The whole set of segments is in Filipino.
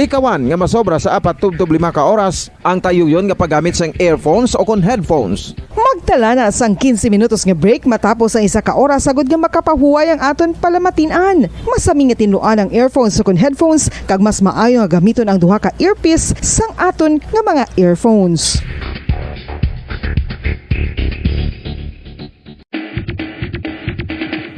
Likawan nga masobra sa 4 to 5 ka oras ang tayuyon nga paggamit sang earphones o kon headphones. Magtala na sang 15 minutos nga break matapos ang 1 ka oras sagod nga makapahuway ang aton palamatinan. Masami nga tinuan ang earphones o kon headphones kag mas maayo nga gamiton ang duha ka earpiece sang aton nga mga earphones.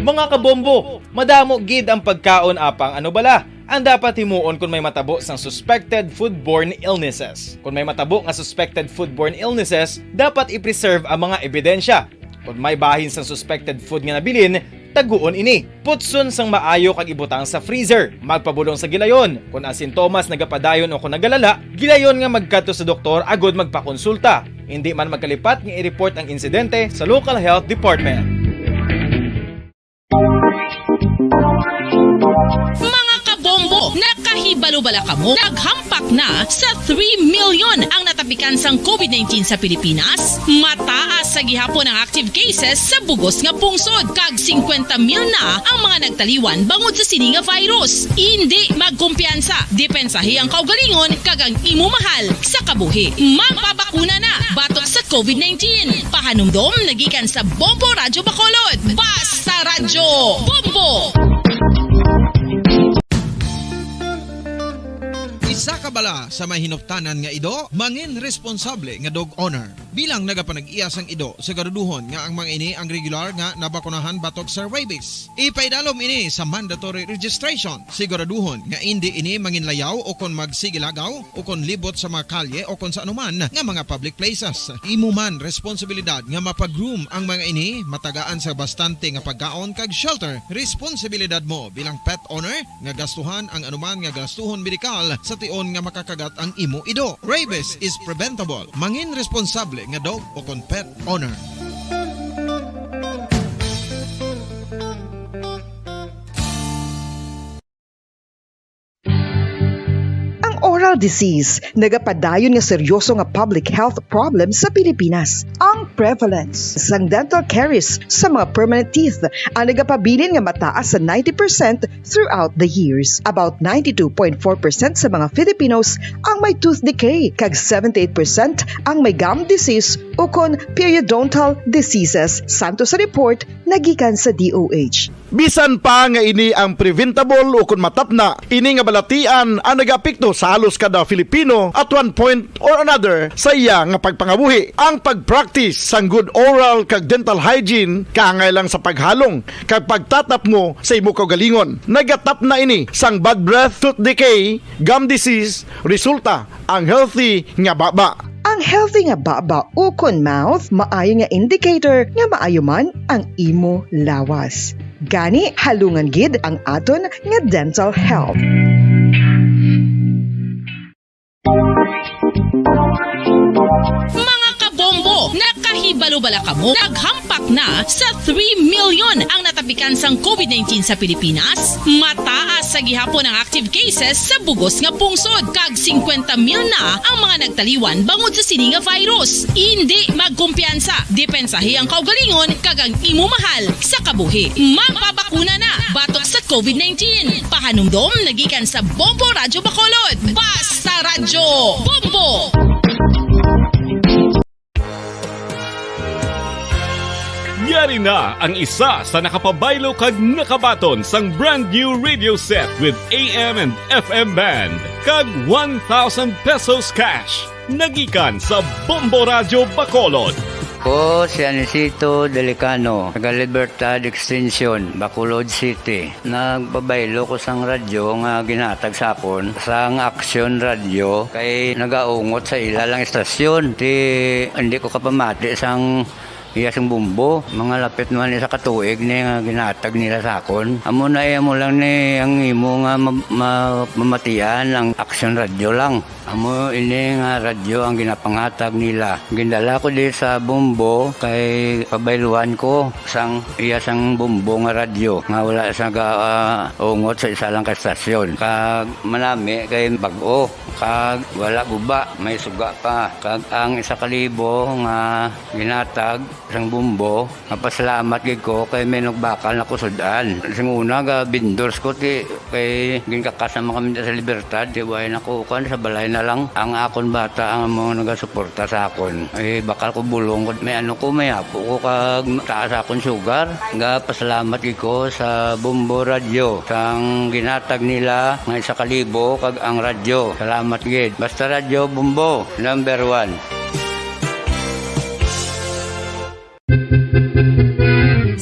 Mga kabombo, madamo gid ang pagkaon apang ano bala ang dapat himuon kung may matabo sang suspected foodborne illnesses. Kung may matabo nga suspected foodborne illnesses, dapat i-preserve ang mga ebidensya. Kung may bahin sang suspected food nga nabilin, taguon ini. Putson sang maayo kag ibutang sa freezer. Magpabulong sa gilayon. Kung ang sintomas nagapadayon o kung nagalala, gilayon nga magkadto sa doktor agod magpakonsulta. Hindi man magkalipat nga i-report ang insidente sa local health department. Mga kabombo, nakahibalo-bala ka mo? Naghampak na sa 3 million ang natapikan sang COVID-19 sa Pilipinas. Mataas sa gihapon ang active cases sa bugos nga pungsod. Kag 50 mil na ang mga nagtaliwan bangod sa sini nga virus. Hindi magkumpiyansa. Depensahi ang kaugalingon kag ang imo mahal sa kabuhi. Magpabakuna na batok sa COVID-19. Pahanumdom nagikan sa Bombo Radyo Bacolod. Basta Radyo Bombo! Isa ka bala sa may hinuptanan nga ido, mangin responsable nga dog owner. Bilang nagapanag-iyas ang ido, siguraduhon nga ang mga ini ang regular nga nabakunahan batok sa rabies. Ipaidalom ini sa mandatory registration. Siguraduhon nga hindi ini manginlayaw o kon magsigilagaw o kon libot sa mga kalye o kon sa anuman nga mga public places. Imo man responsibilidad nga mapag-groom ang mga ini, matagaan sa bastante nga pagkaon kag shelter. Responsibilidad mo bilang pet owner nga gastuhan ang anuman nga gastuhon medikal sa tion nga makakagat ang imo ido. Rabies is preventable. Mangin responsable nga dog o kon pet owner. Oral disease, nagapadayon nga seryoso nga public health problem sa Pilipinas. Ang prevalence sang dental caries sa mga permanent teeth ang nagapabilin nga mataas sa 90% throughout the years. About 92.4% sa mga Filipinos ang may tooth decay, kag 78% ang may gum disease o kon periodontal diseases, santo sa report nagikan sa DOH. Bisan pa nga ini ang preventable o kung matapna, ini nga balatian ang nag-apekto sa halos kada Filipino at one point or another sa iya nga pagpangabuhi. Ang pag-practice sang good oral kag dental hygiene kaangay lang sa paghalong kag pagtatap mo sa imo kaugalingon. Nagatap na ini sang bad breath, tooth decay, gum disease, resulta ang healthy nga baba. Ang healthy nga baba o kon mouth, maayo nga indicator nga maayo man ang imo lawas. Gani halungan gid ang aton nga dental health. Mga kabombo, nakahibalo-bala ka mo? Naghampak na sa 3 million ang natapikan sang COVID-19 sa Pilipinas. Mataas sa gihapon ang active cases sa bugos nga pungsod. Kag 50 mil na ang mga nagtaliwan bangod sa sini nga virus. Hindi magkumpiyansa. Depensahi ang kaugalingon kag ang imo mahal sa kabuhi. Magpabakuna na batok sa COVID-19. Pahanumdom nagikan sa Bombo Radyo Bacolod. Basta Radyo Bombo! Yari na ang isa sa nakapabaylo kag nakabaton sang brand new radio set with AM and FM band kag 1,000 pesos cash. Nagikan sa Bombo Radyo Bacolod. Ko si Anisito Delicano, taga Libertad Extension, Bacolod City. Nagbabaylo ko sang radyo nga ginatag sapon sang Action Radio kay nagaungot sa ilalang estasyon. Hindi ko kapamati sang iyasang bumbo, mga lapit naman sa katuig ni nga ginatag nila sa akon. Amo na mo lang ni ang imo nga mamatian ang Action Radio lang. Amo ini nga radyo ang ginapangatag nila. Gindala ko di sa bumbo kay pabayluan ko sang iyasang bumbo nga radyo nga wala sa ungot sa isa lang ka estasyon. Kag manami kay bag-o kag wala guba, may suga pa. Kag ang 1,000 nga ginatag sang bumbo, mapasalamat gid ko kay may nagbakal na kusudan. Sing una ga vendors ko ti kay ginkakasama kami sa Libertad, di way nakukan sa balay na lang ang akon bata ang mga nagasuporta sa akon. Ay bakal ko bulong may ano ko may apo ko kag taas akon sugar. Nga pasalamat gid ko sa Bumbo Radio sang ginatag nila nga 1,000 kag ang radyo. Salamat gid. Basta radyo Bumbo number 1.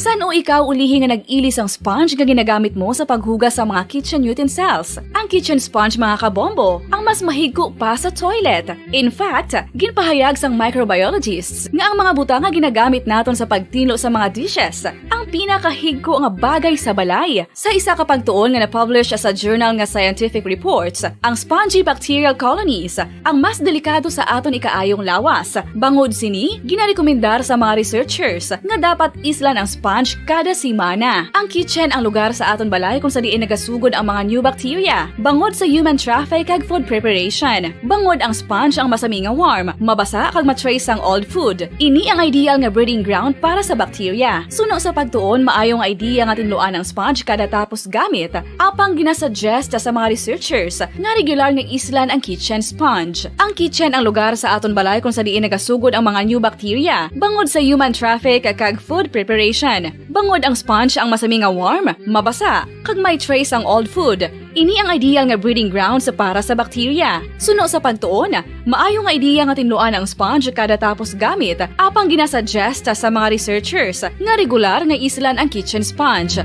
San o ikaw ulihi nga nag-ilis ang sponge nga ginagamit mo sa paghugas sa mga kitchen utensils? Ang kitchen sponge mga kabombo, ang mas mahigko pa sa toilet. In fact, ginpahayag sang microbiologists nga ang mga butang nga ginagamit naton sa pagtilo sa mga dishes ang pinakahigko nga bagay sa balay. Sa isa ka pagtuon nga na-publish sa journal nga Scientific Reports, ang spongy bacterial colonies ang mas delikado sa aton ikaayong lawas. Bangod sini, ginarekomendar sa mga researchers nga dapat islan ang sponge kada simana. Ang kitchen ang lugar sa aton balay kung sa diin nagasugod ang mga new bacteria. Bangod sa human traffic kag food preparation. Bangod ang sponge ang masami nga warm, mabasa kag matrace ang old food. Ini ang ideal nga breeding ground para sa bacteria. Suno sa pagtuon, maayong idea nga tinluan ang sponge kada tapos gamit. Apang ginasuggest sa mga researchers nga regular nga islan ang kitchen sponge. Ang kitchen ang lugar sa aton balay kung sa diin nagasugod ang mga new bacteria. Bangod sa human traffic kag food preparation. Bangod ang sponge ang masami nga warm, mabasa, kag may trace ang old food. Ini ang ideal nga breeding ground sa para sa bacteria. Suno sa pagtuon, maayong idea nga tinluan ang sponge kada tapos gamit, apang ginasuggest sa mga researchers nga regular nga islan ang kitchen sponge.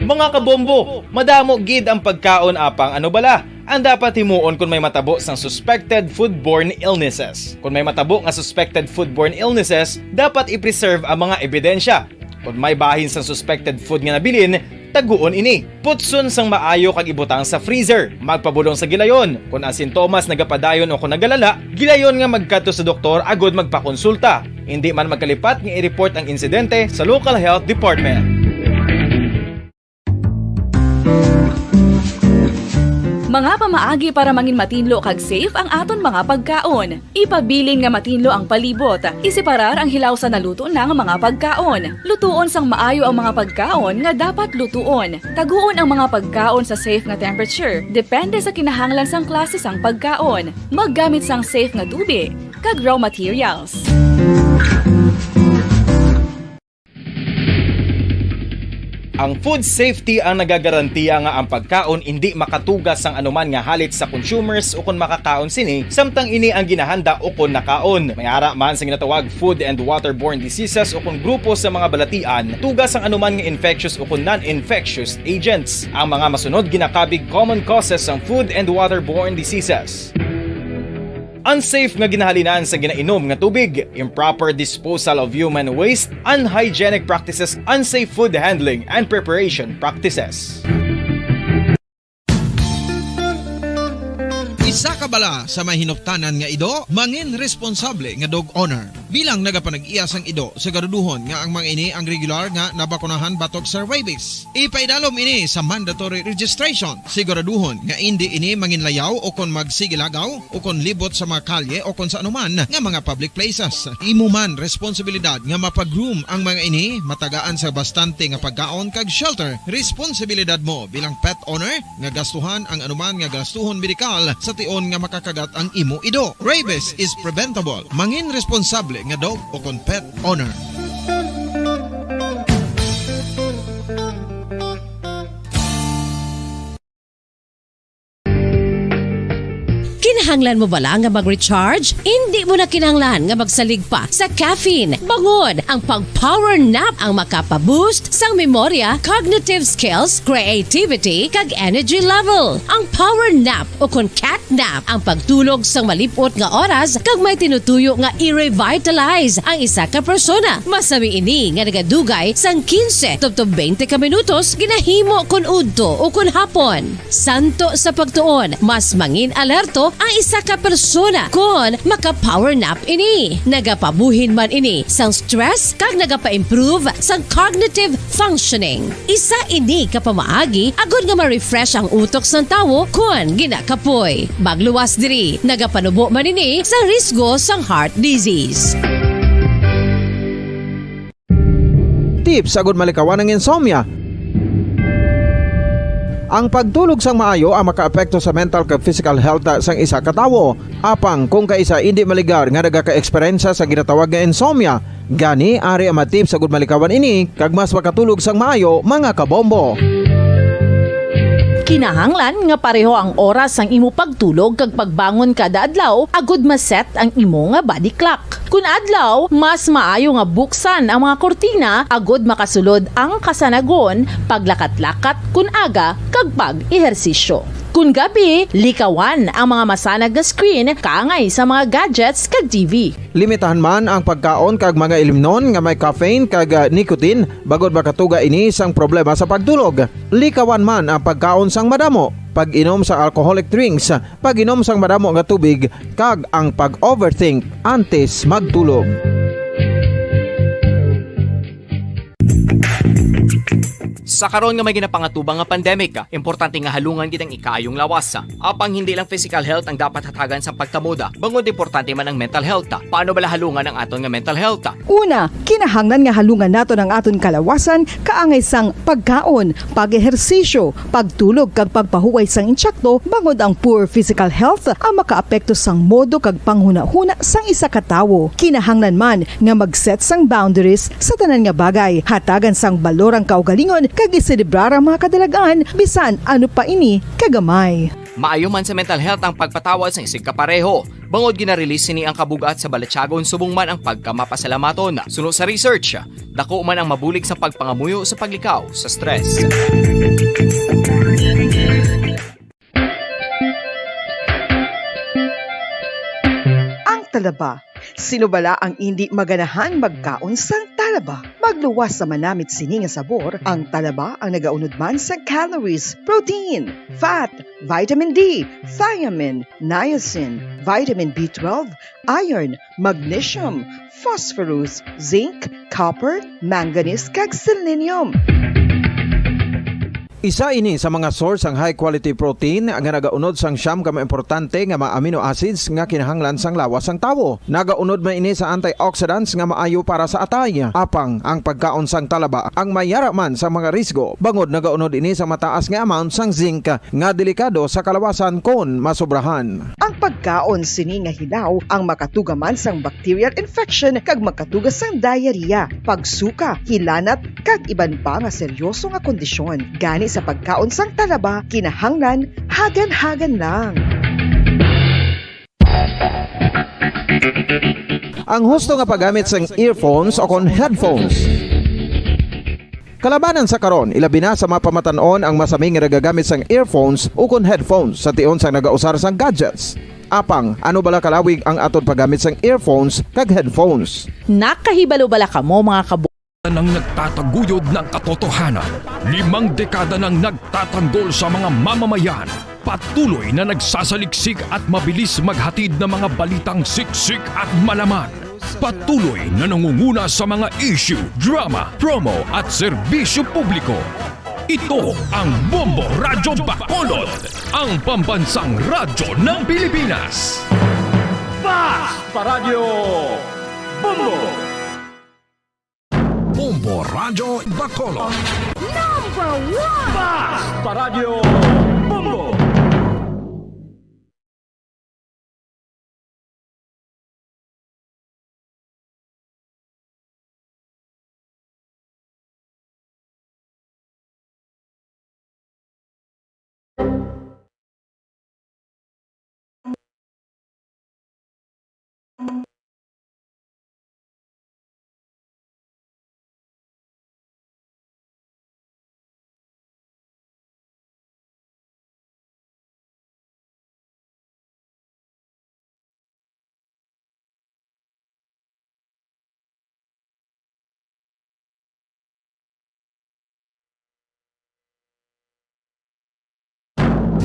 Mga kabombo, madamo gid ang pagkaon apang ano bala ang dapat himuon kung may matabo sang suspected foodborne illnesses. Kung may matabo nga suspected foodborne illnesses, dapat i-preserve ang mga ebidensya. Kung may bahin sang suspected food nga nabilin, taguon ini. Putson sang maayo kag ibutang sa freezer. Magpabulong sa gilayon. Kung ang sintomas nagapadayon o kung nagalala, gilayon nga magkadto sa doktor agod magpakonsulta. Hindi man magkalipat nga i-report ang insidente sa local health department. Mga pamaagi para mangin matinlo kag safe ang aton mga pagkaon. Ipabilin nga matinlo ang palibot. Isiparar ang hilaw sa naluto ng mga pagkaon. Lutuon sang maayo ang mga pagkaon nga dapat lutuon. Taguon ang mga pagkaon sa safe nga temperature. Depende sa kinahanglan sang klase sang pagkaon. Maggamit sang safe nga tubig kag raw materials. Ang food safety ang nagagarantiya nga ang pagkaon hindi makatugas sang anuman nga halit sa consumers o kung makakaon sini, samtang ini ang ginahanda o kung nakaon. May ara man sa ginatawag food and waterborne diseases o kung grupo sa mga balatian, tugas ang anuman nga infectious o kung non-infectious agents. Ang mga masunod ginakabig common causes ng food and waterborne diseases: unsafe nga ginahalinan sa ginainom nga tubig, improper disposal of human waste, unhygienic practices, unsafe food handling and preparation practices. Isa ka bala sa may hinuptanan nga ido, mangin responsable nga dog owner. Bilang nagapanag-iyas ang ido, siguraduhon nga ang mga ini ang regular nga nabakunahan batok sa rabies. Ipaidalom ini sa mandatory registration. Siguraduhon nga hindi ini manginlayaw o kon magsigilagaw o kon libot sa mga kalye o kon sa anuman nga mga public places. Imo man responsibilidad nga mapag-groom ang mga ini, matagaan sa bastante nga pagkaon kag shelter. Responsibilidad mo bilang pet owner nga gastuhan ang anuman nga gastuhon medikal sa tion nga makakagat ang imo ido. Rabies is preventable. Mangin responsable nga dog o kon pet owner. Kinahanglan mo bala nga mag-recharge? Hindi mo na kinahanglan nga magsalig pa sa caffeine. Bangod ang pag-power nap ang makapaboost sang memorya, cognitive skills, creativity, kag energy level. Ang power nap o kon cat nap ang pagtulog sang malipot nga oras kag may tinutuyo nga i-revitalize ang isa ka persona. Masami ini nga nagadugay sang 15 to 20 ka minutos ginahimo kun udto o kun hapon. Santo sa pagtuon, mas mangin alerto ang isa ka persona kung maka-power nap ini. Nagapabuhin man ini sang stress kag nagapa-improve sang cognitive functioning. Isa ini ka pamaagi agud nga ma-refresh ang utok sang tawo kung ginakapoy. Magluwas diri, nagapanubo man ini sa risgo sang heart disease. Tips agud malikawan ng insomnia. Ang pagtulog sang maayo ang makaapekto sa mental kag physical health sang isa ka tawo. Apang kung kaisa hindi maligar nga nagaka-eksperyensya sa ginatawag nga insomnia, gani ari ang tips agud malikawan ini kag mas makatulog sang maayo mga kabombo. Kinahanglan nga pareho ang oras ang imo pagtulog kag pagbangon kada adlaw agud maset ang imo nga body clock. Kun adlaw, mas maayo nga buksan ang mga kortina agud makasulod ang kasanagon, paglakat-lakat kun aga kag pag-ehersisyo. Kun gabi, likawan ang mga masanag na screen kaangay sa mga gadgets kag TV. Limitahan man ang pagkaon kag mga ilimnon nga may caffeine kag nicotine bagod makatuga ini sang problema sa pagtulog. Likawan man ang pagkaon sang madamo, pag-inom sa alcoholic drinks, pag-inom sang madamo nga tubig kag ang pag-overthink antes magtulog. Sa karon nga may ginapangatubang nga pandemic, importante nga halungan gid ang ikaayong lawas. Apang hindi lang physical health ang dapat hatagan sa pagtamuda, bangod importante man ang mental health. Paano bala halungan ang aton nga mental health? Una, kinahanglan nga halungan nato ang aton kalawasan kaangay sang pagkaon, pag-ehersisyo, pagtulog kag pagpahuway sang insyakto bangod ang poor physical health ang makaapekto sang modo kag panghuna-huna sang isa ka tawo. Kinahanglan man nga mag-set sang boundaries sa tanan nga bagay, hatagan sang balorang kaugalingon kag iselebrar ang mga kadalagaan bisan ano pa ini kagamay. Maayo man sa mental health ang pagpatawad sa isig kapareho. Bangod ginarelease ni ang kabugat sa Balatsyagon subong man ang pagkamapasalamaton. Sunod sa research, dako man ang mabulig sa pagpangamuyo sa paglikaw sa stress. Ang talaba. Sino bala ang hindi maganahan magkaon sang talaba? Magluwas sa manamit sini nga sabor, ang talaba ang nagaunod man sa calories, protein, fat, vitamin D, thiamine, niacin, vitamin B12, iron, magnesium, phosphorus, zinc, copper, manganese kag selenium. Isa ini sa mga source ang high quality protein nga nagaunod sang siyam ka importante nga mga amino acids nga kinahanglan sang lawas sang tawo. Nagaunod man ini sa antioxidants nga maayo para sa atay. Apang ang pagkaon sang talaba ang mayara man sa mga risgo. Bangod nagaunod ini sa mataas nga amount sang zinc nga delikado sa kalawasan kon masobrahan. Ang pagkaon sini nga hilaw ang makatugaman sang bacterial infection kag makatuga sang diarrhea, pagsuka, hilanat kag iban pa nga seryoso nga kondisyon. Gani sa pagkaon sang talaba, kinahanglan hagan-hagan lang. Ang husto nga paggamit sang earphones o kon headphones. Kalabanan sa karon, ilabi na sa mapamatanon ang masaming nga nagagamit sang earphones o kon headphones sa tion sang nagausar sang gadgets. Apang, ano bala kalawig ang aton paggamit sang earphones kag headphones? Nakahibalo bala kamo mga kabo nang nagtataguyod ng katotohanan. 5 dekada nang nagtatanggol sa mga mamamayan. Patuloy na nagsasaliksik at mabilis maghatid ng mga balitang siksik at malaman. Patuloy na nangunguna sa mga issue, drama, promo at serbisyo publiko. Ito ang Bombo Radyo Bacolod, ang pambansang radyo ng Pilipinas. Fast Paradyo Bombo! Bombo Radyo Bacolod. Number 1! Fast Paradyo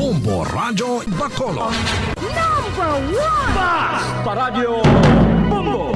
Bombo Radio Bacolod. Basta Radio Bombo!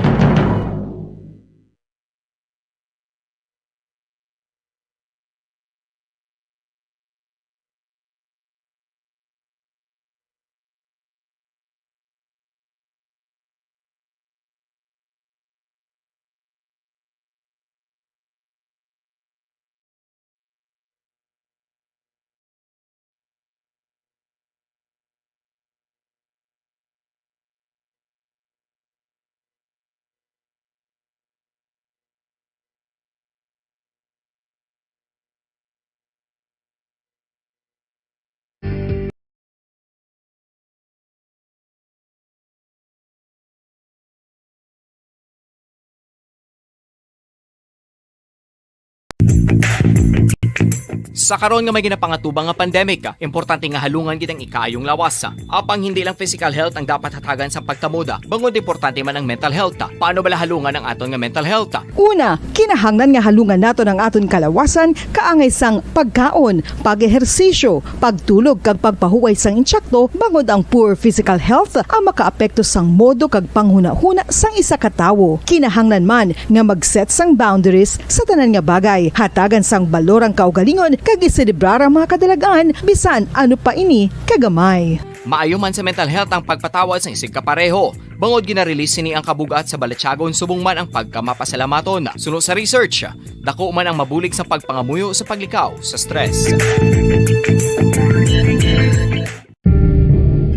Sa karon nga may ginapangatubang nga pandemic, importante nga halungan kitang ikayong lawas. Apang hindi lang physical health ang dapat hatagan sa pagkamuda, bangod importante man ang mental health. Paano bala halungan ang aton nga mental health? Una, kinahanglan nga halungan nato ang aton kalawasan kaangay sang pagkaon, pag-ehersisyo, pagtulog kag pagpahuway sang insyakto bangod ang poor physical health ang makaapekto sang modo kag panghuna-huna sang isa ka tawo. Kinahanglan man nga mag-set sang boundaries sa tanan nga bagay, hatagan sang balorang kaugalingon kag iselebrar ang mga kadalagaan bisan ano pa ini kagamay. Maayo man sa mental health ang pagpatawad sa isig kapareho. Bangod ginarelease ni ang kabugat sa Balatyagon subong man ang pagkamapasalamaton. Sunod sa research, dako man ang mabulig sa pagpangamuyo sa paglikaw sa stress.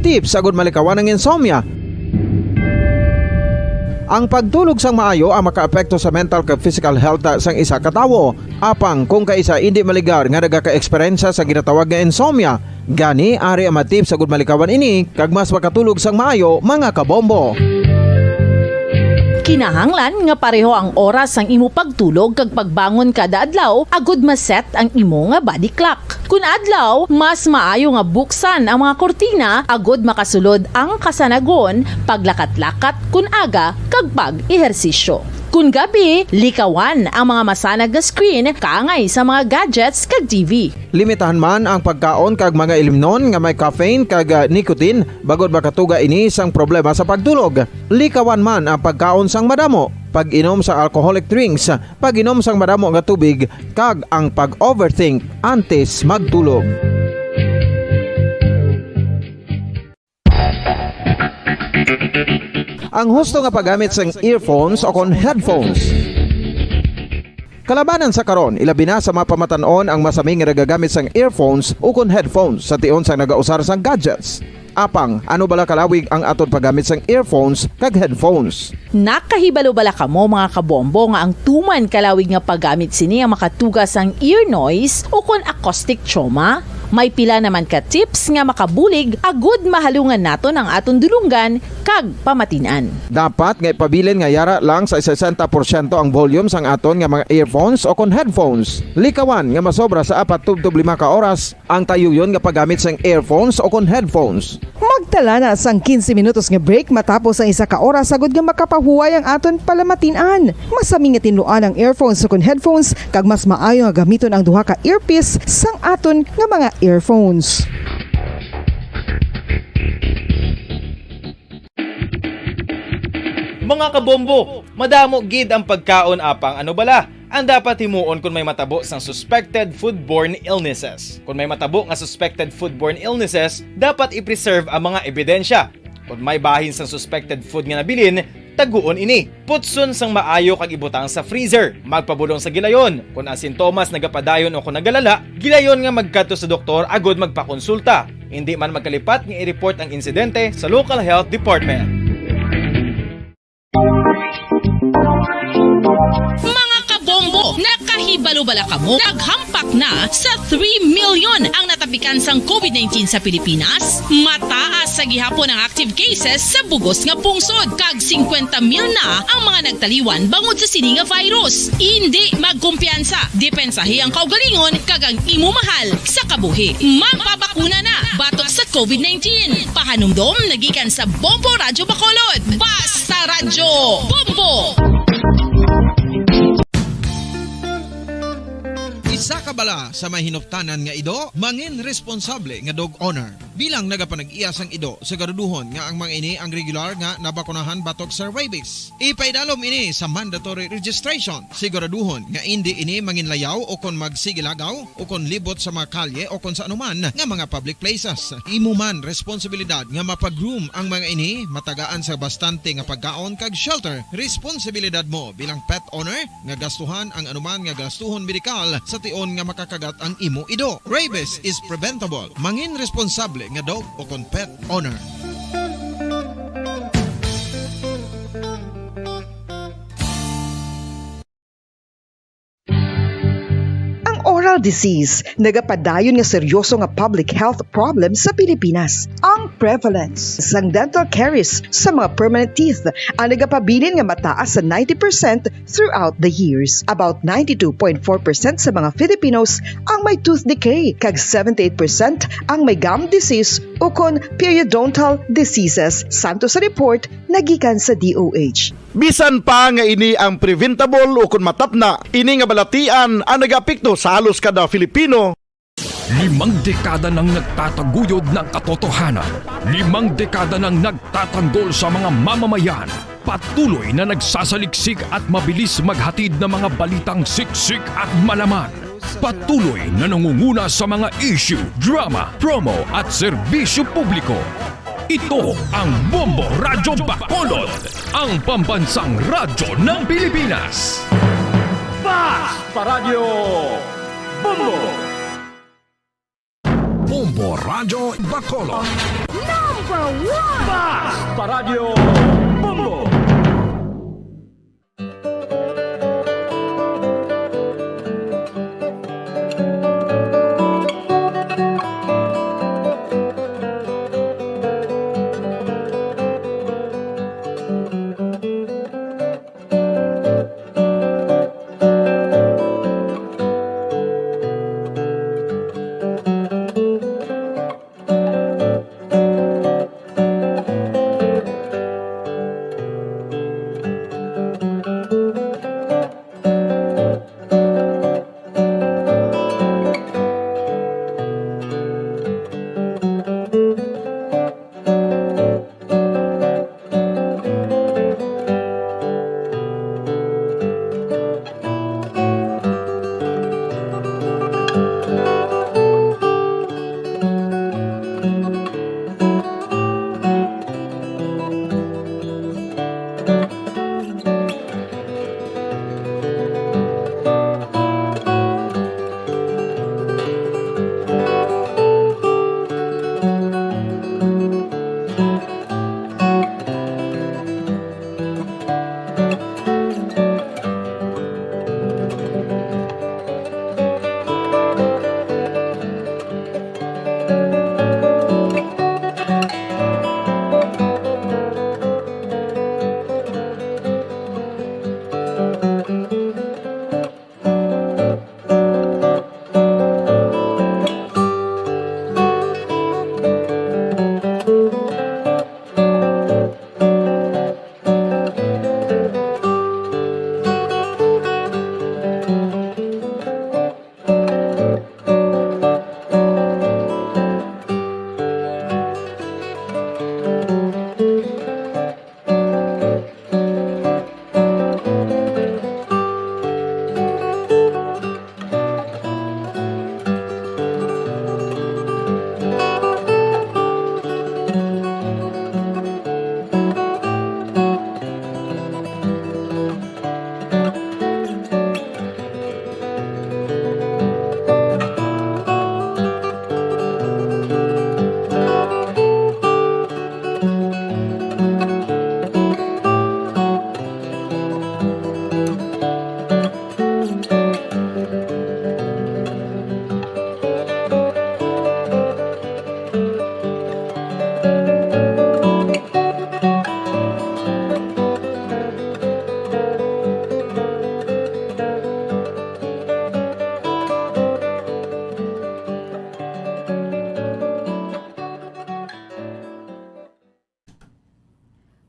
Tips agud malikawan ng insomnia. Ang pagtulog sang maayo ang makaapekto sa mental kag physical health sang isa ka tawo. Apang kung kaisa hindi maligar nga nagaka-eksperyensya sa ginatawag nga insomnia, gani ari ang matip sa gud malikawan ini kag mas makatulog sang maayo mga kabombo. Kinahanglan nga pareho ang oras ang imo pagtulog kag pagbangon kada adlaw agud maset ang imo nga body clock. Kun adlaw, mas maayo nga buksan ang mga kortina agud makasulod ang kasanagon, paglakat-lakat kun aga kag pag-ehersisyo. Kun gabi, likawan ang mga masanag nga screen kaangay sa mga gadgets kag TV. Limitahan man ang pagkaon kag mga ilimnon nga may caffeine kag nicotine bagod makatuga ini sang problema sa pagtulog. Likawan man ang pagkaon sang madamo, pag-inom sa alcoholic drinks, pag-inom sang madamo nga tubig kag ang pag-overthink antes magtulog. Ang husto nga paggamit sang earphones o kon headphones. Kalabanan sa karon, ilabi na sa mga pamatanon ang masaming nga nagagamit sang earphones o kon headphones sa tion sang nagausar sang gadgets. Apang, ano bala kalawig ang aton paggamit sang earphones kag headphones? Nakahibalo bala kamo mga kabombo nga ang tuman kalawig nga paggamit sini ang makatugas ang ear noise o kon acoustic trauma? May pila naman ka tips nga makabulig agud mahalungan naton ang aton dulungan kag pamatinan. Dapat nga ipabilin nga yara lang sa 60% ang volume sang aton nga mga earphones o kon headphones. Likawan nga masobra sa 4-5 ka oras ang tayuyon nga paggamit sang earphones o kon headphones. Magtala na sang 15 minutos nga break matapos ang isa ka oras agud nga makapahuway ang aton palamatinan. Masami nga tinluan ang earphones o kon headphones kag mas maayo nga gamiton ang duha ka earpiece sang aton nga mga earphones. Mga kabombo, madamo gid ang pagkaon apang ano bala ang dapat himuon kung may matabo sang suspected foodborne illnesses. Kung may matabo nga suspected foodborne illnesses, dapat i-preserve ang mga ebidensya. Kung may bahin sang suspected food nga nabilin, taguon ini. Putson sang maayo kag ibutang sa freezer. Magpabulong sa gilayon. Kung ang sintomas nagapadayon o kung nagalala, gilayon nga magkadto sa doktor agud magpakonsulta. Hindi man magkalipat nga i-report ang insidente sa local health department. Mga kabombo, nakahibalo bala kamo? Naghampak na sa 3 million ang natapikan sang COVID-19 sa Pilipinas. Mataas sa gihapon ang active cases sa bugos nga pungsod. Kag 50 mil na ang mga nagtaliwan bangod sa sini nga virus. Hindi magkumpiyansa. Depensahi ang kaugalingon kag ang imo mahal sa kabuhi. Magpabakuna na batok sa COVID-19. Pahanumdom nagikan sa Bombo Radyo Bacolod. Basta Radyo Bombo! Isa ka bala sa mahinuptanan nga ido, mangin responsable nga dog owner. Bilang nagapanag-iyas ang ido, siguraduhon nga ang mga ini ang regular nga nabakunahan batok sa rabies. Ipaidalom ini sa mandatory registration. Siguraduhon nga hindi ini manginlayaw o kon magsigilagaw o kon libot sa mga kalye o kon sa anuman nga mga public places. Imo man responsibilidad nga mapag-groom ang mga ini, matagaan sa bastante nga pagkaon kag shelter. Responsibilidad mo bilang pet owner nga gastuhan ang anuman nga gastuhon medikal sa tion nga makakagat ang imo ido. Rabies is preventable. Mangin responsable nga dog o kon pet owner. Oral disease, nagapadayon nga seryoso nga public health problem sa Pilipinas. Ang prevalence sang dental caries sa mga permanent teeth ang nagapabilin nga mataas sa 90% throughout the years. About 92.4% sa mga Filipinos ang may tooth decay, kag 78% ang may gum disease o kon periodontal diseases, santo sa report nagikan sa DOH. Bisan pa nga ini ang preventable o kung matapna, ini nga balatian ang nagapikto sa halos kada Filipino. 5 dekada nang nagtataguyod ng katotohanan. 5 dekada nang nagtatanggol sa mga mamamayan. Patuloy na nagsasaliksik at mabilis maghatid ng mga balitang siksik at malaman. Patuloy na nangunguna sa mga issue, drama, promo at serbisyo publiko. Ito ang Bombo Radyo Bacolod, ang pambansang radyo ng Pilipinas. Fast Paradyo Bombo! Bombo Radyo Bacolod. Fast Paradyo Bombo!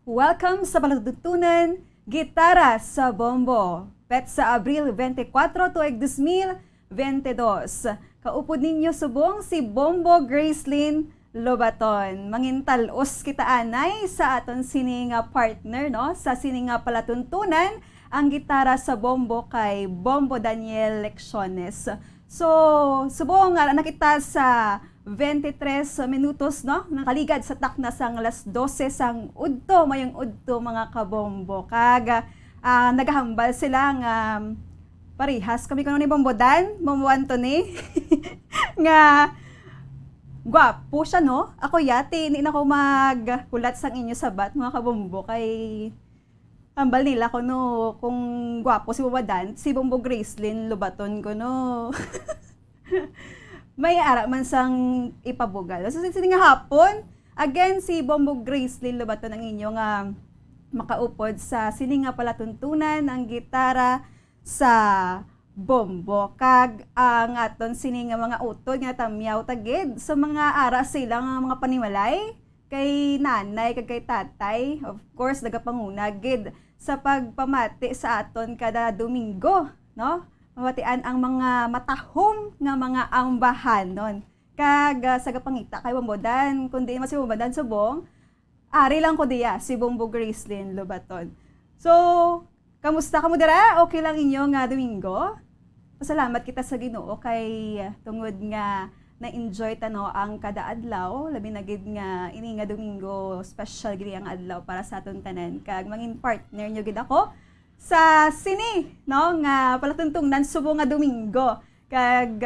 Welcome sa Palagdutunan, Gitara sa Bombo. Pet sa Abril 24 tuig 2000, 22. Kaupod ninyo subong si Bombo Gracelyn Lobaton. Mangintalos kita anay sa aton sining partner, no? Sa sining palatuntunan ang gitara sa bombo kay Bombo Daniel Lecciones. So, subong nakita sa 23 minutos, no? Nakaligad sa takna sang alas 12 sang udto, mayong udto mga kabombo. Kag nagahambal sila nga parihas kami kuno ni Bombo Dan, Bombo Anthony. nga gwapo siya, no? Ako yati, hindi na ako maghulat sang inyo sabat mga kabombo kay ambal nila ko no kung gwapo si Bombo Dan, si Bombo Gracelyn Lobaton ko no. May ara man sang ipabugal. So, nga hapon, again, si Bombo Gracelyn Lobaton ang inyo nga makaupod sa sininga palatuntunan ng gitara sa bombo. Kag ang aton sininga mga utod nga tamyaw tagid sa mga ara sila nga mga panimalay kay nanay kag kay tatay. Of course, nagapanguna gid sa pagpamati sa aton kada Domingo, no? Mawatian ang mga matahom nga mga ambahanon. Kag sa gapangita kay Bombo Dan, kundi mas si Bombo Dan subong, ari lang ko diya si Bombo Gracelyn Lobaton. So, kamusta kamo dira? Okay lang inyo nga Domingo? Pasalamat kita sa Ginoo kay tungod nga na-enjoy tano ang kada adlaw, labi na gid nga ini nga Domingo special gid ang adlaw para sa aton tanan. Kag mangin partner nyo gid ako sa sini, no, nga palatuntunan subo nga Domingo. Kag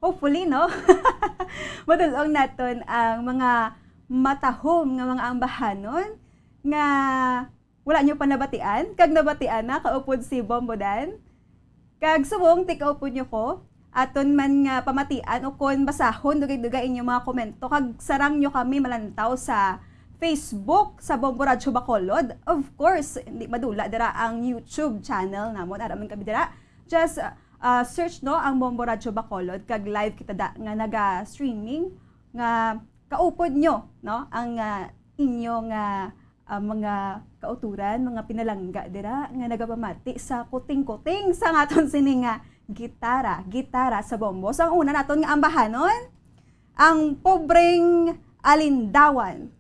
hopefully, no, matulong naton ang mga matahom nga mga ambahanon nga wala nyo pa nabatian. Kag nabatian na, kaupod si Bombo Dan. Kag subong, tikaupod nyo ko, aton man nga pamatian o kon basahon, dugay-dugay inyo mga komento. Kag sarang nyo kami malantaw sa Facebook sa Bombo Radyo Bacolod. Of course, hindi madula dira ang YouTube channel namon. Araman kami dira. Just search no ang Bombo Radyo Bacolod kag live kita da nga naga-streaming nga kaupod nyo no ang inyong mga kauturan, mga pinalangga dira nga nagapamati sa kuting-kuting sa aton sining gitara sa bombo. So ang una naton nga ambahanon ang pobreng alindawan.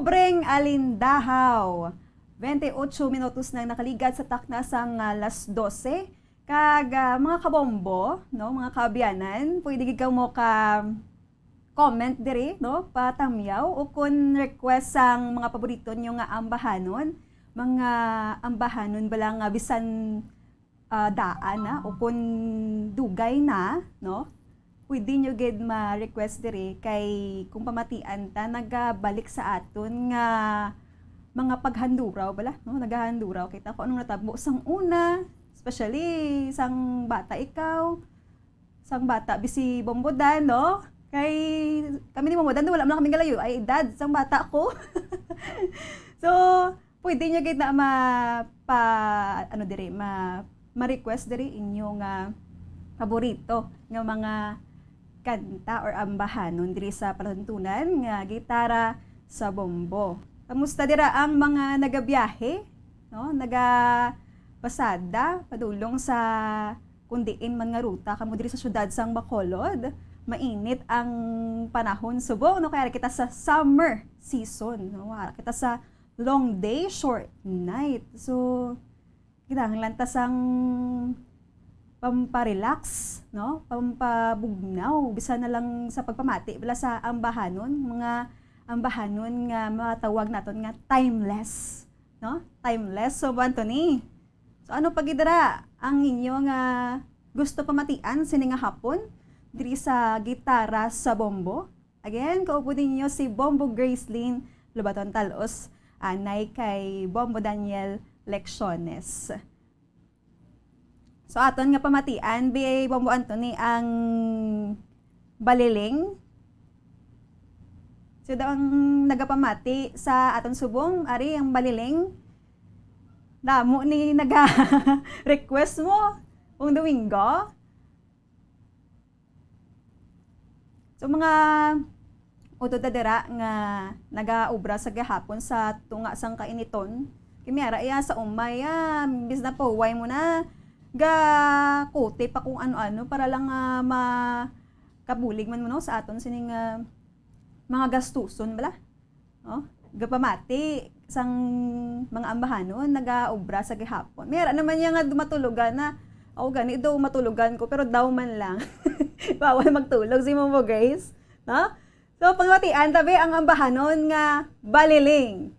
Pobreng alindahaw. 28 minutos nang nakaligat sa takna sang alas 12. Kag mga kabombo, no, mga kaabyanan, pwede gid mo ka comment diri, no, patamyaw o kun request sang mga paborito nyo nga ambahanon, mga ambahanon bala nga bisan daan na o kun dugay na, no. Pwede nyo gid ma-request diri kay kung pamatian ta nagabalik sa aton nga mga paghanduraw bala, no, nagahanduraw kita ko anong natabo sang una, especially sang bata ikaw, sang bata bisi bombodan, no, kay kami ni bombodan wala man kami galayo ay edad sang bata ko. So pwede nyo gid na ma-request diri inyo nga paborito nga mga kanta or ambahanon diri sa palantunan nga gitara sa bombo. Kamusta dira ang mga nagabiyahe, no? Nagapasada padulong sa kundiin man nga ruta kamo diri sa syudad sang Bacolod. Mainit ang panahon subong, no? Kaya kita sa summer season, no? Kita sa long day, short night. So kinahanglan ta sang pamparelax, no? Pampabugnaw bisan na lang sa pagpamati bala sa ambahanon, mga ambahanon nga matawag naton nga timeless, no? Timeless. So Anthony, so ano pagidara ang inyo nga gusto pamatian sini nga hapon diri sa gitara sa bombo? Again, kaupo ninyo si Bombo Gracelyn Lobaton Talos, anay kay Bombo Daniel Lecciones. So aton nga pamatian bi Bombo Anthony ang baliling. So daw ang nagapamati sa aton subong ari ang baliling. Damo ni naga request mo ung Domingo. So mga utodadera nga nagaubra sa gahapon sa tunga sang kainiton. Kimiyara iya sa umay bis na po way mo na ga kote pa kung ano-ano para lang makabulig man mo, no, sa aton sining mga gastuson bala, no? Gapamati sang mga ambahanon nagaobra sa gihapon. Mayra naman niya nga dumatulugan na ako gani daw matulugan ko pero daw man lang. Bawal magtulog si Momo Grace, no? So pangmatian tabi ang ambahanon nga baliling.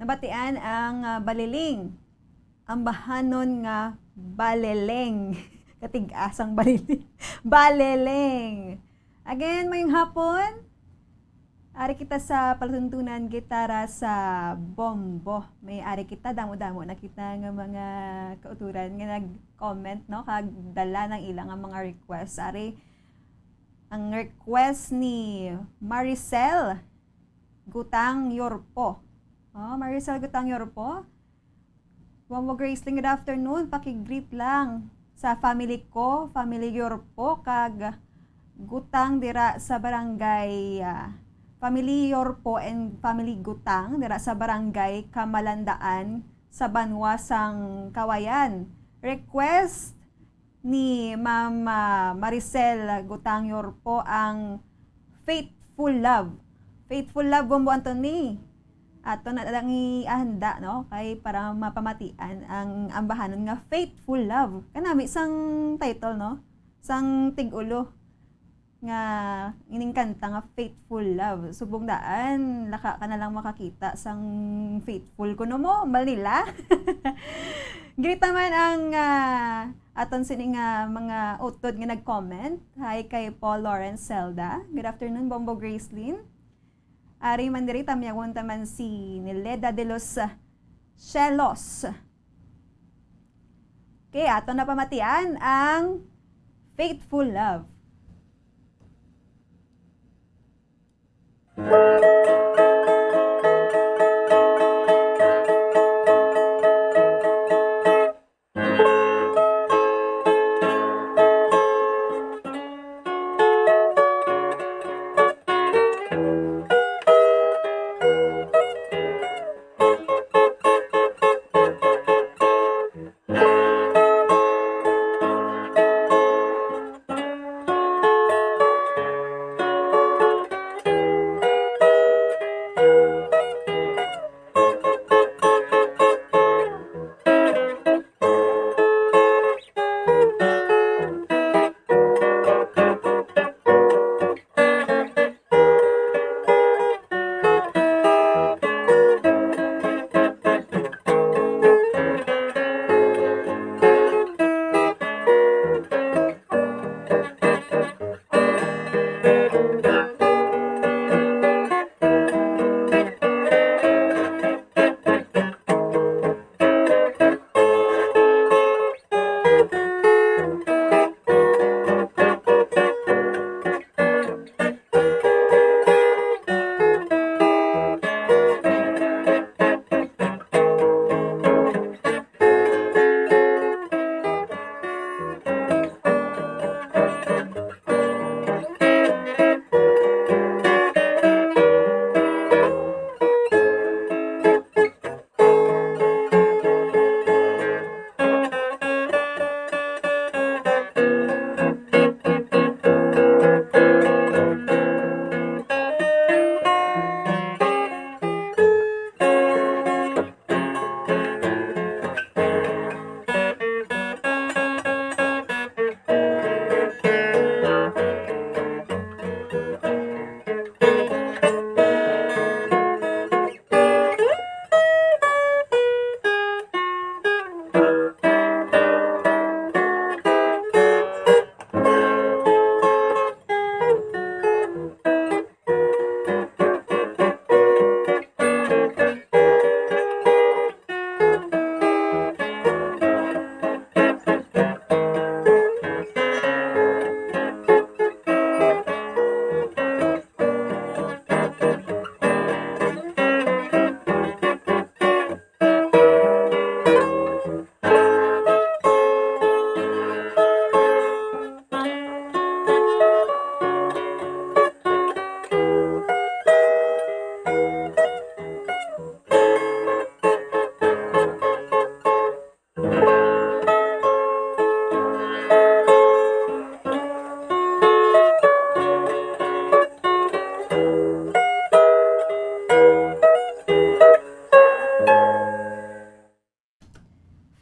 nabatian ang baliling. Ang bahanon nga baleleng. Katigasang baliling. Baleleng. Again, mayong hapon. Ari kita sa palatuntunan gitara sa Bombo. May ari kita damo-damo nakita nga mga kauturan nga nag-comment no kag dala ng ilang nga mga request. Ari ang request ni Maricel Gutang Yorpo. Oh, Maricel Gutang Yorpo. Bombo Graceling, good afternoon. Paki-greet lang sa family ko, family Yorpo kag Gutang dira sa barangay Family Yorpo and Family Gutang dira sa barangay Kamalandaan sa Banwasang Kawayan. Request ni Ma'am Maricel Gutang Yorpo ang Faithful Love. Faithful Love, Bombo Anthony. Ato na lang ihanda no kay para mapamatian ang ambahanon nga Faithful Love. Kanami sang title no, sang tig-ulo nga ining kanta nga Faithful Love. Subong daan laka ka na lang makakita sang faithful kuno mo Manila. Greet naman ang aton sini nga mga utod nga nag-comment. Hi kay Paul Lawrence Zelda. Good afternoon Bombo Graceline. Ari man diri tamyagon taman si Nileda de los Chelos. Okay, ato na pamatian ang Faithful Love.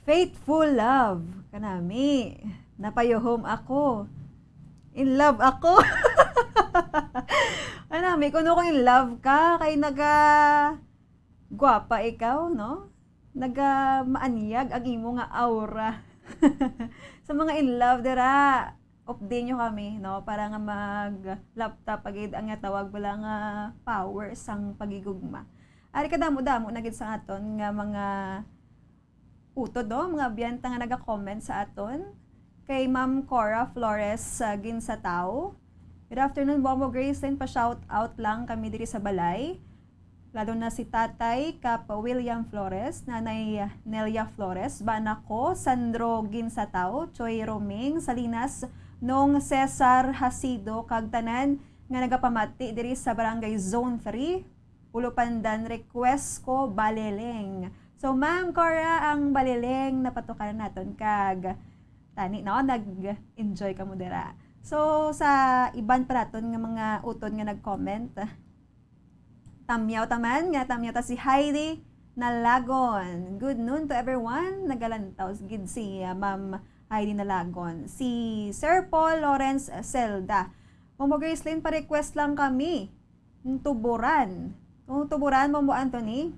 Faithful Love. Kanami. Napayohom ako. In love ako. Kanami, kuno ko in love ka. Kay gwapa ikaw, no? Maanyag ang imo nga aura. Sa mga in love dira, update nyo kami, no? Para nga mag-laptop agad ang tawag wala nga power sang pagigugma. Ari kadamo-damo na gid sa aton nga mga utod, no? Mga biyanta nga naga-comment sa aton. Kay Ma'am Cora Flores sa Ginsatao. Good afternoon, Bombo Graceland. Pa-shout out lang kami diri sa balay. Lalo na si Tatay Kap William Flores, Nanay Nelia Flores, Banako, Sandro Ginsatao, Choy Roming, Salinas, Nong Cesar Hasido, kag tanan nga nagapamati diri sa Barangay Zone 3, Ulupandan, request ko Baleleng. So Ma'am Cora, ang Baleleng napatukan naton kag tani, no? Nag-enjoy ka mo dira. So, sa iban pa naton nga mga utod nga nag-comment, tamyaw taman, nga tamyaw ta si Heidi Nalagon. Good noon to everyone. Nagalantaw gid si Ma'am Heidi Nalagon. Si Sir Paul Lawrence Zelda. Momo Graceland, pa-request lang kami. Tuburan. Kung tuburan, Momo Anthony.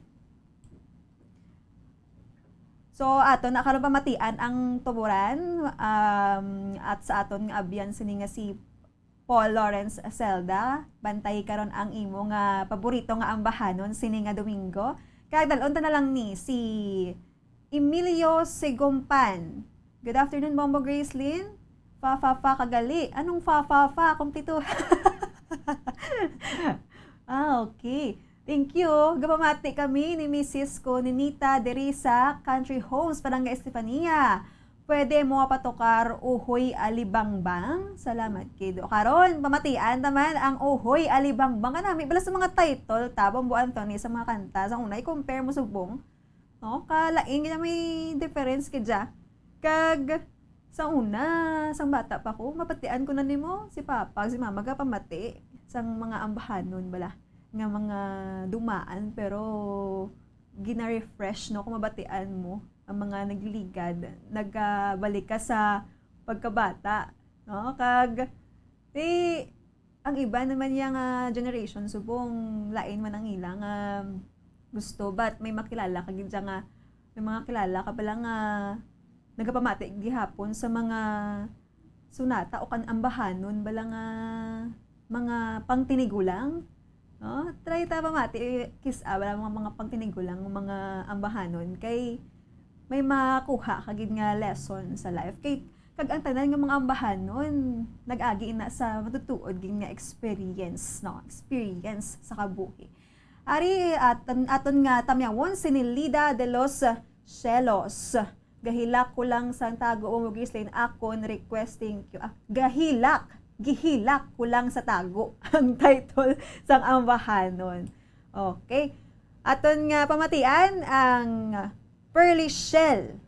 So, ato na karon pamatian ang tuburan at sa aton nga abyan sini nga si Paul Lawrence Zelda. Bantay karon ang imo nga paborito nga ambahanon sini nga Domingo. Kaya dalon ta na lang ni si Emilio Segumpan. Good afternoon, Bombo Graceland. Fa-fa-fa kagali. Anong fa-fa-fa? Kumpito. Okay. Thank you. Gapamati kami ni Mrs. ko ni Nita diri sa Country Homes, Barangay Estefania. Pwede mo patukar Uhoy Alibangbang. Salamat kido. Karon pamatian naman ang Uhoy Alibangbang kanami bala sa mga title ta Bombo Anthony sa mga kanta. Sa una i-compare mo subong. No? Kalaing na may difference kidya. Kag sa una, sang bata pa ko, mapatian ko na nimo si Papa, si Mama pamati sang mga ambahanon bala nga mga dumaan pero gina-refresh, no, kung mabatian mo ang mga nagliligad, nagbalik ka sa pagkabata, no? Kag ang iba naman yung generation subong lain man ang ilang gusto, but may makilala kagid nga may mga kilala ka pala nga nagapamati gihapon sa mga sunata o kan-ambahanon bala nga mga pangtinigulang. No? Try ta pamati wala mga pangtinigulang mga ambahanon kay may makuha kagid nga lesson sa life. Kay kag ang tanan nga mga ambahanon nag-agi na sa matutuod gid nga experience, no? Experience sa kabuhi. Ari aton nga tamyawon si Lida de los Celos. Gahilak ko lang sa tago o Graceland akon requesting gihilak ko lang sa tago ang title sang ambahanon. Okay. Aton nga pamatian ang Pearly Shell.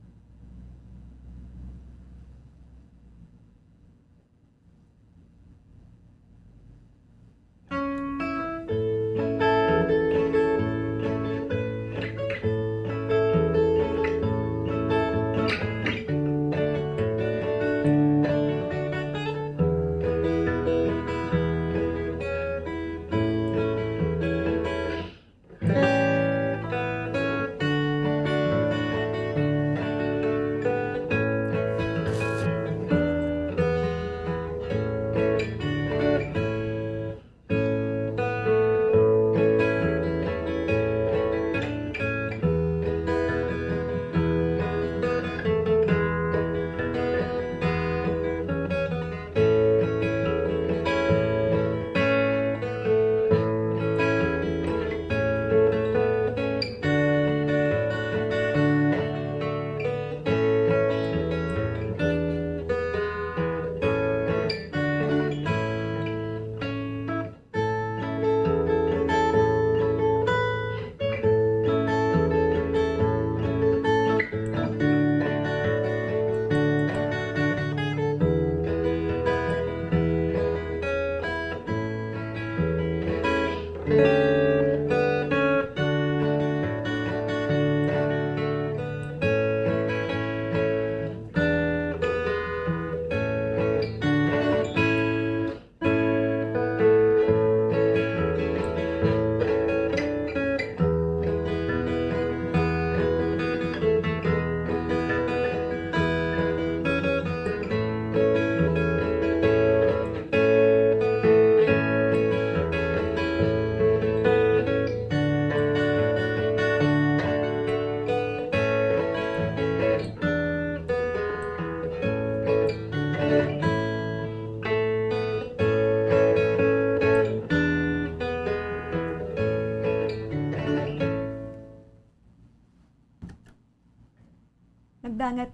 nagdangat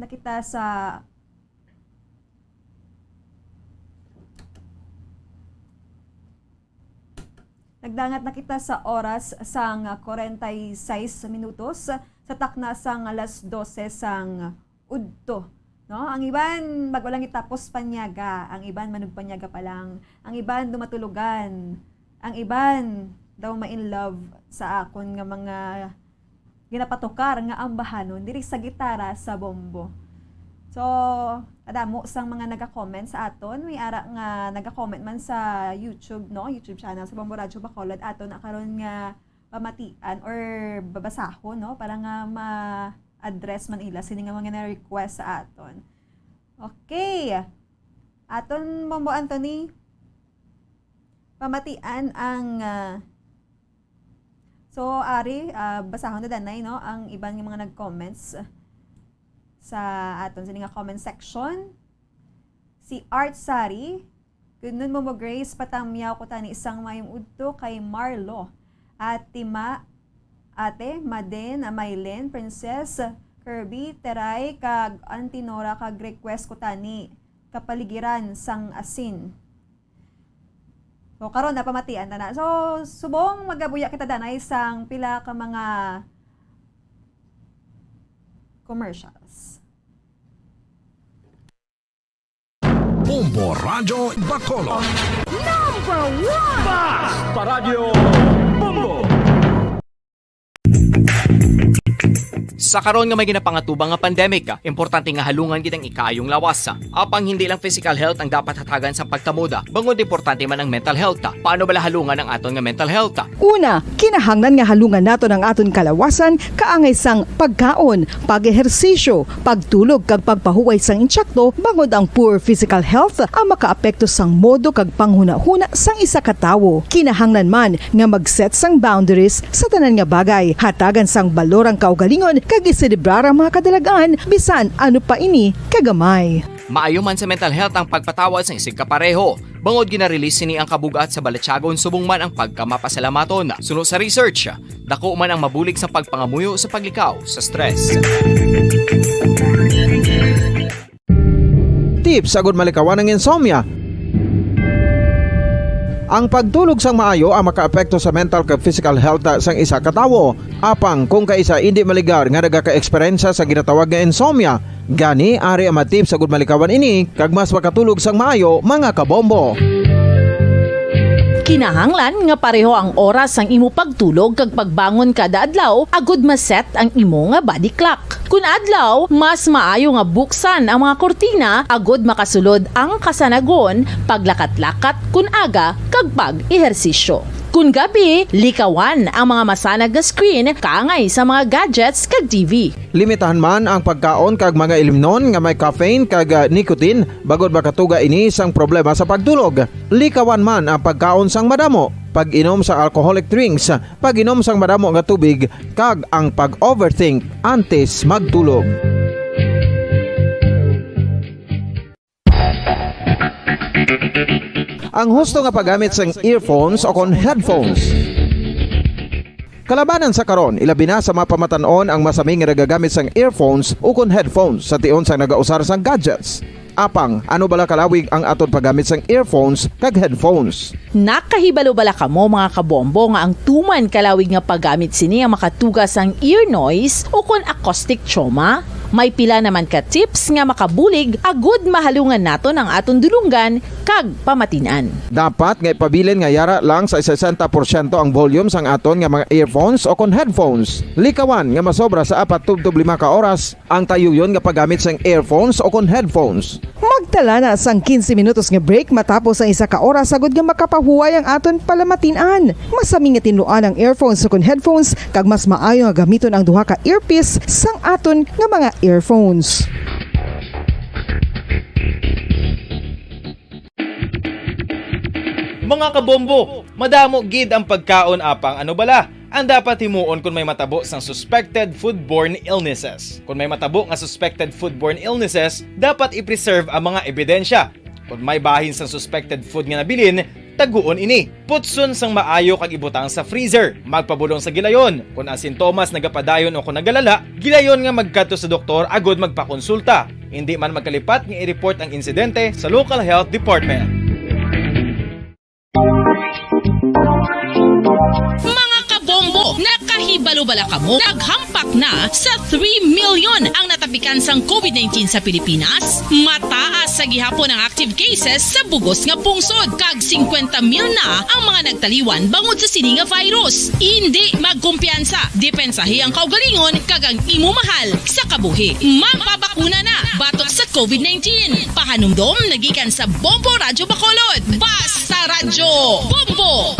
na kita sa oras sang 46 minutos sa takna sang alas 12 sang udto. No? Ang iban magwalang itapos panyaga, ang iban manugpanyaga pa lang, ang iban dumatulugan, ang iban daw ma-in love sa akon nga mga ginapatukar nga ambahanon diri sa gitara sa bombo. So, adamo sang mga naga-comment sa aton, may ara nga naga-comment man sa YouTube, no? YouTube channel sa Bombo Radyo Bacolod aton na karon nga pamatian or babasahon, no? Para nga ma-address man ila sini nga mga na-request sa aton. Okay. Aton Bombo Anthony pamatian ang so ari basahon na danay, no? Ang iban nga mga nag-comments sa aton sa nga comment section. Si Art Sari, Good mo Grace, patamyaw ko tani isang mayong udto kay Marlo. Ate Maden, Amaylin, Princess, Kirby, Teray, kag Antinora, kag request ko tani kapaligiran sang asin. So karon na pamatian ta na. So subong magabuya kita danay sang pila ka mga commercials. Bombo Radyo Bacolod. Number 1! Basta Radio Bombo! Sa karon nga may ginapangatubang nga pandemic, importante nga halungan gid ang ikaayong lawas. Apang hindi lang physical health ang dapat hatagan sa pagtamuda, bangod importante man ang mental health. Paano bala halungan ang aton nga mental health? Una, kinahanglan nga halungan nato ang aton kalawasan kaangay sang pagkaon, pag-ehersisyo, pagtulog kag pagpahuway sang insyakto bangod ang poor physical health ang makaapekto sang modo kag panghuna-huna sang isa ka tawo. Kinahanglan man nga mag-set sang boundaries sa tanan nga bagay, hatagan sang balorang kaugalingon kag iselebrar ang mga kadalagaan bisan ano pa ini kagamay. Maayo man sa mental health ang pagpatawad sa isig kapareho. Bangod ginarelease ni ang kabugat sa Balatyagon subong man ang pagkamapasalamaton. Suno sa research, dako man ang mabulig sa pagpangamuyo sa paglikaw sa stress. Tips agud malikawan ng insomnia. Ang pagtulog sang maayo ang makaapekto sa mental kag physical health sang isa ka tawo. Apang kung kaisa hindi maligar nga nagaka-eksperyensya sa ginatawag nga insomnia, gani ari ang matip sa gud malikawan ini kag mas makatulog sang maayo mga kabombo. Kinahanglan nga pareho ang oras sang imo pagtulog kag pagbangon kada adlaw agud maset ang imo nga body clock. Kun adlaw, mas maayo nga buksan ang mga kortina agud makasulod ang kasanagon, paglakat-lakat kun aga kag pag-ehersisyo. Kun gabi, likawan ang mga masanag nga screen kaangay sa mga gadgets kag TV. Limitahan man ang pagkaon kag mga ilimnon nga may caffeine kag nicotine bagod makatuga ini sang problema sa pagtulog. Likawan man ang pagkaon sang madamo, pag-inom sa alcoholic drinks, pag-inom sang madamo nga tubig kag ang pag-overthink antes magtulog. Ang husto nga paggamit sang earphones o kon headphones. Kalabanan sa karon, ilabi na sa mapamatanon ang masami nga nagagamit sang earphones o kon headphones sa tion sang nagausar sang gadgets. Apang, ano bala kalawig ang aton paggamit sang earphones kag headphones? Nakahibalo bala kamo mga kabombo nga ang tuman kalawig nga paggamit sini ang makatugas ang ear noise o kon acoustic trauma? May pila naman ka tips nga makabulig agud mahalungan naton ang aton dulunggan kag pamatinan. Dapat nga ipabilin nga yara lang sa 60% ang volume sang aton nga mga earphones o kon headphones. Likawan nga masobra sa 4-5 ka oras ang tayuyon nga paggamit sang earphones o kon headphones. Magtala na sang 15 minutos nga break matapos ang isa ka oras agud nga makapahuway ang aton palamatinan. Masami nga tinluan ang earphones o kon headphones kag mas maayo nga gamiton ang duha ka earpiece sang aton nga mga earphones. Mga kabombo, madamo gid ang pagkaon apang ano bala? Ang dapat himuon kung may matabo sang suspected foodborne illnesses. Kung may matabo nga suspected foodborne illnesses, dapat i-preserve ang mga ebidensya. Kung may bahin sang suspected food nga nabilin, taguon ini. Putson sang maayo kag ibutang sa freezer. Magpabulong sa gilayon. Kung ang sintomas nagapadayon o kung nagalala, gilayon nga magkadto sa doktor agod magpakonsulta. Hindi man magkalipat nga i-report ang insidente sa local health department. Mga kabombo, nakahibalo-bala ka mo? Naghampak na sa 3 million ang natapikan sang COVID-19 sa Pilipinas? Mataas sa gihapon ang active cases sa bugos nga pungsod. Kag 50 mil na ang mga nagtaliwan bangod sa sini nga virus. Hindi magkumpiyansa. Depensahi ang kaugalingon kag ang imo mahal sa kabuhi. Magpabakuna na batok sa COVID-19. Pahanumdom nagikan sa Bombo Radyo Bacolod. Basta Radyo Bombo!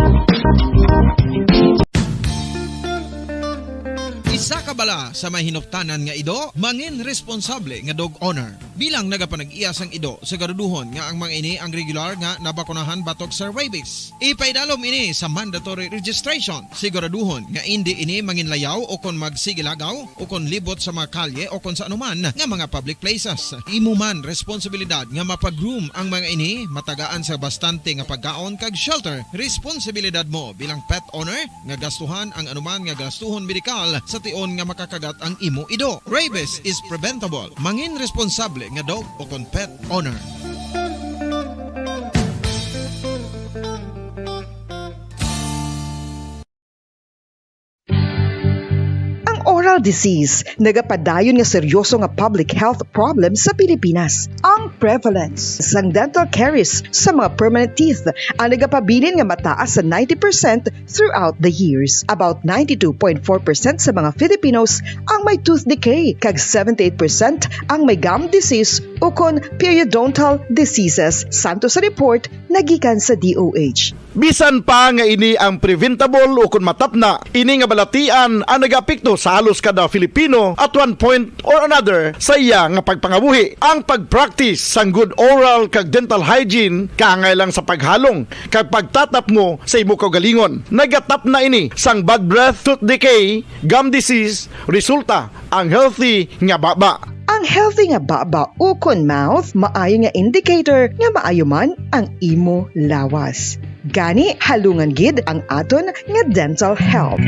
Isa ka bala sa may hinuptanan nga ido, mangin responsable nga dog owner. Bilang nagapanag-iyas ang ido, siguraduhon nga ang mga ini ang regular nga nabakunahan batok sa rabies. Ipaidalom ini sa mandatory registration. Siguraduhon nga hindi ini manginlayaw o kon magsigilagaw o kon libot sa mga kalye o kon sa anuman nga mga public places. Imo man responsibilidad nga mapag-groom ang mga ini, matagaan sa bastante nga pagkaon kag shelter. Responsibilidad mo bilang pet owner nga gastuhan ang anuman nga gastuhon medikal sa tion nga makakagat ang imo ido. Rabies is preventable. Mangin responsable nga dog o kon pet owner. Oral disease, nagapadayon nga seryoso nga public health problem sa Pilipinas. Ang prevalence sang dental caries sa mga permanent teeth ang nagapabilin nga mataas sa 90% throughout the years. About 92.4% sa mga Filipinos ang may tooth decay, kag 78% ang may gum disease o kon periodontal diseases, santo sa report nagikan sa DOH. Bisan pa nga ini ang preventable o kung matapna, ini nga balatian ang nagapikto sa halos kada Filipino at one point or another sa iya nga pagpangabuhi. Ang pag-practice sang good oral kag dental hygiene kaangay lang sa paghalong kag pagtatap mo sa imo kaugalingon. Nagatap na ini sang bad breath, tooth decay, gum disease, resulta ang healthy nga baba. Ang healthy nga baba o kon mouth, maayo nga indicator nga maayo man ang imo lawas. Gani halungan gid ang aton nga dental health.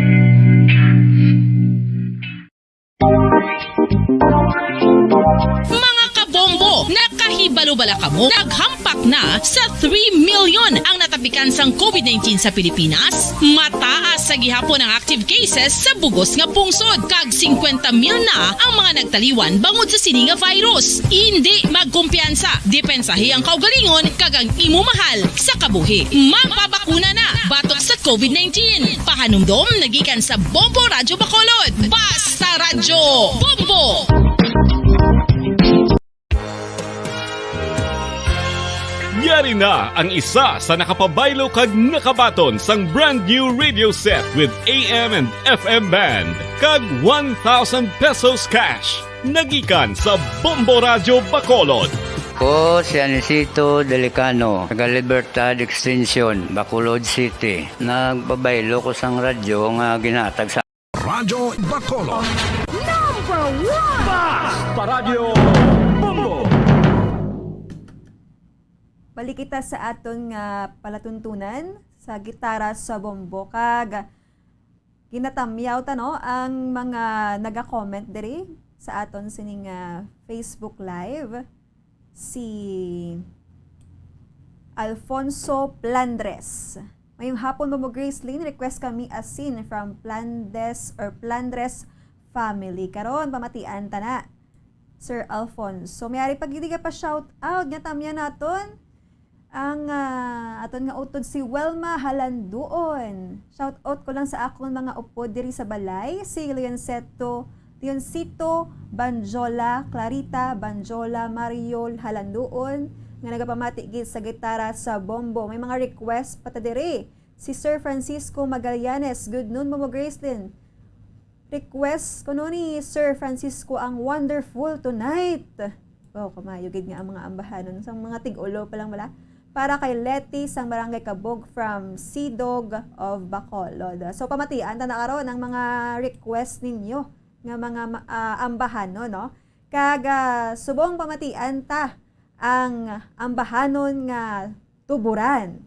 Mga kabombo, nakahibalo-bala ka mo? Naghampak na sa 3 million ang natapikan sang COVID-19 sa Pilipinas? Mataas sa gihapon ang active cases sa bugos nga pungsod. Kag 50 mil na ang mga nagtaliwan bangod sa sini nga virus. Hindi magkumpiyansa. Depensahi ang kaugalingon kag ang imo mahal sa kabuhi. Magpabakuna na batok sa COVID-19. Pahanumdom nagikan sa Bombo Radyo Bacolod. Basta Radyo Bombo! Yari na ang isa sa nakapabaylo kag nakabaton sang brand new radio set with AM and FM band kag 1,000 pesos cash. Nagikan sa Bombo Radyo Bacolod. Ko si Anisito Delicano, taga Libertad Extension, Bacolod City. Nagpabaylo ko sang radyo nga ginatag sa Radyo Bacolod. Number 1! Basta Radyo Bombo! Balik kita sa aton nga palatuntunan sa gitara sa bombo kag ginatamyaw ta no ang mga naga-comment diri sa aton sining Facebook Live. Si Alfonso Plandres. Ngayong hapon mo Gracelyn, request kami asin from Plandres family. Karon pamatian ta na. Sir Alfonso, mayari pag hindi ka pa shout out nya tamya naton. Ang aton nga utod si Welma Halanduon. Shout out ko lang sa akong mga upod diri sa balay, si Leoncito Banjola, Clarita Banjola, Mariol Halanduon nga nagapamati gid sa gitara sa bombo. May mga request pata diri. Si Sir Francisco Magallanes, good noon mo Gracelyn. Request ko no ni Sir Francisco ang Wonderful Tonight. Oh, kamayo gid nga ang mga ambahanon sa mga tig-ulo pa lang wala. Para kay Letty sang Barangay Kabog from Sidog of Bacolod. So pamatian ta na karon ang mga request ninyo nga mga ambahanon no. Kag subong pamatian ta ang ambahanon nga tuburan.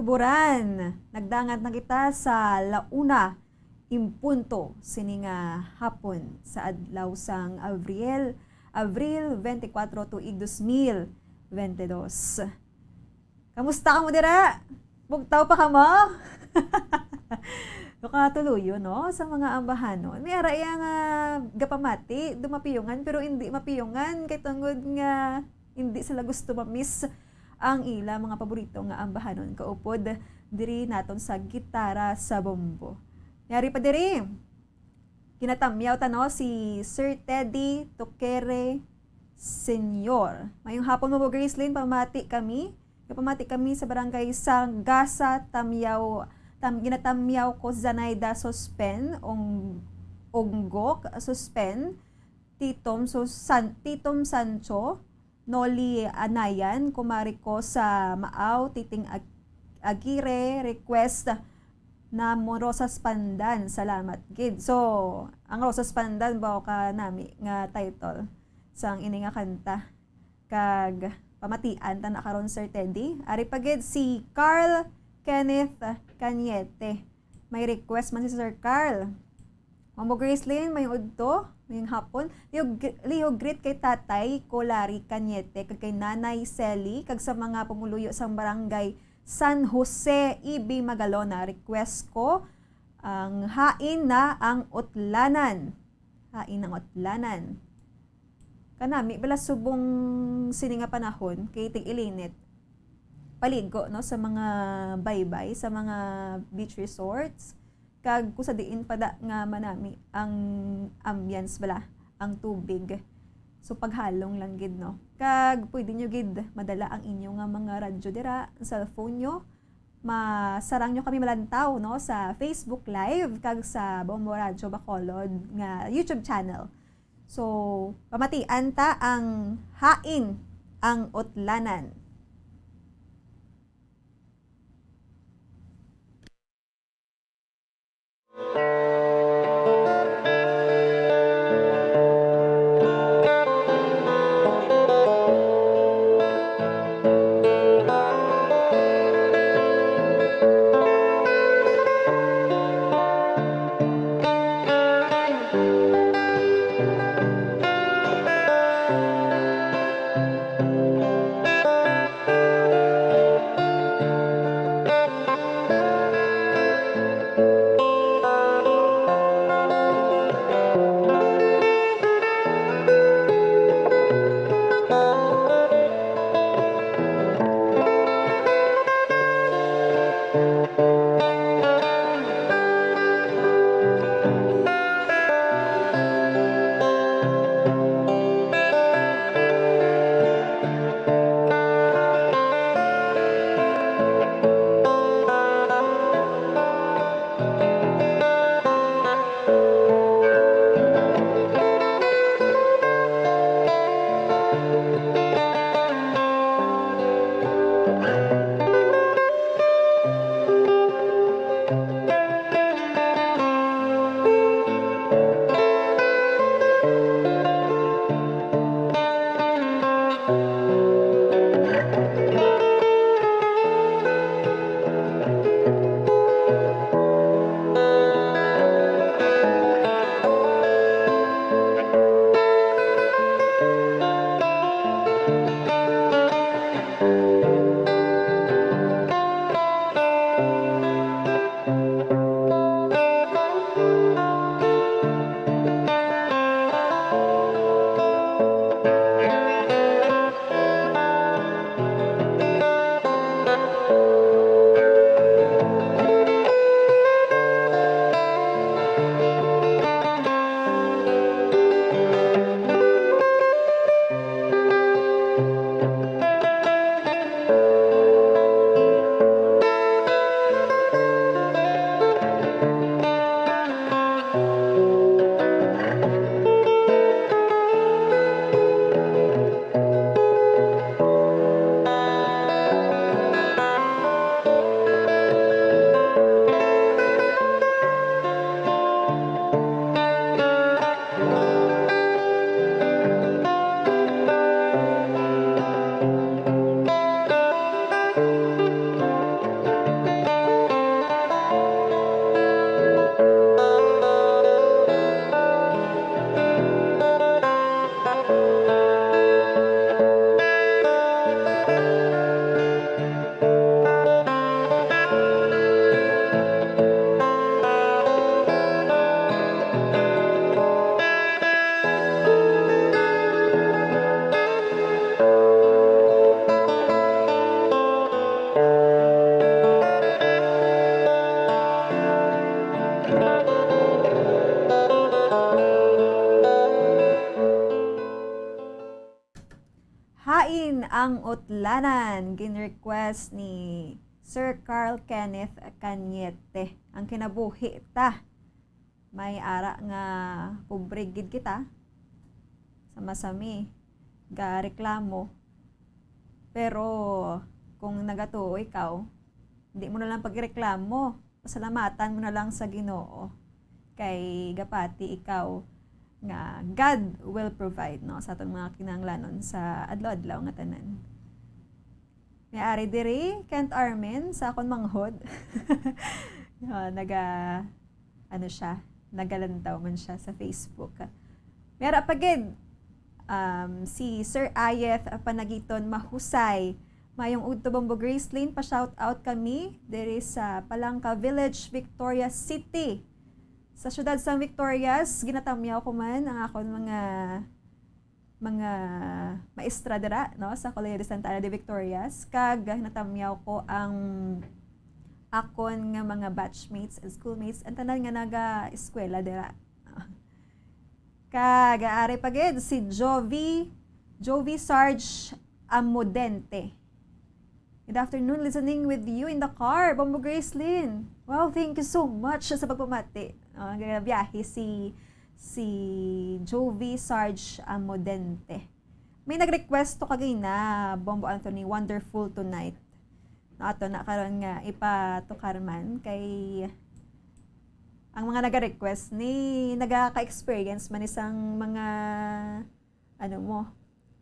tuburan. Nagdangat na kita sa launa impunto sininga hapon sa adlaw sang Abril 24 tuig 2022. Kamusta ka mo dira? Bugtaw pa ka mo? Nakatuloy no? Sa mga ambahanon. May ara yang gapamati, dumapiyungan, pero hindi mapiyungan. Kay tungod nga, hindi sila gusto ma-miss ang ila mga paborito nga ambahanon. Kaupod, diri naton sa gitara sa bombo. Yari pa diri. Kinatamyaw tano si Sir Teddy Tokere Senior. Mayong hapon mo po, Gracelyn, pamati kami. Pamati kami sa barangay Sanggasa, ginatamyaw ko Zanayda Sospen, Onggok Sospen, Titom Sancho, Noli Anayan, kumari ko sa Maaw, Titing Agire, request na mo Rosas Pandan. Salamat, gid. So, ang Rosas Pandan bao ka nami nga title sang ini nga kanta. Kag pamatian ta na karon Sir Teddy. Ari pagid si Carl Kenneth Cañete. May request man si Sir Carl. Mamo Gracelyn, may udto, may hapon. Liho greet kay Tatay Colari Cañete, kag kay Nanay Selly, kag sa mga pumuluyo sang barangay San Jose, Ibi Magalona. Request ko ang hain na ang utlanan. Hain ng utlanan. Kanami, bala subong sininga panahon, kay tig-ilinit. Paligo, no, sa mga baybay, sa mga beach resorts. Kag kusa diin pada nga manami ang ambience bala, ang tubig. So paghalong lang gid, no. Kag pwede nyo gid madala ang inyo nga mga radyo dira, cellphone nyo. Masarang nyo kami malantaw, no, sa Facebook Live kag sa Bombo Radyo Bacolod nga YouTube channel. So, pamatian ta ang hain ang utlanan. Hain ang utlanan, ginrequest ni Sir Carl Kenneth Cañete. Ang kinabuhi ta, may ara nga pubrigid kita, sama-sami, ga reklamo. Pero kung nagatuo ikaw, hindi mo na lang pagreklamo, pasalamatan mo na lang sa Ginoo. Kay gapati ikaw, nga God will provide no sa atong mga kinahanglanon sa adlaw-adlaw nga tanan. May-ari diri Kent Armin sa akong manghod. Nagalantaw man siya sa Facebook. Mera pagid si Sir Ayeth Panagiton mahusay. Mayong udto Bombo Gracelyn pa shout out kami diri sa Palangka Village, Victoria City. Sa syudad sa Victorias, ginatamyaw ko man ang akon mga maestra dira no sa Colegio de Santa Ana de Victorias. Kag natamyaw ko ang akon nga mga batchmates and schoolmates ang tanan nga naga-eskwela dira. Kag ari pagid si Jovi Sarge Amodente. Good afternoon, listening with you in the car, Bombo Gracelyn. Wow, thank you so much sa pagpamati. Biyahe si Jovi Sarge Amodente. May nag-request to kagay na Bombo Anthony, Wonderful Tonight. Ato na karon nga ipatukar man kay ang mga nag-request ni nagaka-experience man isang mga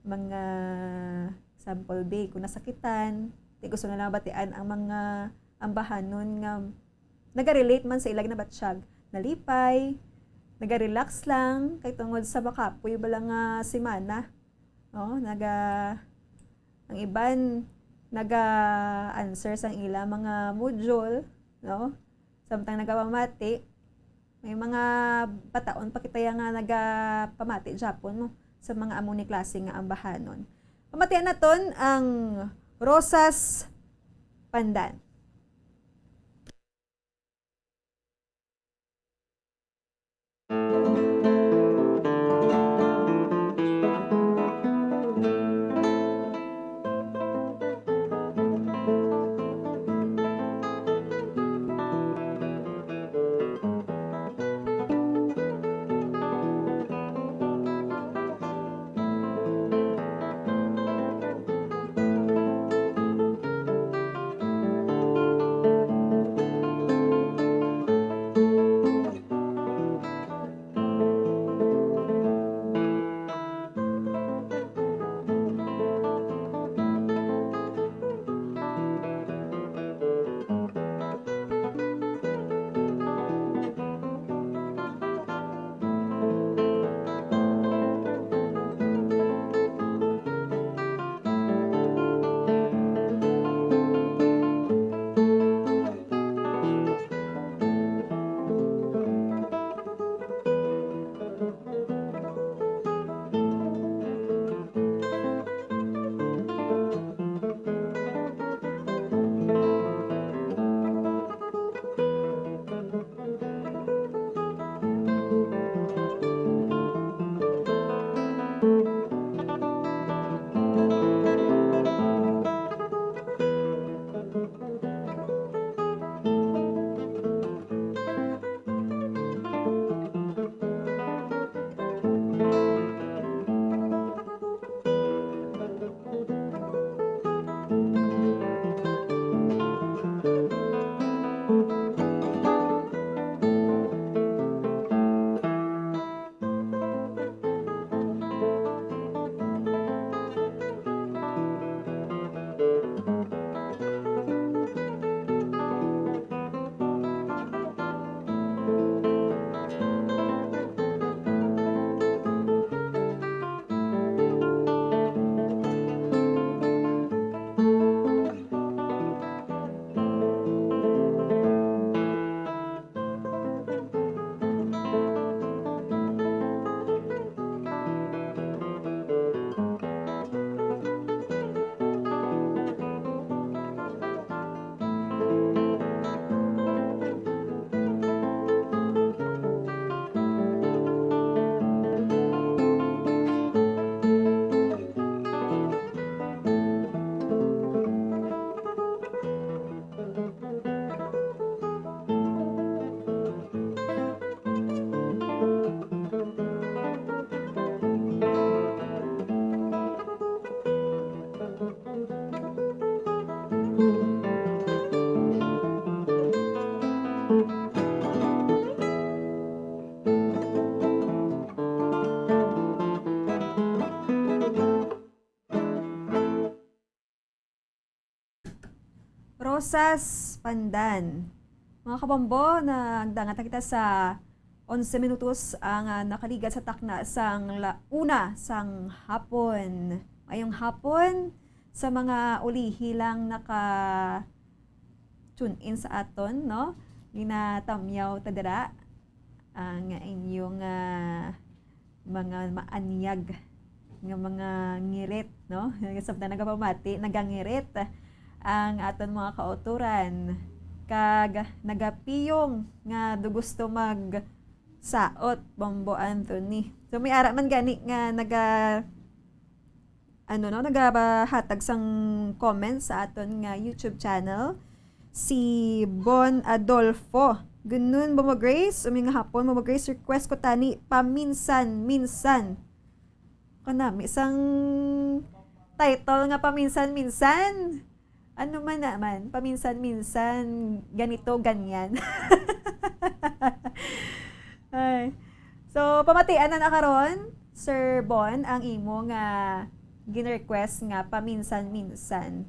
mga sample day kung nasakitan. Di gusto na lang batian ang mga ambahanon nga naga-relate man sa ilag na batsyag. Nalipay, naga-relax lang, kay tungod sa bakapoy bala nga simana. No? Ang iban, naga-answer sang ila mga module, no? Samtang nagapamati, may mga bataon pa kita nga nagapamati Japon, no? Sa mga amuni klase nga ambahanon. Pamatian naton ang Rosas Pandan. Rosas Pandan. Mga kabombo, nagdangat na kita sa 11 minutos ang nakaligat sa takna sang una sang hapon. Ngayong hapon, sa mga ulihi lang tune in sa aton, no? Ginatamyaw tadara ang inyong mga maanyag nga mga ngirit, no? Sabda nagapamati, nagangirit ang aton mga kauturan kag nagapiyong nga gusto mag saot Bombo Anthony. So may ara man gani nga nagabahatag sang comments sa aton nga YouTube channel si Bon Adolfo. Ganun Bombo Grace, nga hapon Bombo Grace, request ko tani paminsan-minsan. Kanami isang title nga paminsan-minsan. Ano man naman, paminsan-minsan, ganito, ganyan. Ay. So, pamatian na nakaroon, Sir Bon, ang imo nga gin-request nga paminsan-minsan.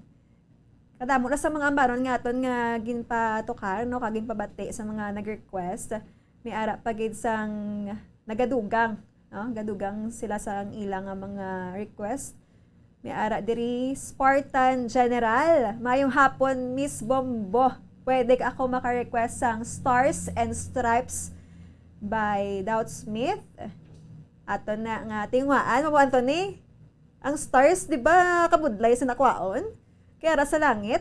Kadamo na sa mga ambaron nga aton nga ginpatukar, no, kaging pabati sa mga nag-request. May ara pagid sang nagadugang, no? Gadugang sila sa ilang nga mga request. May ara diri Spartan General. Mayong hapon, Miss Bombo. Pwede ako maka-request sang Stars and Stripes by Doubt Smith. Ato na nga tingwaan, Mamo Anthony. Ang stars, di ba, kabudlay sa nakwaon? Kaya ra sa langit.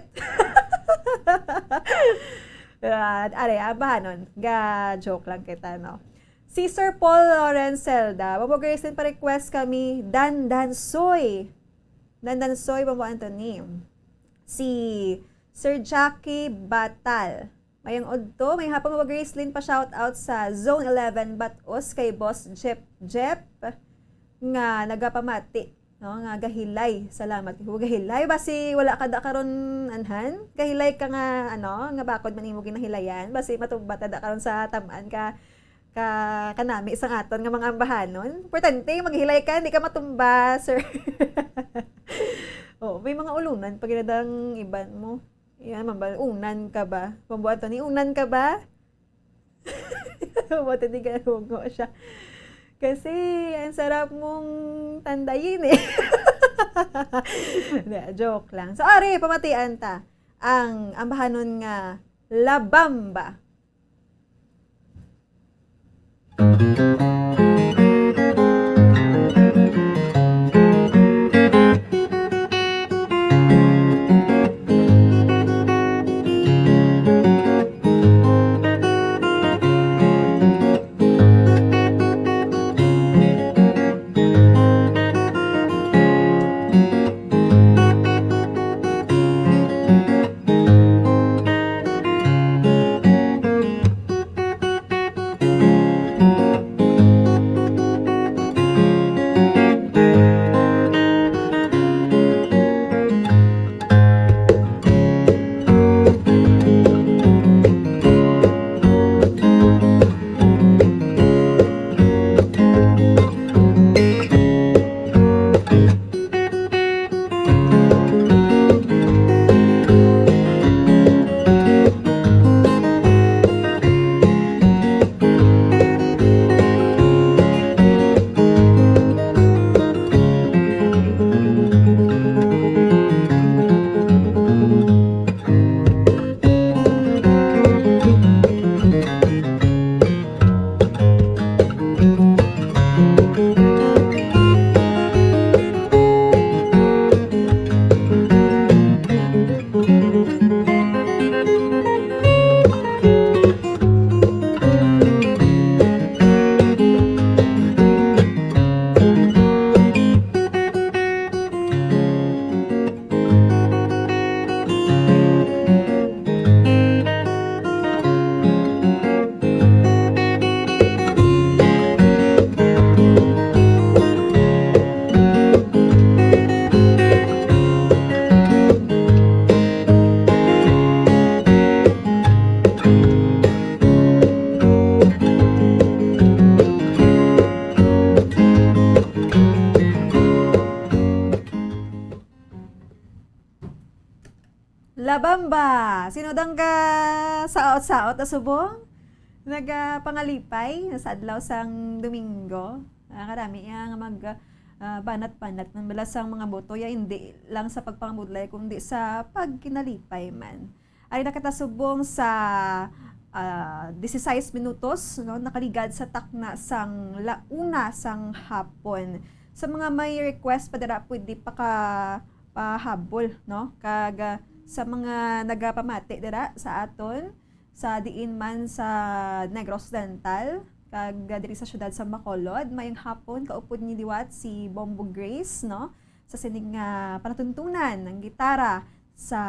Abahanon. Joke lang kita, no? Si Sir Paul Lawrence Zelda. Bombo Grace din pa-request kami, Dandansoy. Dandansoy, Bombo Anthony. Si Sir Jackie Batal. Mayang odto, may hapon Bombo Gracelyn pa shoutout sa Zone 11 Batos kay Boss Jep nga nagapamati, no, nga gahilay. Salamat. Gahilay basi wala ka da karon anhan. Gahilay ka nga nga bakod man imo ginahilayan basi matubata da karon sa tamaan ka kanami isang aton nga mga ambahanon. Importante maghilay ka, hindi ka matumba, sir. Oh, may mga ulunan pag ginadang iban mo. Yan, unan ka ba? Pambuhat ni unan ka ba? Buti di ka hugo siya. Kasi, ang sarap mong tandayin eh. Joke lang. So, ari, pamatian ta. Ang ambahanon nga Labamba. Labamba. Sinodang ka saot-saot na subong? Nagapangalipay sa adlaw sang Domingo. Karami yang banat-banat man balasang mga boto ya hindi lang sa pagpangabudlay kundi sa pagkinalipay man. Ay nakatasubong sa 16 minutos no, nakaligad sa takna sang launa sang hapon. Sa mga may request pa dira pwede pahabol no kag sa mga nagapamati dira sa aton sa diin man sa Negros Occidental kag diri sa syudad sa Bacolod mayong hapon kaupod ni diwat si Bombo Grace no sa sining panatuntunan ng gitara sa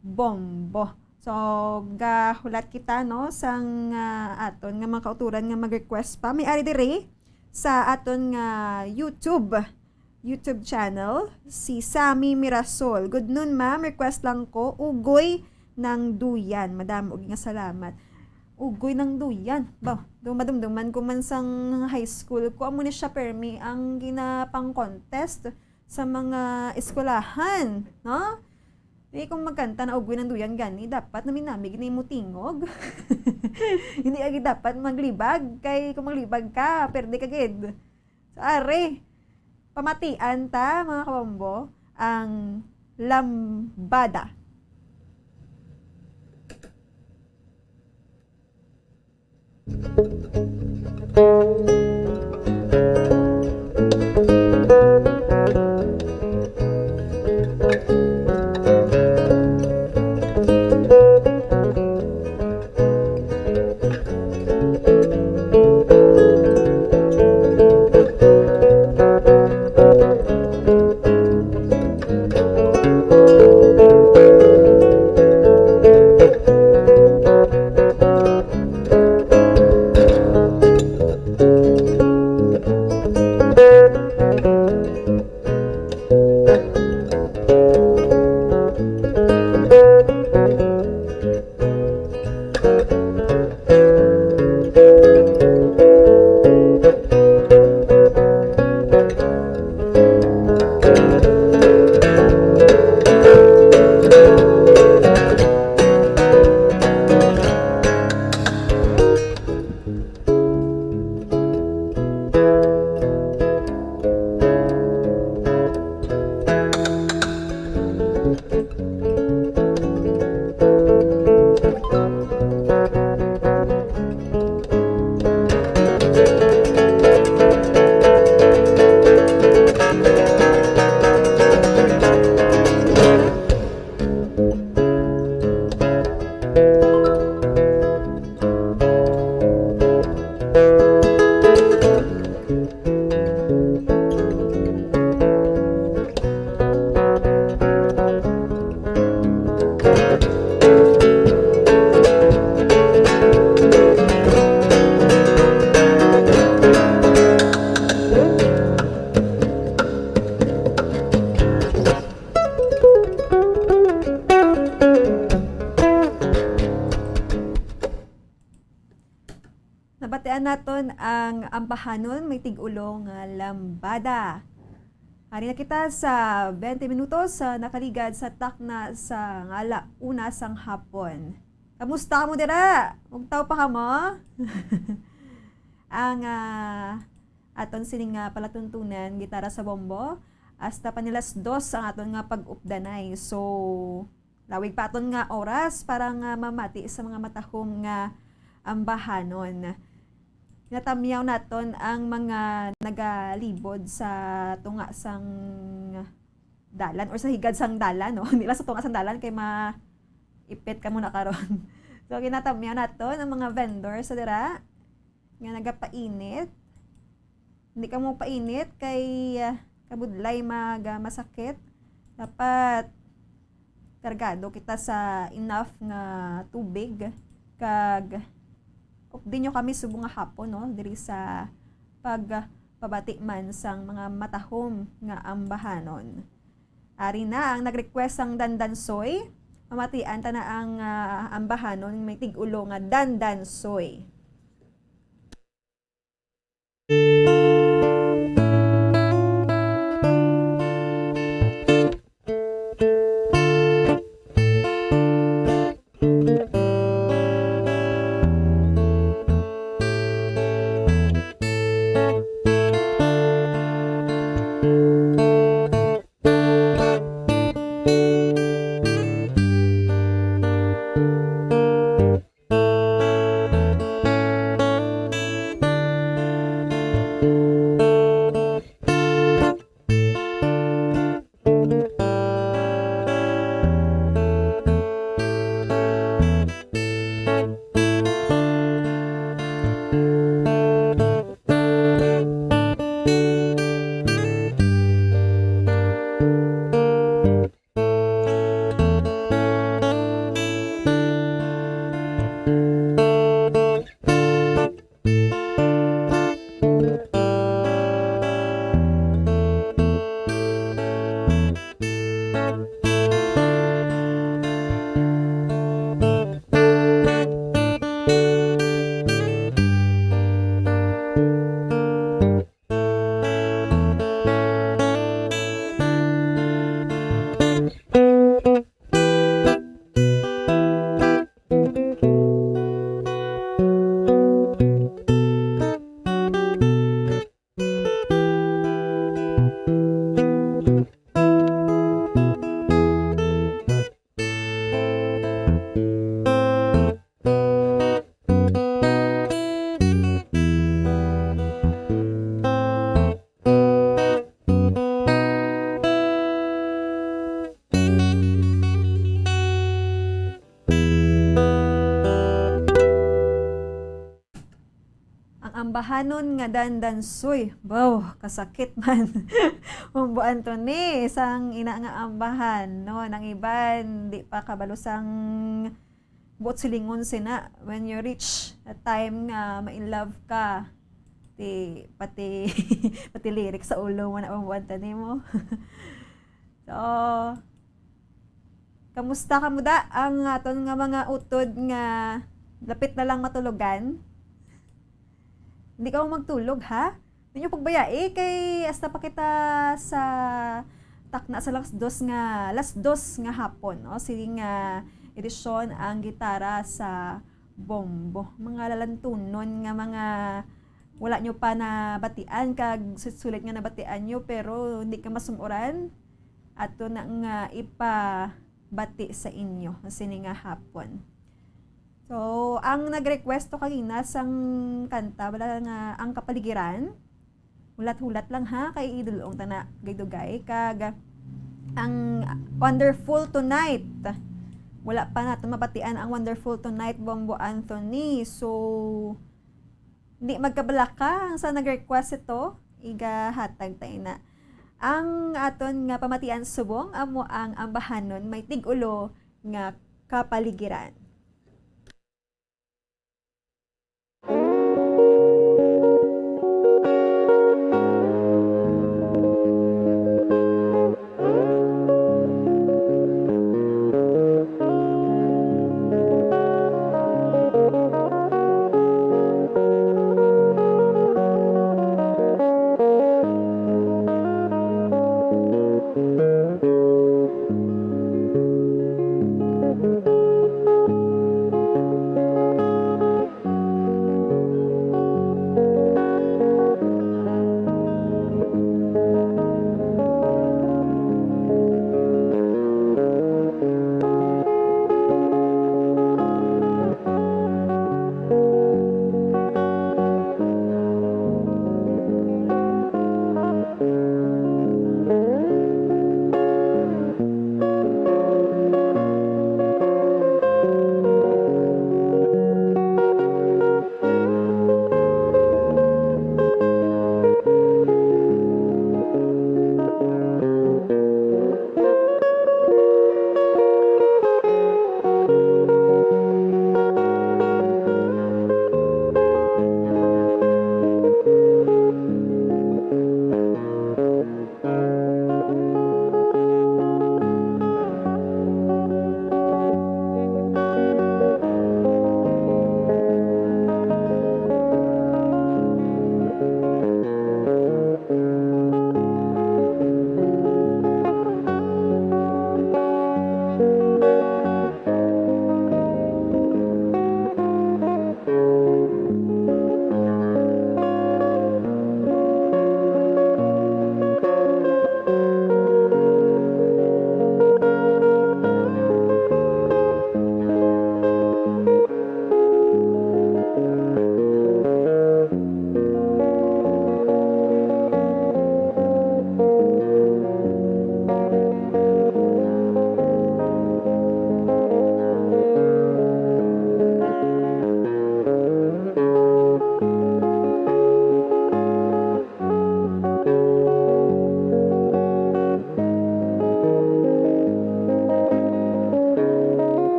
bombo. So gahulat kita no sang aton nga mga kauturan nga mag-request pa may ari diri sa aton nga YouTube channel si Sammy Mirasol. Good noon ma'am, request lang ko ugoy ng duyan. Madam og nga salamat. Ugoy ng duyan. Ba, dumadumduman ko man sang high school ko amo ni siya permi ang ginapang contest sa mga eskwelahan, no? Di kung magkanta na ugoy ng duyan gani dapat namin gini mo tingog. Hindi agi dapat maglibag kay kung maglibag ka perde ka gid. So are pamatian ta mga kabombo ang lambada. Nabatian naton ang ambahanon may tig-ulo nga lambada. Hari na kita sa 20 minutos sa nakaligad sa takna sa una sang hapon. Kamusta mo dira? Ugtaw pa ka mo? Ang aton sining palatuntunan gitara sa bombo hasta panilas 2 ang aton nga pag-updanay. So lawig pa aton nga oras para nga mamati sa mga matahom nga ambahanon. Natamyaw naton ang mga nagalibod sa tunga sang dalan or sa higad sang dalan, no? Hindi lang sa tunga sang dalan kay maipit ka muna karon. So ginatamyaw naton ang mga vendor sa dira nga nagapainit. Hindi ka mo painit kay kabudlay masakit. Dapat kargado kita sa enough nga tubig kag din nyo kami subong nga hapon no diri sa pagpabati man sang mga matahom nga ambahanon. Ari na ang nag-request ang Dandansoy. Mamatian ta na ang ambahanon may tig-ulo nga Dandansoy. Ambahanon nga dandansoy. Wow, kasakit man. Humbo Anthony, isang ina nga ambahan, no? Nang iban, di pa kabalusang buot silingon sina. When you reach a time nga ma-in love ka, pati pati lyrics sa ulo mo na Humbo Anthony mo. So, kamusta ka muda ang aton nga mga utod nga lapit na lang matulugan? Hindi ka mo magtulog, ha? Hindi nyo pagbayai kay hasta pa kita sa takna sa last dos nga hapon, no? Siling edisyon ang gitara sa bombo. Mga lalantunon nga mga wala nyo pa na batian, kag sulit nga nabatian nyo, pero hindi ka masumuran. Ato na nga ipabati sa inyo, sining nga hapon. So, ang nag-request to kanina sang kanta, wala nga ang kapaligiran. Hulat-hulat lang ha, kay idulong tana gaydugay. Kag ang Wonderful Tonight. Wala pa natin mabatian ang Wonderful Tonight, Bombo Anthony. So, hindi magkabalaka sa nag-request ito. Iga-hatag tayo na. Ang aton nga pamatian subong, amo ang ambahanon, may tig-ulo nga kapaligiran.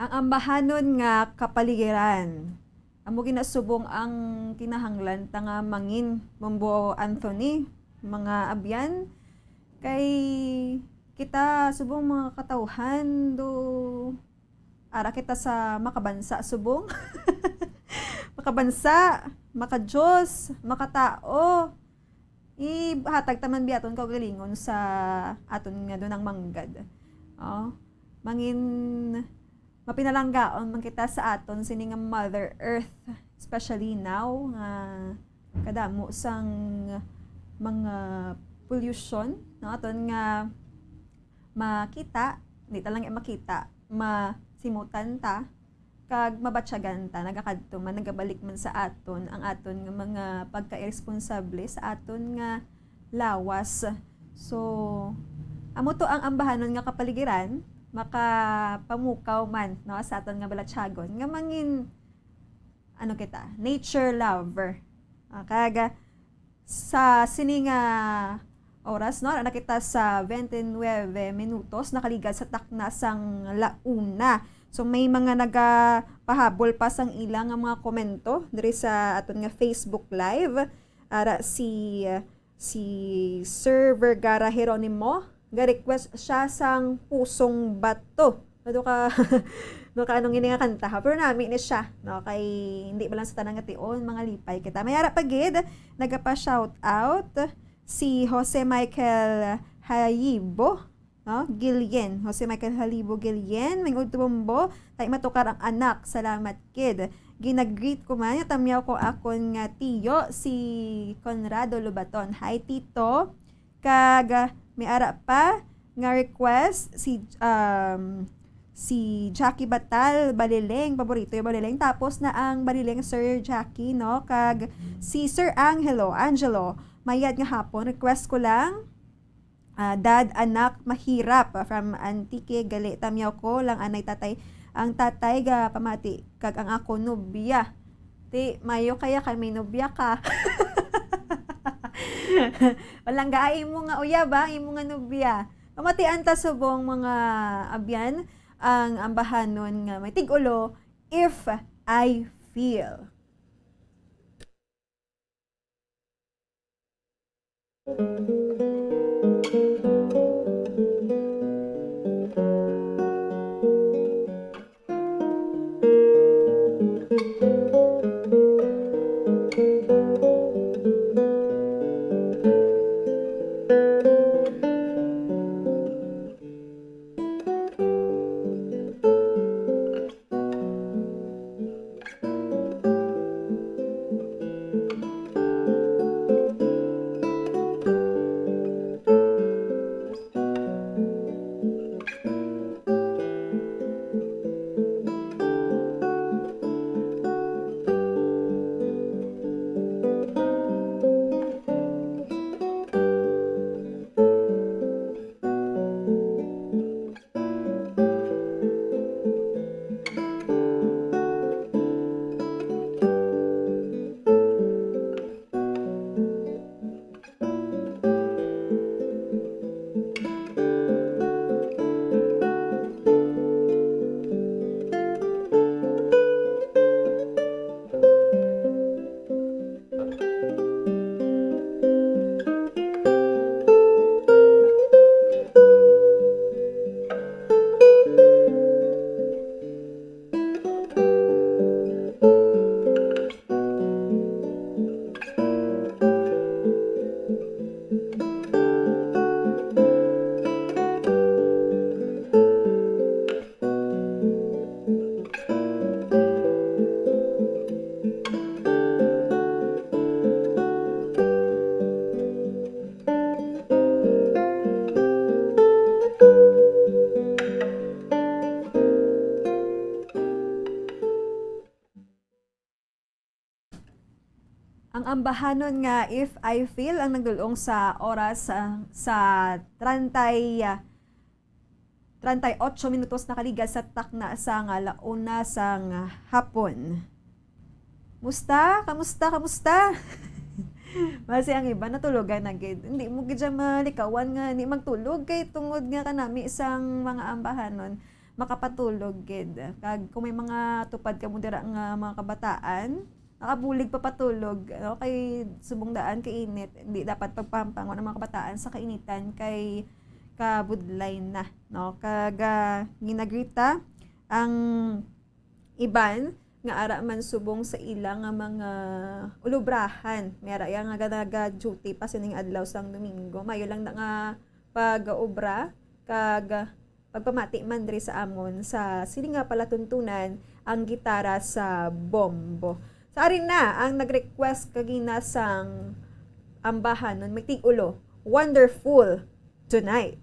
ang ambahanon nga kapaligiran. Amo ginasubong ang kinahanglan ta nga mangin Bombo Anthony, mga abyan kay kita subong mga katawhan do ara kita sa makabansa subong. Makabansa, makadiyos, makatao. Ihatag taman biaton kaugalingon sa aton nga doon ang manggad. Mangin mapinalanggaon man kita sa aton sini nga Mother Earth, especially now nga kadamo sang mga pollution no aton nga makita, hindi ta lang makita, masimutan ta kag mabatsyagan ta nagakadto man nagabalik man sa aton ang aton nga mga pagka-irresponsable sa aton nga lawas. So amo to ang ambahanon nga kapaligiran makapamukaw man no sa aton nga balatsyagon nga mangin ano kita nature lover. Kaga sa sini nga oras no na kita sa 29 minutos nakaligad sa takna sang launa. So may mga nagapahabol pa sang ilang nga mga komento diri sa aton nga Facebook Live. Ara si Sir Vergara Jeronimo ga-request siya sang Pusong Bato. Do ka anong ini nga kanta ha. Pero nami ni siya no kay hindi ba lang sa tanang nga tion mga lipay kita. May ara pagid nagapa shout out si Jose Michael Hayibo no Gilien. Jose Michael Halibo Gilien may Bombo tay matukar ang anak. Salamat kid. Ginagreet ko man tamyaw ko akon nga tiyo si Conrado Lubaton. Hi tito. Kag may ara pa nga request si Jackie Batal Balileng, paborito yung Balileng. Tapos na ang Balileng Sir Jackie no kag si Sir Angelo mayad nga hapon request ko lang dad anak mahirap from Antique gali tamyaw ko lang anay tatay ang tatay ga pamati kag ang ako nobya ti mayo kaya kami nobya ka. Walang gaay mo nga uya ba imo nga nobya pamatian ta subong mga abyan ang ambahanon nga may tig-ulo If I Feel. Ang ambahanon nga If I Feel ang nagdulong sa oras sa 38 minutos na kaligad sa takna sa nga launa sang hapon. Kamusta? Basi ang iba natulugan na gid. Hindi mo gid malikawan nga ni magtulog kay tungod nga kanami isang mga ambahanon. makapatulog gid. Kag kung may mga tupad ka mo dira nga mga kabataan, nakabulig pa patulog, no? Kay subong daan kay init, hindi dapat pagpampangon ang mga kabataan sa kainitan kay kabudlay na, no? Kag ginagrita ang iban nga ara man subong sa ilang nga mga ulubrahan. Mera ya nga ganaga duty pa sining adlaw sang Domingo. Mayo lang na nga pag-obra kag pagpamati man diri sa amon sa sini nga palatuntunan ang gitara sa bombo. Sa arin na ang nag-request kagina sang ambahan nun magtig-ulo. Wonderful Tonight.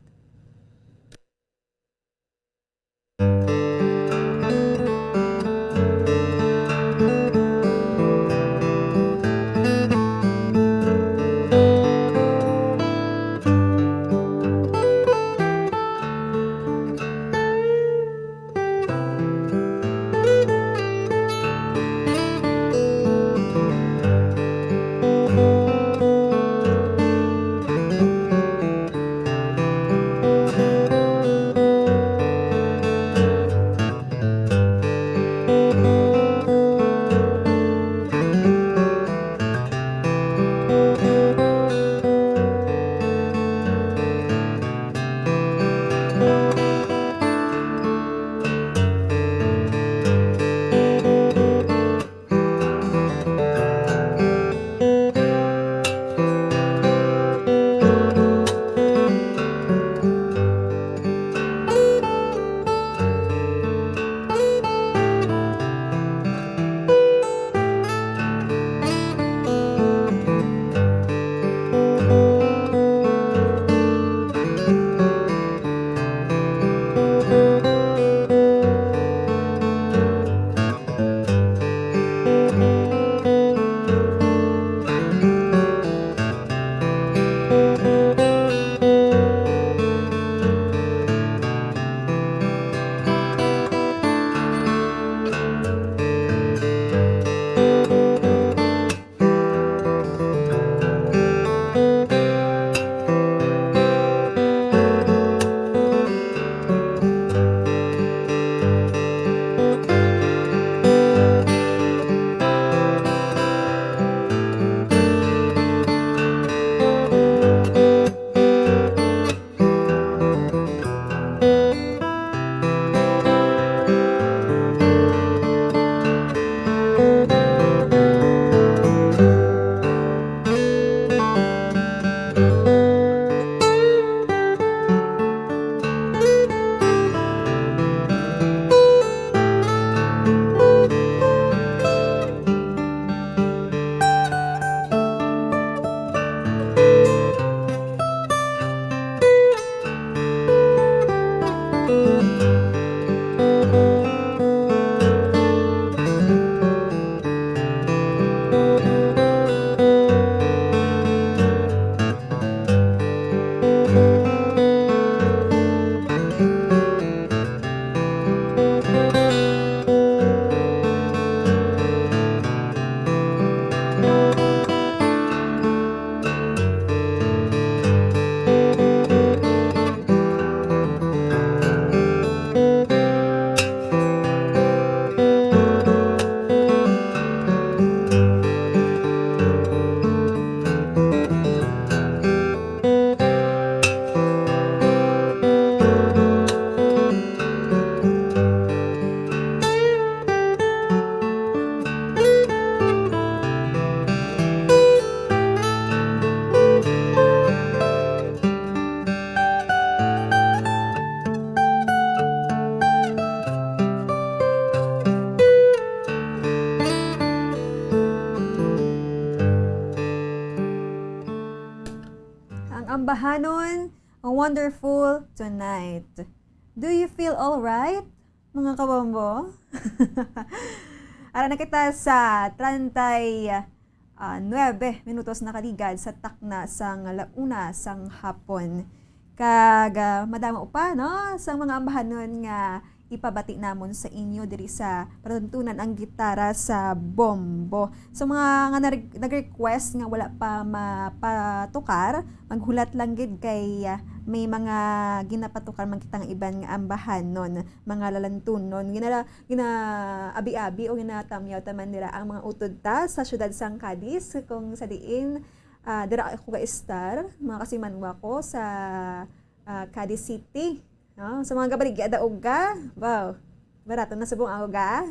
Ambahanon, ang Wonderful Tonight. Do you feel alright, mga kabombo? Ara na kita sa 39 minutos na kaligad sa takna sang launa sang hapon. Kag madama pa no sang mga ambahanon nga ipabati namon sa inyo diri sa patuntunan ang gitara sa bombo. So mga nga nag-request nga wala pa mapatukar, maghulat lang gid kay may mga ginapatukar man kitang iban nga ambahanon, mga lalantunon, gina abi-abi o ginatamyaw taman nila ang mga utod ta sa syudad sang Cadiz kung sa diin dira ako ka-star, mga kasimanwa ko sa Cadiz City. No? Sa mga kabaligya daog ka, wow, barato na subong ako ga.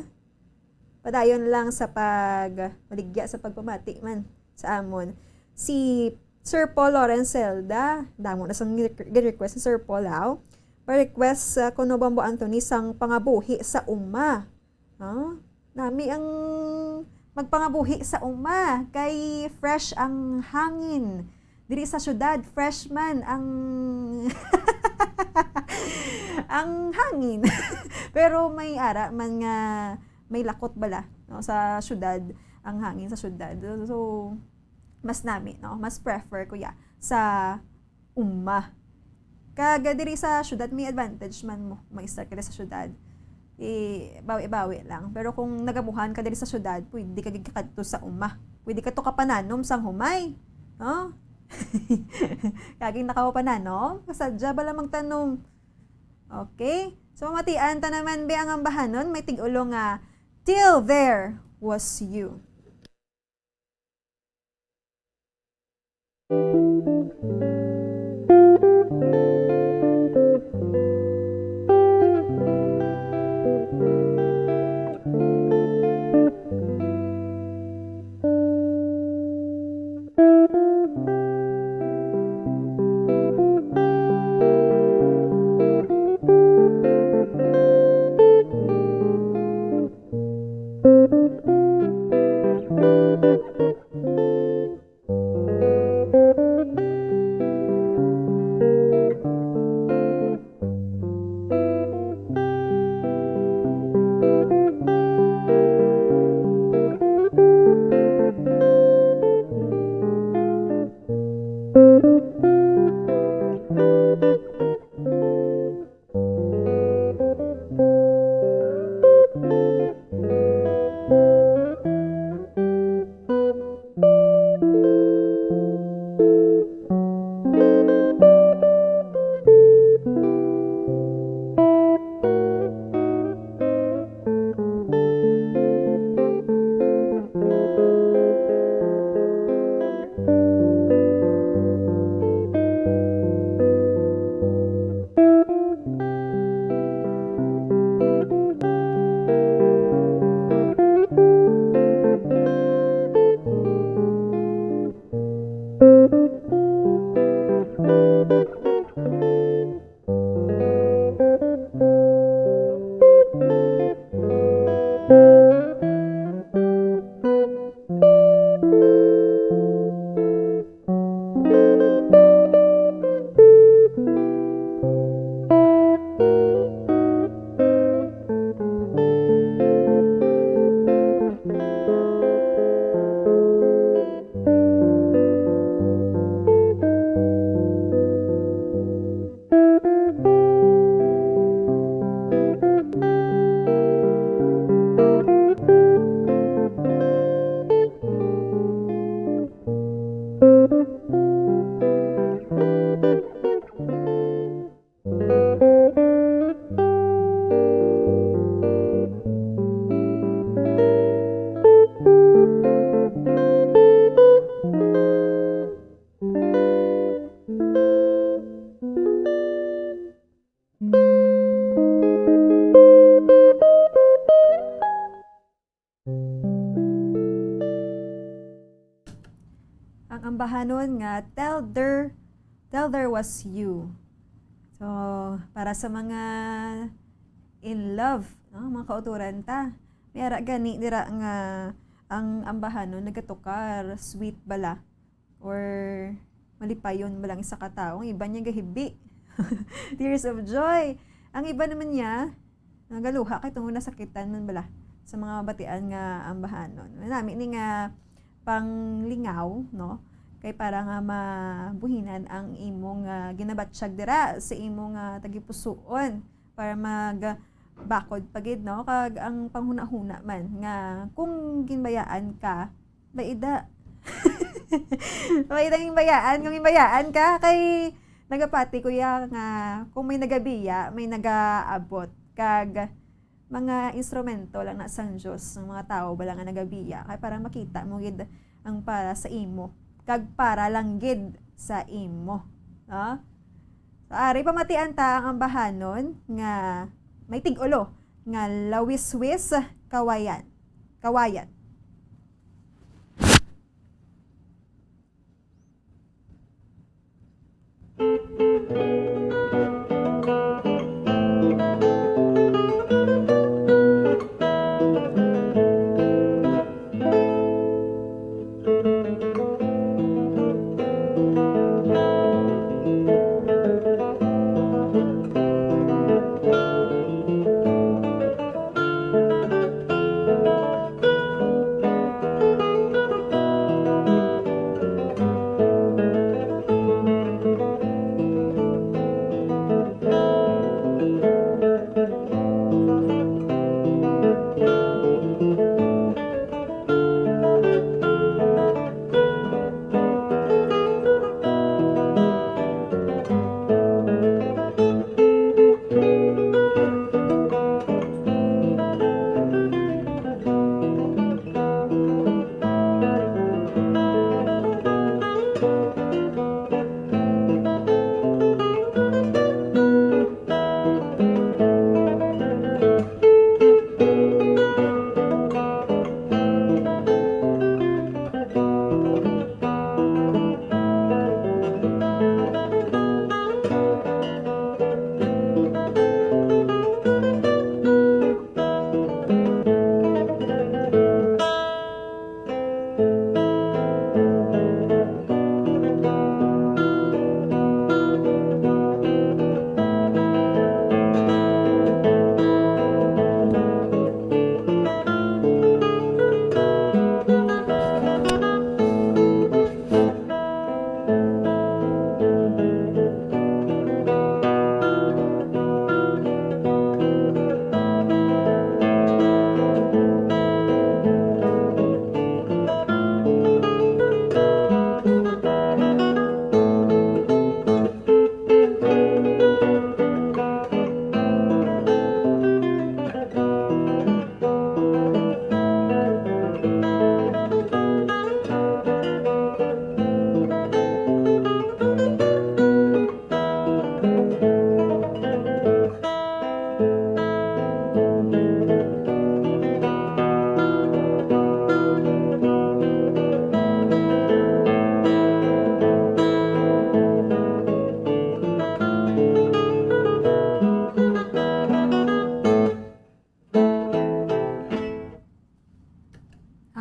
Padayon lang sa pagbaligya sa pagpamati man sa amon. Si Sir Paul Lawrence Zelda, damo na sang request si Sir Paul pa-request kuno Bombo Anthony sang pangabuhi sa uma. No? Nami ang magpangabuhi sa uma kay fresh ang hangin. Diri sa syudad, fresh man ang ang hangin. Pero may ara man nga may lakot bala no, sa syudad, ang hangin sa syudad. So mas nami no, mas prefer ko sa umma. Kaga diri sa syudad may advantage man mo start ka sa syudad. Bawi-bawi lang. Pero kung nagabuhan ka diri sa syudad, pwede ka gigkadto sa umma. Pwede ka to kapananom sang humay. No? Kaging nakawapananom, kasadya bala magtanong. Okay? So, mamatian ta naman ang ambahanon, may tig-ulo nga, till there was you. ambahanon nga tell there was you. So, para sa mga in love, no? Mga kauturan ta. Mayara gani dira nga ang ambahanon nagatukar, sweet bala or malipayon balang isa ka tawo, ang iba niya gahibi. Tears of joy. Ang iba naman niya nagaluha kay tungod nasakitan man bala sa mga batian nga ambahanon. Nami ni nga panglingaw, no? Kay para nga mabuhinan ang imong ginabatsyag dira sa imong tagipusoon para bakod pagid no kag ang panghuna-huna man nga kung ginbayaan ka baida baida yung bayaan kung ginbayaan ka kay nagapati kuya nga kung may nagabiya may nagaabot kag mga instrumento lang na sang Dios ng mga tao bala nga nagabiya kay para makita mo gid ang para sa imo kag para lang gid sa imo no. So, ari pamatian ta ang ambahanon nga may tig-ulo nga lawiswis kawayan. Kawayan.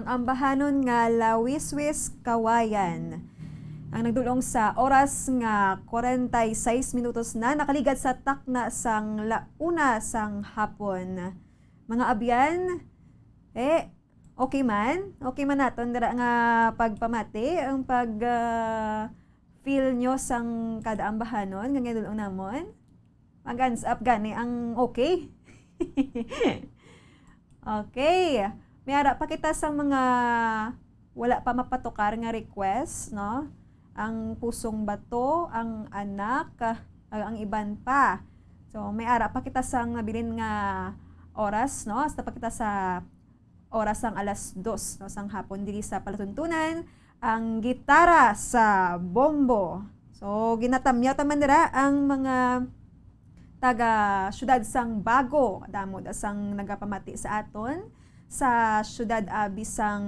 Ambahanon nga lawiswis kawayan. Ang nagdulong sa oras nga 46 minutos na nakaligad sa takna sang launa sang hapon. Mga abyan, okay man naton dira nga pagpamati ang pag feel nyo sang kada ambahanon nga nagdulong namon. Ang hands up gani ang okay. Okay. May ara pa kita sa mga wala pa mapatukar nga request, no? Ang pusong bato, ang anak, ang iban pa. So, may ara pa kita sang nabilin nga oras, no? Hasta pa kita sa oras sang alas 2, no? Sang hapon diri sa palatuntunan, ang gitara sa bombo. So, ginatamyaw taman dira ang mga taga syudad sang Bago, damo da sang nagapamati sa aton sa syudad abisang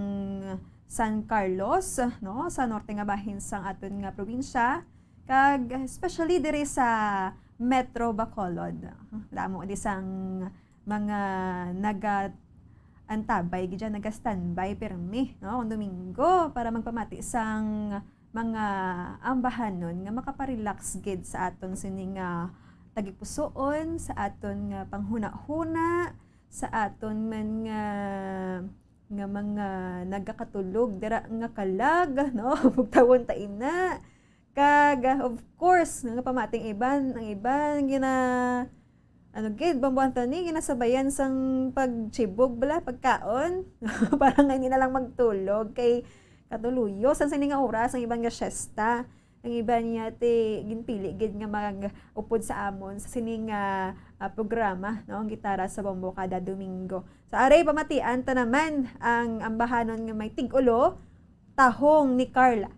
San Carlos, no, sa norte nga bahin sang aton nga probinsya, kag especially diri sa Metro Bacolod. Damo di sang mga antabay gidyan naga-standby permi, no, on Domingo para magpamati sang mga ambahanon nga makaparelax gid sa aton sining tagipusoon, sa aton nga panghuna-huna, sa aton man nga mga nagakatulog dira nga kalag, no, bugtawon ta ina, kag of course nga pamating iban ang iban gina ano gid Bombo Anthony ginasabayan sang pagchibog bala pagkaon parang hindi na lang magtulog kay katuluyo sa sini nga oras ang ibang nga siesta ang iba niya te ginpili gid nga mag-upod sa amon sa sini nga programa no ang gitara sa Bombo kada Domingo sa aray pamatian ta naman ang ambahanon nga may tig-ulo tahong ni Carla.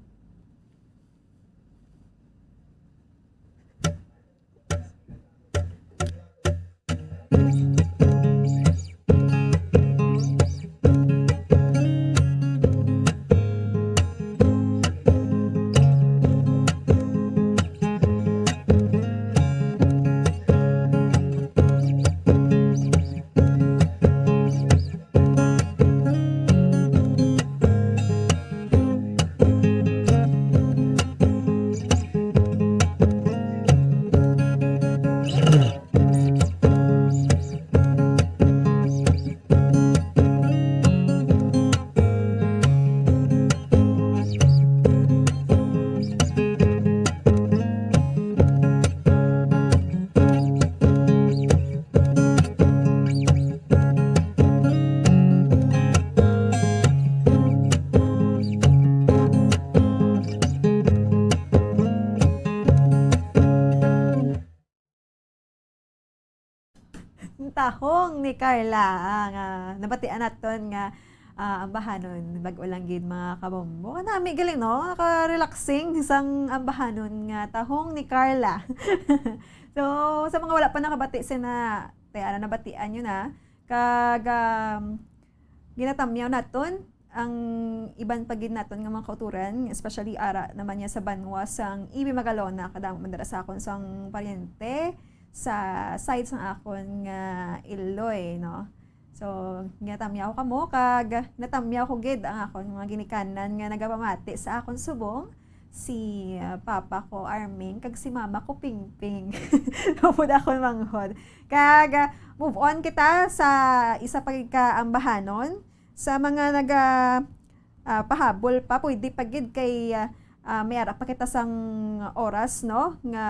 Tahong ni Carla nga nabatian naton nga ambahanon bag-o lang gid mga kabombo. Kanami galing no, naka-relaxing isang ambahanon nga tahong ni Carla. So sa mga wala pa nakabati sina tayo nabatian yun na kag ginatamyaw naton ang iban pagid naton nga mga kauturan especially ara naman niya sa banwa sang Ibi Magalona kadang mandara sa akon sang paryente sa side sang akon nga Iloy no. So ginatamyaw kamo kag natamyaw ko gid ang akon mga ginikanan nga nagapamati sa akon subong si papa ko Arming kag si mama ko Pingping. Napud ako manghod. Kag move on kita sa isa pa kaambahanon sa mga naga pahabol pa pwede pagid kay may ara pa kita sang oras no nga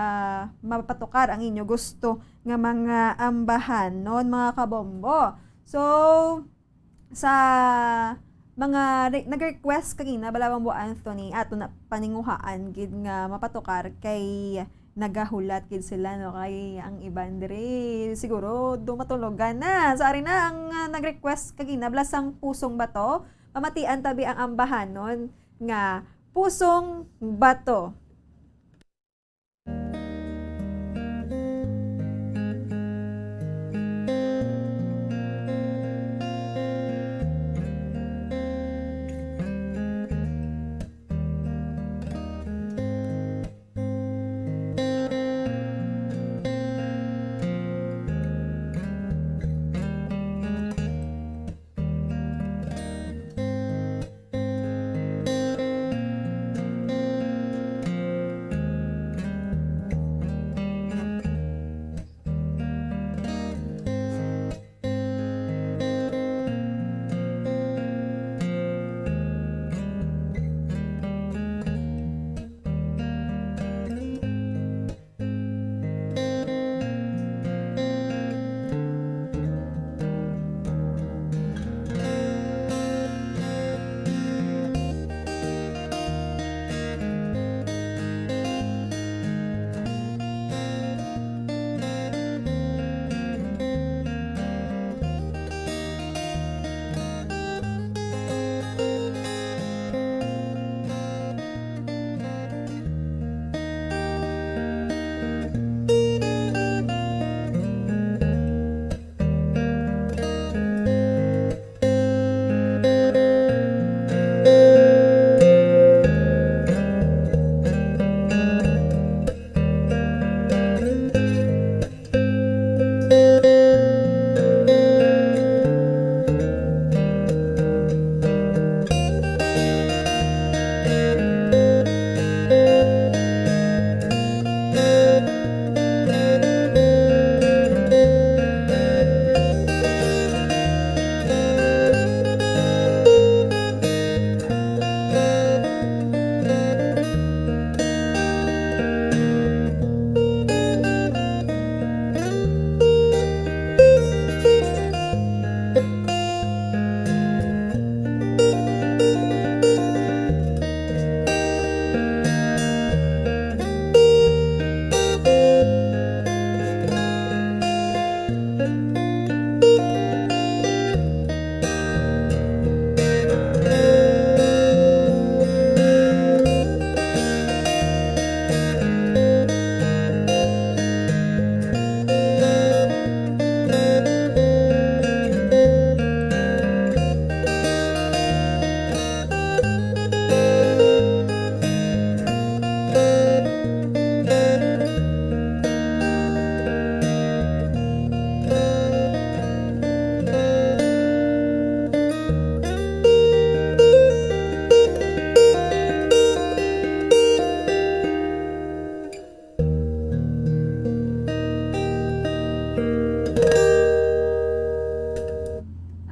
mapatukar ang inyo gusto nga mga ambahanon mga kabombo. So sa mga nag-request kanina bala Bombo Anthony ato na paninguhaan gid nga mapatukar kay nagahulat gid sila no kay ang iban diri siguro dumatulogan na. So ari na ang nag-request kanina blasang pusong bato pamatian tabi ang ambahanon nga pusong bato.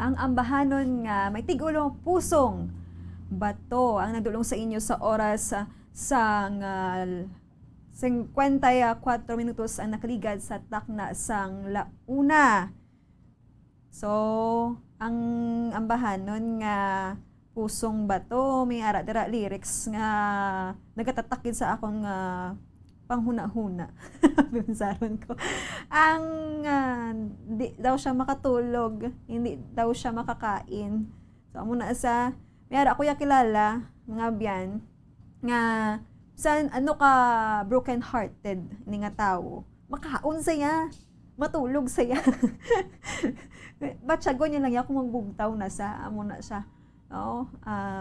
ang ambahanon nga may tigulong pusong bato ang nagdulong sa inyo sa oras sang 54 minutos ang nakaligad sa takna sang launa. So, ang ambahanon nga pusong bato, may ara dira lyrics nga nagatatakid sa akong panghuna-huna. Binsaron ko. Ang di daw siya makatulog, hindi daw siya makakain. So, amo na sa may ara kuya kilala mga biyan nga san ano ka broken hearted ni nga tawo makaon saya matulog saya batsago niya lang ya kung magbugtaw na sa amo na siya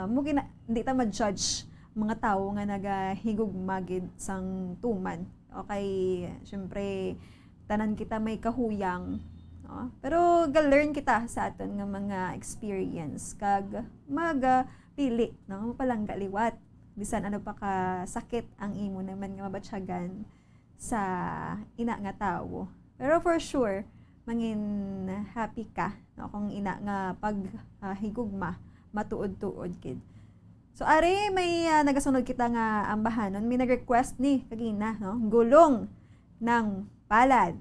mo hindi ta ma-judge mga tawo nga nagahigog magid sang tuman okay syempre tanan kita may kahuyang pero ga-learn kita sa aton nga mga experience kag magpili no palangga liwat bisan ano pa ka sakit ang imo naman nga mabatsyagan sa ina nga tawo. Pero for sure, mangin happy ka no, kung ina nga paghigugma, matuod-tuod kid. So ari may nagasunod kita nga ambahanon, may nag-request ni kagina no, gulong ng palad.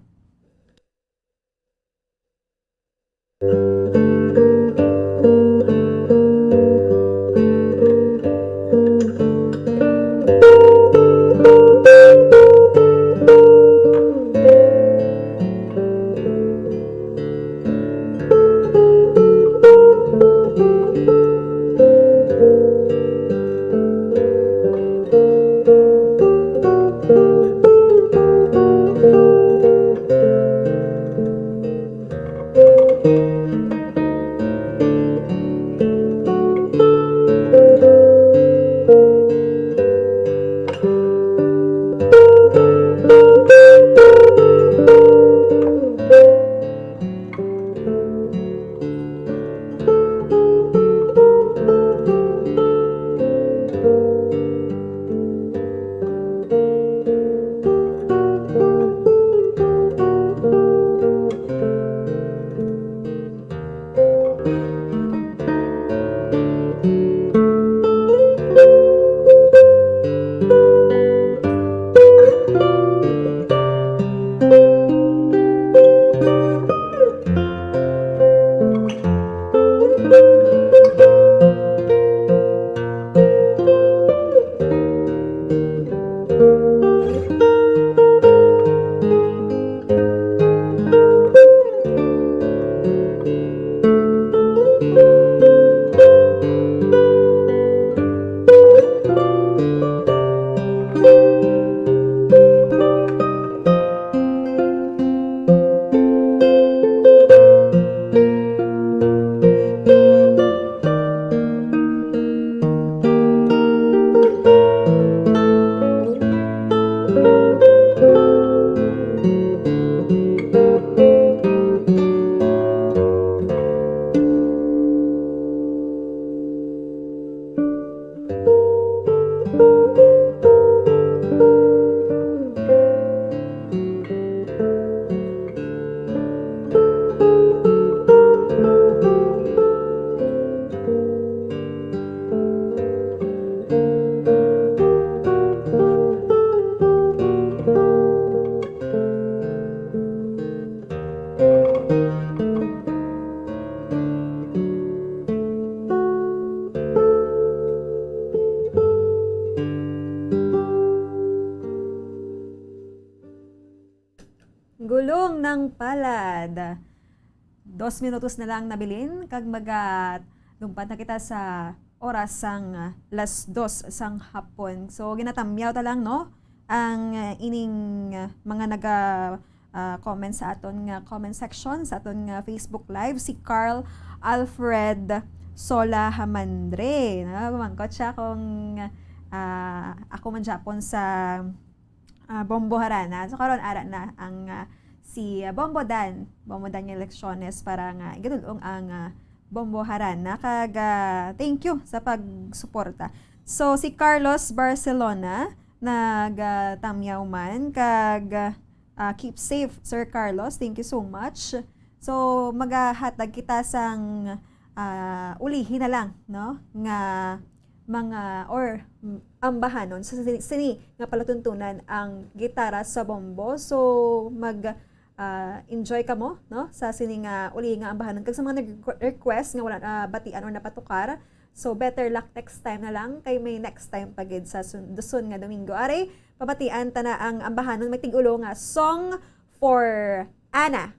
Gulong ng palad. 2 minutos na lang nabilin kag lumpat na kita sa oras sang 2:00 sang hapon. So ginatamyaw ta lang no ang ining mga naga comment sa aton nga comment section sa aton nga Facebook Live si Carl Alfred Sola Hamandre. Bumangkot siya kung ako man Japon sa Bombo Harana. So karon ara na ang si Bombo Dan yung leksyones para nga igadulong ang Bombo Harana kag thank you sa pagsuporta. So si Carlos Barcelona nagtamyaw man kag keep safe Sir Carlos, thank you so much. So magahatag kita sang ulihin na lang, no, nga mga or ambahanon sa sini nga palatuntunan ang gitara sa bombo. So enjoy ka mo, no, sa sini nga uli nga ambahanon. Kag sa mga nag-request nga wala batian or napatukar, so better luck next time na lang, kay may next time pagid sa dusun nga Domingo. Aray, pabatian ta na ang ambahanon, may tig-ulo nga Song for Ana.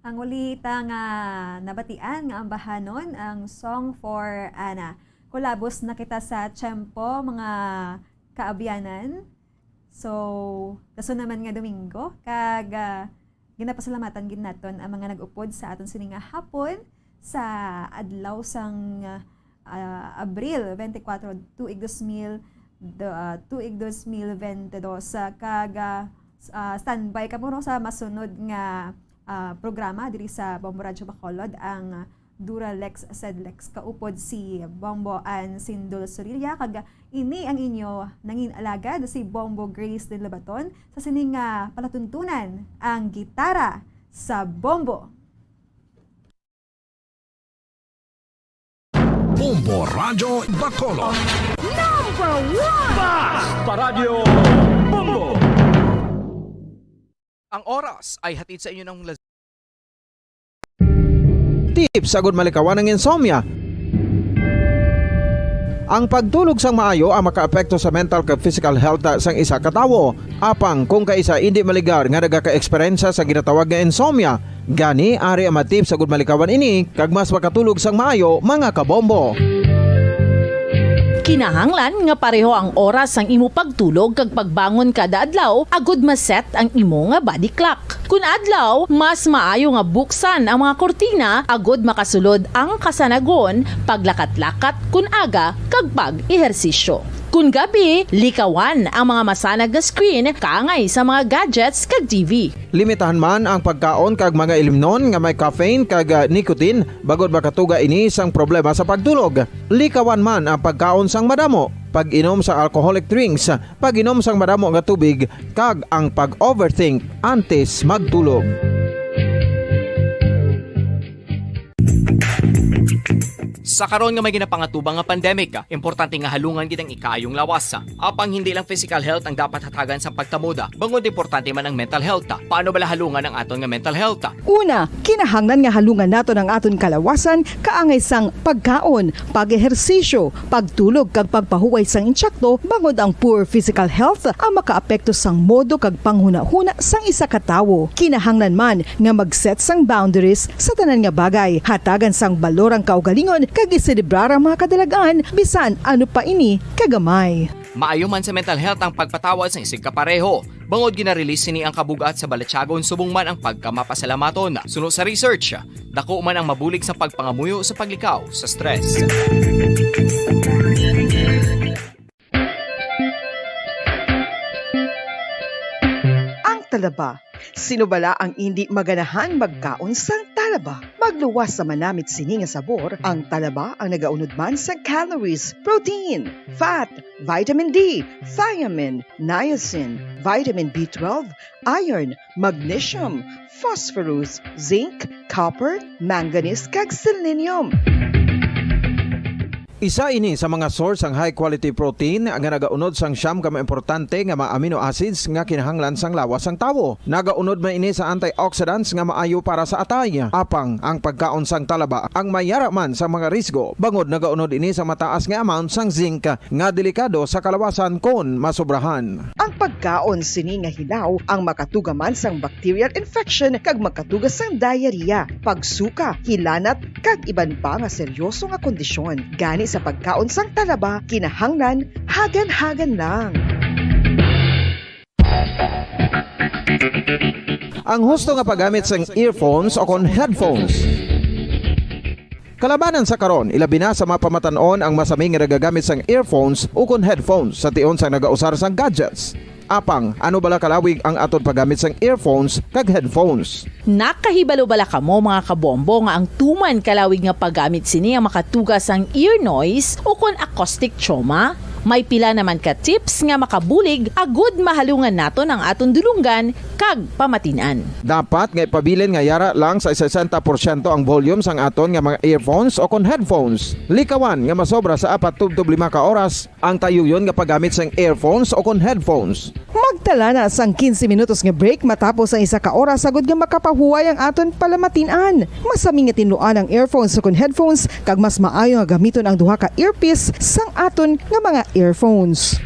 Ang ulita nga nabatian nga ambahanon ang Song for Ana. Kulabos na kita sa tiyempo mga kaabyanan. So, kaso naman nga Domingo, kag ginapasalamatan gid naton ang mga nag-upod sa aton sini nga hapon sa adlaw sang Abril 24 tuig 2022 kag standby ka mo sa masunod nga programa diri sa Bombo Radyo Bacolod ang Duralex Sedlex kaupod si Bombo Ann Sindol Sorilla kag ini ang inyo nangin alagad si Bombo Grace de Lobaton sa sining palatuntunan ang gitara sa bombo. Bombo Radyo Bacolod. Number 1! Basta Radio Bombo! Ang oras ay hatid sa inyo ng Tips sagod malikawan ng insomnia. Ang pagtulog sang maayo ang makaapekto sa mental kag physical health sang isa ka tawo. Apang kung kaisa hindi maligar nga nagaka-eksperyensya sa ginatawag nga insomnia, gani ari ang matip sa gud malikawan ini kag mas makatulog sang maayo mga kabombo. Kinahanglan nga pareho ang oras ang imo pagtulog kag pagbangon kada adlaw agud maset ang imo nga body clock. Kun adlaw, mas maayo nga buksan ang mga kortina agud makasulod ang kasanagon, paglakat-lakat kun aga kag pag-ehersisyo. Kun gabi, likawan ang mga masanag nga screen kaangay sa mga gadgets kag TV. Limitahan man ang pagkaon kag mga ilimnon nga may caffeine kag nicotine bagod makatuga ini sang problema sa pagtulog. Likawan man ang pagkaon sang madamo, pag-inom sa alcoholic drinks, pag-inom sang madamo nga tubig kag ang pag-overthink antes magtulog. Sa karon nga may ginapangatubang nga pandemic, importante nga halungan gid ang ikayong lawas. Apang hindi lang physical health ang dapat hatagan sa pagtamuda, bangod importante man ang mental health. Paano bala halungan ang aton nga mental health? Una, kinahanglan nga halungan nato ang aton kalawasan kaangay sang pagkaon, pag-ehersisyo, pagtulog kag pagpahuway sang insyakto bangod ang poor physical health ang makaapekto sang modo kag panghuna-huna sang isa ka tawo. Kinahanglan man nga mag-set sang boundaries sa tanan nga bagay, hatagan sang balorang kaugalingon kag iselebrar ang mga kadalagan bisan ano pa ini kagamay. Maayo man sa mental health ang pagpatawad sa isig kapareho. Bangod ginarelease ni ang kabugat sa balatsagon subong man ang pagkamapasalamaton. Suno sa research, dako man ang mabulig sa pagpangamuyo sa paglikaw sa stress. Ang talaba. Sino bala ang hindi maganahan magkaon sang talaba? Magluwas sa manamit sini nga sabor, ang talaba ang nagaunod man sa calories, protein, fat, vitamin D, thiamine, niacin, vitamin B12, iron, magnesium, phosphorus, zinc, copper, manganese kag selenium. Isa ini sa mga source ang high quality protein nga nagaunod sang siyam ka importante nga mga amino acids nga kinahanglan sang lawas sang tawo. Nagaunod man ini sa antioxidants nga maayo para sa atay. Apang ang pagkaon sang talaba ang mayara man sa mga risgo. Bangod nagaunod ini sa mataas nga amount sang zinc nga delikado sa kalawasan kon masobrahan. Ang pagkaon sini nga hilaw ang makatuga man sang bacterial infection kag makatuga sang diarrhea, pagsuka, hilanat kag iban pa nga seryoso nga kondisyon. Gani sa pagkaon sang talaba, kinahanglan hagan-hagan lang. Ang husto nga paggamit sang earphones o kon headphones. Kalabanan sa karon, ilabi na sa mapamatanon ang masaming nga nagagamit sang earphones o kon headphones sa tion sang nagausar sang gadgets. Apang, ano bala kalawig ang aton paggamit sang earphones kag headphones? Nakahibalo bala kamo mga kabombo nga ang tuman kalawig nga paggamit sini ang makatugas ang ear noise o kon acoustic trauma? May pila naman ka tips nga makabulig agud mahalungan naton ang aton dulunggan kag pamatinan. Dapat nga ipabilin nga yara lang sa 60% ang volume sang aton nga mga earphones o kon headphones. Likawan nga masobra sa 4 to 5 ka oras ang tayuyon nga paggamit sang earphones o kon headphones. Magtala na sang 15 minutos nga break matapos ang isa ka oras sagod nga makapahuway ang aton palamatinan. Masami nga tinluan ang earphones o kon headphones kag mas maayo nga gamiton ang duha ka earpiece sang aton nga mga earphones.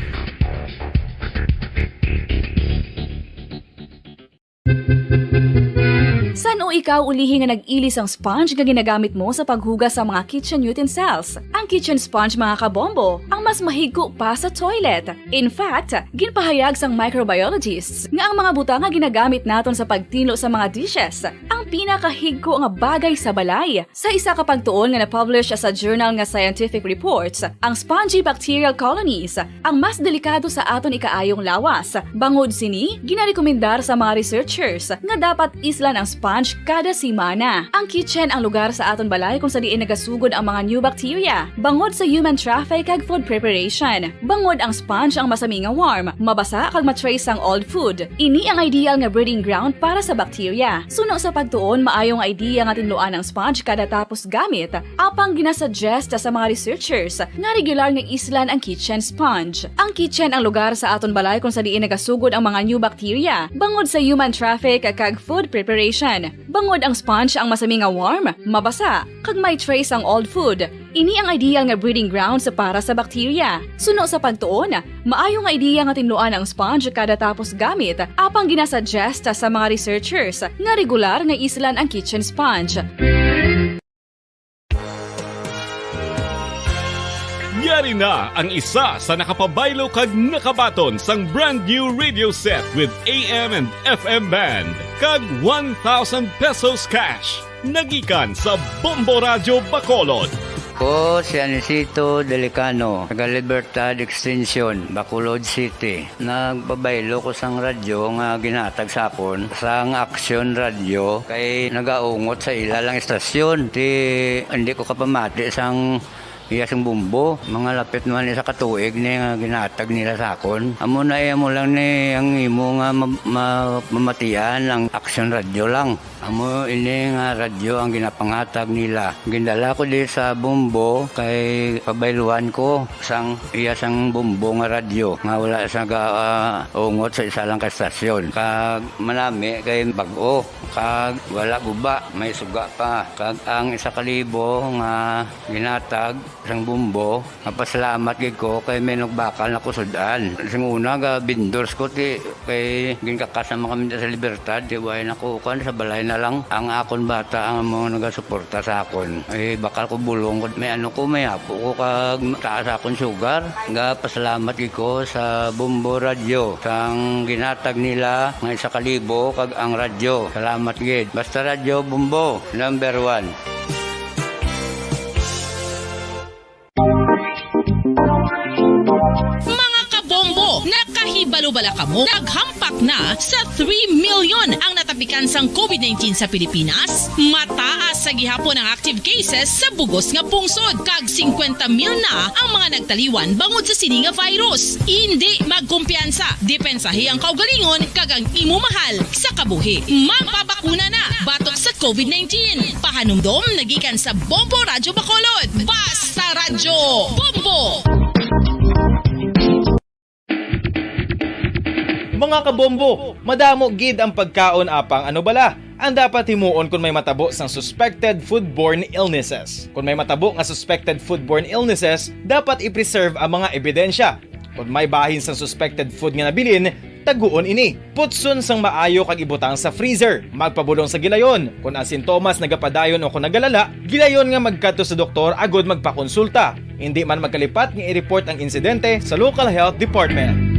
San o ikaw ulihi nga nag-ilis ang sponge nga ginagamit mo sa paghugas sa mga kitchen utensils? Ang kitchen sponge mga kabombo, ang mas mahigko pa sa toilet. In fact, ginpahayag sang microbiologists nga ang mga butang nga ginagamit naton sa pagtinlo sa mga dishes ang pinakahigko nga bagay sa balay. Sa isa ka pagtuon nga na-publish sa journal nga Scientific Reports, ang spongy bacterial colonies ang mas delikado sa aton ikaayong lawas. Bangod sini, ginarekomendar sa mga researchers nga dapat islan ang sponge kada simana. Ang kitchen ang lugar sa aton balay kung sa diin nagasugod ang mga new bacteria. Bangod sa human traffic kag food preparation. Bangod ang sponge ang masami nga warm, mabasa kag matrace ang old food. Ini ang ideal nga breeding ground para sa bacteria. Suno sa pagtuon, maayong idea nga tinluan ang sponge kada tapos gamit. Apang ginasuggest sa mga researchers nga regular nga islan ang kitchen sponge. Ang kitchen ang lugar sa aton balay kung sa diin nagasugod ang mga new bacteria. Bangod sa human traffic kag food preparation. Bangod ang sponge ang masami nga warm, mabasa, kag may trace ang old food. Ini ang ideal nga breeding ground sa para sa bakterya. Suno sa pagtuon, maayo nga ideya nga tinluan ang sponge kada tapos gamit, apang ginasuggest sa mga researchers nga regular nga islan ang kitchen sponge. Yari na ang isa sa nakapabaylo kag nakabaton sang brand new radio set with AM and FM band kag 1,000 pesos cash. Nagikan sa Bombo Radio Bacolod. Ko si Anisito Delicano, taga Libertad Extension, Bacolod City. Nagbabaylo ko sang radyo nga ginatag sapon sang Action Radio kay nagaungot sa ilalang estasyon. Hindi ko kapamati sang iyasang bumbo, mga lapit naman sa katuig ni nga ginatag nila sa akon. Amo na mo lang ni ang imo nga mamatian ang Action Radio lang. Amo ini nga radyo ang ginapangatag nila. Gindala ko di sa bumbo kay pabayluan ko sang iyasang bumbo nga radyo nga wala sa ungot sa isa lang ka estasyon. Kag manami kay bag-o, kag wala guba, may suga pa. Kag ang 1,000 nga ginatag sang bumbo, napasalamat gid ko kay may nagbakal na kusudan. Sing una ga vendors ko ti kay ginkakasama kami sa Libertad, di way nakukan sa balay na lang ang akon bata ang mga nagasuporta sa akon. Bakal ko bulong ko may may apo ko kag taas akon sugar. Ga pasalamat gid ko sa Bumbo Radio sang ginatag nila nga 1,000 kag ang radyo. Salamat gid. Basta Radio Bumbo number 1. Nakahibalo-bala ka mo? Naghampak na sa 3 million ang natapikan sang COVID-19 sa Pilipinas. Mataas sa gihapon ang active cases sa bugos nga pungsod. Kag 50 mil na ang mga nagtaliwan bangod sa sini nga virus. Hindi magkumpiyansa. Depensahi ang kaugalingon kag ang imo mahal sa kabuhi. Magpabakuna na batok sa COVID-19. Pahanumdom nagikan sa Bombo Radio Bacolod. Basta Radyo Bombo! Mga kabombo, madamo gid ang pagkaon apang ano bala ang dapat himuon kung may matabo sang suspected foodborne illnesses. Kung may matabo nga suspected foodborne illnesses, dapat i-preserve ang mga ebidensya. Kung may bahin sang suspected food nga nabilin, taguon ini. Putson sang maayo kag ibutang sa freezer. Magpabulong sa gilayon. Kung ang sintomas nagapadayon o kung nagalala, gilayon nga magkadto sa doktor agod magpakonsulta. Hindi man magkalipat nga i-report ang insidente sa local health department.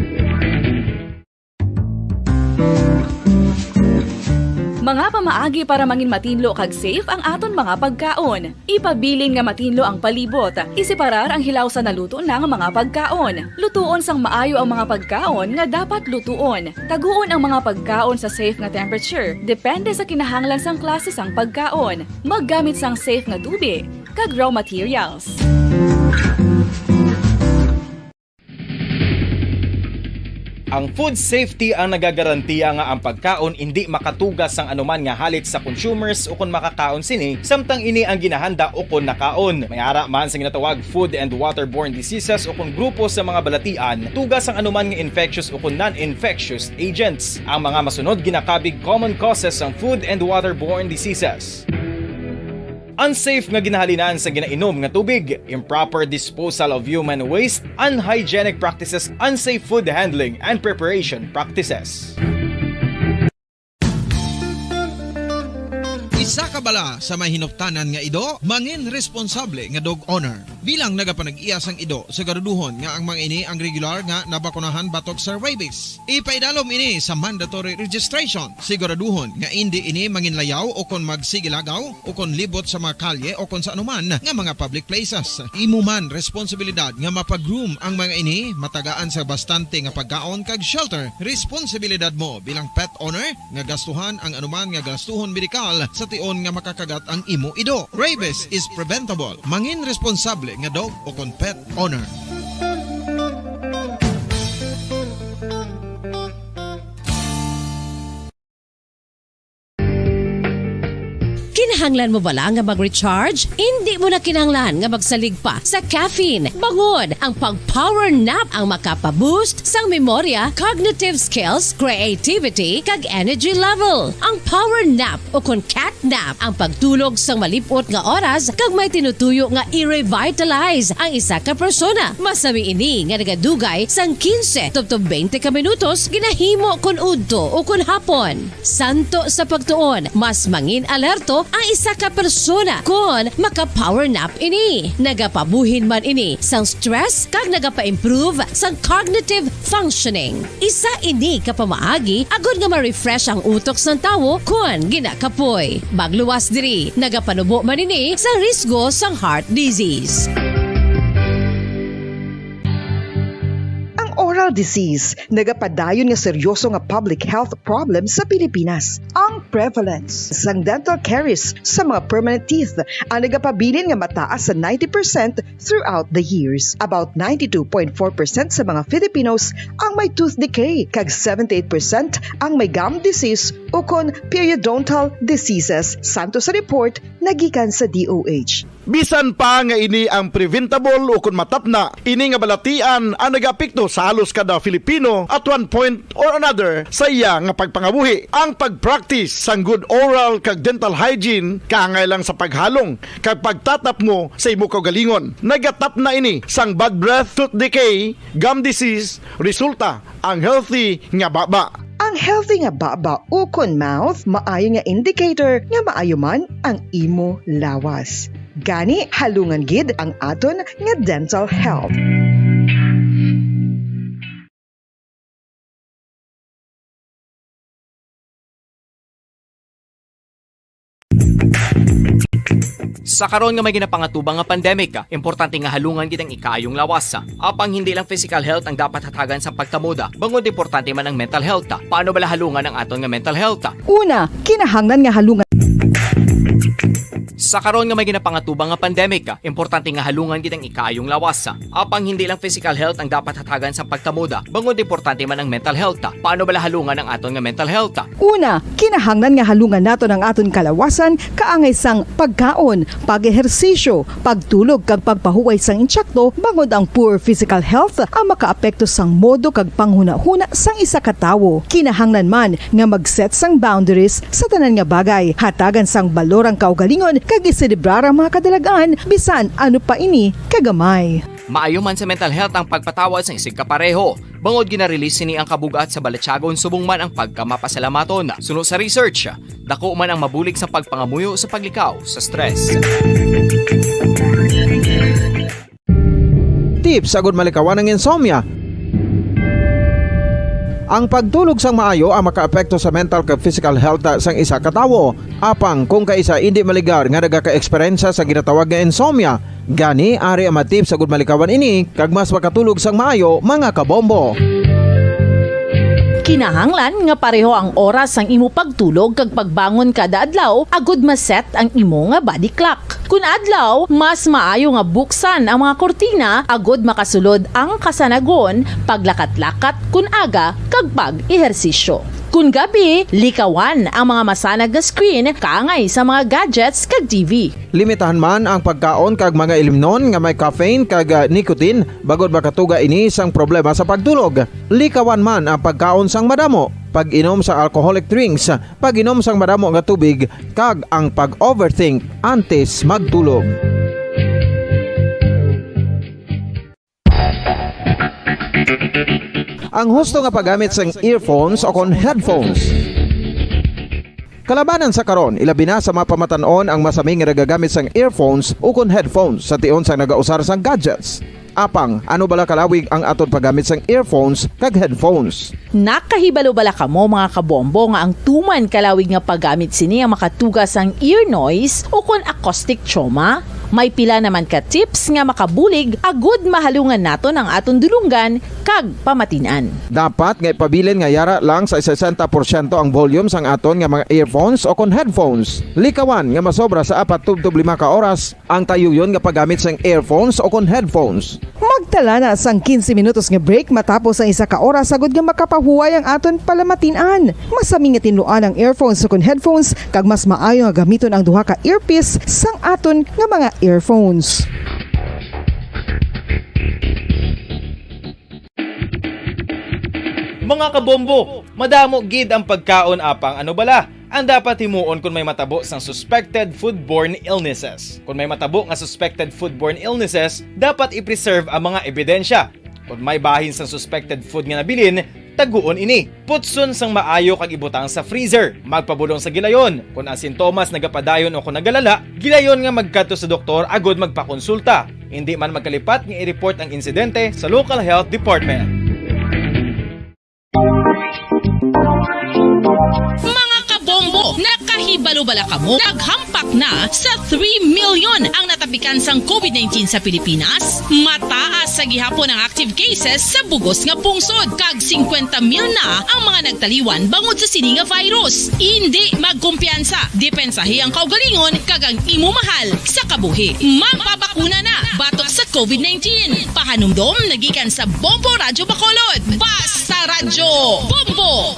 Mga pamaagi para mangin matinlo kag safe ang aton mga pagkaon. Ipabilin nga matinlo ang palibot. Isiparar ang hilaw sa naluto ng mga pagkaon. Lutuon sang maayo ang mga pagkaon nga dapat lutuon. Taguon ang mga pagkaon sa safe nga temperature. Depende sa kinahanglan sang klase sang pagkaon. Maggamit sang safe nga tubig kag raw materials. Ang food safety ang nagagarantiya nga ang pagkaon hindi makatugas sang anuman nga halit sa consumers o kung makakaon sini, samtang ini ang ginahanda o kung nakaon. May ara man sa ginatawag food and waterborne diseases o kung grupo sa mga balatian, tugas ang anuman nga infectious o kung non-infectious agents. Ang mga masunod ginakabig common causes ng food and waterborne diseases. Unsafe nga ginahalinan sa ginainom nga tubig, improper disposal of human waste, unhygienic practices, unsafe food handling and preparation practices. Isa ka bala sa may hinuptanan nga ido, mangin responsable nga dog owner. Bilang nagapanag-iyas ang ido, siguraduhon nga ang mga ini ang regular nga nabakunahan batok sa rabies. Ipaidalom ini sa mandatory registration. Siguraduhon nga hindi ini manginlayaw o kon magsigilagaw o kon libot sa mga kalye o kon sa anuman nga mga public places. Imo man responsibilidad nga mapag-groom ang mga ini, matagaan sa bastante nga pagkaon kag shelter. Responsibilidad mo bilang pet owner nga gastuhan ang anuman nga gastuhon medikal sa tion nga makakagat ang imo ido. Rabies is preventable. Mangin responsable nga dog o kon pet owner. Kinahanglan mo bala nga mag-recharge? Hindi mo na kinahanglan nga magsalig pa sa caffeine. Bangod ang pag-power nap ang makapaboost sang memorya, cognitive skills, creativity, kag energy level. Ang power nap o kon cat nap ang pagtulog sang malipot nga oras kag may tinutuyo nga i-revitalize ang isa ka persona. Masami ini nga nagadugay sang 15 to 20 ka minutos ginahimo kon udto o kon hapon. Santo sa pagtuon, mas mangin alerto ang isa ka persona kon maka-power nap ini. Nagapabuhin man ini sang stress kag nagapa-improve sang cognitive functioning. Isa ini kapamaagi agud nga ma-refresh ang utok sang tawo kon ginakapoy. Bagluwas diri, nagapanubo man ini sa risgo sang heart disease. Oral disease, nagapadayon nga seryoso nga public health problem sa Pilipinas. Ang prevalence sang dental caries sa mga permanent teeth ang nagapabilin nga mataas sa 90% throughout the years. About 92.4% sa mga Filipinos ang may tooth decay, kag 78% ang may gum disease o kon periodontal diseases. Santo sa report nagikan sa DOH. Bisan pa nga ini ang preventable o kung matapna, ini nga balatian ang nagapikto sa halos kada Filipino at one point or another sa iya nga pagpangabuhi. Ang pag-practice sang good oral kag dental hygiene kaangay lang sa paghalong kag pagtatap mo sa imo kaugalingon. Nagatap na ini sang bad breath, tooth decay, gum disease, resulta ang healthy nga baba. Ang healthy nga baba o kon mouth, maayo nga indicator nga maayo man ang imo lawas. Gani halungan gid ang aton nga dental health. Sa karon nga may ginapangatubang nga pandemic, importante nga halungan gid ang ikaayong lawas. Apang hindi lang physical health ang dapat hatagan sa pagtamuda, bangod importante man ang mental health. Paano bala halungan ang aton nga mental health? Una, kinahanglan nga halungan Sa karon nga may ginapangatubang nga pandemic, importante nga halungan gid ang ikaayong lawas. Apang hindi lang physical health ang dapat hatagan sa pagtamuda, bangod importante man ang mental health. Paano bala halungan ang aton nga mental health? Una, kinahanglan nga halungan nato ang aton kalawasan kaangay sang pagkaon, pag-ehersisyo, pagtulog kag pagpahuway sang insyakto, bangod ang poor physical health ang makaapekto sang modo kag panghuna-huna sang isa ka tawo. Kinahanglan man nga mag-set sang boundaries sa tanan nga bagay, hatagan sang balorang kaugalingon kag iselebrar ang mga kadalagaan bisan ano pa ini kagamay. Maayo man sa mental health ang pagpatawad sa isig kapareho. Bangod ginarelease ni ang kabugat sa Balatyagon subong man ang pagkamapasalamaton. Suno sa research, dako man ang mabulig sa pagpangamuyo sa paglikaw sa stress. Tips sagud malikawan ng insomnia. Ang pagtulog sang maayo ang makaapekto sa mental kag physical health sang isa ka tawo. Apang kung kaisa hindi maligar nga nagaka-eksperyensya sa ginatawag nga insomnia, gani ari ang matip sagud malikawan ini kag mas makatulog sang maayo mga kabombo. Kinahanglan nga pareho ang oras sang imo pagtulog kag pagbangon kada adlaw agud maset ang imo nga body clock. Kun adlaw, mas maayo nga buksan ang mga kortina agud makasulod ang kasanagon, paglakat-lakat kun aga kag pag-ehersisyo. Kun gabi, likawan ang mga masanag nga screen kaangay sa mga gadgets kag TV. Limitahan man ang pagkaon kag mga ilimnon nga may caffeine kag nicotine bagod makatuga ini sang problema sa pagtulog. Likawan man ang pagkaon sang madamo, pag-inom sa alcoholic drinks, pag-inom sang madamo nga tubig kag ang pag-overthink antes magtulog. Ang husto nga paggamit sang earphones o kon headphones. Kalabanan sa karon, ilabi na sa mga pamatanon ang masaming nga nagagamit sang earphones o kon headphones sa tion sang nagausar sang gadgets. Apang, ano bala kalawig ang aton paggamit sang earphones kag headphones? Nakahibalo bala kamo mga kabombo nga ang tuman kalawig nga paggamit sini ang makatugas ang ear noise o kon acoustic trauma? May pila naman ka tips nga makabulig agud mahalungan naton ang aton dulunggan kag pamatinan. Dapat nga ipabilin nga yara lang sa 60% ang volume sang aton nga mga earphones o kon headphones. Likawan nga masobra sa 4 to 5 ka oras ang tayuyon nga paggamit sang earphones o kon headphones. Tala na sang 15 minutos nga break matapos ang isa ka oras sagod nga makapahuway ang aton palamatian. Masami nga tinluan ang earphones o headphones kag mas maayo nga gamiton ang duha ka earpiece sang aton nga mga earphones. Mga kabombo, madamo gid ang pagkaon apang ano bala ang dapat himuon kung may matabo sang suspected foodborne illnesses. Kung may matabo nga suspected foodborne illnesses, dapat i-preserve ang mga ebidensya. Kung may bahin sang suspected food nga nabilin, taguon ini. Putson sang maayo kag ibutang sa freezer. Magpabulong sa gilayon. Kung ang sintomas nagapadayon o kung nagalala, gilayon nga magkadto sa doktor agod magpakonsulta. Hindi man magkalipat nga i-report ang insidente sa local health department. Mga kabombo, nakahibalo-bala ka mo? Naghampak na sa 3 million ang natapikan sang COVID-19 sa Pilipinas. Mataas sa gihapon ang active cases sa bugos nga pungsod. Kag 50 mil na ang mga nagtaliwan bangod sa sini nga virus. Hindi magkumpiyansa. Depensahi ang kaugalingon kag ang imo mahal sa kabuhi. Magpabakuna na batok sa COVID-19. Pahanumdom nagikan sa Bombo Radyo Bacolod. Basta Radyo Bombo!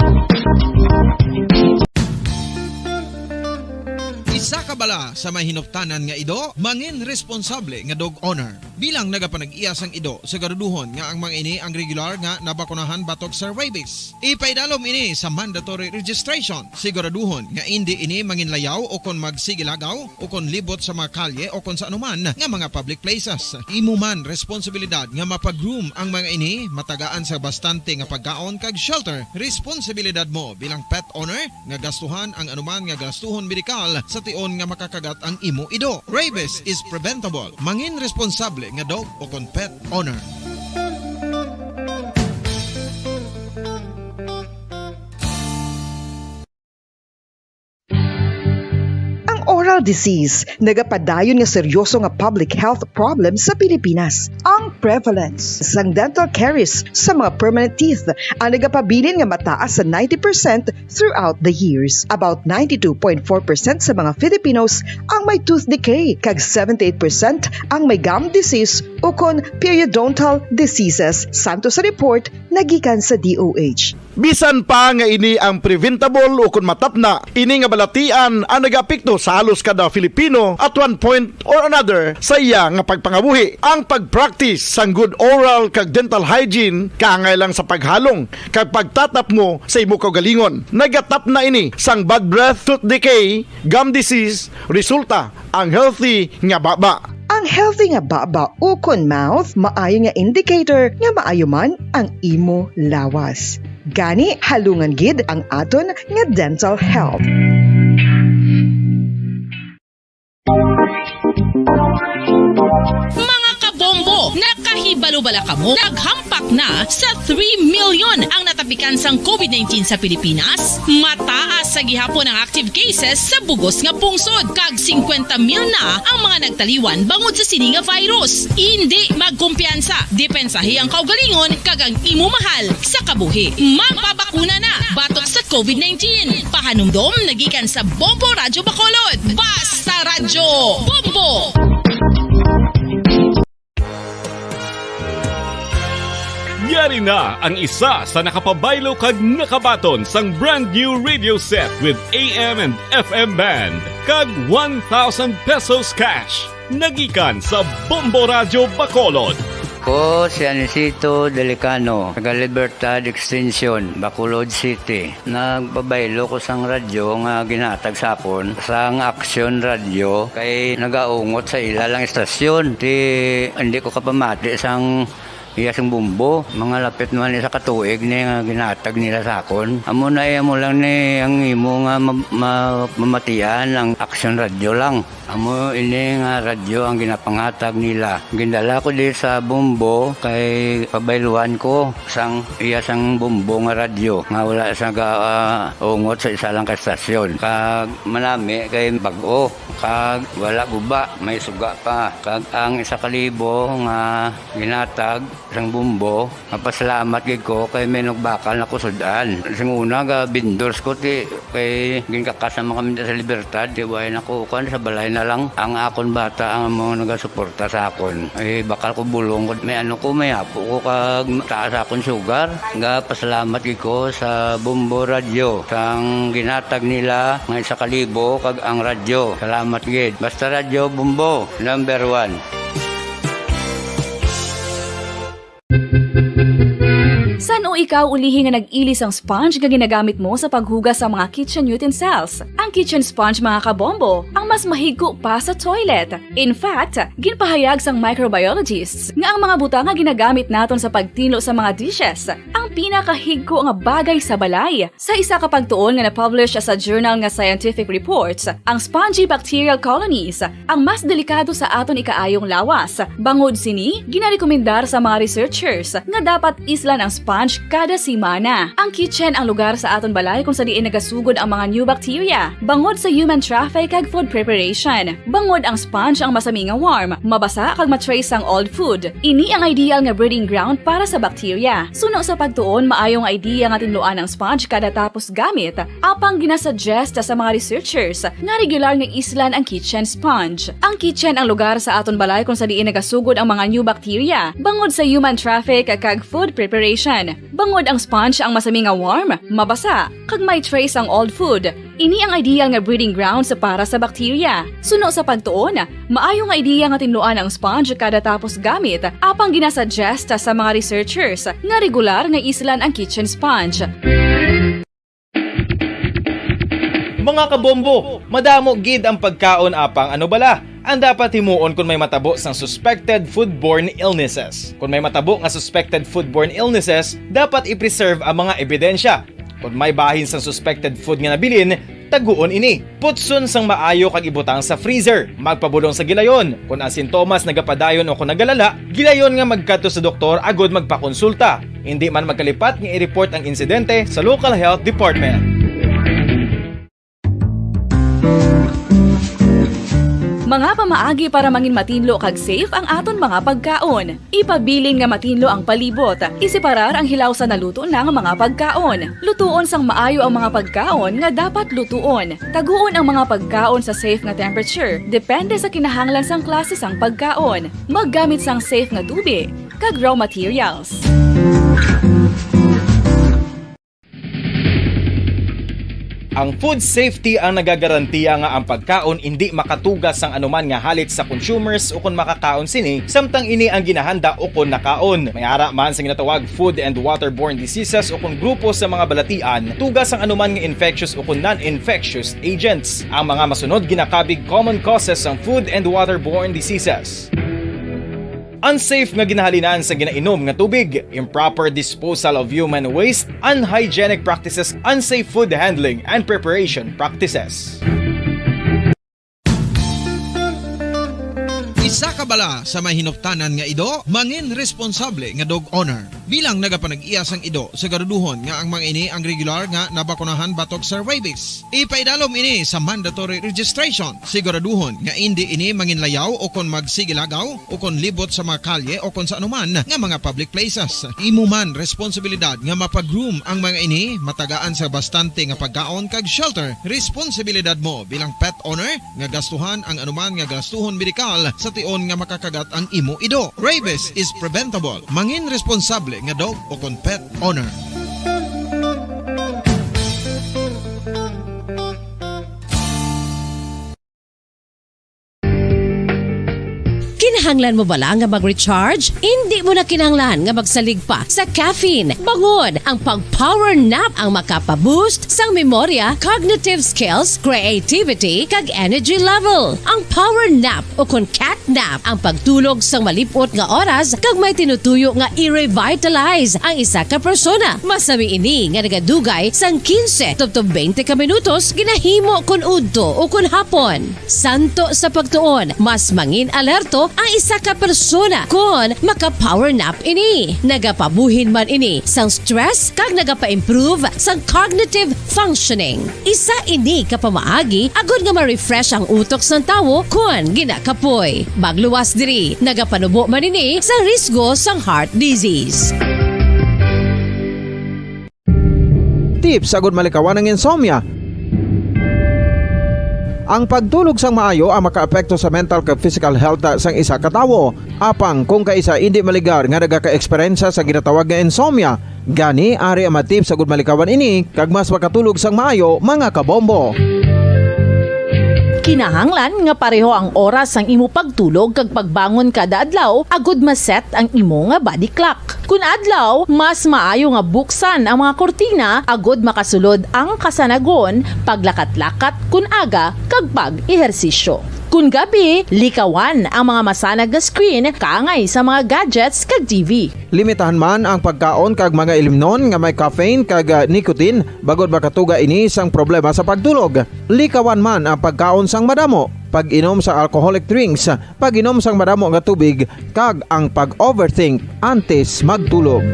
Isa ka bala sa may hinuptanan nga ido, mangin responsable nga dog owner. Bilang nagapanag-iyas ang ido, siguraduhon nga ang mga ini ang regular nga nabakunahan batok sa rabies. Ipaidalom ini sa mandatory registration. Siguraduhon nga hindi ini manginlayaw o kon magsigilagaw o kon libot sa mga kalye o kon sa anuman nga mga public places. Imo man responsibilidad nga mapag-groom ang mga ini, matagaan sa bastante nga pagkaon kag shelter. Responsibilidad mo bilang pet owner nga gastuhan ang anuman nga gastuhon medikal sa tion nga makakagat ang imo ido. Rabies is preventable. Mangin responsable nga dog o kon pet owner. Oral disease, nagapadayon nga seryoso nga public health problem sa Pilipinas. Ang prevalence sang dental caries sa mga permanent teeth ang nagapabilin nga mataas sa 90% throughout the years. About 92.4% sa mga Filipinos ang may tooth decay, kag 78% ang may gum disease o kon periodontal diseases, santo sa report nagikan sa DOH. Bisan pa nga ini ang preventable o kung matapna, ini nga balatian ang nagapikto sa halos kada Filipino at one point or another sa iya nga pagpangabuhi. Ang pag-practice sang good oral kag dental hygiene kaangay lang sa paghalong kag pagtatap mo sa imo kaugalingon. Nagatap na ini sang bad breath, tooth decay, gum disease, resulta ang healthy nga baba. Ang healthy nga baba o kon mouth, maayo nga indicator nga maayo man ang imo lawas. Gani halungan gid ang aton nga dental health. Mga kabombo, nakahibalo-bala ka mo? Naghampak na sa 3 million ang natapikan sang COVID-19 sa Pilipinas. Mataas sa gihapon ang active cases sa bugos nga pungsod. Kag 50 mil na ang mga nagtaliwan bangod sa sini nga virus. Hindi magkumpiyansa. Depensahi ang kaugalingon kag ang imo mahal sa kabuhi. Magpabakuna na batok sa COVID-19. Pahanumdom nagikan sa Bombo Radyo Bacolod. Basta Radyo Bombo! Yari na ang isa sa nakapabaylo kag nakabaton sang brand new radio set with AM and FM band kag 1,000 pesos cash. Nagikan sa Bombo Radyo Bacolod. Ko si Anisito Delicano, taga Libertad Extension, Bacolod City. Nagpabaylo ko sang radyo nga ginatag sapon sang Action Radio kay nagaungot sa ilalang estasyon. Hindi ko kapamati sang iyasang bumbo, mga lapit naman sa katuig ni nga ginatag nila sakon. Amo na mo lang ni ang imo nga mamatian ang Action Radio lang. Amo ini nga radyo ang ginapangatag nila. Gindala ko di sa bumbo kay pabayluan ko sang iyasang bumbo nga radyo. Nga wala sa ungot sa isa lang ka estasyon. Kag manami kay bag-o kag wala guba, may suga pa. Kag ang 1,000 nga ginatag sang bumbo, mapasalamat gid ko kay may nagbakal na kusudan. Sing una ga vendors ko ti kay ginkakasama kami sa Libertad, di way nakukuan sa balay na lang ang akon bata ang mga nagasuporta sa akon. Ay bakal ko bulong may ano ko may apo ko kag taas akon sugar. Nga pasalamat gid ko sa Bumbo Radio sang ginatag nila nga 1,000 kag ang radyo. Salamat gid. Basta radyo Bumbo number 1. San o ikaw ulihi nga nag-ilis ang sponge nga ginagamit mo sa paghugas sa mga kitchen utensils? Ang kitchen sponge mga kabombo, ang mas mahigko pa sa toilet. In fact, ginpahayag sang microbiologists nga ang mga butang nga ginagamit naton sa pagtilo sa mga dishes ang pinakahigko nga bagay sa balay. Sa isa ka pagtuon nga na-publish sa journal nga Scientific Reports, ang spongy bacterial colonies ang mas delikado sa aton ikaayong lawas. Bangod sini, ginarekomendar sa mga researchers nga dapat islan ang sponge kada semana. Ang kitchen ang lugar sa aton balay kung sa diin nagasugod ang mga new bacteria. Bangod sa human traffic kag food preparation. Bangod ang sponge ang masami nga warm, mabasa kag matrace ang old food. Ini ang ideal nga breeding ground para sa bacteria. Suno sa pagtuon, maayong idea nga tinluan ang sponge kada tapos gamit. Apang ginasuggest sa mga researchers nga regular nga islan ang kitchen sponge. Ang kitchen ang lugar sa aton balay kung sa diin nagasugod ang mga new bacteria. Bangod sa human traffic kag food preparation. Bangod ang sponge ang masami nga warm, mabasa, kag may trace ang old food. Ini ang ideal nga breeding ground sa para sa bacteria. Suno sa pagtuon, maayong idea nga tinluan ang sponge kada tapos gamit. Apang ginasuggest sa mga researchers nga regular nga islan ang kitchen sponge. Mga kabombo, madamo gid ang pagkaon apang ano bala ang dapat himuon kung may matabo sang suspected foodborne illnesses. Kung may matabo nga suspected foodborne illnesses, dapat i-preserve ang mga ebidensya. Kung may bahin sang suspected food nga nabilin, taguon ini. Putson sang maayo kag ibutang sa freezer. Magpabulong sa gilayon. Kung ang sintomas nagapadayon o kung nagalala, gilayon nga magkadto sa doktor agud magpakonsulta. Hindi man magkalipat nga i-report ang insidente sa local health department. Mga pamaagi para mangin matinlo kag safe ang aton mga pagkaon. Ipabilin nga matinlo ang palibot. Isiparar ang hilaw sa naluto ng mga pagkaon. Lutuon sang maayo ang mga pagkaon nga dapat lutuon. Taguon ang mga pagkaon sa safe nga temperature. Depende sa kinahanglan sang klase sang pagkaon. Maggamit sang safe nga tubig kag raw materials. Ang food safety ang nagagarantiya nga ang pagkaon hindi makatugas sang anuman nga halit sa consumers o kung makakaon sini, samtang ini ang ginahanda o kung nakaon. May ara man sa ginatawag food and waterborne diseases o kung grupo sa mga balatian, tugas ang anuman nga infectious o kung non-infectious agents. Ang mga masunod ginakabig common causes ng food and waterborne diseases. Unsafe nga ginahalinan sa ginainom nga tubig, improper disposal of human waste, unhygienic practices, unsafe food handling and preparation practices. Isa ka bala sa may hinuptanan nga ido, mangin responsable nga dog owner. Bilang nagapanag-iyas ang ido, siguraduhon nga ang mga ini ang regular nga nabakunahan batok sa rabies. Ipaidalom ini sa mandatory registration. Siguraduhon nga hindi ini manginlayaw o kon magsigilagaw o kon libot sa mga kalye o kon sa anuman nga mga public places. Imo man responsibilidad nga mapag-groom ang mga ini, matagaan sa bastante nga pagkaon kag shelter. Responsibilidad mo bilang pet owner nga gastuhan ang anuman nga gastuhon medikal sa tion nga makakagat ang imo ido. Rabies is preventable. Mangin responsable nga dog o kon pet owner. Kinahanglan mo bala nga mag-recharge? Hindi mo na kinahanglan nga magsalig pa sa caffeine. Bangod ang pag-power nap ang makapaboost sang memorya, cognitive skills, creativity, kag energy level. Ang power nap o kon cat nap ang pagtulog sang malipot nga oras kag may tinutuyo nga i-revitalize ang isa ka persona. Masami ini nga nagadugay sang 15 to 20 ka minutos ginahimo kun udto o kun hapon. Santo sa pagtuon, mas mangin alerto ang isa ka persona kon maka-power nap ini. Nagapabuhin man ini sang stress kag nagapa-improve sang cognitive functioning. Isa ini ka pamaagi agud nga ma-refresh ang utok sang tawo kon ginakapoy. Magluwas diri, nagapanubo man ini sa risgo sang heart disease. Tips agud malikawan ng insomnia. Ang pagtulog sang maayo ang makaapekto sa mental kag physical health sang isa ka tawo. Apang kung kaisa hindi maligar nga nagaka-eksperyensya sa ginatawag nga insomnia, gani ari ang tips agud malikawan ini kag mas makatulog sang maayo mga kabombo. Kinahanglan nga pareho ang oras ang imo pagtulog kag pagbangon kada adlaw agud maset ang imo nga body clock. Kun adlaw, mas maayo nga buksan ang mga kortina agud makasulod ang kasanagon, paglakat-lakat kun aga kag pag-ehersisyo. Kun gabi, likawan ang mga masanag na screen kaangay sa mga gadgets kag TV. Limitahan man ang pagkaon kag mga ilimnon nga may caffeine kag nicotine bagod makatuga ini sang problema sa pagtulog. Likawan man ang pagkaon sang madamo, pag-inom sa alcoholic drinks, pag-inom sang madamo nga tubig kag ang pag-overthink antes magtulog.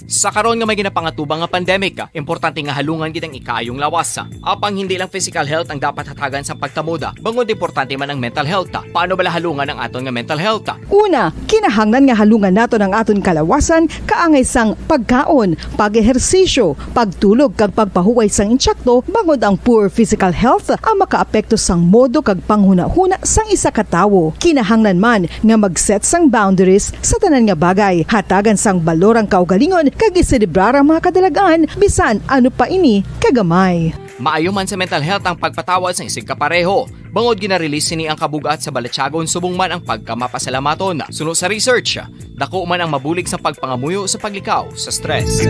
Sa karon nga may ginapangatubang nga pandemic, importante nga halungan gid ang ikayong lawas. Apang hindi lang physical health ang dapat hatagan sa pagtamuda, bangod importante man ang mental health. Paano bala halungan ang aton nga mental health? Una, kinahanglan nga halungan nato ang aton kalawasan kaangay sang pagkaon, pag-ehersisyo, pagtulog kag pagpahuway sang insyakto bangod ang poor physical health ang makaapekto sang modo kag panghuna-huna sang isa ka tawo. Kinahanglan man nga mag-set sang boundaries sa tanan nga bagay, hatagan sang balorang kaugalingon kag iselebrar ang mga kadalagaan bisan ano pa ini kagamay. Maayo man sa mental health ang pagpatawad sa isig kapareho. Bangod gina-release ni ang kabugat sa balatsagon subong man ang pagkamapasalamaton. Suno sa research, dako man ang mabulig sa pagpangamuyo sa paglikaw sa stress.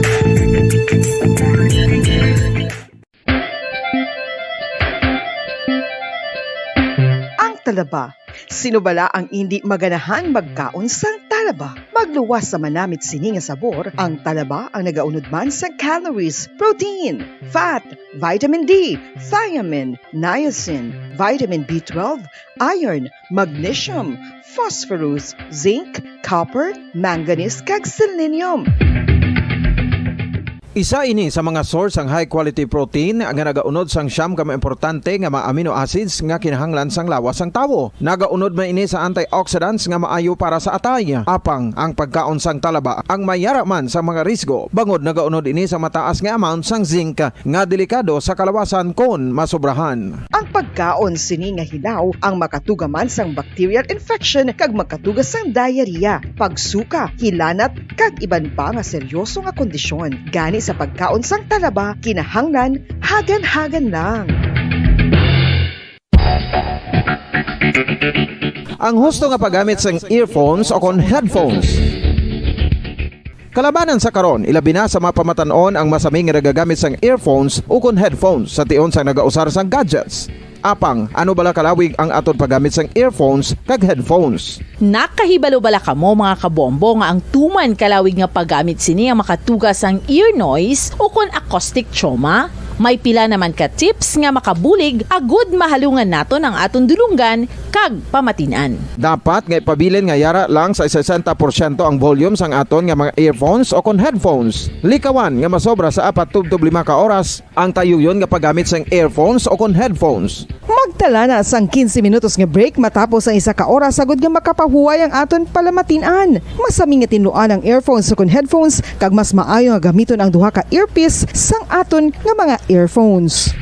Ang talaba. Sino bala ang hindi maganahan magkaon sang talaba? Magluwas sa manamit sini nga sabor, ang talaba ang nagaunod man sa calories, protein, fat, vitamin D, thiamine, niacin, vitamin B12, iron, magnesium, phosphorus, zinc, copper, manganese kag selenium. Isa ini sa mga source ang high quality protein nga nagaunod sang siyam ka importante nga mga amino acids nga kinahanglan sang lawas sang tawo. Nagaunod man ini sa antioxidants nga maayo para sa atay. Apang ang pagkaon sang talaba ang mayara man sa mga risgo. Bangod nagaunod ini sa mataas nga amount sang zinc nga delikado sa kalawasan kon masobrahan. Ang pagkaon sini nga hilaw ang makatugaman sang bacterial infection kag makatuga sang diarrhea, pagsuka, hilanat kag iban pa nga seryoso nga kondisyon. Gani sa pagkaon sang talaba, kinahanglan hagan-hagan lang. Ang husto nga paggamit sang earphones o kon headphones. Kalabanan sa karon, ilabi na sa mapamatanon ang masaming nga nagagamit sang earphones o kon headphones sa tion sang nagausar sang gadgets. Apang, ano bala kalawig ang aton paggamit sang earphones kag headphones? Nakahibalo bala kamo mga kabombo nga ang tuman kalawig nga paggamit sini ang makatugas ang ear noise o kon acoustic trauma? May pila naman ka tips nga makabulig agud mahalungan naton ang aton dulunggan kag pamatinan. Dapat nga ipabilin nga yara lang sa 60% ang volume sang aton nga mga earphones o kon headphones. Likawan nga masobra sa 4 to 5 ka oras ang tayuyon nga paggamit sang earphones o kon headphones. Magtala na sang 15 minutos nga break matapos ang isa ka oras agud nga makapahuway ang aton palamatinan. Masami nga tinluan ang earphones o kon headphones kag mas maayo nga gamiton ang duha ka earpiece sang aton nga mga earphones.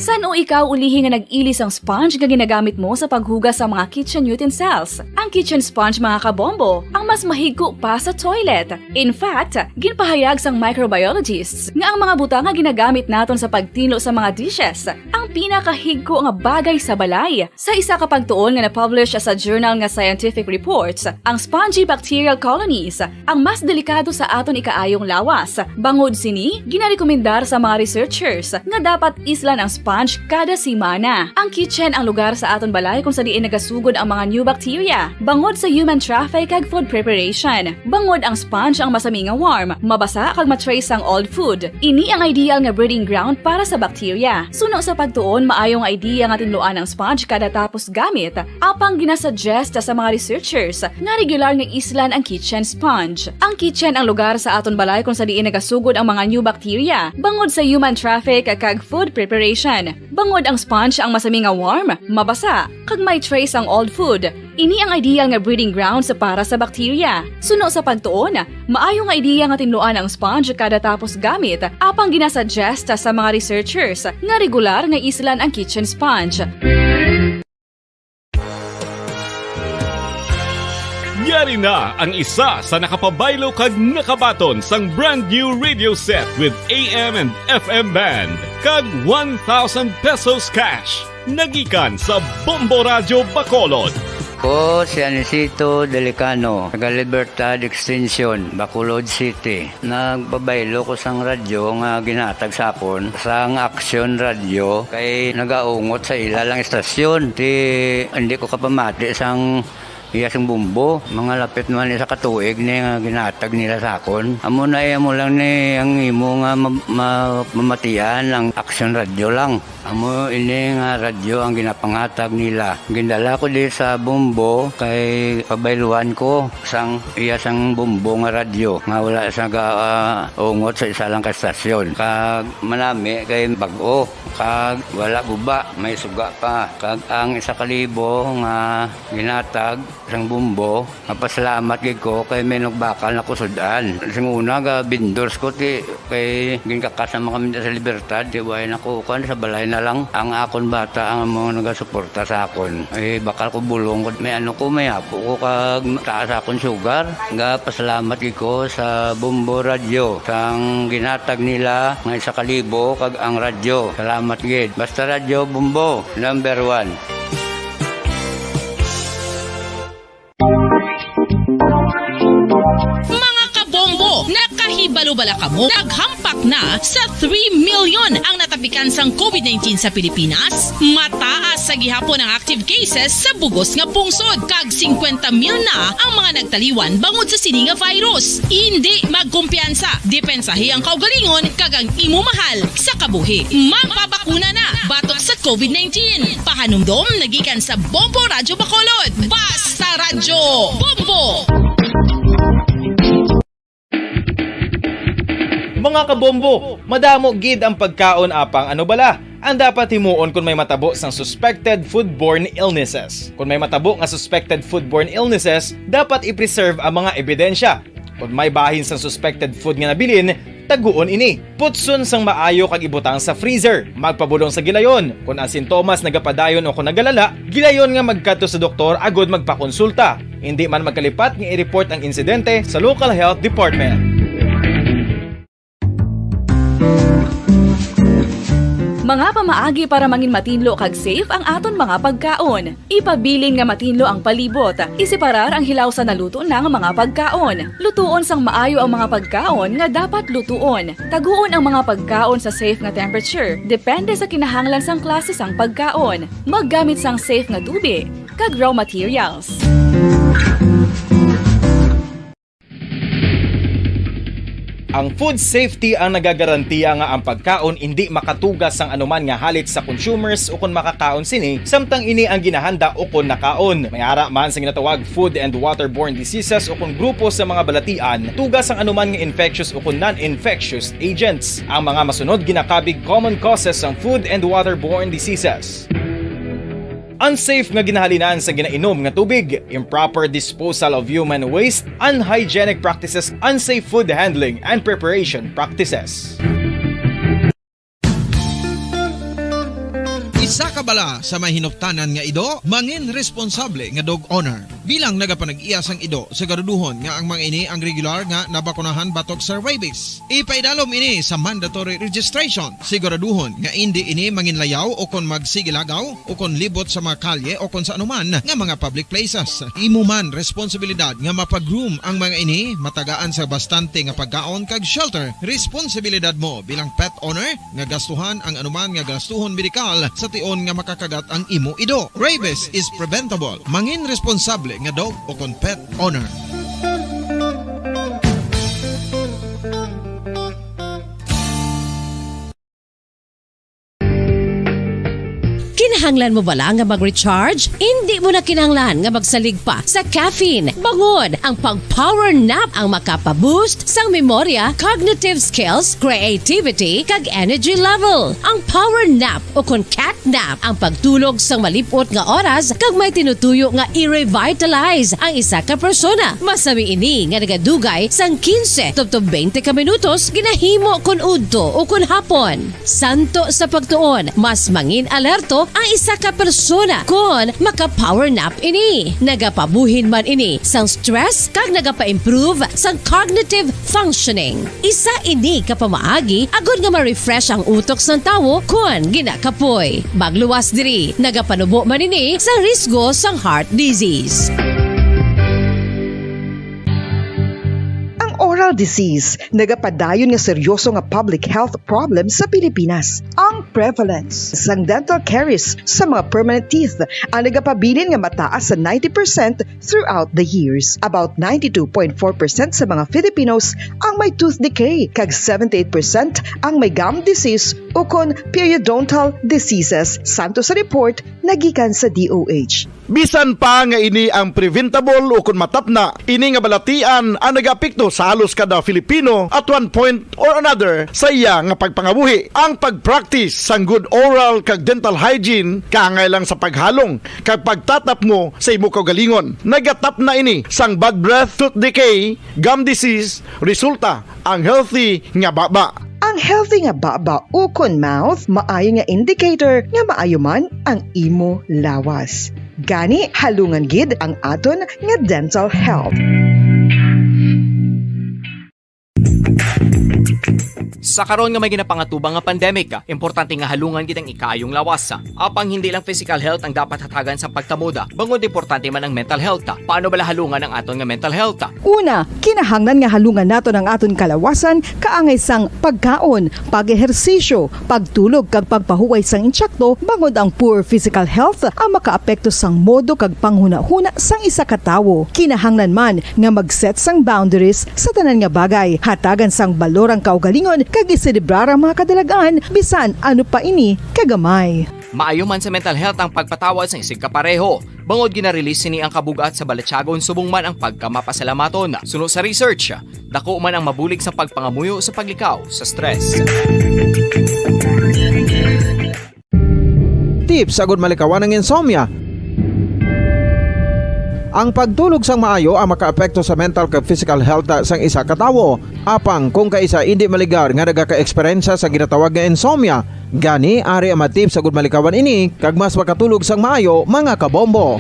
San o ikaw ulihi nga nag-ilis ang sponge nga ginagamit mo sa paghugas sa mga kitchen utensils? Ang kitchen sponge mga kabombo, ang mas mahigko pa sa toilet. In fact, ginpahayag sang microbiologists nga ang mga butang nga ginagamit naton sa pagtinlo sa mga dishes ang pinakahigko nga bagay sa balay. Sa isa ka pagtuon nga na-publish sa journal nga Scientific Reports, ang spongy bacterial colonies ang mas delikado sa aton ikaayong lawas. Bangod sini, ginarekomendar sa mga researchers nga dapat islan ang sponge sponge kada simana. Ang kitchen ang lugar sa aton balay kung sa diin nagasugod ang mga new bacteria. Bangod sa human traffic kag food preparation. Bangod ang sponge ang masami nga warm, mabasa kag matrace ang old food. Ini ang ideal nga breeding ground para sa bacteria. Suno sa pagtuon, maayo nga idea nga tinluan ang sponge kada tapos gamit. Apang ginasuggest sa mga researchers nga regular nga islan ang kitchen sponge. Ang kitchen ang lugar sa aton balay kung sa diin nagasugod ang mga new bacteria. Bangod sa human traffic kag food preparation. Bangod ang sponge ang masami nga warm, mabasa, kag may trace ang old food. Ini ang ideal nga breeding ground sa para sa bacteria. Suno sa pagtuon, maayo nga idea nga tinluan ang sponge kada tapos gamit. Apang ginasuggest sa mga researchers nga regular nga islan ang kitchen sponge. Yari na ang isa sa nakapabaylo kag nakabaton sang brand new radio set with AM and FM band kag 1,000 pesos cash. Nagikan sa Bombo Radio Bacolod. Ko si Anisito Delicano, taga Libertad Extension, Bacolod City. Nagbabaylo ko sang radyo nga ginatag sapon sang Action Radio kay nagaungot sa ilalang estasyon. Hindi ko kapamati sang iyasang bumbo, mga lapit naman sa katuig ni nga ginatag nila sa akon. Amo na mo lang ni ang imo nga mamatian ang Action Radio lang. Amo ini nga radyo ang ginapangatag nila. Gindala ko di sa bumbo kay pabayluan ko sang iyasang bumbo nga radyo nga wala sa ungot sa isa lang ka stasyon. Kag manami kay bag-o, kag wala guba, may suga pa. Kag ang 1,000 nga ginatag sang bumbo, mapasalamat gid ko kay may nagbakal na kusudan. Sing una ga vendors ko ti kay ginkakasama kami sa Libertad, di way nakukuan sa balay na lang ang akon bata ang mga nagasuporta sa akon. Bakal ko bulong may may apo ko kag taas akon sugar. Ga pasalamat gid ko sa Bombo Radio sang ginatag nila nga 1,000 kag ang radyo. Salamat gid. Basta Radio Bombo number 1. Mga kabombo, nakahibalo-bala ka mo? Naghampak na sa 3 million ang natapikan sang COVID-19 sa Pilipinas. Mataas sa gihapon ang active cases sa bugos nga pungsod. Kag 50 mil na ang mga nagtaliwan bangod sa sini nga virus. Hindi magkumpiyansa. Depensahi ang kaugalingon kag ang imo mahal sa kabuhi. Magpabakuna na batok sa COVID-19. Pahanumdom nagikan sa Bombo Radio Bacolod. Basta Radyo Bombo! Mga kabombo, madamo gid ang pagkaon apang ano bala ang dapat himuon kung may matabo sang suspected foodborne illnesses. Kung may matabo nga suspected foodborne illnesses, dapat i-preserve ang mga ebidensya. Kung may bahin sang suspected food nga nabilin, taguon ini. Putson sang maayo kag ibutang sa freezer. Magpabulong sa gilayon. Kung ang sintomas nagapadayon o kung nagalala, gilayon nga magkadto sa doktor agud magpakonsulta. Hindi man magkalipat nga i-report ang insidente sa local health department. Mga pamaagi para mangin matinlo kag safe ang aton mga pagkaon. Ipabilin nga matinlo ang palibot. Isiparar ang hilaw sa naluto na nga mga pagkaon. Lutuon sang maayo ang mga pagkaon nga dapat lutuon. Taguon ang mga pagkaon sa safe nga temperature. Depende sa kinahanglan sang klase sang pagkaon. Maggamit sang safe nga tubig kag raw materials. Ang food safety ang nagagarantiya nga ang pagkaon hindi makatugas sang anuman nga halit sa consumers o kung makakaon sini, samtang ini ang ginahanda o kung nakaon. May ara man sa ginatawag food and waterborne diseases o kung grupo sa mga balatian, tugas ang anuman nga infectious o kung non-infectious agents. Ang mga masunod ginakabig common causes ng food and waterborne diseases. Unsafe nga ginahalinan sa ginainom nga tubig, improper disposal of human waste, unhygienic practices, unsafe food handling and preparation practices. Isa ka bala sa may hinuptanan nga ido, mangin responsable nga dog owner. Bilang nagapanag-iyas ang ido, siguraduhon nga ang mga ini ang regular nga nabakunahan batok sa rabies. Ipaidalom ini sa mandatory registration. Siguraduhon nga hindi ini manginlayaw o kon magsigilagaw o kon libot sa mga kalye o kon sa anuman nga mga public places. Imo man responsibilidad nga mapag-groom ang mga ini, matagaan sa bastante nga pagkaon kag shelter. Responsibilidad mo bilang pet owner nga gastuhan ang anuman nga gastuhon medikal sa tion nga makakagat ang imo ido. Rabies is preventable. Mangin responsable nga dog o kon pet owner. Kinahanglan mo bala nga mag-recharge? Hindi mo na kinahanglan nga magsalig pa sa caffeine. Bangod ang pag-power nap ang makapaboost sang memorya, cognitive skills, creativity, kag energy level. Ang power nap o kon cat nap ang pagtulog sang malipot nga oras kag may tinutuyo nga i-revitalize ang isa ka persona. Masami ini nga nagadugay sang 15 to 20 ka minutos ginahimo kon udto o kon hapon. Santo sa pagtuon, mas mangin alerto ang isa ka persona kon maka-power nap ini. Nagapabuhin man ini sang stress kag nagapa-improve sang cognitive functioning. Isa ini kapamaagi agud nga ma-refresh ang utok sang tawo kon ginakapoy. Bagluwas diri, nagapanubo man ini sang risgo sang heart disease. Oral disease, nagapadayon nga seryoso nga public health problem sa Pilipinas. Ang prevalence sang dental caries sa mga permanent teeth ang nagapabilin nga mataas sa 90% throughout the years. About 92.4% sa mga Filipinos ang may tooth decay, kag 78% ang may gum disease o kon periodontal diseases. Santo sa report nagikan sa DOH. Bisan pa nga ini ang preventable o kung matapna, ini nga balatian ang nagapikto sa halos kada Filipino at one point or another sa iya nga pagpangabuhi. Ang pag-practice sang good oral kag dental hygiene kaangay lang sa paghalong kag pagtatap mo sa imo kaugalingon. Nagatap na ini sang bad breath, tooth decay, gum disease, resulta ang healthy nga baba. Ang healthy nga baba o kon mouth maayo nga indicator nga maayo man ang imo lawas. Gani halungan gid ang aton nga dental health. Sa karon nga may ginapangatubang nga pandemic, importante nga halungan gid ang ikaayong lawas. Apang hindi lang physical health ang dapat hatagan sa pagtamuda, bangod importante man ang mental health. Paano bala halungan ang aton nga mental health? Una, kinahanglan nga halungan naton ang aton kalawasan kaangay sang pagkaon, pag-ehersisyo, pagtulog kag pagpahuway sang insyakto, bangod ang poor physical health ang makaapekto sang modo kag panghuna-huna sang isa ka tawo. Kinahanglan man nga mag-set sang boundaries sa tanan nga bagay, hatagan sang balorang kaugalingon kag iselebrar ang mga kadalagaan bisan ano pa ini kagamay. Maayo man sa mental health ang pagpatawad sa isig kapareho. Bangod gina-release ni ang kabugat sa Balatyagon subong man ang pagkamapasalamaton. Sunod sa research, dako man ang mabulig sa pagpangamuyo sa paglikaw sa stress. Tips agud malikawan ng insomnia. Ang pagtulog sang maayo ang makaapekto sa mental kag physical health sang isa ka tawo. Apang kung kaisa hindi maligar nga nagaka-eksperyensya sa ginatawag nga insomnia, gani ari ang matip sa gud malikawan ini kag mas makatulog sang maayo mga kabombo.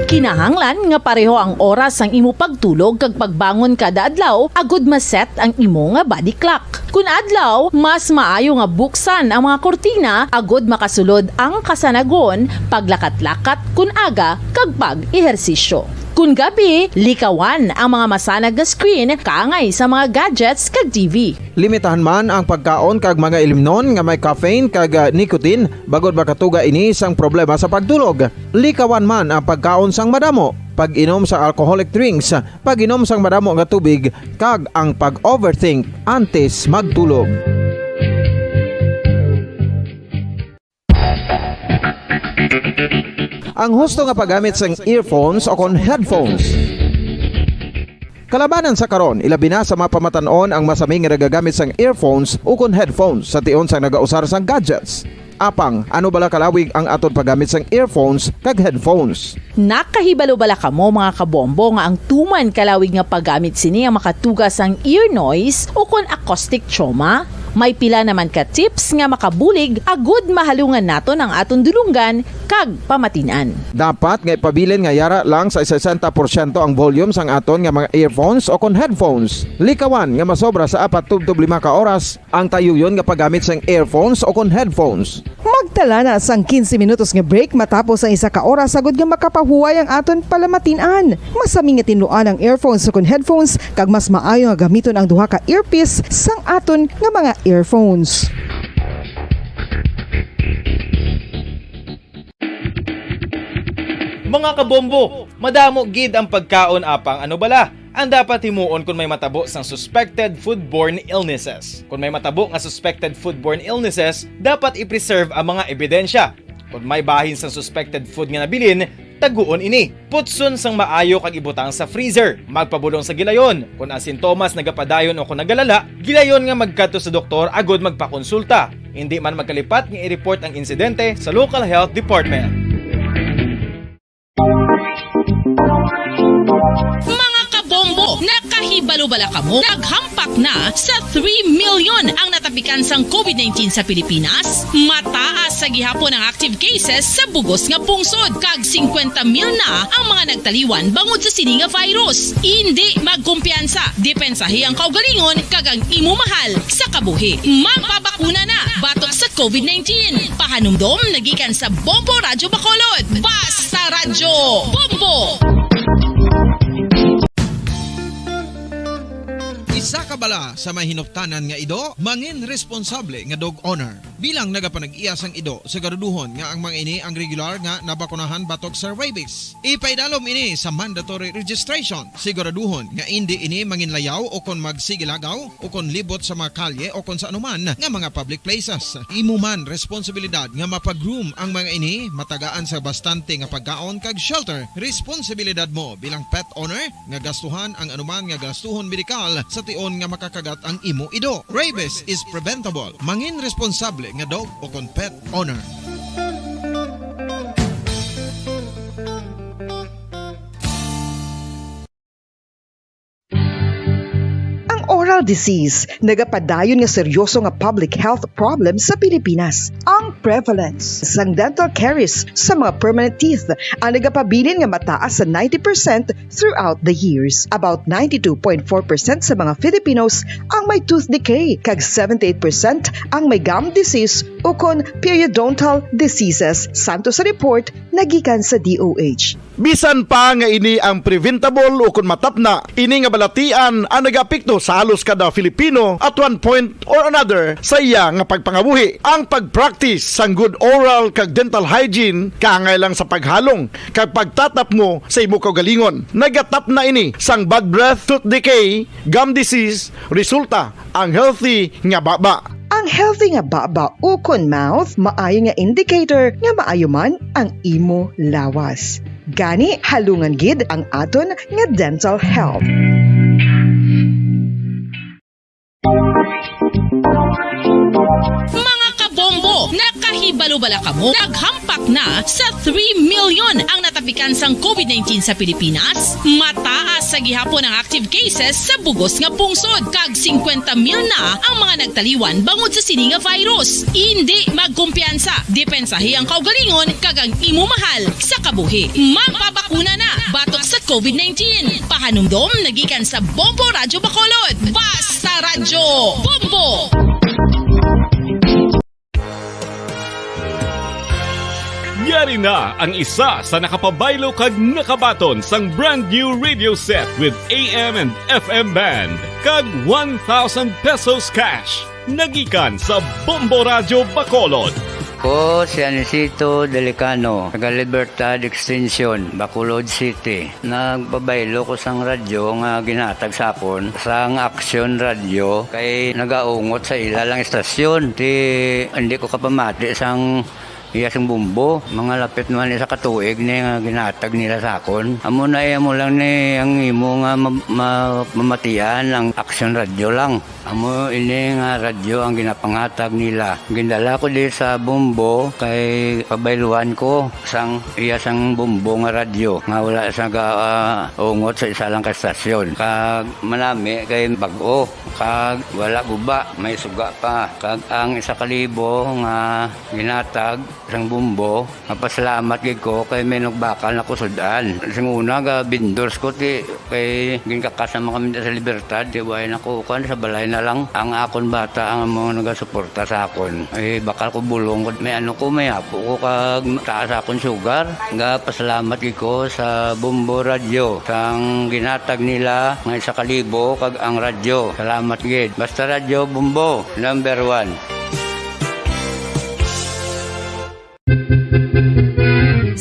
Kinahanglan nga pareho ang oras sang imo pagtulog kag pagbangon kada adlaw agud maset ang imo nga body clock. Kun adlaw, mas maayo nga buksan ang mga kortina agud makasulod ang kasanagon, paglakat-lakat kun aga kag pag-ehersisyo. Kun gabi, likawan ang mga masanag nga screen kaangay sa mga gadgets kag TV. Limitahan man ang pagkaon kag mga ilimnon nga may caffeine kag nicotine bagod makatuga ini sang problema sa pagtulog. Likawan man ang pagkaon sang madamo, pag-inom sa alcoholic drinks, pag-inom sang madamo nga tubig kag ang pag-overthink antes magtulog. Ang husto nga paggamit sang earphones o kon headphones. Kalabanan sa karon, ilabi na sa mga pamatanon ang masaming nga nagagamit sang earphones o kon headphones sa tion sang nagausar sang gadgets. Apang, ano bala kalawig ang aton paggamit sang earphones kag headphones? Nakahibalo bala kamo mga kabombo nga ang tuman kalawig nga paggamit sini ang makatugas ang ear noise o kon acoustic trauma? May pila naman ka tips nga makabulig agud mahalungan naton ang aton dulungan kag pamatinan. Dapat nga ipabilin nga yara lang sa 60% ang volume sang aton nga mga earphones o kon headphones. Likawan nga masobra sa 4 to 5 ka oras ang tayuyon nga paggamit sang earphones o kon headphones. Magtala na sang 15 minutos nga break matapos ang 1 ka oras sagod nga makapahuway ang aton palamatinan. Masami nga tinluan ang earphones o kon headphones kag mas maayo nga gamiton ang duha ka earpiece sang aton nga mga earphones. Mga kabombo, madamo gid ang pagkaon apang ano bala ang dapat himuon kung may matabo sang suspected foodborne illnesses. Kung may matabo nga suspected foodborne illnesses, dapat i-preserve ang mga ebidensya. Kung may bahin sang suspected food nga nabilin, taguon ini. Putson sang maayo kag ibutang sa freezer. Magpabulong sa gilayon. Kung ang sintomas nagapadayon o kung nagalala, gilayon nga magkadto sa doktor agod magpakonsulta. Hindi man magkalipat nga i-report ang insidente sa local health department. Mga kabombo, nakahibalo-bala ka mo? Naghampak na sa 3 million ang natapikan sang COVID-19 sa Pilipinas? Mataas sa gihapon ang active cases sa bugos nga pungsod. Kag 50 mil na ang mga nagtaliwan bangod sa sini nga virus. Hindi magkumpiyansa. Depensahi ang kaugalingon kag ang imo mahal sa kabuhi. Magpabakuna na batok sa COVID-19. Pahanumdom nagikan sa Bombo Radyo Bacolod. Basta Radyo Bombo! Isa ka bala sa mahinuptanan nga ido, mangin responsable nga dog owner. Bilang nagapanag-iyas ang ido, siguraduhon nga ang mga ini ang regular nga nabakunahan batok sa rabies. Ipaidalom ini sa mandatory registration. Siguraduhon nga hindi ini manginlayaw o kon magsigilagaw o kon libot sa mga kalye o kon sa anuman nga mga public places. Imo man responsibilidad nga mapag-groom ang mga ini, matagaan sa bastante nga pagkaon kag shelter. Responsibilidad mo bilang pet owner nga gastuhan ang anuman nga gastuhon medikal sa tion nga makakagat ang imo ido. Rabies is preventable. Mangin responsable nga dog o kon pet owner. Oral disease, nagapadayon nga seryoso nga public health problem sa Pilipinas. Ang prevalence sang dental caries sa mga permanent teeth ang nagapabilin nga mataas sa 90% throughout the years. About 92.4% sa mga Filipinos ang may tooth decay, kag 78% ang may gum disease o kon periodontal diseases. Santo sa report nagikan sa DOH. Bisan pa nga ini ang preventable o kung matapna, ini nga balatian ang nagapikto sa halos kada Filipino at one point or another sa iya nga pagpangabuhi. Ang pag-practice sang good oral kag dental hygiene kaangay lang sa paghalong kag pagtatap mo sa imo kaugalingon. Nagatap na ini sang bad breath, tooth decay, gum disease, resulta ang healthy nga baba. Ang healthy nga baba o kon mouth, maayo nga indicator nga maayo man ang imo lawas. Gani, halungan gid ang aton nga dental health. Mga kabombo, nakahibalo-bala ka mo? Naghampak na sa 3 million ang natapikan sang COVID-19 sa Pilipinas? Mataas sa gihapon ang active cases sa bugos nga pungsod. Kag 50 mil na ang mga nagtaliwan bangod sa sini nga virus. Hindi magkumpiyansa. Depensahi ang kaugalingon kag ang imo mahal sa kabuhi. Magpabakuna na batok sa COVID-19. Pahanumdom nagikan sa Bombo Radyo Bacolod. Basta Radyo Bombo! Yari na ang isa sa nakapabaylo kag nakabaton sang brand new radio set with AM and FM band kag 1,000 pesos cash. Nagikan sa Bombo Radyo Bacolod. Ko si Anisito Delicano, taga Libertad Extension, Bacolod City. Nagpabaylo ko sang radyo nga ginatag sapon sang Action Radio kay nagaungot sa ilalang estasyon. Hindi ko kapamati sang iyasang bumbo, mga lapit naman sa katuig ni nga ginatag nila sakon. Amo na mo lang ni ang imo nga mamatian ang Action Radio lang. Amo ini nga radyo ang ginapangatag nila. Gindala ko di sa bumbo kay pabayluan ko sang iyasang bumbo nga radyo nga wala sa ungot sa isa lang ka stasyon. Kag manami kay bag-o, kag wala guba, may suga pa. Kag ang 1,000 nga ginatag sang bumbo. Napasalamat gid ko kay may nagbakal na kusudan. Sing una ga vendors ko ti kay ginkakasama kami sa Libertad. Di way nakukuan sa balay na lang ang akon bata ang mga nagasuporta sa akon. Ay bakal ko bulong may ano ko may apo ko kag taas akon sugar. Nga pasalamat gid ko sa Bumbo Radio sang ginatag nila nga 1,000 kag ang radyo. Salamat gid. Basta Radio Bumbo number 1.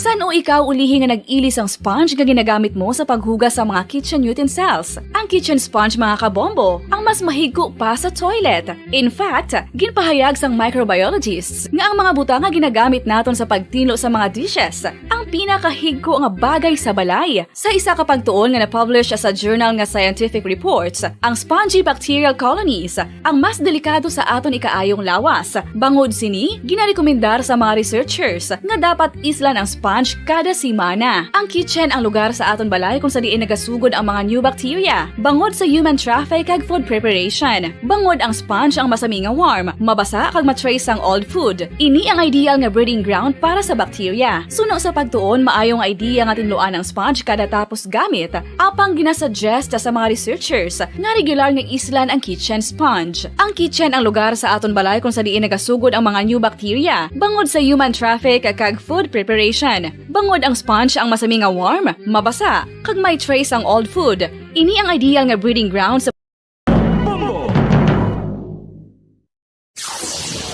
San o ikaw ulihi nga nag-ilis ang sponge nga ginagamit mo sa paghugas sa mga kitchen utensils? Ang kitchen sponge mga kabombo, ang mas mahigko pa sa toilet. In fact, ginpahayag sang microbiologists nga ang mga butang nga ginagamit naton sa pagtino sa mga dishes ang pinakahigko nga bagay sa balay. Sa isa ka pagtuon nga na-publish sa journal nga Scientific Reports, ang spongy bacterial colonies ang mas delikado sa aton ikaayong lawas. Bangod sini, ginarekomendar sa mga researchers nga dapat islan ang sponge kada semana. Ang kitchen ang lugar sa aton balay kung sa diin nagasugod ang mga new bacteria. Bangod sa human traffic kag food preparation. Bangod ang sponge ang masami nga warm, mabasa kag matrace ang old food. Ini ang ideal nga breeding ground para sa bacteria. Suno sa pagtuon, maayong idea nga tinluan ang sponge kada tapos gamit. Apang ginasuggest sa mga researchers nga regular nga islan ang kitchen sponge. Ang kitchen ang lugar sa aton balay kung sa diin nagasugod ang mga new bacteria. Bangod sa human traffic kag food preparation. Bangod ang sponge ang masami nga warm, mabasa, kag may trace ang old food. Ini ang ideal nga breeding ground sa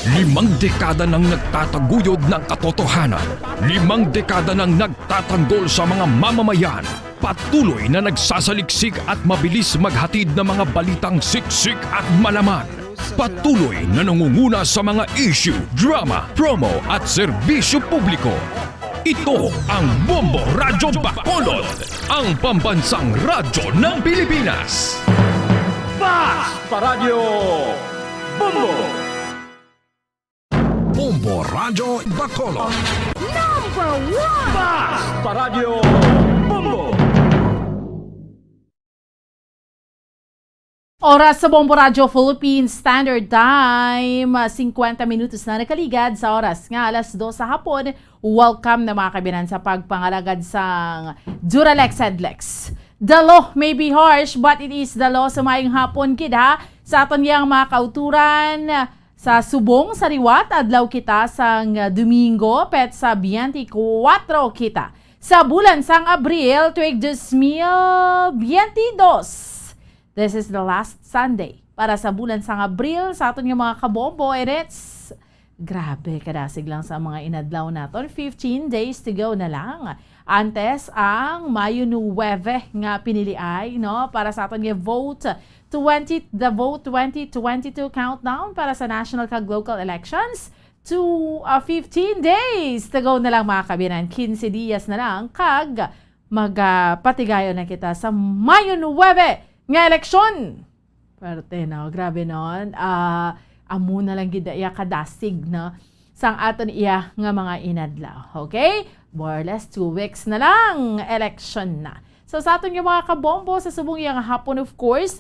5 dekada nang nagtataguyod ng katotohanan. 5 dekada nang nagtatanggol sa mga mamamayan. Patuloy na nagsasaliksik at mabilis maghatid ng mga balitang siksik at malaman. Patuloy na nangunguna sa mga issue, drama, promo at serbisyo publiko. Ito ang Bombo Radyo Bacolod, ang pambansang radyo ng Pilipinas. Basta Radio Bombo! Bombo Radyo Bacolod. Number 1! Basta Radio Bombo! Oras sa Bombo Radio Philippines Standard Time, 50 minutos na nakaligad sa oras nga alas 2 sa hapon. Welcome na mga kabinan sa pagpangalagad sang Duralex Sedlex. The law may be harsh but it is the law. Sumayong hapon kita sa aton yang mga kauturan sa subong sariwat adlaw kita sang Domingo pet sa 24 kita sa bulan sang Abril tuig 2022. This is the last Sunday para sa bulan sang Abril sa aton nga mga kabombo. And it's grabe kadasig lang sa mga inadlaw naton. 15 days to go na lang. Antes ang Mayo 9 nga piniliay no para sa aton nga vote 2022 countdown para sa national kag local elections to 15 days to go na lang mga kabinan. 15 dias na lang kag magpatigayo na kita sa Mayo 9 nga eleksyon. Parte no, grabe non. Amo na lang gid iya kadasig no sang aton iya nga mga inadlaw. Okay? More or less 2 weeks na lang election na. So sa aton nga mga kabombo sa subong iya nga hapon of course,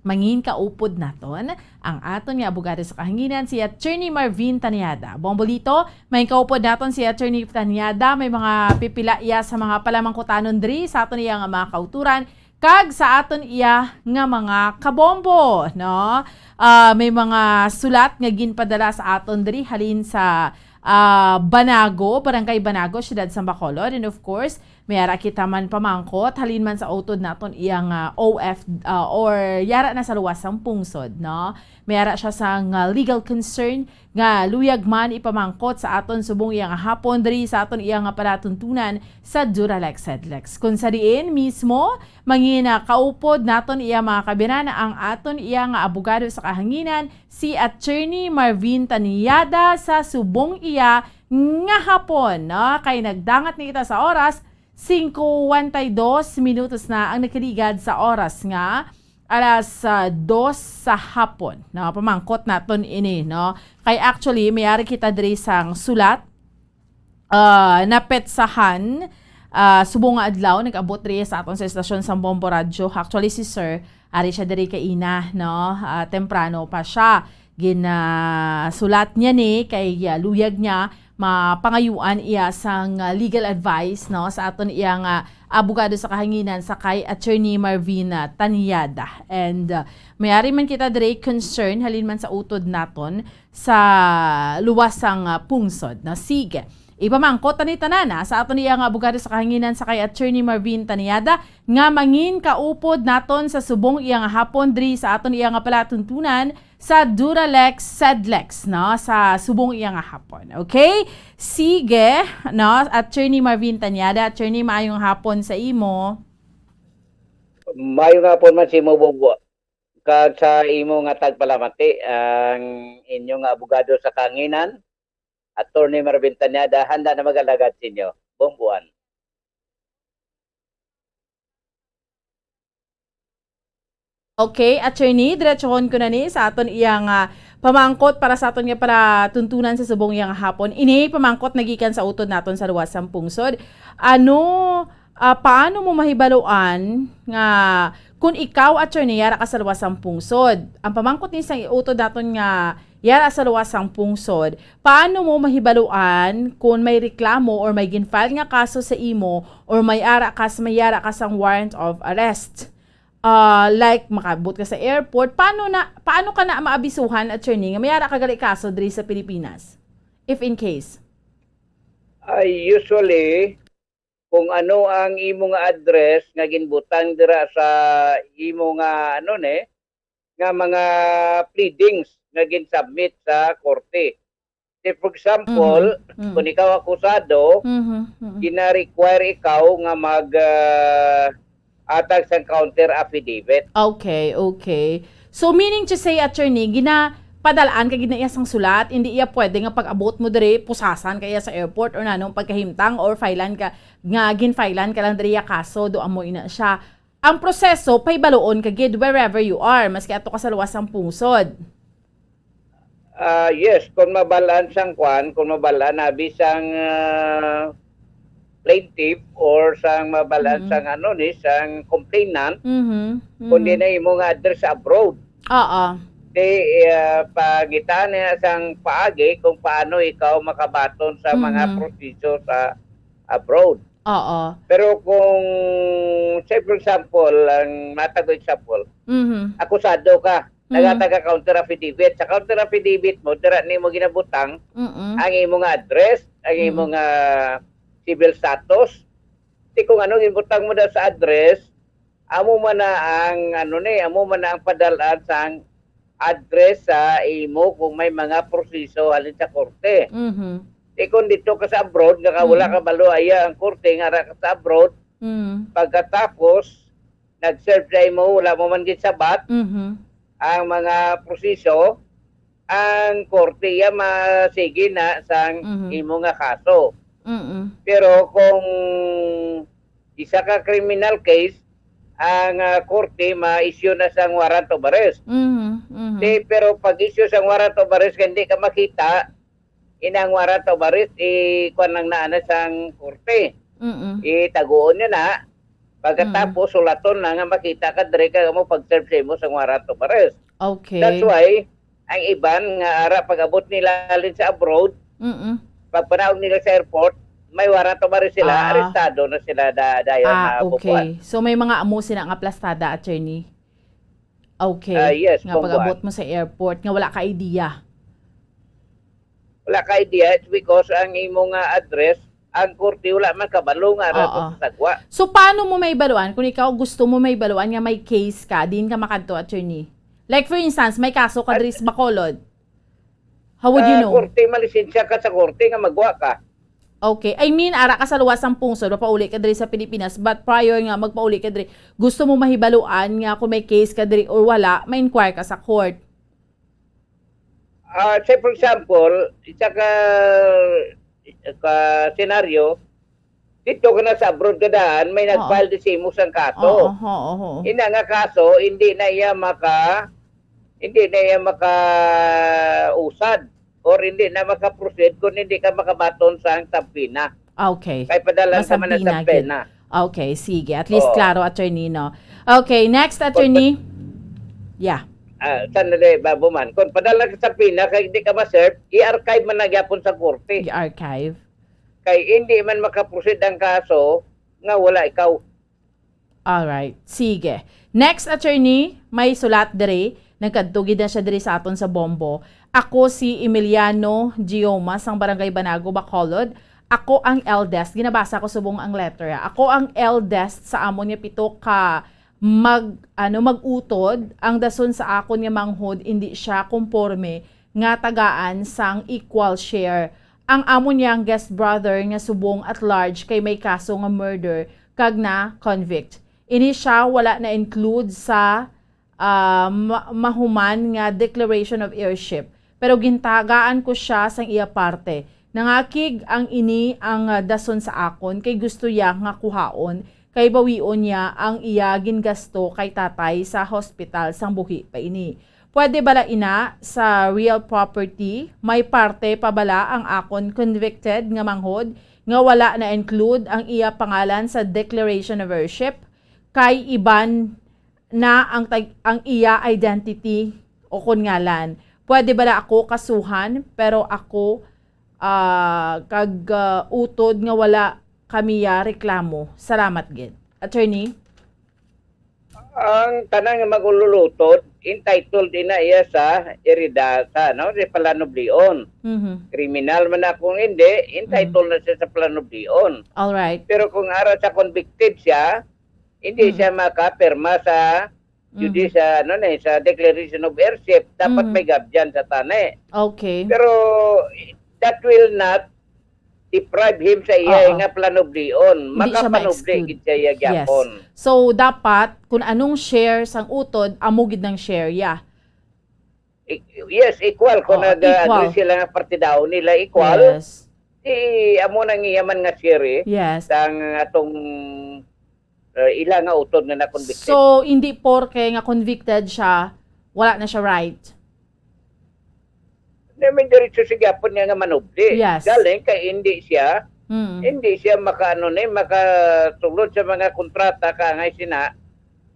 mangin kaupod naton ang aton nga abogado sa kahanginan si Attorney Marvin Tanyada. Bombolito, may kaupod naton si Attorney Tanyada, may mga pipila iya sa mga palamangkutanon diri sa aton iya nga mga kauturan kag sa aton iya nga mga kabombo, no? May mga sulat nga ginpadala sa aton diri halin sa Banago, Barangay Banago, Siyudad San Bacolod. And of course, may ara kita man pamangkot halin man sa utod naton iyang OF or yara na sa luwas sang pungsod, no? May ara siya sang legal concern nga luyag man ipamangkot sa aton subong iyang hapon diri sa aton iyang palatuntunan sa Duralex Sedlex. Kung sa diin mismo mangina kaupod naton iya mga kabinan ang aton iyang abogado sa kahanginan si Attorney Marvin Tanyada sa subong iya nga hapon, no? Kay nagdangat ni kita sa oras 52 minutos na ang nakaligad sa oras nga alas 2 sa hapon. No, pamangkot naton ini, no. Kay actually mayari kita diri sang sulat napetsahan subong nga adlaw nag-abot diri sa aton sa estasyon sa Bombo Radio. Actually si Sir ari siya diri kay ina, no. Temprano pa siya. Sulat niya ni kay luyag niya mapangayuan iya sang legal advice no sa aton iyang abogado sa kahanginan sa kay Attorney Marvin Tanyada. And mayari man kita dire concern halin man sa utod naton sa luwasang pungsod. No, sige. Ipamangkot ni tanana sa aton iyang abogado sa kahanginan sa kay Attorney Marvin Tanyada nga mangin kaupod naton sa subong iyang hapon diri sa aton iyang palatuntunan sa Duralex Sedlex no sa subong iyang hapon. Okay? Sige, no, Attorney Marvin Tanyada, Attorney maayong hapon sa imo. Maayong hapon man si mo Bobo. Kag sa imo nga tagpalamati ang inyong abogado sa kahanginan Attorney Marvin Tanyada, handa na mag-alagad sa inyo. Buong buwan. Okay, Attorney, diretsohon ko na ni sa aton iyang pamangkot para sa aton nga para tuntunan sa subong iyang hapon. Ini pamangkot nagikan sa utod naton sa luwasang pungsod. Paano mo mahibaluan nga kung ikaw, Attorney, yara ka sa luwasang pungsod? Ang pamangkot ni sa utod naton nga yara sa luwasang pungsod, paano mo mahibaluan kung may reklamo or may ginfile nga kaso sa imo or may yara ka sang warrant of arrest? Like makabot ka sa airport, paano ka na maabisuhan, Attorney, nga may yara ka gali kaso diri sa Pilipinas? If in case. Usually, kung ano ang imo nga address nga ginbutang dira sa imo nga nga mga pleadings nga gin-submit sa korte. Say for example, kung ikaw akusado, gina-require ikaw nga atag sa counter affidavit. Okay. So meaning to say, Attorney, padalaan ka ginaiasang sulat, hindi iya pwede nga pag-abot mo dire pusasan kaya sa airport or nanong pagkahimtang or filean ka nga ginfilean ka lang dire kaso do amo ina siya. Ang proseso pay baloon ka gid wherever you are, maski ato ka sa luwasang pungsod. Yes, kung mabalaan sang kung mabalaan na bisang plaintiff or sang mabalaan sang sang complainant, kundi na imo nga address abroad. Pagitan niya sang paagi kung paano ikaw makabaton sa mga proseso sa abroad. Pero kung, say for example, ang matago example, akusado ka, nagataga counter affidavit. Sa counter affidavit mo, dira ni mo ginabutang ang imo nga address, ang imo nga civil status. Di kung ano ginabutang mo daw sa address, amo man na ang padalaan sang address sa imo kung may mga proseso halin sa korte. Kung dito ka sa abroad, nga wala ka baloaya ang korte, nga ka sa abroad, pagkatapos, nag-serve sa imo, wala mo man sabat, ang mga proseso, ang korte masige na sang imo nga kaso. Pero kung isa ka criminal case, ang korte ma-issue na sang warrant of arrest. Pero pag issue sang warrant of arrest, hindi ka makita, inang warrant of arrest, kuwan lang naana sang korte. Itaguon niya na, pagkatapos sulaton na nga makita ka, dire ka mo pag-serve sa imo sang warrant of arrest. Okay. That's why, ang iban nga ara pag-abot nila alin sa abroad, pagpanaog nila sa airport, may warrant of arrest sila, arestado na sila dayon na bubuan. So may mga amo sila nga plastada, Attorney? Okay. Yes, nga pag-abot mo sa airport, nga wala ka idea. Wala ka idea, it's because ang imo nga address, ang korte wala man kabalo nga sa sagwa. So paano mo may baluan? Kung ikaw gusto mo may baluan nga may case ka, din ka makadto, Attorney? Like for instance, may kaso ka diri sa Bacolod. How would you know? Korte, malisensya ka sa korte nga magwa ka. Okay. I mean, ara ka sa luwasang pungsod, mapauli ka diri sa Pilipinas, but prior nga magpauli ka diri, gusto mo mahibaluan nga kung may case ka diri or wala, may inquire ka sa court. Say for example, isa ka senaryo, dito ka na sa abroad ka daan, may nag-file di si Musang kaso. Ina nga kaso, hindi na iya maka-usad or hindi na maka-proceed kung hindi ka makabaton sa tampina. Okay. Kaya padalang ka man na tampina. Okay, sige. At least klaro, Attorney, no? Okay, next, Attorney. Yeah. sanali babuman. Kung padala ka sa PINA, kay hindi ka ma-serve, i-archive man nagyapon sa korte. I-archive. Kay hindi man makaproceed ang kaso, nga wala ikaw. Alright, sige. Next, attorney, may sulat diri. Nagkadtugid na siya diri sa aton sa Bombo. Ako si Emiliano Giomas, ang Barangay Banago, Bacolod. Ako ang eldest. Ginabasa ko subong ang letter. Ako ang eldest sa amon niya pito ka magutod. Ang dason sa akon niya manghod, hindi siya konforme nga tagaan sang equal share. Ang amon niya ang guest brother nga subong at large kay may kaso nga murder kag na convict. Ini siya wala na include sa mahuman nga declaration of heirship. Pero gintagaan ko siya sang iya parte. Nangakig ang ini ang dason sa akon kay gusto ya nga kuhaon kay bawion niya ang iya gingasto kay tatay sa hospital sang buhi pa ini. Pwede bala ina sa real property may parte pa bala ang akon convicted nga manghod nga wala na include ang iya pangalan sa declaration of heirship kay iban na ang iya identity o kun ngalan. Pwede bala ako kasuhan pero ako utod nga wala kami reklamo. Salamat gid. Attorney? Ang tanang nga magululutod, entitled din na iya sa iridata, no? Sa Planoblion. Kriminal man na kung hindi, entitled na siya sa Planoblion. Alright. Pero kung ara sa convicted siya, hindi siya makapirma sa judicial, sa declaration of heirship. Dapat may gabyan sa tane. Okay. Pero that will not deprive him sa iya nga planoblion. Makapanobli siya iya gyapon. Yes. So dapat kung anong share sang utod amugid ng share Yes, equal kung nag-agree sila nga partidaw nila equal. Yes. Amo nang iyaman nga share yes. sang atong ilang nga utod nga na-convicted. So hindi porke nga convicted siya, wala na siya right. May diretso sa gyapon niya nga manubli. Yes. Galing kay hindi siya makatulod sa mga kontrata kangay sina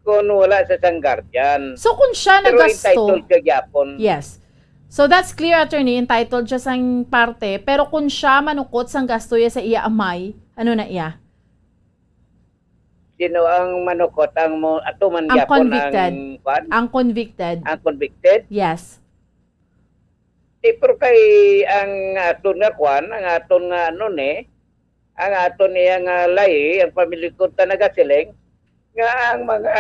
kung wala sa sang guardian. So kung siya pero nagasto, entitled siya gyapon. yes. So that's clear, attorney, entitled siya sang parte, pero kung siya manukot sang gasto niya sa iya amay, ano na iya? Sino ang manukot ang ato man Ang gyapon convicted. Ang convicted. Ang convicted? Yes. Pero kay ang aton nga kwan, ang aton nga ang aton niya nga lahi, ang pamilya ko nagasiling, nga ang mga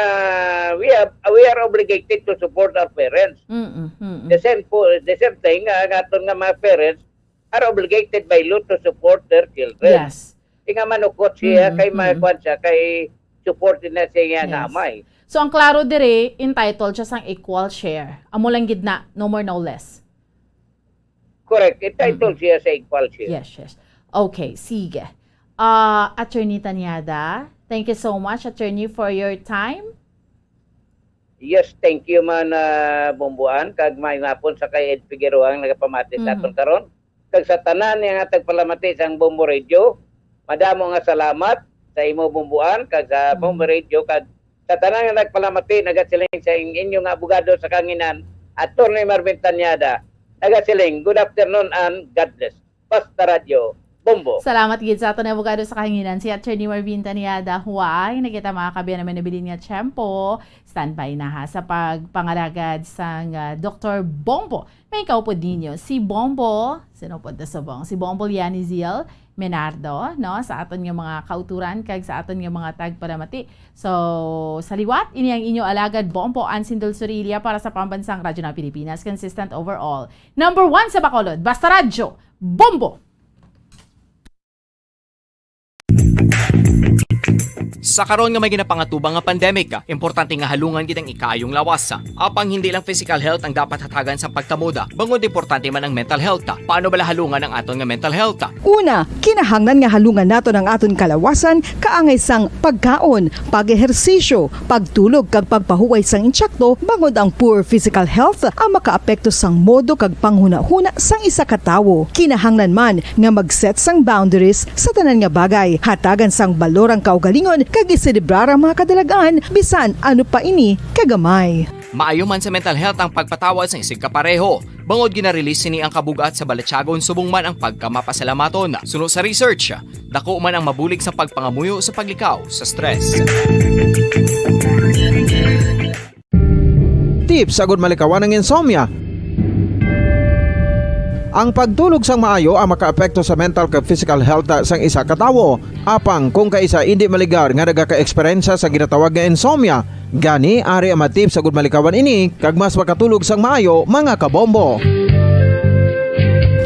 we are obligated to support our parents. The same thing, ang aton nga mga parents are obligated by law to support their children. Yes. Nga manukot siya kay kwan siya kay support na siya nga amay. So ang klaro dire, entitled siya sang equal share. Amo lang gid na, no more no less. Correct. Entitled siya sa equal share. Yes. Okay, sige. Attorney Tanyada, thank you so much, attorney, for your time. Yes, thank you man Bumbuan kag may ngapon sa kay Ed Figueroa ang nagapamati sa aton karon. Kag sa tanan nga tagpalamati sang Bombo Radio, madamo nga salamat sa imo Bumbuan kag sa Bombo Radio kag sa tanan nga nagpalamati nagasiling sa inyong abogado sa kanginan, Attorney Marvin Tanyada. Nagasiling, good afternoon and God bless. Basta Radio, Bombo. Salamat gid sa aton abogado sa kahanginan, si Attorney Marvin Tanyada. Huwag nakita mga kabiyan naman nabilin niya tiyempo. Standby na sa pagpangalagad sang Dr. Bombo. May kaupo ninyo si Bombo, sinupod na sabong, si Bombo Lianizil Menardo, no, sa aton nga mga kauturan kag sa aton nga mga tagpalamati. So, sa liwat, ini ang inyo alagad Bombo Ansin Dulsurilia para sa Pambansang Radyo ng Pilipinas, consistent overall. Number 1 sa Bacolod, Basta Radyo, Bombo! Sa karon nga may ginapangatubang nga pandemic, importante nga halungan gid ang ikayong lawas. Apang hindi lang physical health ang dapat hatagan sa pagtamuda, bangod importante man ang mental health. Paano bala halungan ang aton nga mental health? Una, kinahanglan nga halungan nato ang aton kalawasan kaangay sang pagkaon, pag-ehersisyo, pagtulog kag pagpahuway sang insyakto bangod ang poor physical health ang makaapekto sang modo kag panghuna-huna sang isa ka tawo. Kinahanglan man nga mag-set sang boundaries sa tanan nga bagay, hatagan sang balorang kaugalingon kag iselebrar ang mga kadalagaan bisan ano pa ini kagamay. Maayo man sa mental health ang pagpatawad sa isig kapareho. Bangod ginarelease ni ang kabugat sa Balatyagon subong man ang pagkamapasalamaton. Suno sa research, dako man ang mabulig sa pagpangamuyo sa paglikaw sa stress. Tips agud malikawan ng insomnia. Ang pagtulog sang maayo ang makaapekto sa mental kag physical health sang isa ka tawo. Apang kung kaisa hindi maligar nga nagaka-eksperyensya sa ginatawag nga insomnia, gani ari ang tips agud malikawan ini kag mas makatulog sang maayo mga kabombo.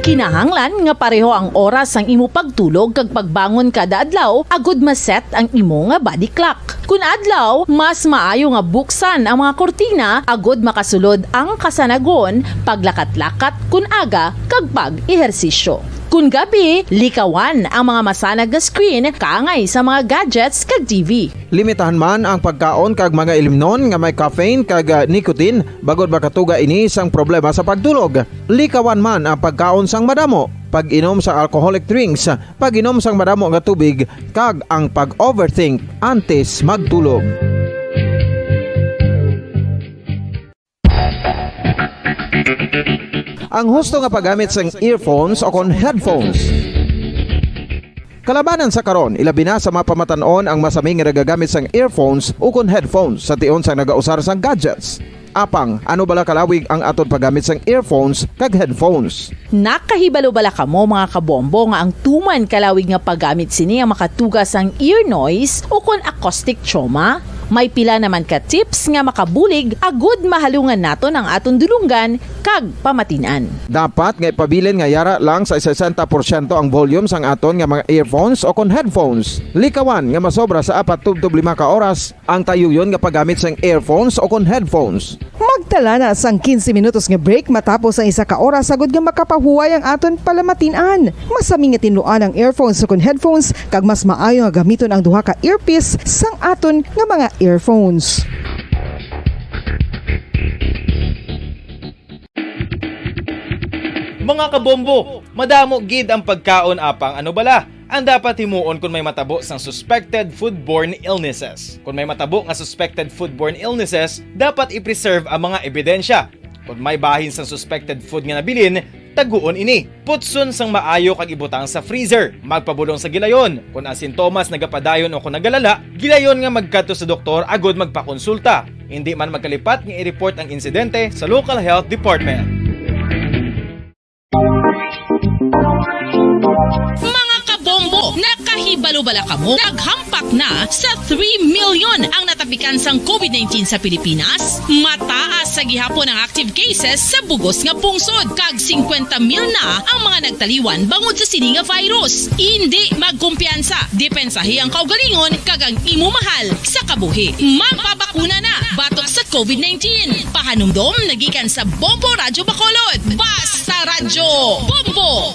Kinahanglan nga pareho ang oras sang imo pagtulog kag pagbangon kada adlaw agud maset ang imo nga body clock. Kun adlaw, mas maayo nga buksan ang mga kortina agud makasulod ang kasanagon, paglakat-lakat kun aga kag pag-ehersisyo. Kun gabi, likawan ang mga masanag nga screen kaangay sa mga gadgets kag TV. Limitahan man ang pagkaon kag mga ilimnon nga may caffeine kag nicotine bagod makatuga ini sang problema sa pagtulog. Likawan man ang pagkaon sang madamo, pag-inom sa alcoholic drinks, pag-inom sang madamo nga tubig kag ang pag-overthink antes magtulog. Ang husto nga paggamit sang earphones o kon headphones. Kalabanan sa karon, ilabi na sa mapamatanon ang masami nga nagagamit sang earphones o kon headphones sa tion sang nagausar sang gadgets. Apang, ano bala kalawig ang aton paggamit sang earphones kag headphones? Nakahibalo bala kamo mga kabombo nga ang tuman kalawig nga paggamit sini ang makatugas ang ear noise o kon acoustic trauma? May pila naman ka tips nga makabulig agud mahalungan naton ang aton dulunggan kag pamatinan. Dapat nga ipabilin nga yara lang sa 60% ang volume sang aton nga mga earphones o kon headphones. Likawan nga masobra sa 4 to 5 ka oras ang tayuyon nga paggamit sang earphones o kon headphones. Magtala na sang 15 minutos nga break matapos ang 1 ka oras agud nga makapahuway ang aton palamatinan. Masami nga tinluan ang earphones o kon headphones kag mas maayo nga gamiton ang duha ka earpiece sang aton nga mga earphones. Mga kabombo, madamo gid ang pagkaon apang ano bala ang dapat himuon kung may matabo sang suspected foodborne illnesses. Kung may matabo nga suspected foodborne illnesses, dapat i-preserve ang mga ebidensya. Kung may bahin sang suspected food nga nabilin, taguon ini. Putson sang maayo kag ibutang sa freezer. Magpabulong sa gilayon. Kung ang sintomas nagapadayon o kung nagalala, gilayon nga magkadto sa doktor agud magpakonsulta. Hindi man magkalipat nga i-report ang insidente sa local health department. Mga kabombo, nakahibalo-bala kamo. Naghampak na sa 3 million ang natapikan sang COVID-19 sa Pilipinas. Mataas sa gihapon ang active cases sa bugos nga pungsod. Kag 50 mil na ang mga nagtaliwan bangod sa sini nga virus. Hindi magkumpiyansa. Depensahi ang kaugalingon kag ang imo mahal sa kabuhi. Magpabakuna na batok sa COVID-19. Pahanumdom nagikan sa Bombo Radyo Bacolod. Basta Radyo Bombo!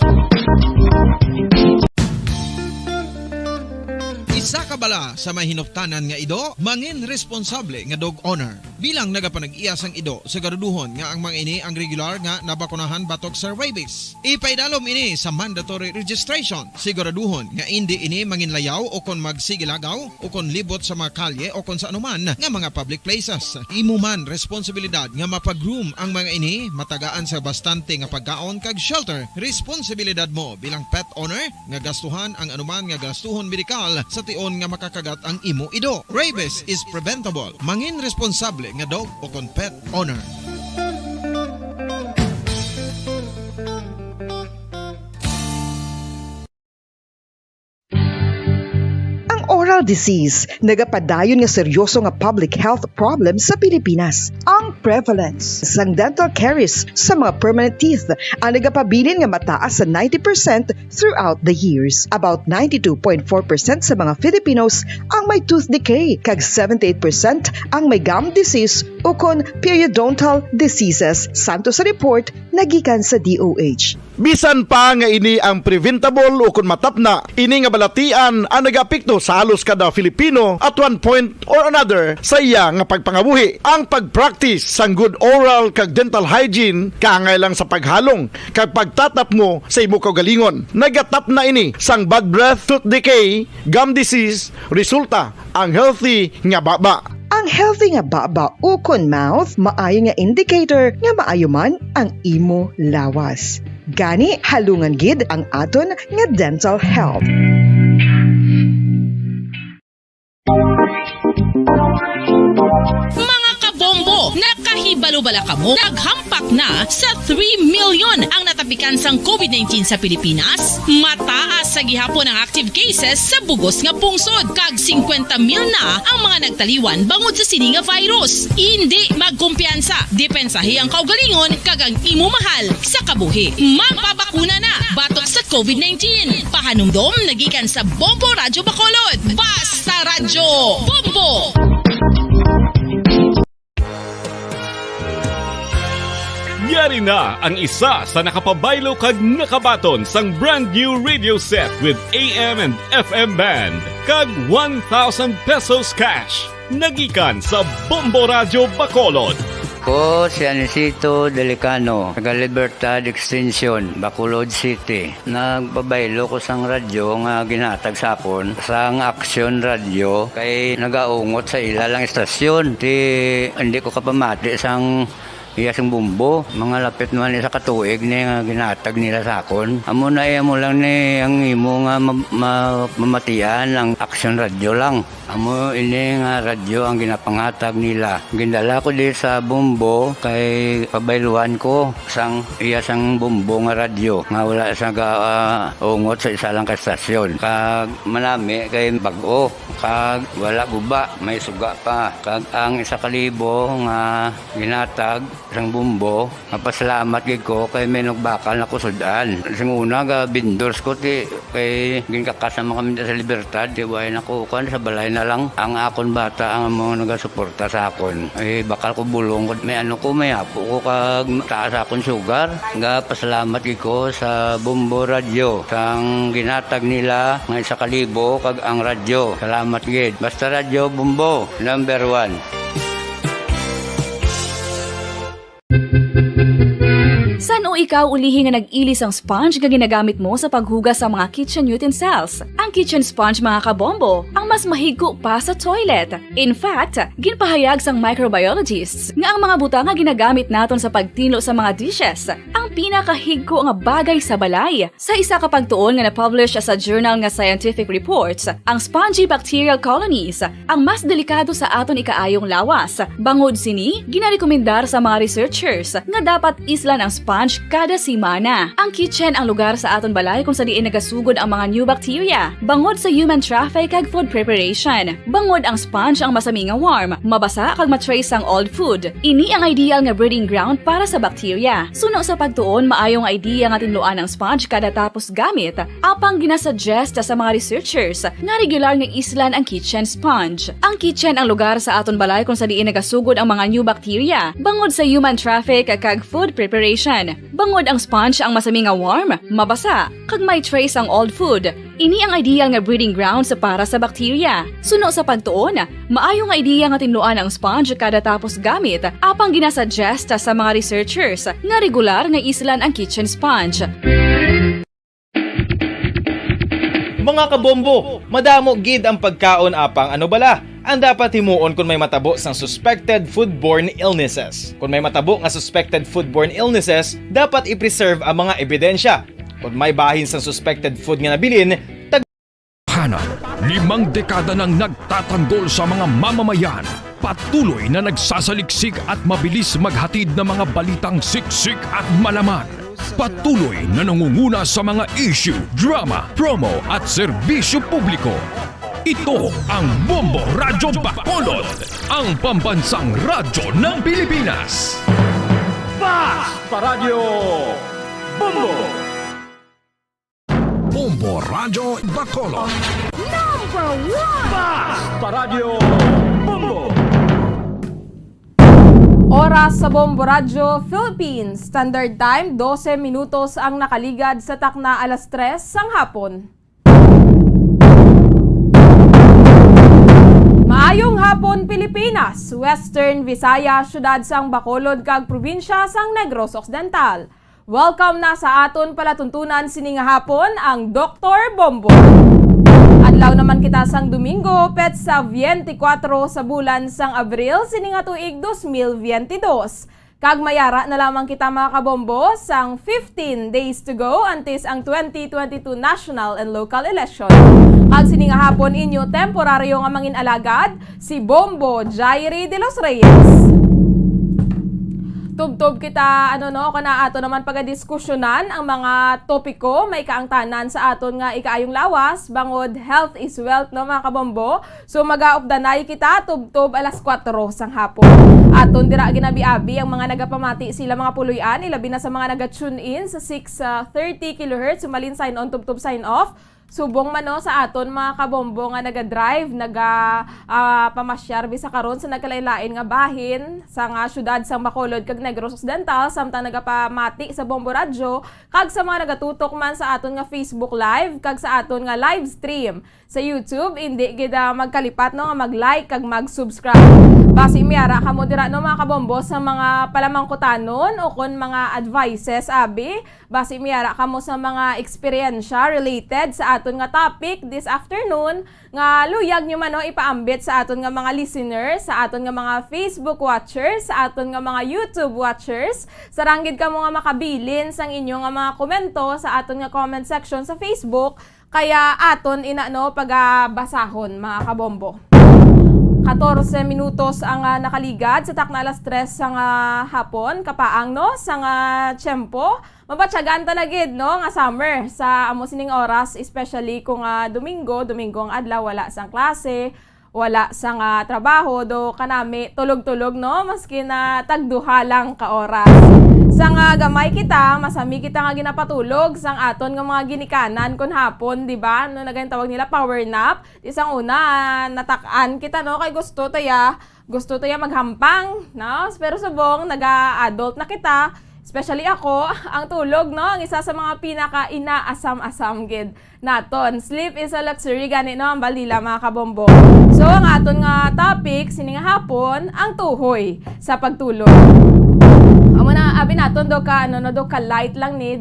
Isa ka bala sa may hinuptanan nga ido, mangin responsable nga dog owner. Bilang nagapanag-iyas ang ido, siguraduhon nga ang mga ini ang regular nga nabakunahan batok sa rabies. Ipaidalom ini sa mandatory registration. Siguraduhon nga hindi ini manginlayaw o kon magsigilagaw o kon libot sa mga kalye o kon sa anuman nga mga public places. Imo man responsibilidad nga mapag-groom ang mga ini, matagaan sa bastante nga pagkaon kag shelter. Responsibilidad mo bilang pet owner nga gastuhan ang anuman nga gastuhon medikal sa tion nga makakagat ang imo ido. Rabies is preventable. Mangin responsable nga dog o kon pet owner. Oral disease, nagapadayon nga seryoso nga public health problem sa Pilipinas. Ang prevalence sang dental caries sa mga permanent teeth ang nagapabilin nga mataas sa 90% throughout the years. About 92.4% sa mga Filipinos ang may tooth decay, kag 78% ang may gum disease o kon periodontal diseases, santo sa report nagikan sa DOH. Bisan pa nga ini ang preventable o kung matapna, ini nga balatian ang nagapikto sa halos kada Filipino at one point or another sa iya nga pagpangabuhi. Ang pag-practice sang good oral kag dental hygiene kaangay lang sa paghalong kag pagtatap mo sa imo kaugalingon. Nagatap na ini sang bad breath, tooth decay, gum disease, resulta ang healthy nga baba. Ang healthy nga baba ukon mouth maayo nga indicator nga maayo man ang imo lawas. Gani halungan gid ang aton nga dental health. Mga kabombo, nakahibalo-bala ka mo? Naghampak na sa 3 million ang natapikan sang COVID-19 sa Pilipinas? Mataas sa gihapon ang active cases sa bugos nga pungsod. Kag 50 mil na ang mga nagtaliwan bangod sa sini nga virus. Hindi magkumpiyansa. Depensahi ang kaugalingon kag ang imo mahal sa kabuhi. Magpabakuna na batok sa COVID-19. Pahanumdom nagikan sa Bombo Radyo Bacolod. Basta Radyo Bombo! Yari na ang isa sa nakapabaylo kag nakabaton sang brand new radio set with AM and FM band kag 1,000 pesos cash. Nagikan sa Bombo Radyo Bacolod. Ko si Anisito Delicano, taga Libertad Extension, Bacolod City. Nagpabaylo ko sang radyo nga ginatag sapon sang Action Radio kay nagaungot sa ilalang estasyon. Hindi ko kapamati sang iyasang bumbo, mga lapit naman sa katuig ni nga ginatag nila sa akon. Amo na mo lang ni ang imo nga mamatian ang Action Radio lang. Amo ini nga radyo ang ginapangatag nila. Gindala ko di sa bumbo kay pabayluan ko sang iyasang bumbo nga radyo nga wala sa ungot sa isa lang ka estasyon. Kag manami kay bag-o, kag wala guba, may suga pa. Kag ang 1,000 nga ginatag sang bumbo, mapasalamat gid ko kay may nagbakal na kusudan. Sing una ga vendors ko ti kay ginkakasama kami sa Libertad, di way nakukan sa balay na lang ang akon bata ang mga nagasuporta sa akon. Bakal ko bulong may ko may apo ko kag taas akon sugar. Nga pasalamat gid ko sa Bombo Radio sang ginatag nila nga 1,000 kag ang radyo. Salamat gid. Basta Radyo Bombo number 1. San o ikaw ulihi nga nag-ilis ang sponge nga ginagamit mo sa paghugas sa mga kitchen utensils? Ang kitchen sponge mga kabombo, ang mas mahigko pa sa toilet. In fact, ginpahayag sang microbiologists nga ang mga butang nga ginagamit naton sa pagtinlo sa mga dishes ang pinakahigko nga bagay sa balay. Sa isa ka pagtuon nga na-publish sa journal nga Scientific Reports, ang spongy bacterial colonies ang mas delikado sa aton ikaayong lawas. Bangod sini, ginarekomendar sa mga researchers nga dapat islan ang sponge kada simana. Ang kitchen ang lugar sa aton balay kung sa diin nagasugod ang mga new bacteria. Bangod sa human traffic kag food preparation. Bangod ang sponge ang masami nga warm, mabasa kag matrace ang old food. Ini ang ideal nga breeding ground para sa bacteria. Suno sa pagtuon, maayong idea nga tinluan ang sponge kada tapos gamit. Apang ginasuggest sa mga researchers nga regular nga islan ang kitchen sponge. Ang kitchen ang lugar sa aton balay kung sa diin nagasugod ang mga new bacteria. Bangod sa human traffic kag food preparation. Bangod ang sponge ang masami nga warm, mabasa, kag may trace ang old food. Ini ang ideal nga breeding ground sa para sa bacteria. Suno sa pagtuon, maayong idea nga tinluan ang sponge kada tapos gamit, apang ginasuggest sa mga researchers nga regular nga islan ang kitchen sponge. Mga kabombo, madamo gid ang pagkaon apang ano bala ang dapat himuon kung may matabo sang suspected foodborne illnesses. Kung may matabo nga suspected foodborne illnesses, dapat i-preserve ang mga ebidensya. Kung may bahin sang suspected food nga nabilin, Hana, 5 dekada nang nagtatanggol sa mga mamamayan. Patuloy na nagsasaliksik at mabilis maghatid ng mga balitang siksik at malaman. Patuloy na nangunguna sa mga issue, drama, promo at serbisyo publiko. Ito ang Bombo Radyo Bacolod, ang pambansang radyo ng Pilipinas. Basta Radyo Bombo! Bombo Radyo Bacolod. Number 1! Basta Radyo Bombo! Oras sa Bombo Radyo Philippines. Standard time, 12 minutos ang nakaligad sa takna alas 3 sang hapon. Maayong hapon Pilipinas, Western Visayas, syudad sang Bacolod kag probinsya sang Negros Occidental. Welcome na sa aton palatuntunan sining hapon ang Dr. Bombo. Adlaw naman kita sang Domingo, petsa 24 sa bulan sang Abril, sini nga tuig 2022. Kag mayara na lamang kita mga kabombo sang 15 days to go antes ang 2022 national and local election. Kag sini nga hapon inyo temporaryo nga mangin alagad si Bombo Jairi de los Reyes. Tubtob kita kana ato naman pagadiskusyonan ang mga topiko may kaangtanan sa aton nga ikaayong lawas bangod health is wealth no mga kabombo. So magaupdanay kita tubtob alas 4 sang hapon. Aton dira ginabi-abi ang mga nagapamati sila mga puluyan ilabi na sa mga naga-tune in sa 630 kHz sumalin sign on tubtob sign off. Subong mano sa aton mga kabombo nga naga-drive, pamasyar bisa karon sa nagkalailain nga bahin sa nga syudad sang Bacolod kag Negros Occidental samtang nagapamati sa Bombo Radyo kag sa mga nagatutok man sa aton nga Facebook Live kag sa aton nga live stream sa YouTube hindi gid magkalipat no nga mag-like kag mag-subscribe. Basi miyara kamo dira no mga kabombo sa mga palamangkutanon o kon mga advices abi basi miyara kamo sa mga eksperyensya related sa aton nga topic this afternoon nga luyag nyo man no ipaambit sa aton nga mga listeners, sa aton nga mga Facebook watchers, sa aton nga mga YouTube watchers. Saranggid kamo nga makabilin sang inyo nga mga komento sa aton nga comment section sa Facebook kaya aton ina no pagabasahon mga kabombo. 14 minutos ang nakaligad sa takna alas 3 sang hapon kapaang no sang tiyempo. Mabatsagan tanagid no nga summer sa amo sining oras especially kung Domingo ang adlaw wala sang klase, wala sang trabaho do kanami tulog-tulog no maski na tagduha lang ka oras. Sang gamay kita, masami kita nga ginapatulog sang aton nga mga ginikanan kon hapon, di ba? No nagayang tawag nila power nap. Isang una natakan kita no kay gusto taya maghampang, no? Pero subong naga-adult na kita. Especially ako, ang tulog, no? Ang isa sa mga pinaka-inaasam-asam gid naton. Sleep is a luxury, gani, no? Ang balila, mga kabombo. So, ang aton nga topic, sining hapon, ang tuhoy sa pagtulog. Amo na, abi naton, do ka light lang ni,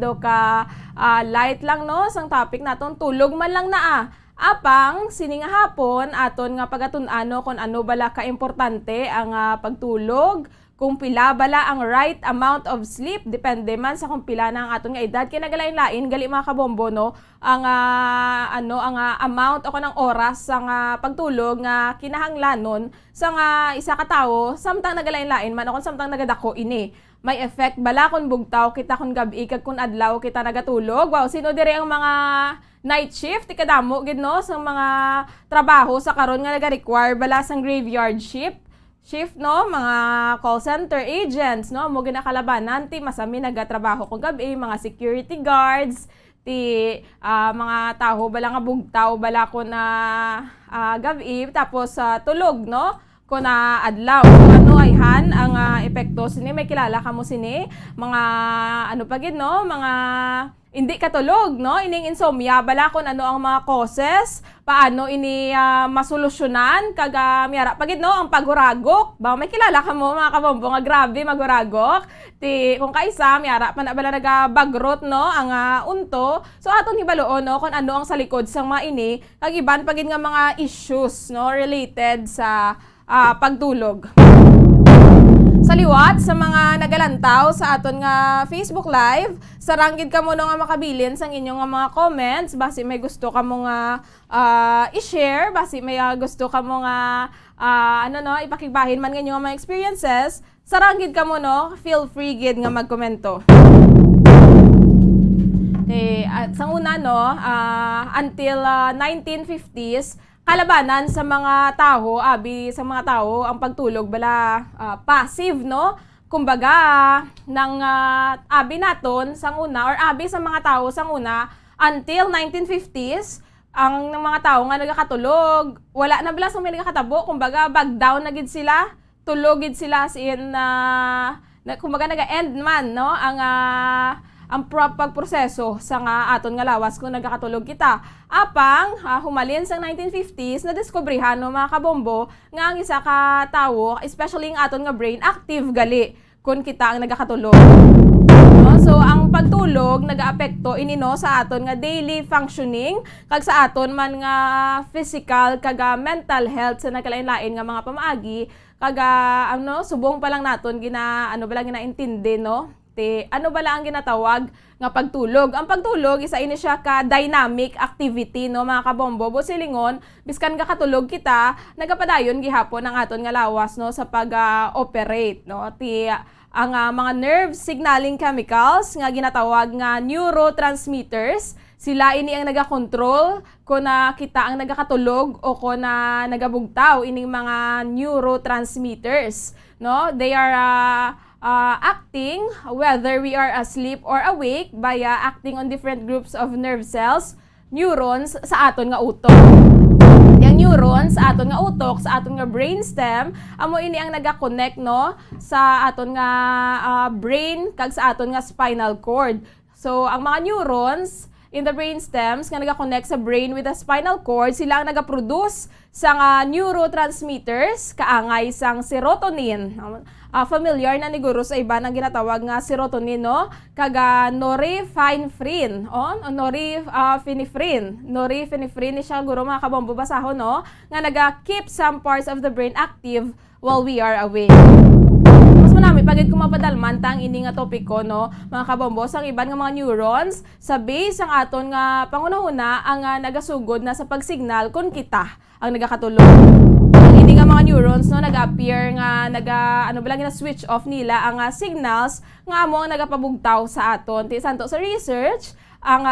light lang, no? Sang topic naton, tulog man lang na, Apang, sining hapon, aton nga pagatun-ano kung ano bala ka-importante ang pagtulog, kung pila bala ang right amount of sleep, depende man sa kung pila na ang aton nga edad. Kaya nagalain-lain, gali mga kabombo, no? Ang amount o ng oras sa pagtulog nga kinahanglanon sa isa ka tawo, samtang nagalain-lain man o kung samtang nagadako ini. May effect bala kung bugtaw kita kung gabi kag kung adlaw kita nagatulog. Wow, sino dire ang mga night shift ikadamo gid no sa mga trabaho sa karon nga naga-require bala sang graveyard shift no, mga call center agents no, mo ginakalabanan ti masami nagatrabaho kung gabi, mga security guards, ti mga taho bala nga bugtaw bala ko na gabi tapos tulog no ko na adlaw. Ano ayhan ang epekto sini may kilala kamo sini mga pagid no, mga hindi katulog, no? Ining insomnia, bala kung ano ang mga causes, paano ini masolusyonan, miyara pagid, no? Ang paguragok. Ba, may kilala ka mo, mga kabombo, nga grabe maguragok. Kung kaisa, miyara, bala nagabagrot, no? Ang unto. So, aton hibaloon, no? Kung ano ang sa likod sang mga ini, kag iban pagid nga mga issues, no? Related sa pagtulog. Sa liwat, sa mga nagalantaw sa aton nga Facebook Live, saranggid ka mo nga makabilin sang inyong nga mga comments, basi may gusto ka mo nga i-share, basi may gusto ka mo nga ipakigbahin man nga inyong mga experiences, saranggid ka mo no, feel free gid nga magkomento. Sang una no, until 1950s, kalabanan sa mga tao, sa mga tao, ang pagtulog bala passive, no? Kumbaga, ng abi naton sang una, or abi sa mga tao sang una, until 1950s, ang mga tao nga nagakatulog, wala na bala sa may nagakatabo, kumbaga, bag down na gid sila, tulog gid sila sin kumbaga, naga-end man, no? Ang pagproseso sa aton nga lawas kung nagkakatulog kita. Apang, humalin sa 1950s, nadiskubrihan no mga kabombo nga ang isa ka tawo, especially ang aton nga brain, active gali kung kita ang nagkakatulog. no? So ang pagtulog nagaapekto ini no sa aton nga daily functioning kag sa aton man nga physical kag mental health sa nagkalain-lain nga mga pamaagi kag ano subong pa lang naton ginaintindi no ano bala ang ginatawag nga pagtulog. Ang pagtulog isa ini siya ka dynamic activity no mga kabombo. Busilingon biskan ka katulog kita nagapadayon gihapon ang aton nga lawas no sa pag-operate no ang mga nerve signaling chemicals nga ginatawag nga neurotransmitters. Sila ini ang nagakontrol kung na kita ang nagakatulog o kung na nagabugtaw ining mga neurotransmitters no. They are acting whether we are asleep or awake by acting on different groups of nerve cells, neurons sa aton nga utok. Yang neurons sa aton nga utok, sa aton nga brainstem, amo ini ang naga-connect no sa aton nga brain kag sa aton nga spinal cord. So ang mga neurons in the brainstems nga naga-connect sa brain with the spinal cord, sila ang naga-produce sa neurotransmitters kaangay sang serotonin. Familiar na ni Guru sa iba ng ginatawag nga serotonin no kag norepinephrine norepinephrine ni siya Guru mga kabombo basahon no nga naga-keep some parts of the brain active while we are awake. Mas manami pagid kung mapadalman tang ini nga topiko no mga kabombo sang iban nga mga neurons sa base ang aton nga pangunahuna ang nagasugod na sa pagsignal kung kita ang nagakatulog. Hindi nga mga neurons no nag-appear nga switch off nila ang signals nga amo ang nagapabugtaw sa aton. Ti santo sa research ang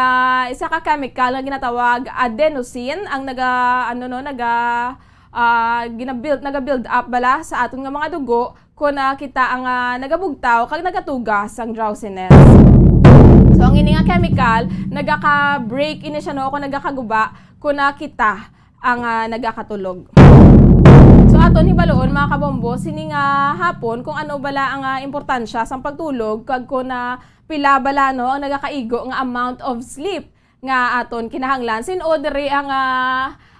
isa ka chemical nga ginatawag adenosine ang naga-build up bala sa aton nga mga dugo kung kita ang nagabugtaw kag nagatugas ang drowsiness. So ang ini nga chemical nagaka-break ini siya no kung nagakaguba kung kita ang nagakatulog. So aton hibaloon mga kabombo sini nga hapon kung ano bala ang importansya sa pagtulog kag kung pila bala no ang nagakaigo nga amount of sleep nga aton kinahanglan sin odre ang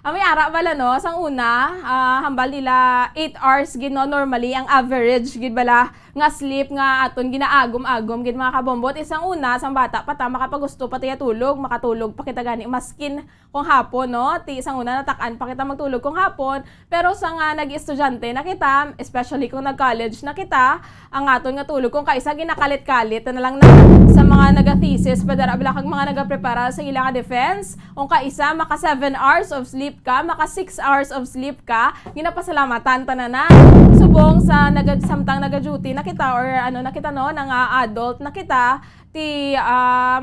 may ara bala no sang una hambal nila 8 hours gid no normally ang average gid bala nga sleep nga aton ginaagom-agom gid mga kabombo. Isang una sang bata pa ta makapagusto pa tiya tulog makatulog pa kita gani maskin kung hapon no ti isang una natakan pa kita magtulog kung hapon pero sang nag-estudyante na kita especially kung nag-college na kita ang aton nga tulog kung kaisa ginakalit-kalit na lang na sa mga naga-thesis padara bala kag mga naga-prepara sa ilang defense kung kaisa maka 7 hours of sleep ka maka 6 hours of sleep ka ginapasalamatan tanan subong sa samtang naga-duty na kita or na kita no nang adult na kita ti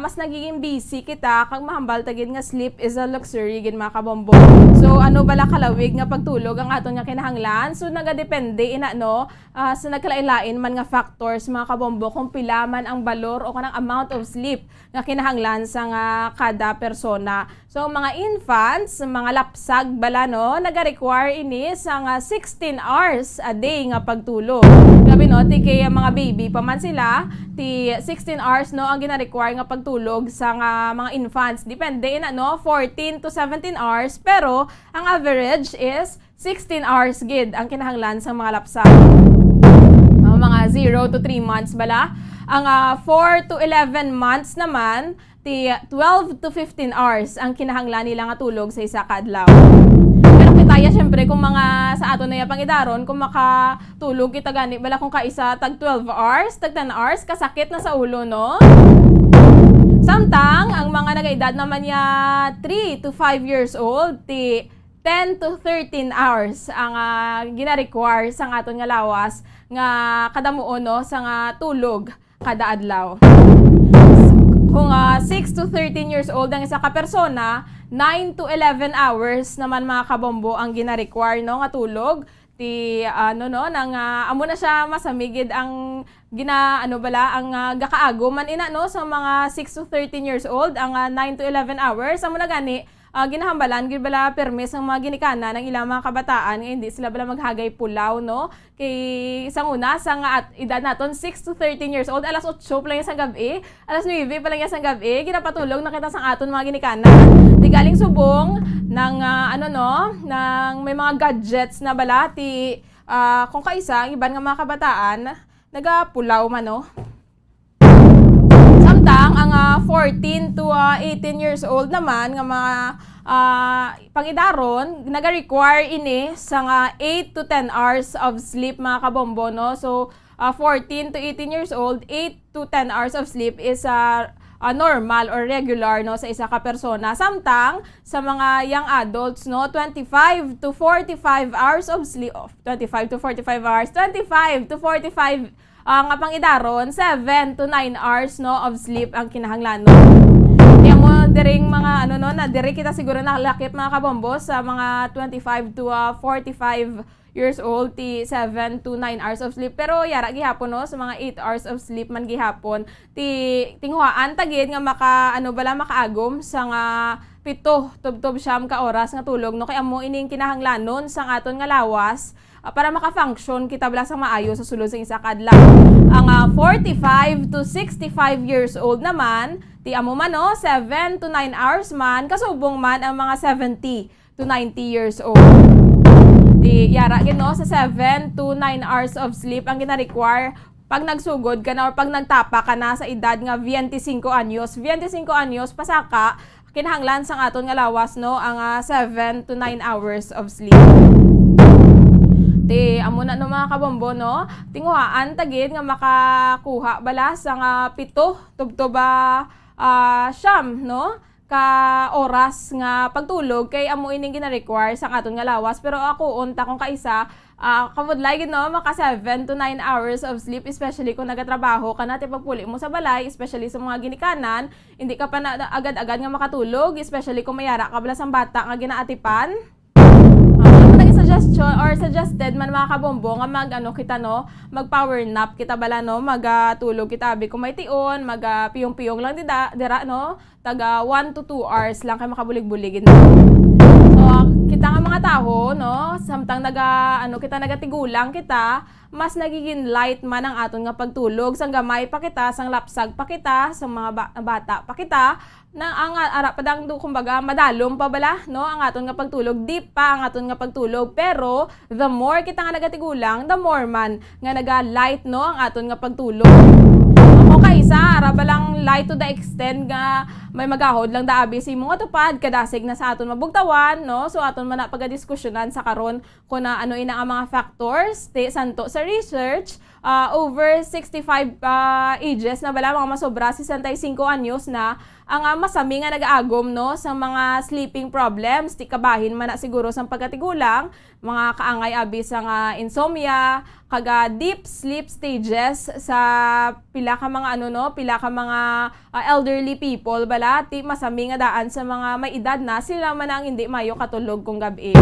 mas nagiging busy kita kag mahambal tagid nga sleep is a luxury gid mga kabombo. So bala kalawig nga pagtulog ang aton nga kinahanglan so nagadepende ina no sa nagkalain-lain man nga factors mga kabombo kung pila man ang balor o kanang amount of sleep nga kinahanglan sa kada persona. So mga infants, mga lapsag bala no naga-require ini sa 16 hours a day nga pagtulog. Grabe no ti kay mga baby pa man sila ti 16 hours no ang gina-require nga pagtulog sa mga infants. Depende ina no 14 to 17 hours pero ang average is 16 hours gid ang kinahanglan sa mga lapsag. Mga 0 to 3 months bala. Ang 4 to 11 months naman ti 12 to 15 hours ang kinahanglan nila nga tulog sa isa ka adlaw. Pero kitaya syempre kung mga sa ato na pangidaron kung makatulog kita gani bala kung kaisa tag 12 hours, tag 10 hours kasakit na sa ulo no. Samtang ang mga nagaedad naman ya 3 to 5 years old ti 10 to 13 hours ang gina-require sa aton nga lawas nga kadamuon no sa tulog kada adlaw. Kung 6 to 13 years old ang isa ka persona, 9 to 11 hours naman mga kabombo ang gina-require no nga tulog. Ti nang amo na siya masamigid ang ang gakaago man ina no sa mga 6 to 13 years old ang 9 to 11 hours amo na gani ginahambalan gid bala permis ang mga ginikana ng ilang mga kabataan nga hindi sila bala maghagay pulaw no kay isang una sa edad naton 6 to 13 years old alas 8 pa lang sa gabi alas 9 pa lang sa gabi ginapatulog na kita sang aton mga ginikana di galing subong ng ng may mga gadgets na bala ti kung kaisa ang iban nga mga kabataan nagapulaw man no ang 14 to 18 years old naman nga mga pangidaron naga-require ini sa nga 8 to 10 hours of sleep mga kabombo, no? So 14 to 18 years old, 8 to 10 hours of sleep is normal or regular, no, sa isa ka persona. Samtang sa mga young adults, no, 25 to 45 hours of sleep, 25 to 45 hours, 25 to 45 nga pangidaron, 7 to 9 hours, no, of sleep ang kinahanglan, no. Kaya mo diring mga na diri kita siguro nakalakip mga kabombo sa mga 25 to 45 years old, ti 7 to 9 hours of sleep. Pero yara gihapon, no, sa mga 8 hours of sleep man gihapon, ti tinghuaan tagid nga makaagom sa nga 7 tubtob siyam ka oras nga tulog, no. Kaya mo ining kinahanglanon sa aton nga lawas para maka-function kita bala sa maayo sa sulod sa isa ka adlaw. Ang 45 to 65 years old naman, ti amo man, no, 7 to 9 hours man, kasubong man ang mga 70 to 90 years old. Di yara gid, no, sa 7 to 9 hours of sleep ang gina-require pag nagsugod ka na or pag nagtapa ka na sa edad nga 25 anyos. 25 anyos pasaka kinahanglan sang aton nga lawas, no, ang 7 to 9 hours of sleep. Di amo na, no, mga kabombo, no, tinguhaan tagid nga makakuha bala sa nga 7 tubtob siyam, no, ka oras nga pagtulog kay amo ining gina-require sa aton nga lawas. Pero ako unta kung kaisa kamudlay gid, no, maka 7 to 9 hours of sleep, especially kung nagatrabaho ka na, pagpuli mo sa balay, especially sa mga ginikanan, hindi ka pa na agad-agad nga makatulog, especially kung mayara ka bala sang bata nga ginaatipan. Suggestion or suggested man mga kabombo nga kita, no, mag power nap kita bala, no, magatulog kita abi kung may tion, piyong-piyong lang dira, no, taga 1 to 2 hours lang kay makabulig-buligin. So kita nga mga tao, no, samtang kita nagatigulang kita, mas nagiging light man ang aton nga pagtulog, sang gamay pa kita, sang lapsag pa kita, sang mga bata pa kita, na ang ara padang kumbaga madalom pa bala, no, ang aton nga pagtulog, deep pa ang aton nga pagtulog. Pero the more kita nga nagatigulang, the more man nga naga-light, no, ang aton nga pagtulog. Ako kaisa ara balang light to the extent nga may magahod lang daabi si mga tupad kadasig na sa aton mabugtawan, no. So aton man na pagadiskusyonan sa karon kung na ano ina ang mga factors santo sa research. Over 65 ages na bala, mga masobra 65 anyos na ang masami nga nag-aagom, no, sa mga sleeping problems. Ti kabahin man na siguro sa pagkatigulang, mga kaangay abi sa insomnia, kaga deep sleep stages sa pila ka mga pila ka mga elderly people bala, ti masami nga daan sa mga may edad na, sila man ang hindi mayo katulog kung gabi.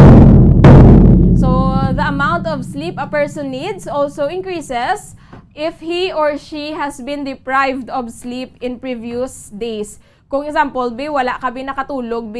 So the amount of sleep a person needs also increases if he or she has been deprived of sleep in previous days. Kung example, wala ka nakatulog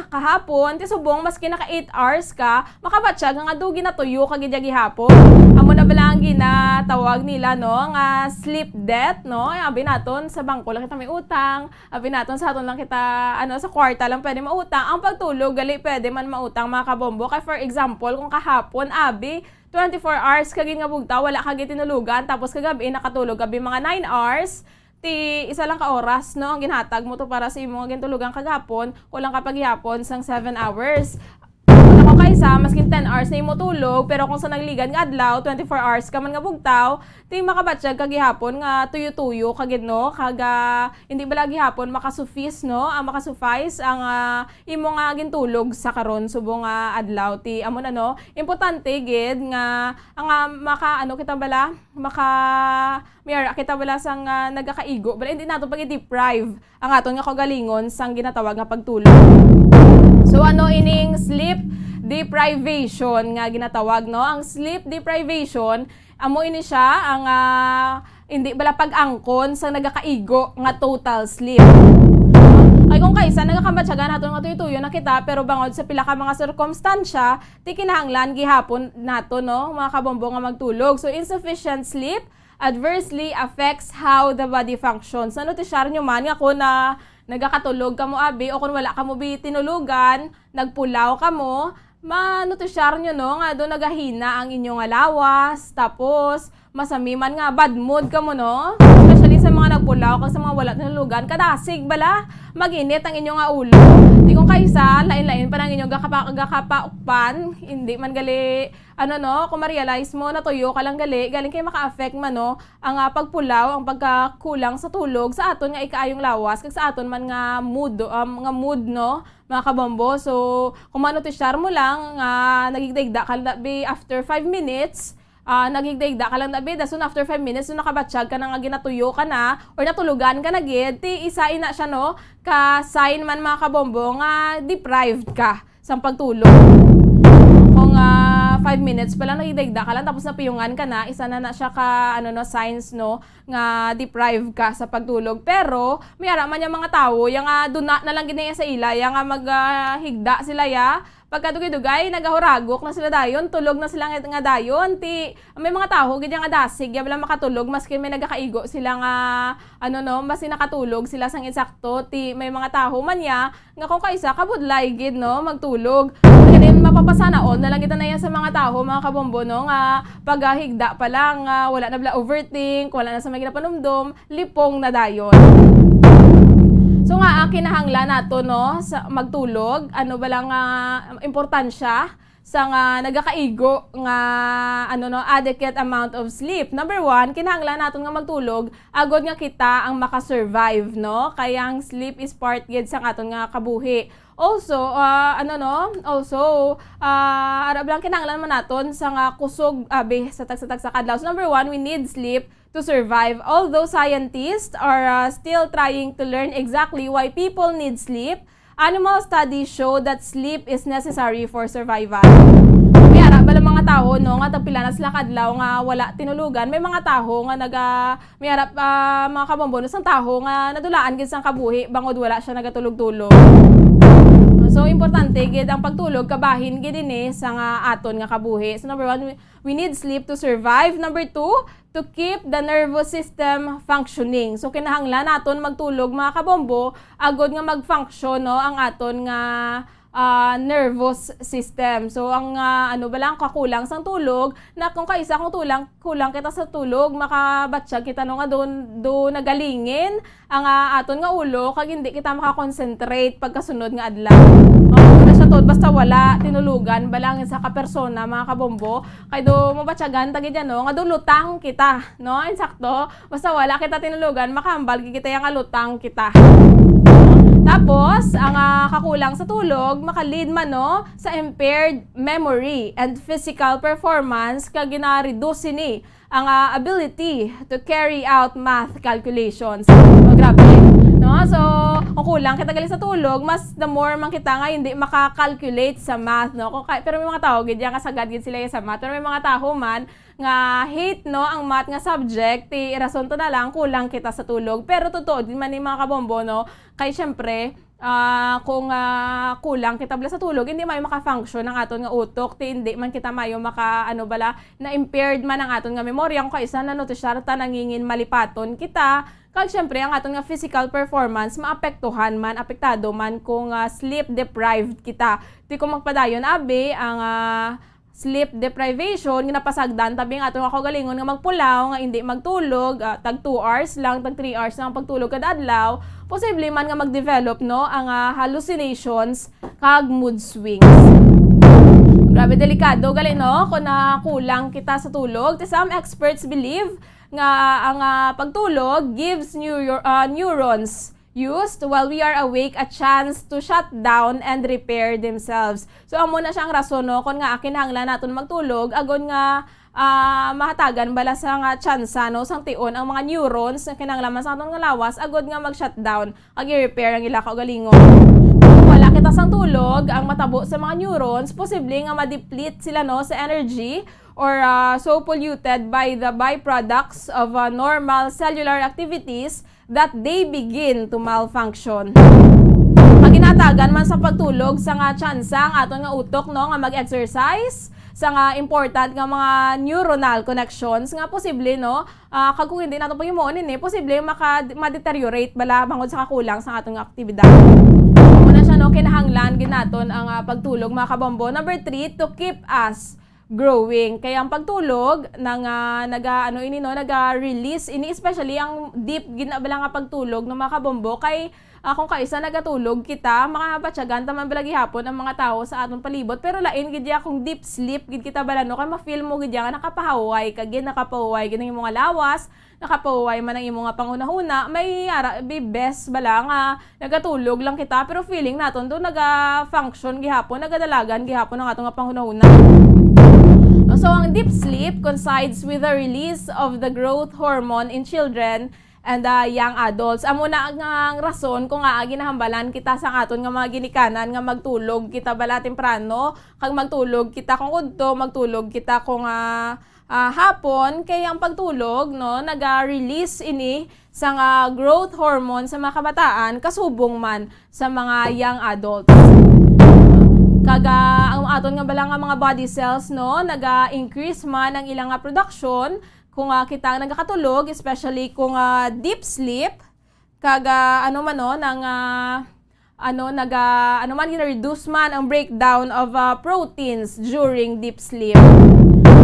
kahapon, ti subong maski naka 8 hours ka, makabatsyag nga dugi na tuyo kagid gihapon. Amo na bala ang ginatawag nila, no, nga sleep debt, no. Abi naton sa bangko lang kita may utang, abi naton sa aton lang kita sa kwarta lang pwede mautang. Ang pagtulog gali pwede man mautang mga kabombo. Kay for example, kung kahapon abi 24 hours kagid nga bugta, wala kagid tinulugan, tapos kagabi nakatulog abi mga 9 hours, ti isa lang ka oras, no, ang ginhatag mo to para sa imong gintulugan kagapon, kulang ka paghihapon sang 7 hours. Ako kaisa maskin 10 hours na imo tulog, pero kung sa nagligan nga adlaw 24 hours ka man nga bugtaw, ti makabatsyag kagihapon nga tuyo-tuyo kagid, no, kaga hindi bala gihapon makasuffice, no, makasuffice ang imo nga gintulog sa karon subong adlaw. Ti amo na, no, importante gid nga ang kita bala mayara kita bala sang nagakaigo bala, hindi nato pag-deprive ang aton nga kagalingon sang ginatawag nga pagtulog. So ining sleep deprivation nga ginatawag, no? Ang sleep deprivation, amo ini siya ang hindi bala pag-angkon sa nagakaigo nga total sleep. Ay kung kaisa nagakamatsagan nato nga tuyo na kita, pero bangod sa pila ka mga sirkumstansya, ti kinahanglan gihapon nato, no, mga kabombo nga magtulog. So insufficient sleep adversely affects how the body functions. Ano ti share nyo man nga kung na nagakatulog ka mo abi o kung wala ka mo tinulugan, nagpulaw ka mo, manutusyar nyo, no, nga doon nagahina ang inyong lawas, tapos masami man nga bad mood ka mo, no, especially sa mga nagpulaw kag sa mga wala tinulugan kadasig bala maginit ang inyong nga ulo. Di kung kaysa lain-lain pa ng inyong gakapaukpan, hindi man gali kung ma-realize mo na tuyo ka lang galing kayo maka-affect man ang pagpulaw, ang pagkakulang sa tulog sa aton nga ikaayong lawas kag sa aton man nga mood mga kabombo. So kung manotisyar mo lang nagigdaigda ka labi after 5 minutes, nagigdaigda ka lang labi, dasun after 5 minutes nakabatsyag ka na nga ginatuyo ka na or natulugan ka na gid, ti isain na siya ka sign man mga kabombo nga deprived ka sa pagtulog. Kung 5 minutes pa lang nagigdaigda ka lang tapos napiyungan ka na, isa na siya ka signs nga deprived ka sa pagtulog. Pero may ara man yung mga tao yung duna na lang ginaya sa ila, yung maghigda sila pagkadugay-dugay nagahuragok na sila dayon, tulog na sila nga dayon. May mga tao gid nga dasig ya wala makatulog maski may nagakaigo sila nga basi nakatulog sila sang insakto. May mga tao man nga kung kaysa kabudlay gid magtulog. Kaya mapapasana all na lang kita na yan sa mga tao mga kabombo nga paghigda pa lang wala na bala overthink, wala na sa mga ginapanumdum, lipong na dayon. So nga kinahanglan nato sa magtulog, ba lang importansya sa nga nagakaigo nga adequate amount of sleep. Number 1, kinahanglan naton nga magtulog agod nga kita ang makasurvive kaya ang sleep is part gid sa aton nga kabuhi. Also arab lang kinahanglan man naton sa nga kusog sa tag sa kadlaw. So number 1, we need sleep to survive. Although scientists are still trying to learn exactly why people need sleep, animal studies show that sleep is necessary for survival. Kaya bala mga tao nga tagpila na sila kadlaw nga wala tinulugan, may mga tao nga may harap mga kabombo sang tao nga nadulaan gid sang kabuhi bangod wala siya nagatulog-tulog. So importante gid ang pagtulog kabahin gid dinhi sa nga aton nga kabuhi. So number 1, we need sleep to survive. Number 2, to keep the nervous system functioning. So kinahanglan naton magtulog mga kabombo agod nga mag-function ang aton nga nervous system. So ang kakulang sang tulog na kung kaisa kung kulang kita sa tulog makabatsyag kita nga do nagalingin ang aton nga ulo kag hindi kita makakonsentrate pagkasunod nga adlaw. Basta wala tinulugan balang sa kapersona mga kabombo kay do mabatyagan tagid yan nga do lutang kita insakto basta wala kita tinulugan makahambal kita yang lutang kita. Tapos ang kakulang sa tulog makalid man sa impaired memory and physical performance kag gina-reduce ni ang ability to carry out math calculations. Grabe so kung kulang kita gali sa tulog, mas the more man kita nga hindi maka-calculate sa math pero may mga tao gid nga sagad gid sila sa math, pero may mga tao man nga hate ang math nga subject, rason to na lang kulang kita sa tulog. Pero totoo din man ni mga kabombo kay syempre kung kulang kita bala sa tulog, hindi mayo maka-function ang aton nga utok, hindi man kita mayo maka na impaired man ang aton nga memorya kung kaisa na notisyar ta nangingin malipaton kita. Kag syempre ang aton nga physical performance maapektuhan man, apektado man kung sleep deprived kita. Di ko magpadayon ang sleep deprivation ginapasagdan tabi ang aton nga kaugalingon nga magpulaw nga hindi magtulog tag 2 hours lang, tag 3 hours lang pagtulog kada adlaw, posible man nga mag-develop ang hallucinations kag mood swings. Grabe delikado gali kung kulang kita sa tulog. Some experts believe nga ang pagtulog gives neurons used while we are awake a chance to shut down and repair themselves. So amo na siyang rason kung nga kinahanglan naton magtulog agon nga mahatagan bala sa nga tsansa sang tion ang mga neurons nga kinahanglan sa aton nga lawas agod nga mag-shutdown ag i-repair ang ila kaugalingon. Wala kita sang tulog ang matabo sa mga neurons, posible nga ma-deplete sila sa energy or so polluted by the byproducts of normal cellular activities that they begin to malfunction. Ang ginatagan man sa pagtulog sa nga tsansa ang aton nga utok nga mag-exercise sa nga important nga mga neuronal connections nga posible kag kung hindi nato paghimuon posible ma-deteriorate bala bangod sa kakulang sa aton nga aktibidad. Muna siya kinahanglan ginaton ang pagtulog mga kabombo. Number 3, to keep us growing. Kaya ang pagtulog naga-release ini, especially ang deep ginabala nga pagtulog ng mga kabombo kay kung kaisa nagatulog kita makabatyagan taman balagi hapon ang mga tao sa atong palibot, pero lain gid kung deep sleep gid kita balano kay ma-feel mo gid nga nakapahaway kagid nakapaway gid ang imong lawas, nakapaway man ang imong pangunahuna, may best bala nga nagatulog lang kita pero feeling naton do naga-function gihapon, nagadalagan gihapon ang atong pangunahuna. So, ang deep sleep coincides with the release of the growth hormone in children and young adults. Amo na ang rason kung ginahambalan kita sa aton nga mga ginikanan nga magtulog kita bala temprano, kag magtulog kita kung udto, magtulog kita kung hapon, kay ang pagtulog no naga-release ini sa growth hormone sa mga kabataan kasubong man sa mga young adults. Kaga ang aton nga bala nga mga body cells no naga-increase man ang ilang production kung kita nagakatulog, especially kung deep sleep, kaga reduce man ang breakdown of proteins during deep sleep.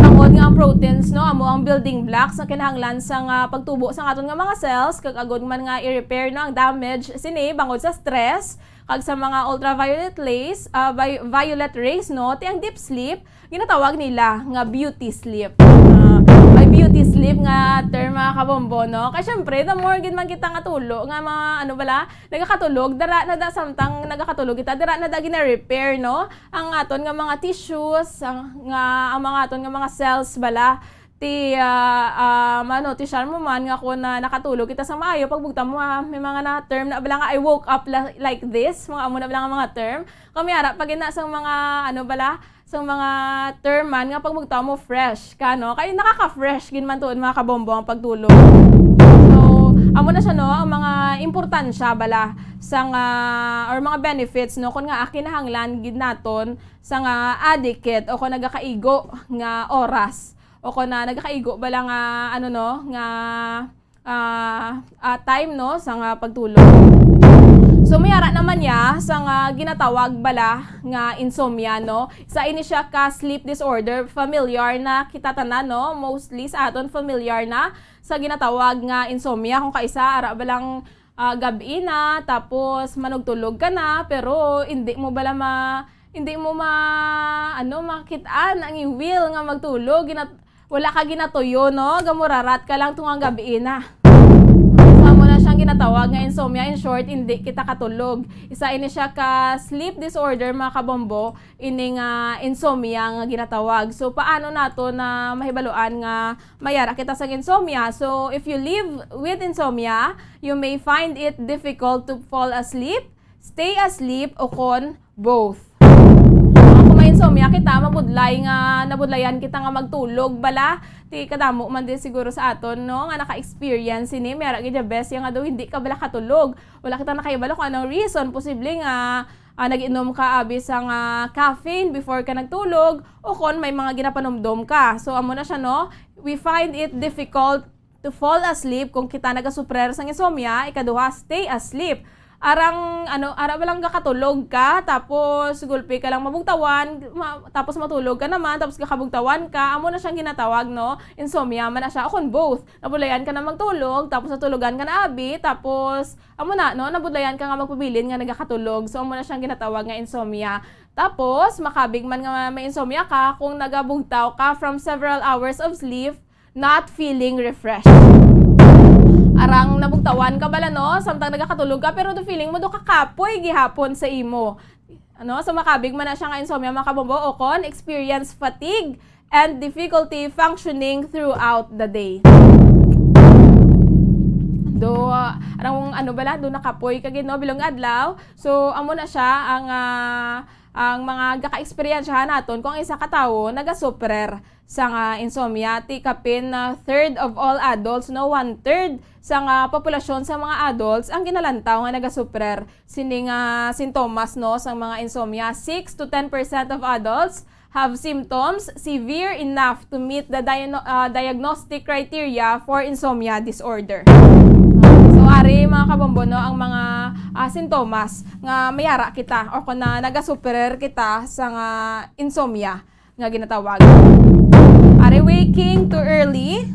Tungod nga ang proteins no amo ang building blocks na kinahanglan sa pagtubo sa aton nga mga cells, kag agod man nga i-repair no ang damage sini bangod sa stress kag sa mga ultraviolet rays, violet rays no, ti ang deep sleep ginatawag nila nga beauty sleep. May beauty sleep nga term mga kabombo no. Kay syempre the more gid man kita nga tulo nga mga nagakatulog dara na da samtang nagakatulog kita dara na da gina-repair no ang aton nga mga tissues, ang mga aton nga mga cells bala ti siya mo man nga kung nakatulog kita sa maayo pagbugta mo may mga na term na bala nga I woke up like this, mga amo na bala nga mga term kamiyara pag ina sang mga sa mga term man nga pagbugta mo fresh ka no, kay nakaka-fresh gin man tuod mga kabombo ang pagtulog. So amo na siya no ang mga importansya bala sang or mga benefits no kun nga kinahanglan gid naton sa adequate o kung nagakaigo nga oras o kung nagakaigo bala nga time no sa pagtulog. So mayara naman niya sa ginatawag bala nga insomnia no. Isa ini siya ka sleep disorder, familiar na kita tanan no, mostly sa aton familiar na sa ginatawag nga insomnia kung kaisa ara balang gabi na tapos manugtulog ka na pero hindi mo makitaan ang will nga magtulog, wala ka ginatuyo no, gamurarat ka lang tungang gabi na. Mo na siyang ginatawag nga insomnia. In short, hindi kita katulog. Isa ini siya ka sleep disorder mga kabombo, ini nga insomnia nga ginatawag. So paano nato na mahibaluan nga mayara kita sa insomnia? So if you live with insomnia, you may find it difficult to fall asleep, stay asleep o kon both. Kung may insomnia kita, nabudlayan kita nga magtulog bala, ti kadamo man din siguro sa aton no nga naka-experience ini mayara gid best yang daw hindi ka bala katulog, wala kita nakahibalo kung anong reason, posible nga nag-inom ka abis ang caffeine before ka nagtulog o kon may mga ginapanomdom ka. So amo na siya no, we find it difficult to fall asleep kung kita nagasuprer sa insomnia. Ikaduha, stay asleep. Ara balang kakatulog ka, tapos gulpi ka lang mabugtawan, tapos matulog ka naman, tapos kakabugtawan ka, amo na siyang ginatawag, no? Insomnia man na siya, o kung both, nabulayan ka na magtulog, tapos natulugan ka na abi, tapos, amo na, no? Nabulayan ka nga magpabilin nga nagkakatulog, so amo na siyang ginatawag nga insomnia. Tapos, makabig man nga may insomnia ka, kung nagabugtaw ka from several hours of sleep, not feeling refreshed. Arang nabugtawan ka bala no, samtang nagakatulog ka pero do feeling mo do kakapoy gihapon sa imo. So makabig man na siya nga insomnia mga kabombo o kon experience fatigue and difficulty functioning throughout the day. Do do nakapoy ka gid no bilong adlaw. So amo na siya ang mga gaka-experiensyahan naton kung isa ka tawo nagasuprer sa insomnia. Ti kapin third of all adults no, 1/3 sa populasyon sa mga adults ang ginalantaw nga nagasuprer sining sintomas no sa mga insomnia. 6 to 10% of adults have symptoms severe enough to meet the diagnostic criteria for insomnia disorder. So ari mga kabombo no ang mga sintomas nga mayara kita o kung nagasuprer kita sa insomnia nga ginatawag. Are waking too early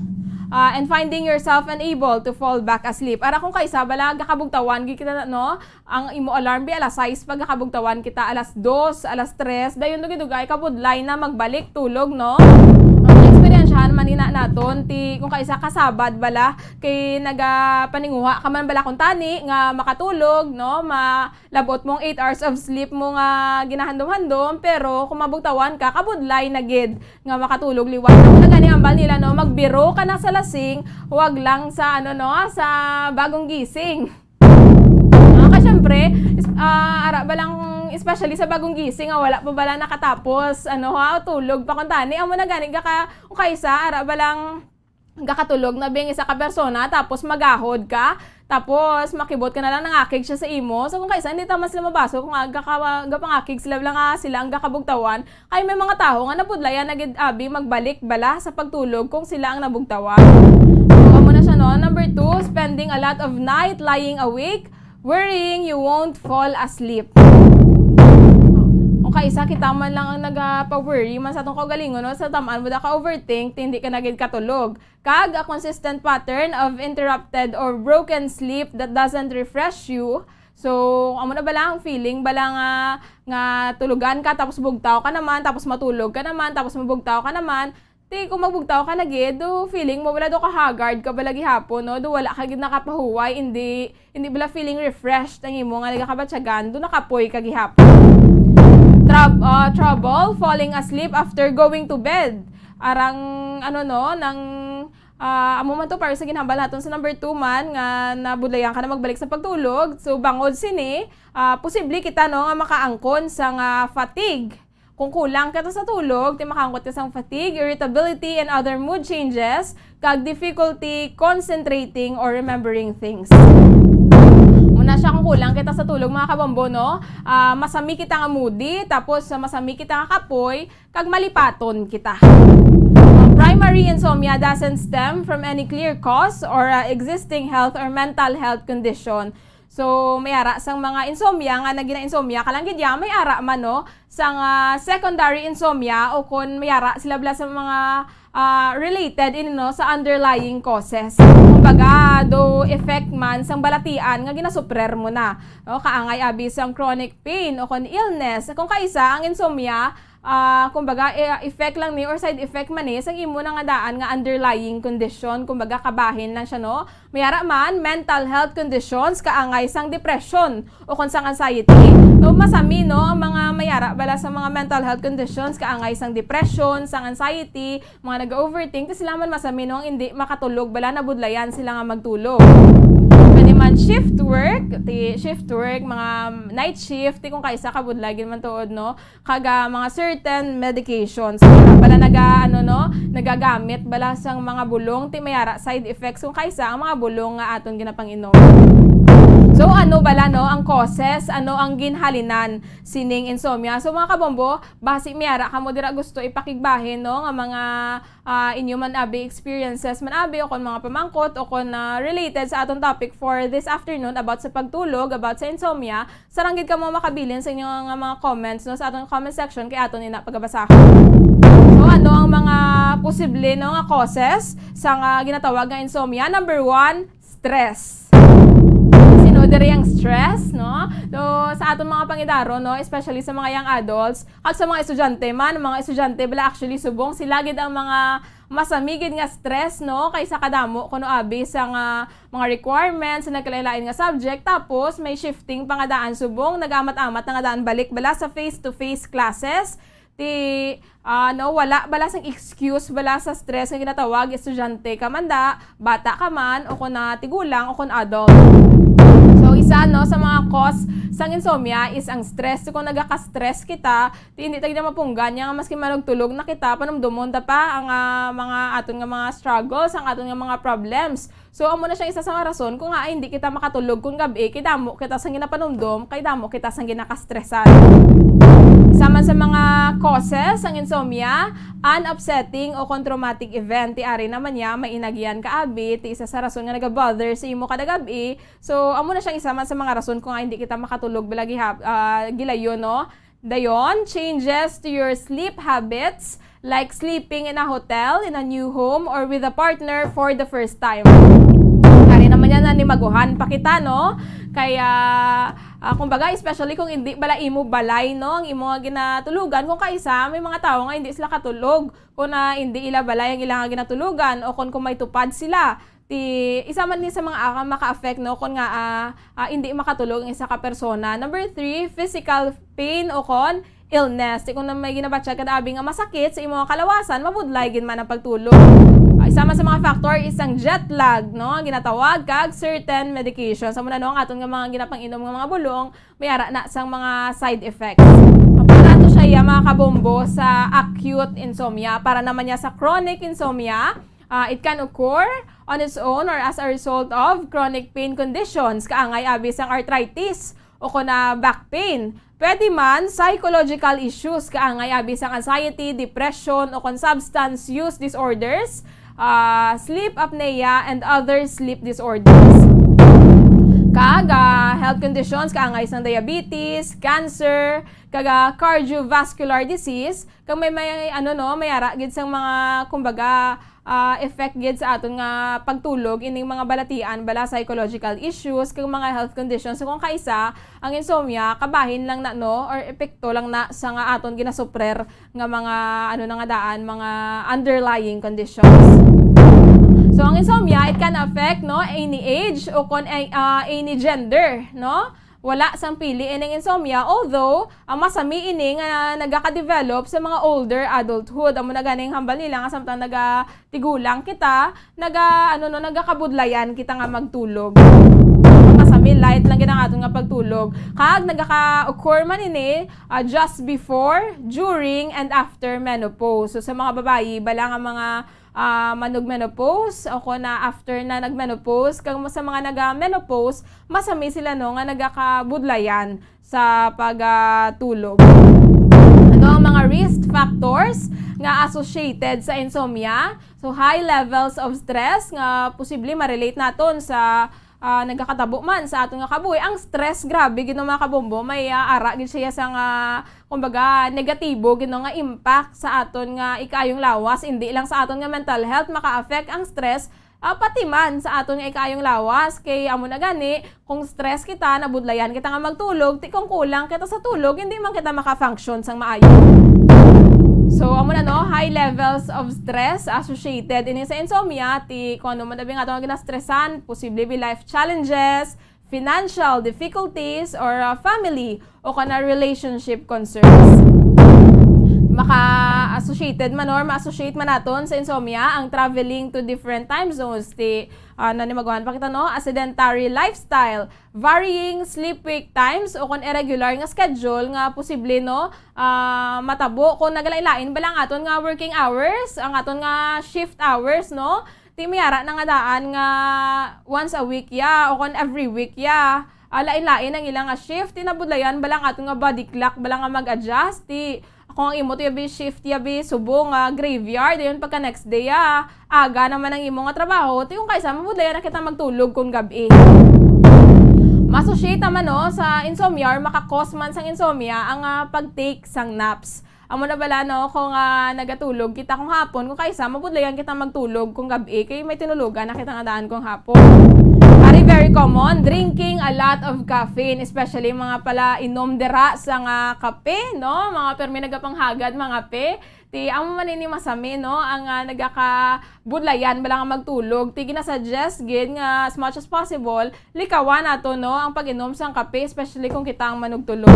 and finding yourself unable to fall back asleep. Ara kung kaisa bala gakabugtawan kita no, ang imo alarm bi alas 6 pag gakabugtawan kita alas 2, alas 3, dayon dugay kabudlay na magbalik tulog no. Experiensyahan manina naton ti kung kaisa kasabad bala kay nagapaninguha ka man bala kun tani nga makatulog no, malabot mong 8 hours of sleep mo nga ginahandom-handom pero kung mabugtawan ka kabudlay na gid nga makatulog liwat na gani ambal nila no, magbiro ka na sa lasing, huwag lang sa ano no, sa bagong gising. Kasi syempre, ara ba lang especially sa bagong gising, wala pa bala nakatapos, ano tulog pa kung tani, amo na gani kung kaisa, ara ba lang kakatulog na bing isa ka persona, tapos magahod ka, tapos makibot ka na lang nangakig siya sa imo. So kung kaisa, hindi tama sila mabaso, kung gapangakig sila lang sila ang gakabugtawan, kaya may mga tao nga napudlayan nagid-abi magbalik bala sa pagtulog kung sila ang nabugtawan. So amo na siya no. Number 2, spending a lot of night lying awake, worrying you won't fall asleep. Kung kaisa kita man lang ang nagpa-worry man sa atong kaugalingon no, sa tamaan mo da ka overthink hindi ka nagid katulog. Kag a consistent pattern of interrupted or broken sleep that doesn't refresh you. So amo na bala ang feeling bala nga tulugan ka tapos bugtaw ka naman, tapos matulog ka naman, tapos mabugtaw ka naman. Kung magbugtaw ka na gid, do feeling mo wala do ka haggard ka bala gihapon no, do wala ka gid nakapahuway, hindi bala feeling refreshed ang imo nga nagakabatsagan, do nakapoy ka gihapon. Trouble falling asleep after going to bed. Arang ano no, nang amo man to para sa ginhambal naton sa number 2 man nga nabudlayan ka na magbalik sa pagtulog. So bangod sini, posible kita no nga makaangkon sa fatigue. Kung kulang ka sa tulog, ti makaangkot ka sa fatigue, irritability, and other mood changes, kag difficulty concentrating or remembering things. Muna siya kung kulang kita sa tulog mga kabombo no, masami kita nga moody, tapos masami kita nga kapoy, kag malipaton kita. Primary insomnia doesn't stem from any clear cause or existing health or mental health condition. So may ara sang mga insomnia nga nagina insomnia kalang gid may ara man no sang secondary insomnia o kun may ara sila bla sa mga related no sa underlying causes. Kumbaga do effect man sang balatian nga ginasuprer mo na no, kaangay abi sang chronic pain o kun illness. Kung kaisa ang insomnia kumbaga effect lang ni or side effect man sang imo na nga daan nga underlying condition, kumbaga kabahin lang siya no. Mayara man mental health conditions kaangay sang depression o kun sang anxiety. No masami no ang mga mayara bala sa mga mental health conditions kaangay sang depression, sang anxiety, mga nag-overthink sila man masami no ang hindi makatulog bala nabudlayan sila nga magtulog. Pwede man shift work, mga night shift, kung kaisa kabudlagin man tuod no, kaga mga certain medications bala nagagamit bala sang mga bulong ti mayara side effects kung kaisa ang mga bulong nga aton ginapang-inom. So ano bala no ang causes, ano ang ginhalinan sining insomnia? So mga kabombo, basi miyara kamo dira gusto ipakigbahin no nga mga inyo man abi experiences man abi o kon mga pamangkot o kon related sa atong topic for this afternoon about sa pagtulog, about sa insomnia. Saranggid ka mo makabilin sa inyo nga mga comments no sa atong comment section kay aton ina pagabasahon. So ano ang mga posible no nga causes sa ginatawag nga insomnia? Number 1, stress. Diri ang stress, no? So, sa aton mga pangidaro, no? Especially sa mga young adults, at sa mga estudyante man, mga estudyante, bala actually subong, sila gid ang mga masamigid nga stress, no? Kaysa kadamo, kuno abi sa mga requirements, sa nagkalailain nga subject, tapos may shifting pangadaan subong, nagamat-amat na nga daan balik, bala sa face-to-face classes, wala bala sang excuse bala sa stress nga ginatawag estudyante ka man da, bata ka man, o kun tigulang, o kun adult. So isa no sa mga cause sang insomnia is ang stress. So kung nagaka-stress kita, hindi tayo na mapunggan nga maski manugtulog na kita panumdumon ta pa ang mga aton nga mga struggles, ang aton nga mga problems. So amo na siyang isa sa mga rason kung hindi kita makatulog kung gabi, kay damo kita sang ginapanumdum, kay damo kita sang ginaka-stressan. Sama sa mga causes ang insomnia, an upsetting o traumatic event. Ti ari naman niya, mainagyan ka abi, ti isa sa rason nga nagabother sa imo kada gabi. So amo na siyang isa man sa mga rason kung hindi kita makatulog balagi gilayon no. Dayon, changes to your sleep habits like sleeping in a hotel, in a new home, or with a partner for the first time. Kaya naman yan na ni maguhan pa kita, no? Kaya, kumbaga, especially kung hindi bala imo balay, no? Ang imo nga ginatulugan, kung kaisa, may mga tao nga hindi sila katulog. Kung na hindi ila balay ang ilang ginatulugan, o kung may tupad sila, isa man din sa mga maka-affect, no, kung nga hindi makatulog ang isa ka persona. Number 3, physical pain o kon illness. Kung na may ginabatsa ka abi nga masakit sa imong kalawasan, mabudlay gid man ang pagtulog. Isa man sa mga factor isang jet lag, no, ang ginatawag kag certain medications. Sa muna no ang aton nga mga ginapang-inom nga mga bulong, may ara na sang mga side effects. Mapunta siya mga kabombo sa acute insomnia para naman niya sa chronic insomnia. It can occur on its own or as a result of chronic pain conditions, kaangay abis ang arthritis o kuna back pain. Pwede man psychological issues, kaangay abis ang anxiety, depression o kon substance use disorders, sleep apnea and other sleep disorders. Kaga health conditions kaangay sang diabetes, cancer, kaga cardiovascular disease, kag may ara gid sang mga kumbaga effect gid sa aton nga pagtulog ining mga balatian bala psychological issues kag mga health conditions. So kung kaisa ang insomnia kabahin lang na no or epekto lang na sa nga aton ginasuprer nga mga mga underlying conditions. So ang insomnia, it can affect no any age o kon any gender, no? Wala sang pili ining insomnia, although ang masami ini nga nagaka-develop sa mga older adulthood. Amo na ganing hambal nila nga samtang nagatigulang kita, nagakabudlayan kita nga magtulog. Masami light lang ginang aton nga pagtulog. Kag nagaka-occur man ini just before, during and after menopause. So sa mga babayi bala nga mga manug-menopause o kung na after na nag-menopause, kag sa mga nag-menopause, masami sila no nga nagakabudlayan sa pagtulog. Ano ang mga risk factors nga associated sa insomnia? So high levels of stress nga posible ma-relate naton sa nagkakatabo man sa aton nga kabuhi. Ang stress grabe gid mga kabombo, may ara gid siya sa nga kumbaga negatibo gid nga impact sa aton nga ikayong lawas, hindi lang sa aton nga mental health maka-affect ang stress, pati man sa aton nga ikayong lawas. Kay amo na gani kung stress kita, nabudlayan kita nga magtulog, ti kung kulang kita sa tulog, hindi man kita maka-function sang maayo. So, amo na no, high levels of stress associated in sa insomnia, kung ano man dabi nga itong ginastressan, posible be life challenges, financial difficulties, or family o kana relationship concerns. Maka-associated man or ma-associate man naton sa insomnia ang traveling to different time zones, nanimagawan pa kita no, a sedentary lifestyle, varying sleep-wake times o kung irregular nga schedule nga posible no matabo kung nagalailain balang aton nga working hours, ang aton nga shift hours no, timiyara na nga daan nga once a week o kung every week lain-lain ang ilang nga shift, tinabudlayan balang aton nga body clock balang nga mag-adjust kung ang imo yabi shift yabi subo nga graveyard, yun pagka next day aga naman ang imo nga trabaho, kung kaysa mabudlayan na kita magtulog kung gabi. Ma-associate naman no sa insomnia or maka-cause man sang insomnia ang pag-take sang naps. Amo na bala no kung nagatulog kita kung hapon, kung kaysa mabudlayan kita magtulog kung gabi, kay may tinulugan na kita nga daan kung hapon. Very common, drinking a lot of caffeine, especially mga pala inom dera sa nga kape, no? Mga permi nagapanghagad mga kape. Amo man ini masami, no? Ang nagakabudlayan bala nga magtulog. Ginasuggest gid nga as much as possible, likawan nato no ang pag-inom sang kape, especially kung kita ang manugtulog.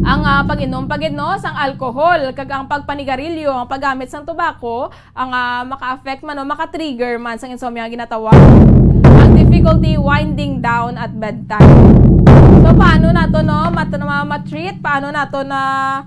Ang pag-inom pagid no sang alcohol kag ang pagpanigarilyo, ang paggamit sang tobacco, ang maka-affect man no, maka-trigger man sang insomnia ginatawag. Ang difficulty winding down at bedtime. So paano nato no ma-treat, paano nato na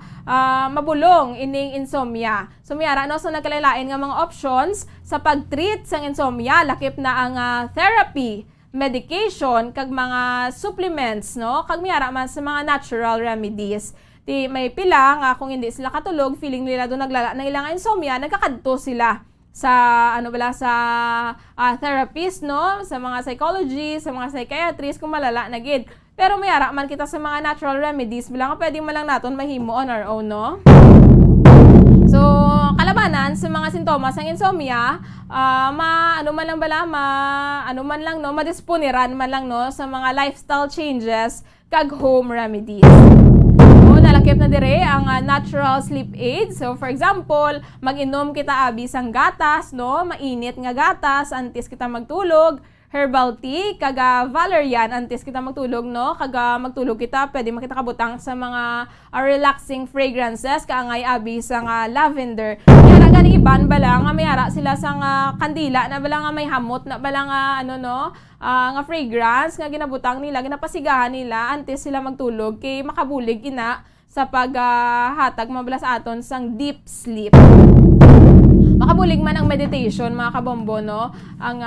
mabulong ining insomnia? So miyara no, so nagkalailain nga mga options sa pag-treat sang insomnia, lakip na ang therapy, medication, kag mga supplements, no? Kag miyara man sa mga natural remedies. May pila nga kung hindi sila katulog, feeling nila doon naglala na ilang insomnia, nagkakadto sila therapist, no, sa mga psychology, sa mga psychiatrist kung malala na gid. Pero may ara man kita sa mga natural remedies bilang pwede man lang naton mahimo on our own, no. So kalabanan sa mga sintomas ng insomnia, madisponiran man lang, no, sa mga lifestyle changes kag home remedies. Nalakip na dire ang natural sleep aid. So for example, mag-inom kita abi sang gatas, no, mainit nga gatas antes kita magtulog, herbal tea kaga valerian antes kita magtulog, no, kaga magtulog kita pwede makita kabutang sa mga relaxing fragrances kaangay abi sang lavender. Kaya gani iban bala nga may ara sila sang kandila na bala nga may hamot na bala nga nga fragrance nga ginabutang nila, ginapasigahan nila antes sila magtulog kay makabulig ina sa paghatag mabala sa aton sang deep sleep. Makabulig man ang meditation, mga kabombo, no? Ang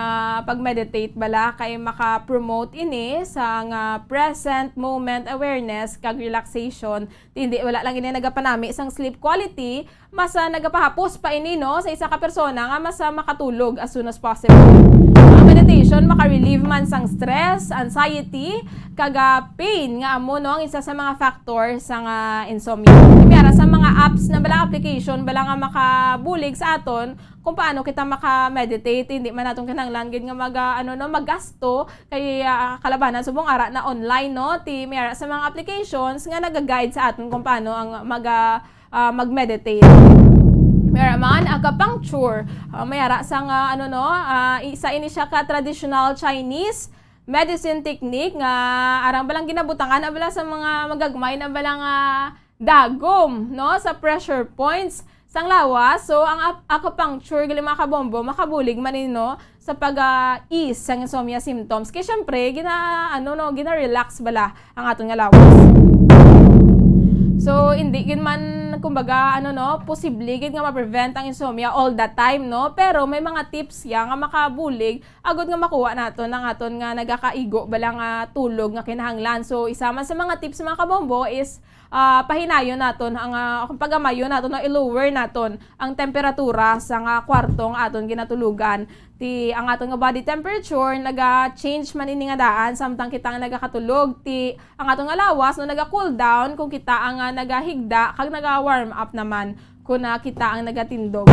pag-meditate bala kay maka-promote ini sa present moment awareness kag relaxation. Hindi wala lang ini nagapanami isang sleep quality, mas nagapahapos pa ini, no, sa isa ka persona nga mas makatulog as soon as possible. Meditation maka-relieve man sang stress, anxiety, kaga pain nga amo, no, ang isa sa mga factors sa insomnia. Kaya sa mga apps na bala application bala nga makabulig sa aton kung paano kita maka-meditate, hindi man natong kinahanglan gid nga maggasto kay kalabanan subong ara na online, no, ti mayara sa mga applications nga naga-guide sa aton kung paano ang mag-meditate. Mayara man acupuncture, mayara sang isa ini siya ka traditional Chinese medicine technique nga arang balang ginabutangan na bala sa mga magagmay na balang dagom, no, sa pressure points sang lawas. So ang acupuncture gali mga kabombo makabulig man no sa pag-ease sang insomnia symptoms kay syempre gina-relax bala ang aton nga lawas. So hindi gid man kumbaga posible gid nga ma-prevent ang insomnia all the time, no, pero may mga tips ya nga makabulig agud nga makuha naton ang aton nga nagakaigo bala nga tulog nga kinahanglan. So isa man sa mga tips mga kabombo is pahinayon naton ang kung pagamayon naton na i-lower naton ang temperatura sa kwartong aton ginatulugan. Ti ang aton nga body temperature naga-change man ini nga daan samtang kita nga nagakatulog. Ti ang aton nga lawas no naga-cool down kung kita ang nagahigda kag naga-warm up naman kung kita ang nagatindog.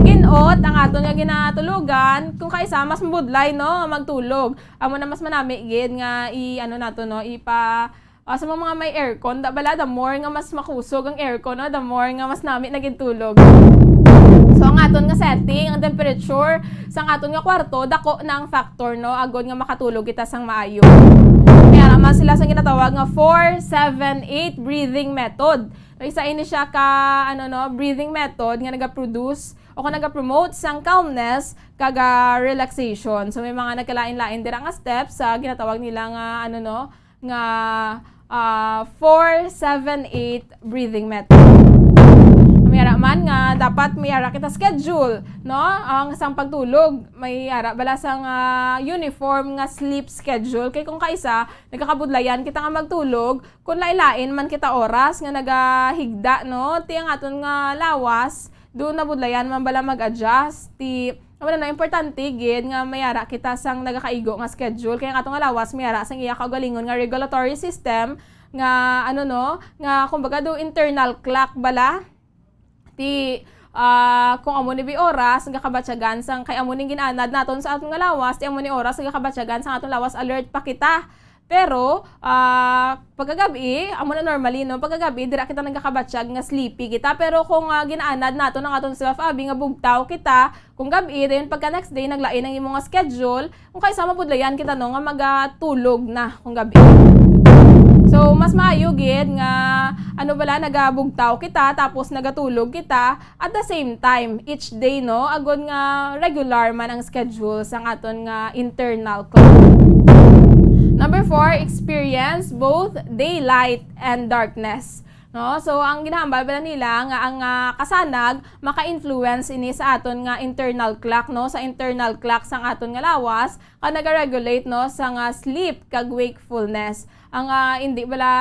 Ginot ang aton nga ginatulugan kung kaisa mas mabudlay, no, magtulog. Amo na mas manami gid nga sa mga may aircon, bala the more nga mas makusog ang aircon, no, the more nga mas nami nagintulog. So ang aton nga setting, ang temperature sa aton nga kwarto, dako na ang factor, no, agod nga makatulog kita sang maayo. Kaya naman sila sa ginatawag nga 4-7-8 breathing method. Isa ini siya ka breathing method nga naga-produce o naga-promote sang calmness kaga relaxation. So may mga nagkalain-lain dira nga steps sa ginatawag nila nga 4-7-8 breathing method. Mayara man nga dapat mayara kita schedule, no, ang isang pagtulog mayara bala sang uniform nga sleep schedule kay kung kaisa nagkakabudlayan kita nga magtulog kung lailain man kita oras nga nagahigda, no, ti ang aton nga lawas do na budlayan man bala mag-adjust ti importante gid nga mayara kita sang nagakaigo nga schedule kay ang atong lawas mayara sang iya kaugalingon nga regulatory system nga nga kumbaga do internal clock bala ti kung amo ni oras nga kabatyagan sang kay amo ning ginanad naton sa atong lawas ti amo ni oras nga kabatyagan sang atong lawas alert pa kita. Pero pagkagabi amo na normally, no, pagkagabi dira kita nagakabatsyag nga sleepy kita, pero kung ginaanad nato ng aton self abi nga bugtaw kita kung gabi dayon pagka next day naglain ang imong schedule kung kaysa mapudlayan kita, no, nga magatulog na kung gabi. So mas maayo gid nga nagabugtaw kita tapos nagatulog kita at the same time each day, no, agod nga regular man ang schedule sang aton nga internal clock. Number 4, experience both daylight and darkness. No? So ang ginahambal bala nila nga ang kasanag maka-influence ini sa aton nga internal clock, no? Sa internal clock sang aton nga lawas ka naga-regulate, no, sa nga sleep kag wakefulness. Ang hindi bala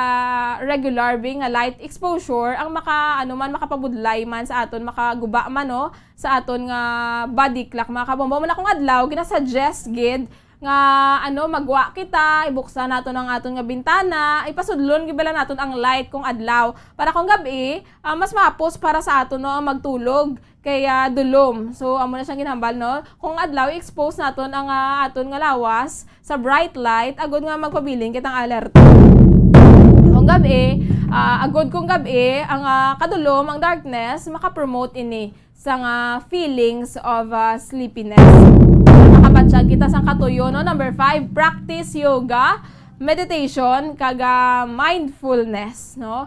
regular being nga light exposure ang makapabudlay man sa aton, makaguba man, no, sa aton nga body clock. Mga kabombo man akong adlaw ginasuggest gid nga magwa kita, ibuksan nato ang aton nga bintana, ipasudlon gibala naton ang light kung adlaw para kung gabi mas mapos para sa aton, no, ang magtulog kaya dulom. So amo na siyang ginhambal, no, kung adlaw expose naton ang aton nga lawas sa bright light agud nga magpabiling kitang alerto. Kung gabi agud kung gabi ang kadulom, ang darkness maka-promote ini sa nga feelings of sleepiness. Makabatsyag kita sang katuyo, no. Number 5, practice yoga, meditation, kaga mindfulness, no.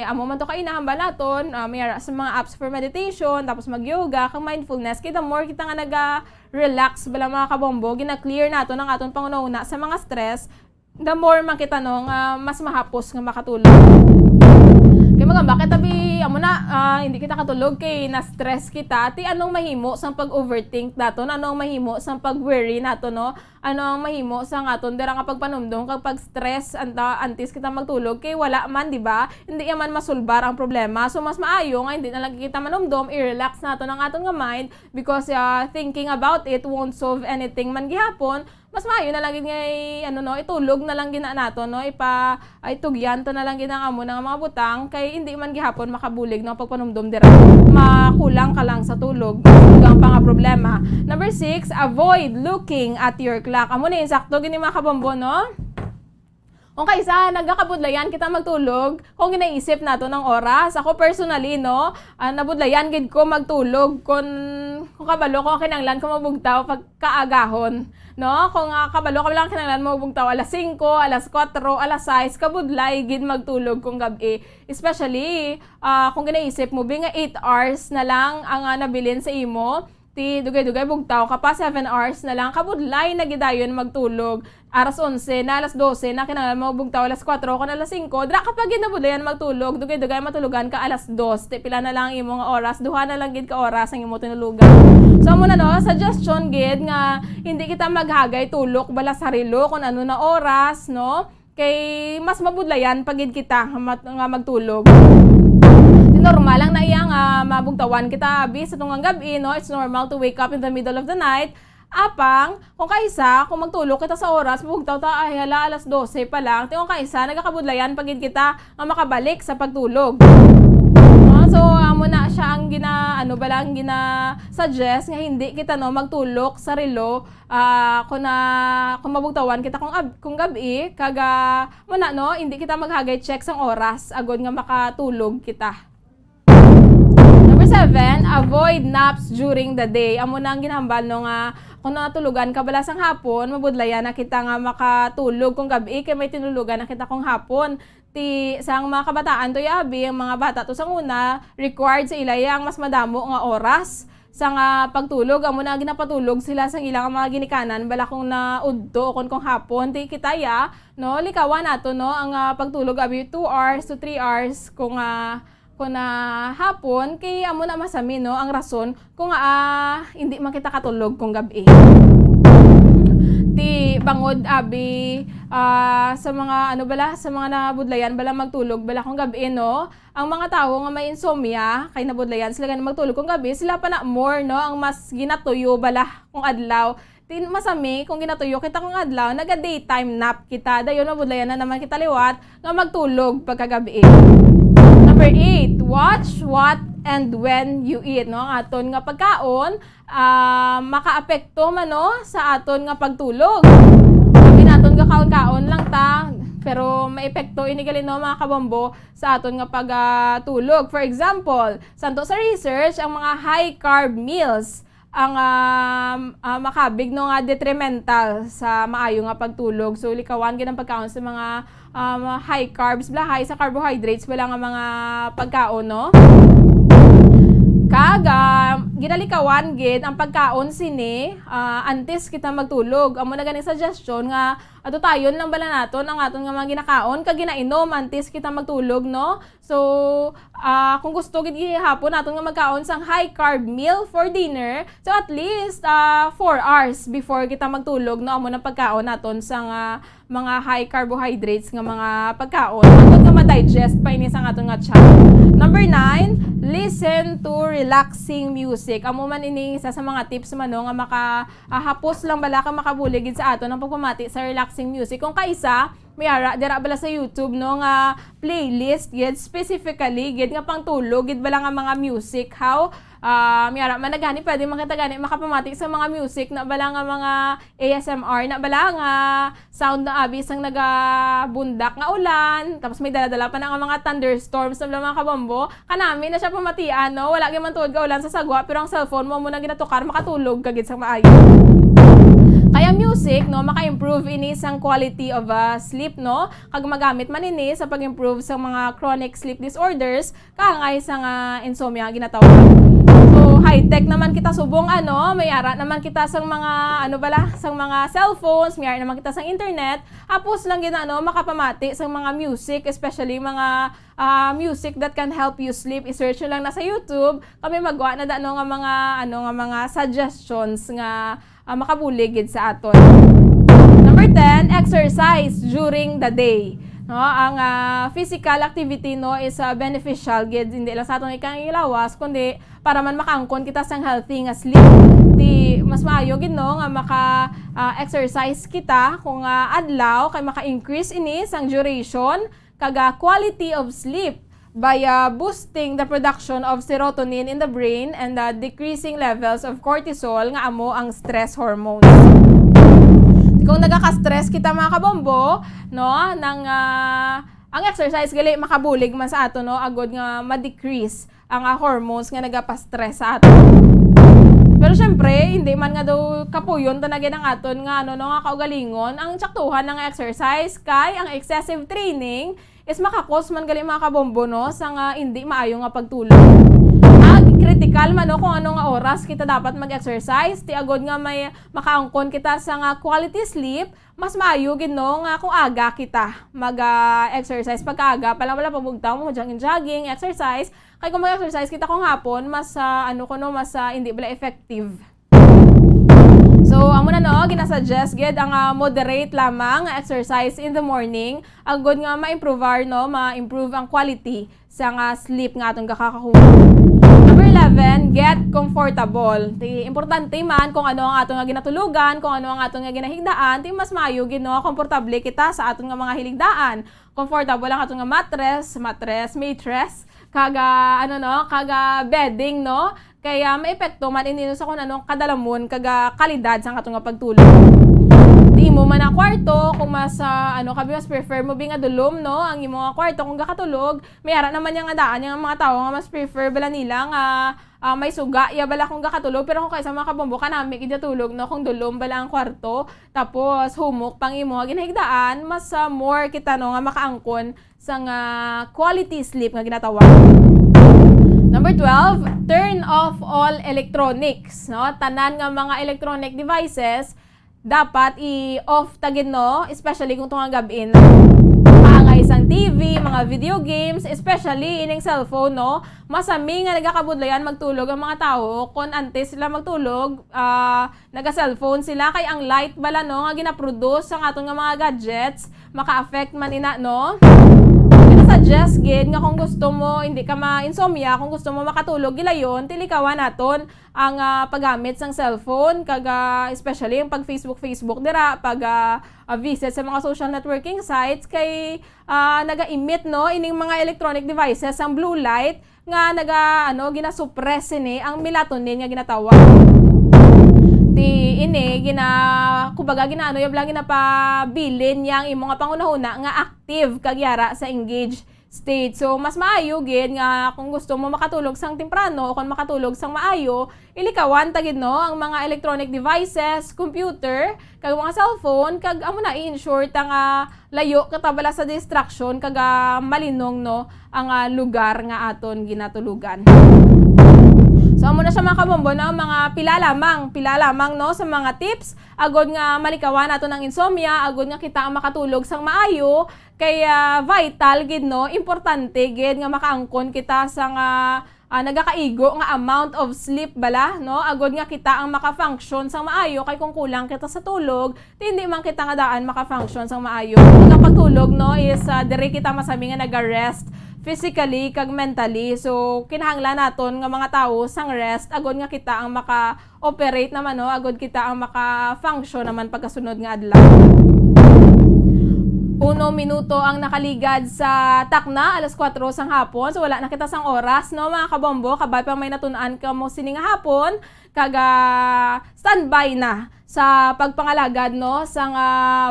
Amo man to ka inahambal naton, may sa mga apps for meditation, tapos mag-yoga, kang mindfulness, kita more kita nga naga-relax bala mga kabombo, gina-clear nato ng aton pangunahuna sa mga stress, the more makita, no, nga mas mahapos nga makatulog. Kaya mga bakit tabi amo na hindi kita katulog kay na-stress kita, anong mahimo sang pag-overthink naton, anong mahimo sang pag-worry nato, no, anong mahimo sang aton dira nga pagpanumdum kapag stress antes kita magtulog kay wala man, di ba, hindi man masulbar ang problema. So mas maayo nga hindi na lang kita manumdum, i-relax naton ang aton nga mind because thinking about it won't solve anything man gihapon. Mas maayo na lang nga itulog na lang gina nato, no, itugyan to na lang gina amo ng mga butang kay hindi man gihapon makabulig, no, pagpanumdum dira makulang ka lang sa tulog hanggang pa nga problema. Number 6, avoid looking at your clock. Amo na insakto gini mga kabombo, no. Kung kaysa nagakabudlayan kita magtulog, kung ginaisip nato ng oras, ako personally, no, nabudlayan gid ko magtulog kung kabalo ko kinanglan ko mabugtaw pag kaagahon, no. Kung kabalo ko lang kinanglan mo mabugtaw alas 5, alas 4, alas 6, kabudlay gid magtulog kung gabi. Especially kung ginaisip mo nga 8 hours na lang ang nabilin sa imo, dugay-dugay bugtaw ka pa 7 hours na lang, kabudlay na gidayon magtulog. Aras 11 na, alas 12 na, kinanglan mo bugtaw alas 4 kan alas 5, dra kapag ginabudlayan magtulog, dugay-dugay matulugan ka alas 2, pila na lang imo nga oras, duha na lang gid ka oras ang imo tinulugan. So amo na, no, suggestion gid nga hindi kita maghagay tulok bala sarilo kung ano na oras, no, kay mas mabudlayan pagid kita nga magtulog. Normal lang na iyang mabugtawan kita bis sa tungang gabi, no. It's normal to wake up in the middle of the night. Apang, kung kaisa, kung magtulog kita sa oras, mabugtaw ta, alas 12 pa lang. Kung kaisa, nagkakabudlayan pagid kita nga makabalik sa pagtulog. So, amo na siya ang suggest nga hindi kita, no, magtulog sa relo kung mabugtawan kita kung gabi, kaga muna, no, hindi kita maghagay check sang oras agod nga makatulog kita. 7, avoid naps during the day. Amo na ang ginhambal, no, nga kung natulugan ka bala sang hapon, mabudlayan na kita nga makatulog kung gabi kay may tinulugan na kita kung hapon. Sang mga kabataan to yabi, ang mga bata to sang una required sa ilaya ang mas madamo nga oras sang pagtulog. Amo na ginapatulog sila sang ilang mga ginikanan bala kung naudto kung hapon kitaya, no, likawan nato, no, ang pagtulog abi 2 hours to 3 hours kung hapon kay amo na masami, no, ang rason kung hindi man kita katulog kung gabi. Bangod abi sa mga sa mga nabudlayan bala magtulog bala kung gabi, no, ang mga tao nga may insomnia kay nabudlayan sila ganang magtulog kung gabi, sila pa na more, no, ang mas ginatuyo bala kung adlaw. Masami kung ginatuyo kita kung adlaw, naga daytime nap kita, dayon mabudlayan na naman kita liwat nga magtulog pagkagabi. Number 8, watch what and when you eat, no, ang aton nga pagkaon makaapekto man, no, sa aton nga pagtulog. Sabi naton nga kaon-kaon lang ta, pero maepekto ini gali, no, mga kabombo sa aton nga pagtulog. For example, santo sa research, ang mga high carb meals ang makabig, no, nga detrimental sa maayo nga pagtulog. So likawan gid ang pagkaon sa mga high carbs, high sa carbohydrates wala nga mga pagkaon, no. Ginalikawan gid ang pagkaon sini antes kita magtulog. Amo na ganing suggestion nga ato tayon lang bala naton ang aton nga mga ginakaon kag ginainom antes kita magtulog, no? So kung gusto gid gihapon naton nga magkaon sang high carb meal for dinner, so at least 4 hours before kita magtulog, no? Amo na pagkaon naton sang mga high carbohydrates nga mga pagkaon aton nga ma-digest pa ini sang aton nga tiyan. Number 9, listen to relaxing music. Amo man ini isa sa mga tips man no, nga makahapos lang bala ka makabulig gid sa aton ang pagpamati sa relaxing music. Kung kaisa may dira bala sa YouTube no nga playlist gid specifically gid nga pangtulog gid bala nga mga music. How may man nagani pwede makita gani makapamati sa mga music na bala nga mga ASMR na bala nga sound na abi sang nagabundak nga ulan, tapos may dala-dala pa na nga mga thunderstorms na mga kabombo. Kanami na siya pamatian, no? Wala gyud man tuod ka ulan sa sagwa, pero ang cellphone mo muna ginatukar makatulog ka gid sang maayo. Kaya music, no, maka-improve ini sang quality of sleep, no? Kag magamit man ini sa pag-improve sa mga chronic sleep disorders, kaangay sa insomnia ginatawag. So, high-tech naman kita subong may ara naman kita sang mga sang mga cellphones, may ara naman kita sang internet. Hapos lang gid makapamati sang mga music, especially mga music that can help you sleep. I-search nyo lang na sa YouTube. Kami magwa na nga mga suggestions nga makabuligid sa aton. Number 10, exercise during the day. No, ang physical activity no is beneficial gid hindi lang sa aton ikang ilawas kundi para man makaangkon kita sang healthy nga sleep. Di mas maayo gid no nga exercise kita kung adlaw kay maka-increase ini sang duration kag quality of sleep by boosting the production of serotonin in the brain and decreasing levels of cortisol nga amo ang stress hormones. Kung nagaka-stress kita mga kabombo, no, ang exercise gali makabulig man sa ato no agod nga ma-decrease ang hormones nga nagapa-stress sa ato. Pero syempre, hindi man nga daw kapuyon tanagin ang aton nga nga kaugalingon ang tsaktuhan ng exercise kay ang excessive training is makakos man gali mga kabombo no sa hindi maayo nga pagtulog. Critical man no kung ano nga oras kita dapat mag-exercise, ti agod nga may makaangkon kita sa quality sleep, mas maayo gid no nga kung aga kita mag-exercise pagkaaga pa lang wala pabugtaw mo jogging, exercise, kay kung mag-exercise kita kung hapon mas mas hindi bala effective. So, amo na no, ginasuggest gid ang moderate lamang exercise in the morning, agod nga ma-improve ang quality sa sleep nga atong gakakakuha. Number 11, get comfortable. Importante man kung ano ang atong nga ginatulugan, kung ano ang atong nga ginahigdaan, mas maayo gid no, komportable kita sa atong nga mga hiligdaan. Comfortable ang atong nga mattress, kaga bedding no. Kaya maepekto man ini sa kung anong kadalamon kaga kalidad sa atong nga pagtulog. Di mo man ang kwarto kung mas kami mas prefer mo nga dulom no ang imong kwarto kung gakatulog, mayara naman yang daan yang mga tao nga mas prefer bala nila nga may suga ya bala kung gakatulog, pero kung kaysa mga kabombo kanami kid tulog no kung dulom bala ang kwarto tapos humok pang imo ginahigdaan, mas more kita no nga makaangkon sa quality sleep nga ginatawag. Number 12, turn off all electronics, no? Tanan nga mga electronic devices dapat i-off tagid no, especially kung tungang gabi na. Mga isang TV, mga video games, especially ining cellphone no, masami nga nagakabudlayan magtulog ang mga tao kung antes sila magtulog, naga-cellphone sila kay ang light bala no nga gina-produce ang aton nga mga gadgets, maka-affect man ina no. Suggest gid nga kung gusto mo hindi ka ma-insomnia, kung gusto mo makatulog gilayon, tilikawan naton ang paggamit sang cellphone kaga especially yung pag Facebook dira, pag visit sa mga social networking sites kay naga-emit no ining mga electronic devices ang blue light nga ginasuppress ini ang melatonin nga ginatawag. Kumbaga ginapabilin yang imo nga pangunahuna nga active kagyara sa engaged state. So mas maayo gid nga kung gusto mo makatulog sang temprano o kung makatulog sang maayo, ilikawan tagid no ang mga electronic devices, computer, kag mga cellphone, kag amo na i-ensure ta nga layo katabala sa distraction kag malinong no ang lugar nga aton ginatulugan. So amo na siya mga kabombo no, mga pila lamang no sa mga tips agod nga malikawan nato ng insomnia, agod nga kita ang makatulog sang maayo, kaya vital gid no, importante gid nga makaangkon kita sa nga nagakaigo nga amount of sleep bala no, agod nga kita ang maka-function sang maayo, kay kung kulang kita sa tulog hindi man kita nga daan maka-function sang maayo. Kapag tulog no is dire kita masami nga naga-rest physically kag mentally. So kinahanglan naton nga mga tao sang rest agod nga kita ang maka-operate naman no, agod kita ang maka-function naman pagkasunod nga adlaw. 1 minuto ang nakaligad sa takna, alas 4 sang hapon. So wala na kita sang oras no mga kabombo, kabay pa may natunan ka mo sini nga hapon, kaga standby na sa pagpangalagad no sang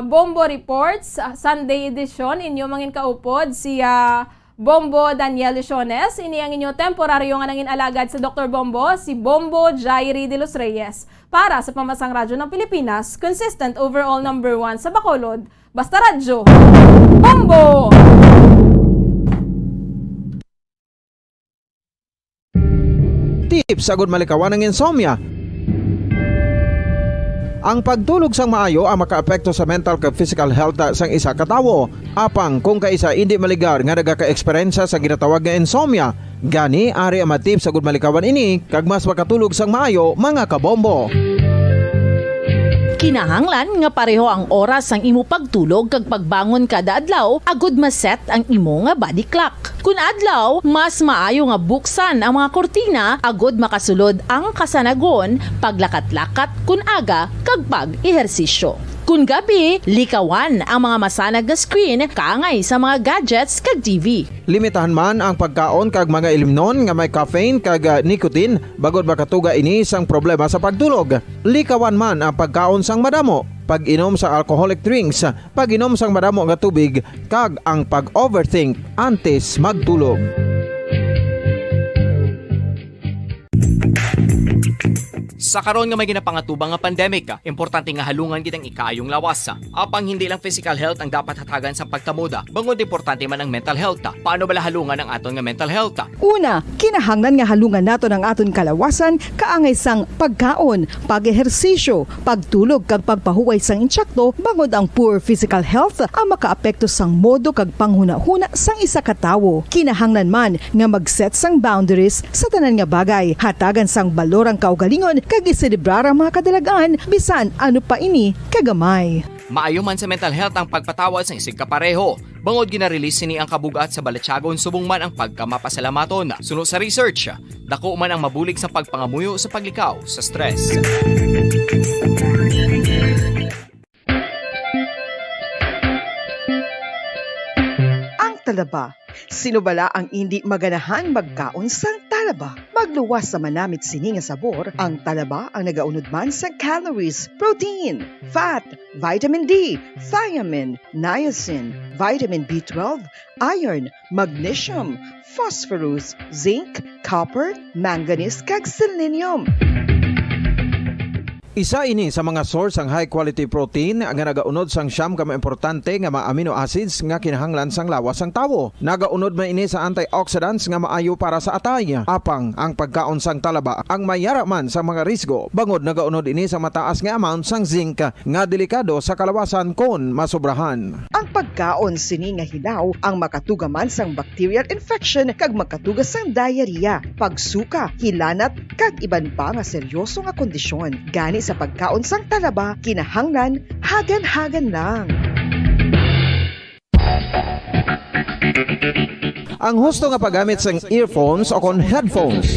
Bombo Reports Sunday edition. Inyo mangin kaupod si Bombo Daniel Lesiones. Ini ang inyo temporaryo nga nangin alagad sa Dr. Bombo, si Bombo Jairi de los Reyes. Para sa Pamasang Radyo ng Pilipinas, consistent overall number 1 sa Bacolod, Basta Radyo, Bombo! Tips agud malikawan ng insomnia. Ang pagtulog sang maayo ang makaapekto sa mental kag physical health sang isa ka tawo. Apang kung kaisa hindi maligar nga nagaka-eksperyensya sa ginatawag nga insomnia, gani ari ang tips agud malikawan ini kag mas makatulog sang maayo mga kabombo. Kinahanglan nga pareho ang oras ang imo pagtulog kag pagbangon kada adlaw agud maset ang imo nga body clock. Kun adlaw, mas maayo nga buksan ang mga kortina agud makasulod ang kasanagon, paglakat-lakat kun aga kag pag-ehersisyo. Kun gabi, likawan ang mga masanag nga screen kaangay sa mga gadgets kag TV. Limitahan man ang pagkaon kag mga ilimnon nga may caffeine kag nicotine bagod makatuga ini sang problema sa pagtulog. Likawan man ang pagkaon sang madamo, pag-inom sa alcoholic drinks, pag-inom sang madamo nga tubig kag ang pag-overthink antes magtulog. Sa karon nga may ginapangatubang nga pandemic, importante nga halungan gitang ikayong lawas. Apang hindi lang physical health ang dapat hatagan sa pagtamuda, bangod importante man ang mental health. Paano bala halungan ang aton nga mental health? Una, kinahanglan nga halungan nato ang aton kalawasan kaangay sang pagkaon, pag-ehersisyo, pagtulog kag pagpahuway sang insyakto, bangod ang poor physical health ang makaapekto sang modo kag panghuna-huna sang isa ka tawo. Kinahanglan man nga mag-set sang boundaries sa tanan nga bagay, hatagan sang balorang kaugalingon kag iselebrar ang mga kadalagaan bisan ano pa ini kagamay. Maayo man sa mental health ang pagpatawad sa isig kapareho. Bangod gina-release sini ang kabugat sa Balatyagon subong man ang pagkamapasalamaton. Sunod sa research, dako man ang mabulig sa pagpangamuyo sa paglikaw sa stress. Ang talaba. Sino bala ang hindi maganahan magkaon sang talaba? Magluwas sa manamit sini nga sabor, ang talaba ang nagaunod man sa calories, protein, fat, vitamin D, thiamine, niacin, vitamin B12, iron, magnesium, phosphorus, zinc, copper, manganese kag selenium. Isa ini sa mga source ang high quality protein nga nagaunod sang siyam ka importante nga mga amino acids nga kinahanglan sang lawas sang tawo. Nagaunod man ini sa antioxidants nga maayo para sa atay. Apang ang pagkaon sang talaba ang mayara man sa mga risgo. Bangod nagaunod ini sa mataas nga amount sang zinc nga delikado sa kalawasan kon masobrahan. Ang pagkaon sini nga hilaw ang makatuga man sang bacterial infection kag makatuga sang diarrhea, pagsuka, hilanat kag iban pa nga seryoso nga kondisyon. Gani sa pagkaon sang talaba, kinahanglan hagan-hagan lang. Ang husto nga paggamit sang earphones o kon headphones.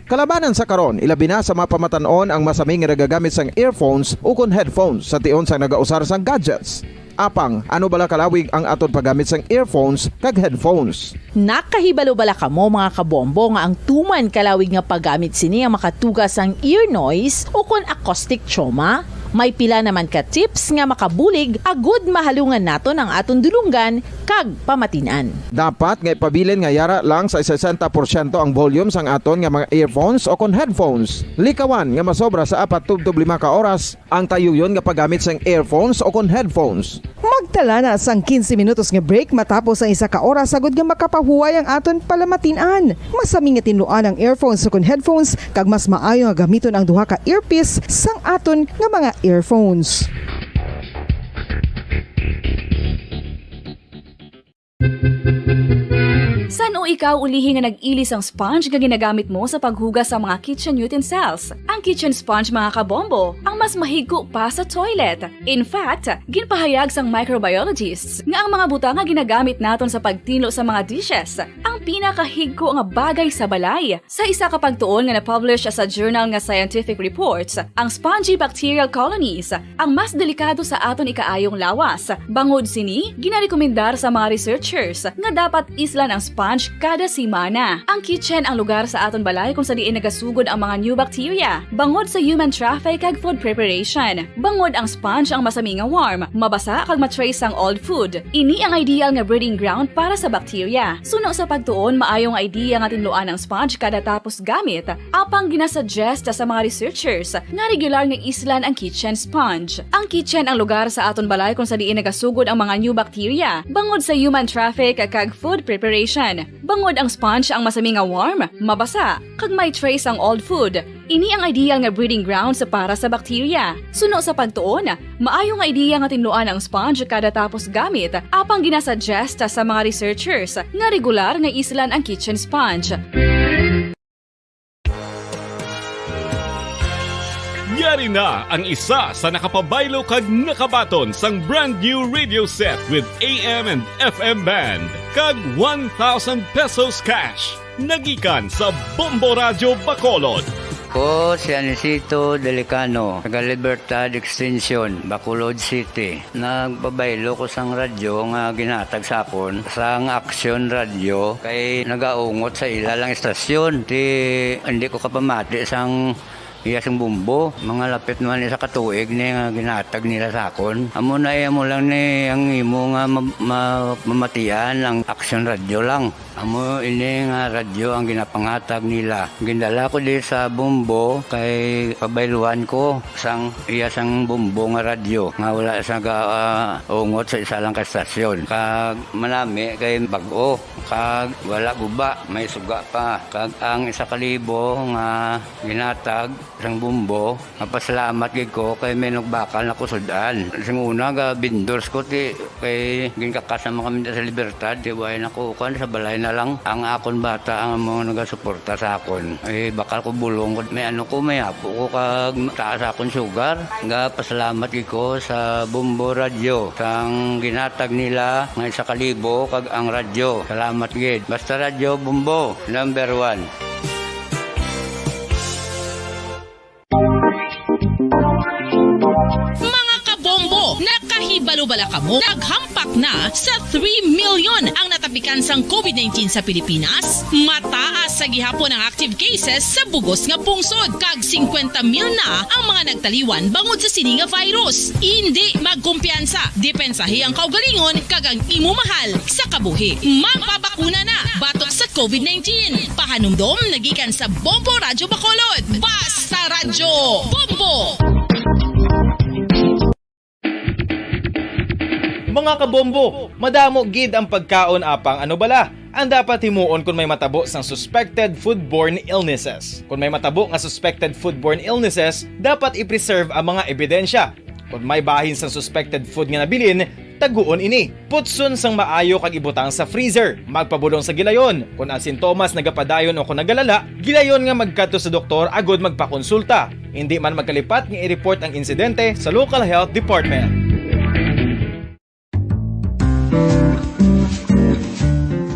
Kalabanan sa karon, ilabi na sa mapamatanon ang masaming nga nagagamit sang earphones o kon headphones sa tion sang nagausar sang gadgets. Apang, ano bala kalawig ang aton paggamit sang earphones kag headphones? Nakahibalo bala kamo mga kabombo nga ang tuman kalawig nga paggamit sini ang makatugas ang ear noise o kon acoustic trauma? May pila naman ka tips nga makabulig agud mahalungan naton ang aton dulunggan kag pamatinan. Dapat nga ipabilin nga yara lang sa 60% ang volume sang aton nga mga earphones o kon headphones. Likawan nga masobra sa 4 to 5 ka oras ang tayuyon nga paggamit sang earphones o kon headphones. Nagtala na sang 15 minutos nga break matapos ang isa ka oras sagod nga makapahuway ang aton palamatinan. Masami nga tinluan ang earphones sukon headphones kag mas maayo nga gamiton ang duha ka earpiece sang aton nga mga earphones. San o ikaw ulihi nga nag-ilis ang sponge nga ginagamit mo sa paghugas sa mga kitchen utensils? Ang kitchen sponge mga kabombo, ang mas mahigko pa sa toilet. In fact, ginpahayag sang microbiologists nga ang mga butang nga ginagamit naton sa pagtinlo sa mga dishes ang pinakahigko nga bagay sa balay. Sa isa ka pagtuon nga na-publish sa journal nga Scientific Reports, ang spongy bacterial colonies ang mas delikado sa aton ikaayong lawas. Bangod sini, ginarekomendar sa mga researchers nga dapat islan ang sponge kada simana. Ang kitchen ang lugar sa aton balay kung sa diin nagasugod ang mga new bacteria. Bangod sa human traffic kag food preparation. Bangod ang sponge ang masami nga warm, mabasa kag matrace ang old food. Ini ang ideal nga breeding ground para sa bacteria. Suno sa pagtuon, maayong idea nga tinluan ang sponge kada tapos gamit. Apang ginasuggest sa mga researchers nga regular nga islan ang kitchen sponge. Ang kitchen ang lugar sa aton balay kung sa diin nagasugod ang mga new bacteria. Bangod sa human traffic kag food preparation. Bangod ang sponge ang masami nga warm, mabasa, kag may trace ang old food. Ini ang ideal nga breeding grounds para sa bacteria. Suno sa pagtuon, maayo nga idea nga tinluan ang sponge kada tapos gamit, apang ginasuggest sa mga researchers nga regular nga islan ang kitchen sponge. Yari na ang isa sa nakapabaylo kag nakabaton sang brand new radio set with AM and FM band kag 1,000 pesos cash. Nagikan sa Bombo Radio Bacolod. Ko si Anisito Delicano, taga Libertad Extension, Bacolod City. Nagpabaylo ko sang radyo nga ginatag sapon sang Action Radio kay nagaungot sa ilalang estasyon. Hindi ko kapamati sang iyasang bumbo, mga lapit naman sa katuig ni nga ginatag nila sa akon. Amo na mo lang ni ang imo nga mamatian ang Action Radio lang. Amo ini nga radyo ang ginapangatag nila. Gindala ko di sa bumbo kay pabayluan ko sang iyasang bumbo nga radyo nga wala sa ungot sa isa lang ka stasyon. Kag manami kay bag-o, kag wala guba, may suga pa. Kag ang 1,000 nga ginatag sang bumbo, mapasalamat gid ko kay may nagbakal na kusudan. Sing una ga bindors ko ti kay ginkakasama kami sa Libertad, di way nako kan sa balay na lang ang akon bata ang mga nagasuporta sa akon. Ay bakal ko bulong ko may ano ko may apo ko kag taas akon sugar. Nga pasalamat gid ko sa Bombo Radio sang ginatag nila nga 1,000 kag ang radyo. Salamat gid. Basta Radio Bombo number 1. Mga kabombo, nakahibalo-bala ka mo? Naghampak na sa 3 million ang natapikan sang COVID-19 sa Pilipinas? Mataas sa gihapon ang active cases sa bugos nga pungsod. Kag 50 mil na ang mga nagtaliwan bangod sa sini nga virus. Hindi magkumpiyansa. Depensahi ang kaugalingon kag ang imo mahal sa kabuhi. Magpabakuna na batok sa COVID-19. Pahanumdom nagikan sa Bombo Radio Bacolod. Basta Radyo Bombo! Mga kabombo, madamo gid ang pagkaon apang ano bala ang dapat himuon kung may matabo sang suspected foodborne illnesses. Kung may matabo nga suspected foodborne illnesses, dapat i-preserve ang mga ebidensya. Kung may bahin sang suspected food nga nabilin, taguon ini. Putson sang maayo kag ibutang sa freezer. Magpabulong sa gilayon. Kung ang sintomas nagapadayon o kung nagalala, gilayon nga magkadto sa doktor agud magpakonsulta. Hindi man magkalipat nga i-report ang insidente sa local health department.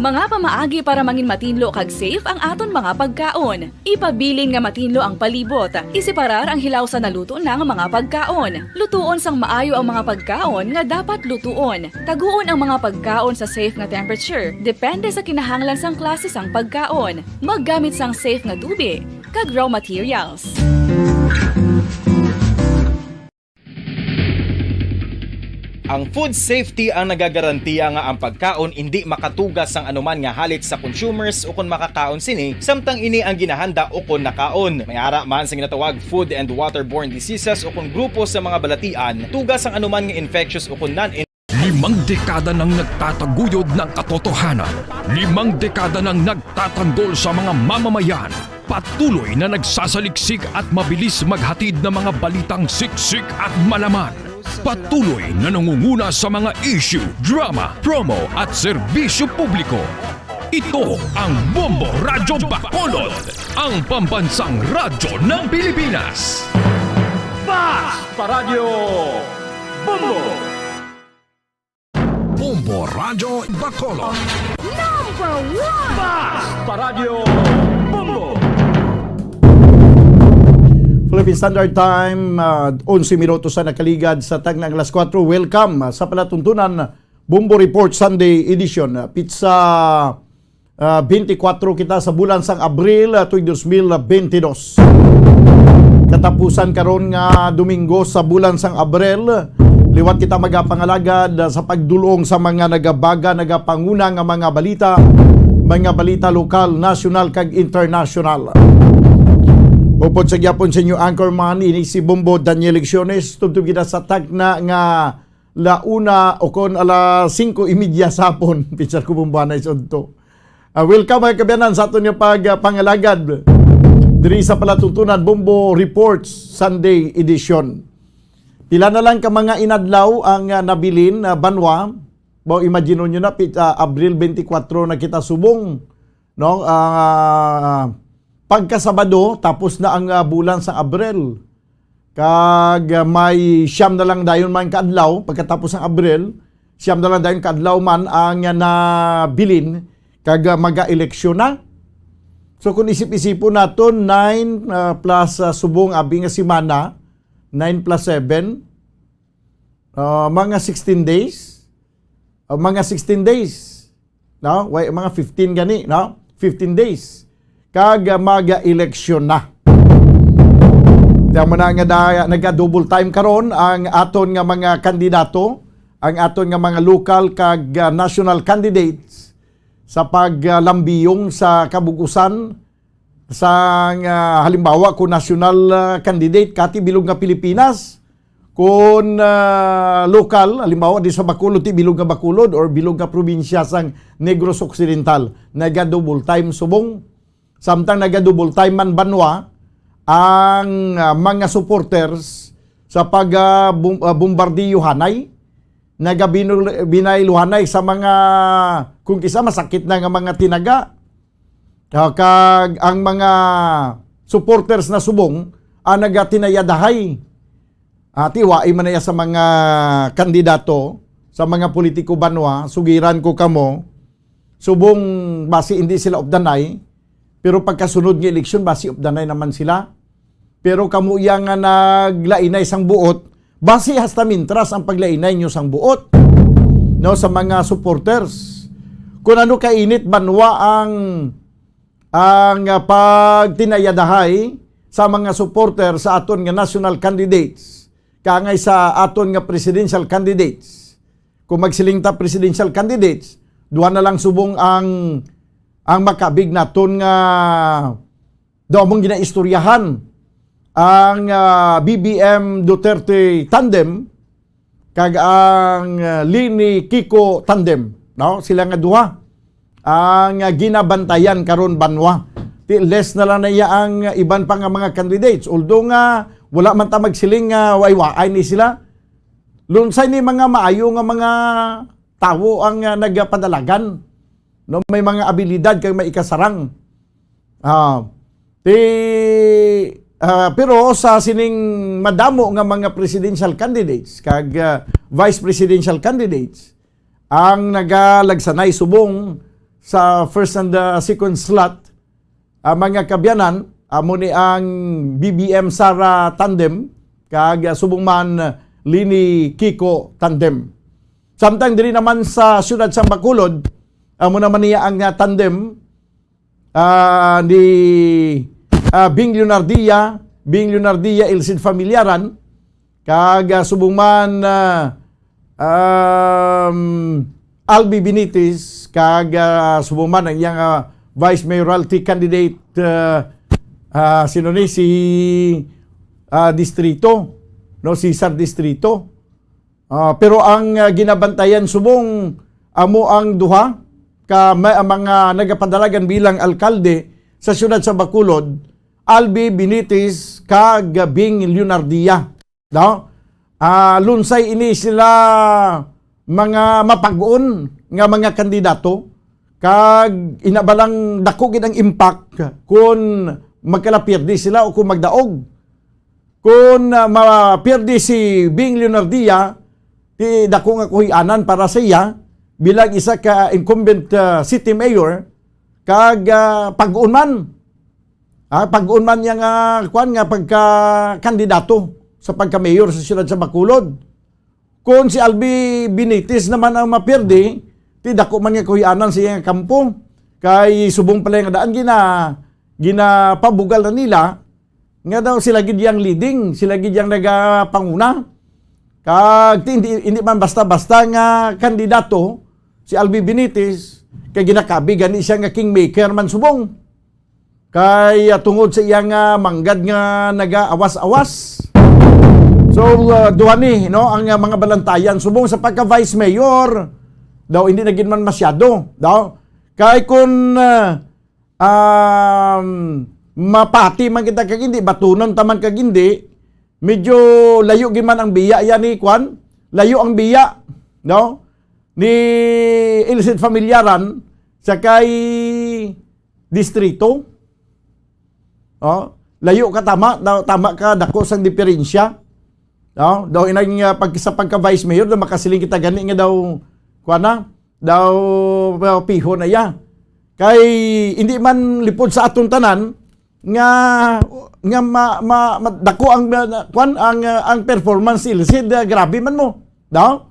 Mga pamaagi para mangin matinlo kag safe ang aton mga pagkaon. Ipabilin nga matinlo ang palibot. Isiparar ang hilaw sa naluto ng mga pagkaon. Lutuon sang maayo ang mga pagkaon nga dapat lutuon. Taguon ang mga pagkaon sa safe nga temperature. Depende sa kinahanglan sang klase sang pagkaon. Maggamit sang safe nga tubig kag raw materials. Ang food safety ang nagagarantiya nga ang pagkaon hindi makatugas sang anuman nga halit sa consumers o kung makakaon sini, samtang ini ang ginahanda o kung nakaon. May ara man sa ginatawag food and waterborne diseases o kung grupo sa mga balatian, tugas ang anuman nga infectious o kung non-infectious 5 dekada nang nagtataguyod ng katotohanan. 5 dekada nang nagtatanggol sa mga mamamayan. Patuloy na nagsasaliksik at mabilis maghatid ng mga balitang siksik at malaman. Patuloy na nangunguna sa mga issue, drama, promo at serbisyo publiko. Ito ang Bombo Radyo Bacolod, ang pambansang radyo ng Pilipinas. Fast Paradyo Bombo! Bombo Radyo Bacolod. Number 1! Fast Paradyo Bombo! Philippine Standard Time, 11 minutos na nakaligad sa tagnang alas 4. Welcome sa palatuntunan Bombo Report Sunday Edition. Pizza 24 kita sa bulan sang Abril tuig 2022. Katapusan karon nga Domingo sa bulan sang Abril, liwat kita magapangalagad sa pagdulong sa mga nagapanguna nga mga balita lokal, national kag international. Upod sa gyapon sa inyo anchorman ini si Bombo Daniel Lecciones, tubtub kita sa tagna nga launa o kon alas 5:30 sapon pizza ko bumbana isodto. Welcome mga kabayanan sa aton nga pagpangalagad diri sa palatuntunan Bombo Reports Sunday Edition. Pila na lang ka mga inadlaw ang nabilin banwa. Bao imagine nyo na Abril 24 na kita subong, no? Pagkasabado tapos na ang bulan sa Abril. Kag may siyam na lang dayon man kaadlaw pagkatapos ng Abril, siyam na lang dayon kaadlaw man ang nabilin kag maga-eleksyon na. So kung isip-isipon naton 9 plus subong abi nga semana, 9 plus 7, mga 16 days. Mga 16 days. No? Mga 15 gani, no? 15 days. Kag maga-eleksyon na. Diyan mo na nga nag-double time karon ang aton nga mga kandidato, ang aton nga mga local kag national candidates sa paglambiyong sa kabugusan sa halimbawa kung national candidate kati bilog nga Pilipinas, kung local halimbawa di sa Bacolod ti bilog nga Bacolod or bilog nga probinsya sang Negros Occidental, naga-double time subong. Samtang naga-double time man banwa ang mga supporters sa bombardiyo hanay, binailuhanay sa mga kung kisa masakit na nga mga tinaga. Kag ang mga supporters na subong nagatinayadahay. Tiwai man na sa mga kandidato, sa mga politiko banwa, sugiran ko kamo, subong basi hindi sila obdanay, pero pagkasunod ng eleksyon basi obdanay naman sila. Pero kamo iya nga naglainay sang buot, basi hasta mintras ang paglainay nyo sang buot, no, sa mga supporters. Kung ano kainit banwa ang pagtinayadahay sa mga supporter sa aton nga national candidates, kangay sa aton nga presidential candidates. Kung magsilingta presidential candidates, duha na lang subong ang makabig naton nga daw mong ginaistoryahan ang BBM Duterte tandem kag ang Lini Kiko tandem, no? Sila nga duha ang ginabantayan karon banwa. Less na lang na iya ang iban pa nga mga candidates. Although nga wala man ta magsiling nga way-way ni sila. Lunsay ni mga maayo nga mga tawo ang nagapadalagan. No, may mga abilidad kay may ikasarang. Pero sa sining madamo nga mga presidential candidates kag vice presidential candidates ang nagalagsanay subong sa first and second slot, mga kabyanan, amo ni ang BBM Sara tandem kag subong man Lini Kiko tandem. Samtang diri naman sa siyudad sa Bacolod, amo naman niya ang tandem ni Bing Leonardia Ilcid Familiaran kag subong man Albi Benitez kag subong man ang iyang vice mayoralty candidate sino ni si Distrito, no, si Sar Distrito. Pero ang ginabantayan subong amo ang duha ka mga nagapadalagan bilang alkalde sa siyudad sa Bacolod, Albi Benitez kag Bing Leonardia. No? Lunsay ini sila mga mapag-on nga mga kandidato kag inabalang dako gid ang impact kung magkalapirdi sila o kung magdaog. Kung mapirdi si Bing Leonardia, ti dako nga kuhianan para sa iya bilang isa ka incumbent city mayor kag pag-on man. Pag-on man yang kuan nga pagka kandidato sa pagka-mayor sa siyudad sa Bacolod. Kung si Albi Benitez naman ang mapirdi, ti dako man nga kuhianan sa iyang kampo. Kay subong pala nga daan ginapabugal na nila nga daw sila gid yang leading, sila gid yang nagapanguna. Kag hindi man basta-basta nga kandidato si Albi Benitez kay ginakabi gani siya nga kingmaker man subong. Kay tungod sa iyang manggad nga nagaawas-awas. So duha ni no ang mga balantayan subong sa pagka vice mayor daw hindi na gid man masyado daw. Kay kun mapati man kita kag hindi batunon taman kag hindi medyo layo gid man ang biya yan ni Kwan. Layo ang biya, no? Ni Illicit Familiaran sa kay distrito. Layo ka tama ka dako sang diferensya. No? Daw inang sa pagka vice mayor daw makasiling kita gani nga daw kuana daw piho na ya. Kay hindi man lipod sa aton tanan nga dako ang performance illicit grabe man mo daw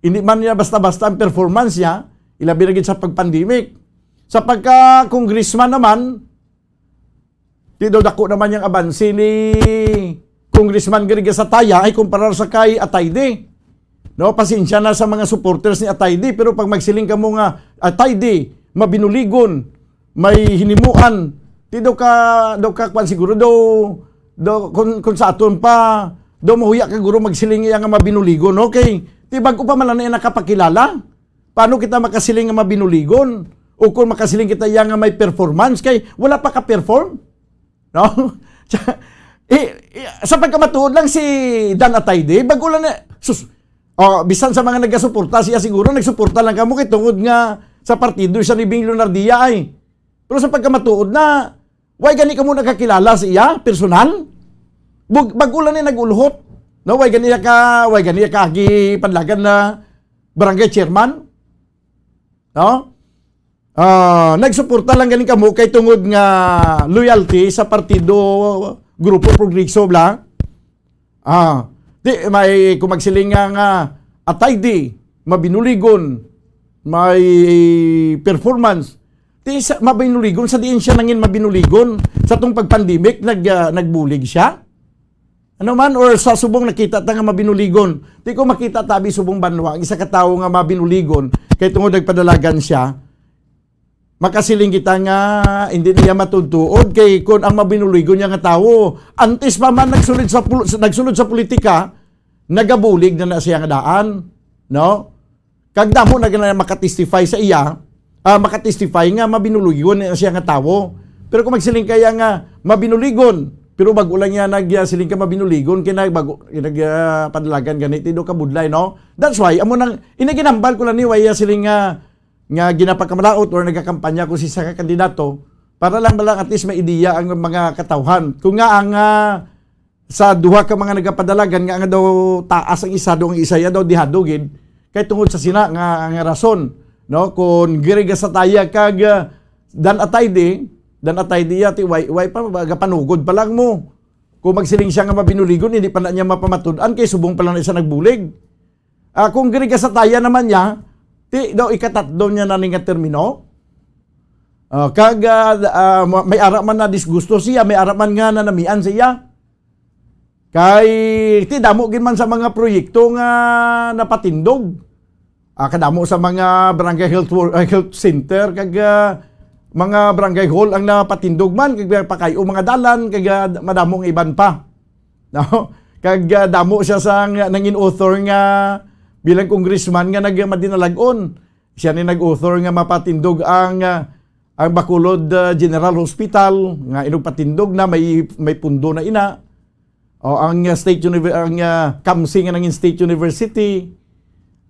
hindi man niya basta-basta ang performance niya ilabi na gid sa pagpandemic sa pagka congressman naman tido dako naman yang abansi ni Congressman Gariga Sataya ay kumpara sa kay Atayde. No, pasensya na sa mga supporters ni Atayde pero pag magsiling ka mo nga Atayde mabinuligon may hinimuan do ka kwan siguro kung sa aton pa mahuya ka guro magsiling iya nga mabinuligon. Okay, ti bago pa man na nakapakilala paano kita makasiling nga mabinuligon o kung makasiling kita iya nga may performance kay wala pa ka-perform, no? Sa pagkamatuod lang si Dan Atayde bago lang na bisan sa mga nagasuporta siya siguro nagsuporta lang kamo kay tungod nga sa partido siya ni Bing Leonardia ay. Pero sa pagkamatuod na way gani ka mo nakakilala siya personal. Bago lang ni nagulhot. No, way gani ka gi panlagan na barangay chairman. No? Nagsuporta lang gani kamo kay tungod nga loyalty sa partido Grupo Progreso bla. May kumagsiling nga Atayde mabinuligon may performance. Mabinuligon sa diin siya nangin mabinuligon sa tong pagpandemic nagbulig siya. Ano man or sa subong nakita ta nga mabinuligon. Di ko makita tabi subong banwa ang isa ka tawo nga mabinuligon kay tungod nagpadalagan siya. Makasiling kita nga hindi niya matutuod kay kun ang mabinuligon niya nga tawo antes pa man nagsulod sa politika nagabulig na siya nga daan, no? Kag damo na makatestify sa iya, makatestify nga mabinuligon na siya nga tawo. Pero kung magsiling kaya nga mabinuligon, pero bago lang niya nagsiling ka mabinuligon kay nagpadalagan ganito do ka budlay, no? That's why amo nang inaginambal ko lang ni way siling nga ginapagkamalaot or nagakampanya kung si sa kandidato para lang at least may ideya ang mga katawhan. Kung nga ang sa duha ka mga nagapadalagan nga daw taas ang isa do ang isa ya daw dihadugid kay tungod sa sina nga rason, no? Kung Giriga Sataya kag Dan Atayde ya ti way pa panugod pa lang mo. Kung magsiling siya nga mabinuligon hindi pa na niya mapamatud-an kay subong pa lang isa nagbulig. Kung Giriga Sataya naman niya ti daw ikatatlo niya na nga termino. Kag may ara man na disgusto siya, may ara man nga na namian siya. Kay ti damo gid man sa mga proyekto nga napatindog. Kadamo sa mga barangay health center kag mga barangay hall ang napatindog man kag pakayo mga dalan kag madamong iban pa. No? Kag damo siya sa nangin author nga bilang congressman nga nagmadinalagon. Siya ni nag-author nga mapatindog ang Bacolod General Hospital nga inugpatindog na may pundo na ina. O ang KAMSI nga nanging State University,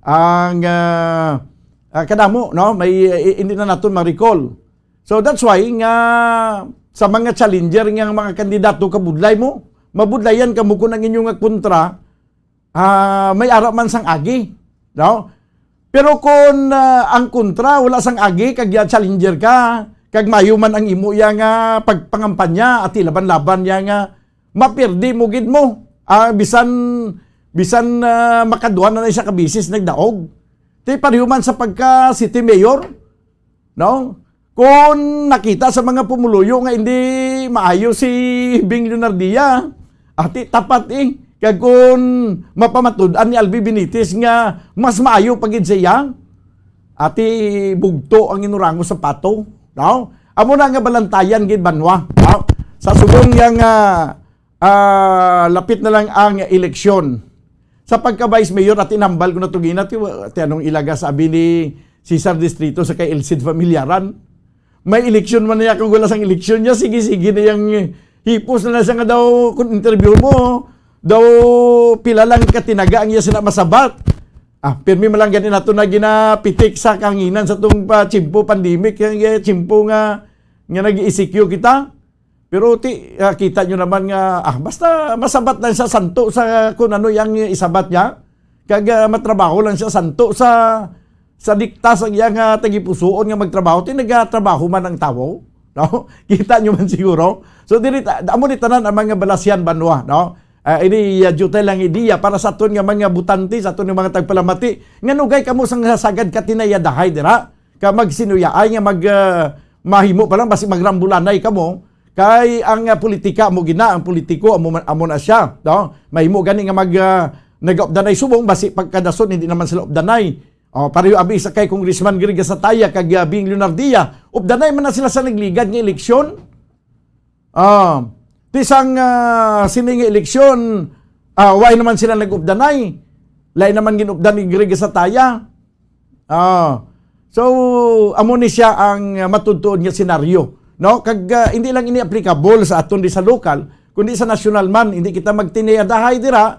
ang kadamo, no, may hindi na naton ma-recall. So that's why nga sa mga challenger nga mga kandidato kabudlay mo, mabudlayan kamo kun ang inyong kontra, may ara man sang agi, no? Pero kung ang kontra wala sang agi kag challenger ka, kag mayo man ang imo ya nga pagpangampanya at laban-laban ya nga mapirdi mo gid mo. Bisan makaduhan na siya ka bisis nagdaog. Ti pareho man sa pagka city mayor, no? Kung nakita sa mga pumuluyo nga hindi maayo si Bing Leonardia, ati tapat kag kung mapamatud-an ni Albi Benitez nga mas maayo pagid siya, ati bugto ang inurango sa pato, no? Amo na nga balantayan gid banwa, no? Sa subong yang lapit na lang ang eleksyon. Sa pagka-vice mayor at inambal ko na ito ginat, anong ilaga sabi ni Cesar Distrito sa kay Elcid Familiaran. May eleksyon man niya kung wala sang eleksyon niya, sige-sige na yung hipos na siya nga daw kung interview mo, daw pila lang katinaga ang iya sina masabat. Pirmi malang ganin nato na ginapitik sa kanginan sa itong chimpo pandemic, yung chimpo nga nag-ECQ kita. Pero kita nyo naman nga, basta masabat lang siya santo sa kung ano yung isabat niya. Kag matrabaho lang siya santo sa diktas ang iyang tagipusoon nga magtrabaho. Nagatrabaho man ang tao. No? Kita nyo man siguro. So, amo tanan ang mga balasyan banwa. No? Ini jutay lang ideya para sa aton nga mga butanti, sa aton nga mga tagpalamati. Nga nugay kamo sang sagad katinayadahay, dira? Ka magsinuyaay nga mahimo pa lang, basi magrambulanay kamo. Kay ang politika mo gina, ang politiko amo na siya, no? Mahimo gani nga nag-opdanay subong basi pagkadason hindi naman sila opdanay. Pareho abi sa kay Congressman Giriga Sataya kag Bing Leonardia, opdanay man na sila sa nagligad nga eleksyon. Tisang sining eleksyon, why naman sila nag-opdanay? Lain naman ginupdan ni Giriga Sataya. So amo ni siya ang matutuod nga senaryo. No, kag hindi lang ini applicable sa aton di sa local, kundi sa national man, hindi kita magtinayadahay dira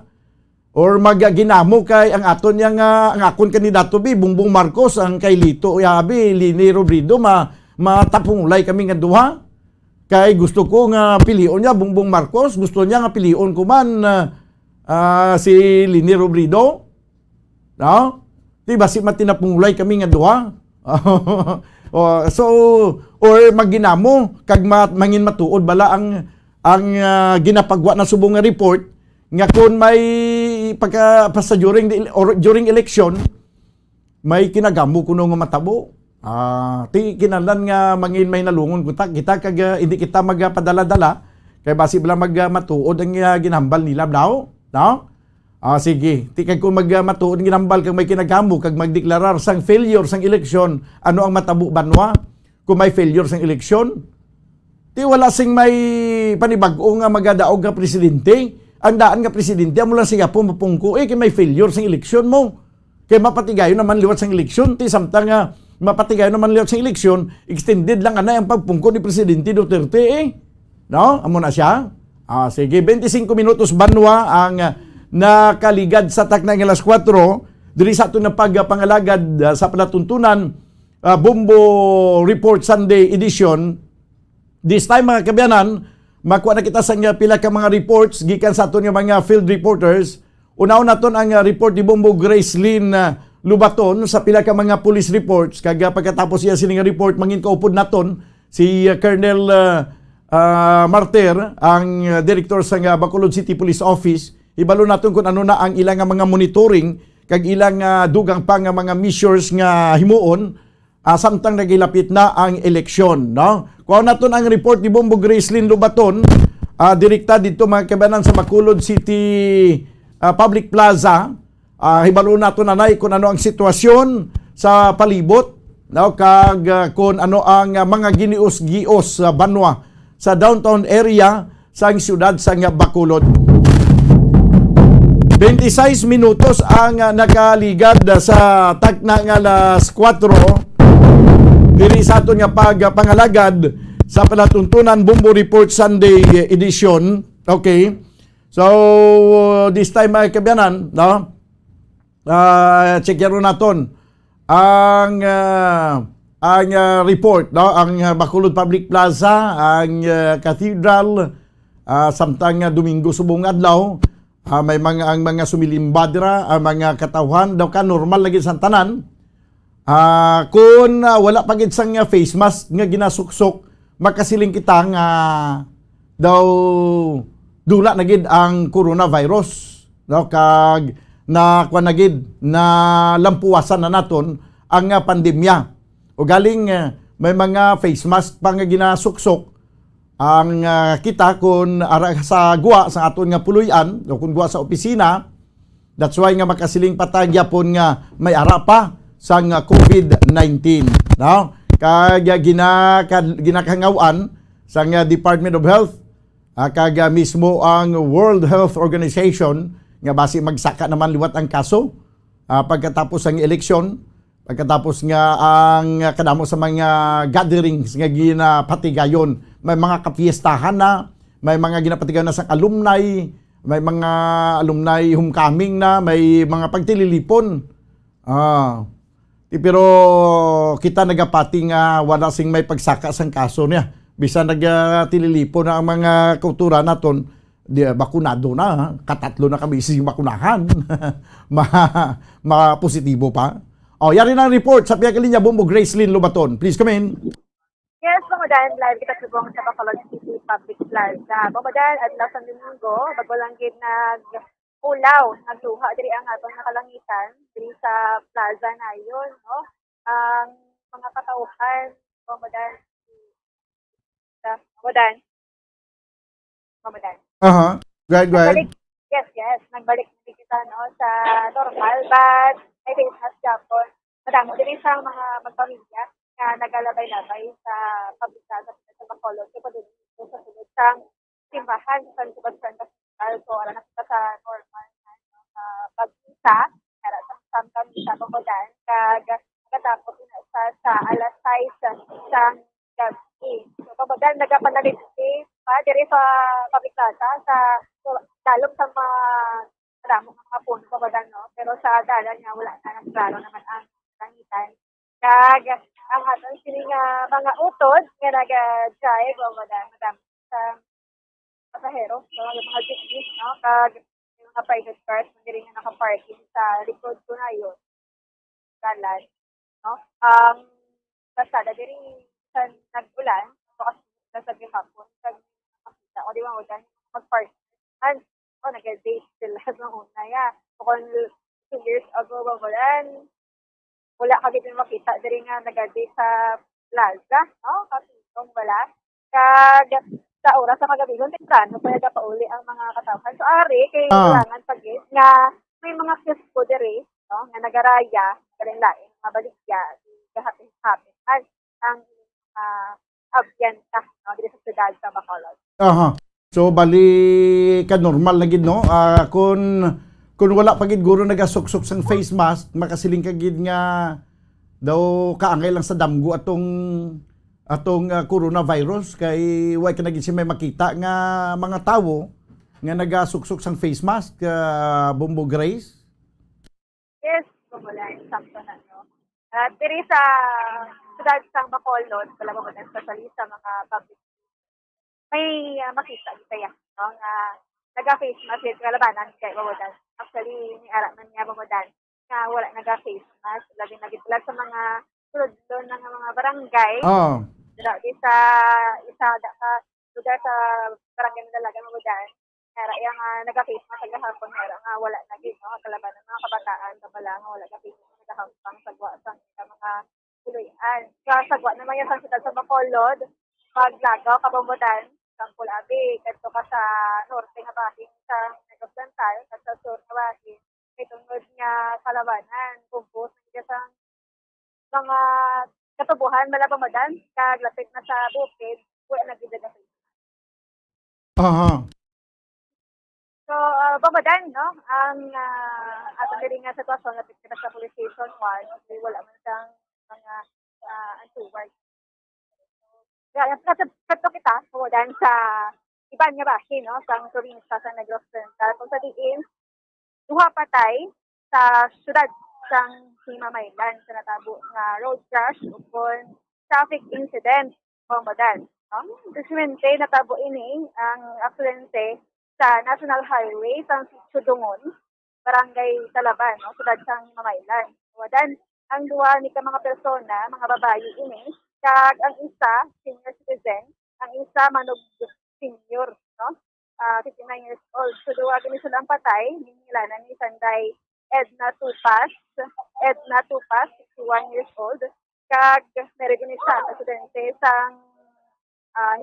or magginamo kay ang aton yang ang akon kandidato Bongbong Marcos, ang kay Lito Yabi, Lini Robredo matapungulay kami nga duha. Kay gusto ko nga pilion niya Bongbong Marcos, gusto niya nga pilion ko man si Lini Robredo. No? Diba si matinapungulay kami nga duha. Or magginamo kag mangin matuod bala ang ginapagwa na subong nga report nga kung may pagka during election may kinagamo kuno nga matabo. Ti kinahanglan nga mangin may nalungon kita kag hindi kita magpadala-dala kay basi bala magmatuod ang ginambal nila daw, no? Sige, ti kag kung magmatuod ginambal kag may kinagamo kag magdeklarar sang failure sang eleksyon, ano ang matabo banwa? Kung may failure sang eleksyon, ti wala sing may panibag-o nga magadaog nga presidente. Ang daan nga presidente amo lang siya po mapungko kay may failure sang eleksyon mo. Kay mapatigayon naman liwat sang eleksyon, ti samtang nga mapatigayon naman liwat sang eleksyon, extended lang ana ang pagpungko ni Presidente Duterte No? Amo na siya. Sige, 25 minutos banwa ang nakaligad sa taknang alas 4 diri sa ato na pagpangalagad sa palatuntunan Bombo Report Sunday edition. This time mga kabyanan, makuha na kita sa pila ka mga reports gikan sa aton nga mga field reporters. Unaw naton ang report ni Bombo Gracelyn Lubaton sa pila ka mga police reports. Kag pagkatapos siya sining report mangin kaupod naton si Colonel Marter, ang director sa Bacolod City Police Office. Ibalo naton kung ano na ang ilang mga monitoring kag ilang dugang pa nga mga measures nga himuon samtang nagilapit na ang eleksyon, no? Kuha naton ang report ni Bombo Gracelyn Lubaton, direkta dito mga kabanan sa Bacolod City Public Plaza. Hibalo naton nanay kung ano ang sitwasyon sa palibot, no? Kag kung ano ang mga ginios-gios sa banwa sa downtown area sa siyudad sa Bacolod. 26 minutos ang nakaligad sa takna nga alas 4 diri sa aton nga pagpangalagad sa palatuntunan Bombo Report Sunday edition. Okay. So this time ay kabyanan, no? Checkero naton ang report, no? Ang Bacolod Public Plaza, ang Cathedral, samtang Domingo subong adlaw, may mga sumilimbadra, ang mga katawhan daw ka normal lagi sa tanan. Kung wala pagid sang face mask nga ginasuksok, makasiling kita nga daw dula na gid ang coronavirus, no? Kag na kuan na gid na lampuwasan na naton ang pandemya. O galing may mga face mask pa nga ginasuksok ang kita kung ara sa guwa sa aton nga puluyan o kung guwa sa opisina. That's why nga makasiling patagya pon nga may ara pa sa COVID-19, no? Kaya ginakangawaan sa Department of Health, kaya mismo ang World Health Organization nga basi magsaka naman liwat ang kaso pagkatapos ang eleksyon, pagkatapos nga ang kadamo sa mga gatherings nga ginapatigayon. May mga kapiestahan na, may mga ginapatigayon na sa alumni, may mga alumni homecoming na, may mga pagtililipon. Pero kita nagapati nga wala sing may pagsaka sang kaso niya. Bisan nagtililipo na ang mga kultura naton, bakunado na, katatlo na kami ising bakunahan. Positibo pa. Yari na ang report sa Piyakalinya, Bombo Gracelyn Lobaton. Please come in. Yes, Bamadan, live kita subong sa Bacolod City Public Plaza. Bamadan, at last ang Domingo, bago lang gid ulaw, nagluha diri ang atong nakalangitan diri sa plaza na yun, no? Ang mga katauhan, Bamadan. Go ahead. Yes. Nagbalik na kita, no, sa normal, but I think as Japon, madamo diri sa mga magpamilya na nagalabay-labay sa public plaza sa Bacolod. So, padulong sa sunod sa simbahan sa Subad San Pascual. So, ala na kita sa normal na pag-isa, para sa kami sa Bamadan, katapos na sa alas 6 sa gabi. So, Bamadan, nagapanalit pa diri sa public plaza, sa dalom sa maramong mga puno, Bamadan, no? Pero sa dalan nga, wala na klaro naman ang langitan. Ang aton sining mga utod nga nag-drive, Bamadan, madami sa pasahero, so mga jeepneys, no? Yung mga private cars, hindi rin nga nakaparking sa likod ko na yun. Dalan, no? Ang kasada, diri sa nag-ulan, so kasi sa gihapon, makita o di ba mo dyan, mag-park. And, nag-date sila sa una, ya. So, kung 2 years ago, Bamadan, wala ka dito makita, diri nga nag-date sa plaza, no? Kasi itong wala. Sa oras sa kagabi, kung temprano, pwede pa uli ang mga katawhan. So, ari, kay kailangan pag-is nga may mga kisko diri, no? Nga nagaraya, lain, mga baligya, kahapit-hapit. Ang abyenta, no? Dito sa siyudad sa Bacolod. So, bali ka normal na gid, no? Kung wala pagid guro nagasuksok sang face mask, makasiling ka gid nga daw kaangay lang sa damgo atong coronavirus kay way ka naging may makita nga mga tawo nga nagasuksok sang face mask, Bombo Grace. Yes, wala sakto na, no. Diri sa siyudad sang Bacolod, wala mo sa salita mga public, may makita kita, no, nga naga-face mask sa kalabanan kay Bamadan. Actually, ni ara man niya Bamadan nga wala naga-face mask, labi nagitlag sa mga sulod ng mga barangay. Di sa isa ka lugar sa barangay ng Dalaga, Bamadan. Kaya yung naga-face mask sa gahapon, nga wala na gid, no, kalabanan ng mga kabataan kabala nga wala ga-face mask nagahampang sagwa sa mga tuloyan. Kaya sagwa naman yung sa sa Bacolod, paglagaw ka Bamadan, ang Pulabi, kadto ka sa norte nga bahin sa Negosyantal, at sa sur nga bahin, may tungod nga kalabanan, kumpos, sa mga katubuhan, Bamadan, kaglapit na sa bukid, wala na gid. So, babadan, no? Ang ato diri nga sitwasyon na pikita sa Police Station 1, kasi wala man siyang mga antuwag. Kaya, kato kita, babadan sa iban nga bahin, no? Sa probinsya sa Negros Oriental. Kung sa diin, duha patay sa syudad sang Himamaylan sa natabo nga road crash upon traffic incident, babadan. Precisamente, natabo ini ang aksidente sa National Highway sa Sudungon, Barangay Talaban, no? Sudad sang Himamaylan. Wadan, ang duha ni ka mga persona, mga babayi ini, kag ang isa, senior citizen, ang isa manog senior, no? 59 years old. So, duwa kami silang patay, ninilanan ni Sanday Edna Tupas, 61 years old, kag meron din siya, presidente sang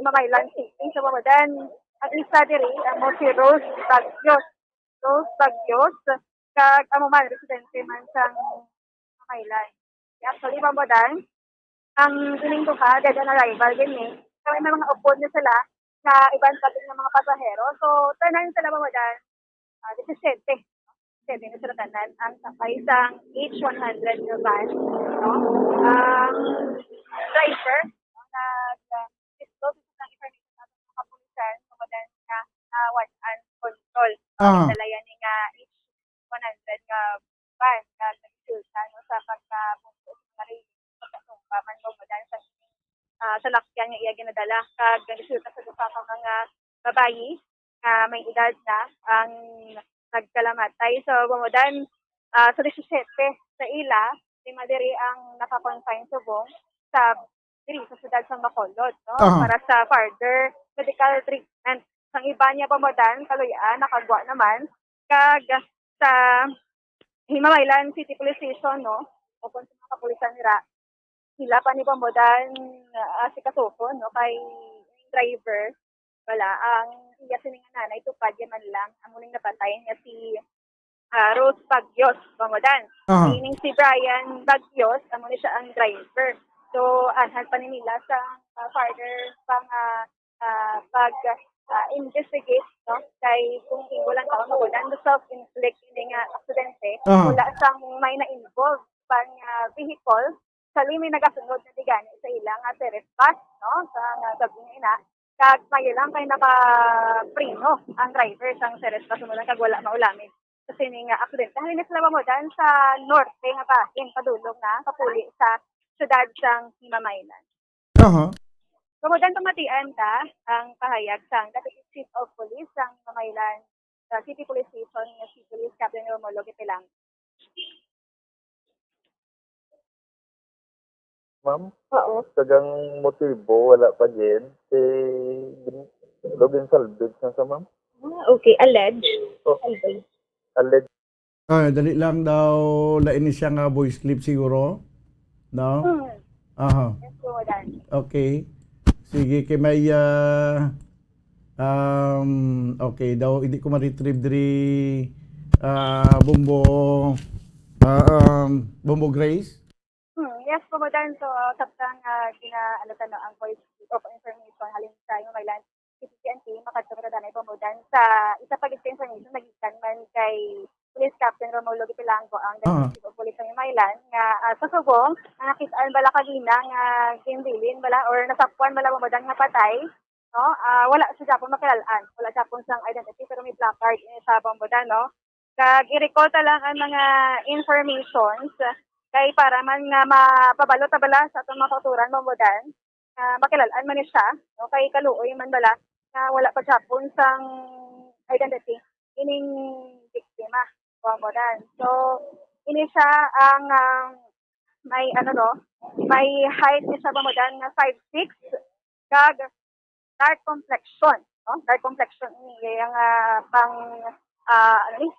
Himamaylan City. So, mamudan, ang isa diri, ang mo si Rose Bagyos, kag ang man, residente man sang Himamaylan. Actually, mamudan, ang ining duha, dead on arrival din eh. So, may mga upod na sila na ibang tabi ng mga pasahero. So, tanan sila mamudan, 17 na sila tanan, ang sakay sang H100 na van, no? Ang driver, no, nag-disclose ng information natin sa kapulisan, mamudan na one-hand control. Dalayan ni nga H100 nga van, na nag-silta, no, sa pagkabungko sa mga railing, pagkatumpa man mamudan sa lakyan nga iya ginadala, kag nag-silta sa dupa ka mga babayi, may edad na, ang nagkalamatay. So, bumudan sa 17 sa ila, si Madiri ang nakakonfine subong sa diri sa siyudad sa Bacolod, no? Para sa further medical treatment. Ang iba niya bumudan, kaluyan, nakagwa naman, kag sa Himamaylan City Police Station, no? O kung sa mga kapulisan nila, sila pa ni bumudan si Kasukon, no? Kay driver, wala, ang iya sining nanay, tupad yan man lang, ang muling napatay niya si Rose Bagyos, bamudan. Meaning si Brian Bagyos, ang muli siya ang driver. So, anhan pa nila sa further pang pag-investigate, no? Kay kung walang taon mabudan, self-inflict yung aksidente, wala sang may na-involve pang vehicle, sa may nagasunod na digani sa ilang teres pass, no? Sa sabi niya ina, kag may lang kay naka-prino ang driver sang seres kasunod kag wala maulamin. Kasi nga aksidente. Halin sila mamudan sa norte nga bahin padulong na kapuli sa syudad sang Himamaylan. Mamudan pamatian ta ang pahayag sang Deputy Chief of Police sang Himamaylan City Police Station nga si Police Captain Romulo Gipilang. Ma'am? Oo. Tagang motibo, wala pa din. Login salvage na sa ma'am? Okay, alleged. Oh. Alleged. Dali lang daw lain siya nga voice clip siguro. No? Okay. Sige, kay may okay daw, hindi ko ma-retrieve diri Bombo Grace. Yes, pumudan. So, tapang kinaalatan ang voice of information halin sa Himamaylan CPNP, makatulad na pumudan sa isa pagit information nagikan man kay Police Captain Romulo Gipilango ang Chief of Police ng Himamaylan nga sa subong nakitaan bala kagina nga ginbilin bala or nasakwan bala pumudan nga patay, no? Wala sa Japon makilalaan, wala Japon sang identity pero may placard sa pumudan, no? Kag i-recall ta lang ang mga informations kay para man nga mapabalo tabala sa atong mga kauturan mamudan, makilalaan man siya, no? Kay kaluoy man bala na wala pa Japon sang identity ining biktima mamudan. So ini siya ang may may height ni siya mamudan nga 5'6", kag dark complexion, no? Dark complexion ini ang pang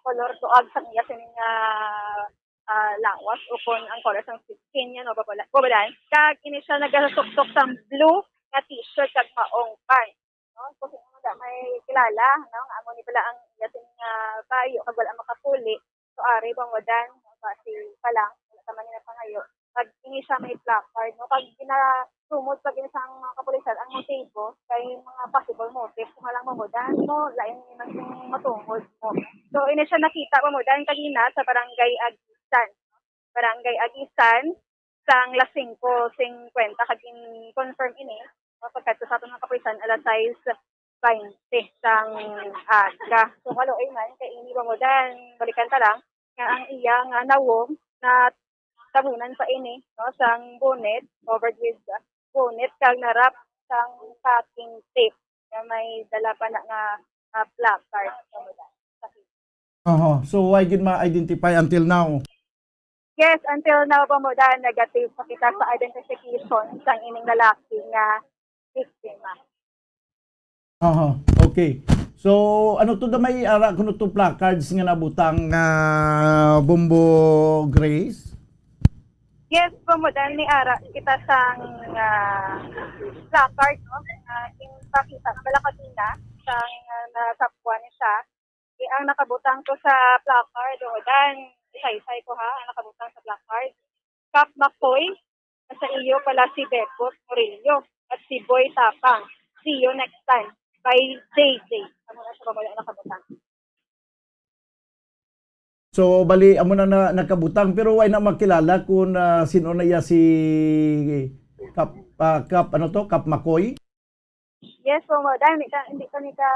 color tuag sa iya sining lawas upon ang color sang skin niya, no, babalan. Kag ini siya nagasuktok sang blue nga t-shirt kag maong pants, no? Kasi may kilala, no, amo ni pala ang yasin nga bayo kag wala makapuli. So ari bangodan, kasi pa lang wala ta man na pangayo. Kag ini siya may placard, no, kag sumot sa ginisang mga kapulisan ang motibo kay mga possible motives kung halang mamudan mo, lain nang matungod mo. So, ina siya nakita mamudan kanina sa Barangay Agisan. Barangay Agisan, sang las 5:50 kaging confirm ini, pagkat sa atong mga kapulisan, alas 6:20 sang aga. So, kaloy man, kay ini mamudan, balikan ta lang, nga ang iya nga nawong na tabunan pa ini, no, sang bonnet, covered with bonnet, kag narap sang packing tape, na may dala pa na nga placard. So why gid ma-identify until now? Yes, until now pa mo dahil negative pa kita sa identification sang ining lalaki nga biktima. Okay. So ano to da may ara kuno to placards nga nabutang Bombo Grace? Yes, pa mo dahil ni ara kita sang placard, no? Yung pakita na malakatina sang nasapwan siya. Ang nakabutang ko sa placard, o dan, isa-isay ko ha, ang nakabutang sa placard. Cap McCoy, sa iyo pala si Bebot Murillo, at si Boy Tapang. See you next time. By JJ. Ano na sa pamala nakabutang. So bali amo na nakabutang pero why na makilala kung sino na ya si Cap McCoy? Yes, po mo dahil hindi ka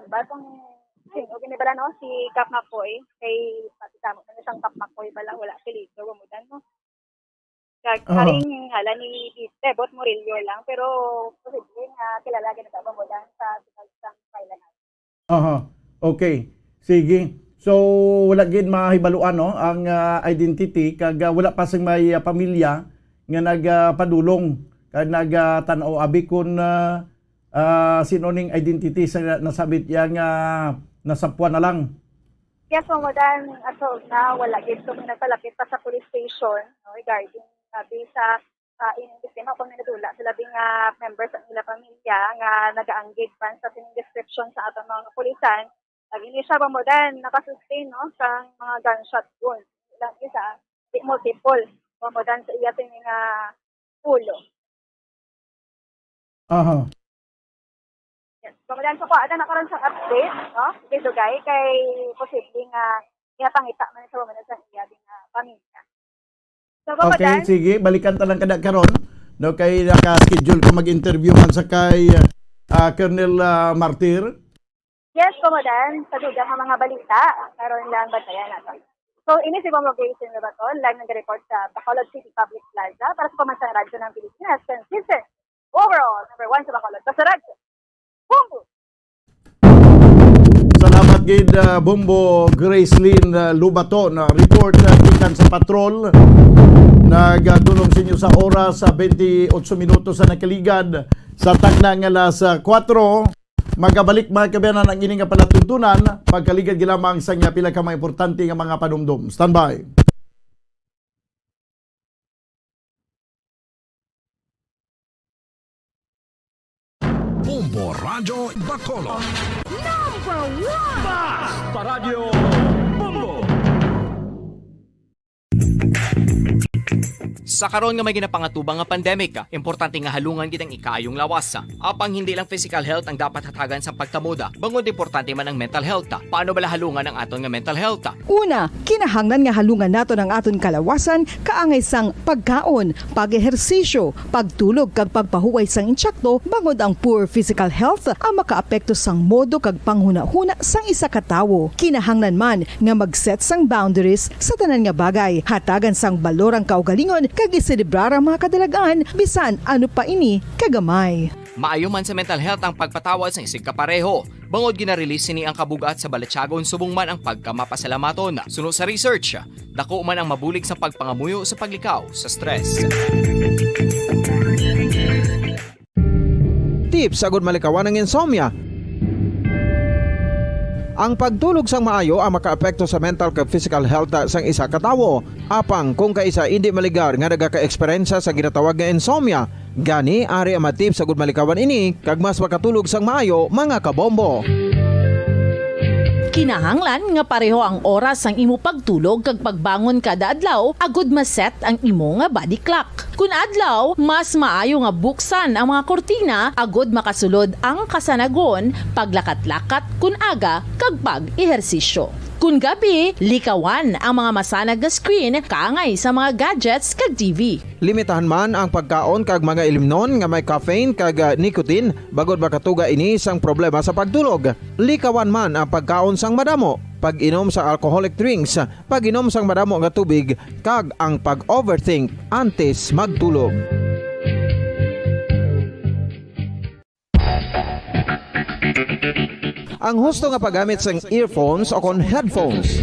batong o ginibala no si Cap McCoy kay pati tamo ng isang Cap McCoy bala wala peligro mo dan mo. Karing hala ni Bebot Murillo lang pero posible nga kilala gyud na mo dan sa isang island. Okay. Sige. So wala gid mahibaluan no ang identity kag wala pa sang may pamilya nga nagpadulong kag nagtan-aw abi kun sino ning identity sa nasabit yang nasapwan na lang. Yes, so modan aso na wala gid so nagpalapit pa sa police station no, regarding sabi sa ining biktima kung nadula sila bing members sa nila pamilya nga nagaanggid pa sa tining description sa atong mga kapulisan. Lagi ni siya modan nakasustain no sa mga gunshot wounds. Ilang isa, di multiple modan sa iya tining ulo. Yes. Pamadan sa kuwada nakaroon sa update, no? Dito gay kay posibleng ipangita man sa mga sa iya ding pamilya. So, okay, sige, balikan ta lang kada karon. No kay naka-schedule ko mag-interview man sa kay Colonel Martir. Yes, pamadan sa dugang mga balita karon lang bantayan natin. So, ini si Bombo Grace Lobaton, live nag-report sa Bacolod City Public Plaza para sa Pamansang Radyo ng Pilipinas, consistent overall number 1 sa Bacolod. Sa radyo. Bombo! Salamat gid Bombo Gracelyn Lubato na report gikan sa patrol. Nagdulong sa inyo sa oras sa 28 minutos sa nakaligad sa tagna nga alas 4. Magabalik mga kabayan ang ining nga palatuntunan pagkaligad gilamang sa nga pila ka mga importante nga mga panumdum. Standby. Bombo Radio Bacolod. Number 1! Basta Radio Bombo! Sa karon nga may ginapangatubang nga pandemic, importante nga halungan gid ang ikayong lawas. Apang hindi lang physical health ang dapat hatagan sa pagtamuda, bangod importante man ang mental health. Paano bala halungan ang aton nga mental health? Una, kinahanglan nga halungan nato ang aton kalawasan kaangay sang pagkaon, pag-ehersisyo, pagtulog kag pagpahuway sang insyakto bangod ang poor physical health ang makaapekto sang modo kag panghuna-huna sang isa ka tawo. Kinahanglan man nga mag-set sang boundaries sa tanan nga bagay, hatagan sang balorang kaugalingon kag iselebrar ang mga kadalagaan bisan ano pa ini kagamay. Maayo man sa mental health ang pagpatawad sa isig kapareho. Bangod gina-release ni ang kabugat sa Balatsyagon subong man ang pagkamapasalamaton. Sunod sa research, dako man ang mabulig sa pagpangamuyo sa paglikaw sa stress. Tips agud malikawan ng insomnia. Ang pagtulog sang maayo ang makaapekto sa mental kag physical health sang isa ka tawo. Apang kung kaisa hindi maligar nga nagaka-eksperyensya sa ginatawag nga insomnia, gani ari ang matip sa gud malikawan ini kag mas makatulog sang maayo mga kabombo. Kinahanglan nga pareho ang oras sang imo pagtulog kag pagbangon kada adlaw agud maset ang imo nga body clock. Kun adlaw, mas maayo nga buksan ang mga kortina agod makasulod ang kasanagon, paglakat-lakat kun aga kag pag-ehersisyo. Kun gabi, likawan ang mga masanag nga screen kaangay sa mga gadgets kag TV. Limitahan man ang pagkaon kag mga ilimnon nga may caffeine kag nicotine bagod makatuga ini sang problema sa pagtulog. Likawan man ang pagkaon sang madamo, pag-inom sa alcoholic drinks, pag-inom sang madamo nga tubig kag ang pag-overthink antes magtulog. Ang husto nga paggamit sang earphones o kon headphones.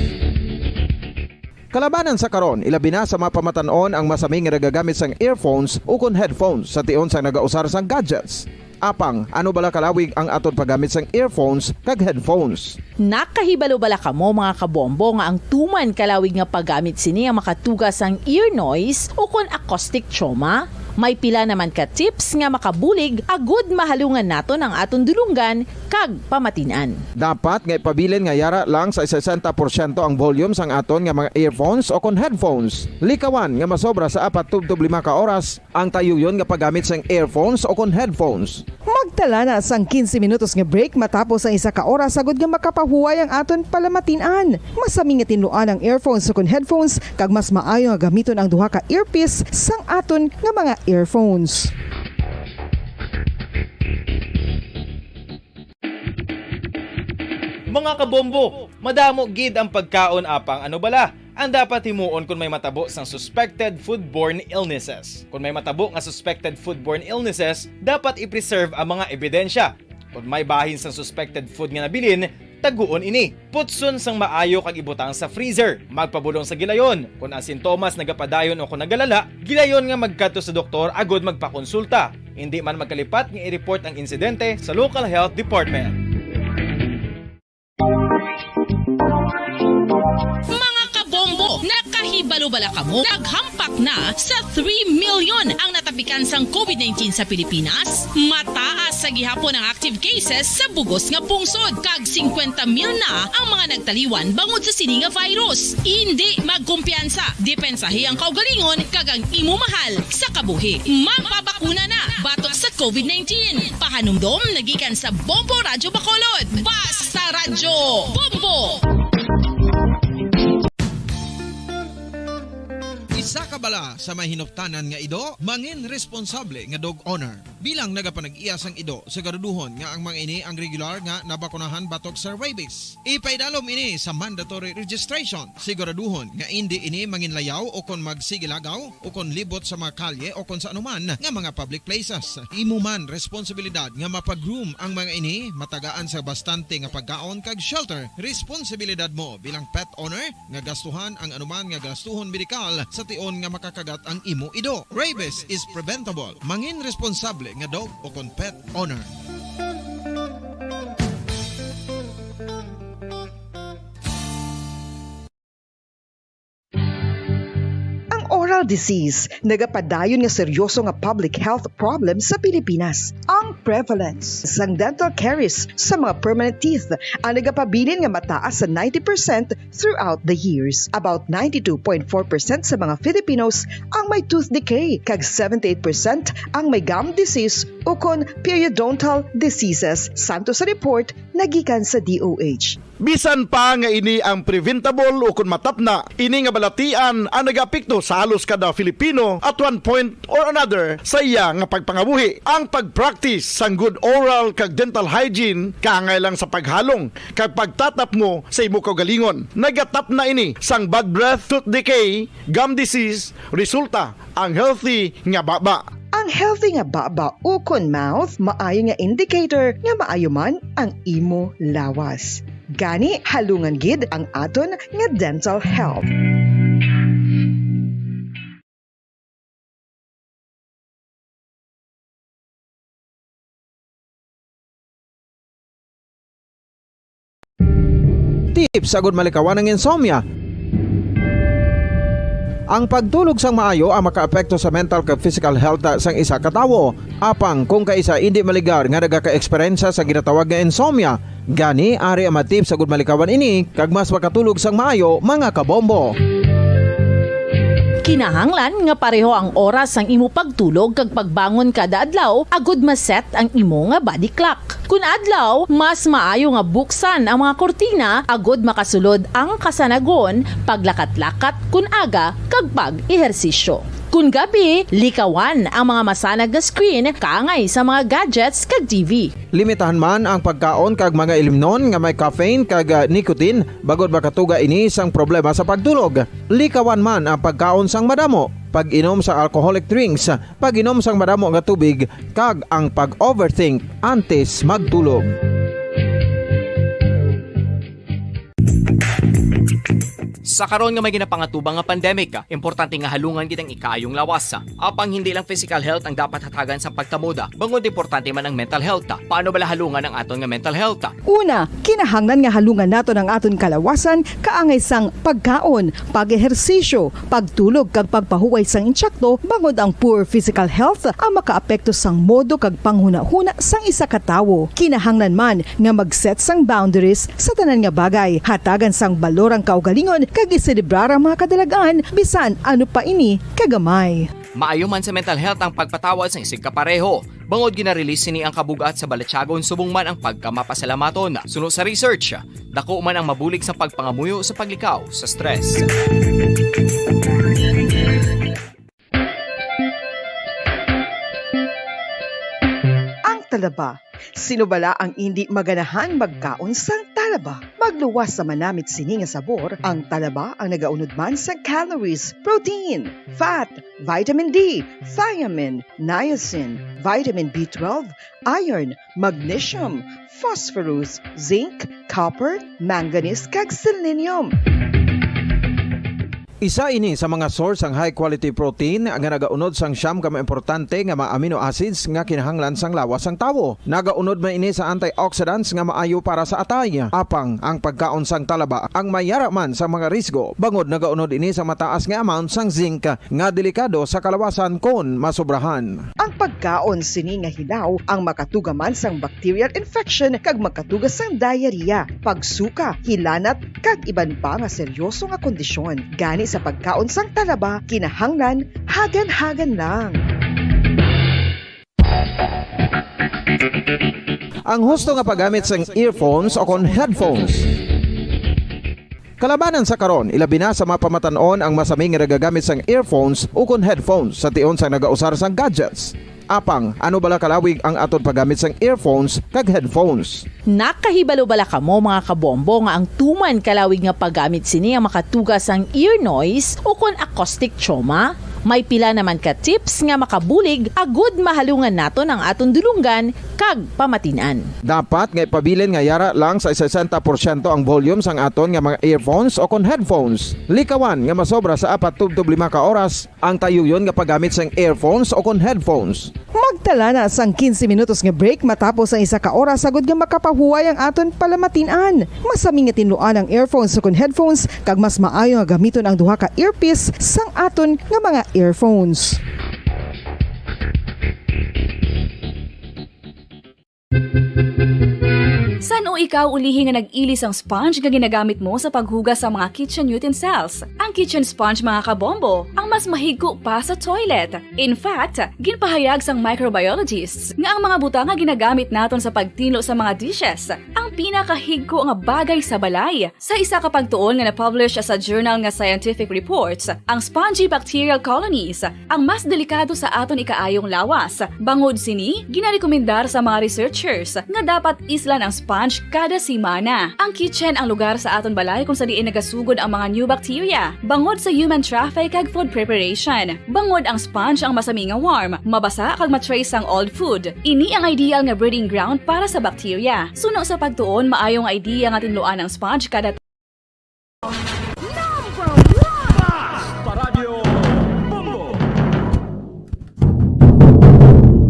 Kalabanan sa karon, ilabi na sa mga pamatanon ang masami nga nagagamit sang earphones o kon headphones sa tion sang nagausar sang gadgets. Apang, ano bala kalawig ang aton paggamit sang earphones kag headphones? Nakahibalo bala kamo mga kabombo nga ang tuman kalawig nga paggamit sini ang makatugas sang ear noise o kon acoustic trauma? May pila naman ka tips nga makabulig agud mahalungan naton ang aton dulunggan kag pamatinan. Dapat nga ipabilin nga yara lang sa 60% ang volume sang aton nga mga earphones o kon headphones. Likawan nga masobra sa 4-5 ka oras ang tayuyon nga paggamit sang earphones o kon headphones. Magtala na sang 15 minutos nga break matapos ang 1 ka oras agud nga makapahuway ang aton palamatinan. Masami nga tinuan ang earphones o kon headphones kag mas maayo nga gamiton ang duha ka earpiece sang aton nga mga earphones. Mga kabombo, madamo gid ang pagkaon apang ano bala ang dapat himuon kung may matabo sang suspected foodborne illnesses. Kung may matabo nga suspected foodborne illnesses, dapat i-preserve ang mga ebidensya. Kung may bahin sang suspected food nga nabilin, taguon ini. Putson sang maayo kag ibutang sa freezer. Magpabulong sa gilayon. Kung ang sintomas nagapadayon o kung nagalala, gilayon nga magkadto sa doktor agod magpakonsulta. Hindi man magkalipat nga i-report ang insidente sa local health department. Mga kabombo, nakahibalo-bala kamo? Naghampak na sa 3 million ang natapikan sang COVID-19 sa Pilipinas. Mataas sa gihapon ang active cases sa bugos nga pungsod. Kag 50 mil na ang mga nagtaliwan bangod sa sini nga virus. Hindi magkumpiyansa. Depensahi ang kaugalingon kag ang imo mahal sa kabuhi. Magpabakuna na batok sa COVID-19. Pahanumdom nagikan sa Bombo Radyo Bacolod. Basta Radyo Bombo! Isa ka bala sa mahinuptanan nga ido, mangin responsable nga dog owner. Bilang nagapanag-iyas ang ido, siguraduhon nga ang mga ini ang regular nga nabakunahan batok sa rabies. Ipaidalom ini sa mandatory registration. Siguraduhon nga hindi ini manginlayaw o kon magsigilagaw o kon libot sa mga kalye o kon sa anuman nga mga public places. Imo man responsibilidad nga mapag-groom ang mga ini, matagaan sa bastante nga pagkaon kag shelter. Responsibilidad mo bilang pet owner nga gastuhan ang anuman nga gastuhon medikal sa tion nga makakagat ang imo ido. Rabies is preventable. Mangin responsable nga dog o kon pet owner. Oral disease, nagapadayon nga seryoso nga public health problem sa Pilipinas. Ang prevalence sang dental caries sa mga permanent teeth ang nagapabilin nga mataas sa 90% throughout the years. About 92.4% sa mga Filipinos ang may tooth decay, kag 78% ang may gum disease o kon periodontal diseases, santo sa report nagikan sa DOH. Bisan pa nga ini ang preventable o kung matapna, ini nga balatian ang nagapikto sa halos kada Filipino at one point or another sa iya nga pagpangabuhi. Ang pag-practice sang good oral kag dental hygiene kaangay lang sa paghalong kag pagtatap mo sa imo kaugalingon. Nagatap na ini sang bad breath, tooth decay, gum disease, resulta ang healthy nga baba. Ang healthy nga baba o kon mouth, maayo nga indicator nga maayo man ang imo lawas. Gani halungan gid ang aton nga dental health. Tips sagud malikawan ng insomnia. Ang pagtulog sang maayo ang makaapekto sa mental kag physical health sang isa ka tawo. Apang kung kaisa hindi maligar nga nagaka-eksperyensya sa ginatawag nga insomnia, gani ari ang matip sagud malikawan ini kag mas makatulog sang maayo mga kabombo. Kinahanglan nga pareho ang oras ang imo pagtulog kag pagbangon kada adlaw agud maset ang imo nga body clock. Kun adlaw, mas maayo nga buksan ang mga kortina agud makasulod ang kasanagon, paglakat-lakat kun aga kag pag-ehersisyo. Kun gabi, likawan ang mga masanag na screen kaangay sa mga gadgets kag TV. Limitahan man ang pagkaon kag mga ilimnon nga may caffeine kag nicotine bagod makatuga ini sang problema sa pagtulog. Likawan man ang pagkaon sang madamo, pag-inom sa alcoholic drinks, pag-inom sang madamo nga tubig kag ang pag-overthink antes magtulog. Sa karon nga may ginapangatubang nga pandemic, importante nga halungan gitang ikaayong lawas. Apang hindi lang physical health ang dapat hatagan sa pagtamuda, bangod importante man ang mental health. Paano bala halungan ang aton nga mental health? Una, kinahanglan nga halungan nato ang aton kalawasan kaangay sang pagkaon, pag-ehersisyo, pagtulog kag pagpahuway sang insyakto bangod ang poor physical health ang makaapekto sang modo kag panghuna-huna sang isa ka tawo. Kinahanglan man nga mag-set sang boundaries sa tanan nga bagay, hatagan sang balorang kaugalingon kag iselebrar ang mga kadalagaan bisan ano pa ini kagamay. Maayo man sa mental health ang pagpatawad sa isig kapareho. Bangod ginarelease sini ang kabugat sa Balatyagon subong man ang pagkamapasalamaton. Suno sa research, dako man ang mabulig sa pagpangamuyo sa paglikaw sa stress. Ang talaba. Sino bala ang hindi maganahan magkaon sang talaba? Magluwas sa manamit sini nga sabor, ang talaba ang nagaunod man sa calories, protein, fat, vitamin D, thiamine, niacin, vitamin B12, iron, magnesium, phosphorus, zinc, copper, manganese kag selenium. Isa ini sa mga source ang high quality protein nga nagaunod sang siyam ka importante nga mga amino acids nga kinahanglan sang lawas sang tawo. Nagaunod man ini sa antioxidants nga maayo para sa atay. Apang ang pagkaon sang talaba ang mayara man sa mga risgo. Bangod nagaunod ini sa mataas nga amount sang zinc nga delikado sa kalawasan kon masobrahan. Ang pagkaon sini nga hilaw ang makatuga man sang bacterial infection kag makatuga sang diarrhea, pagsuka, hilanat kag iban pa nga seryoso nga kondisyon. Gani sa pagkaon sang talaba, kinahanglan hagan-hagan lang. Ang husto nga paggamit sang earphones o kon headphones. Kalabanan sa karon, ilabi na sa mga pamatanon ang masaming nga nagagamit sang earphones o kon headphones sa tion sang nagausar sang gadgets. Apang, ano bala kalawig ang aton paggamit sang earphones kag headphones? Nakahibalo bala kamo mga kabombo nga ang tuman kalawig nga paggamit sini ang makatugas ang ear noise o kon acoustic trauma? May pila naman ka tips nga makabulig agud mahalungan naton ang aton dulunggan kag pamatinan. Dapat nga ipabilin nga yara lang sa 60% ang volume sang aton nga mga earphones o kon headphones. Likawan nga masobra sa 4 to 5 ka oras ang tayuyon nga paggamit sang earphones o kon headphones. Magtala na sang 15 minutos nga break matapos ang 1 ka oras sagud nga makapahuway ang aton palamatinan. Masami nga tinluan ang earphones o kon headphones kag mas maayo nga gamiton ang duha ka earpiece sang aton nga mga earphones. San o ikaw ulihi nga nag-ilis ang sponge nga ginagamit mo sa paghugas sa mga kitchen utensils? Ang kitchen sponge mga kabombo, ang mas mahigko pa sa toilet. In fact, ginpahayag sang microbiologists nga ang mga butang nga ginagamit naton sa pagtinlo sa mga dishes ang pinakahigko nga bagay sa balay. Sa isa ka pagtuon nga na-publish sa journal nga Scientific Reports, ang spongy bacterial colonies ang mas delikado sa aton ikaayong lawas. Bangod sini, ginarekomendar sa mga researchers nga dapat islan ang sponge kada simana. Ang kitchen ang lugar sa aton balay kung sa diin nagasugod ang mga new bacteria. Bangod sa human traffic kag food preparation. Bangod ang sponge ang masami nga warm, mabasa kag matrace ang old food. Ini ang ideal nga breeding ground para sa bacteria. Suno sa pagtuon, maayong idea nga tinluan ang sponge kada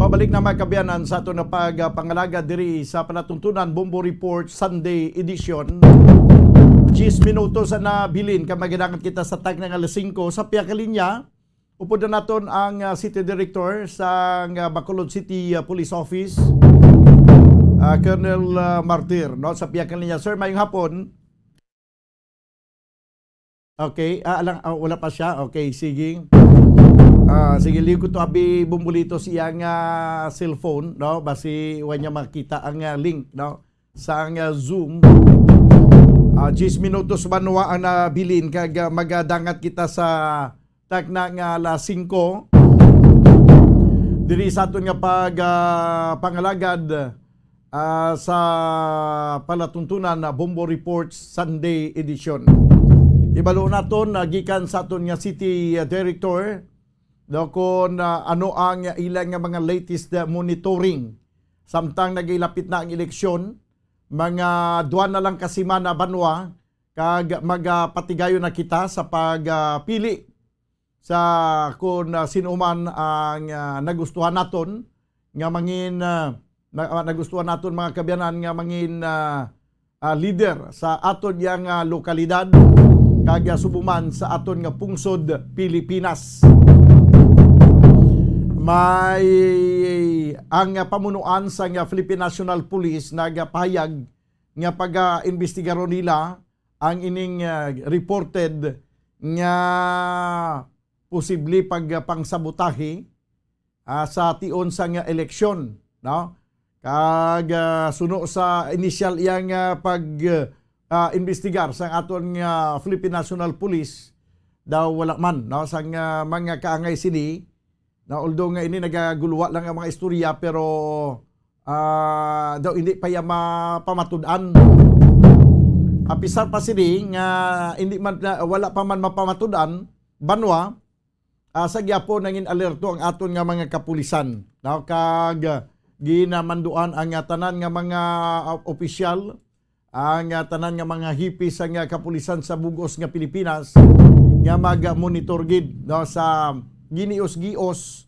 Pabalik na mga kabyanan sa ito na pagpangalaga diri sa panatuntunan Bombo Report Sunday Edition. 10 minutos na nabilin ka maginakan kita sa tag ng alas 5 sa Piyakalinya. Upod na naton ang City Director sa Bacolod City Police Office, Colonel Martir, no, sa Piyakalinya. Sir, mayong hapon. Okay, wala pa siya. Okay, sige. Sige, liw ko to abi bumbulito siyang cellphone, no? Basi wa niya makita ang link, no? Sa ang Zoom. 10 minutos banwa ang nabilin kag magadangat kita sa tagna nga alas 5. Diri sa aton nga pangalagad sa palatuntunan na Bombo Reports Sunday edition. Ibalo naton gikan sa aton nga city director kung ano ang ilang nga mga latest monitoring samtang nagilapit na ang eleksyon, mga 2 na lang kasimana banwa kag magpatigayo na kita sa pagpili sa kung sino man ang nagustuhan naton nga mangin nagustuhan naton mga kabyanan nga mangin leader sa aton yang lokalidad kag subuman sa aton nga pungsod Pilipinas. May ang pamunuan sa Philippine National Police nagpahayag nga pag-imbestigaron nila ang ining reported nga posible pagpangsabotahe sa tion sa nga eleksyon, no? Kag suno sa initial yang pag-imbestigar sa aton nga Philippine National Police daw wala man, no, sa mga kaangay sini. Na although nga ini nagaguluwa lang ang mga istorya pero daw hindi pa ya mapamatud-an. Apisar pa sini nga hindi man wala pa man mapamatud-an banwa sa gyapon nangin alerto ang aton nga mga kapulisan. No, kag ginamanduan ang tanan nga mga opisyal, ang tanan nga mga hipis ang kapulisan sa bugos nga Pilipinas nga mag-monitor gid, no, sa ginios-gios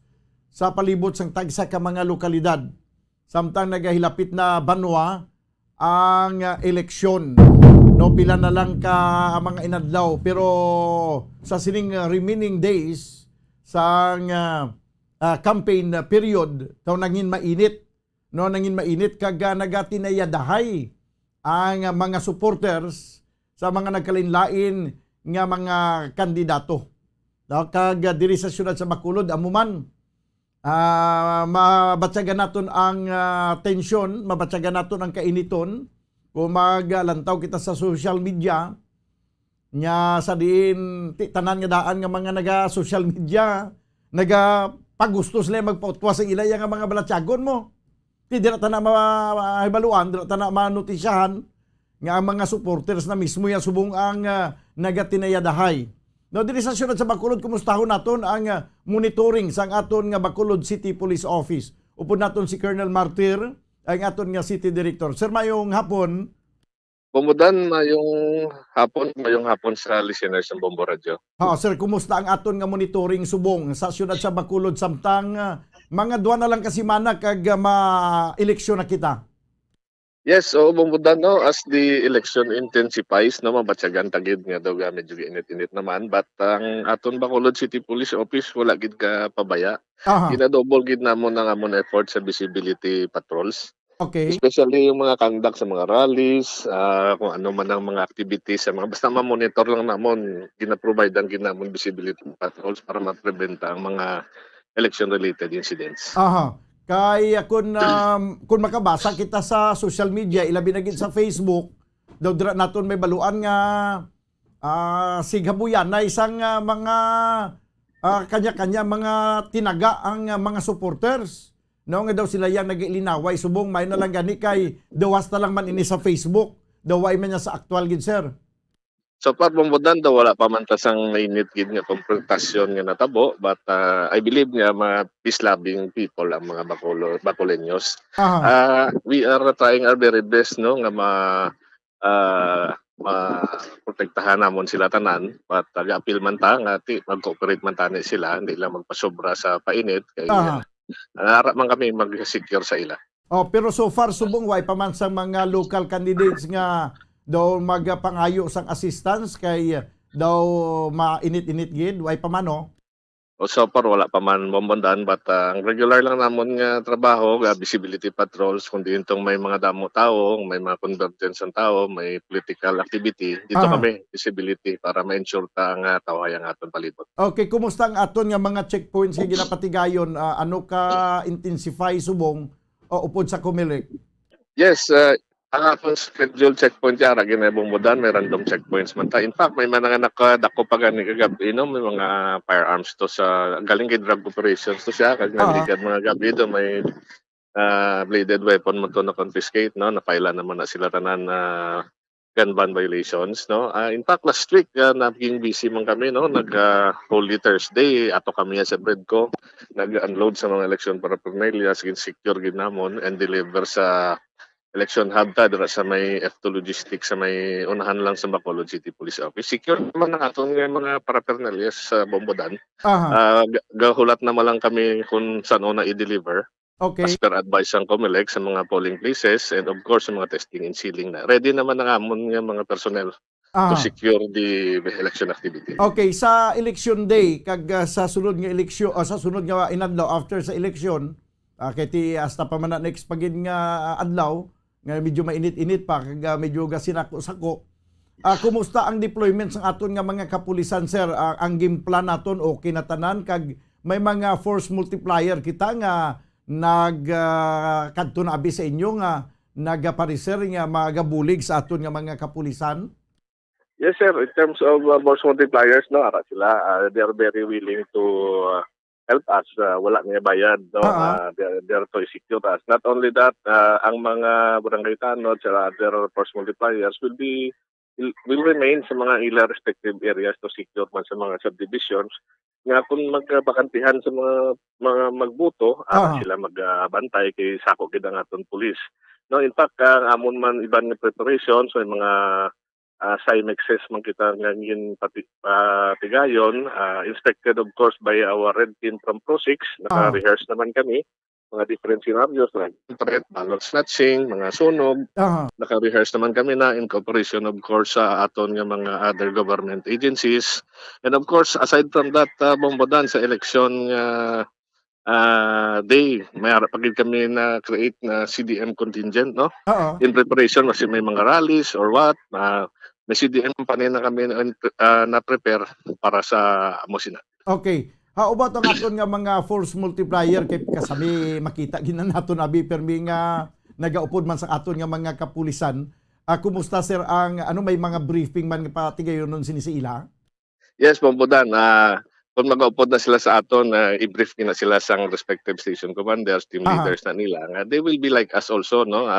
sa palibot sang tagsa ka mga lokalidad samtang nagahilapit na banwa ang eleksyon, no, pila na lang ka mga inadlaw pero sa sining remaining days sa campaign period taw nangin mainit, no, nangin mainit kag nagatinayadahay ang mga supporters sa mga nagkalinlain nga mga kandidato. Kag diri sa syudad sa Bacolod amuman mabatsagan naton ang tensyon, mabatsagan naton ang kainiton kung maglantaw kita sa social media nya sa diin tanan nga daan nga mga naga social media naga pagusto sila magpautwas ang ilaya nga mga balatsagon mo. Di dira ta na mahibaluan, dira ta na manutisyahan nga ang mga supporters na mismo ya subong ang nagatinayadahay. No, diri sa syudad sa Bacolod, kumustahon naton ang monitoring sang aton nga Bacolod City Police Office. Upod naton si Colonel Martir, ang aton nga City Director. Sir, mayong hapon. Bumudan, mayong hapon sa listeners ng Bombo Radio. Sir, kumusta ang aton nga monitoring subong sa syudad sa Bacolod samtang mga 2 na lang kasimana kag ma-eleksyon na kita? Yes, bumudan, no, as the election intensifies, no, mabatsagan tagid nga daw medyo init-init naman, but ang aton Bacolod City Police Office wala gid ka pabaya. Ginadouble gid namon ang amon effort sa visibility patrols. Okay. Especially yung mga conduct sa mga rallies, kung ano man ang mga activities sa mga basta ma-monitor lang namon, gina-providean gid namon visibility patrols para ma-preventa ang mga election related incidents. Kay kung makabasa kita sa social media, ilabi na gid sa Facebook, daw dira naton may baluan nga sighabuyan na isang mga kanya-kanya mga tinaga ang mga supporters. No, nga daw sila yang nagilinaway subong may na lang gani kay dawas na lang man ini sa Facebook. Daway man niya sa actual gid, sir. So far bumudan daw wala pa man tasang mainit gid nga konfrontasyon nga natabo, but I believe nga mga peace-loving people ang mga Bacoleños. We are trying our very best, no, nga protektahan namon sila tanan, but appeal man ta nga mag-cooperate man tani sila, hindi lang magpasobra sa painit kay harap man kami mag-secure sa ila. Pero so far subong way pa man sa mga local candidates nga daw magpangayo sang assistance kay daw mainit-init gid way pa man, no? O so far wala pa man bombondan, but ang regular lang namon nga trabaho, visibility patrols, kundi itong may mga damo tao, may mga convergence ng tao, may political activity, dito kami visibility para ma-ensure ta nga tawayang aton palibot. Okay, kumusta ang aton nga mga checkpoints nga ginapatigayon? Ano ka intensify subong o upod sa Comelec? Yes, ang aton scheduled checkpoint yara ginabumudan, may random checkpoints man ta. In fact, may mga nakadako pa gani kagabi, no? May mga firearms to sa galing kay drug operations to siya kag naligad mga gabi do may bladed weapon mo to na confiscate, no? Napaila naman na sila tanan gun ban violations, no? In fact, last week naging busy man kami, no? Holy Thursday ato kami sa Bredco, nag-unload sa mga election paraphernalia, secure ginamon and deliver sa election hub ta dira sa may F2 Logistics sa may unahan lang sa Bacolod City Police Office. Secure naman ang atong mga paraphernalia sa Bombodan. Gahulat na lang kami kung saan una i-deliver. Okay. As per advice ng Comelec sa mga polling places and of course sa mga testing and sealing na. Ready naman ang amon nga mga personnel to secure the election activity. Okay, sa election day kag sa sunod nga eleksyon sa sunod nga inadlaw after sa election, kay ti hasta pa man na next pagin nga adlaw nga medyo mainit-init pa kag medyo gasinako-sako. Kumusta ang deployment sa aton nga mga kapulisan, sir? Ang game plan naton okay na tanan kag may mga force multiplier kita nga kadto na abi sa inyo nga nagapariser nga magabulig sa aton nga mga kapulisan? Yes, sir. In terms of force multipliers, no, ara sila. They are very willing to help us. Wala nga bayad, no? They're to secure us. Not only that, ang mga barangay tanod sa other force multipliers will remain sa mga ila respective areas to secure man sa mga subdivisions. Nga kung magbakantihan sa mga magbuto, sila magbantay kay sako gid ang aton pulis. No, in fact, amon man iban nga preparations, may mga Cymexes man kita ngin patigayon, inspected of course by our red team from Pro6. Naka-rehearse naman kami mga different scenarios like threat, ballot snatching, mga sunog. Naka-rehearse naman kami na in cooperation of course sa aton nga mga other government agencies. And of course, aside from that, Bombodan sa election day, may pagid kami na create na CDM contingent, no? In preparation kasi may mga rallies or what, may CDM pa na kami na prepare para sa Mosina. Okay. How about ang aton nga mga force multiplier kay kasami makita ginan naton abi permi nga nagaupod man sa aton nga mga kapulisan. Kumusta, sir, ang may mga briefing man patigayon nun sinisiila? Yes, Bombodan. Kung mag-upod na sila sa aton, i-brief na sila sa respective station commanders, team leaders na nila. They will be like us also, no?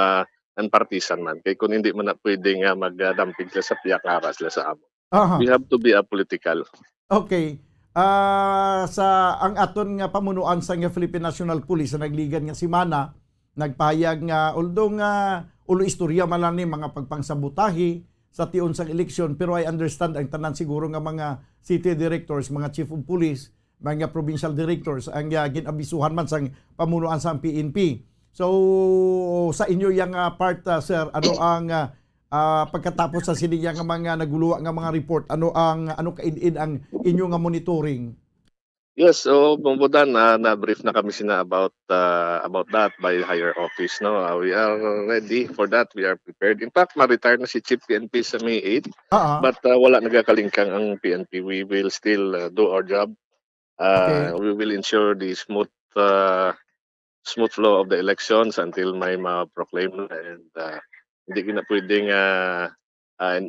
Non-partisan man. Kaya kung hindi man na pwedeng magdamping sila sa piyak, sila sa amon. We have to be apolitical. Okay. Sa ang aton nga pamunuan sa nga Philippine National Police na nagligan nga simana, nagpahayag nga although nga ulo istorya man lang ni mga pagpangsabutahi sa tiun sang eleksyon, pero I understand ang tanan siguro nga mga city directors, mga chief of police, mga provincial directors ang ginabisuhan man sang pamunuan sa PNP. So sa inyo yang part, sir, ano ang pagkatapos sa siniya nga mga naguluwa nga mga report, ano kain ang inyo nga monitoring? Yes, so Bombodan, na-brief na kami sina about that by higher office, no? We are ready for that. We are prepared. In fact, ma-retire na si Chief PNP sa May 8, but wala nagakalingkang ang PNP. We will still do our job. We will ensure the smooth flow of the elections until may ma-proclaim and hindi na pwedeng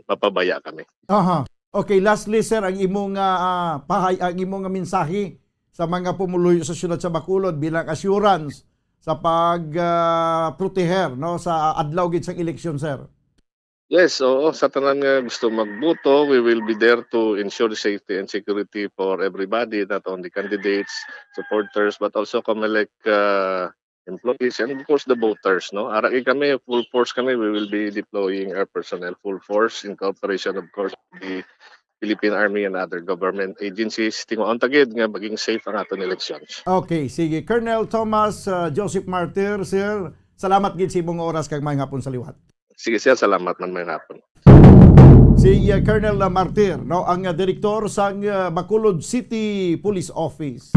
mapabaya kami. Okay, lastly, sir, ang imong ang imong mensahe sa mga pumuluyo sa syudad sa Bacolod bilang assurance sa pag-proteher no sa adlaw gid sang eleksyon, sir. Yes, sa tanan nga gusto magboto, we will be there to ensure the safety and security for everybody, not only candidates, supporters, but also Comelec employees and of course the voters, no? Araki kami, full force kami. We will be deploying our personnel full force in cooperation of course with the Philippine Army and other government agencies. Tinguan tagid nga maging safe ang aton elections. Okay, sige. Colonel Thomas Joseph Martir, sir, salamat gid sa imong oras kag may hapon sa liwat. Sige sir, salamat man may hapon. si Colonel Martir, no, ang direktor sa Bacolod City Police Office.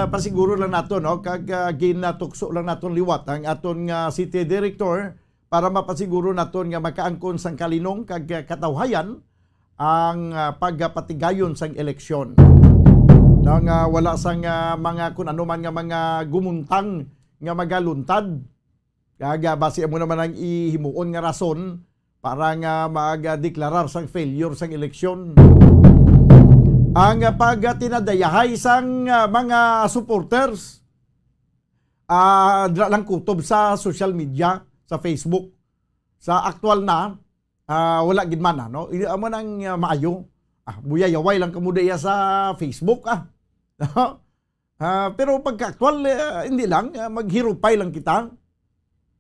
Pasiguro lang nato, no, kag ginatukso lang naton liwat ang aton nga city director para mapasiguro naton nga makaangkon sang kalinong kag katawhayan ang pagpatigayon sang eleksyon. Nang wala sang mga kun ano man nga mga gumuntang nga magaluntad. Kag base mo naman ang ihimuon nga rason para nga mag-deklarar sang failure sang eleksyon. Ang pagtinadayahay sang mga supporters lang kutob sa social media, sa Facebook, sa aktual na wala gid man no. Amo nang maayo. Buyayaway lang kamo diya sa Facebook pero pagka-aktual hindi lang maghirupay lang kita.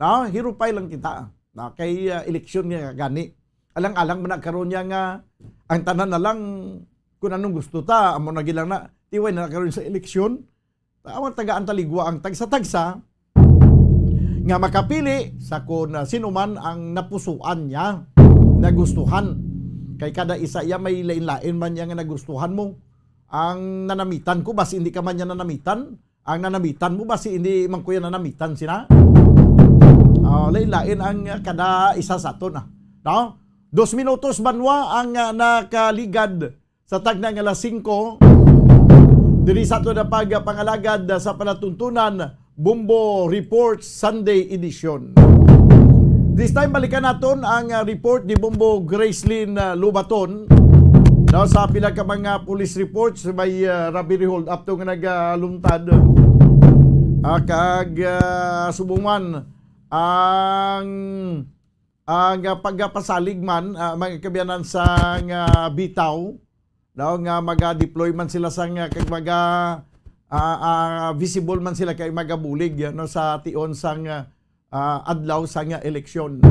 No, hirupay lang kita. Kay eleksyon nga gani. Alang-alang man nagkaroon niya nga ang tanan na lang kung anong gusto ta, amo na gilang na, tiway na nakaroon sa eleksyon, ang tagaan taligwa ang tagsa-tagsa, nga makapili sa kung sino man ang napusuan niya, nagustuhan. Kay kada isa iya may lain-lain man niya nga nagustuhan mo. Ang nanamitan ko, basi hindi ka man niya nanamitan. Ang nanamitan mo, basi hindi man kuya nanamitan sina. Lain-lain ang kada isa sa ato na. No? 2 minutos banwa ang nakaligad sa tagna nga alas 5 diri sa ato na pagpangalagad sa palatuntunan Bombo Report Sunday Edition. This time balikan naton ang report ni Bombo Gracelyn Lubaton. No, sa pila ka mga police reports may robbery hold up to nga nagalumtad. Kag subuman ang pagpasalig man mga kabiyanan sa bitaw daw nga maga-deploy man sila sa kag visible man sila kay magabulig no sa tion sang adlaw sa eleksyon.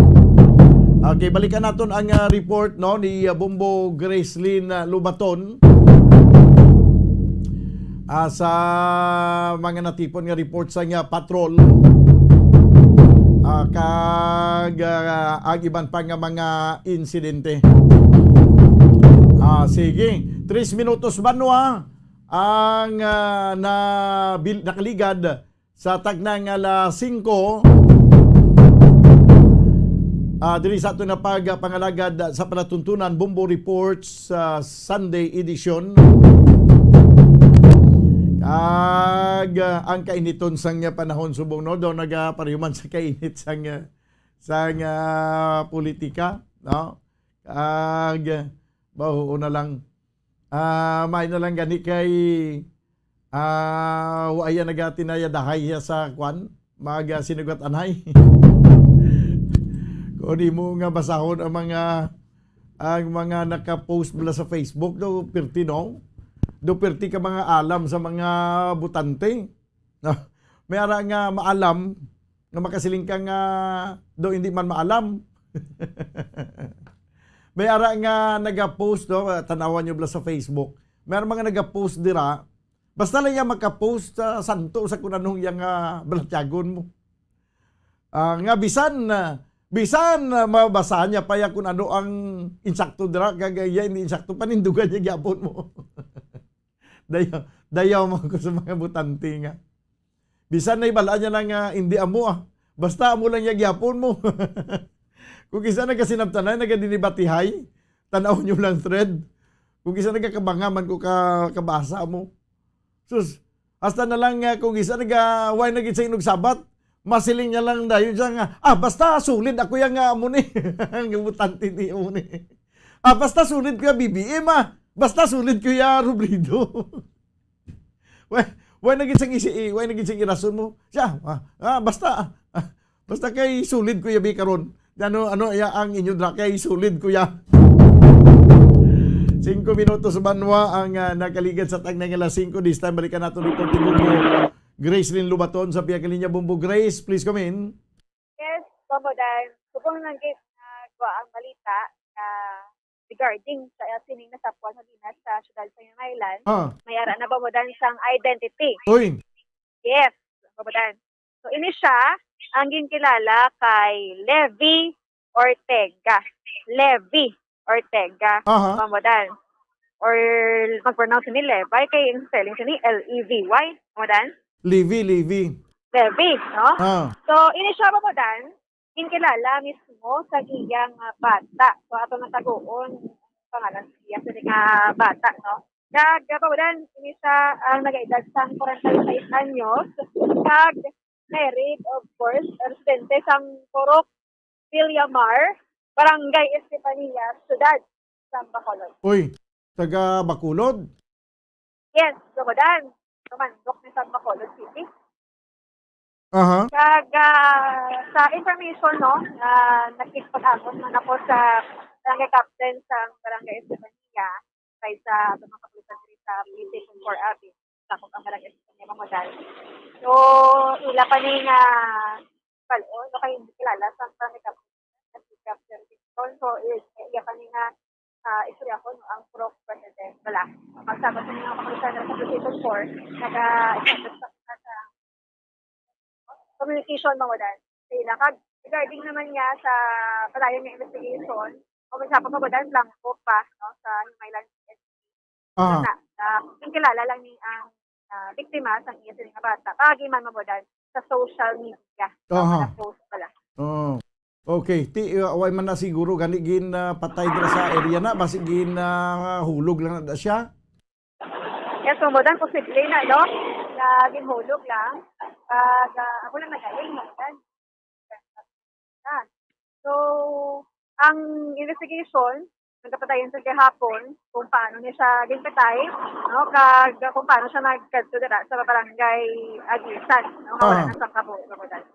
Okay, balikan naton ang report no ni Bombo Gracelyn Lubaton sa mga natipon nga report sa patrol kag ang iban pa nga mga insidente. Sige, 3 minutos banwa ang nakaligad sa tagnang alas 5 diri sa ato na pagpangalagad sa palatuntunan Bombo Reports Sunday Edition. Ang kainiton sang panahon subong no do nagapariyuman sa kainit sang politika no baho na lang may na lang gani kay waya nagatinaya dahay sa kwan maga sinugat anhay kung di mo nga basahon ang mga naka-post mula sa Facebook do pertinong do perti ka mga alam sa mga butante no? May ara nga maalam nga makasiling ka nga do hindi man maalam. May ara nga nagapost do tanawan nyo bla sa Facebook. May mga nagapost dira basta lang yan makapost santo sa kung anong yung balatyagon mo. Nga bisan mabasahan niya pa ya kung ano ang insakto dira kagaya hindi insakto panindugan niya gyapon mo. Dayaw mo ko sa mga butante nga. Bisan na ibala niya lang hindi amo basta amo lang yung gyapon mo. Kung isa nagkasinabtanan, nagadinibatihay, tanaw nyo lang thread. Kung isa nagkakabangaman ko kabasa mo. Sus, hasta na lang kung isa nagaway naging sa inog sabat, masiling niya lang dayon siya nga, basta sulit ako yung amo ni. Ang butante ni amo ni. Basta sulit ko yung BBM basta sulit ko yung rubrido. Way naging sang irason mo. Siya, basta kay sulit ko yung bikaron. Ano ang inyo dra kay sulit ko yung 5 minutos banwa ang nakaligad sa tagnang alas 5. This time balikan natin report ni Bombo Gracelyn Lubaton sa piya kalinya. Bombo Grace, please come in. Yes, Bombo Dan. Subong nang gate ang balita regarding sa sining na sapwan sa dinas sa syudad sa Island. May ara na Bombo Dan sang identity. Uy. Yes, Bombo Dan. So ini siya ang ginkilala kay Levi Ortega. Levi Ortega. Pamudan. Or mag-pronounce ni Levi kay yung spelling ni Levy. Pamudan? Levi. Levi, no? So, ini siya pamudan, kinkilala mismo sa iyang bata. So, ato ng tagoon, pangalan siya sa nga bata, no? Kag, pamudan, ini siya ang nag-edad sa 46 anyos. Kag, married, of course, residente sa Corok, Villamar, Barangay Estefania, Ciudad, San Bacolod. Uy, taga Bacolod? Yes, pamudan, tumandok ni San Bacolod City. Kag sa information, no, nakikipag-agos man ako sa barangay captain sa barangay Estefania kay sa mga kapulisan diri sa Station 4 Abi sakop ang barangay Estefania Mamadal. So ila pa ni nga palon no kay kilala sa barangay captain si Captain Victor. So iya pa ni nga istorya ko no, ang pro president wala magsama sa mga kapulisan sa Station 4 sa communication mawadan. Sila kag regarding naman niya sa palayon ng investigation, o sa pagpapadan blanco pa no sa Himaylan SC. Kilala lang ni ang biktima sa iya sining bata. Pagi man mawadan sa social media. Post pala. Okay, away man na siguro gani gin patay dira sa area na basi gin hulog lang na siya. Yes, mawadan posible na no. Ginhulog lang. Ako lang nagaling. So, ang investigation, nagkapatayan sa kahapon kung paano niya siya ginpatay, no? Kung paano siya nagkadto sa barangay Agisan, no? Wala na sa kabuotan.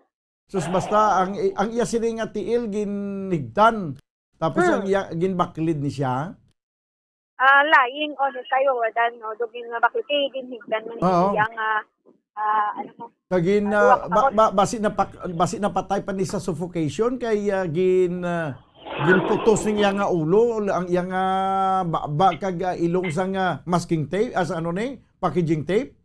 Sus basta ang iya sini nga tiil ginhigdan. Tapos ang iya ginbaklid ni siya. Lying on kayo wadan no dugin nga baklid ginhigdan man iyang ano mo. Kagin basi na patay pa ni sa suffocation kay ginputos niya nga ulo ang iyang kag ilong sa nga masking tape as ano ni packaging tape.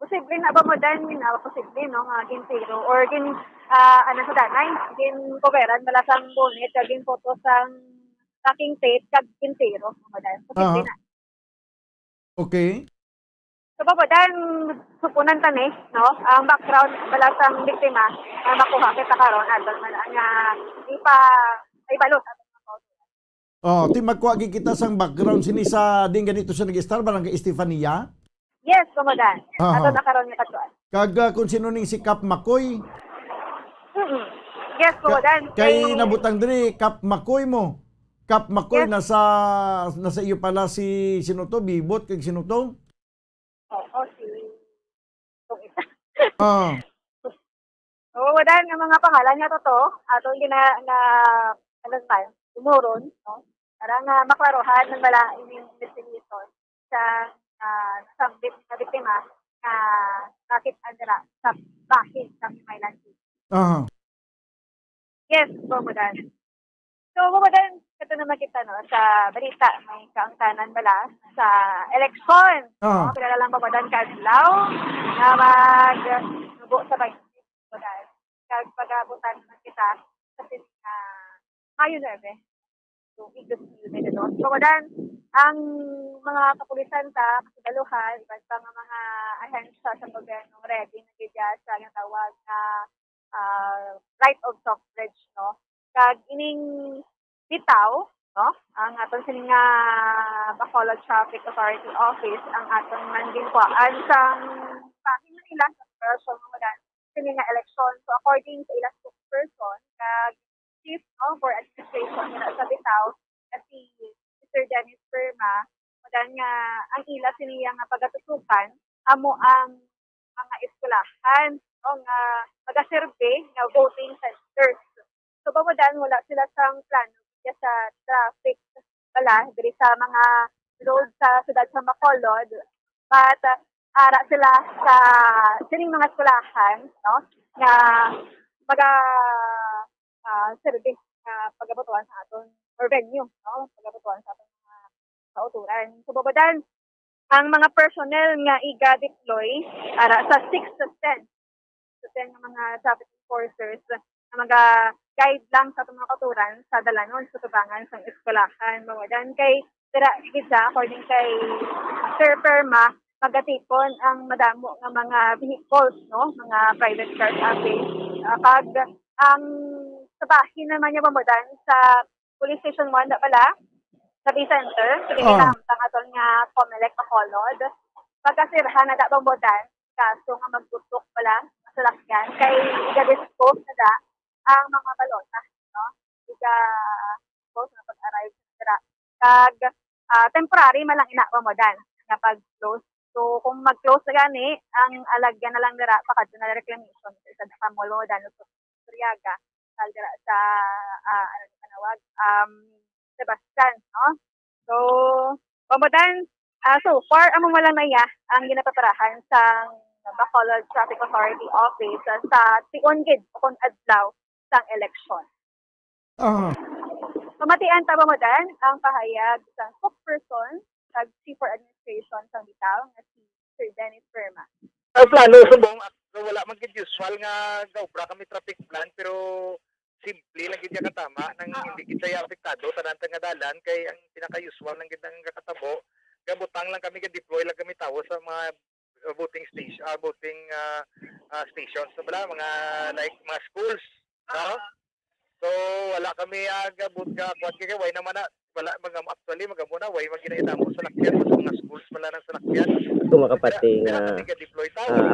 Posible na ba mo dan posible no nga gintiro or ano sa danay gin coveran bala sang bonnet kag gin photo sang packing tape kag gintiro mo dan posible na. Okay. So papadan supunan tani no ang background bala sang biktima makuha kita karon adol man nga ay balot. Ti magkuha kita sang background sini sa ding ganito sa nag-star barangay Estefania. Yes, kumadan. Ato na karon ni katuan. Kag kung sino ning si Kap Makoy. Yes, kumadan. Kay nabutang diri Kap Makoy mo. Kap Makoy nasa iyo pala si sino to Bibot kag sino to? Si kumadan ang mga pangalan niya to atong ano tayo, tumuron, no? Para nga maklarohan ng bala investigation sa biktima na bakit andira sa bahin sa Himaylan City. Yes, Bomodan. So, Bomodan, ito naman kita no, sa balita, may kaangtanan bala sa eleksyon. No? Kilala lang Bomodan Kadlaw na mag-nubo sa bahin. Bomodan. Pag-abutan naman kita sa Mayo 9. So, Bomodan, ang mga kapulisan sa kasidaluhan, iba't pa nga mga ahensya sa gobyerno ready na gidya sa yung tawag na right of suffrage, no? Kag ining bitaw, no? Ang aton sining nga Bacolod Traffic Authority Office, ang aton man ginkuan sang pahin nila sa person Bomodan sining nga election. So, according sa ilang spokesperson, kag Chief for Administration nila sa bitaw, si Mr. Dennis Perma, madan nga ang ila siniya nga pagatutukan amo ang mga eskwelahan o nga mag-survey nga voting centers. So pamudan wala sila sang plano sa traffic bala diri sa mga road sa siyudad sa Bacolod, but ara sila sa sining mga eskwelahan no nga survey pagabutuan sa aton or venue, no? Pagabatuan sa ating mga kauturan. So, babadan, ang mga personnel nga iga-deploy sa 6 to 10 ng mga traffic enforcers na guide lang sa mga katuran sa dalanon sa tubangan sa eskwelahan. Mawadan kay tira gidsa according kay Sir Perma, magatipon ang madamo nga mga vehicles, no, mga private cars atin. Kag ang sa bahin naman niya mamudan sa Police Station 1 na pala, sa B-Center, sige nila ang atol nga Comelec Bacolod. Pagkasirahan na dabang bodan, kaso nga magtutok pala sa lakyan, kay iga-dispose na da ang mga balota, no? Iga-dispose na pag-arrive sa sira. Kag temporary malang ina-modan nga pag-close. So, kung mag-close na gani, ang alagyan na lang dira, pakadto na reclamation sa Dakamolo, Danos, Suryaga, dira sa, ano yung panawag, Sebastian, no? So, pamudan, so far, among walang naya ang ginapaparahan sa Bacolod Traffic Authority Office sa Tigongid o kung adlaw sang election. Pamatian ta pamudan ang pahayag sa spokesperson sa Chief for Administration sang Bitaw nga si Sir Dennis Perma. Ang plano subong wala man gid usual nga gaubra kami traffic plan pero simple lang gid katama nang hindi gid saya apektado tanan nga dalan kay ang pinaka-usual lang gid ang kakatabo gabutang lang kami deploy lang kami tawo sa mga voting stations so bala mga like mga schools no? So wala kami agabot ka kwat kay way naman na wala actually magamuna way maginaitamo sa lakyan sa mga schools pala ng salakyan kumakapati nga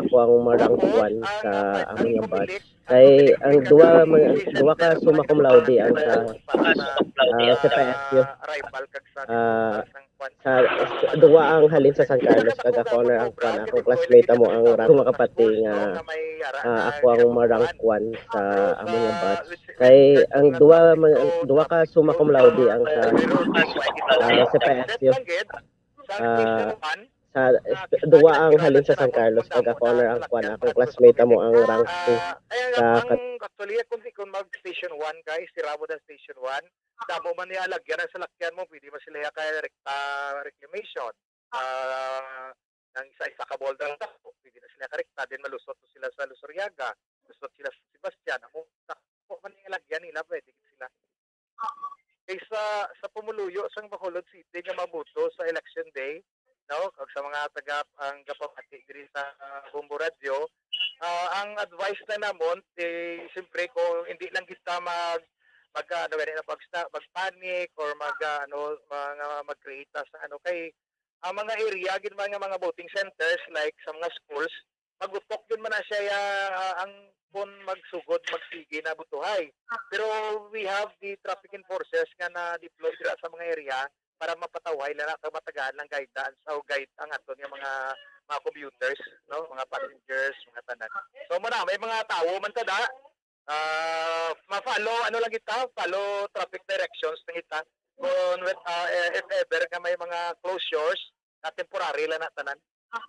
ako ang marangkuan sa among nga batch kay ang duwa ka summa cum laude ang sa PSU sa duwa ang halin sa San Carlos kag ako ang kwan ako classmate mo ang kumakapati nga ako ang marangkuan sa among nga batch kay ang duwa ka summa cum laude ang sa PSU sa duwa ang halin sa San Carlos kag ako ang kwan ako classmate mo ang rank 2 sa actually kung mag station 1 guys sirabo da station 1 damo man niya lagyan sa lakyan mo pwede ba sila kay reclamation nang isa ka bolda pwede na sila karekta din malusot sila sa Lusuryaga lusot sila sa Sebastian amo man niya lagyan nila pwede sila kaysa sa pumuluyo sang Bacolod City nga mabuto sa election day no kag sa mga taga ang gapamati diri sa Bombo Radio ang advice na namon siyempre kung hindi lang kita mag-panic or mag-create sa kay ang mga area gid mga voting centers like sa mga schools magutok yun man na siya ang kung magsugod magsige na butuhay pero we have the traffic enforcers nga na deploy dira sa mga area para mapatawhay lang na matagaan ng guidance o guide ang aton yung mga commuters no mga passengers mga tanan so may mga tao man tada ma-follow lang kita follow traffic directions ng kita kung if ever nga may mga closures na temporary lang na tanan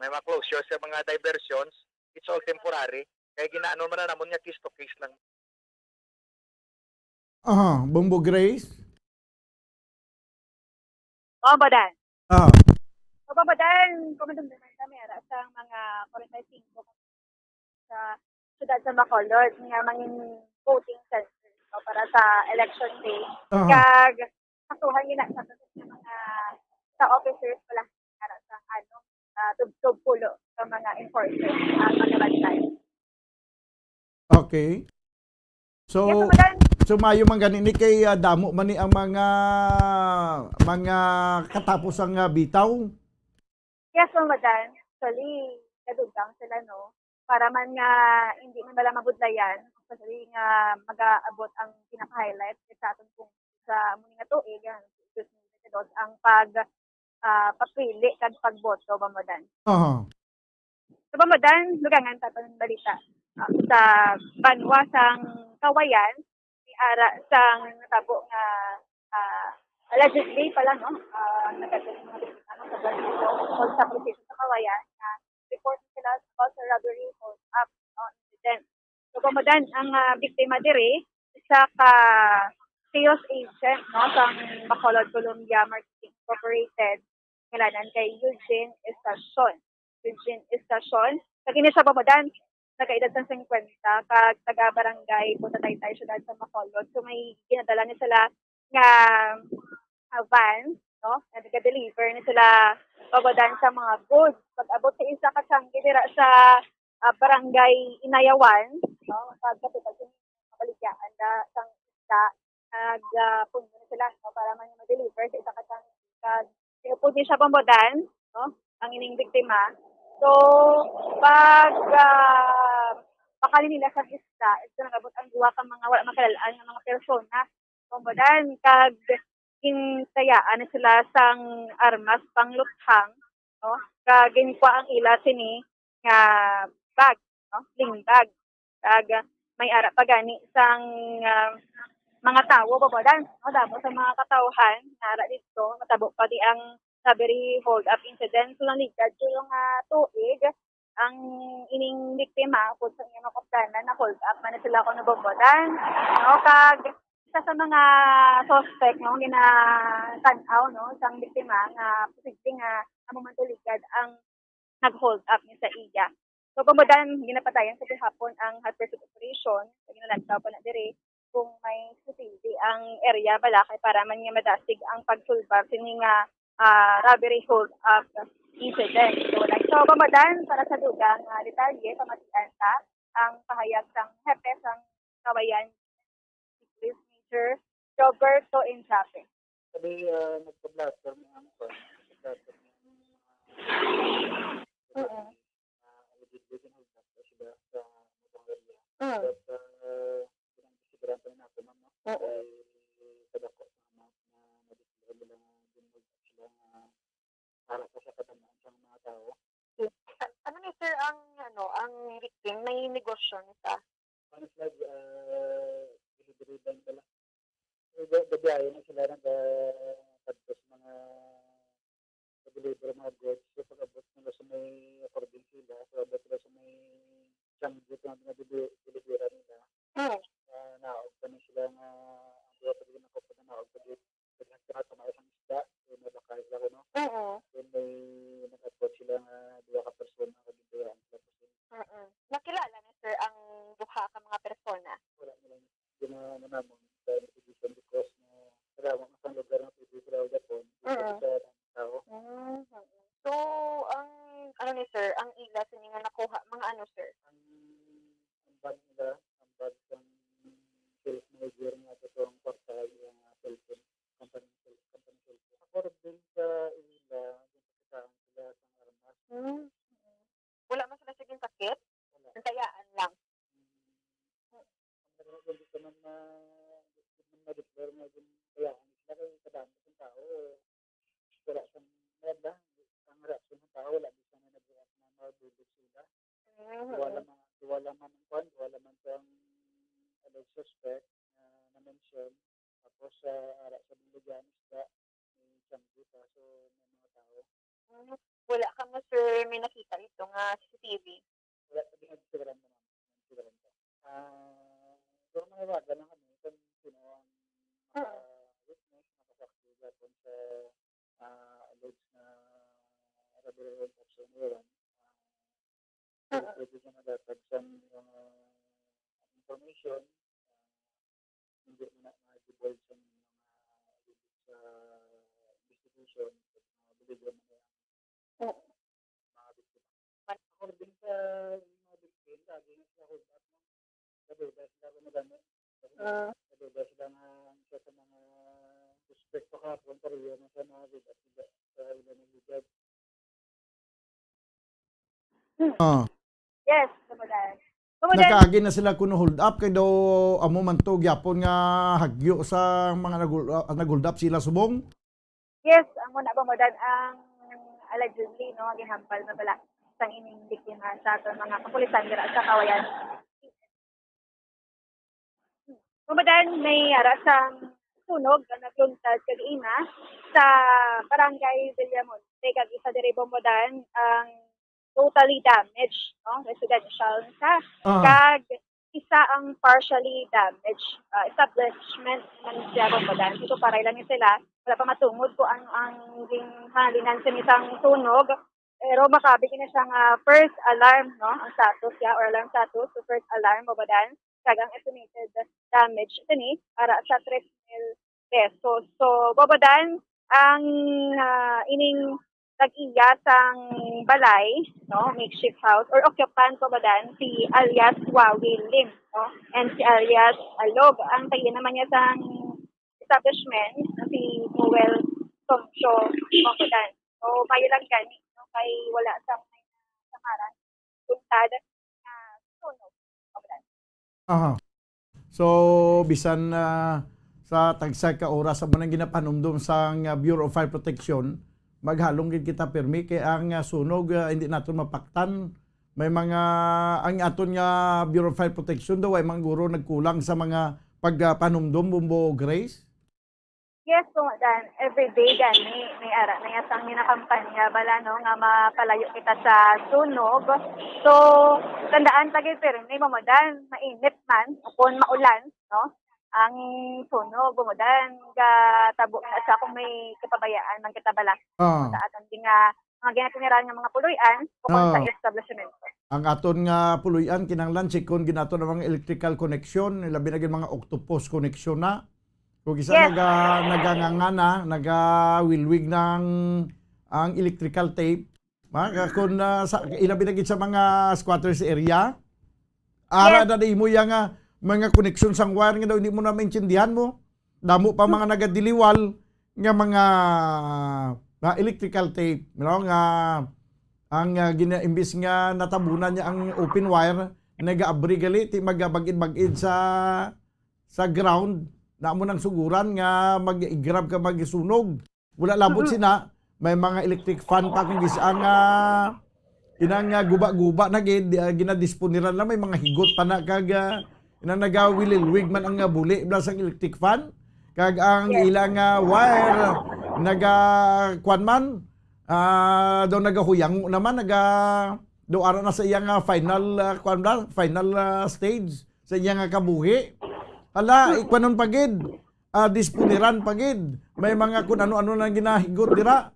may mga closures sa mga diversions it's all temporary kaya ginaano man na namon nga case to case lang Bombo Grace Babadan. Babadan, kumadong naman kami sa mga 45 sa siyudad sa Bacolod nga mangin voting center para sa election day. Kag katuhan yun sa mga sa officers pala para sa tub-tub pulo sa mga enforcers mga bantay. Okay. So mayo man ganini kay damo man ni ang mga katapos ang bitaw. Yes, madan. Actually, kadugtang sila no para man nga hindi man bala mabudlayan kasi nga mag-aabot ang pinaka-highlight sa aton kung sa muni nga tuig ang papili kag pagboto madan. So madan lugangan ta balita sa banwa sang Kawayan ara sang natabo nga allegedly pala no nagkakaroon mga biktima sa Brazil sa proseso sa Kawayan na report sila about sa robbery hold up incident. So kumudan ang biktima diri isa ka sales agent no sang Bacolod Columbia Marketing Incorporated ngalanan kay Eugene Estacion. Kagini sa pamudan nakaedad sa 50 kag taga-barangay Punta Taytay syudad sa Bacolod. So may ginadala ni sila nga van, no? Na nag-deliver ni sila pagodan sa mga goods. Pag-abot sa isa ka sanggi dira sa barangay Inayawan, no? Pagkapital sa kabaligyan na sang isda, nagpunta na sila no? Para man ma-deliver sa isa ka sanggi. Kag pinupod ni siya pambodan, no? Ang ining biktima. So, pag pakali nila sa isda, ito nagabot ang duwa ka mga wala makalalaan ng mga persona. Pambodan, kag hintayaan na sila sang armas pangluthang, no? Kag ginkwa ang ila sini nga bag, no? Sling bag. Kag may ara pa gani sang mga tawo babadan, no? Damo sa mga katawhan nara dito, matabo pa di ang sabiri hold up incident. So naligad yung tuig ang ining biktima po sa inyong makaptanan na hold up man na sila ko nababadan, no? Kag isa sa mga suspect no ginatanaw no sang biktima nga posible nga among mantuligad ang nag-hold up niya sa iya. So pamadan ginapatayan sa gihapon ang hot pursuit operation sa ginalantaw pa na dire kung may susilbi ang area balakay para man niya madasig ang pagsulbar sini nga robbery hold up incident. So pamadan para sa dugang detalye pamatian ta ang pahayag sang hepe sang kawayan Mr. Roberto Enchape. Sabi, nagpa-blaster mo ang blaster mo. Ano ni sir ang victim may negosyo nita? Ano sila, delivery lang pala. Gabiyahin na sila nag-tagpos mga deliver mga goods. So pag-abot nila sa may according sila, so abot sila sa may changgit na delivery nila. Naog pa na sila nga ang buwa pa rin ako pa na naog pa rin. Pag nagkakamayo sa isda, so nabakay sila ko, no? Then may nag-abot sila nga duwa ka person na kagibiyaan sila po sila. Nakilala ni sir ang duha ka mga persona? Wala nila. Hindi na namon sa institution because nagawang sa lugar na pwede sila o Japon. Sa tao. So, ang ano ni sir, ang ila sa nga nakuha, mga ano sir? Ang bag nila, ang bag ng sales manager nga ito ang portal yung cellphone, company cellphone. According sa ila, yung sila sa armas. Wala man sila siging sakit? Nantayaan lang. Hindi ko naman ma-declare nga yung kayaan sila kay kadami ng tao. Wala siyang nada. Ang reaksyon ng tao, wala din na nag-react na mabulog sila. Wala man ang kwan, wala man ang alleged suspect na mention. Tapos ara sa bilugyan isda, may changi pa. So, may mga tao. Wala ka mo sir, may nakita ito nga CCTV? Wala, sabi nga Instagram naman. Instagram ko. So, nangawaga lang kami kung sino ang witness, nakasaksi gapon sa alleged na robbery of Sonoran. Pwede siya nagatag sa information, hindi mo na ma-divulge sa mga sa investigation, bilibyo mo na mga biktima. According sa mga biktima, lagi na sila hold up mo. Sabi, dahil sila ko nagamit. Sabi, dahil sila nga isa sa mga suspect pa kapon, pero yun na sa mga hold up sa ilan ng ligad. Yes, kabadan. Nakaagi na sila kuno hold up kay daw amo man to gyapon nga hagyo sa mga nag-hold up sila subong. Yes, ang muna pamadan ang allegedly no gihampal na bala sang ining biktima sa aton mga kapulisan dira sa Kawayan. Pamadan may ara sang sunog na nagluntad kag ina sa barangay Villamonte kag isa diri pamadan ang totally damaged, no? Residential sa kag isa ang partially damaged establishment man siya pamadan. Ito para lang sila wala pa matungod ko ang halinan sa isang tunog Pero makabigin na siyang first alarm, no? Ang status siya, or alarm status, so first alarm, mabadan. Kagang estimated damage ito ni, para sa 3,000 pesos. So, babadan, ang ining tag-iya sang balay, no? Makeshift house, or occupant, babadan, si alias Wawi Lim, no? And si alias Alog. Ang tag-iya naman niya sang establishment, si Noel Tomcho, babadan. So, mayo lang gani, no? Kay wala sa samaran, tuntad na sunog, babadan. Aha. So, bisan sa tagsay ka oras sa manang ginapanumdum sa Bureau of Fire Protection, maghalong gid kita permi kay ang sunog hindi naton mapaktan. May mga ang aton nga Bureau of Fire Protection daw ay mga guro nagkulang sa mga pagpanumdum, Bumbo Grace. Yes, so dan every day gani may ara na yatang minakampanya bala no nga mapalayo kita sa sunog. So tandaan tagay pero may mamadan mainit man upon maulan, no? Ang sunog bumudan ga tabo na sa kung may kapabayaan man kita bala. Sa aton ding mga ginatiniran nga mga puluyan upon sa establishment. Ang aton nga puluyan kinahanglan sikon ginaton ang mga electrical connection, labi na gid mga octopus connection na. Kung isa nagangangana, nagawilwig ng ang electrical tape, kung ilabi na gid sa mga squatters area, ara na mo yung mga connection sang wire nga daw hindi mo na maintindihan mo. Damo pa mga nagadiliwal nga mga electrical tape, nga ang imbis nga natabunan niya ang open wire, nag-abri gali ti magabagid-bagid sa ground. Na mo nang suguran nga mag-grab ka magsunog. Wala labot sina, may mga electric fan pa kung gisang inang guba-guba na ginadisponiran lang, may mga higot pa na kag inang nagawililwig man ang buli blasang electric fan kag ang ilang wire kwan man daw nagahuyang naman do ara na sa iyang final stage sa iyang kabuhi. Ala, ikwanon pagid, disponiran pagid. May mga kung ano-ano na ginahigot dira.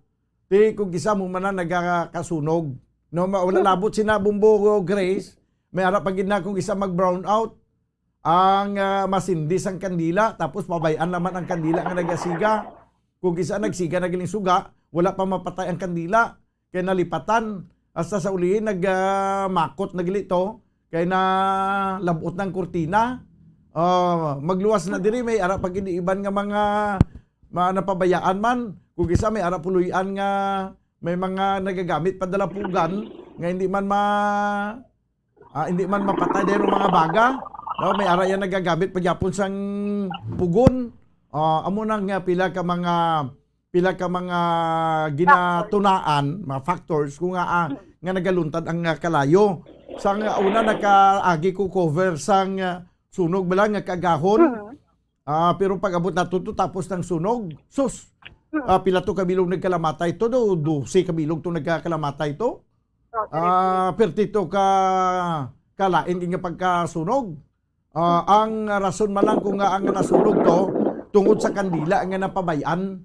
Di kung kisa mo man na nagkakasunog. No, wala labot sina Bumbo Grace. May harap pagid na kung kisa mag-brown out. Ang masindis ang kandila, tapos pabayaan naman ang kandila nga nagasiga. Kung kisa nagsiga na giling suga, wala pa mapatay ang kandila. Kaya nalipatan. Hasta sa ulihin, nagmakot na gilito. Kaya na labot ng kurtina. Magluwas na diri may ara pag iniiban nga mga napabayaan man kung isa may ara puluyan nga may mga nagagamit padalapugan nga hindi man mapatay dahil mga baga, no? May ara yan nagagamit pagyapon sang pugon. Amo nang pila ka mga ginatunaan, mga factors kung nga nagaluntad ang kalayo. Sang una nakaagi ko cover sang sunog bala nga kagahon. Pero pag abot na tuto tapos ng sunog, sus, pila to kabilog nagkalamatay to, 12 kabilog to nagkakalamatay to. Pertito ka kalain nga pagkasunog. Ang rason man lang kung nga ang nasunog to, tungod sa kandila nga napabayan,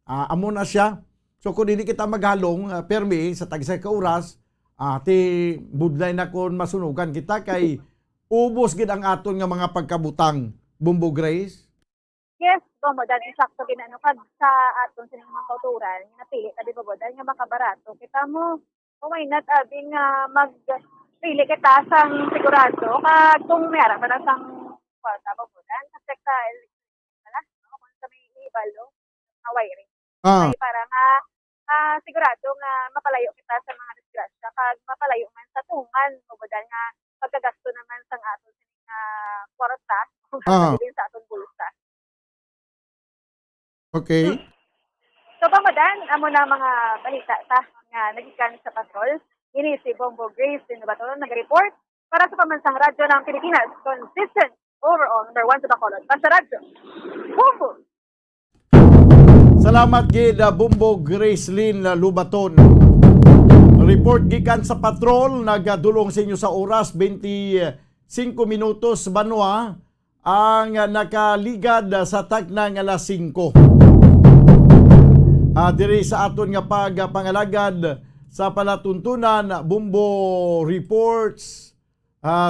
amo na siya. So kung hindi kita maghalong, permi, sa tagsay ka oras, ti budlay na kung masunugan kita kay ubos gid ang aton nga mga pagkabutang, Bumbo Grace? Yes, Bomodan, insakto ginano kag sa aton sining mga kauturan, napili ta di Bomodan nga makabarato. Kita mo, why not abing magpili kita sang sigurado kag kung mayara pa na sang kwarta Bomodan, check ta wala, no? Kung sa may ibalo, na wiring. Ay, para nga sigurado nga mapalayo kita sa mga disgrasya kag mapalayo man sa tungan Bomodan nga pagkagasto naman sang aton sining kwarta din sa aton bulsa. Okay. So Bomodan, amo na mga balita ta nga nagikan sa patrol. Ini si Bombo Grace din ba to nag-report para sa pamansang radyo ng Pilipinas. Consistent overall number 1 sa Bacolod. Basta radyo. Bombo. Salamat gid Bombo Grace Lynn Lubaton. Report gikan sa patrol, nagadulong sa inyo sa oras 25 minutos banwa ang nakaligad sa tagna nga alas 5. Diri sa aton nga pagpangalagad sa palatuntunan Bumbo Reports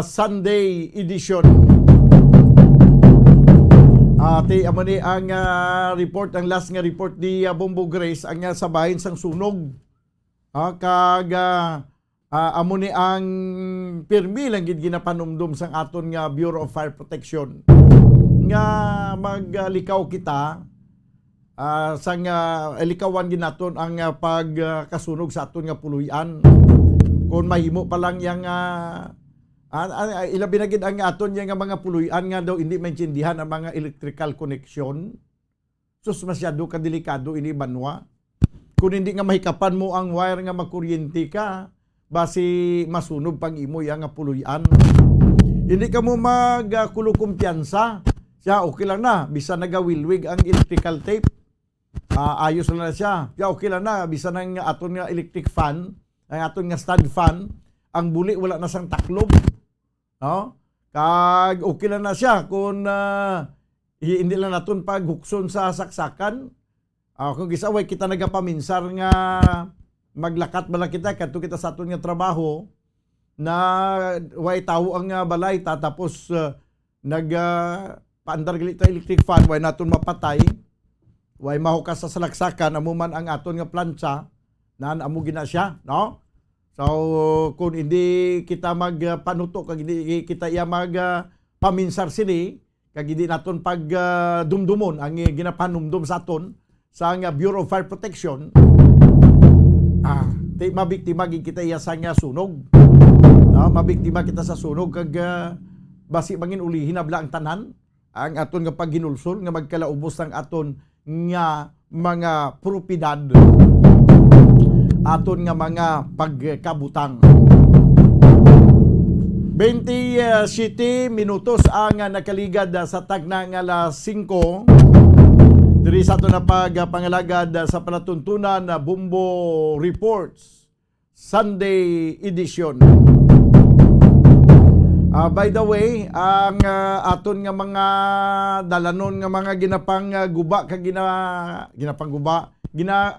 Sunday edition. Ati amo ni ang report, ang last nga report ni Bumbo Grace ang sa bahin sang sunog. Amo ni ang pirmi lang gid ginapanumdum sang aton nga Bureau of Fire Protection nga maglikaw kita sang likawan ginaton ang pagkasunog sa aton nga puluyan. Kung mahimo pa lang yang ilabi na gid ang aton nga mga puluyan nga daw hindi maintindihan ang mga electrical connection. Sus masyado ka delikado ini banwa. Kung hindi nga mahikapan mo ang wire nga magkuryente ka, basi masunog pang imo yang puluyan. Hindi ka mo magkulo-kumpiyansa. Siya okay lang na, bisa nagawilwig ang electrical tape. Ayos na siya. Siya okay lang na, bisa nang aton nga electric fan, ang aton nga stand fan, ang buli wala na sang taklob. No? Kag okay lang na siya kung hindi lang naton paghukson sa saksakan. Kung gisaway kita nagapaminsar nga maglakat bala kita kadto kita sa aton nga trabaho na way tawo ang balay tapos paandar gali ta electric fan way naton mapatay way mahukas sa salaksakan amo man ang aton nga plancha nan amo gina siya, no? So kung hindi kita magpanuto kag hindi kita iya paminsar sini kag hindi naton pag dumdumon ang ginapanumdum sa aton sa nga Bureau of Fire Protection, mabiktima kita iya sa nga sunog. Mabiktima kita sa sunog kag basi mangin uli hinabla ang tanan ang aton nga pagginulsol nga magkalaubos ang aton nga mga propiedad, aton nga mga pagkabutang. 27 minutos ang nakaligad sa tagna nga alas 5 diri sa aton na pagpangalagad sa palatuntunan na Bumbo Reports Sunday edition. By the way, ang aton nga mga dalanon nga mga ginapang guba kag ginapang guba nga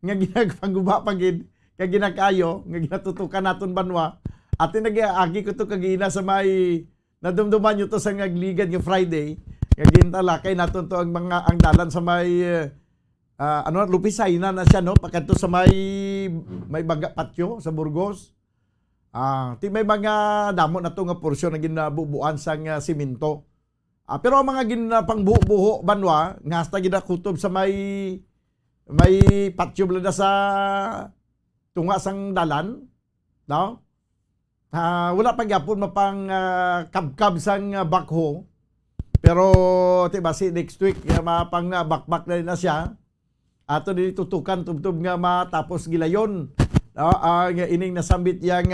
ginagpangguba pagid kag ginakayo nga ginatutukan naton banwa. Atin nag-agi ko to kagina sa may nadumduman nyo to sa ngagligad nga Friday. Kagin talakay naton to ang mga ang dalan sa may Lupisay na siya, no? Pagkanto sa may baga patyo sa Burgos. Ti may mga damo na to nga porsyon na ginabubuan sa simento. Pero ang mga ginapangbuho banwa nga hasta ginakutob sa may patyo blada sa tunga sang dalan, no? Wala pa gyapon mapang kabkab sang bakho. Pero tiba si next week mapang bakbak na siya. Ato din tutukan tubtub nga matapos gilayon. Ang ining nasambit yang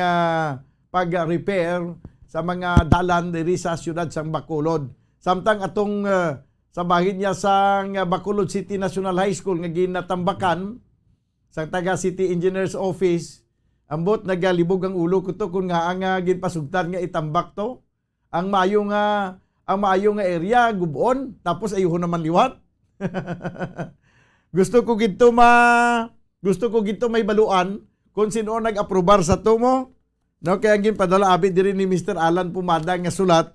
pag-repair sa mga dalan diri sa siyudad sang Bacolod. Samtang atong sa bahin niya sa Bacolod City National High School nga ginatambakan sa taga City Engineers Office, ambot nagalibog ang ulo ko to kung nga ang ginpasugtan nga itambak to. Ang maayo nga area gubon tapos ayuhon naman liwat. Gusto ko gito may baluan kung sino nag-aprobar sa to mo. No, kaya ginpadala abi diri ni Mr. Alan Pumada nga sulat.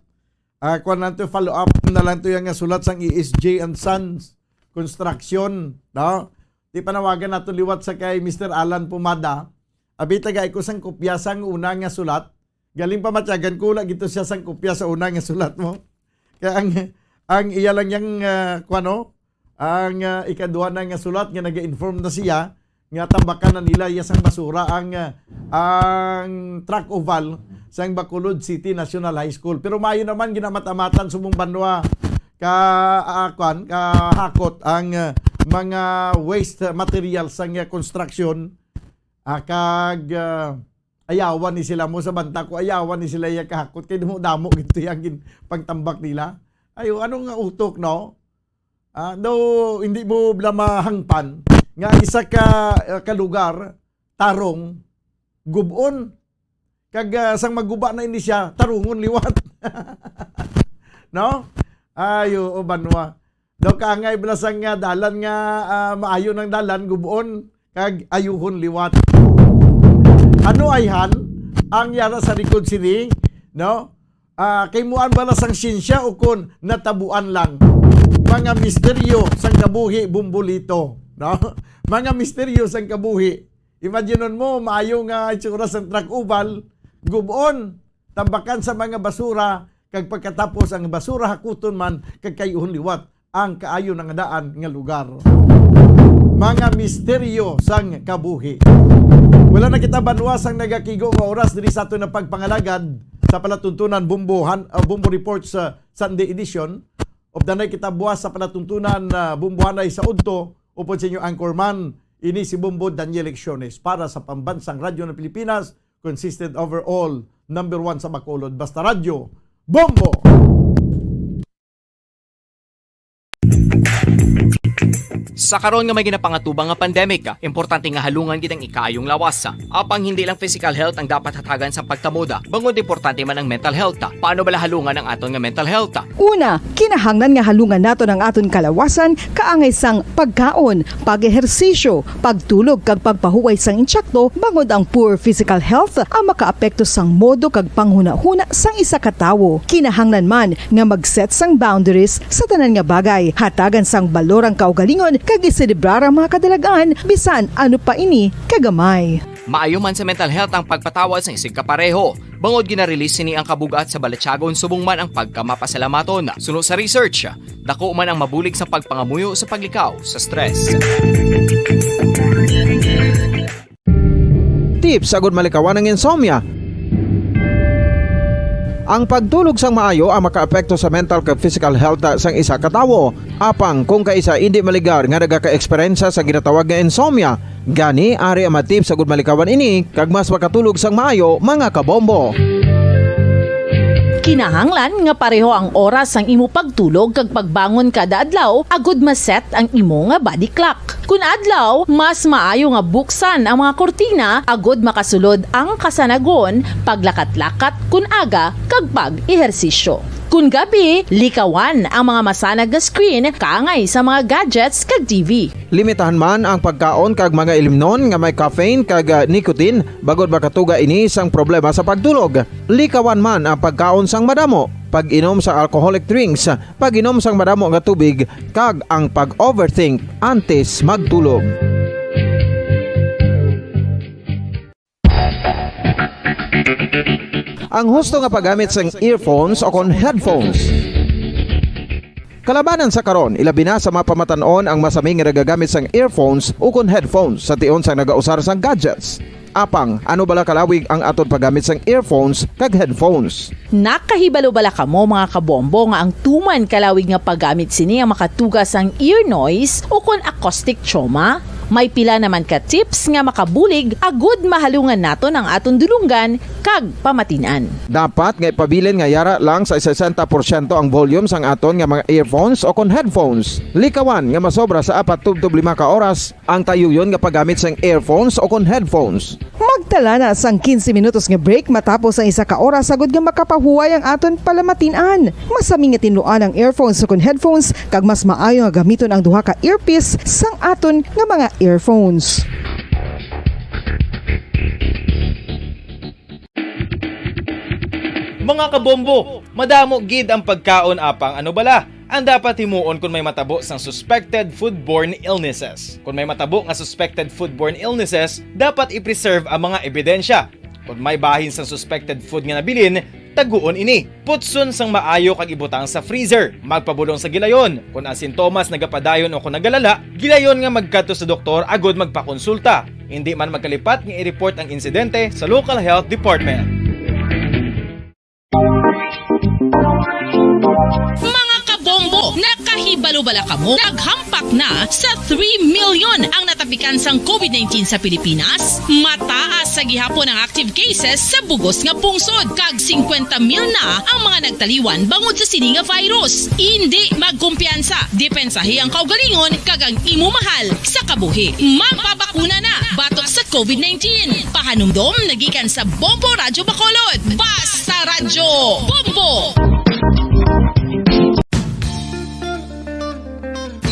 Kuan lang to follow up na lang to yang nga sulat sang ESJ and Sons Construction, no? Di panawagan nato liwat sa kay Mr. Alan Pumada. Abi tagay ko sang kopya sang una nga sulat. Galing pa matyagan ko la gito siya sang kopya sa una nga sulat mo. Kaya ang iya lang yang ang ikaduha na nga sulat nga naga-inform na siya nga tambakan na nila yasang basura ang track oval sa Bacolod City National High School. Pero maayo naman ginamatamatan sumong banwa kahakot ang mga waste materials sa construction kag ayawan ni sila mo sa banta ko, ayawan ni sila yung kahakot kay damo gito yung pagtambak nila. Ayo, anong utok, no? Though hindi mo blamahangpan nga isa ka lugar tarong gubon kag sang maguba na ini siya tarungon liwat. No? Ayo banwa. Daw kaangay blasang nga dalan nga maayo ng dalan gubon kag ayuhon liwat. Ano ayhan ang yara sa likod sini, no? Kay muan bala sang siyensya o kun natabuan lang. Mga misteryo sang kabuhi bumbulito, no? Mga misteryo sang kabuhi. Imagineon mo maayo nga itsura sang truck ubal, gubon, tambakan sa mga basura, kag pagkatapos ang basura hakuton man kag kayuhon liwat ang kaayo nga daan nga lugar. Mga misteryo sang kabuhi. Wala na kita banwas ang nagakigo nga oras diri sa ato na pagpangalagad sa palatuntunan Bumbo Report sa Sunday edition of the night. Kita buwas sa palatuntunan Bumbuhanay sa Udto upod sa inyo anchorman ini si Bumbo Daniel Lecciones para sa Pambansang Radyo ng Pilipinas, consistent overall number 1 sa Bacolod. Basta Radyo Bumbo! Sa karon nga may ginapangatubang nga pandemic, importante nga halungan gid ang ikaayong lawas. Apang hindi lang physical health ang dapat hatagan sa pagtamuda, bangod importante man ang mental health. Paano bala halungan ang aton nga mental health? Una, kinahanglan nga halungan nato ang aton kalawasan kaangay sang pagkaon, pag-ehersisyo, pagtulog kag pagpahuway sang insyakto, bangod ang poor physical health ang makaapekto sang modo kag panghuna-huna sang isa ka tawo. Kinahanglan man nga mag-set sang boundaries sa tanan nga bagay, hatagan sang balorang kaugalingon kag iselebrar ang mga kadalagaan bisan ano pa ini kagamay. Maayo man sa mental health ang pagpatawad sa isig kapareho. Bangod ginarelease ni ang kabugat sa Balatyagon subong man ang pagkamapasalamaton. Suno sa research, dako man ang mabulig sa pagpangamuyo sa paglikaw sa stress. Tips agud malikawan ng insomnia. Ang pagtulog sang maayo ang makaapekto sa mental kag physical health sang isa ka tawo. Apang kung kaisa hindi maligar nga nagaka-eksperyensya sa ginatawag nga insomnia, gani ari ang matip sa gud malikawan ini kag mas makatulog sang maayo mga kabombo. Kinahanglan nga pareho ang oras sang imo pagtulog kag pagbangon kada adlaw agud maset ang imo nga body clock. Kun adlaw, mas maayo nga buksan ang mga kortina agud makasulod ang kasanagon, paglakat-lakat kun aga kag pag-ehersisyo. Kun gabi, likawan ang mga masanag nga screen kaangay sa mga gadgets kag TV. Limitahan man ang pagkaon kag mga ilimnon nga may caffeine kag nicotine bagod makatuga ini sang problema sa pagtulog. Likawan man ang pagkaon sang madamo, pag-inom sa alcoholic drinks, pag-inom sang madamo nga tubig kag ang pag-overthink antes magtulog. Ang husto nga paggamit sang earphones o kon headphones. Kalabanan sa karon, ilabi na sa mapamatanon ang masami nga nagagamit sang earphones o kon headphones sa tion sang nagausar sang gadgets. Apang, ano bala kalawig ang aton paggamit sang earphones kag headphones? Nakahibalo bala kamo mga kabombo nga ang tuman kalawig nga paggamit sini ang makatugas ang ear noise o kon acoustic trauma? May pila naman ka tips nga makabulig agud mahalungan naton ang aton dulunggan kag pamatinan. Dapat nga ipabilin nga yara lang sa 60% ang volume sang aton nga mga earphones o kon headphones. Likawan nga masobra sa 4 to 5 ka oras ang tayuyon nga paggamit sang earphones o kon headphones. Magtala na sang 15 minutos nga break matapos ang isa ka oras agud nga makapahuway ang aton palamatinan. Masami nga tinluan ang earphones o kon headphones kag mas maayo nga gamiton ang duha ka earpiece sang aton nga mga earphones. Mga kabombo, madamo gid ang pagkaon apang ano bala ang dapat himuon kung may matabo sang suspected foodborne illnesses. Kung may matabo nga suspected foodborne illnesses, dapat i-preserve ang mga ebidensya. Kung may bahin sang suspected food nga nabilin, taguon ini. Putson sang maayo kag ibutang sa freezer. Magpabulong sa gilayon. Kung ang sintomas nagapadayon o kung nagalala, gilayon nga magkadto sa doktor agud magpakonsulta. Hindi man magkalipat nga i-report ang insidente sa local health department. Mga kabombo, nakahibalo-bala kamo. Naghampak na sa 3 million ang natapikan sang COVID-19 sa Pilipinas. Mataas sa gihapon ang active cases sa bugos nga pungsod. Kag 50 mil na ang mga nagtaliwan bangod sa sini nga virus. Hindi magkumpiyansa. Depensahi ang kaugalingon kag ang imo mahal sa kabuhi. Magpabakuna na batok sa COVID-19. Pahanumdom nagikan sa Bombo Radyo Bacolod. Basta Radyo Bombo!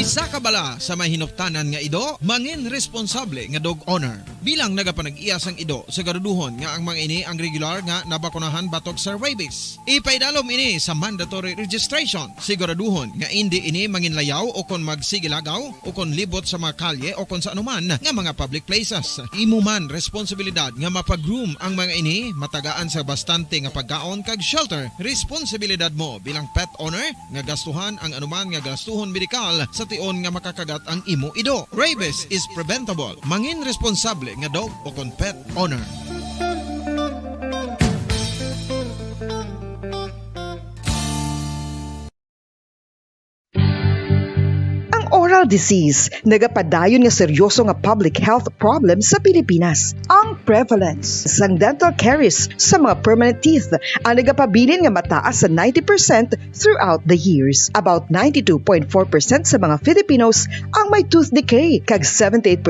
Sa kabala sa mahinuptanan nga ido, mangin responsable nga dog owner. Bilang nagapanag-iyas ang ido, siguraduhon nga ang mga ini ang regular nga nabakunahan batok sa rabies. Ipaidalom ini sa mandatory registration. Siguraduhon nga hindi ini manginlayaw o kon magsigilagaw o kon libot sa mga kalye o kon sa anuman nga mga public places. Imo man responsibilidad nga mapag-groom ang mga ini, matagaan sa bastante nga pagkaon kag shelter. Responsibilidad mo bilang pet owner nga gastuhan ang anuman nga gastuhon medikal sa tion nga makakagat ang imo ido. Rabies is preventable. Mangin responsable nga dog o kon pet owner. Oral disease, nagapadayon nga seryoso nga public health problem sa Pilipinas. Ang prevalence sang dental caries sa mga permanent teeth ang nagapabilin nga mataas sa 90% throughout the years. About 92.4% sa mga Filipinos ang may tooth decay, kag 78%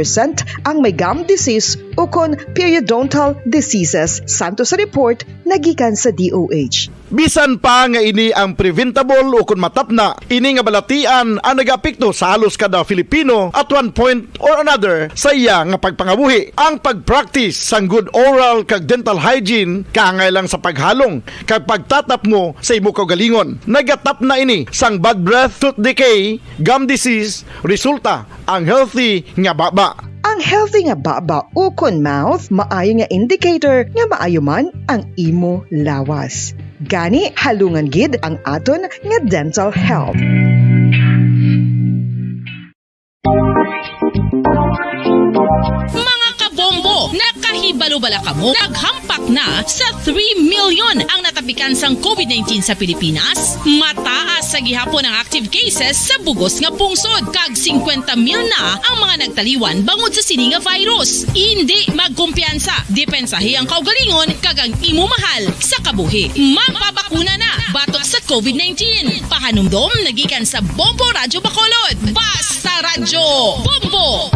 ang may gum disease o kon periodontal diseases, santo sa report nagikan sa DOH. Bisan pa nga ini ang preventable o kung matapna, ini nga balatian ang nagapikto sa halos kada Filipino at one point or another sa iya nga pagpangabuhi. Ang pag-practice sang good oral kag dental hygiene kaangay lang sa paghalong kag pagtatap mo sa imo kaugalingon. Nagatap na ini sang bad breath, tooth decay, gum disease, resulta ang healthy nga baba. Ang healthy nga baba o kon mouth, maayo nga indicator nga maayo man ang imo lawas. Gani halungan gid ang aton nga dental health. Mga kabombo, nakahibalo-bala ka mo? Naghampak na sa 3 million ang natapikan sang COVID-19 sa Pilipinas. Mataas sa gihapon ang active cases sa bugos nga pungsod. Kag 50 mil na ang mga nagtaliwan bangod sa sini nga virus. Hindi magkumpiyansa. Depensahi ang kaugalingon kag ang imo mahal sa kabuhi. Magpabakuna na batok sa COVID-19. Pahanumdom nagikan sa Bombo Radyo Bacolod. Basta Radyo Bombo!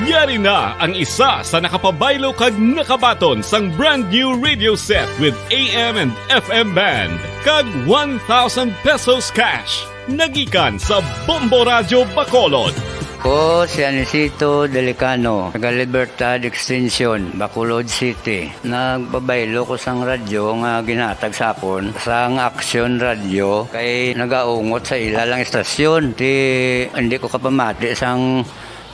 Yari na ang isa sa nakapabaylo kag nakabaton sang brand new radio set with AM and FM band kag 1,000 pesos cash. Nagikan sa Bombo Radyo Bacolod. Ko si Anisito Delicano, taga Libertad Extension, Bacolod City. Nagpabaylo ko sang radyo nga ginatag sapon sang Action Radio kay nagaungot sa ilalang estasyon. Hindi ko kapamati sang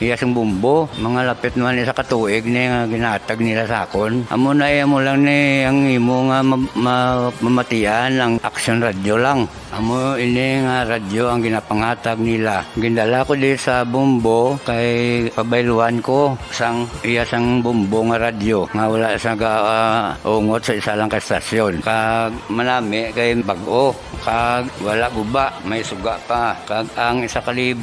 iyasang bumbo, mga lapit naman sa katuig ni nga ginatag nila sakon. Amo na mo lang ni ang imo nga mamatian ang Action Radio lang. Amo ini nga radyo ang ginapangatag nila. Gindala ko di sa bumbo kay pabayluan ko sang iyasang bumbo nga radyo nga wala sa ungot sa isa lang ka estasyon. Kag manami kay bag-o, kag wala guba, may suga pa. Kag ang 1,000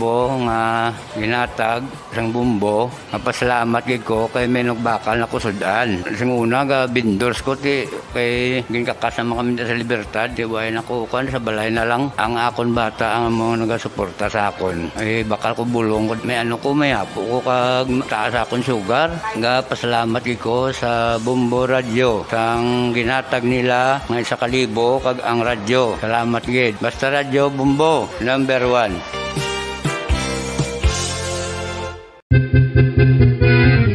nga ginatag sang bumbo, mapasalamat gid ko kay may nagbakal na kusudan. Sing una ga bindors ko ti kay ginkakasama kami sa Libertad, di way nako kan sa balay na lang ang akon bata ang mga nagasuporta sa akon. Ay bakal ko bulong ko may may hapo ko kag taas akon sugar. Nga pasalamat gid ko sa Bombo Radio sang ginatag nila nga 1,000 kag ang radyo. Salamat gid. Basta Radyo Bombo number 1.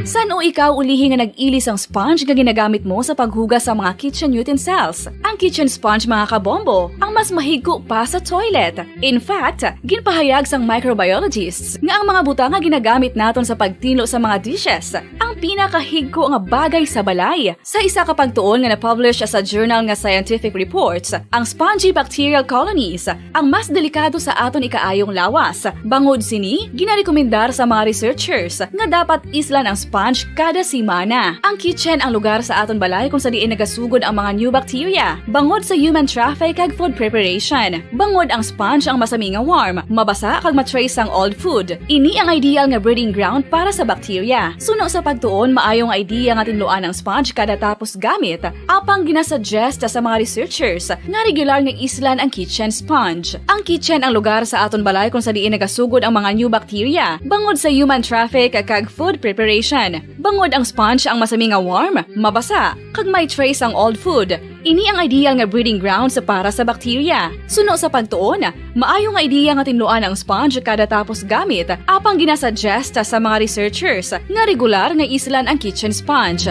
San o ikaw ulihi nga nag-ilis ang sponge nga ginagamit mo sa paghugas sa mga kitchen utensils? Ang kitchen sponge mga kabombo, ang mas mahigko pa sa toilet. In fact, ginpahayag sang microbiologists nga ang mga butang nga ginagamit naton sa pagtino sa mga dishes ang pinakahigko nga bagay sa balay. Sa isa ka pagtuon nga na-publish sa journal nga Scientific Reports, ang spongy bacterial colonies ang mas delikado sa aton ikaayong lawas. Bangod sini, ginarekomendar sa mga researchers nga dapat islan ang sponge kada simana. Ang kitchen ang lugar sa aton balay kung sa diin nagasugod ang mga new bacteria. Bangod sa human traffic kag food preparation. Bangod ang sponge ang masami nga warm, mabasa kag matrace ang old food. Ini ang ideal nga breeding ground para sa bacteria. Suno sa pagtuon, maayong idea nga tinluan ang sponge kada tapos gamit. Apang ginasuggest sa mga researchers nga regular nga islan ang kitchen sponge. Ang kitchen ang lugar sa aton balay kung sa diin nagasugod ang mga new bacteria. Bangod sa human traffic kag food preparation. Bangod ang sponge ang masami nga warm, mabasa, kag may trace ang old food. Ini ang ideal nga breeding grounds para sa bakterya. Suno sa pagtuon, maayo nga ideya nga tinluan ang sponge kada tapos gamit, apang ginasuggest sa mga researchers nga regular nga islan ang kitchen sponge.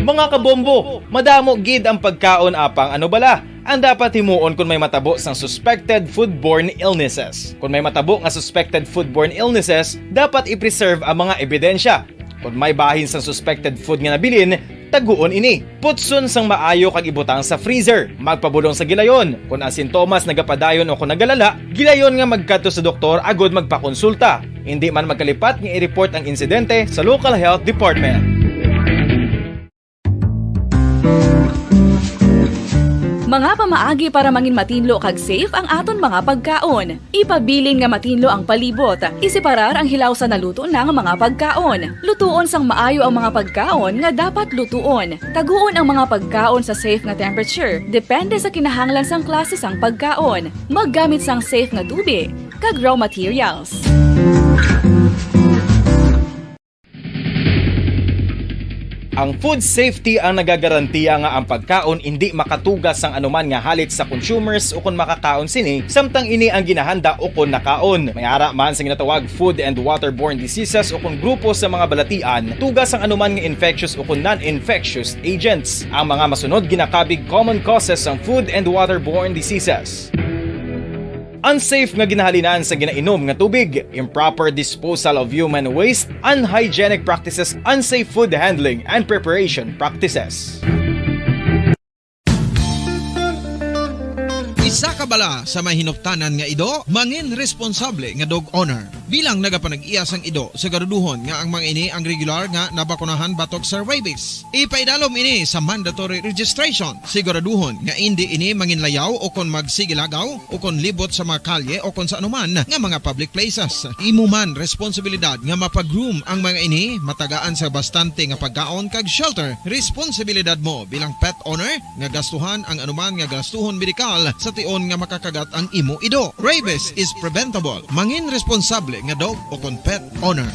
Mga kabombo, madamo gid ang pagkaon apang ano bala ang dapat himuon kung may matabo sang suspected foodborne illnesses. Kung may matabo nga suspected foodborne illnesses, dapat i-preserve ang mga ebidensya. Kung may bahin sang suspected food nga nabilin, taguon ini. Putson sang maayo kag ibutang sa freezer. Magpabulong sa gilayon. Kung ang sintomas nagapadayon o kung nagalala, gilayon nga magkadto sa doktor agod magpakonsulta. Hindi man magkalipat nga i-report ang insidente sa local health department. Mga pamaagi para mangin matinlo kag safe ang aton mga pagkaon. Ipabilin nga matinlo ang palibot. Isiparar ang hilaw sa naluto ng mga pagkaon. Lutuon sang maayo ang mga pagkaon nga dapat lutuon. Taguon ang mga pagkaon sa safe nga temperature. Depende sa kinahanglan sang klase sang pagkaon. Maggamit sang safe nga tubig kag raw materials. Ang food safety ang nagagarantiya nga ang pagkaon hindi makatugas sang anuman nga halit sa consumers o kung makakaon sini, samtang ini ang ginahanda o kung nakaon. May ara man sa ginatawag food and waterborne diseases o kung grupo sa mga balatian, tugas ang anuman nga infectious o kung non-infectious agents. Ang mga masunod ginakabig common causes ng food and waterborne diseases. Unsafe nga ginahalinan sa ginainom nga tubig, improper disposal of human waste, unhygienic practices, unsafe food handling and preparation practices. Isa ka bala sa mahinuptanan nga ido, mangin responsable nga dog owner. Bilang nagapanag-iya sang ido, siguraduhon nga ang mga ini ang regular nga nabakunahan batok sa rabies. Ipaidalom ini sa mandatory registration. Siguraduhon nga hindi ini manginlayaw o kon magsigilagaw o kon libot sa mga kalye o kon sa anuman nga mga public places. Imo man responsibilidad nga mapag-groom ang mga ini, matagaan sa bastante nga pagkaon kag shelter. Responsibilidad mo bilang pet owner nga gastuhan ang anuman nga gastuhon medikal sa tion nga makakagat ang imo ido. Rabies is preventable. Mangin responsable nga dog o kon pet owner.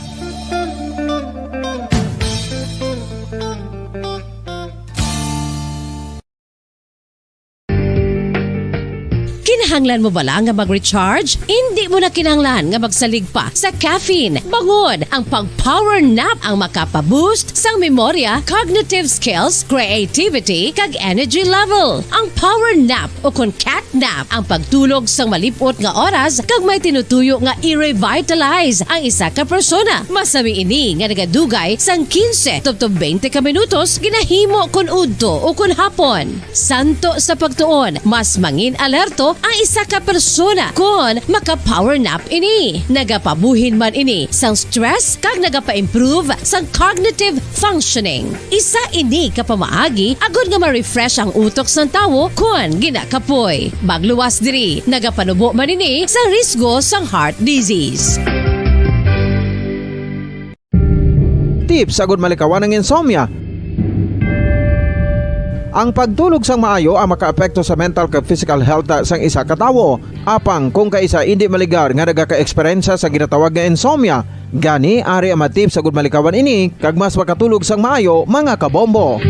Kinahanglan mo bala nga mag-recharge? Hindi mo na kinahanglan nga magsalig pa sa caffeine. Bangod ang pag-power nap ang makapaboost sang memorya, cognitive skills, creativity, kag energy level. Ang power nap o kon cat nap ang pagtulog sang malipot nga oras kag may tinutuyo nga i-revitalize ang isa ka persona. Masami ini nga nagadugay sang 15 to 20 ka minutos ginahimo kun udto o kun hapon. Santo sa pagtuon, mas mangin alerto ang isa ka persona kung maka-power nap ini. Nagapabuhin man ini sang stress kag nagapa-improve sang cognitive functioning. Isa ini kapamaagi agud nga ma-refresh ang utok sang tawo kung ginakapoy. Bagluwas diri, nagapanubo man ini sa risgo sang heart disease. Tips agud malikawan ng insomnia. Ang pagtulog sang maayo ang makaapekto sa mental kag physical health sang isa ka tawo. Apang kung kaisa hindi maligar nga nagaka-eksperyensya sa ginatawag nga insomnia, gani ari ang matip sa gud malikawan ini kag mas makatulog sang maayo mga kabombo.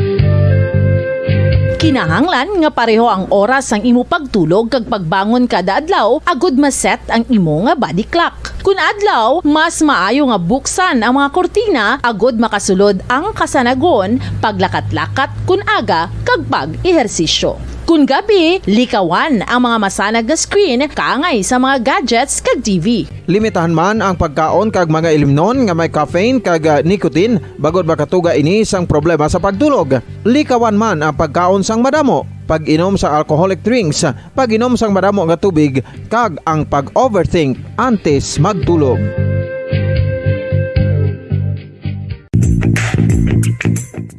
Kinahanglan nga pareho ang oras sang imo pagtulog kag pagbangon kada adlaw agud maset ang imo nga body clock. Kun adlaw, mas maayo nga buksan ang mga kortina agud makasulod ang kasanagon, paglakat-lakat kun aga kag pag-ehersisyo. Kun gabi, likawan ang mga masanag nga screen kaangay sa mga gadgets kag TV. Limitahan man ang pagkaon kag mga ilimnon nga may caffeine kag nicotine bagod makatuga ini sang problema sa pagtulog. Likawan man ang pagkaon sang madamo, pag-inom sa alcoholic drinks, pag-inom sang madamo nga tubig kag ang pag-overthink antes magtulog.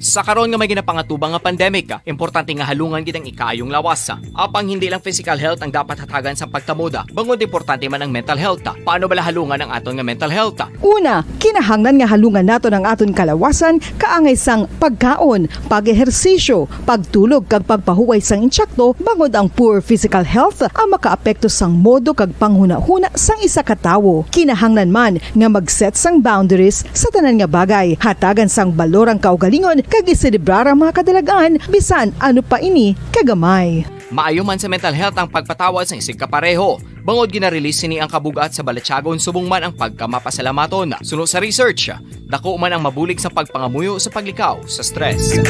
Sa karon nga may ginapangatubang nga pandemic, importante nga halungan gid ang ikaayong lawas. Apang hindi lang physical health ang dapat hatagan sa pagtamuda, bangod importante man ang mental health. Paano bala halungan ang aton nga mental health? Una, kinahanglan nga halungan nato ang aton kalawasan kaangay sang pagkaon, pag-ehersisyo, pagtulog kag pagpahuway sang insyakto bangod ang poor physical health ang makaapekto sang modo kag panghuna-huna sang isa ka tawo. Kinahanglan man nga mag-set sang boundaries sa tanan nga bagay, hatagan sang balorang kaugalingon kag iselebrar ang mga kadalagaan bisan ano pa ini kagamay. Maayo man sa mental health ang pagpatawad sa isig kapareho. Bangod ginarelease ni ang kabugat sa Balatyagon subong man ang pagkamapasalamaton. Sunod sa research, dako man ang mabulig sa pagpangamuyo sa paglikaw sa stress.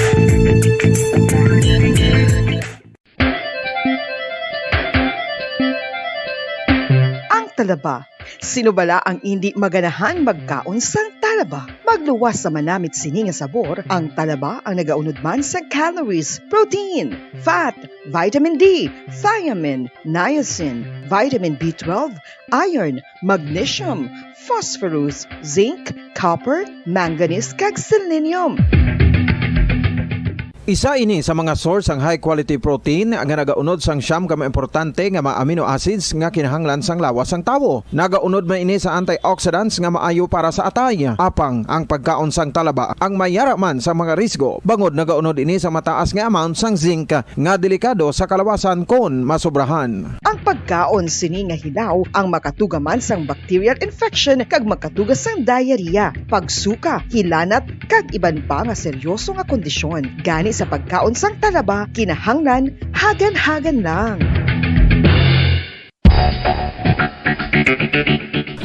Ang talaba. Sino bala ang hindi maganahan magkaon sang talaba? Magluwas sa manamit sini nga sabor, ang talaba ang nagaunod man sa calories, protein, fat, vitamin D, thiamine, niacin, vitamin B12, iron, magnesium, phosphorus, zinc, copper, manganese kag selenium. Isa ini sa mga source ang high quality protein nga nagaunod sang siyam ka importante nga mga amino acids nga kinahanglan sang lawas sang tawo. Nagaunod man ini sa antioxidants nga maayo para sa atay. Apang ang pagkaon sang talaba ang mayara man sa mga risgo. Bangod nagaunod ini sa mataas nga amount sang zinc nga delikado sa kalawasan kon masobrahan. Ang pagkaon sini nga hilaw ang makatugaman sang bacterial infection kag makatuga sang diarrhea, pagsuka, hilanat kag iban pa nga seryoso nga kondisyon. Gani sa pagkaon sang talaba, kinahanglan hagan-hagan lang.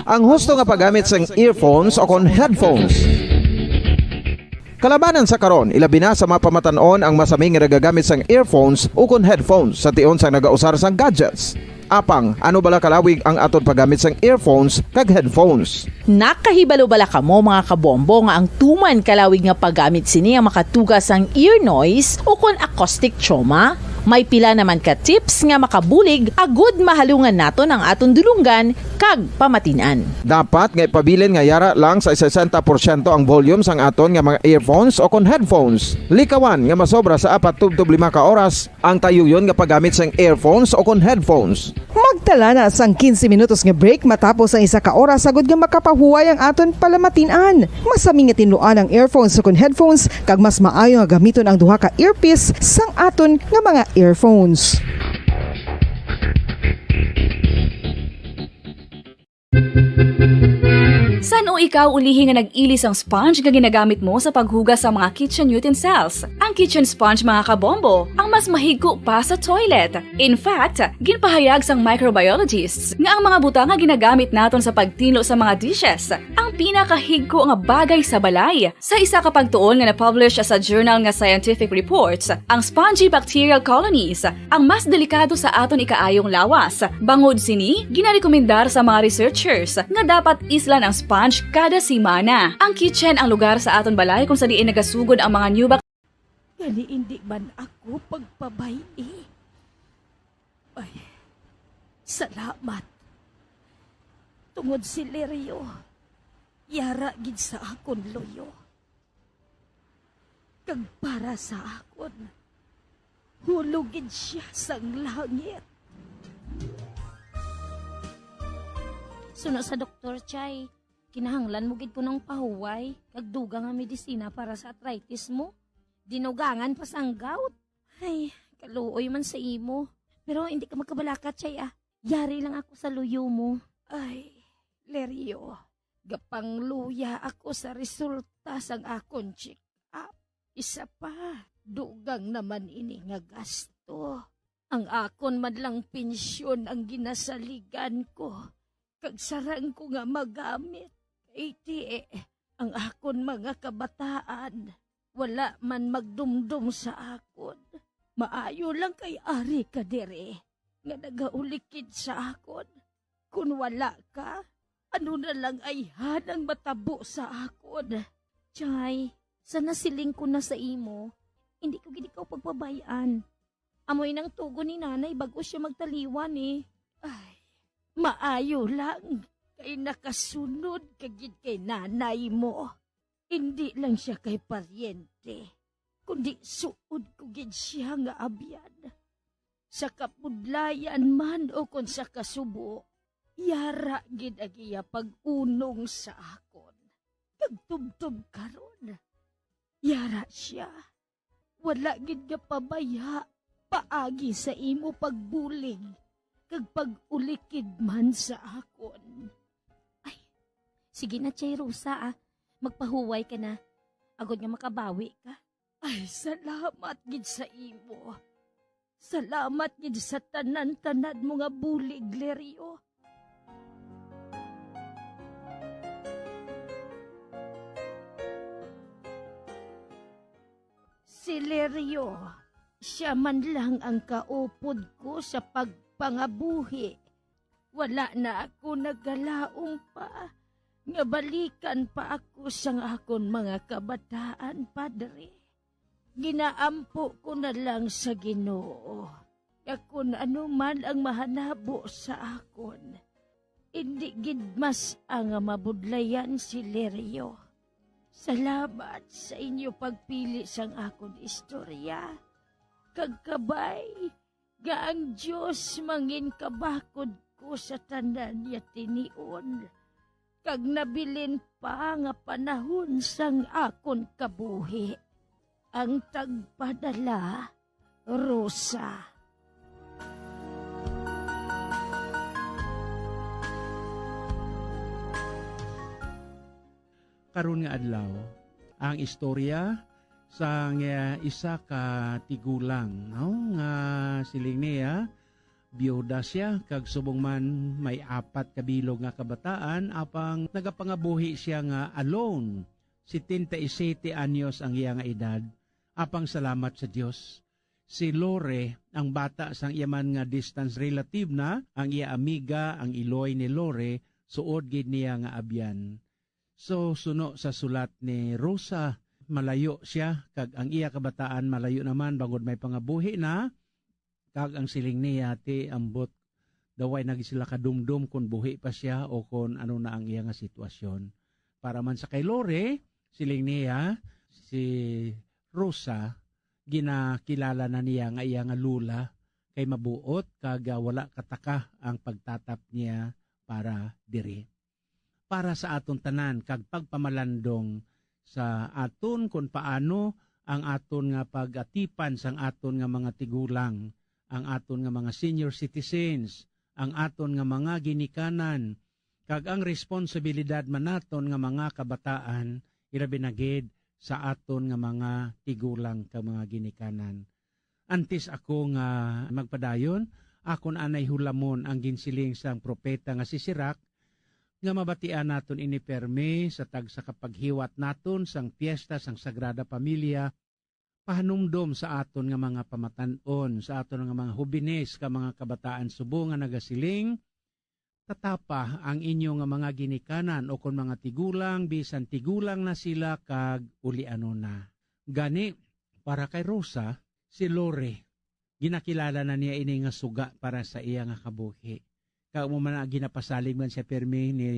Ang husto nga paggamit sang earphones o kon headphones. Kalabanan sa karon, ilabi na sa mapamatanon ang masaming nga nagagamit sang earphones o kon headphones sa tion sang nagausar sang gadgets. Apang, ano bala kalawig ang aton paggamit sang earphones kag headphones? Nakahibalo bala kamo mga kabombo nga ang tuman kalawig nga paggamit sini ang makatugas ang ear noise o kon acoustic trauma? May pila naman ka tips nga makabulig agud mahalungan naton ang aton dulunggan kag pamatinan. Dapat nga ipabilin nga yara lang sa 60% ang volume sang aton nga mga earphones o kon headphones. Likawan nga masobra sa 4 to 5 ka oras ang tayuyon nga paggamit sang earphones o kon headphones. Magtala na sang 15 minutos nga break matapos ang 1 ka oras sagud nga makapahuway ang aton palamatinan. Masami nga tinluan ang earphones o kon headphones kag mas maayo nga gamiton ang duha ka earpiece sang aton nga mga earphones. San o ikaw ulihi nga nag-ilis ang sponge nga ginagamit mo sa paghugas sa mga kitchen utensils? Ang kitchen sponge mga kabombo, ang mas mahigko pa sa toilet. In fact, ginpahayag sang microbiologists nga ang mga butang nga ginagamit naton sa pagtinlo sa mga dishes ang pinakahigko nga bagay sa balay. Sa isa ka pagtuon nga na-publish sa journal nga Scientific Reports, ang spongy bacterial colonies ang mas delikado sa aton ikaayong lawas. Bangod sini, ginarekomendar sa mga researchers nga dapat islan ang sponge kada simana. Ang kitchen ang lugar sa aton balay kung sa diin nagasugod ang mga new Gali hindi man ako pagpabay Ay, salamat. Tungod si Lerio, yara gid sa akon loyo. Kag para sa akon, hulugid siya sang langit. Suno sa Dr. Chay, kinahanglan mo gid ko ng pahuway, kag dugang nga medisina para sa arthritis mo. Dinugangan pa sang gout. Ay, kaluoy man sa imo. Pero hindi ka magkabalakat, Chay Yari lang ako sa luyo mo. Ay, Lerio, gapang luya ako sa resulta sang akon check-up. Isa pa, dugang naman ini nga gasto. Ang akon madlang pensyon ang ginasaligan ko. Kag sarang ko nga magamit. Iti ang akon mga kabataan. Wala man magdumdum sa akon. Maayo lang kay ari ka dire. Nga nagaulikid sa akon. Kung wala ka, ano na lang ay hanang matabo sa akon. Chay, sana siling ko na sa imo. Hindi ko gid ikaw pagpabayan. Amoy ng tugo ni nanay bago siya magtaliwan Ay, maayo lang. Kay nakasunod kagid kay nanay mo. Hindi lang siya kay paryente. kundi suod ko gid siya nga abyan. Sa kapudlayan man o kon sa kasubo, yara gid agiya pag-unong sa akon. Kagtubtob karon, yara siya. Wala gid nga pabaya, paagi sa imo pagbulig, kag pag-ulikid man sa akon. Ay, sige na, Chay Rosa, magpahuway ka na. Agod nga makabawi ka. Ay, salamat gid sa imo. Salamat gid sa tanan-tanan mo nga bulig, Lerio. Si Lerio, siya man lang ang kaupod ko sa pagpangabuhi. Wala na ako nagalaong pa, nga balikan pa ako sa akon mga kabataan, Padre. Ginaampo ko na lang sa Ginoo. Kung ano man ang mahanabo sa akon, hindi gid mas ang mabudlayan si Lerio. Salamat sa inyo pagpili sang akon istorya. Kagkabay, nga ang Diyos mangin kabakod ko sa tanan niya tinion. Kag nabilin pa nga panahon sang akon kabuhi. Ang tagpadala, Rosa. Karon nga adlaw, ang istorya sa isa ka tigulang, no? Nga siling niya, biyuda siya, kag subong man may 4 kabilog nga kabataan, apang nagapangabuhi siya nga alone. 77 anyos ang iya nga edad, apang salamat sa Dios. Si Lore, ang bata sang iyaman nga distance relative na, ang iya amiga, ang iloy ni Lore, suod gid niya nga abyan. So, suno sa sulat ni Rosa, malayo siya, kag ang iya kabataan malayo naman, bangod may pangabuhi na, kag ang siling niya, ti ambot, daway nagi sila kadumdum kung buhi pa siya o kung ano na ang iya nga sitwasyon. Para man sa kay Lore, siling niya, si Rosa, ginakilala na niya nga iya nga lula, kay mabuot, kag wala kataka ang pagtatap niya para diri. Para sa aton tanan kag pagpamalandong sa aton kung paano ang aton nga pag-atipan sang aton nga mga tigulang, ang aton nga mga senior citizens, ang aton nga mga ginikanan, kag ang responsibilidad man naton nga mga kabataan, ilabi na gid sa aton nga mga tigulang kag mga ginikanan. Antes ako nga magpadayon, akon anay hulamon ang ginsiling sang propeta nga si Sirach, nga mabatian naton iniperme sa tag sa kapaghiwat naton sang piyesta sang Sagrada Pamilya, pahanumdom sa aton nga mga pamatanon, sa aton nga mga hubines ka mga kabataan subo nga nagasiling, tatapa ang inyo nga mga ginikanan o kon mga tigulang, bisan tigulang na sila kag uli ano na. Gani, para kay Rosa, si Lore, ginakilala na niya ini nga suga para sa iya nga kabuhi. Kag mo man ginapasalig man siya permi ni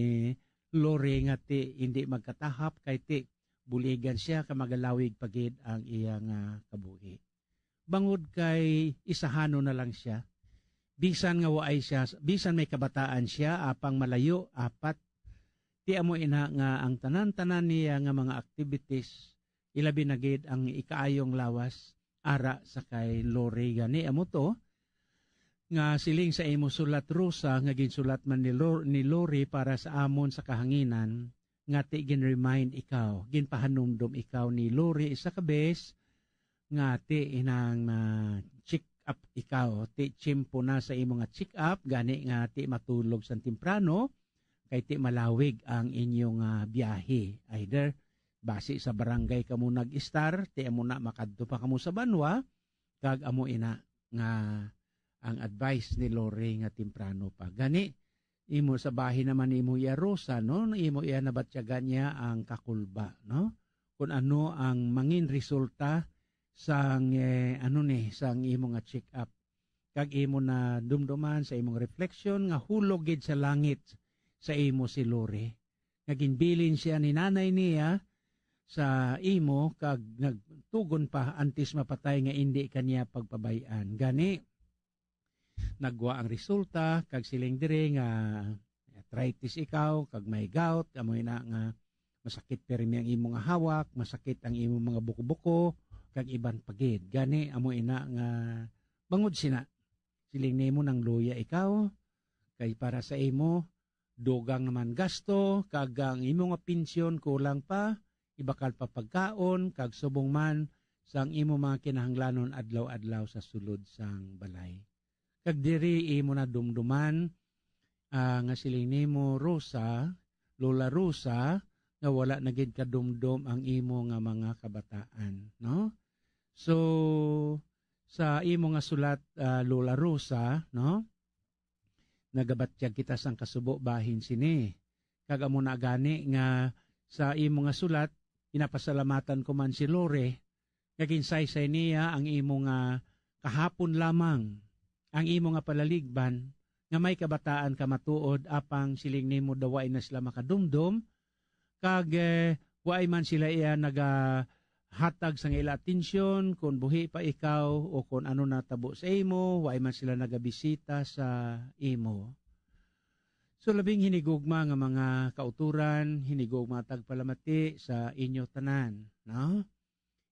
Lore nga ti hindi magkatahap kay ti buligan siya ka magalawig pagid ang iya nga kabuhi. Bangod kay isahano na lang siya. Bisan nga waay siya, bisan may kabataan siya apang malayo 4. Ti amo ina nga ang tanan-tanan niya nga mga activities ilabi na gid ang ikaayong lawas ara sa kay Lore gani amo to. Nga siling sa imo sulat Rosa nga ginsulat man ni Lore para sa amon sa kahanginan nga ti gin-remind ikaw, ginpahanumdum ikaw ni Lore isa ka bes nga ti inang check up ikaw, ti chimpo na sa imo nga check up gani nga ti matulog sa temprano kay ti malawig ang inyong biyahe, either base sa barangay kamo nag-star, ti amo na makadto pa kamo sa banwa kag amo ina nga ang advice ni Lore nga temprano pa. Gani, imo sa bahay naman imo iya Rosa, no? Imo iya nabatyagan niya ang kakulba, no? Kung ano ang mangin resulta sang sang imo nga check up. Kag imo na dumduman sa imong reflection nga hulog gid sa langit sa imo si Lore. Nga ginbilin siya ni nanay niya sa imo kag nagtugon pa antes mapatay nga hindi kaniya pagpabayan. Gani nagwa ang resulta kag siling dire nga arthritis ikaw kag may gout amoy na nga masakit permi ang imong hawak, masakit ang imong mga buko-buko kag iban pagid. Gani amoy na nga bangod sina siling nimo ng luya ikaw kay para sa imo dugang naman gasto kag ang imong pensyon kulang pa ibakal pa pagkaon kag subong man sang imo mga kinahanglanon adlaw-adlaw sa sulod sang balay. Kag diri imo na dumduman nga siling nimo Rosa, Lola Rosa, nga wala na gid kadumdum ang imo nga mga kabataan, no? So sa imo nga sulat Lola Rosa, no? Nagabatyag kita sang kasubo bahin sini. Kag amo na gani nga sa imo nga sulat pinapasalamatan ko man si Lore, naginsaysay niya ang imo nga kahapon lamang, ang imo nga palaligban, nga may kabataan ka matuod apang siling nimo daway na sila makadumdum, kag waay man sila iya nagahatag sa ila atensyon, kung buhi pa ikaw o kung ano natabo sa imo, waay man sila nagabisita sa imo. So labing hinigugma nga mga kauturan, hinigugma tagpalamati sa inyo tanan, no?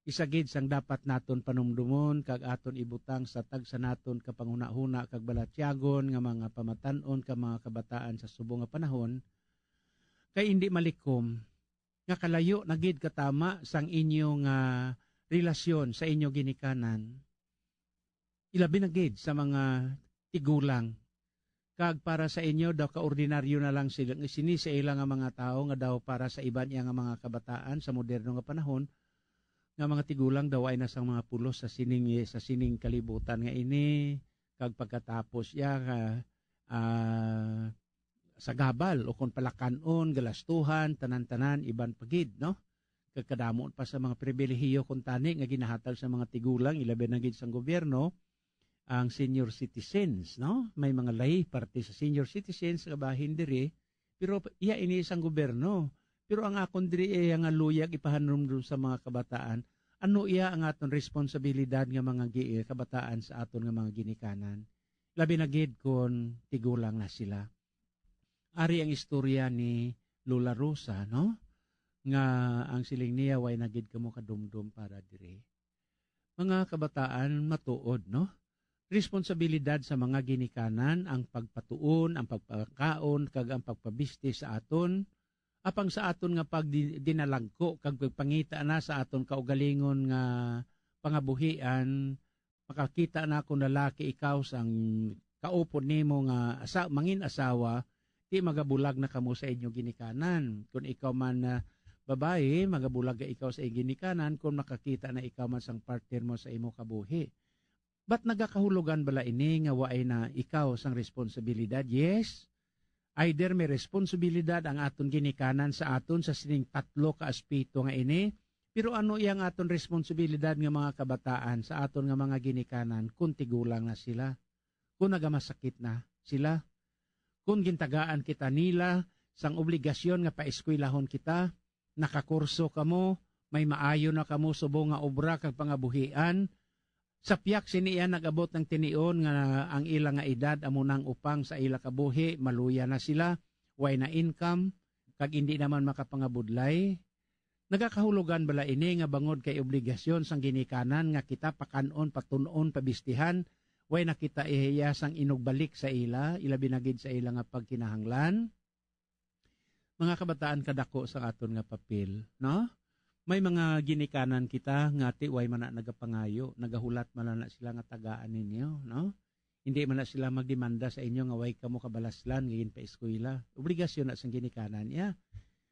Isagid sang dapat naton panumdumon kag aton ibutang sa tag sa naton kapanguna-huna kag balatyagon nga mga pamatan-on ka mga kabataan sa subong nga panahon kay hindi malikom nga kalayo na gid katama sang inyo nga relasyon sa inyo ginikanan. Ilabi na gid sa mga tigulang. Kag para sa inyo daw kaordinaryo na lang sila sini sa ilang nga mga tao nga daw para sa iban niya nga mga kabataan sa moderno nga panahon nga mga tigulang daw ay nasang mga pulos sa sining kalibutan nga ini kag pagkatapos ya sa gabal o kon palakanon galastuhan tanan-tanan iban pagid no kagkadamo pa sa mga pribilehiyo kun tani nga ginahatag sa mga tigulang ilabi na gid sang gobyerno ang senior citizens, no? May mga lay parte sa senior citizens nga bahin diri, pero iya ini isang gobyerno. Pero ang akon diri ay nga luyag ipahanumdum sa mga kabataan, ano iya ang aton responsibilidad nga mga kabataan sa aton nga mga ginikanan. Labi na gid kon tigulang na sila. Ari ang istorya ni Lola Rosa, no? Nga ang siling niya way na gid kamo kadumdum para diri. Mga kabataan matuod, no? Responsibilidad sa mga ginikanan ang pagpatuon, ang pagpakaon, kag ang pagpabiste sa aton, apang sa aton nga pagdinalagko, kag pagpangita na sa aton kaugalingon nga pangabuhian, makakita na kung lalaki ikaw sang kaupod nimo nga mangin asawa, di magabulag na kamo sa inyo ginikanan. Kung ikaw man babae, magabulag ka ikaw sa inyo ginikanan, kung makakita na ikaw man sang partner mo sa imo kabuhi. Ba't nagakahulugan bala ini nga waay na ikaw sang responsibilidad? Yes, either may responsibilidad ang aton ginikanan sa aton sa sining tatlo ka aspeto nga ini, pero ano iyang aton responsibilidad nga mga kabataan sa aton nga mga ginikanan kung tigulang na sila, kung nagamasakit na sila, kung gintagaan kita nila sang obligasyon nga paeskwelahon kita, nakakurso kamo, may maayo na kamo subong nga obra kag pangabuhian, sa piyak siniya nag-abot ng tinion nga ang ilang nga edad amo nang upang sa ila kabuhi, maluya na sila, way na income, kag hindi naman makapangabudlay. Nagakahulugan bala ini nga bangod kay obligasyon sang ginikanan nga kita pakanon, patunon, pabistihan, way na kita ihiya sang inugbalik sa ila, ilabi na gid sa ila nga pagkinahanglan. Mga kabataan kadako sa aton nga papel, no? May mga ginikanan kita nga tiway man na nagapangayo, nagahulat man na sila nga tagaan ninyo, no? Hindi man na sila magdemanda sa inyo nga way kamo kabalaslan ngayon pa eskwela. Obligasyon na sang ginikanan niya.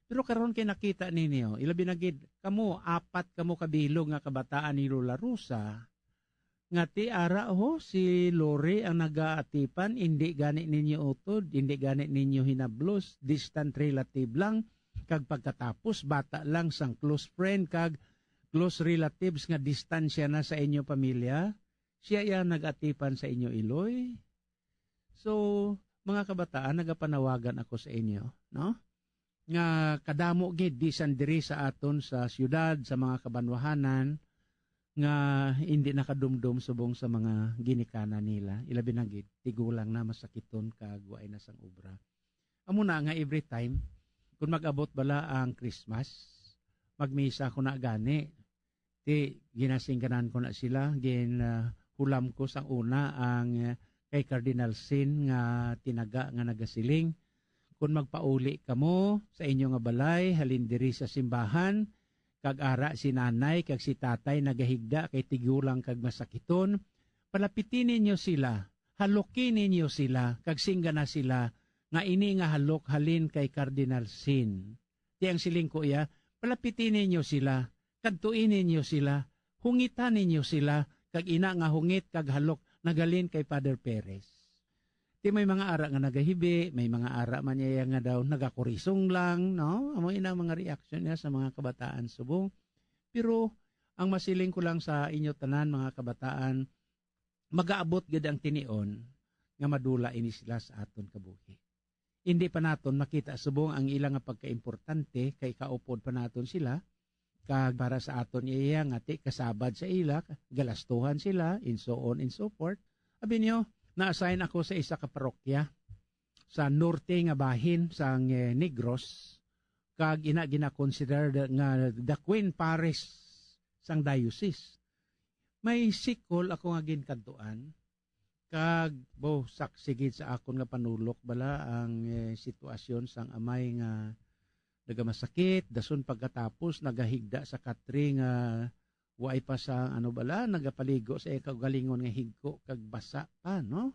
Pero karon kay nakita ninyo, ilabi na gid kamo apat kamo kabilog nga kabataan ni Lola Rosa. Nga ti ara si Lore ang nagaatipan, hindi gani ninyo utod, hindi gani ninyo hinablos, distant relative lang. Kag pagkatapos bata lang sang close friend kag close relatives nga distansya na sa inyo pamilya, siya yan nag-atipan sa inyo iloy. So mga kabataan, nagapanawagan ako sa inyo, no? nga kadamo gid bisan diri sa aton sa syudad, sa mga kabanwahanan nga hindi nakadumdum subong sa mga ginikanan nila. Ilabi na gid tigulang na masakiton kag waay na sang obra. Amo na nga every time kung mag-abot bala ang Christmas, magmisa ko na gani. Ti ginasingganan ko na sila, hulam ko sang una ang kay Cardinal Sin nga tinaga nga nagasiling. Kung magpauli kamo sa inyo nga balay, halin diri sa simbahan, kag ara si nanay, kag si tatay nagahigda kay tigulang kag masakiton, palapitin ninyo sila, halukin ninyo sila, kag singgana sila, nga ini nga halok halin kay Cardinal Sin. Tiyang siling ko iya, palapitin ninyo sila, kadtuin ninyo sila, hungitan ninyo sila, kag ina nga hungit kag halok nagalin kay Father Perez. Ti may mga ara nga nagahibi, may mga ara man niya nga daw nagakurisong lang, no? Amo ina mga reaction niya sa mga kabataan subong. Pero ang masiling ko lang sa inyo tanan mga kabataan, magaabot gid ang tinion nga madula ini sila sa aton kabuhi. Hindi pa naton makita subong ang ilang nga pagkaimportante kay kaupod pa naton sila kag para sa aton iya nga ti kasabad sa ila, galastuhan sila, and so on and so forth. Abi niyo, na-assign ako sa isa ka parokya sa norte nga bahin sa Negros kag ina gina-consider nga the Queen Paris sang diocese. May sikol ako nga ginkantuan kag saksigid sa akon nga panulok bala ang sitwasyon sang amay nga nagamasakit dason pagkatapos nagahigda sa katri nga waay pa sa nagapaligo sa ikagalingon nga higko kag basa pa, no?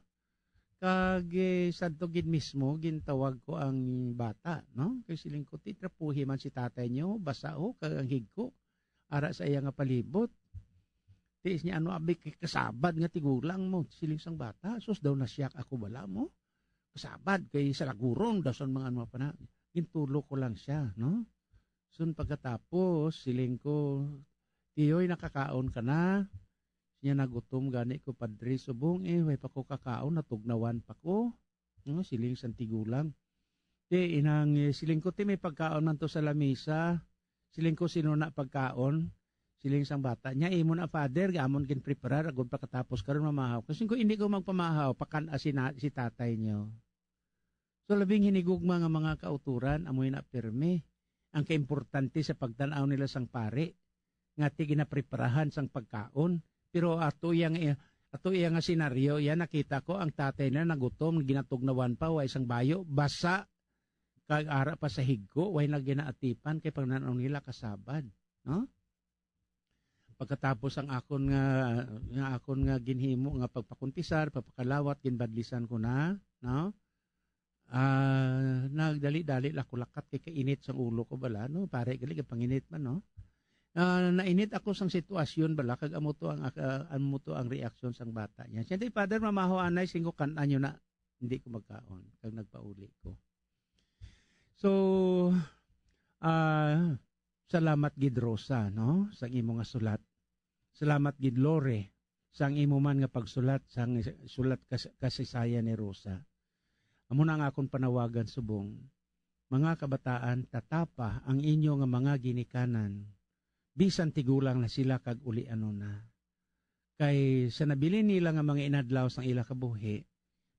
Kag sadto gid mismo gintawag ko ang bata, no? Kay siling ko titrapuhi man si tatay nyo, basa kag ang higko ara sa iya nga palibot. Tiis niya abi kasabad nga tigulang mo, siling sang bata, sus daw nasyak ako bala mo. Kasabad kay sa lagurong dason mga pa na. Gintulo ko lang siya, no? Sun pagkatapos siling ko tiyoy nakakaon ka na. Siya nagutom gani ko padre subong way pa ko kakaon natugnawan pa ko. No, siling santigulang. Ti inang siling ko ti may pagkaon man to sa lamisa. Siling ko sino na pagkaon. Siling sang bata nya imo na father gamon gin preparar agud pagkatapos karon mamahaw. Kasi ko hindi ko magpamahaw pakan si tatay niyo. So labing hinigugma nga mga kauturan amoy na pirme. Ang kaimportante sa pagtanaw nila sang pare nga ti ginapreparahan sang pagkaon. Pero ato yang nga senaryo, yan nakita ko ang tatay na nagutom, ginatugnawan pa, way isang bayo, basa, kag ara pa sa higko, way na ginaatipan, kay pagnanaw nila kasabad. No? Pagkatapos ang akon nga ginhimo, nga pagpakuntisar, papakalawat, ginbadlisan ko na, no? Nagdali-dali lakulakat kay kainit sa ulo ko bala, no? Pare, gali, panginit man, no? Nainit ako sang sitwasyon bala kag amo to ang reaksyon sang bata niya. Siyempre father mamaho anay singgo kan-an nyo na hindi ko magkaon kag nagpauli ko. So salamat gid Rosa no sang imo nga sulat. Salamat gid Lore sang imo man nga pagsulat sang sulat kasaysayan ni Rosa. Amo na nga akong panawagan subong. Mga kabataan tatapa ang inyo nga mga ginikanan. Bisan tigulang na sila kag uli na. Kay sa nabili nila nga mga inadlaw sang ila kabuhi,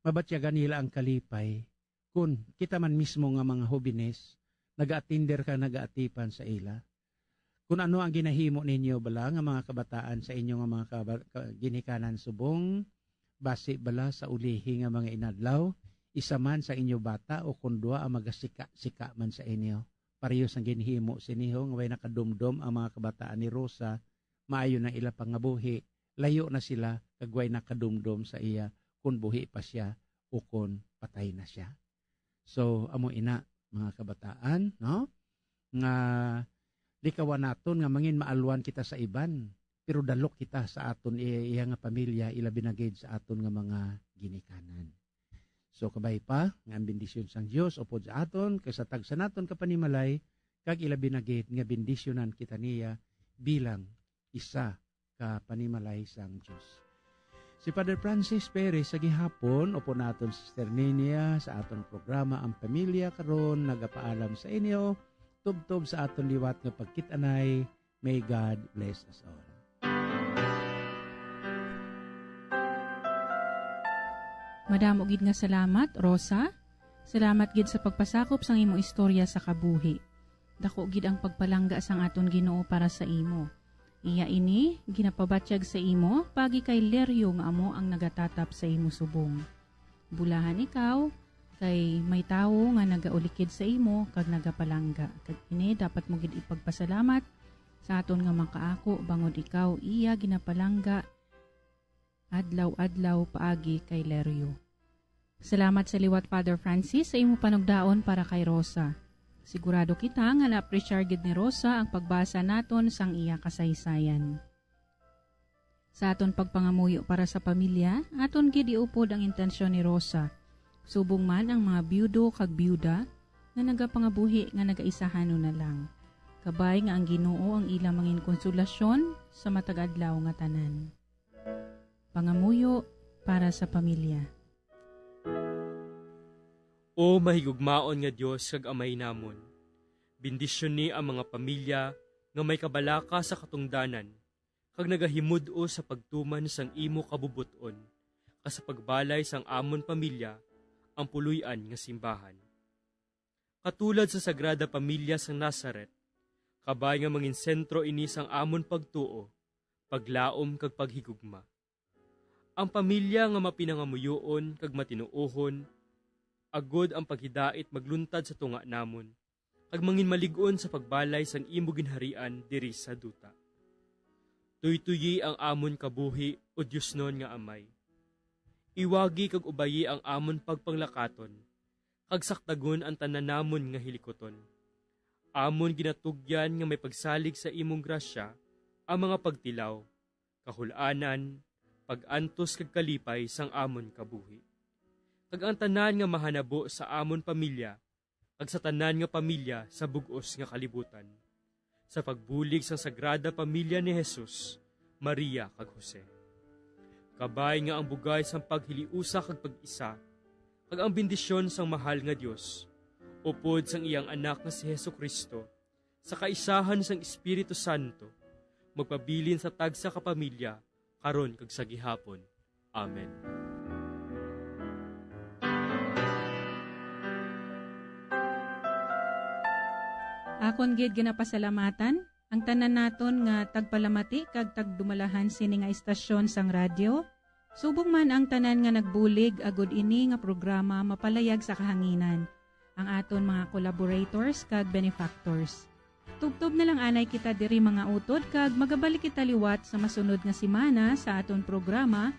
mabatyagan nila ang kalipay. Kun kita man mismo nga mga hobines, nag-atinder ka nag-aatipan sa ila. Kung ano ang ginahimo ninyo bala nga mga kabataan sa inyo nga mga ginikanan subong, base bala sa ulihi nga mga inadlaw, isa man sa inyo bata o kundwa ang magasika-sika man sa inyo. Parehas ang ginhimo siniho nga way nakadumdum ang mga kabataan ni Rosa, maayo na ila pangabuhi, layo na sila kag way nakadumdum sa iya kun buhi pa siya o kun patay na siya. So amo ina mga kabataan, no? Nga likawan naton nga mangin maalwan kita sa iban, pero dalok kita sa aton iya nga pamilya ila binagid sa aton nga mga ginikanan. So kabay pa nga ang bendisyon sang Dios upod sa aton kaysa tagsa naton kapanimalay kag ila binagit nga bendisyonan kita niya bilang isa ka panimalay sang Dios. Si Father Francis Perez sa gihapon, upo naton si Sister Ninia sa aton programa Ang Pamilya karon nagapaalam sa inyo, tubtob sa aton liwat nga pagkitanay. May God bless us all. Madamo gid nga salamat, Rosa. Salamat gid sa pagpasakop sang imo istorya sa kabuhi. Dako gid ang pagpalangga sang aton Ginoo para sa imo. Iya ini, ginapabatyag sa imo, pagi kay Leryo nga amo ang nagatatap sa imo subong. Bulahan ikaw, kay may tawo nga nagaulikid sa imo, kag nagapalangga. Kag ini, dapat mo gid ipagpasalamat sa aton nga makaako, bangod ikaw, iya ginapalangga, adlaw-adlaw paagi kay Leryo. Salamat sa liwat, Father Francis, sa imo panugdaon para kay Rosa. Sigurado kita nga na-appreciate gid ni Rosa ang pagbasa naton sang iya kasaysayan. Sa aton pagpangamuyo para sa pamilya, aton gid iupod ang intensyon ni Rosa. Subong man ang mga byudo kag byuda nga nagapangabuhi nga nagaisahanon na lang. Kabay nga ang Ginoo ang ilang mangin konsolasyon sa matag adlaw nga tanan. Pangamuyo para sa pamilya. O mahigugmaon nga Dios kag Amay namon, bendisyon ni ang mga pamilya nga may kabalaka sa katungdanan, kag nagahimudo sa pagtuman sang imo kabubuton, kas sa pagbalay sang amon pamilya, ang puluyan nga simbahan. Katulad sa Sagrada Pamilya sang Nazaret, kabay nga mangin sentro ini sang amon pagtuo, paglaom kag paghigugma. Ang pamilya nga mapinangamuyoon kag matinuohon, agod ang paghidait magluntad sa tunga namon, kag mangin maligon sa pagbalay sang imo ginharian diri sa duta. Tuytuyi ang amon kabuhi o Dios non nga Amay. Iwagi kag ubayi ang amon pagpanglakaton, kag saktagon ang tanan namon nga hilikoton. Amon ginatugyan nga may pagsalig sa imong grasya ang mga pagtilaw, kahulanan, pag-antos kag kalipay sang amon kabuhi. Kag ang tanan nga mahanabo sa amon pamilya, kag sa tanan nga pamilya sa bugos nga kalibutan. Sa pagbulig sa Sagrada Pamilya ni Jesus, Maria kag Jose. Kabay nga ang bugay sang paghiliusa kag pag-isa, kag ang bendisyon sang mahal nga Dios, upod sang iyang anak nga si Jesucristo, sa kaisahan sang Espiritu Santo, magpabilin sa tagsa ka pamilya, karon kag sa gihapon. Amen. Akon gid ginapasalamatan ang tanan naton nga tagpalamati kag tagdumalahan sini nga istasyon sang radyo. Subong man ang tanan nga nagbulig agud ini nga programa mapalayag sa kahanginan. Ang aton mga collaborators kag benefactors. Tubtob na lang anay kita diri mga utod kag magabalik kita liwat sa masunod nga semana sa aton programa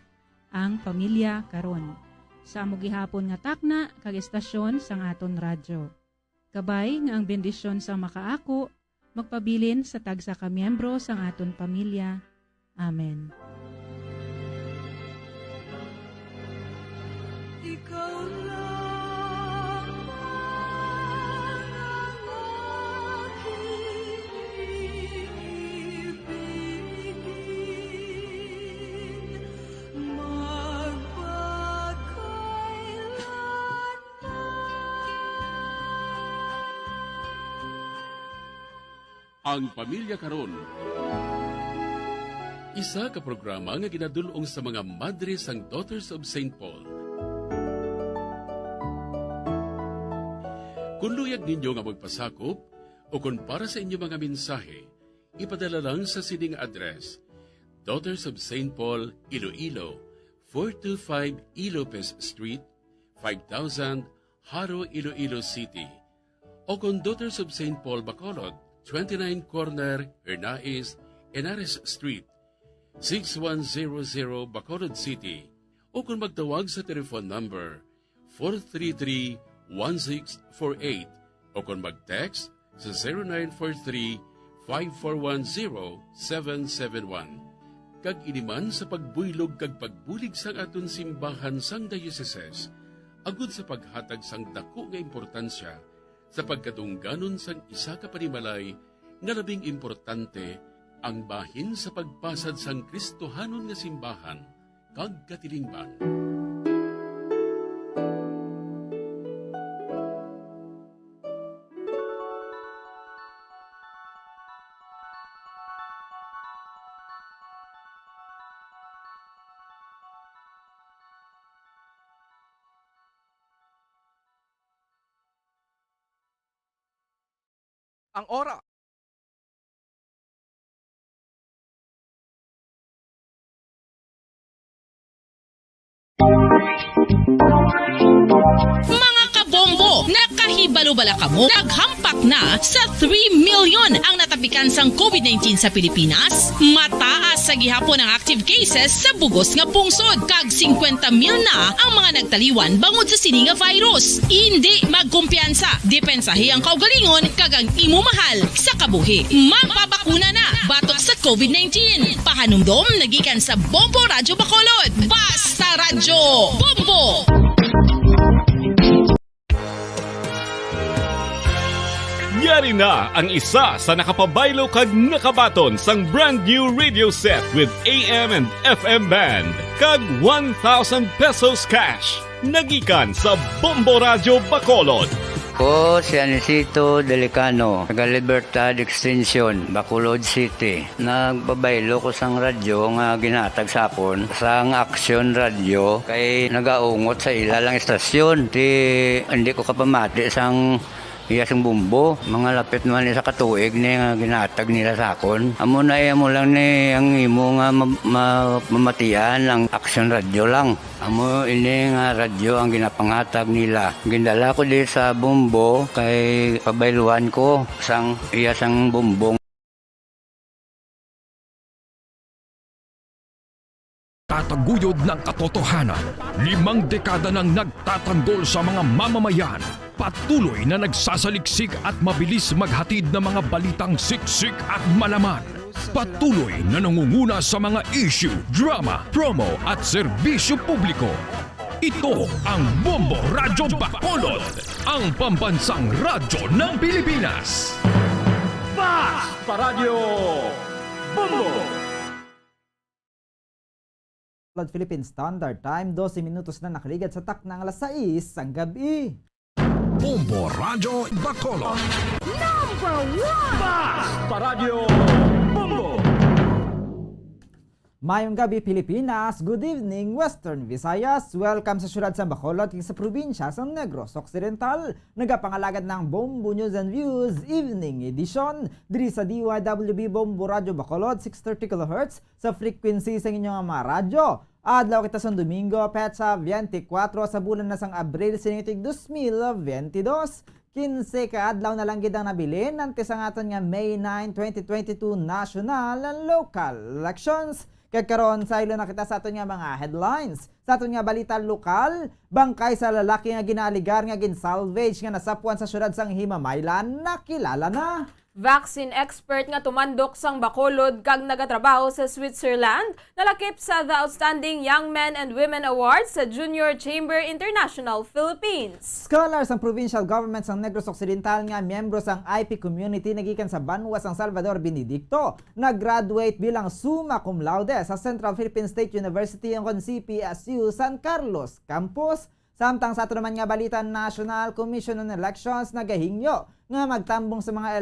Ang Pamilya Karon. Sa amo gihapon nga takna kag istasyon sang aton radyo. Kabay nga ang bendisyon sa makaako, magpabilin sa tagsa ka miyembro sang aton pamilya. Amen. Ikaw lang ang aking ibigin, Ang Pamilya Karon. Isa ka programa nga ginadulong sa mga madre sang Daughters of St. Paul. Kung luyag ninyo nga magpasakop o kung para sa inyo mga mensahe, ipadala lang sa sining address: Daughters of St. Paul, Iloilo, 425 Ilopez Street, 5000 Haro, Iloilo City. O kung Daughters of St. Paul, Bacolod, 29 Corner, Hernais, Henares Street, 6100 Bacolod City. O kung magtawag sa telephone number 433-1648 o kung mag-text sa 0943-5410-771. Kag iniman sa pagbuylog kag pagbulig sang aton simbahan sang dioceses, agud sa paghatag sang dako nga importansya sa pagkatungganon sang isa ka panimalay nga labing importante ang bahin sa pagpasad sang Kristohanon nga simbahan kag katilingban. Ang oras. Mga kabombo, nakahibalo-bala ka mo? Naghampak na sa 3 million ang natapikan sang COVID-19 sa Pilipinas? Mataas sa gihapon ang active cases sa bugos nga pungsod. Kag 50 mil na ang mga nagtaliwan bangod sa sini nga virus. Hindi magkumpiyansa. Depensahi ang kaugalingon kag ang imo mahal sa kabuhi. Magpabakuna na batok sa COVID-19. Pahanumdom nagikan sa Bombo Radyo Bacolod. Basta Radyo Bombo! Yari na ang isa sa nakapabaylo kag nakabaton sang brand new radio set with AM and FM band kag 1,000 pesos cash. Nagikan sa Bombo Radyo Bacolod. Ko si Anisito Delicano, taga Libertad Extension, Bacolod City. Nagbabaylo ko sang radyo nga ginatag sapon sang Action Radio kay nagaungot sa ilalang estasyon. Hindi ko kapamati sang iyasang bumbo, mga lapit naman sa katuig ni nga ginatag nila sakon. Amo na mo lang ni ang imo nga mamatian ang Action Radio lang. Amo ini nga radyo ang ginapangatag nila. Gindala ko di sa bumbo kay pabayluan ko sang iyasang bumbong. Tataguyod ng katotohanan, 5 dekada nang nagtatanggol sa mga mamamayan. Patuloy na nagsasaliksik at mabilis maghatid ng mga balitang siksik at malaman. Patuloy na nangunguna sa mga issue, drama, promo at serbisyo publiko. Ito ang Bombo Radyo Bacolod, ang pambansang radyo ng Pilipinas. Basta Radyo Bombo! Philippine Standard Time, 12 minutos na nakaligad sa tak ng alas 6 ang gabi. Bombo Radyo Bacolod. Number 1! Basta Radyo Bombo! Mayong gabi Pilipinas, good evening Western Visayas. Welcome sa syudad sa Bacolod sa probinsya sa Negros Occidental. Nagapangalagad ng Bombo News and Views Evening Edition diri sa DYWB Bombo Radyo Bacolod 630 kHz sa frequency sa inyong mga radyo. Adlaw kita sa Domingo, petsa 24 sa bulan na sang Abril sinitig 2022. 15 ka adlaw na lang gid ang nabilin antes ang aton nga May 9, 2022 national and local elections. Kagkaroon sa ilo nakita sa aton nga mga headlines. Sa aton nga balita lokal, bangkay sa lalaki nga ginaligar nga ginsalvage nga nasapuan sa syudad sang Himamaylan nakilala na. Vaccine expert nga tumandok sang Bacolod kag nagatrabaho sa Switzerland, nalakip sa The Outstanding Young Men and Women Awards sa Junior Chamber International Philippines. Scholars ang provincial government sang Negros Occidental nga miyembro sang IP community nagikan sa Banwa sang Salvador Benedicto, nag-graduate bilang summa cum laude sa Central Philippine State University ang CPSU San Carlos Campus. Samtang sa ato naman nga balita, National Commission on Elections nagahingyo nga magtambong sa mga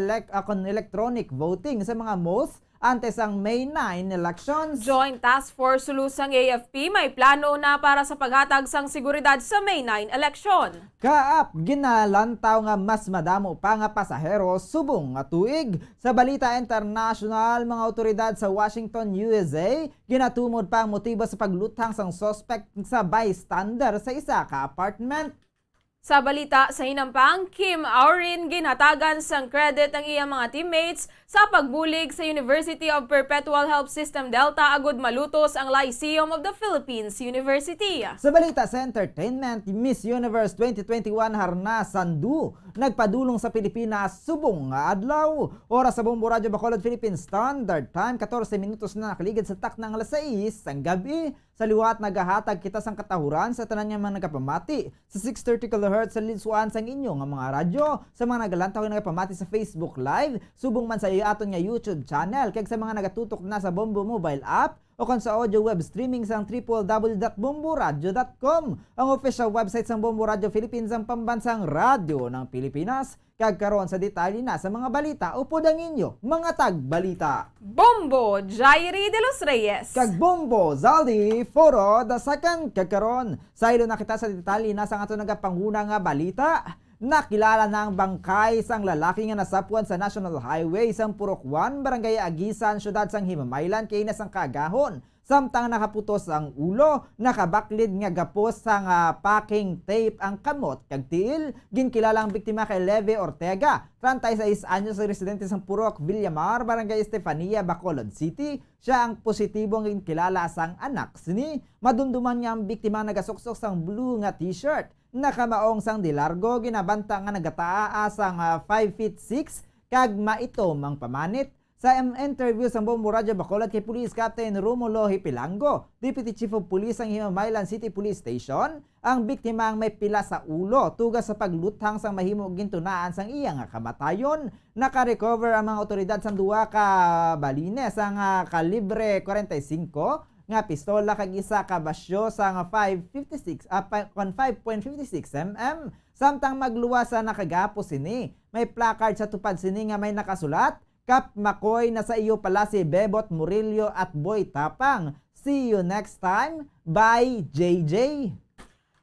electronic voting sa mga malls antes ang May 9 elections. Joint Task Force Sulusang AFP may plano na para sa paghatag sang seguridad sa May 9 election. Kaap, ginalantaw nga mas madamo pa nga pasahero subong nga tuig. Sa balita international, mga otoridad sa Washington, USA, ginatumod pa ang motibo sa paglutang sang suspect sa bystander sa isa ka apartment. Sa balita sa hinampang, Kim Aurin ginhatagan sang credit ang iyang mga teammates sa pagbulig sa University of Perpetual Help System Delta agud malutos ang Lyceum of the Philippines University. Sa balita sa entertainment, Miss Universe 2021 Harna Sandu nagpadulong sa Pilipinas subong nga adlaw. Oras sa Bombo Radyo Bacolod Philippine Standard Time, 14 minutos na nakaligid sa tak ng alas 6 ang gabi. Sa liwat nagahatag kita sang katahuran sa tanan nga mga nagapamati sa 630 kHz sa linsuan sang inyo nga mga radyo. Sa mga nagalantaw nga nagapamati sa Facebook Live, subong man sa aton nga YouTube channel kag sa mga nagatutok na sa Bombo mobile app, o kon sa audio web streaming sang www.bomboradio.com, ang official website sang Bombo Radio Philippines, ang pambansang radyo ng Pilipinas. Kag karon sa detalye na sa mga balita upod ang inyo mga tagbalita. Bombo Jairi de los Reyes. Kag Bombo Zaldi Foro the second. Kag karon sa ilo nakita sa detalye na sa ato nagapanguna nga balita. Nakilala na ang bangkay sang lalaki nga nasapuan sa National Highway sang Purok 1, Barangay Agisan, syudad sang Himamaylan, kay nasang kagahon. Samtang nakaputos ang ulo, nakabaklid nga gapos sang packing tape ang kamot kag tiil. Ginkilala ang biktima kay Leve Ortega, 36 anyos, residente sang Purok, Villamar, Barangay Estefania, Bacolod City. Siya ang positibong ginkilala sang anak sini. Madumduman niya ang biktima nagasuksok sang blue nga t-shirt. Nakamaong sang dilargo, ginabanta nga nagataa sang 5 feet 6 kag maitom ang pamanit. Sa interview sa Bombo Radio Bacolod kay Police Captain Romulo Hipilango, Deputy Chief of Police ang Himamaylan City Police Station, ang biktima ang may pila sa ulo tugas sa pagluthang sang mahimo gintunaan sang iya nga kamatayon. Naka-recover ang mga otoridad sang duwa ka balines ang kalibre 45 nga pistola kag isa ka basyo sa 5.56 mm. Samtang magluwas sa nakagapos sini, may placard sa tupad sini nga may nakasulat, Kap Makoy na sa iyo pala si Bebot Murillo at Boy Tapang. See you next time. Bye, JJ.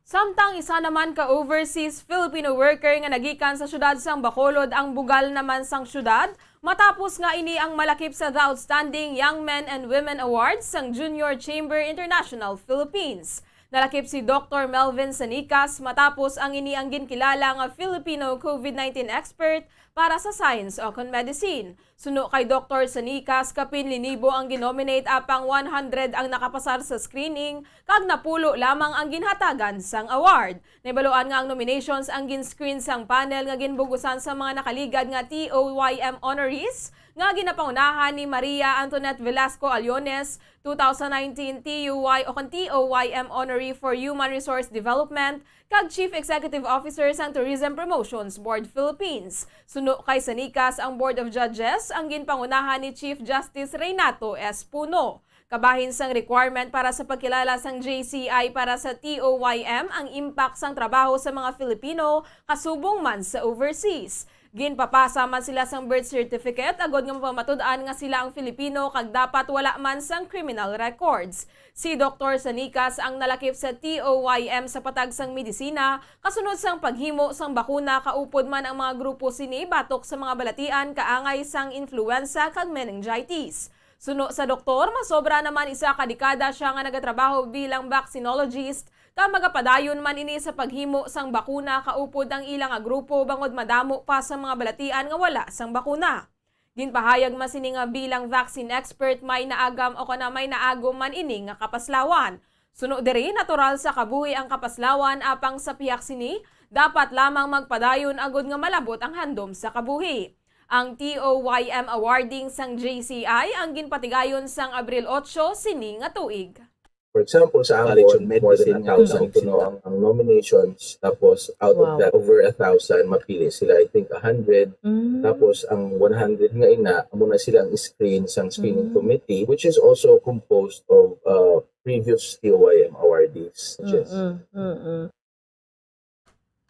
Samtang isa naman ka overseas Filipino worker nga nagikan sa syudad sang Bacolod ang bugal naman sang syudad matapos nga ini ang malakip sa The Outstanding Young Men and Women Awards sang Junior Chamber International Philippines. Nalakip si Dr. Melvin Sanicas matapos ang ini ang ginkilala nga Filipino COVID-19 expert para sa Science o Medicine. Suno kay Dr. Sanicas, kapin linibo ang ginominate apang 100 ang nakapasar sa screening kag napulo lamang ang ginhatagan sang award. Naibaluan nga ang nominations ang ginscreen sang panel nga ginbugusan sa mga nakaligad nga TOYM honorees nga ginapangunahan ni Maria Antoinette Velasco Aliones, 2019 TUY o TOYM Honoree for Human Resource Development, kag Chief Executive Officer sang Tourism Promotions Board Philippines. Suno kay Sanicas, ang Board of Judges ang ginpangunahan ni Chief Justice Reynato S. Puno. Kabahin sang requirement para sa pagkilala sang JCI para sa TOYM ang impact sang trabaho sa mga Filipino kasubong man sa overseas. Ginpapasa man sila sang birth certificate agod nga mapamatud-an nga sila ang Filipino kag dapat wala man sang criminal records. Si Dr. Sanicas ang nalakip sa TOYM sa patag sang medisina kasunod sang paghimo sang bakuna kaupod man ang mga grupo sini batok sa mga balatian kaangay sang influenza kag meningitis. Suno sa doktor, masobra naman isa ka dekada siya nga nagatrabaho bilang vaccinologist ka magapadayon man ini sa paghimo sang bakuna kaupod ang ilang grupo bangod madamo pa sa mga balatian nga wala sang bakuna. Ginpahayag man sini nga bilang vaccine expert may naagam o kana may naagom man ini nga kapaslawan. Suno diri natural sa kabuhi ang kapaslawan apang sa piyak sini dapat lamang magpadayon agod nga malabot ang handom sa kabuhi. Ang TOYM awarding sang JCI ang ginpatigayon sang Abril 8 sini nga tuig. For example, sa College of Medicine, more than 1,000 ang nominations. Tapos, out of that, over 1,000, mapili sila, I think, 100. Tapos, ang 100 nga ina, muna silang screen sa screening committee, which is also composed of previous TOYM awardees.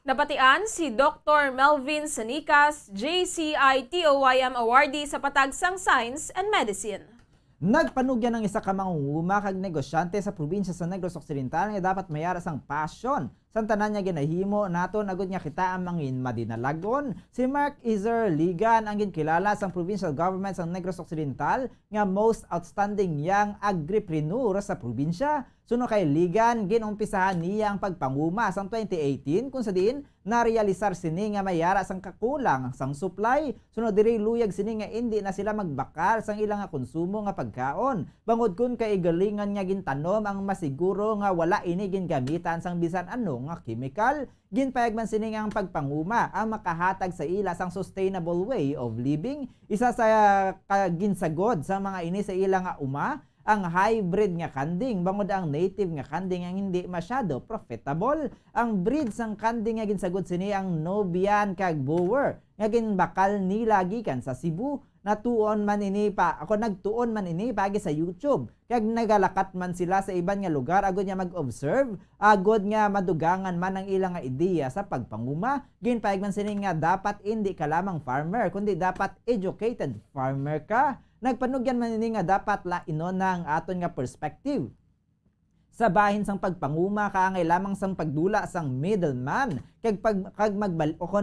Napatian si Dr. Melvin Sanicas, JCI TOYM awardee sa patag sang Science and Medicine. Nagpanugyan ng isa ka mangunguma kag negosyante sa probinsya sa Negros Occidental nga dapat mayara sang passion. Santanan niya ginahimo naton agud nga kita ang mangin madinalagon. Si Mark Izer Ligan ang ginkilala sang provincial government sa Negros Occidental nga most outstanding young agripreneur sa probinsya. Suno kay Ligan, ginumpisahan niya ang pagpanguma sang 2018 kung sa diin narealisar sini nga mayara sang kakulang sang supply. Suno diri luyag sini nga hindi na sila magbakal sang ilang nga konsumo nga pagkaon. Bangod kun kay galingan nga gintanom ang masiguro nga wala ini gingamitan sang bisan ano nga chemical. Ginpayag man sini nga ang pagpanguma ang makahatag sa ila sang sustainable way of living. Isa sa ginsagod sa mga ini sa ila nga uma ang hybrid nga kanding bangod ang native nga kanding ang hindi masyado profitable. Ang breed sang kanding nga ginsagod sini ang Nubian kag Boer nga ginbakal nila gikan sa Cebu. Natuon man ini pa ako nagtuon man ini pagi sa YouTube kag nagalakat man sila sa iban nga lugar agod nga mag-observe agod nga madugangan man ang ilang nga ideya sa pagpanguma. Ginpaig man sini nga dapat hindi ka lamang farmer kundi dapat educated farmer ka. Nagpanugyan man ini nga dapat lainon ang aton nga perspective sa bahin sang pagpanguma kaangay lamang sang pagdula sang middleman kag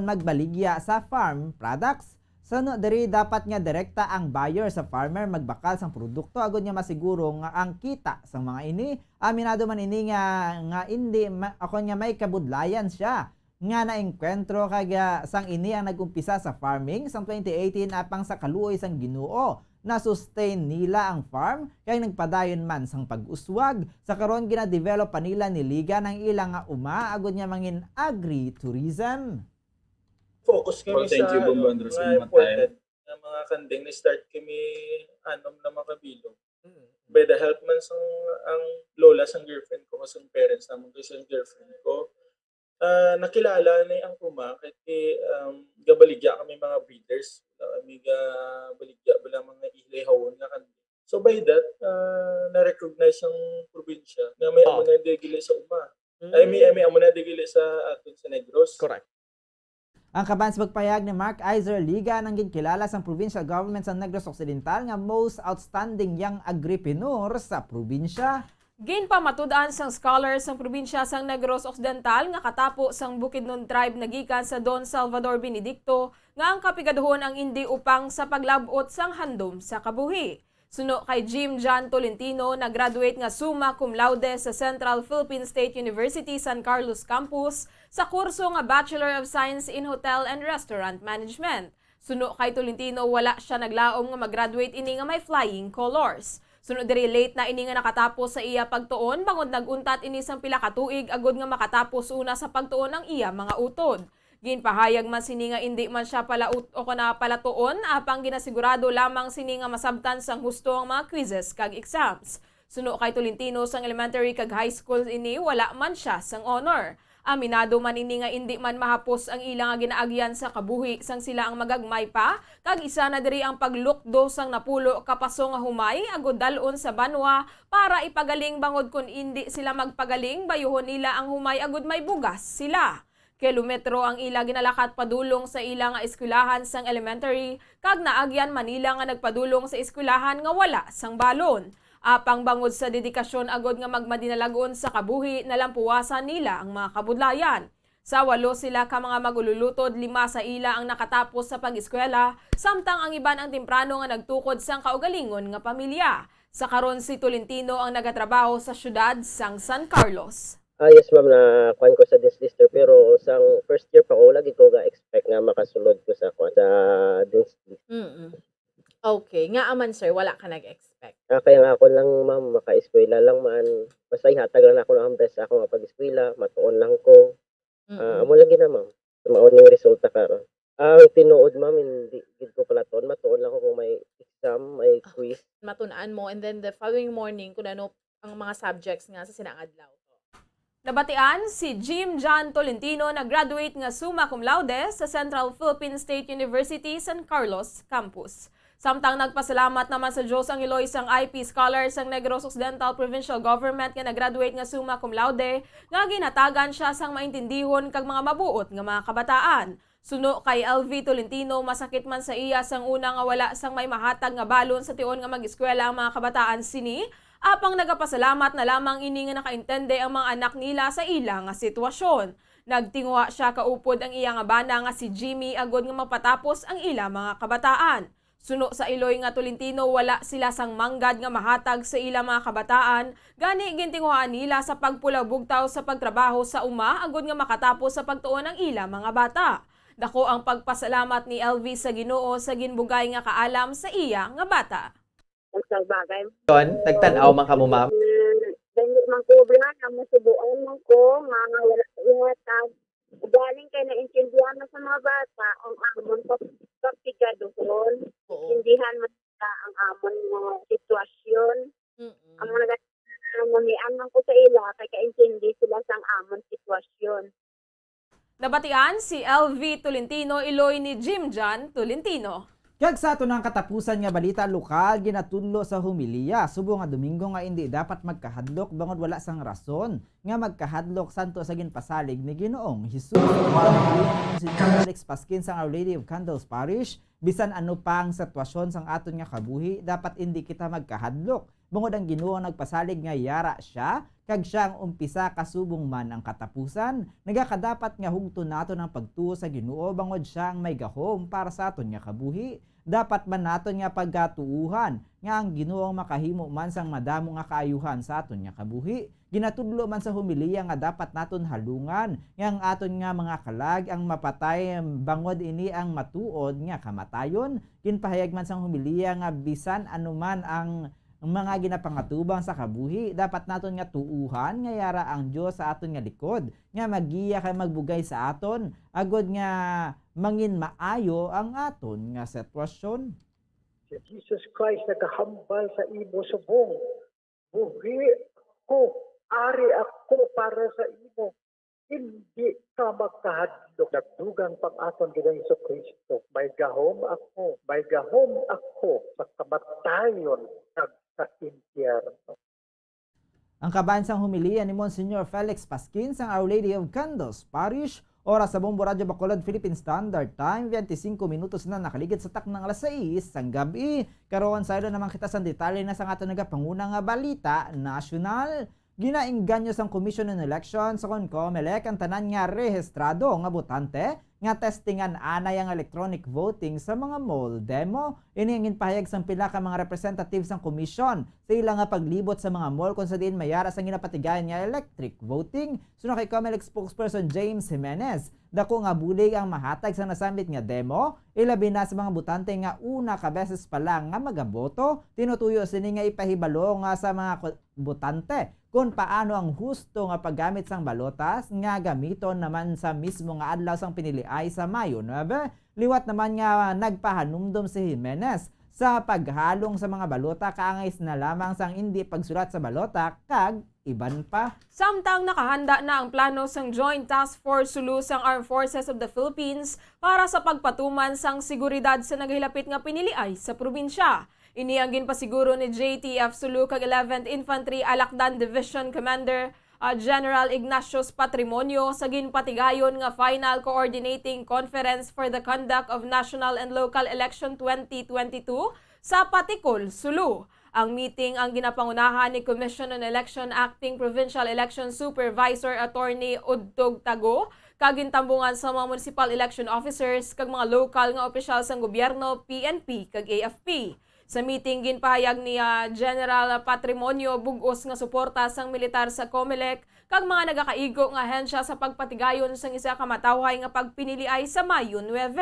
magbaligya sa farm products. Sano diri dapat nga direkta ang buyer sa farmer magbakal sang produkto agod nga masiguro nga ang kita sa mga ini. Aminado man ini nga hindi ako nga may kabudlayan siya nga naengkwentro kag sang ini ang nagumpisa sa farming sang 2018 apang sa kaluoy sang Ginoo na sustain nila ang farm kay nagpadayon man sang pag-uswag sa karon gina-develop pa nila ni liga ng ilang nga uma agod nga mangin agri-tourism. Focus kami sa mga important na mga kanding na start kami anom na makabilog. By the help man sang ang lola sang girlfriend ko sang parents namon kasi ang girlfriend ko nakilala na ang uma kay gabaligya kami mga breeders kami gabaligya bala mga ilehawon nga kanding. So by that na-recognize ang probinsya na may amo na digili sa uma. Ay may amo na digili sa aton sa Negros. Correct. Ang kabans magpayag ni Mark Iser Liga nang ginkilala sang provincial government sa Negros Occidental nga most outstanding young agripreneur sa probinsya. Ginpamatud-an sang scholar sang probinsya sang Negros Occidental nga katapo sang Bukidnon tribe nagikan sa Don Salvador Benedicto nga ang kapigaduhon ang indi upang sa paglabot sang handom sa kabuhi. Suno kay Jim John Tolentino na graduate nga summa cum laude sa Central Philippine State University San Carlos Campus sa kurso nga Bachelor of Science in Hotel and Restaurant Management. Suno kay Tolentino wala siya naglaom nga mag-graduate ini nga may flying colors. Suno diri late na ini nga nakatapos sa iya pagtuon bangod naguntat ini sang pila ka tuig agod nga makatapos una sa pagtuon ang iya mga utod. Ginpahayag man sini nga hindi man siya palaut o kana palatuon apang ginasigurado lamang sini nga masabtan sang husto ang mga quizzes kag exams. Suno kay Tolentino sang elementary kag high school ini wala man siya sang honor. Aminado man ini nga hindi man mahapos ang ilang nga ginaagyan sa kabuhi sang sila ang magagmay pa kag isa na diri ang paglukdo sang napulo kapaso nga humay agod dalon sa banwa para ipagaling bangod kun hindi sila magpagaling bayuhon nila ang humay agod may bugas sila. Kilometro ang ila ginalakat padulong sa ila nga eskwelahan sang elementary kag naagyan Manila nga nagpadulong sa eskwelahan nga wala sang balon. Apang bangod sa dedikasyon agod nga magmadinalagon sa kabuhi nalampuwasan nila ang mga kabudlayan. Sa 8 sila ka mga magululutod, 5 sa ila ang nakatapos sa pag-eskwela, samtang ang iban ang temprano nga nagtukod sang kaugalingon nga pamilya. Sa karon si Tolentino ang nagatrabaho sa syudad sang San Carlos. Yes ma'am, na kuan ko sa dislister pero sang first year pa ko lagi ko ga-expect nga makasulod ko sa kuan sa dislister. Okay, nga aman sir, wala ka nag-expect. Kaya nga ako lang ma'am, maka-eskwela lang man. Basta ihatag lang ako ng best ako nga pag-eskwela, matuon lang ko. Amo lang gina ma'am. Maon yung resulta karon. Ang tinuod ma'am, hindi gid ko pala tuon, matuon lang ko kung may exam, may quiz. Matunaan mo and then the following morning kung ano ang mga subjects nga sa sinangadlaw. Nabatian si Jim John Tolentino na graduate nga summa cum laude sa Central Philippine State University San Carlos Campus. Samtang nagpasalamat naman sa Diyos ang Iloy sang IP scholar sang Negros Occidental Provincial Government nga nag-graduate nga summa cum laude nga ginatagan siya sang maintindihon kag mga mabuot nga mga kabataan. Suno kay LV Tolentino, masakit man sa iya sang una nga wala sang may mahatag nga balon sa tion nga mag-eskwela ang mga kabataan sini, apang nagapasalamat na lamang ini nga nakaintende ang mga anak nila sa ila nga sitwasyon. Nagtinguha siya kaupod ang iya nga bana nga si Jimmy agod nga mapatapos ang ila mga kabataan. Suno sa Iloy nga Tolentino, wala sila sang manggad nga mahatag sa ila mga kabataan, gani gintinguhaan nila sa pagpulabugtaw sa pagtrabaho sa uma agod nga makatapos sa pagtuon ng ila mga bata. Dako ang pagpasalamat ni LV sa Ginoo sa ginbugay nga kaalam sa iya nga bata. Ang bagay. Yon, nagtanaw man ka mo ma'am. Dili man ko bla na masubuan mo ko mga wala ihatag. Galing kay na intindihan na sa mga bata ang amon pagpigaduhon. Intindihan mo ang amon mga sitwasyon. Ang mga munian man ko sa ila kay kaintindi sila sang amon sitwasyon. Ginabatian si LV Tolentino iloy ni Jim John Tolentino. Kag sa ato ng katapusan nga balita lokal, ginatudlo sa humiliya. Subo nga Domingo nga hindi dapat magkahadlok bangod wala sang rason nga magkahadlok santo sa ginpasalig ni Ginoong Hesus. Si Alex Paskin sang Our Lady of Candles Parish, bisan ano pang sitwasyon sang aton nga kabuhi, dapat hindi kita magkahadlok. Bangod ang Ginoo nagpasalig nga yara siya, kag siyang umpisa kasubong man ang katapusan, nagakadapat nga hugton nato ng pagtuo sa Ginoo bangod siya ang may gahom para sa aton nga kabuhi. Dapat man naton nga pagkatuuhan nga ang Ginoo makahimo man sang madamo nga kaayuhan sa aton nga kabuhi. Ginatudlo man sa humiliya nga dapat naton halungan nga ang aton nga mga kalag ang mapatay bangod ini ang matuod nga kamatayon. Ginpahayag man sang humiliya nga bisan anuman ang mga ginapangatubang sa kabuhi, dapat naton nga tuuhan nga yara ang Dios sa aton nga likod, nga magiya kay magbugay sa aton, agod nga mangin maayo ang aton nga sitwasyon. Si Jesus Christ nagahambal sa imo subong. Buhi ko, ari ako para sa imo. Hindi ka magkahadlok. Nagdugang pang-aton Ginoong Jesucristo. May gahom ako sa kamatayon sa impyerno. Ang kabansang humiliya ni Monsignor Felix Paskin sang Our Lady of Candles Parish, oras sa Bombo Radyo Bacolod, Philippine Standard Time, 25 minutos na nakaligid sa taknang alas 6 sang gabi. Karon sa ilo naman kita sa detalye na sa ato nagapangunang nga balita nasyonal. Ginaingganyo sang Commission on Elections sa COMELEC ang tanan nga rehistrado nga botante nga testingan anay ang electronic voting sa mga mall demo. Ini ang ginpahayag sang pila ka mga representatives sang komisyon sa ilang nga paglibot sa mga mall kung sa diin mayara sang ginapatigayan nga electric voting. Suno kay COMELEC spokesperson James Jimenez, dako nga bulig ang mahatag sa nasambit nga demo, ilabi na sa mga botante nga una ka beses pa lang nga magaboto. Tinutuyo sini nga ipahibalo nga sa mga botante kung paano ang husto nga paggamit sang balotas nga gamiton naman sa mismo nga adlaw sang piniliay sa Mayo 9. Liwat naman nga nagpahanumdum si Jimenez sa paghalong sa mga balota kaangay na lamang sang hindi pagsulat sa balota kag iban pa. Samtang nakahanda na ang plano sang Joint Task Force Sulu sang Armed Forces of the Philippines para sa pagpatuman sang seguridad sa naghilapit nga piniliay sa probinsya. Ini ang ginpasiguro ni JTF Sulu kag 11th Infantry Alakdan Division Commander General Ignatius Patrimonio sa ginpatigayon nga Final Coordinating Conference for the Conduct of National and Local Election 2022 sa Patikol, Sulu. Ang meeting ang ginapangunahan ni Commission on Election Acting Provincial Election Supervisor Attorney Udtog Tago, kagintambungan sa mga municipal election officers kag mga local nga opisyal sang gobyerno, PNP kag AFP. Sa meeting ginpahayag ni General Patrimonio bugos nga suporta sang militar sa COMELEC kag mga nagakaigo nga ahensya sa pagpatigayon sang isa ka matawhay nga pagpiniliay sa Mayo 9.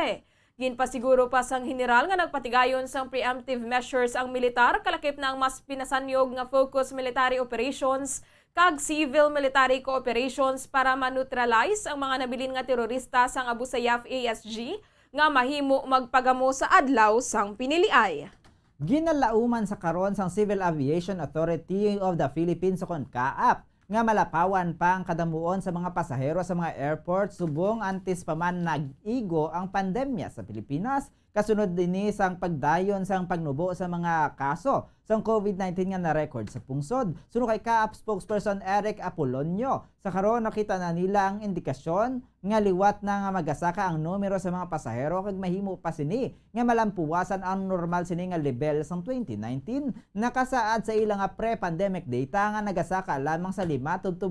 Ginpasiguro pa sang general nga nagpatigayon sang preemptive measures ang militar kalakip na ang mas pinasanyog nga focus military operations kag civil military cooperations para ma-neutralize ang mga nabilin nga terorista sang Abu Sayyaf ASG nga mahimo magpagamo sa adlaw sang piniliay. Ginalauman sa karon sang Civil Aviation Authority of the Philippines o CAAP nga malapawan pa ang kadamuon sa mga pasahero sa mga airport subong antes pa man nag-igo ang pandemya sa Pilipinas. Kasunod din sang pagdayon sang pagnubo sa mga kaso sang COVID-19 nga na-record sa pungsod. Suno kay CAAP spokesperson Eric Apolonio, sa karon nakita na nila ang indikasyon nga liwat na nga magasaka ang numero sa mga pasahero kag mahimo pa sini nga malampuwasan ang normal sini nga level sang 2019. Nakasaad sa ilang pre-pandemic data nga nagasaka lamang sa 5-8%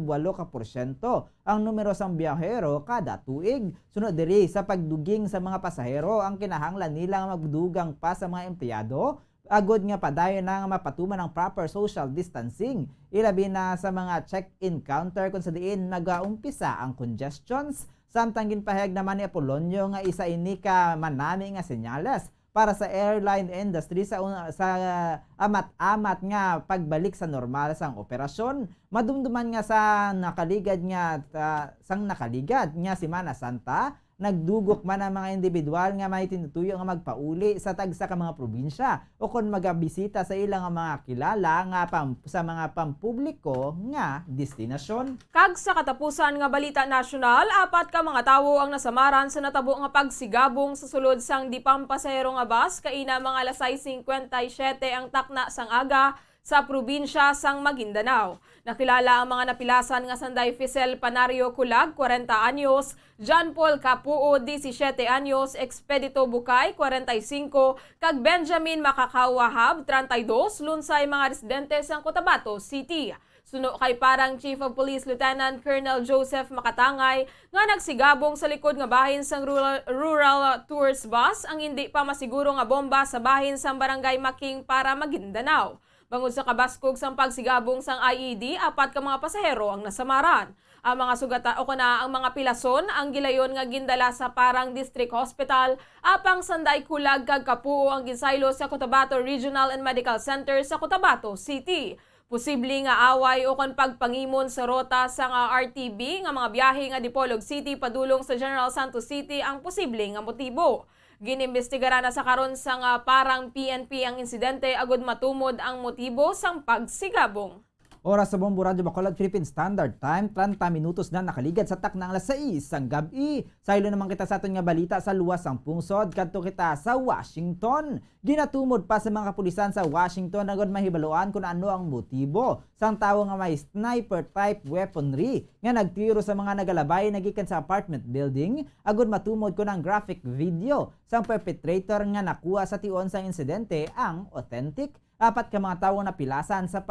ang numero sang biyahero kada tuig. Sunod diri sa pagduging sa mga pasahero ang kinahanglan nila nga magdugang pa sa mga empleyado agod nga padayon na nga mapatuman ang proper social distancing. Ilabi na sa mga check-in counter kung sa diin nag-umpisa ang congestions. Samtang ginpahayag naman ni Apolonio nga isa ini ka manami nga senyales para sa airline industry sa amat-amat nga pagbalik sa normal sang operasyon. Madumduman nga sa nakaligad nga Semana Santa nagdugok man ang mga individual nga may tinutuyo nga magpauli sa tagsa ka mga probinsya o kung magabisita sa ilang mga kilala nga sa mga pampubliko nga destinasyon. Kag sa katapusan nga balita nasyonal, 4 ka mga tawo ang nasamaran sa natabo nga pagsigabong sa sulod sang di pampasahero nga bus kaina mga 6:57 ang takna sang aga sa probinsya sang Maguindanao. Nakilala ang mga napilasan nga Sanday Fisel Panario Kulag, 40 anyos, John Paul Capuo, 17 anyos, Expedito Bukay, 45, kag Benjamin Makakawahab, 32, lunsay mga residente sang Cotabato City. Suno kay parang Chief of Police Lieutenant Colonel Joseph Makatangay nga nagsigabong sa likod nga bahin sang rural tours bus ang hindi pa masiguro nga bomba sa bahin sang Barangay Making para Maguindanao. Bangod sa kabaskog sang pagsigabong sang IED, 4 ka mga pasahero ang nasamaran. Ang mga sugata o ang mga pilason ang gilayon nga gindala sa Parang District Hospital, apang Sanday Kulag kag Capuo ang ginsaylo sa Cotabato Regional and Medical Center sa Cotabato City. Posible nga away o pagpangimon sa rota sa RTB nga mga biyahe nga Dipolog City padulong sa General Santos City ang posible nga motibo. Ginimbestigara na sa karon sa parang PNP ang insidente agud matumod ang motibo sang pagsigabong. Oras sa Bombo Radyo Bacolod Philippine Standard Time, 30 minutos na nakaligad sa taknang alas 6 sang gabi. Saylo naman kita sa aton nga balita sa luwas sang pungsod kadto kita sa Washington. Ginatumod pa sa mga kapulisan sa Washington agud mahibaluan kung ano ang motibo sang tawo nga may sniper type weaponry nga nagtiro sa mga nagalabay nagikan sa apartment building agud matumod kun ang graphic video sang perpetrator nga nakuha sa tion sang insidente ang authentic. 4 ka mga tawo na pilasan sa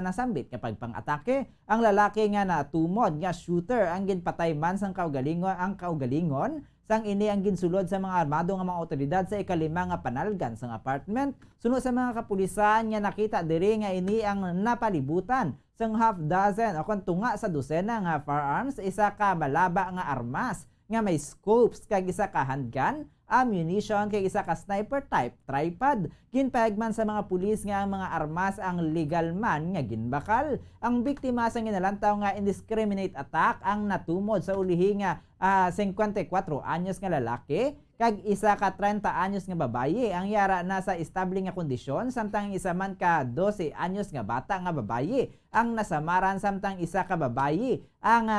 nasambit kapag pang-atake. Ang lalaki nga natumod nga shooter ang ginpatay man sang kaugalingon sang ini ang ginsulod sa mga armado nga mga otoridad sa ikalima nga panalgan sang apartment. Suno sa mga kapulisan nga nakita diri nga ini ang napalibutan sang half dozen o tunga sa dosena nga firearms, isa ka malaba nga armas nga may scopes kag isa ka handgun, ammunition kay isa ka sniper type tripod. Ginpahayag man sa mga pulis nga ang mga armas ang legal man nga ginbakal. Ang biktima sa ginalantaw nga indiscriminate attack ang natumod sa ulihi nga 54 anyos nga lalaki kag isa ka 30 anyos nga babaye. Ang yara na sa estable nga kondisyon samtang isa man ka 12 anyos nga bata nga babaye ang nasamaran samtang isa ka babaye ang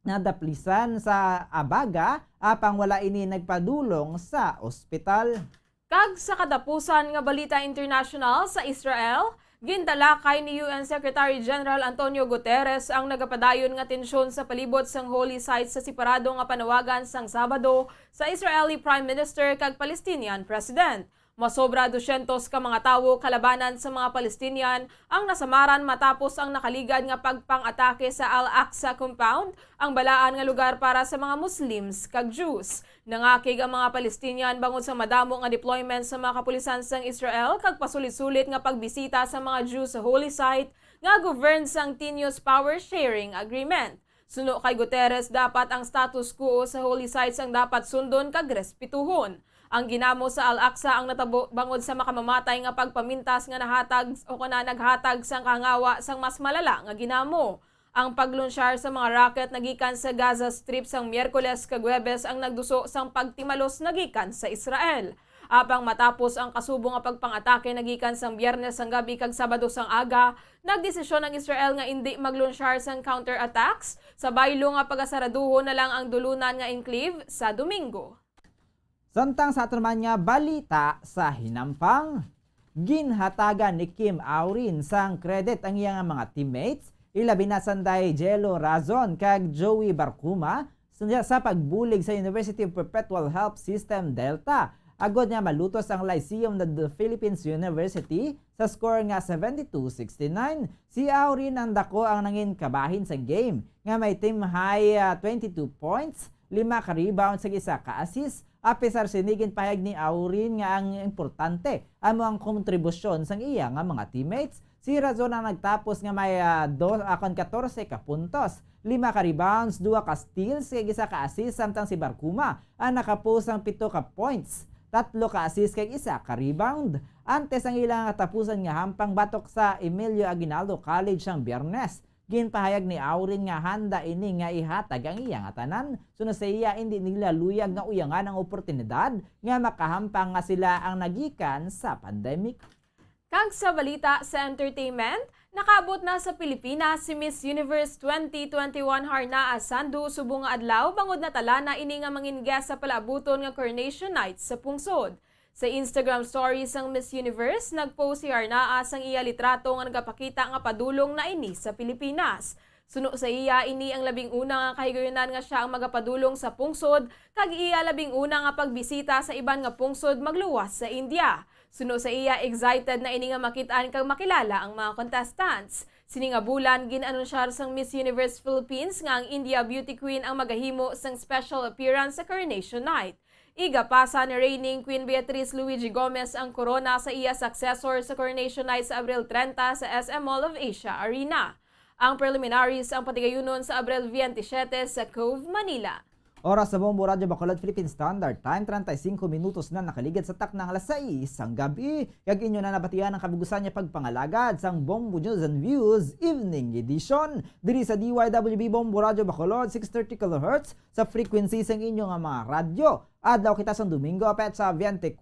nadaplisan sa abaga apang wala ini nagpadulong sa ospital. Kag sa katapusan nga balita international sa Israel, gintalakay ni UN Secretary General Antonio Guterres ang nagapadayon nga tensyon sa palibot sang holy site sa separado nga panawagan sang Sabado sa Israeli Prime Minister kag Palestinian President. Masobra 200 ka mga tawo kalabanan sa mga Palestinian ang nasamaran matapos ang nakaligad nga pagpang-atake sa Al-Aqsa Compound, ang balaan nga lugar para sa mga Muslims kag Jews. Nangakig ang mga Palestinian bangod sa madamo nga deployment sa mga kapulisan sang Israel kag pasulit-sulit nga pagbisita sa mga Jews sa holy site nga governed sang Tinius Power Sharing Agreement. Suno kay Guterres, dapat ang status quo sa holy sites ang dapat sundon kag respetuhon. Ang ginamo sa Al-Aqsa ang natabo bangod sa makamamatay nga pagpamintas nga nahatag o naghatag sang kangawa sang mas malala nga ginamo. Ang paglunsyar sa mga rocket nagikan sa Gaza Strip sang Miyerkules kag Huwebes ang nagduso sang pagtimalos nagikan sa Israel. Apang matapos ang kasubong nga pagpang-atake nagikan sang Biyernes sang gabi kag Sabado sang aga, nagdesisyon ang Israel nga hindi maglunsyar sang counter-attacks, sa baylo nga pagasaraduhon na lang ang dulunan nga enclave sa Domingo. Samtang sa aton man nga balita sa hinampang, ginhatagan ni Kim Aurin sang credit ang iyang mga teammates, ilabi na Sanday Jello Razon kag Joey Barcuma sa pagbulig sa University of Perpetual Help System Delta. Agod nga malutos ang Lyceum of the Philippines University sa score nga 72-69. Si Aurin ang dako ang nangin kabahin sa game nga may team high 22 points, 5 ka rebound sa isa ka assist. Apisar sinigin pahayag ni Aurin nga ang importante amo ang kontribusyon sang iya nga mga teammates. Si Razon ang nagtapos nga may 14 ka puntos, 5 ka rebounds, 2 ka steals, kag isa ka assist, samtang si Barcuma ang nakapost ng 7 ka points, 3 ka assist kag isa ka rebound. Antes ang ilang tapusan nga hampang batok sa Emilio Aguinaldo College sang Biyernes, ginpahayag ni Aurin nga handa ini nga ihatag ang iyang tanan. Suno sa iya hindi nila luyag nga uyangan ang oportunidad nga makahampang nga sila ang nagikan sa pandemic. Kag sa balita sa entertainment, nakaabot na sa Pilipinas si Miss Universe 2021 Harnaa Sandu subong nga adlaw bangod na tala na ini nga manginggas sa palaabuton nga Coronation Night sa Pungsod. Sa Instagram stories ng Miss Universe, nagpost si Harnaa sang iya litrato nga nagapakita nga padulong na ini sa Pilipinas. Suno sa iya ini ang labing una nga kahigayunan nga siya ang magapadulong sa pungsod, kag iya labing una nga pagbisita sa iban nga pungsod magluwas sa India. Suno sa iya excited na ini nga makitaan kag makilala ang mga contestants. Sini nga bulan gin-anunsyar sang Miss Universe Philippines nga ang India Beauty Queen ang magahimo sang special appearance sa Coronation Night. Igapasa ni reigning Queen Beatriz Luigi Gomez ang corona sa iya successor sa Coronation Night sa Abril 30 sa SM Mall of Asia Arena. Ang preliminaries ang patigayunon sa Abril 27 sa Cove, Manila. Oras sa Bombo Radyo Bacolod Philippine Standard Time, 35 minutos na nakaligid sa taknang alas 6 ang gabi. Kag inyo na nabatian ang kabugusan niya pagpangalagad sang Bombo News and Views Evening Edition. Diri sa DYWB Bombo Radyo Bacolod, 630 kHz sa frequency sang inyo nga mga radyo. Adlaw kita sang Domingo, petsa 24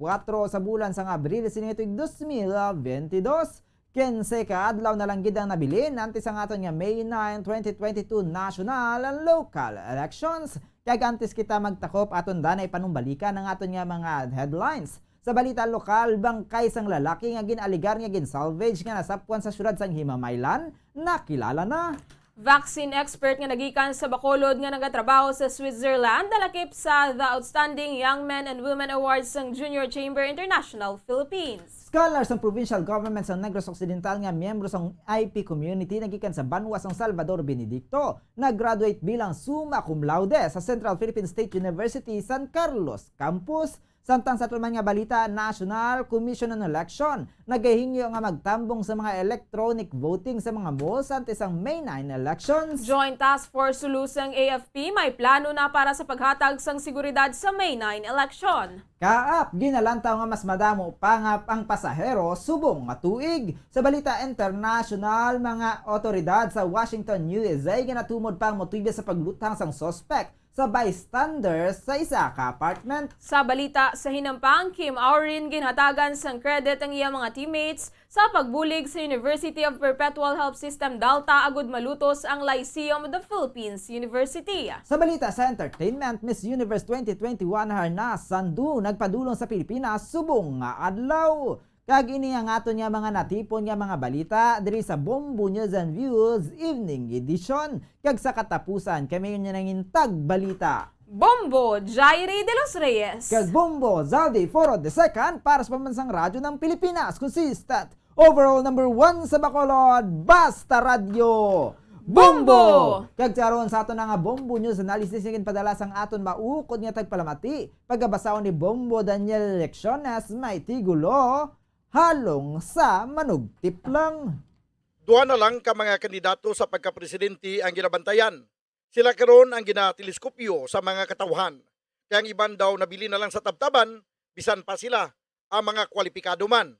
sa bulan sang Abril sinituig 2022. 15 ka adlaw na lang gid ang nabilin antes ang aton nga May 9, 2022 national and local elections. Kaya antes kita magtakop aton danay panumbalikan ang aton nga mga headlines. Sa balita lokal, bangkay sang lalaki nga ginaligar nga ginsalvage nga nasapwan sa syudad sang Himamaylan, nakilala na. Vaccine expert nga nagikan sa Bacolod nga nagatrabaho sa Switzerland dalakip sa The Outstanding Young Men and Women Awards sang Junior Chamber International Philippines. Scholars ng provincial government sa Negros Occidental nga miyembro sa IP community nagikan sa Banwa sang Salvador Benedicto, nag-graduate bilang summa cum laude sa Central Philippine State University San Carlos Campus. Samtang sa tulman nga balita, National Commission on Election nagahingyo nga magtambong sa mga electronic voting sa mga malls antes ang May 9 elections. Joint Task Force Sulusang AFP may plano na para sa paghatag sang seguridad sa May 9 election. Kaap, ginalantaw nga mas madamo pangap ang pasahero subong nga tuig. Sa balita international, mga otoridad sa Washington, USA ginatumod pang motibe sa paglutang sang suspect sa bystanders sa isa ka apartment. Sa balita sa hinampang, Kim Aurin ginhatagan sang credit ang iyang mga teammates sa pagbulig sa University of Perpetual Help System Delta agud malutos ang Lyceum of the Philippines University. Sa balita sa entertainment, Miss Universe 2021 Harnaa Sandu nagpadulong sa Pilipinas subong nga adlaw. Kag ini ang aton nga mga natipon nga mga balita diri sa Bombo News and Views Evening Edition. Kag sa katapusan kami nga nangintag balita. Bombo Jairi de los Reyes. Kag Bombo Zaldi Foro II para sa pambansang radyo ng Pilipinas. Consistent overall number 1 sa Bacolod, Basta Radio. Bombo! Kag karon sa aton nga Bombo News analysis nga padala sang aton maukod nga tagpalamati. Pagabasahon ni Bombo Daniel Lecciones may tigulo. Halong sa manugtip lang. Duha na lang ka mga kandidato sa pagkapresidente ang ginabantayan. Sila karon ang ginateleskopyo sa mga katawhan. Kaya ang iban daw nabili na lang sa tabtaban, bisan pa sila ang mga kwalipikado man.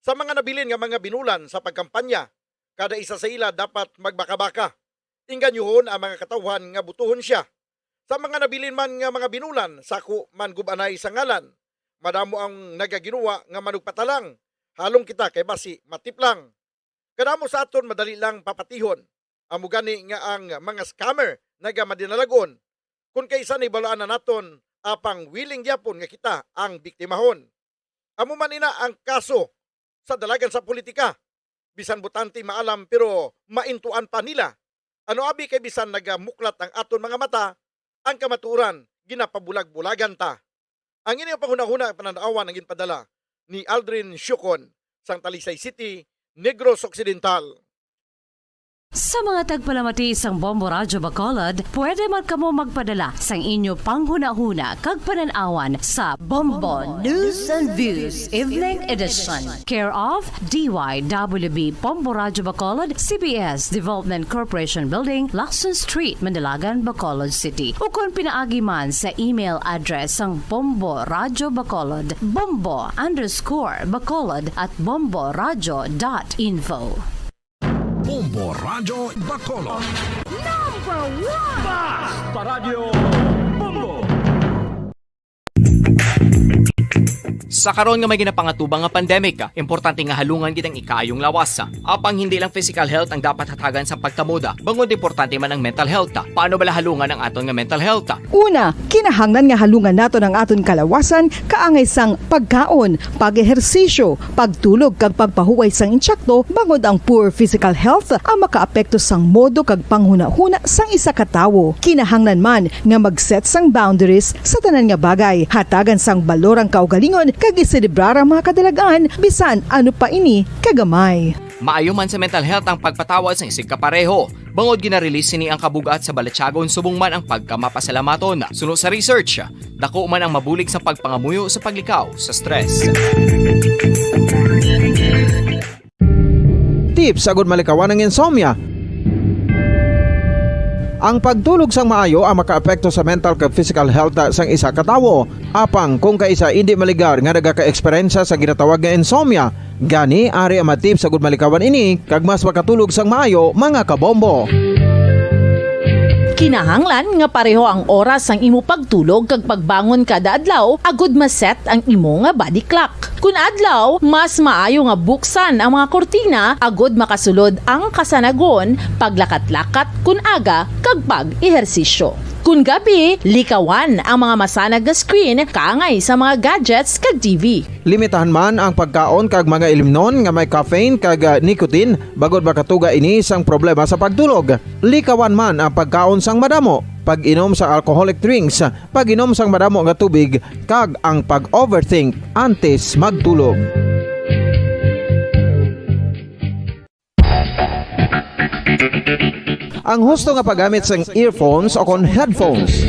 Sa mga nabilin nga mga binulan sa pagkampanya, kada isa sa ila dapat magbaka-baka. Inganyuhon ang mga katawhan nga butuhon siya. Sa mga nabilin man nga mga binulan, sako man gubanay sa ngalan. Madamo ang nagaginuwa nga manugpatalang. Halong kita kay basi matiplang. Kadamo sa aton madali lang papatihon. Amo gani nga ang mga scammer nagamadinalagon. Kung kaysa ni balaan na naton apang willing gyapon nga kita ang biktimahon. Amo man ina ang kaso sa dalagan sa politika. Bisan butante maalam pero maintuan pa nila. Ano abi kay bisan nagamuklat ang aton mga mata, ang kamaturan ginapabulag-bulagan ta. Ang inyong panghuna-huna pananaawan ang ginpadala ni Aldrin Syukon sang Talisay City, Negros Occidental. Sa mga tagpalamati sang Bombo Radyo Bacolod, pwede man kamo magpadala sang inyo panghuna-huna kag pananawan sa Bombo News and Views Evening Edition. Care of DYWB Bombo Radyo Bacolod, CBS Development Corporation Building, Lacson Street, Mandilagan, Bacolod City. O kung pinaagi man sa email address sang Bombo Radyo Bacolod, bombo_bacolod@bomboradyo.info. Bombo Bombo Radyo Bacolod. Number 1! Basta Radio Bombo! Sa karon nga may ginapangatubang nga pandemic, importante nga halungan gid ang ikayong lawas. Apang hindi lang physical health ang dapat hatagan sa pagkamuda, bangod importante man ang mental health. Paano bala halungan ang aton nga mental health? Una, kinahanglan nga halungan nato ang aton kalawasan kaangay sang pagkaon, pag-ehersisyo, pagtulog kag pagpahuway sang insyakto, bangod ang poor physical health ang makaapekto sang modo kag panghuna-huna sang isa ka tawo. Kinahanglan man nga mag-set sang boundaries sa tanan nga bagay, hatagan sang balorang kaugalingon kag iselebrar ang mga kadalagaan bisan ano pa ini kagamay. Maayo man sa mental health ang pagpatawad sa isig kapareho. Bangod gina-release ni ang kabugat sa Balatyagon subong man ang pagkamapasalamaton. Suno sa research, dako man ang mabulig sa pagpangamuyo sa paglikaw sa stress. Tips agud malikawan ng insomnia. Ang pagtulog sang maayo ang makaapekto sa mental kag physical health sang isa ka tawo. Apang kung kaisa hindi maligar nga nagaka-eksperyensya sa ginatawag nga insomnia, gani ari ang tips agud malikawan ini kag mas makatulog sang maayo mga kabombo. Kinahanglan nga pareho ang oras ang imo pagtulog kag pagbangon kada adlaw agud maset ang imo nga body clock. Kun adlaw, mas maayo nga buksan ang mga kortina agud makasulod ang kasanagon, paglakat-lakat kun aga kag pag-ehersisyo. Kun gabi, likawan ang mga masanag nga screen kaangay sa mga gadgets kag TV. Limitahan man ang pagkaon kag mga ilimnon nga may caffeine kag nicotine bagod makatuga ini sang problema sa pagtulog. Likawan man ang pagkaon sang madamo, pag-inom sa alcoholic drinks, pag-inom sang madamo nga tubig kag ang pag-overthink antes magtulog. Ang husto nga paggamit sang earphones o kon headphones.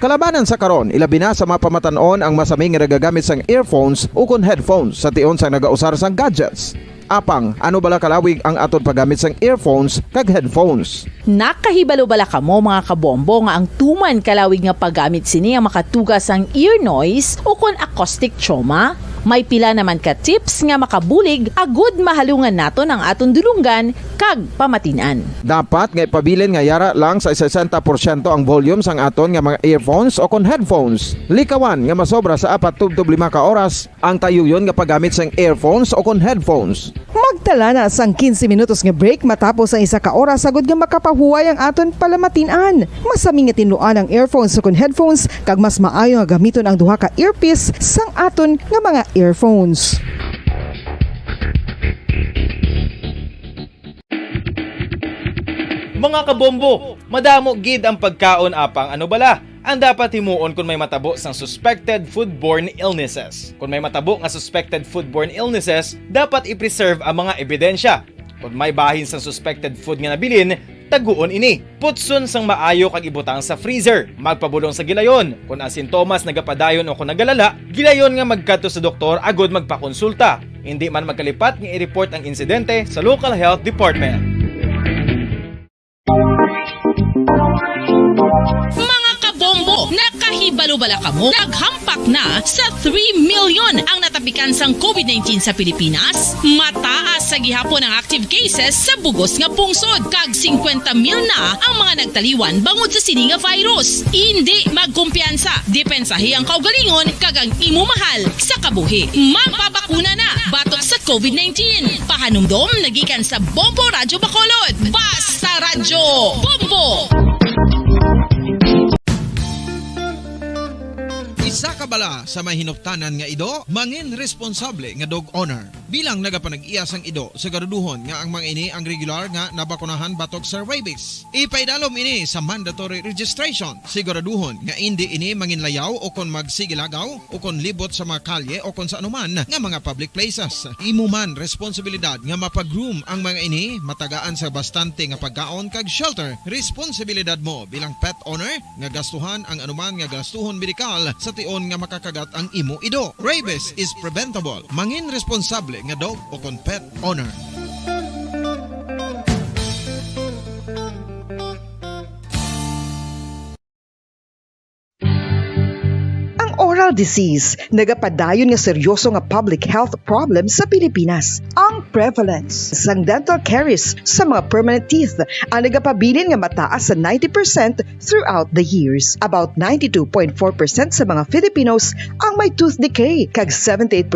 Kalabanan sa karon, ilabi na sa mga pamatanon ang masaming nga nagagamit sang earphones o kon headphones sa tion sang nagausar sang gadgets. Apang, ano bala kalawig ang aton paggamit sang earphones kag headphones? Nakahibalo bala kamo mga kabombo nga ang tuman kalawig nga paggamit sini ang makatugas ang ear noise o kon acoustic trauma? May pila naman ka tips nga makabulig agud mahalungan naton ang aton dulunggan kag pamatinan. Dapat nga ipabilin nga yara lang sa 60% ang volume sang aton nga mga earphones o kon headphones. Likawan nga masobra sa 4-5 ka oras ang tayuyon nga paggamit sang earphones o kon headphones. Magtala na sang 15 minutos nga break matapos ang isa ka oras agud nga makapahuway ang aton palamatinan. Masami nga tinuan ang earphones o kon headphones kag mas maayo nga gamiton ang duha ka earpiece sang aton nga mga earphones. Mga kabombo, madamo gid ang pagkaon apang ano bala ang dapat himuon kung may matabo sang suspected foodborne illnesses. Kung may matabo nga suspected foodborne illnesses, dapat i-preserve ang mga ebidensya. Kung may bahin sang suspected food nga nabilin, taguon ini. Putson sang maayo kag ibutang sa freezer. Magpabulong sa gilayon. Kung ang sintomas nagapadayon o kung nagalala, gilayon nga magkadto sa doktor agud magpakonsulta. Hindi man magkalipat nga i-report ang insidente sa local health department. Mga kabombo, nakahibalo bala kamo? Naghampak na sa 3 million ang natapikan sang COVID-19 sa Pilipinas. Mataas sa gihapon ang active cases sa bugos nga pungsod. Kag 50 mil na ang mga nagtaliwan bangod sa sini nga virus. Hindi magkumpiyansa. Depensahi ang kaugalingon kag ang imo mahal sa kabuhi. Magpabakuna na batok sa COVID-19. Pahanumdom nagikan sa Bombo Radyo Bacolod. Basta Radyo Bombo! Isa ka bala sa may hinuptanan nga ido, mangin responsable nga dog owner. Bilang nagapanag-iyas ang ido, siguraduhon nga ang mga ini ang regular nga nabakunahan batok sa rabies. Ipaidalom ini sa mandatory registration. Siguraduhon nga hindi ini manginlayaw o kon magsigilagaw o kon libot sa mga kalye o kon sa anuman nga mga public places. Imo man responsibilidad nga mapag-groom ang mga ini, matagaan sa bastante nga pagkaon kag shelter. Responsibilidad mo bilang pet owner nga gastuhan ang anuman nga gastuhon medikal sa tion nga makakagat ang imo ido. Rabies is preventable. Mangin responsable nga dog o kon pet owner. dental disease nagapadayon nga seryoso nga public health problem sa Pilipinas. Ang prevalence sang dental caries sa mga permanent teeth ang nagapabilin nga mataas sa 90% throughout the years. About 92.4% sa mga Filipinos ang may tooth decay, kag 78%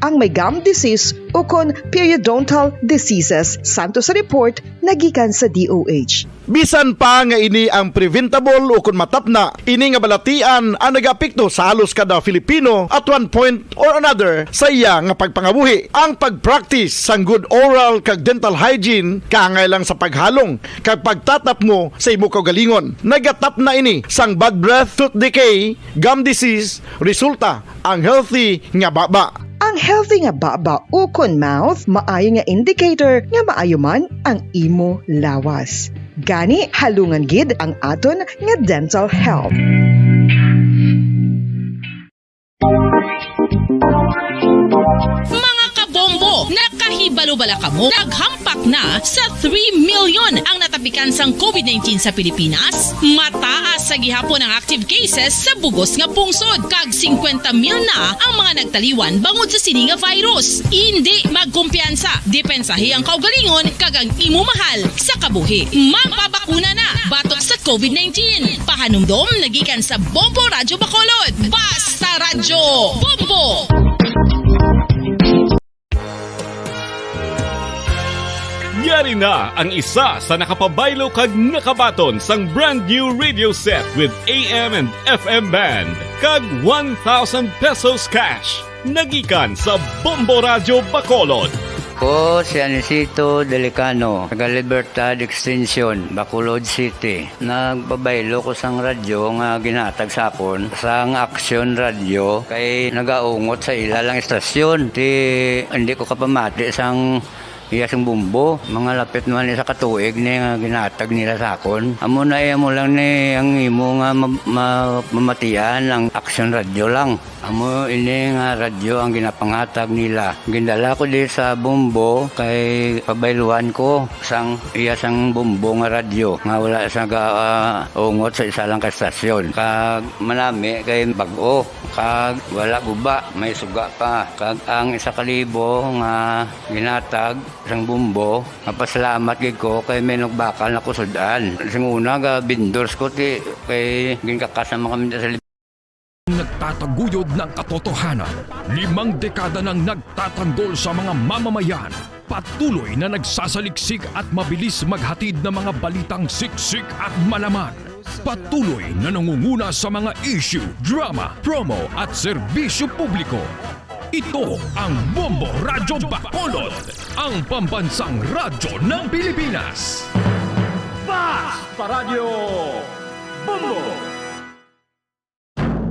ang may gum disease o kon periodontal diseases, santo sa report nagikan sa DOH. Bisan pa nga ini ang preventable o kung matapna, ini nga balatian ang nag-apekto sa halos kada Filipino at one point or another sa iya nga pagpangabuhi. Ang pag-practice sang good oral kag dental hygiene kaangay lang sa paghalong kag pagtatap mo sa imo kaugalingon. Nagatap na ini sang bad breath, tooth decay, gum disease, resulta ang healthy nga baba. Ang healthy nga baba o kon mouth maayo nga indicator nga maayo man ang imo lawas. Gani halungan gid ang aton nga dental health. Mga kabombo, nakahibalo-bala ka mo? Naghampak na sa 3 million ang natapikan sang COVID-19 sa Pilipinas. Mataas sa gihapon ang active cases sa bugos nga pungsod. Kag 50 mil na ang mga nagtaliwan bangod sa sini nga virus. Hindi magkumpiyansa. Depensahe ang kaugalingon kag ang imo mahal sa kabuhi. Magpabakuna na batok sa COVID-19. Pahanumdom nagikan sa Bombo Radyo Bacolod. Basta Radyo Bombo! Yari na ang isa sa nakapabaylo kag nakabaton sang brand new radio set with AM and FM band kag 1,000 pesos cash. Nagikan sa Bombo Radyo Bacolod. Ko si Anisito Delicano, taga Libertad Extension, Bacolod City. Nagbabaylo ko sang radyo nga ginatag sapon sang Action Radio kay nagaungot sa ilalang estasyon. Hindi ko kapamati sang iyasang bumbo, mga lapit naman sa katuig ni nga ginatag nila sakon. Amo na mo lang ni ang imo nga mamatian ang Action Radio lang. Amo ini nga radyo ang ginapangatag nila. Gindala ko di sa bumbo kay pabayluan ko sang iyasang bumbo nga radyo nga wala sa ungot sa isa lang ka stasyon. Kag manami kay bag-o, kag wala guba, may suga pa. Kag ang 1,000 nga ginatag sang bumbo, mapasalamat gid ko kay may nagbakal na kusudan. Sing una ga vendors ko ti kay ginkakasama kami sa Nagtataguyod ng katotohanan, 5 dekada nang nagtatanggol sa mga mamamayan, patuloy na nagsasaliksik at mabilis maghatid ng mga balitang siksik at malaman. Patuloy na nangunguna sa mga issue, drama, promo at serbisyo publiko. Ito ang Bombo Radyo Bacolod, ang pambansang radyo ng Pilipinas. Basta Radyo Bombo!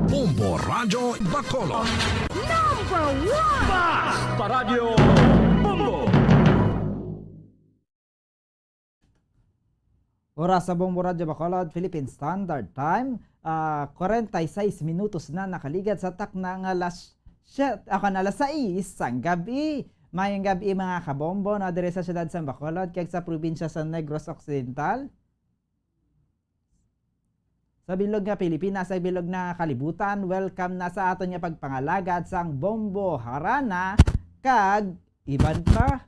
Bombo Radyo Bacolod. Number 1! Basta Radyo Bombo! Oras sa Bombo Radyo Bacolod, Philippine Standard Time. 46 minutos na nakaligat sa takna ng alas 6 sang gabi. Mayang gabi mga kabombo na dire sa siyudad sa Bacolod kag sa probinsya sa Negros Occidental. Sa bilog nga Pilipinas, sa bilog na kalibutan, welcome na sa aton nga pagpangalagad sang Bombo Harana kag iban pa.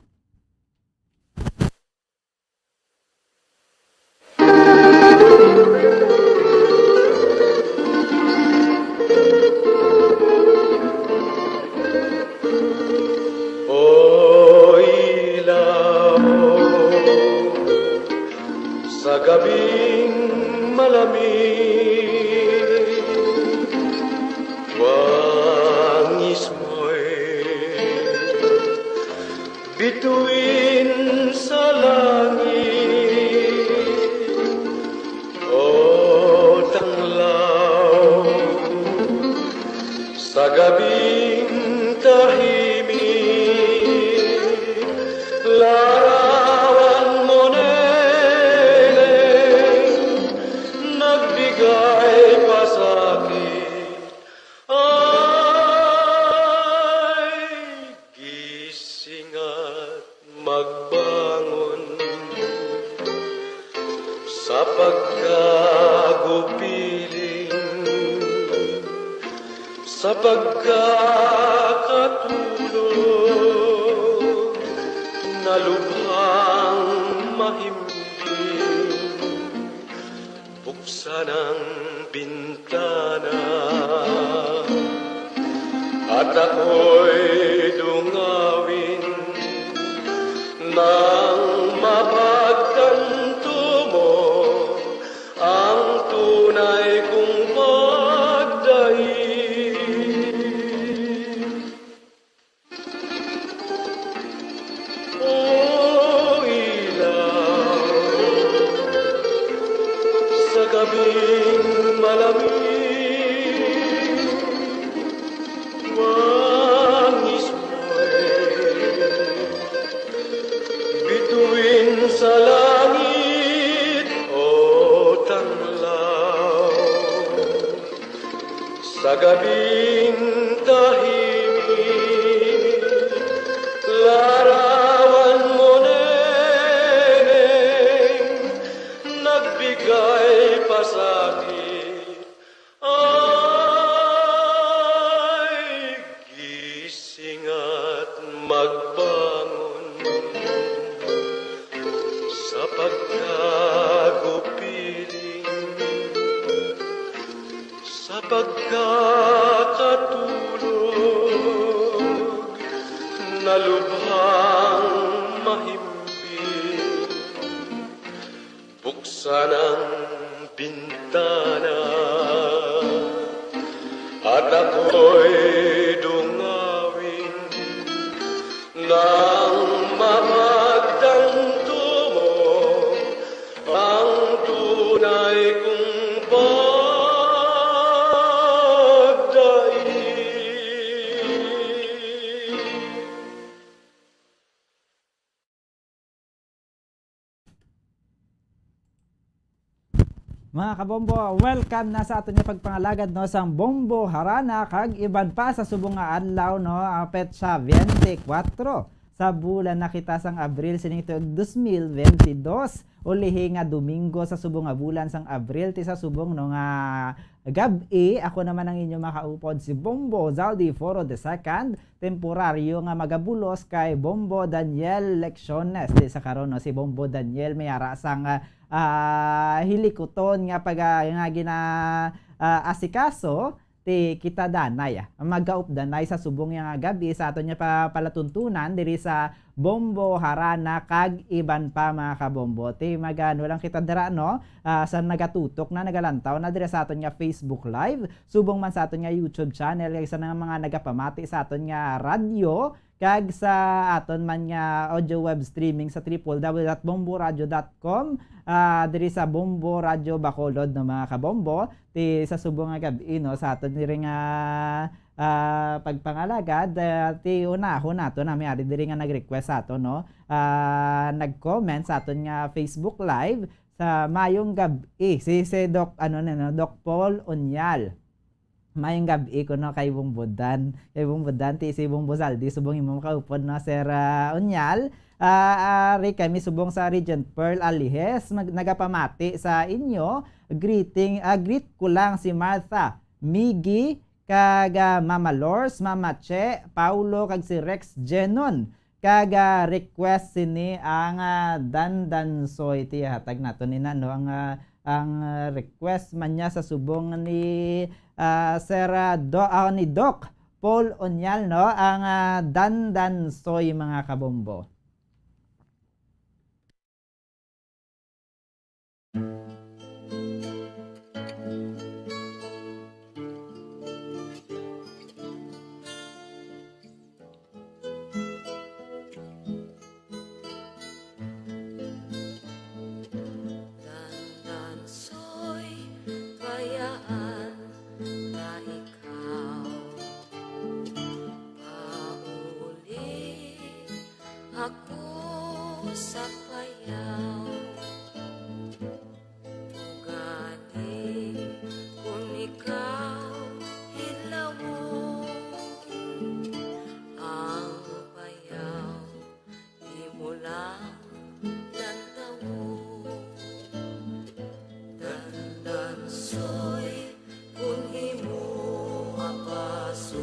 Sa gabing malamig, wangis mo'y bituin sa langit. O tanglaw sa gabing tahimik, larawan mo nagbigay pa sa akin. Ay, gising at magbangon sa pagkagupiling, sa pagkakatulog na lubhang mahimbing, buksan ang bintana at ako'y dungawin nang mapagtanto mo ang tunay kong pagdaig. O ilaw sa gabing malamig, wangis bituin sa langit o tanglaw, sa gabing tahimik, larawan mo neneng, nagbigay pa sa'kin ay gising at magbangon sa pagkagupiling, sa pagkakatulog na lubhang mahimbing, buksan ang bintana at ako'y dungawin nang mapagtanto mo ang tunay kong pagdaig. Mga kabombo, welcome na sa aton nga pagpangalagad no sang Bombo Harana kag iban pa sa subong nga adlaw no ang petsa 24 sa bulan na kita sang Abril sining tuig 2022 ulihi nga Domingo sa subong nga bulan sang Abril ti sa subong no nga gabi. Ako naman ang inyo makaupod si Bombo Zaldi Foro II, temporaryo nga magabulos kay Bombo Daniel Lecciones. Di sa karon no si Bombo Daniel may ara sang hilikuton nga pag nga gina asikaso ti kita danay magaup danay sa subong nga gabi sa aton nya palatuntunan diri sa Bombo Harana kag iban pa mga kabombo ti magano lang kita dira no sa nagatutok na nagalantaw na diri sa aton nga Facebook live subong man sa aton nga YouTube channel kag sa mga nagapamati sa aton nga radyo kag sa aton man nga audio web streaming sa www.bomboradio.com diri sa Bombo Radio Bacolod no mga kabombo ti sa subong nga gabi no sa aton diri nga pagpangalagad ti unahon nato na may ari diri nga nag-request sa aton no nag-comment sa aton nga Facebook live sa mayong gabi si Doc Doc Paul Onyal. Mayong gabi ko no kay Bumbudan ti si Bombo Zaldi subong imo makaupod no Sir Onyal. Ari kami subong sa Regent Pearl Alihes nagapamati sa inyo. Greet ko lang si Martha Migi kag Mama Lors, Mama Che, Paulo kag si Rex Genon. Kag request sini ang Dandansoy ti hatag nato ni no ang request man niya sa subong ni Sir ni Doc Paul Onyal no ang Dandansoy mga kabombo. Sa payaw ugani kung ikaw hilawon ang payaw di mo lang lantawon dandansoy kung imo apaso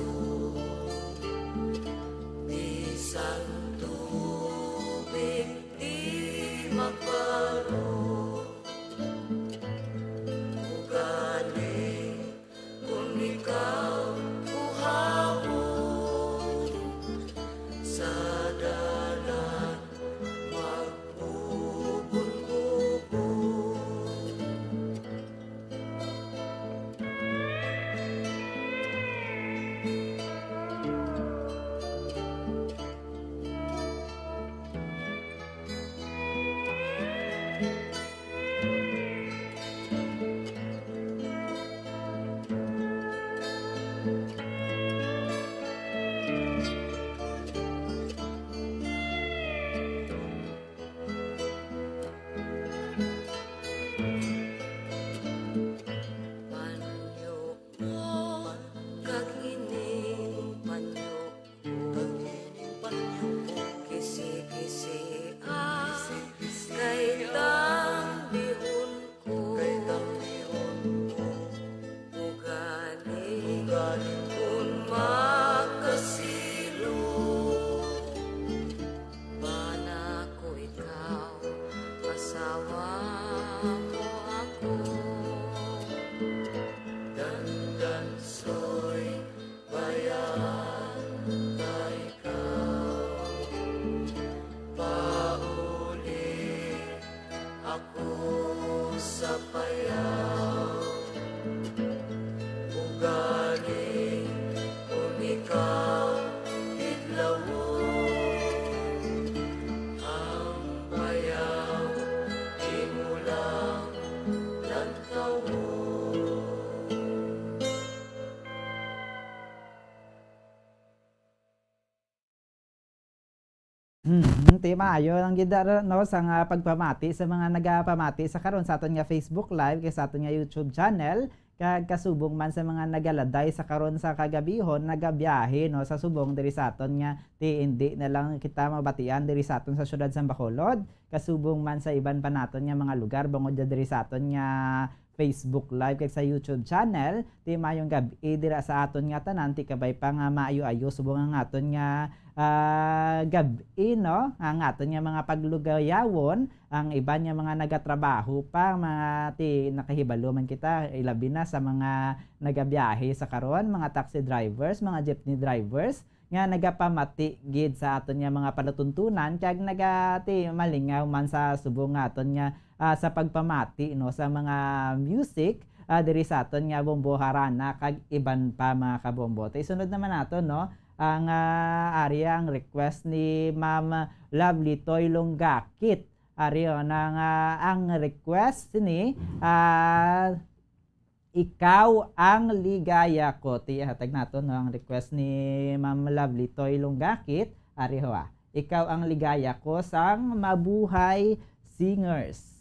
Ti maayo ang gida no sa nga pagpamati sa mga nagapamati sa karon sa aton nga Facebook Live kay sa aton nga YouTube channel kag kasubong man sa mga nagaladay sa karon sa kagabihon nagabiyahe no sa subong diri sa aton nga ti hindi na lang kita mabatian diri sa aton sa syudad sa Bacolod kasubong man sa iban pa naton nga mga lugar bangod diri sa aton nga Facebook Live kag sa YouTube channel ti mayong gabi dira sa aton nga tanan ti kabay pa nga maayo-ayo subong ang aton nga gabi no ang aton nga mga paglugayawon ang iban nga mga nagatrabaho pa mga ti nakahibalo man kita ilabi na sa mga nagabiyahe sa karon mga taxi drivers mga jeepney drivers nga nagapamati gid sa aton nga mga palatuntunan kag nagati malingaw man sa subong nga aton nga sa pagpamati no sa mga music diri sa aton nga Bombo Harana kag iban pa mga kabombo. Isunod naman nato no ang area ang request ni Ma'am Lovely Toy Longgakit. Ariyo nang ang request ni ikaw ang ligaya ko. Hatag nato no ang request ni Ma'am Lovely Toy Longgakit. Ariyo ikaw ang ligaya ko sang Mabuhay Singers.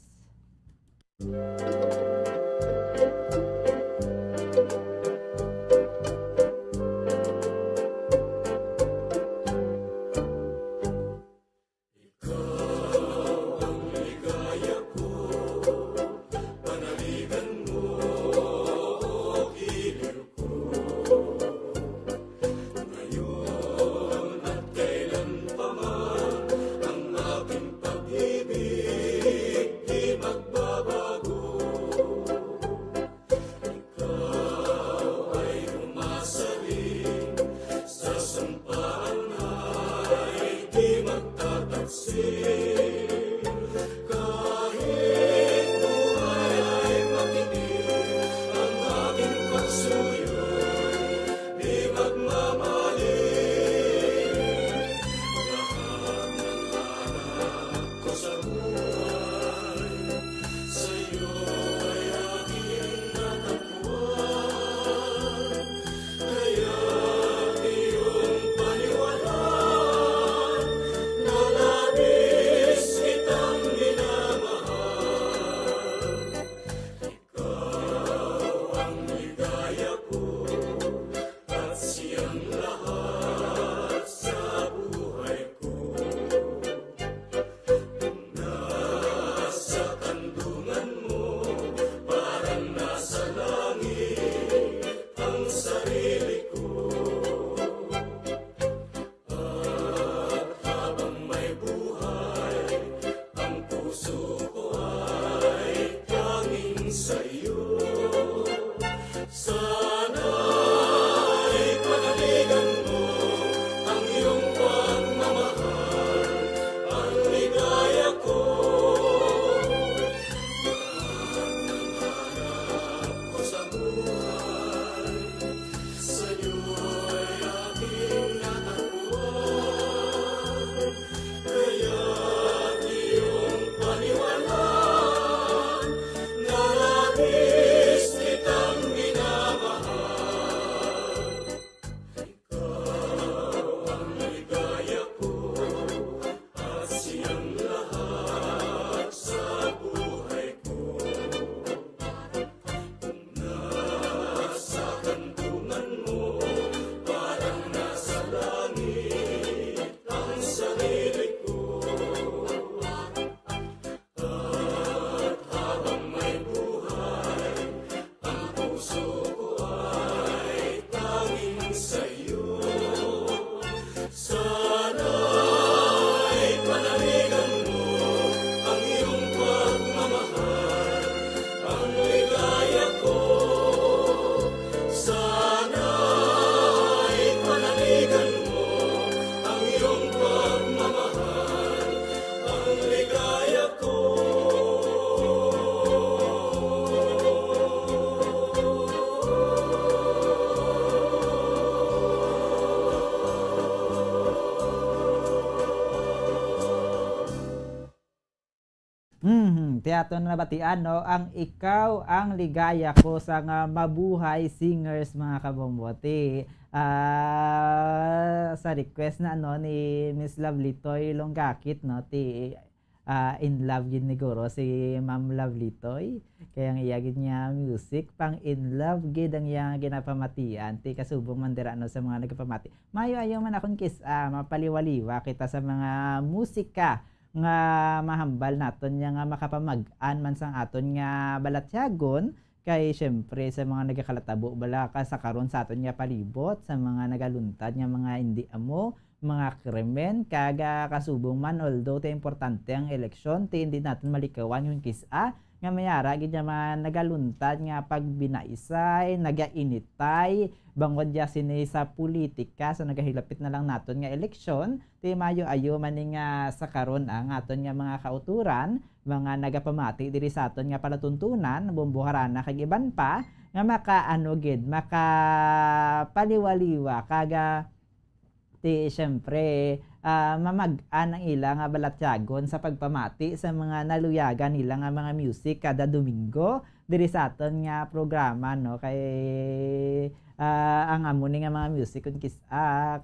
Tiyato na nabatian no ang ikaw ang ligaya ko sa nga Mabuhay Singers mga kabombote. sa request na ano ni Miss Lovely Toy Longgakit, no, ti in love gid ni Guro si Ma'am Lovely Toy, kaya ang iyagid niya music pang in love gid ang iyang ginapamatian ti kasubong man dira no sa mga nagapamati. Mayo ayo man akon mapaliwaliwa kita sa mga musika nga mahambal naton nga makapamag-an man sang aton nga balatyagon. Kay syempre sa mga nagakalatabo bala ka sa karon sa aton nga palibot, sa mga nagaluntad nga mga hindi amo, mga krimen kaga kasubong man, although te importante ang eleksyon, te hindi natin malikawan yung kisa nga mayara gid man nagaluntad nga pagbinaisay, nagainitay bangod ya sini sa politika sa nagahilapit na lang naton nga eleksyon, te mayo ayo man nga sa karon ang aton nga mga kauturan, mga nagapamati diri sa aton nga palatuntunan, bumbuharana kag iban pa nga makaano gid, makapaliwaliwa kaga ti syempre mamag-an ang ilang nga balatyagon sa pagpamati sa mga naluyagan nila nga mga music kada Domingo diri sa aton nga programa, no, kay ang amo ni nga mga music kun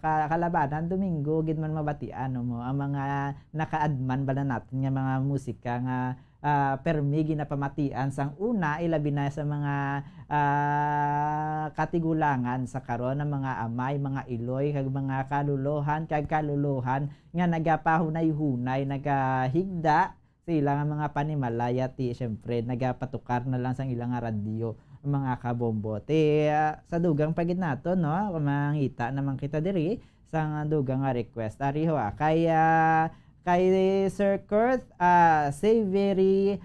kalabanan Domingo gid man mabatian, no, mo ang mga nakaadman bala natin nga mga musika nga permi ginapamatian sang una, ilabi na sa mga katigulangan sa karon ng mga amay, mga iloy kag mga kaluluhan nga nagapahunay-hunay, nagahigda sa ilang mga panimalaya, ti syempre nagapatukar na lang sang ilang radyo mga kabombo. Ti sa dugang pagid nato, no, mangita naman kita diri sang dugang nga request ariho kay Sir Kurt Severi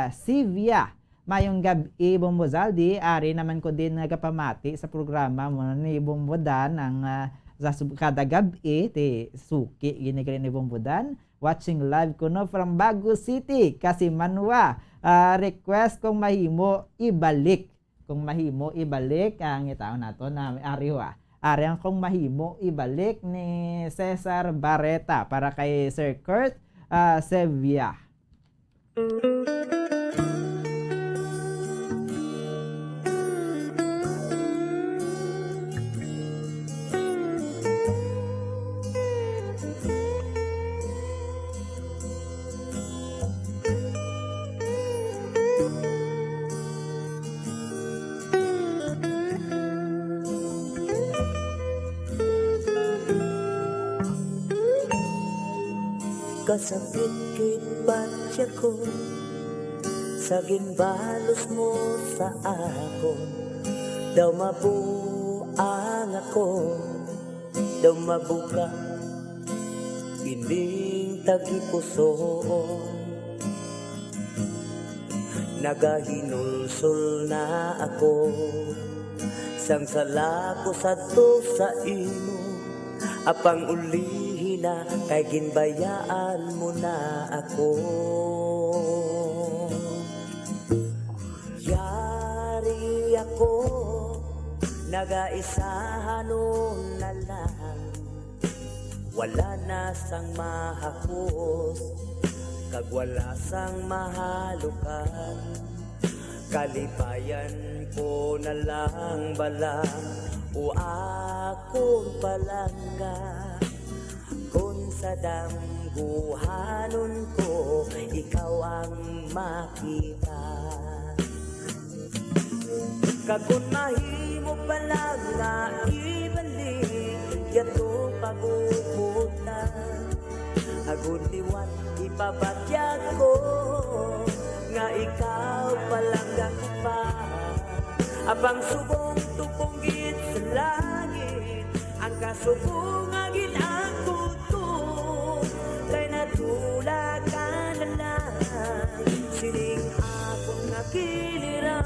Sivia mayong gabi Bombozaldi, ari naman ko din nagapamati sa programa mo ni Bombodan ang kada gabi ti suki ginigri ni Bombodan, watching live ko no from Baguio City kasi manwa, request kung mahimo ibalik ang itaon nato na ariwa ari ang kung mahimo ibalik ni Cesar Barreta para kay Sir Kurt Sevilla. Kasakit kit patya ko sa ginbalos mo sa ako, daw mabuang ako, daw mabuka ining tagipusoon, nagahinulsol na ako sang sala ko sadto sa imo, apang ulihin na kay ginbayaan mo na ako. Yari ako nagaisahan nun na lang, wala na sang mahakos kag wala sang mahalukan, kalipayan ko na lang bala o akong palangga, kung sa damguhanon ko ikaw ang makita, kagod mahimo palang nga ibalik yato paguputan, agud liwat ipabatyag ko nga ikaw palang pa, apang subong tupunggit sa langit, ang kasubong agin ako to, kay natula ka na lang, sining akong nakiliran.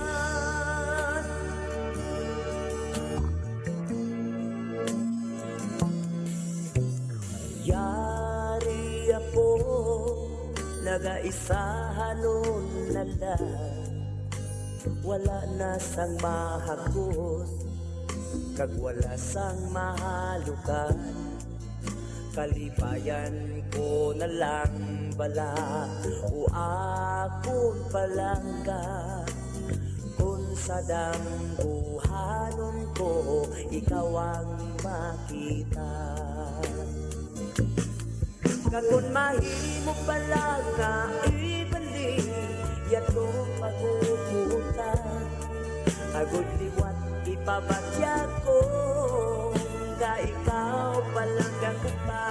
Yari ako nagaisahan nun na lang, wala na sang mahagos kag wala sang mahalukan, kalipayan ko na lang bala o akong palangga, kung sa dambuhanon ko, ikaw ang makita. Kagun mahimo pala nga ibalik, yato pagpupunta. Agud liwat ipabatya ko, nga ikaw palang kakupa.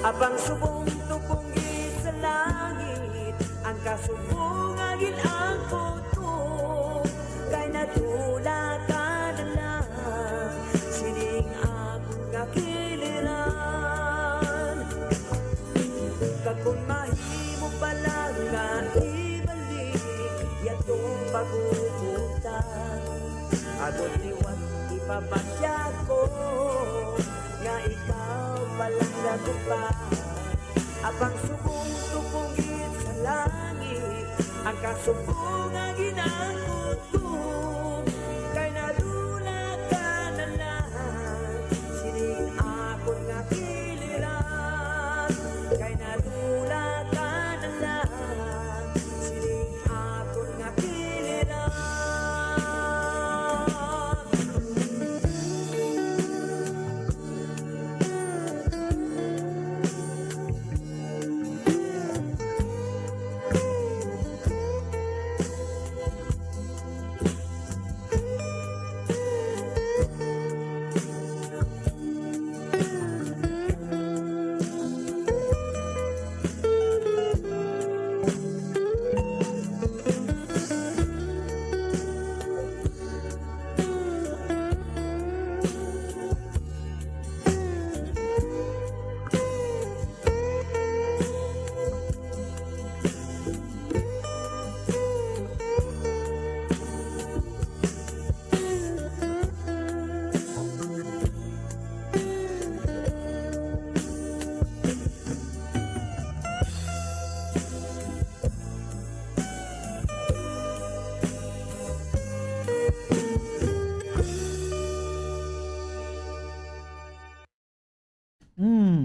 Abang subong tupong sa langit, ang kasubong agil ang puto. Kay natula ka na lang, sining akong nakiliran. Kung mahimo pala nga ibalik, yatong pagpupuntan. Agod liwat ipapatya ko, nga ikaw palang nagupa. Abang subong tupungit sa langit, ang kasubong ang ginagutong. Kay nadula ka na lang, sining akong nakiliran. Kay nadula ka na lang, sining akong nakiliran.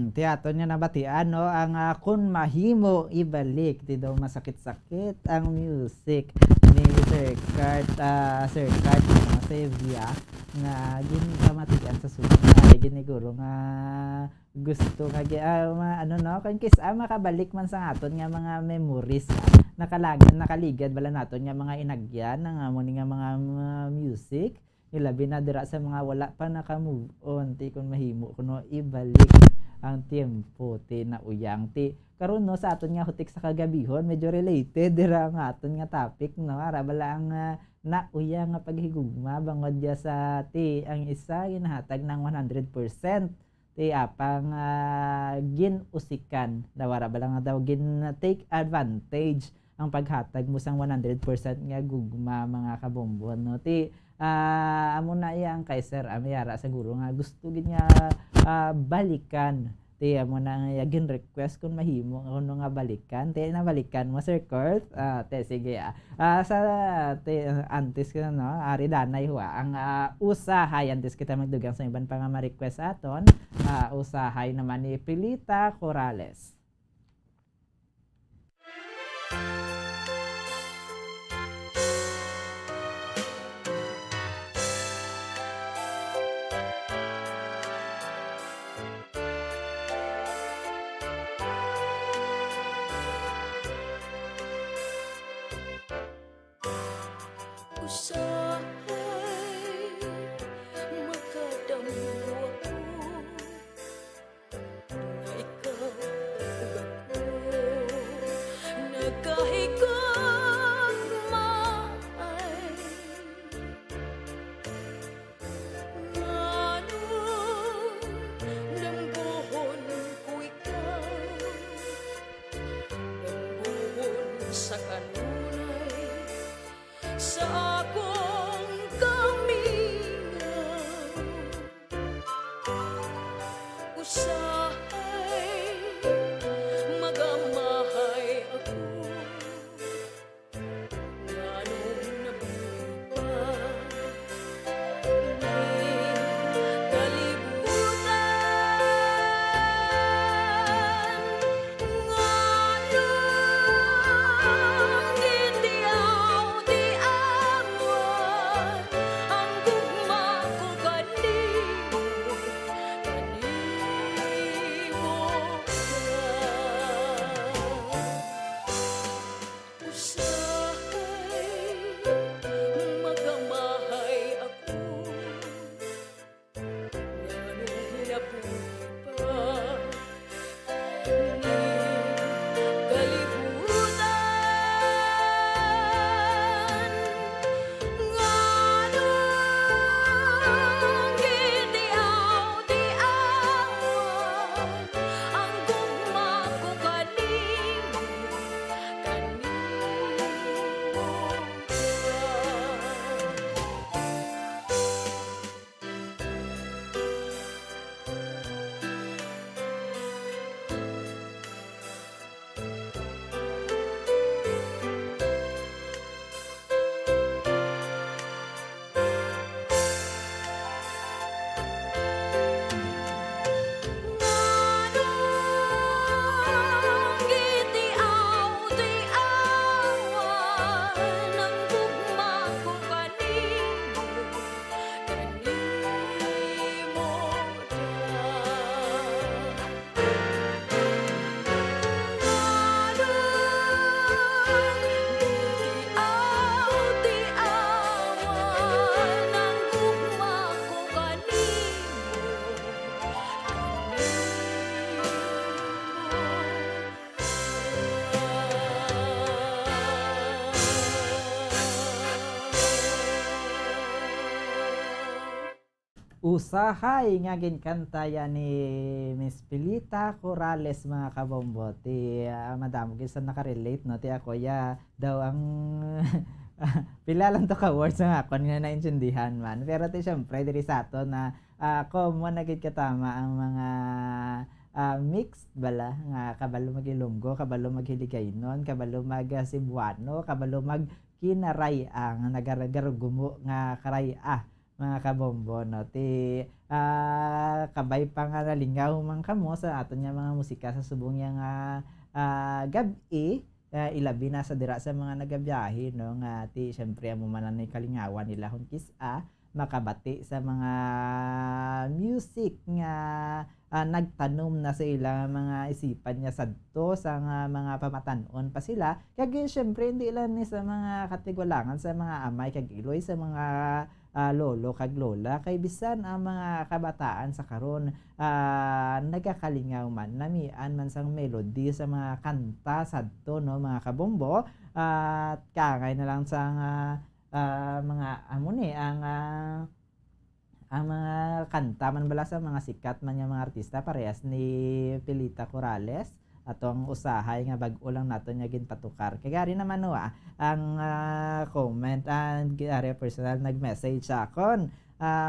Tiyato niya nabatian no ang kun mahimo ibalik di daw masakit-sakit ang music ni Sir Cart mga Sevilla nga ginamatian sa sunod na giniguro nga gusto nga ano no kan kis makabalik man sa aton nga mga memories nakaligad bala naton nga mga inagyan nga mo nga mga music ilabi na dira sa mga wala pa naka-move on ti kun mahimo kuno ibalik ang tiempo ti nauyang ti karon no sa aton nga hutik sa kagabihon medyo related dira nga aton nga topic no ara bala ang nauyang nga paghigugma bangod dia sa ti ang isa ginahatag ng 100% ti apang ginusikan dawara bala nga daw gin take advantage ang paghatag mo sang 100% nga gugma mga kabombon no ti amo na iyang kay Sir Amayara siguro nga gusto gid nga balikan ti amo na gin request kung mahimo kuno nga balikan ti na balikan mo Sir Kurt te sige sa ti antes ka no ari danay huwa ang usahay antes kita magdugang sa iban pa nga ma-request aton usahay naman ni Pilita Corrales. Usahay makadamwa ko na ikaw ug ako nagkahigagmay ngano lambuhon ko ikaw lambuhon sa kanunay sa akong kamingaw usahay magamahay ako nganong nabupa ining kalibutan nganong gitiyaw di awa Usahay nga ginkanta yan ni Miss Pilita Corrales mga kabombo. Ti madamo gid sa nakarelate no ti ako ya daw ang pila lang to ka words nga ako nga naintindihan man. Pero ti syempre diri sa ato na common na gid katama ang mga mixed bala nga kabalo magilonggo, kabalo maghiligaynon, kabalo mag Cebuano, kabalo mag kinaray ang nagaragumo nga karay mga kabombo no ti kabay pa nga nalingaw man kamo sa aton nga mga musika sa subong nga gabi ilabi na sa dira sa mga nagabiyahe no nga ti syempre amo man ni kalingawan nila hon kisa makabati sa mga music nga nagtanom na sa ilang mga isipan niya sadto sa mga pamatanon pa sila kag syempre hindi lang ni sa mga katigwalangan sa mga amay kag iloy sa mga lolo kag lola kay bisan ang mga kabataan sa karon nagakalingaw man namian man sang melody sa mga kanta sadto no mga kabombo at kangay na lang sa mga amo ni ang mga kanta man bala sa mga sikat man nga mga artista parehas ni Pilita Corrales atong usahay nga bag-o lang naton nga ginpatukar kay gari naman no ang comment and gari personal nag-message sa akon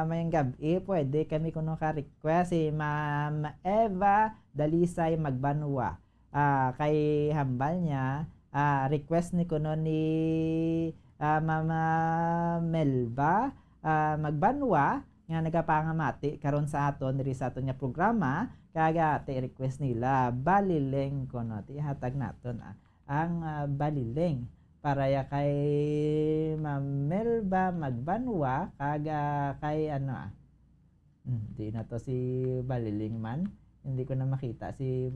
mayang gabi pwede kami kuno ka request si Ma'am Eva Dalisay Magbanwa kay hambal niya request ni kuno ni Mama Melba Magbanwa nga nagapangamati karon sa aton diri sa aton nga programa kaga ti request nila balileng kono ti hatag naton ang balileng para ya kay Ma'am Melba Magbanwa kaga kay di na to si balileng man hindi ko na makita si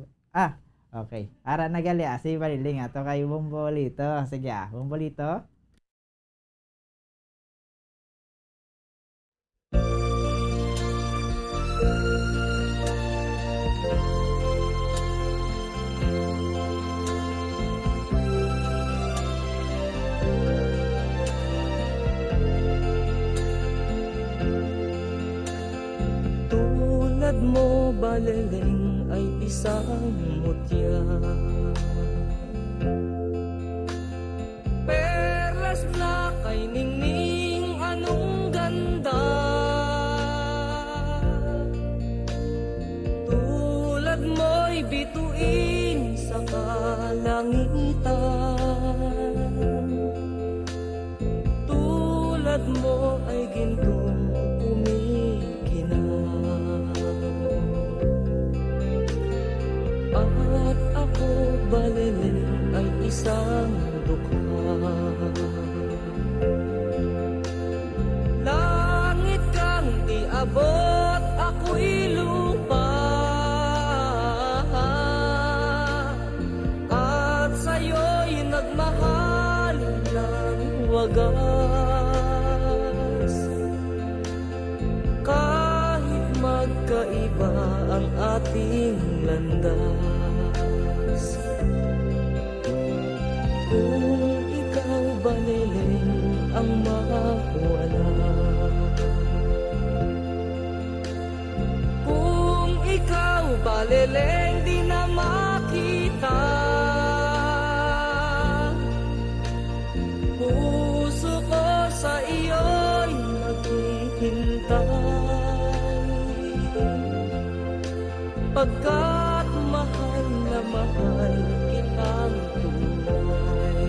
okay ara nagali si balileng ato kay Bombolito sige Bombolito. Tulad mo baleleng ay isang mutya, perlas na kay ningning anong ganda. Tulad mo'y bituin sa kalangitan, tulad mo ay gintong at ako baleleng ay isang dukha. Langit kang iabot, ako'y lupa, at sa'yo'y nagmahal ng wagas. Kahit magkaiba ang ating landas, kung ikaw baleleng ang mawala, kung ikaw baleleng di na makita, puso ko sa iyo'y naghihintay. Pagkat mahal na mahal kitang tunay.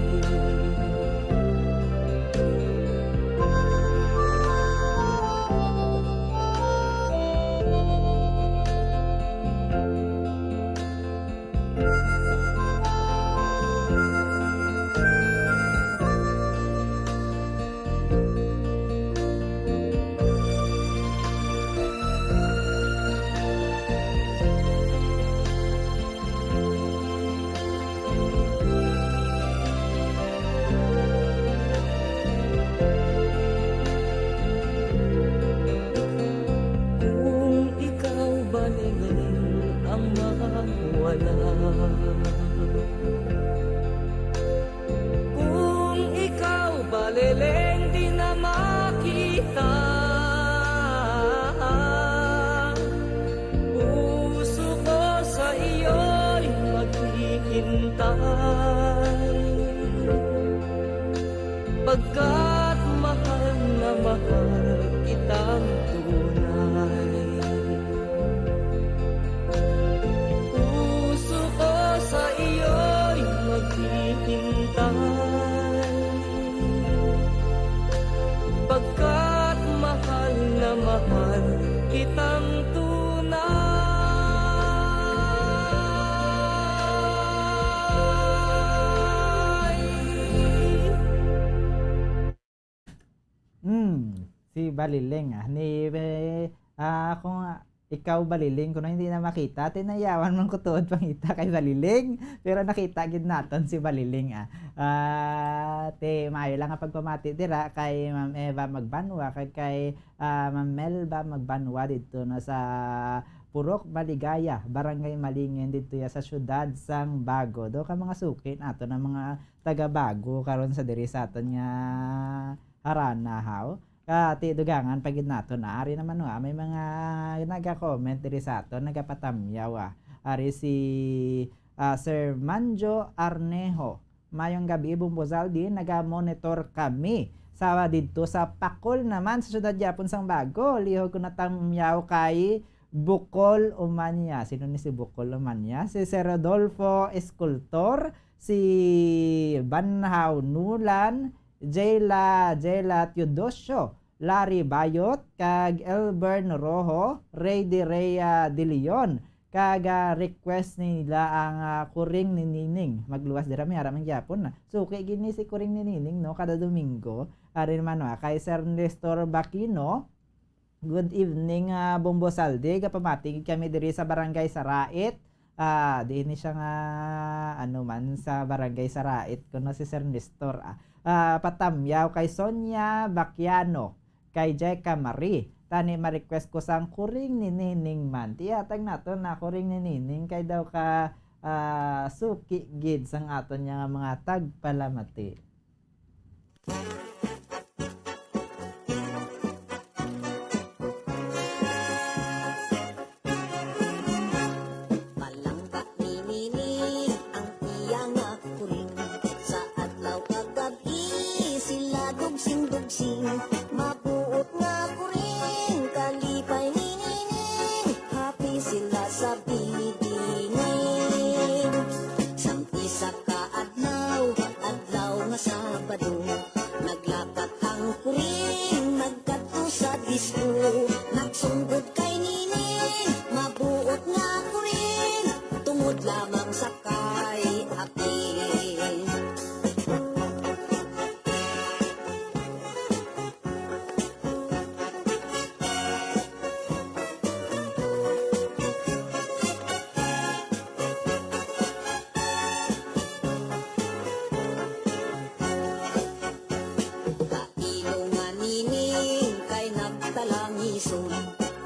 Kung ikaw baleleng di na makita, Baliling kung ikaw Baliling kuno hindi na makita tinayawan man ko tuod pangita kay Baliling pero nakita gid naton si Baliling te maayo lang nga pagpamati dira kay Ma'am Eva Magbanwa kay Ma'am Melba Magbanwa dito na sa Purok Maligaya, Barangay Malingen dito ya sa syudad sang Bago. Do ka mga suki nato na mga taga Bago karon sa diri sa aton nga harana haw. Ti dugangan pagid nato na ari naman may mga naga-comment diri sa aton nagapatamyaw ari si Sir Manjo Arnejo. Mayong gabi Bumbozaldi naga-monitor kami sa dito sa Pakol naman sa syudad Japon sang Bago. Lihog ko natamyaw kay Bukol Umanya. Sino ni si Bukol Umanya? Si Sir Rodolfo Escultor, si Banhaw Nulan, Jayla Teodosio, Larry Bayot, kag Elbern Rojo, Ray de Rhea de Leon, kag request nila ang kuring ni Nining. Magluwas dira mi aramang Japon na. Suki gini si kuring ni Nining no kada Domingo. Ari naman kay Sir Nestor Bakino. Good evening Bombo Salde, kapamating kami diri sa Barangay Sarait. Di ni siya nga sa Barangay Sarait kuno si Sir Nestor. Patamyaw kay Sonia Bakiano, kay Jeka Marie. Tani ma-request ko sang kuring ni Nining man. Tiyatag naton na kuring ni Nining kay daw ka suki gid sang aton nga mga tagpalamati. Mabuot nga kuring kalipay ni Nining, happy sila sa bidining. Sampisa ka adlaw nga Sabado, naglapat ang kuring nagkadto sa disco. Nagsunggod kay Nining, mabuot nga kuring tungod lamang sa kay apil.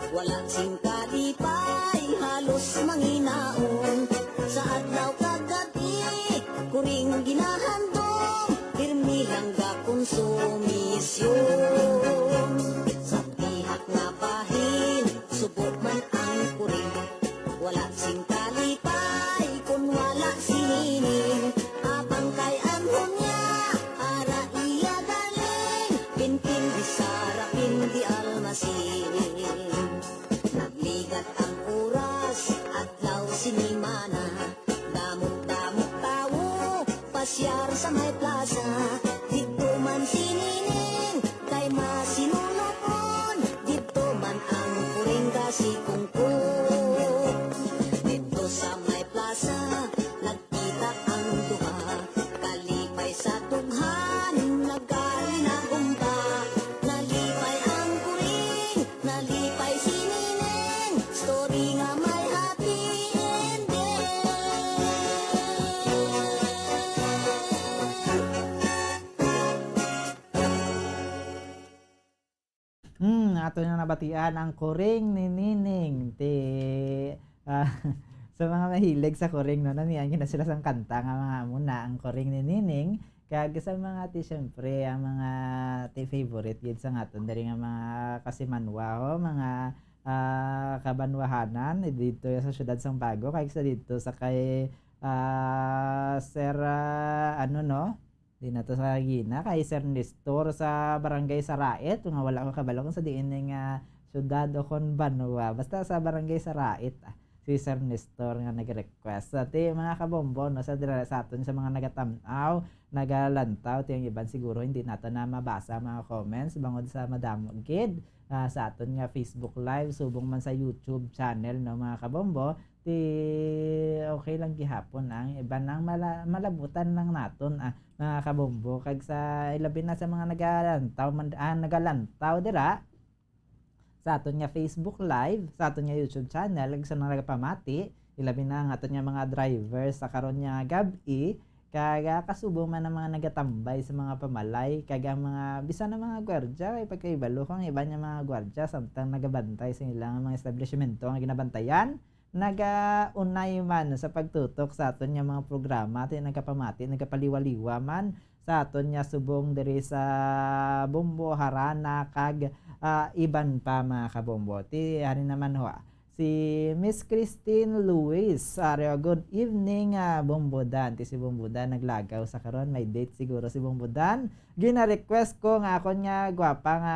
Wala sing kalipay, halos manginaon. Sa adlaw kagabi, kuring ginahandong, pirmi lang ga konsumisyon. Sa tihak nga bahin, subok man ang kuring. Wala sing kalipay, kung wala si Nining. Abang kay anhon niya, ara iya galing. Pinpin di Sara, pindi almasin. Nagligat ang oras, adlaw sinimana. Damok-damok tawo, pasyar sa may plaza. Dito man si Nining, kay masinunopon. Dito man ang kuring kasi kungkong. Dito sa may plaza, nagkita ang duha. Kalipay sa tughan, nagkali na gumba. Nalipay ang kuring, nalipay si Nining. Story nga may happy ending. Ato na nabatian ang kuring ni Nining. Sa mga mahilig sa kuring no, naniyan na sila sang kanta nga mga muna ang kuring ni Nining. Kaya sa mga syempre ang mga favorite gid sa aton diri nga mga kasimanwa mga kabanwahanan dito sa syudad sang Bago kay sa dito sa kay Sir di na to sa Gina kay Sir Nestor sa Barangay Sarait nga wala ko kabalo kung sa diin nga syudad o kon Banwa basta sa Barangay Sarait si Sir Nestor nga nag-request ati mga kabombo no sa dira sa aton sa mga nagatamaw nagalantaw ti ang iban siguro hindi nato na mabasa mga comments bangod sa madamo gid sa aton nga Facebook live subong man sa YouTube channel no mga kabombo ti okay lang gihapon ang iba nang malabutan lang naton mga kabombo kag sa ilabi na sa mga nagalantaw dira sa aton nga Facebook Live, sa aton nga YouTube channel, ag sa nagapamati, ilabi na ang aton nga mga drivers sa karon nga gabi, kaga kasubo man ang mga nagatambay sa mga pamalay, kaga mga bisan na mga gwardya, kay pagkaibalo kung iba nga mga gwardya, samtang nagabantay sa ilang mga establishmento nga ginabantayan, nagaunay man sa pagtutok sa aton nga mga programa, at nagkapamati, nagkapaliwaliwa man sa aton nga subong diri sa Bombo, Harana, kag iban pa mga kabombo. Ti hari naman ho si Miss Christine Luis. Good evening Bombodan. Ti si Bombodan naglagaw sa karon, may date siguro si Bombodan. Gina-request ko nga ako nga gwapa nga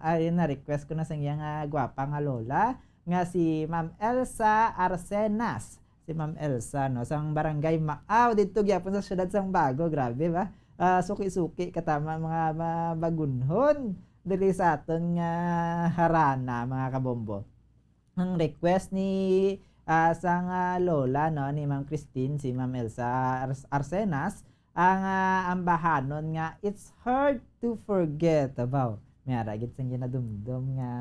na-request ko na sa iya nga gwapa nga lola nga si Ma'am Elsa Arsenas. Si Ma'am Elsa no sang barangay Maaw dito gyapon sa siyudad sang Bago. Grabe ba? Suki-suki katama mga bagunhon dili sa aton nga Harana mga kabombo. Ang request ni sang lola no ni Ma'am Christine, si Ma'am Elsa Arsenas, ang ambahanon nga It's Hard to Forget about. Mayara gid sang ginadumdum nga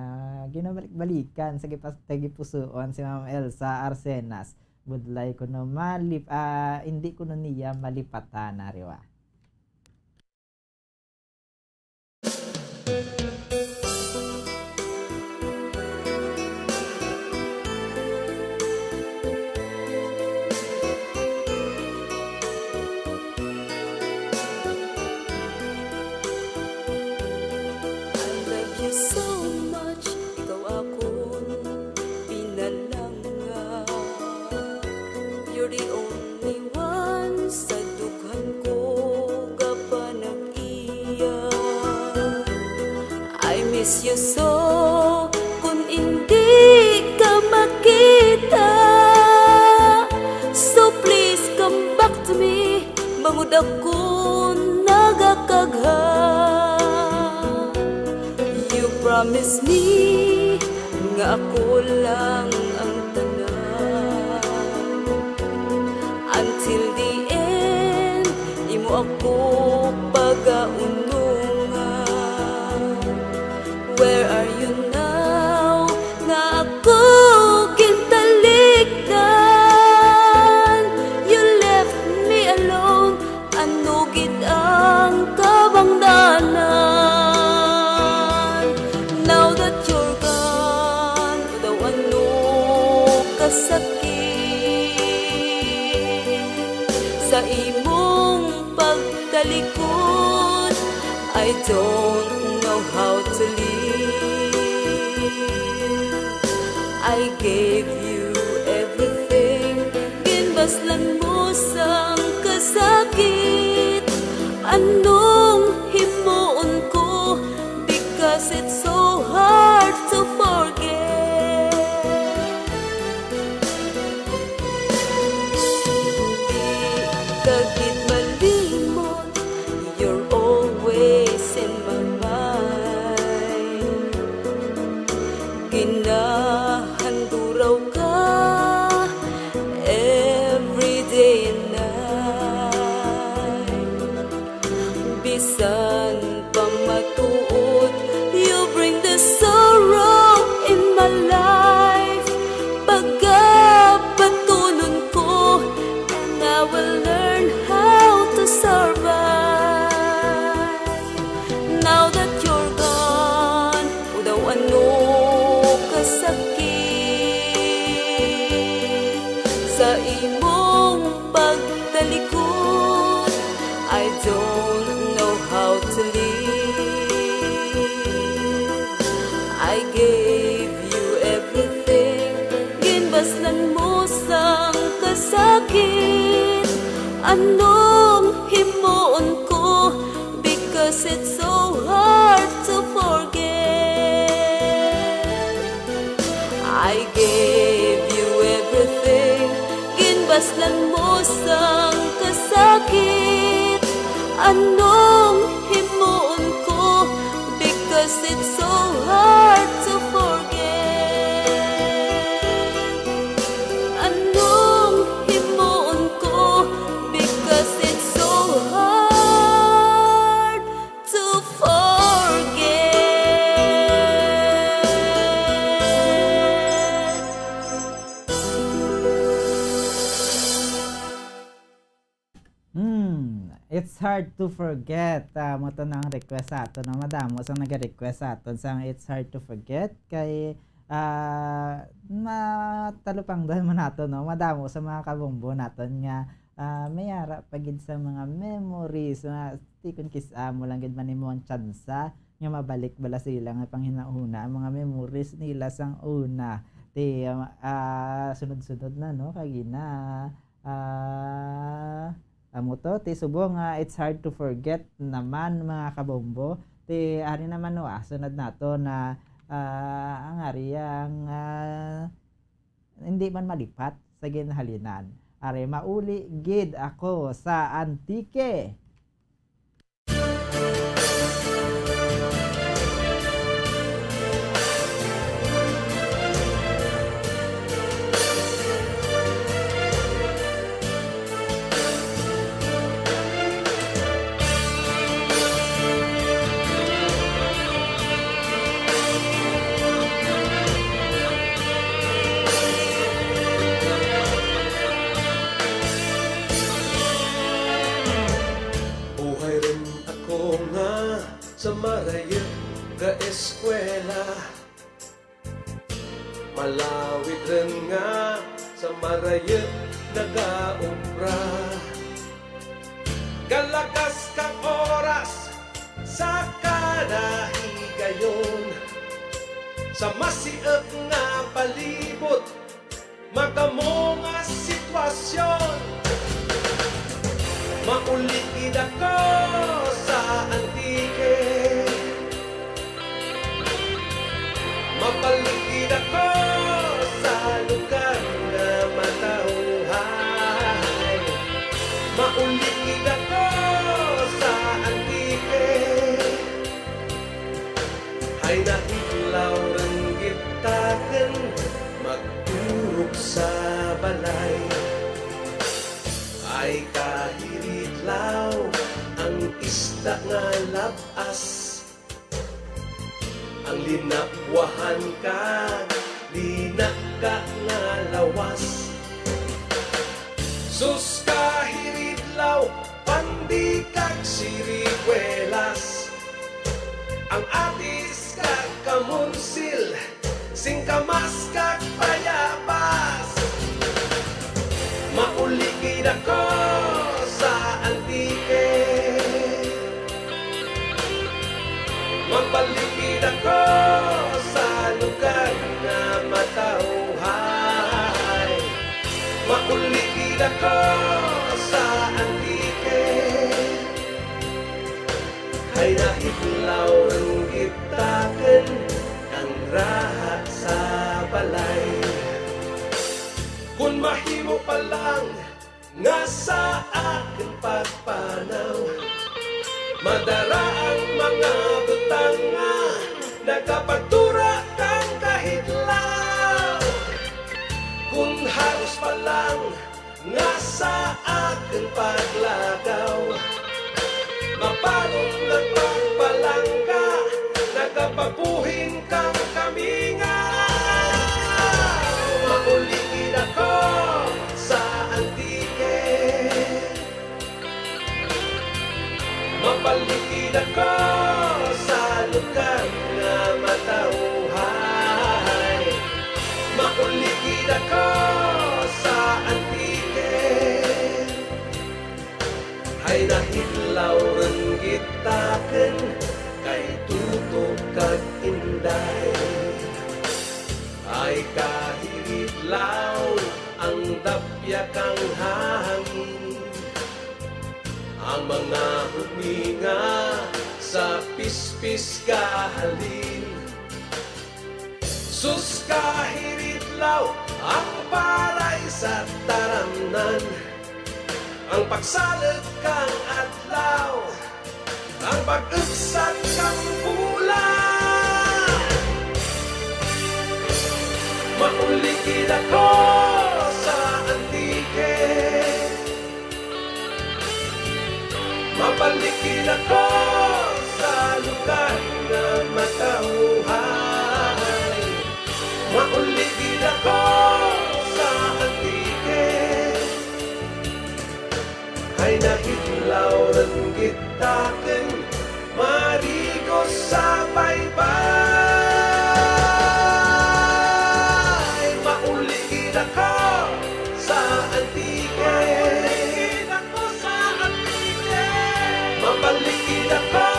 ginabalik-balikan sa gipusuon si Ma'am Elsa Arsenas. Budlay ko no hindi ko no niya malipatan ariwa. So much, ikaw akong pinalanga. You're the only one sa dughan ko kapag nag-iyak. I miss you so kung hindi ka makita. So please come back to me, bangod ako nagakagha. Promise me nga ako lang ang tanan. Until the end, imo ako pagaunungan. Where are you now? Nga ako kintalikdan. You left me alone. Ano gid ang kabangdanan? Sakit sa imong pagtalikod, I don't know how to live. I gave you everything, ginbaslan mo sang kasakit. Anong himuon ko, because it's so hard to forget. Kahit malimot, you're always in my mind. Ginahanduraw ka every day and night. Bisan pa matuod, you bring the sorrow in my life. Pagkapatunon ko, and I will learn how to survive. Now that you're gone, daw ano kasakit sa imong pagtalikod. I don't know how to live. I gave you everything, ginbaslan mo sang kasakit. Anong himuon ko, because it's so hard to forget. I gave you everything, ginbaslan mo sang kasakit. Anong himuon ko, because it's so hard to forget. Anong himuon ko, because it's so hard to forget. It's hard to forget. Mo to nang request sa ato no, madamo sang nag-request sa aton sang it's hard to forget kay matalupang dahil man nato no, madamo sa mga kabombo naton nga mayara pagid sa mga memories nga tikon mo lang gid man nimo ang tsansa nga mabalik bala sila nga panghinahuna ang mga memories nila sang una ti sunod-sunod na no kagina amo to ti subo nga it's hard to forget naman mga kabombo ti ari naman no sunod nato na ang ariyang hindi man malipat sa ginhalinan. Are mauli gid ako sa Antique. Sa marayot ga eskwela, malawit rin nga sa marayot nagaupra. Galakas kang oras sa kanahigayon, sa masiag nga palibot magamo nga sitwasyon. Maulit ako sa Antique, mapaligid ako sa lugar na matauhay. Maulit ako sa Antique, ay nahilaw ng gitakan magturok sa balay. Ay kahiritlaw ang isda nga labas, ang linapwahan ka, linak ka nga lawas. Sus kahiritlaw, pandikag sirikwelas, ang atis kag kamunsil, singkamas kag payabas. Mauligid ako sa Antique, mapaligid ako sa lugar na matauhay. Mauligid ako sa Antique, ay nahitlaw ng gitakan ang rahat sa balay. Kung mahimo pa lang nga sa akin pagpanaw, madara ang mga butang nga nagapagtura kang kahitlaw. Kung halos pa lang nga sa akin paglagaw, mapalong nagpagpalangka, nagapagpuhin kang kamingaw. Mauligid ako sa Antique, mapaligid ako sa lugar na matauhay. Mauligid ako sa Antique, ay nahitlaw ng gitakan kay tutok kag inday. Ay kahitlaw ang dapya kang hangin, ang mga huminga sa pispis kahalin. Sus kahiritlaw ang palay sa taramnan, ang pagsalag kang adlaw, ang pag-ugsat kang bulan. Mauligid ako sa Antique, mapaligid ako sa lugar na matauhay. Mauligid ako sa Antique, ay nahitlaw ng kita ken marigo sa baybay. Mauligid ako sa antike, mabaligid ako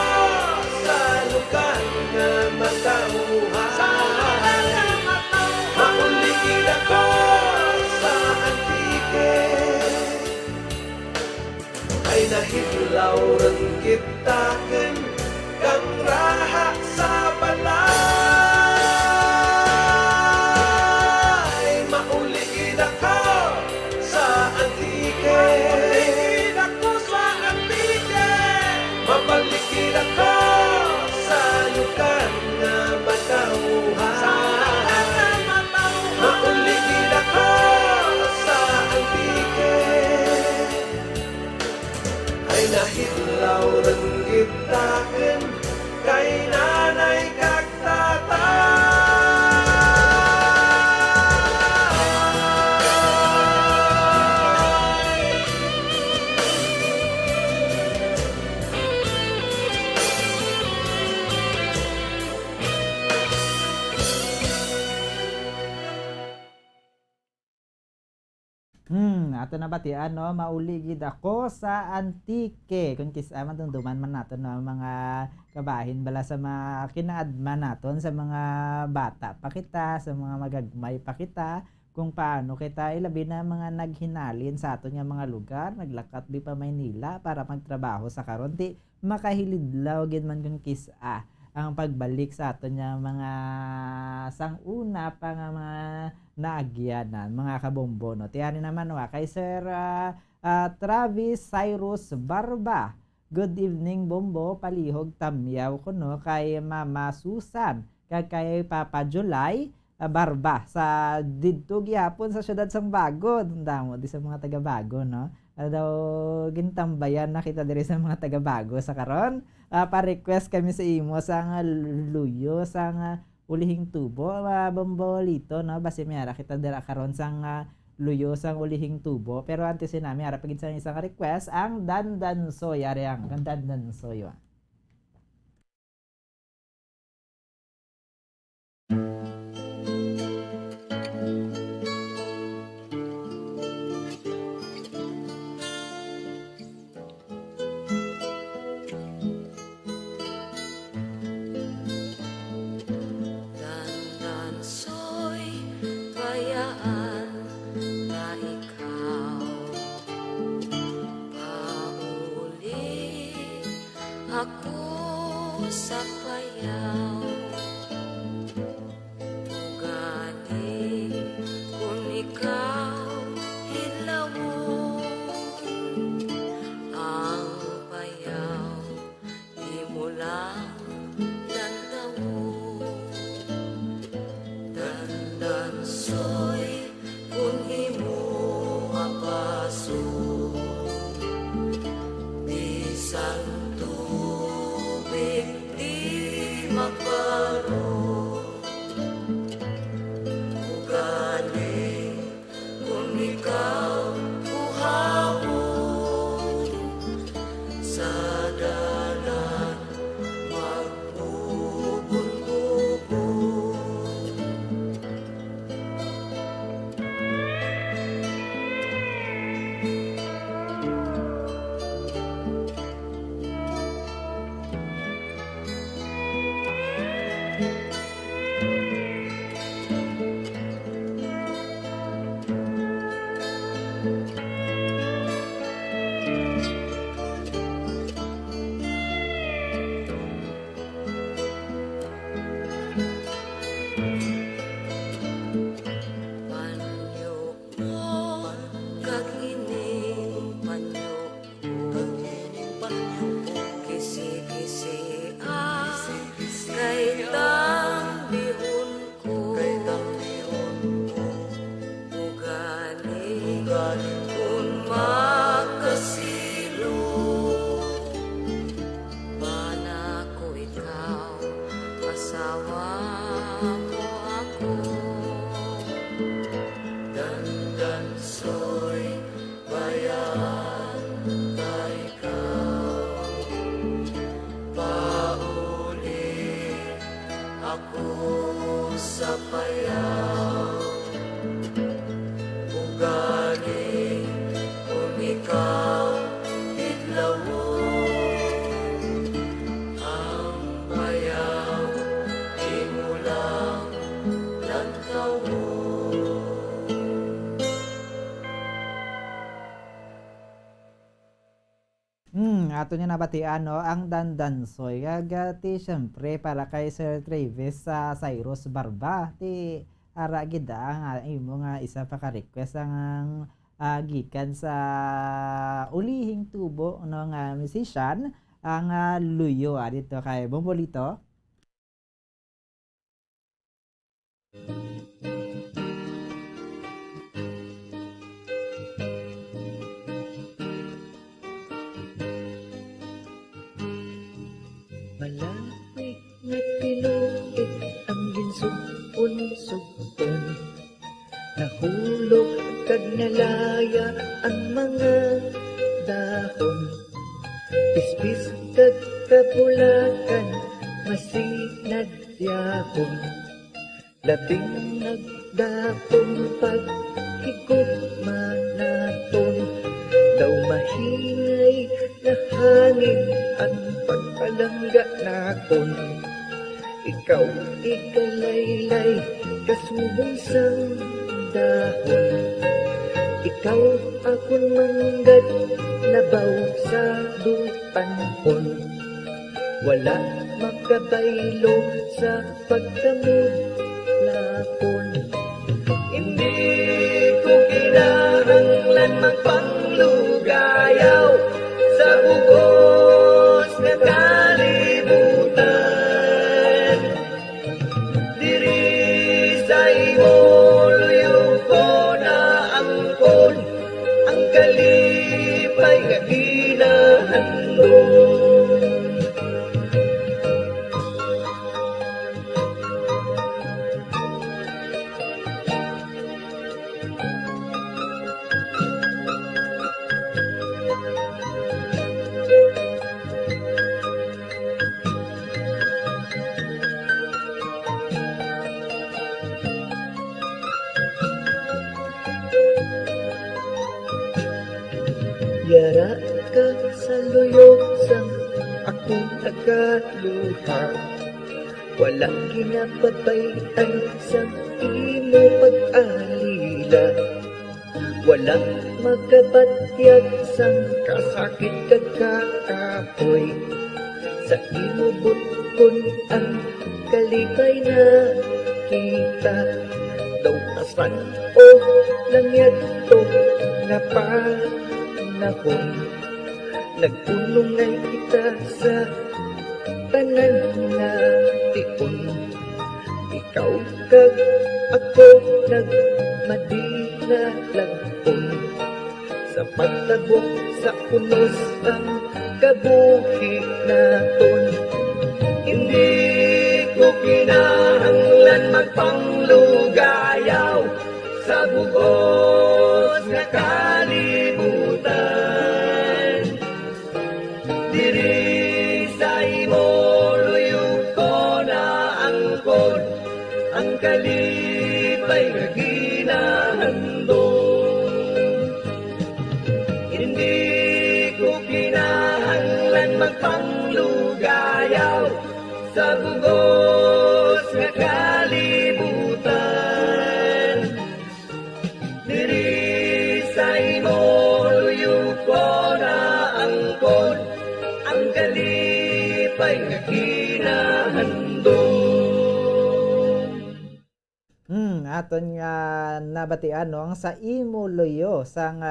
sa lugar nga matauhan. Mauligid ako sa antike, ay nahidlaw rin kita ken kang raha sa balay. Mauligid ako sa antike, mabaligid ako sa lugar nga matauhan. Mauligid ako sa antike, ay nahidlaw rin kita ken kay nanay kag tatay. Ato na batian no, mauligid ako sa antike. Kung kisa man dunduman man naton no, mga kabahin bala sa mga kinaadman naton sa mga bata pa kita, sa mga magagmay pa kita, kung paano kita ilabi na mga naghinalin sa aton nga mga lugar, naglakat di pa Maynila para magtrabaho sa karon ti makahilidlaw gid man kung kisa ang pagbalik sa aton nga mga sanguna pa nga mga naagyanan, mga kabombo no. Tiyari naman wa kay Sir Travis Cyrus Barba. Good evening bombo, palihog tamyaw ko no kay Mama Susan kag kay Papa July Barba sa didto gyapon sa siyudad sang Bago. Tanda mo di sa mga taga Bago no. Daw gintambayan na kita diri sa mga taga Bago sa karon. Pa-request kami sa imo sa luyo sa ulihing tubo, bombolito no, basi mayara kita dira karon sang luyo sang ulihing tubo, pero antes sinami ara pagid sa isang request ang dandansoy ari ang dandansoy. Ako sa payaw, ugani kung ikaw hilawon. Ang payaw di mo lang landawon. Dandansoy kung imo apaso, bisan magparo ugali kung ikaw buhawon sa dalan magbubon-bubon. Dandansoy bayan ka ikaw. Ato niya nabatian no, ang dandansoy. Gagati syempre para kay Sir Travis sa Cyrus Barba. Ti ara gida nga imo nga isa pa ka request ang gikan sa ulihing tubo no nga musician ang Luyo dito kay Bombolito. Malapit na tinuig ang ginsugpon-sugpon. Nahulog kag nalaya ang mga dahon. Pispis kag kapulakan masinag yahon. Labing nagdapong paghigugma naton. Daw mahingay na hangin ang pagpalangga naton. Ikaw ikalaylay kasubong sang dahon. Ikaw akong manggad nabaw sa dupanhon. Wala makabaylo sa pagkamod napon. Hindi ko kinahanglan magpanglugayaw sa bugos nga kalibutan. Diri sa imo luyo ko na angkon ang kalipay nga ginahandon. Yara ka sa luyog sang akong tagaluha. Walang ginababayan sa imo pag-alila. Walang magabatyag sang kasakit kagkakapoy. Sa imo butkon ang kalipay na kita. Daw asan o langyat to nga panahon. Nagpulungay kita sa tanan na tiun. Ikaw kag ako nagmadina lagpon. Sa pagtabok sa punos ang kabuhi naton. Hindi ko kinahanglan magpanglugayaw sa bugos nga kalibutan. Diri sa imo luyog ko na angkon ang kalipay nga ginahandon. Hindi ko kinahanglan magpanglugayaw sa bugos nga kalibutan. Diri sa imo luyog ko na angkon ang kalipay nga ginahandon. Aton nga nabatian no ang sa imo loyo sang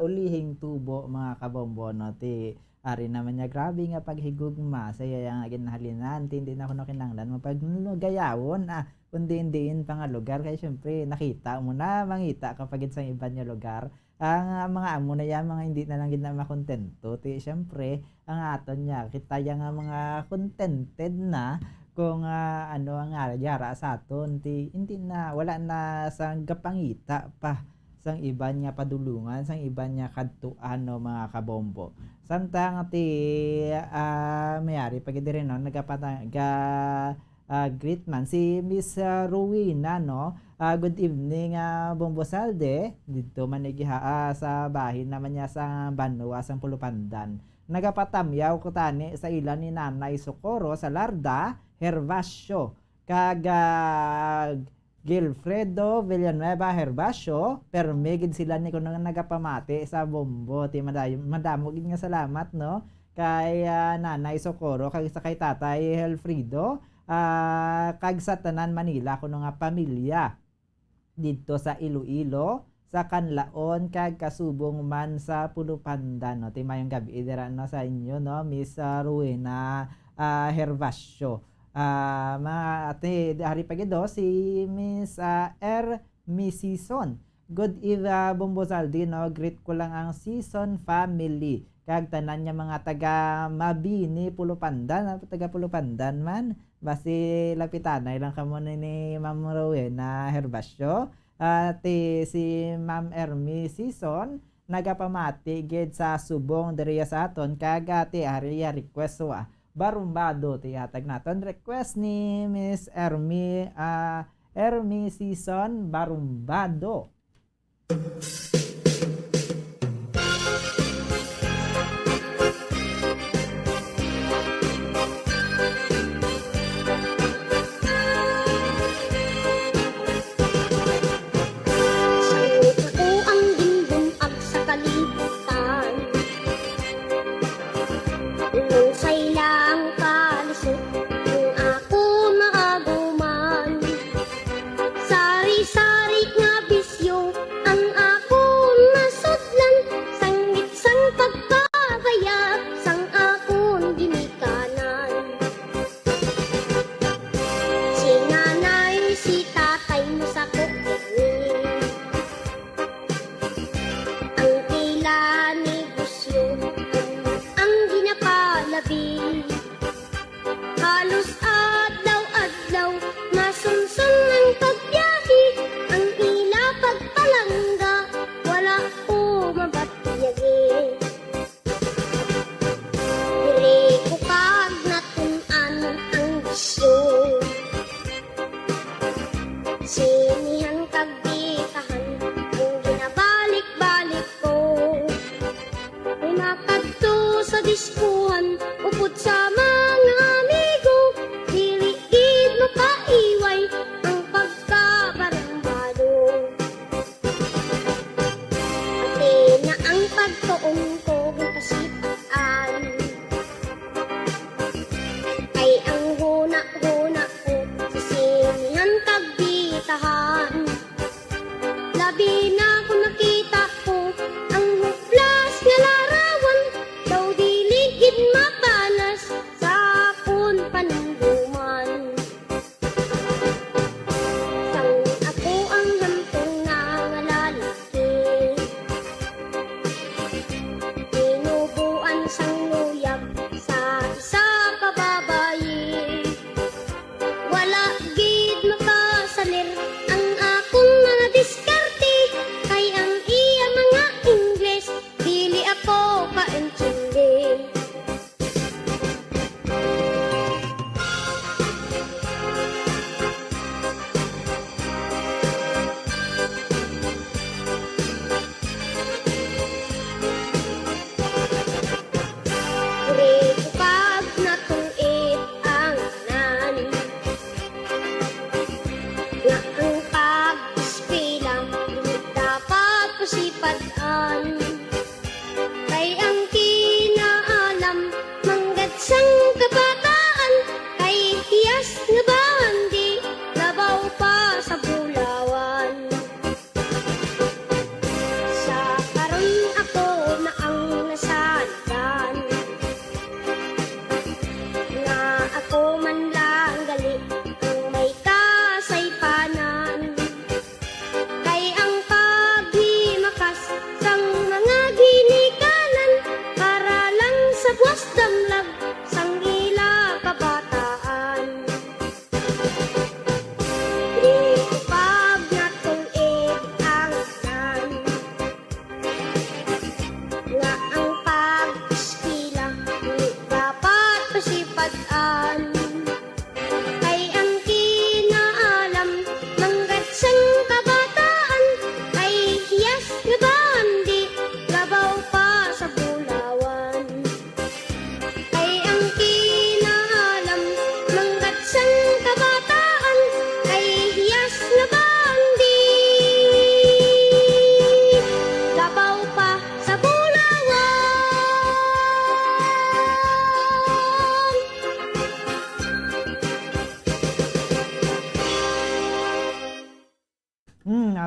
ulihing tubo mga kabombono ti ari naman niya grabe nga paghigugma saya yang ginahalinan hindi na kuno kinanglan mapagayawon kundi indiin pa nga lugar kay syempre nakita mo na mangita kapag sa iba niya lugar ang mga amo na yan mga hindi na lang gid na makontento ti syempre ang aton niya kita yang mga contented na kung ano ang yara sa aton ti hindi na wala na sang gapangita pa sang iba niya padulungan sang iba niya kadtuan no mga kabombo samtang ti mayari pag dire no great man si Miss Rowena no good evening Bombo Salde dito manigiha sa bahin naman niya sa Banwa sang Pulupandan nagapatamyaw ko tani sa ilan ni Nanay Socorro sa Larda Hervasio kag Gilfredo Villanueva Herbacio, pero megid sila ni kuno nga nagapamati sa bombo. Ti madamo gid nga salamat no kay Nanay Socorro kag sa kay Tatay Helfrido kag sa tanan Manila kuno nga pamilya didto sa Iloilo, sa Canlaon kag kasubong man sa Pulupandan no. Ti mayong gabi dira no sa inyo no Miss Rowena Herbacio. Mga ate, hari pagido si Miss Ermi Season. Good eve, Bombo Zaldi, no? Greet ko lang ang Season family. Kag tanan niya mga taga Mabini, Pulupandan, taga Pulupandan man. Basi lapitanay lang kamo ni Ma'am Rowena Herbacio. Si Ma'am Ermi Season, nagapamati gid sa subong diriya sa aton. Kag ate, hari request wa. Barumbado tiyatag naton request ni Miss Ermi Season Barumbado. Sari-sari nga bisyo ang ako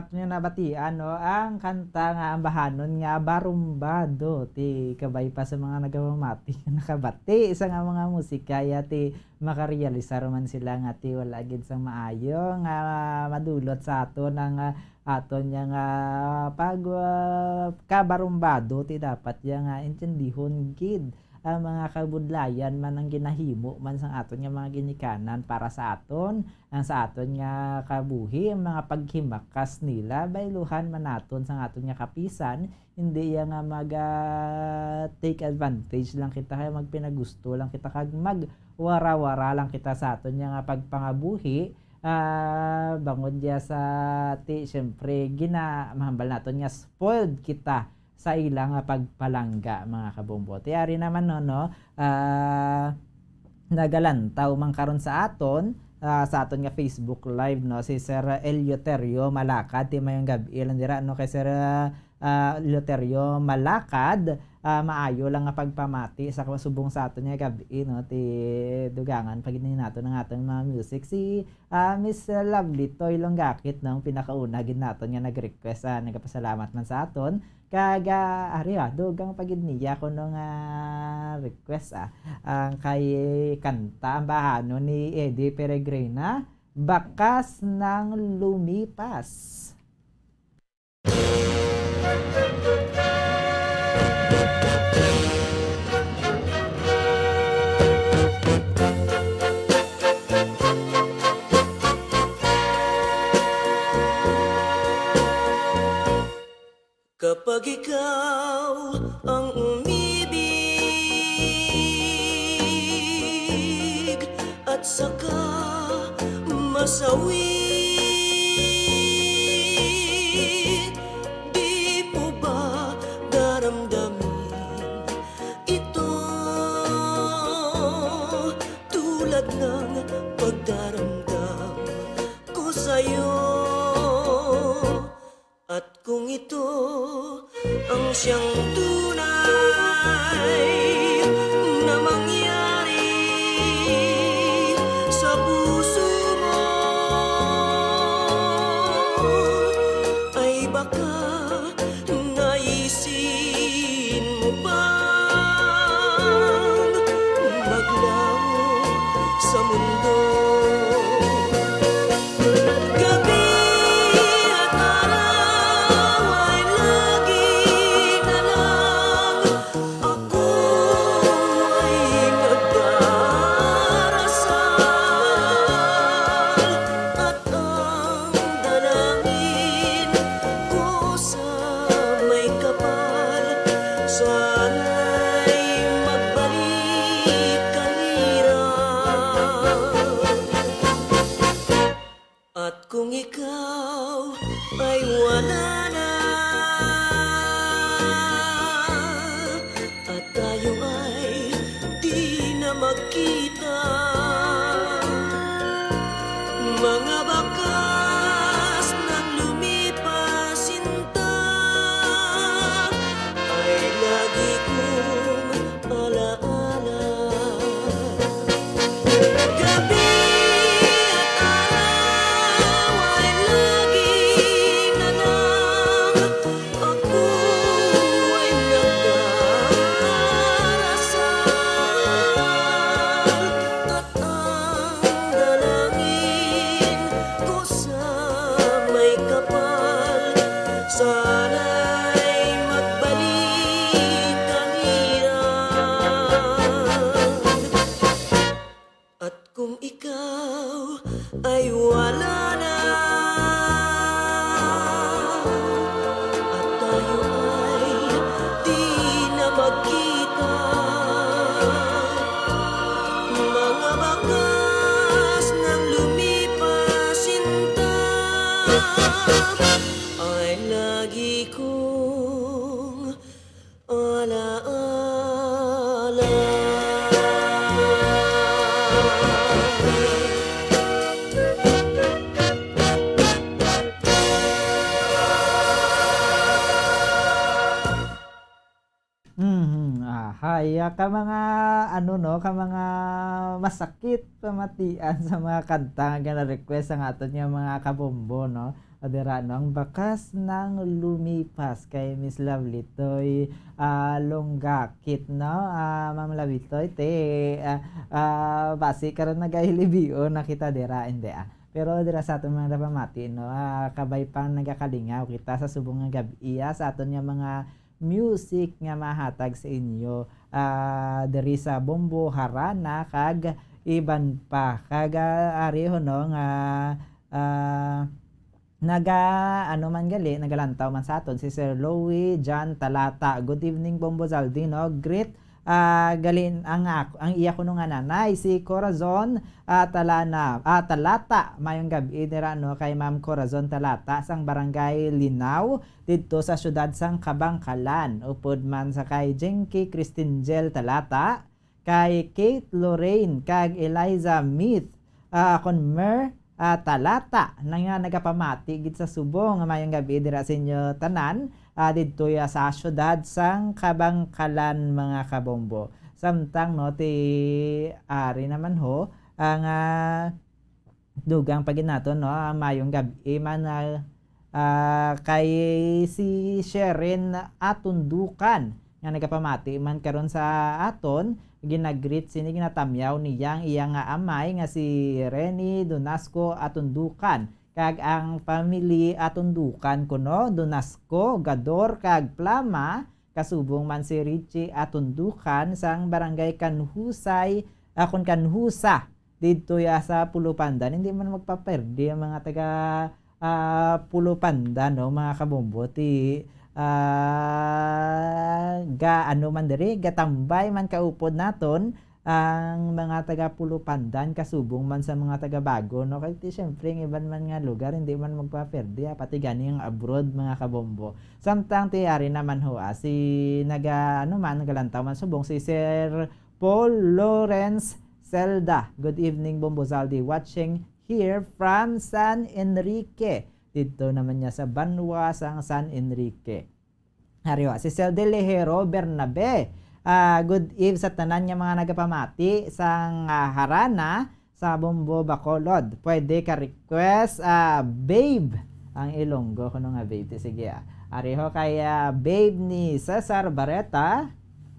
ato nga nabatian no ang kanta nga ambahanon nga barumbado ti kabay pa sa mga nagamamati nakabati sa nga mga musika ya ti makarealisar man sila nga ti wala gid sang maayo nga madulot sa aton ang aton nga pag kabarumbado ti dapat ya nga intindihon gid ang mga kabudlayan man ang ginahimo man sang aton nga mga ginikanan para sa aton ang sa aton nga kabuhi ang mga paghimakas nila bayluhan man naton sang aton nga kapisan hindi ya nga mag take advantage lang kita kay magpinagusto lang kita kag magwara-wara lang kita sa aton nga pagpangabuhi bangod dia sa ti syempre mahambal naton nga spoiled kita sa ilang pagpalangga mga kabombo. Tiyari naman no nagalantaw man karon sa aton nga Facebook live no si Sir Eleuterio Malakad ti mayong gabi lang dira no kay Sir Eleuterio Malakad maayo lang nga pagpamati sa subong sa aton nga gabi no ti dugangan paginin nato ng aton mga music si Miss Lovely Toy Longgakit no pinakauna gid naton nga nag-request nagapasalamat man sa aton kag dugang pagid niya ko nung request ang kay kanta ang bahano ni Eddie Peregrina Bakas ng Lumipas. Kapag ikaw ang umibig at saka masawi, di mo ba daramdamin ito tulad ng pagdaramdam ko sa'yo? At kung ito ang siyang tunay na mangyari sa puso mo, ay baka naisin mo bang maglaho sa mundo? Kung ikaw ay wala na at tayo ay di na magkita, mga bakas ng lumipas sinta ay lagi kong alaala. Gabi ay wala na at tayo ay di na magkita, mga bakas ng lumipas sinta ay lagi kong alaala. Ka mga ka mga masakit pamatian sa mga kanta nga na request ang aton nga mga kabombo no Adera no, ang bakas ng lumipas kay Miss Lovely toy longgakit no, Ma'am Lovely toy basi karon nagahilibio nakita dera hindi Pero dira sa aton mga napamati no, kabay pang nagakalingaw kita sa subong nga gabi sa aton nga mga music nga mahatag sa inyo diri sa Bombo Harana kag iban pa kag ari ho no nga nagalantaw man sa aton si Sir Louie John Talata. Good evening Bombo Zaldino. Great galin ang iya ko nga nanay si Corazon Talata mayong gabi dira no kay Ma'am Corazon Talata sang barangay Linaw didto sa syudad sang Kabangkalan. Upod man sa kay Jenky Christine Gel Talata, kay Kate Lorraine kag Eliza Meath Conmer Talata na nga nagapamati gid sa subong nga mayong gabi dira sa inyo tanan didto sa syudad sang Kabangkalan mga kabombo. Samtang no ti ari naman ho ang dugang paginaton no mayong gabi man kay si Sherin Atundukan nga nagapamati man karon sa aton ginagreet sini ginatamyaw niyang iyang amay nga si Reni Donasco Atundukan kag ang family Atundukan kuno Donasco Gador kag Plama kasubong man si Richie Atundukan sang barangay Kanhusay Kanhusa didto sa Pulupandan. Hindi man magpaperdi ang mga taga Pulupandan no mga kabombo ti man diri gatambay man kaupod naton ang mga taga Pulupandan kasubong man sa mga taga Bago no kay syempre ng iban man nga lugar hindi man magpaperdi pati gani ang abroad mga kabombo. Samtang tiyari naman ho si nagalantaw man subong si Sir Paul Lawrence Zelda. Good evening Bombo Zaldi, watching here from San Enrique. Dito naman niya sa Banwa sang San Enrique. Hariwa si Sel de Lejero Bernabe. Good eve sa tanan niya mga nagapamati sang Harana sa Bombo Bacolod. Pwede ka request babe ang Ilonggo kuno nga babe. Sige Ariho kay babe ni Cesar Barreta.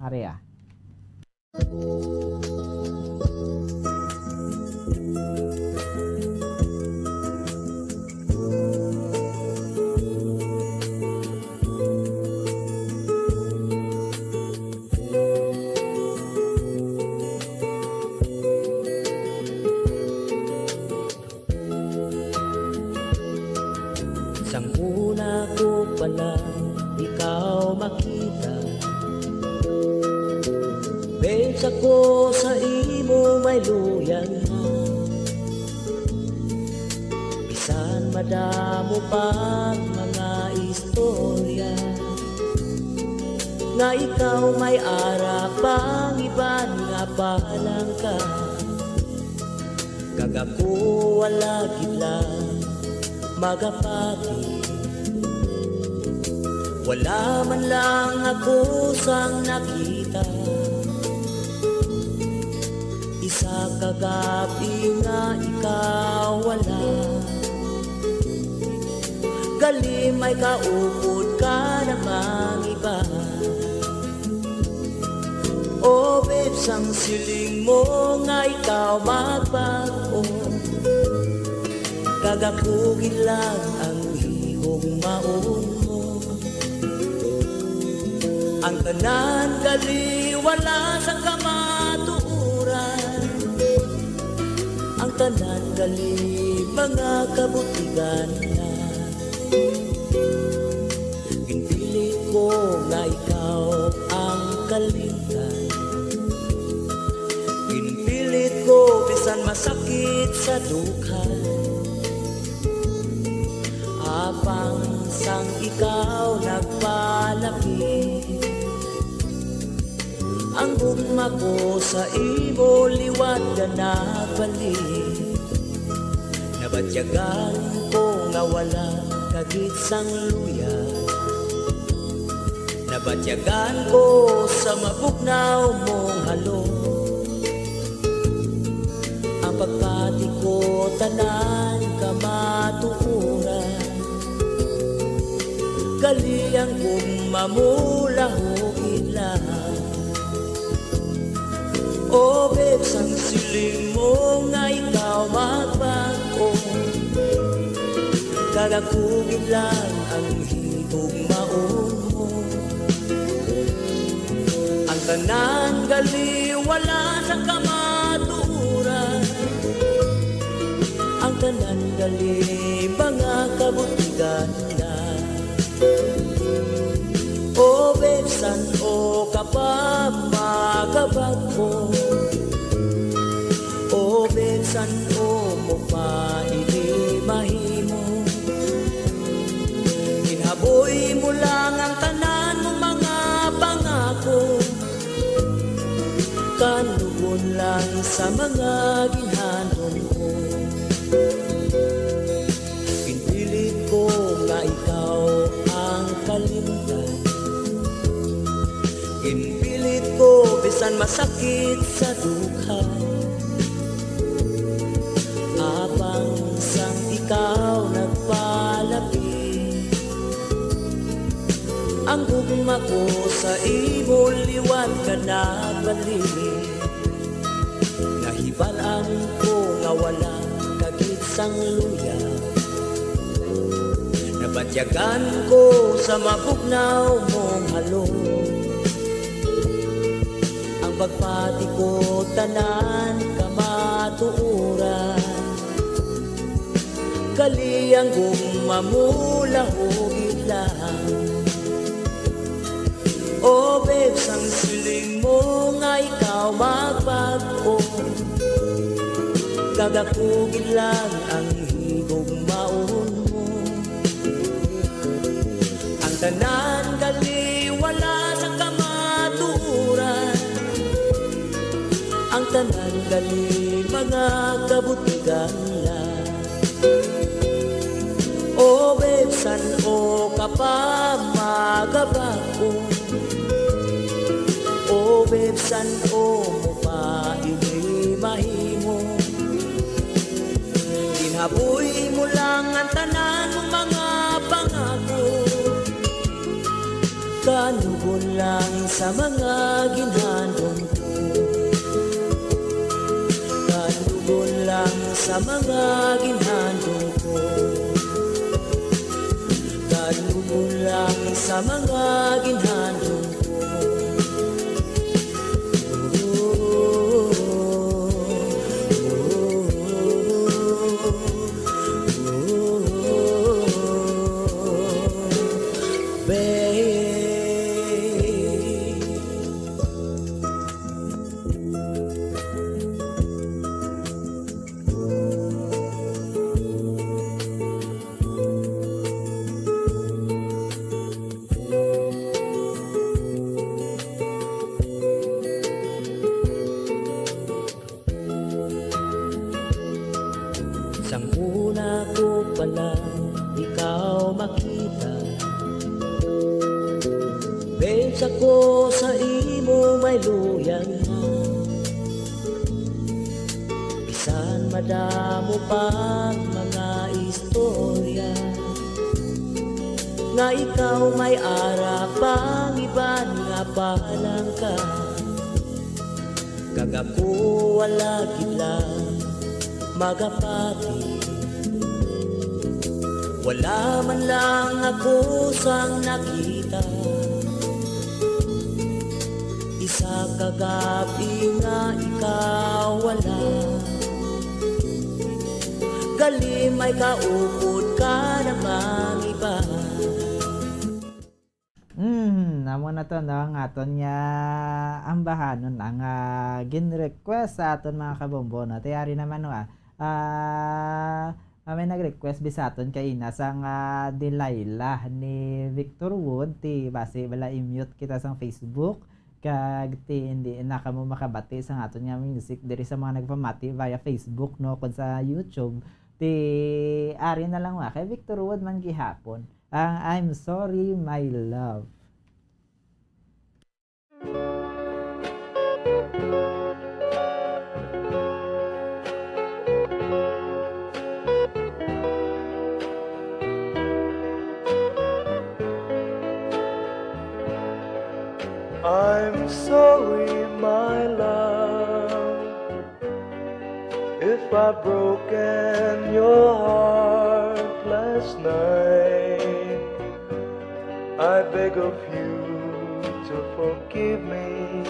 Aria. Sang una ko pa lang ikaw makita, babes ako sa imo may luyan na. Bisan madamo pang mga istorya, nga ikaw may ara pang iban nga palang ka. Kag ako wala gid lang magapati, wala man lang ako sang nakita. Isa kagabi nga ikaw wala, gali may kaupod ka namang iba. Oh babes, ang siling mo nga ikaw magbago, kagakugin lang ang ihong maong mo. Ang tanan gali wala sa kamatuuran, ang tanan gali mga kabutigan na. Ginpilit ko nga ikaw ang kalingan, ginpilit ko bisan masakit sa dukhan. Apang sang ikaw nagpalaki, ang gugma ko sa imo liwat ka nagbalik. Nabatyagan ko nga wala kagit sang luya, nabatyagan ko sa mabugnaw mong halo. Ang pagpati ko tanan kamatuuran, Kaliang kong mamulahugin lang. O babes, ang siling mo nga ikaw magbago. Kagakugin lang ang higugmaon mo. Ang tanan gali wala sa kamaturan. Ang tanan gali mga kabutigan na. O besan o kapamagabag mo. O besan o mo pa mahimo. Ginhaboy mo lang ang tanan mo mga pangako. Kanugon lang sa mga ginhanon ko. Pinilit ko nga ikaw ang kalimtan. Pinilit ko bisan masakit sa dukha. Abang sang ikaw nagpalapit. Ang gugma ko sa imo liwan ka nagbalik. Nahibalaan ko nga wala kagit sang luya. Nabatyagan ko sa mabugnaw mong halong. Ang pagpati ko tanan kamatuuran. Kaliyang gumamulahugin lang. O babes, ang siling mo nga ikaw magbago. Kagakugin lang ang higugmaon mo. Ang tanan gali wala sa kamaturan. Ang tanan gali mga kabutigan lang. O besan o kapamagabag ko. O besan o mo pa mahimo. Ginhaboy mo lang ang tanan mo mga pangako. Kanugon lang sa mga ginhanon ko. Kanugon lang sa mga ginhanon ko. Kanugon lang sa mga ginhanon ko. Sang una ko palang ikaw makita. Babes, ako sa imo may luyang na. Bisan madamo pang mga istorya. Nga ikaw may ara pang iban nga palang ka. Kagako wala gilang magapati. Wala man lang ako sang nakita. Isa kagabi nga ikaw wala. Gali may kaupod ka namang iba. Namo na to no, ang aton nga ambahanon ang gin-request sa aton mga kabombo no. Tayari naman no may nag-request bisaton kay ina sang Delilah ni Victor Wood ti base bala i-mute kita sang Facebook kag ti hindi na kamo makabati sang aton nga music diri sa mga nagpamati via Facebook no kun sa YouTube ti ari na lang kay Victor Wood man gihapon ang I'm Sorry My Love. I'm sorry, my love, if I've broken your heart last night. I beg of you to forgive me.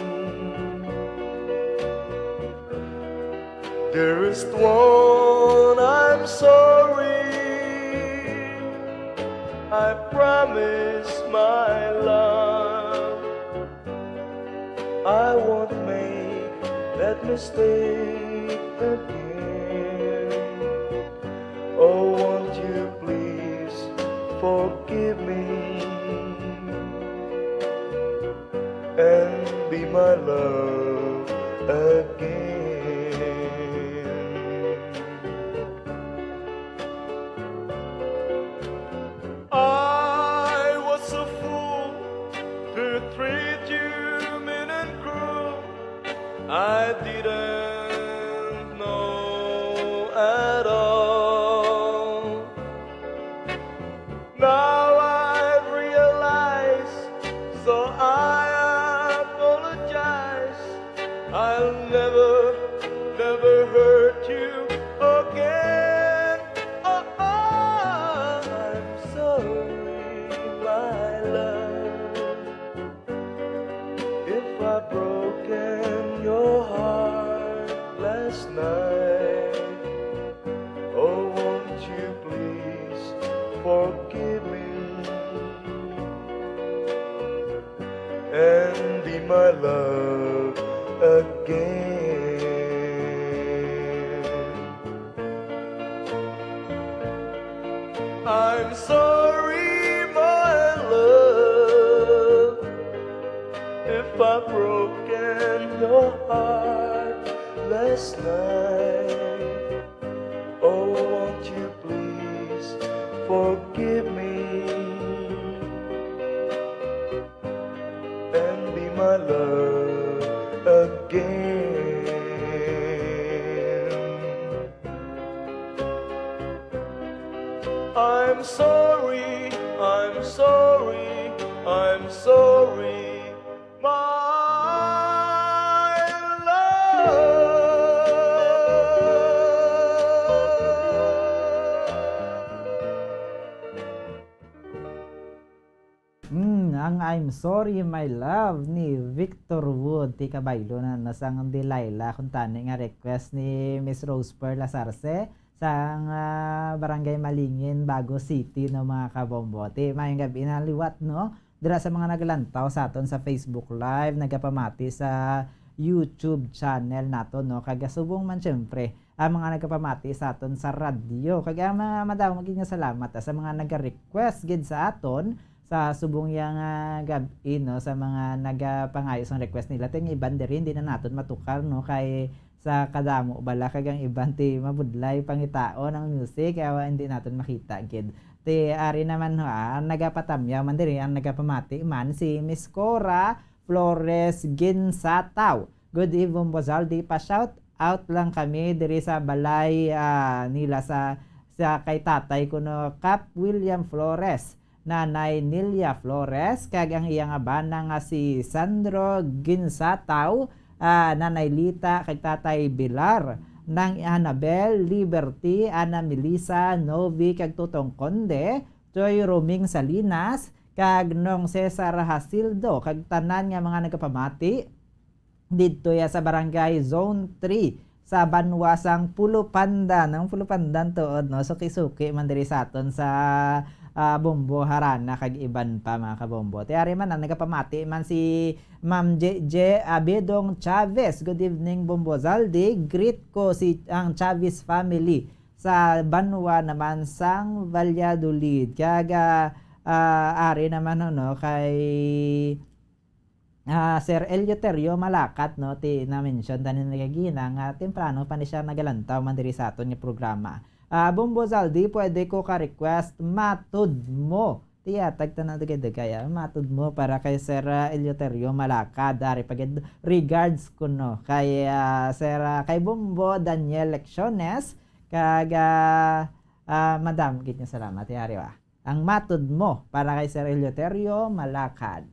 Dearest one, I'm sorry. I promise, my love, I won't make that mistake again. Oh, won't you please forgive me and be my love again. I was a fool to treat you mean and cruel. I didn't know at all. Now I realize, so I apologize. I'll never hurt you again. Oh, I'm sorry, my love, if I've broken your heart last night. Oh, won't you please forgive me and be my love again. I'm sorry, my love, if I've broken your heart last night. Oh, won't you please forgive me and be my love again. I'm sorry, I'm sorry, I'm sorry, my love. Ang I'm Sorry My Love ni Victor Wood ti kabaylo na nasang Delilah kung tani nga request ni Miss Rose Pearl Lasarce sang Barangay Malingin, Bago City no mga kabombote. Mayong gabi na liwat no dira sa mga naglantaw sa aton sa Facebook Live, nagapamati sa YouTube channel nato no kagasubong man syempre ang mga nagapamati sa aton sa radyo kag mga madamo maging salamat sa mga naga-request gid sa aton sa subong yang gabi no sa mga nagapangayos ang request nila ting iban rin di na naton matukar no kay sa kadamo bala kagang iban ti mabudlay pangitaon ang music kaya hindi naton makita gid ti ari naman ho nagapatamyaw man diri ang nagapamati man si Miss Cora Flores Ginsataw. Good evening Bozal, di pa shout out lang kami diri sa balay nila sa kay tatay kuno Cap William Flores, Nanay Nilia Flores, kag ang iyang abana nga si Sandro Ginsataw, Nanay Lita, kag Tatay Bilar, nang Annabel, Liberty, Ana Melissa, Novi, kag Tutong Conde, Joy Roming Salinas, kag nong Cesar Hasildo, kag tanan nga mga nagapamati dito ya sa Barangay Zone 3 sa Banwasang Pulupandan. Ang Pulupandan tuod no, suki-suki man diri sa aton sa Bombo Harana kag iban pa mga kabombo. Tiari man ang nagapamati man si Ma'am JJ Abedong Chavez. Good evening Bombo Zaldi. Greet ko si ang Chavez family sa Banwa naman sang Valladolid. Kaga ari naman no kay Sir Eleuterio Malacat no ti na mention tanin nagagina nga temprano pa ni siya nagalantaw man diri sa aton nga programa. Bombo Zaldi, pwede ko ka-request matud mo. Tiya, tagtanan kaya matud mo para kay Sir Eleuterio Malacad. Dari pagid regards ko no. Kay Sir kay Bombo Daniel Lecciones. Kag Madam, git niya salamat. Yari wa. Ang matud mo para kay Sir Eleuterio Malacad.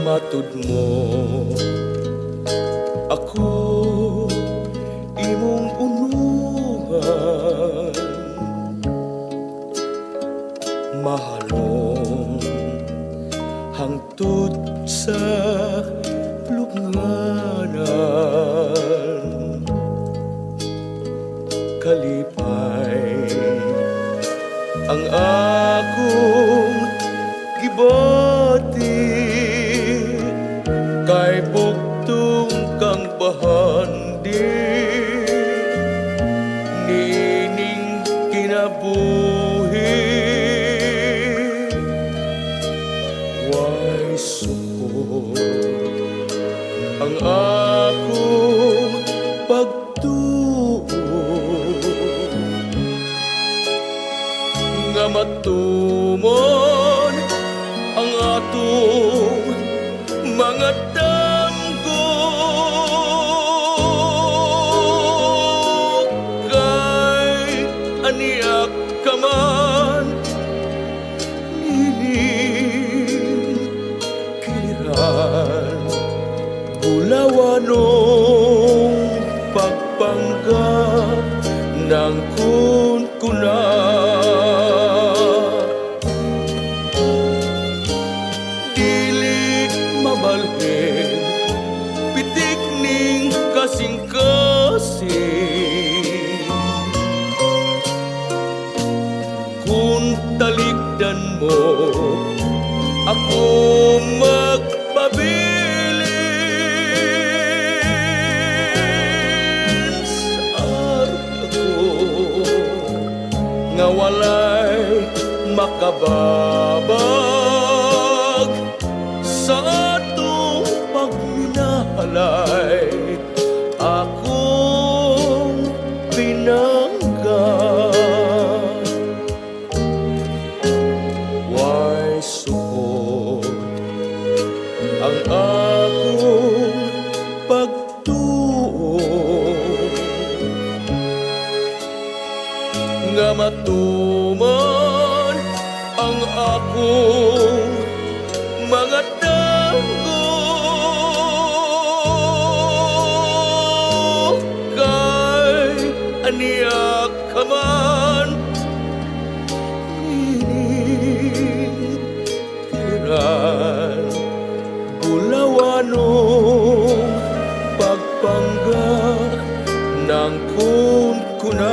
matud mo ako imong unuhan mahalong hangtod sa lubnganan kalipay ang akong gibati kay bugtong kang bahandi nining kinabuhi way suko ang akong pagtuo nga matumon ang atong mga damgo kay aniyak ka man nining kiliran bulawanong pagpangga ng kunkunan mabalhin pitik ning kasing-kasing kung talikdan mo ako magpabilin sa ako nga walay makababag sa atong pagminahalay akong pinangga way sukod ang akong pagtuo nga matuman ang akong mga tanggo kay aniyak ka man nining kiliran bulawanong pagpangga ng kunkunan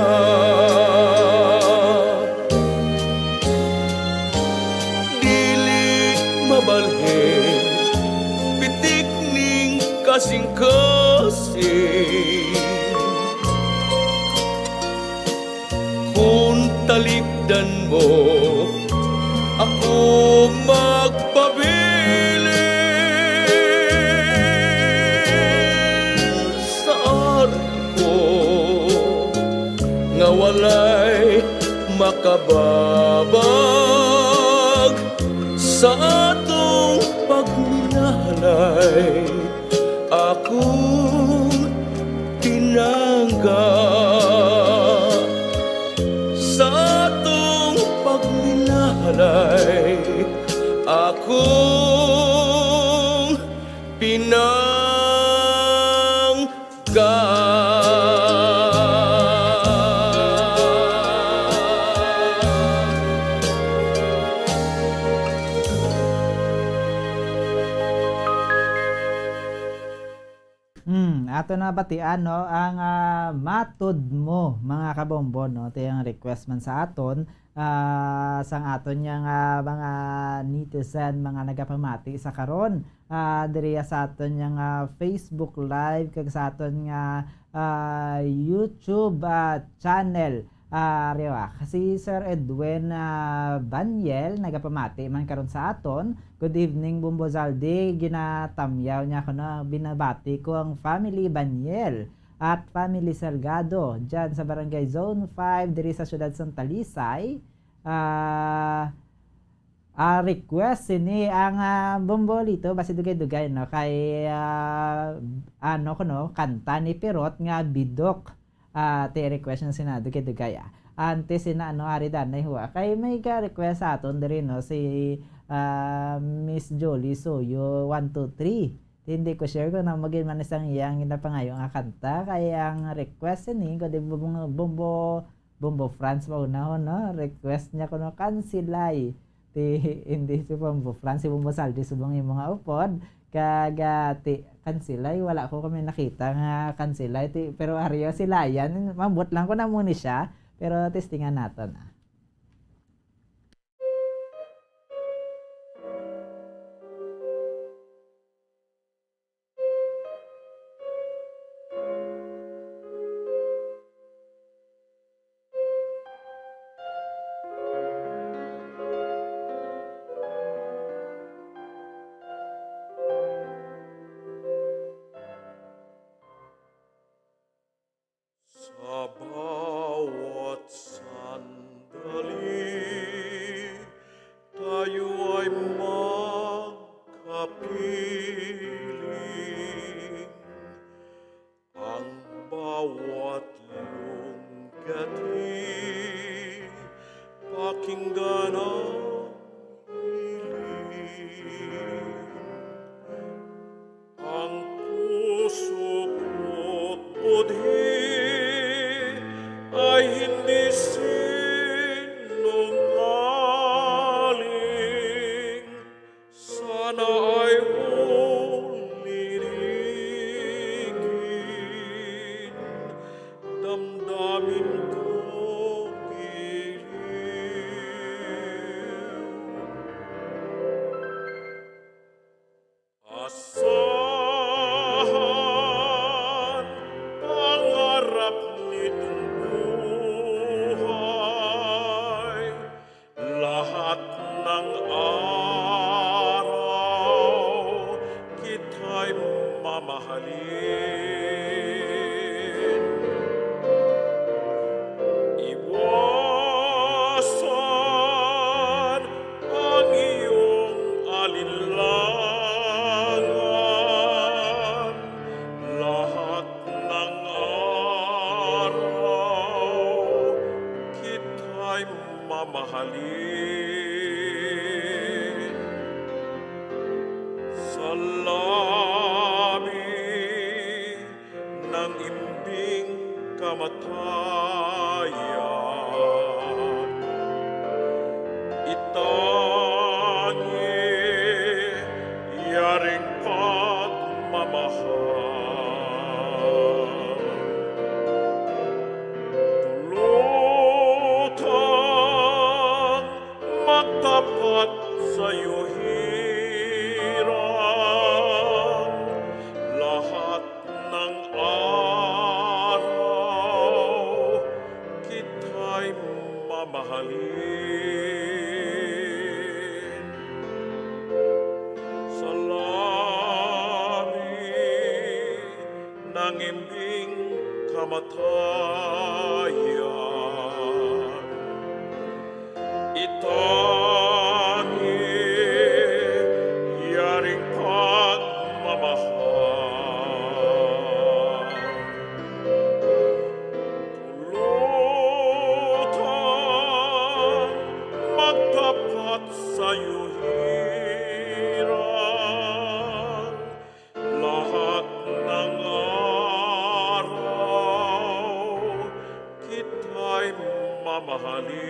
dili mabalhin pitik ning kasing-kasing kung talikdan mo ako magpabilin sa arko nga walay makababag sa atong pagminahalay akong tinangga sa atong pagminahalay akong pinangga. Ato na batian no ang matud mo mga kabombon no ito yung request man sa aton sang aton yang mga netizen mga nagapamati sa karon diri sa aton yang Facebook live kag sa aton nga YouTube channel Rewa. Kasi Sir Edwin Banyel nagapamati man karon sa aton. Good evening Bumbo Zaldi. Ginatamyaw niya ko na binabati ko ang family Banyel at family Salgado dyan sa Barangay Zone 5 diri sa siyudad Santa Lisay. Request ini ang Bombolito basi dugay-dugay no kay ano ko no kanta ni Pirot nga Bidok. Te request na sinado kay dugay antes sina ano ari danay huwa kay may ka request sa aton diri no si Miss Jolie Soyo 123. Hindi ko share ko na maging man isang iyang ginapangayo nga kanta kaya ang request ni ko di Bombo France mauna no request niya ko no kansilay ti hindi si Bombo France si Bombo Saldi subong yung mga upod kaga ti kansilay wala ko kami nakita nga kansilay ti pero ariyo sila yan mabot lang ko na muna siya pero testingan natin Sa bawat sandali, tayo ay magkapiling. Ang bawat lunggati, pakinggan ang hiling. Ang puso ko't budhi ay hindi sinungaling. Sana ay uliligin, damdamin ko giliw. Asahan pangarap nitong buhay, lahat ng araw kita'y mamahalin. Iwasan ang iyong alinlangan, lahat ng araw kita'y mamahalin. Sa labi ng imbing kamatayan, itangi yaring pagmamahal. Lutang magtapat sa'yo hirang, lahat ng araw kita'y mamahalin. Sa labi ng imbing kamatayan, itangi yaring pagmamahal. Lutang magtapat sa'yo hirang, lahat ng araw kita'y mamahalin.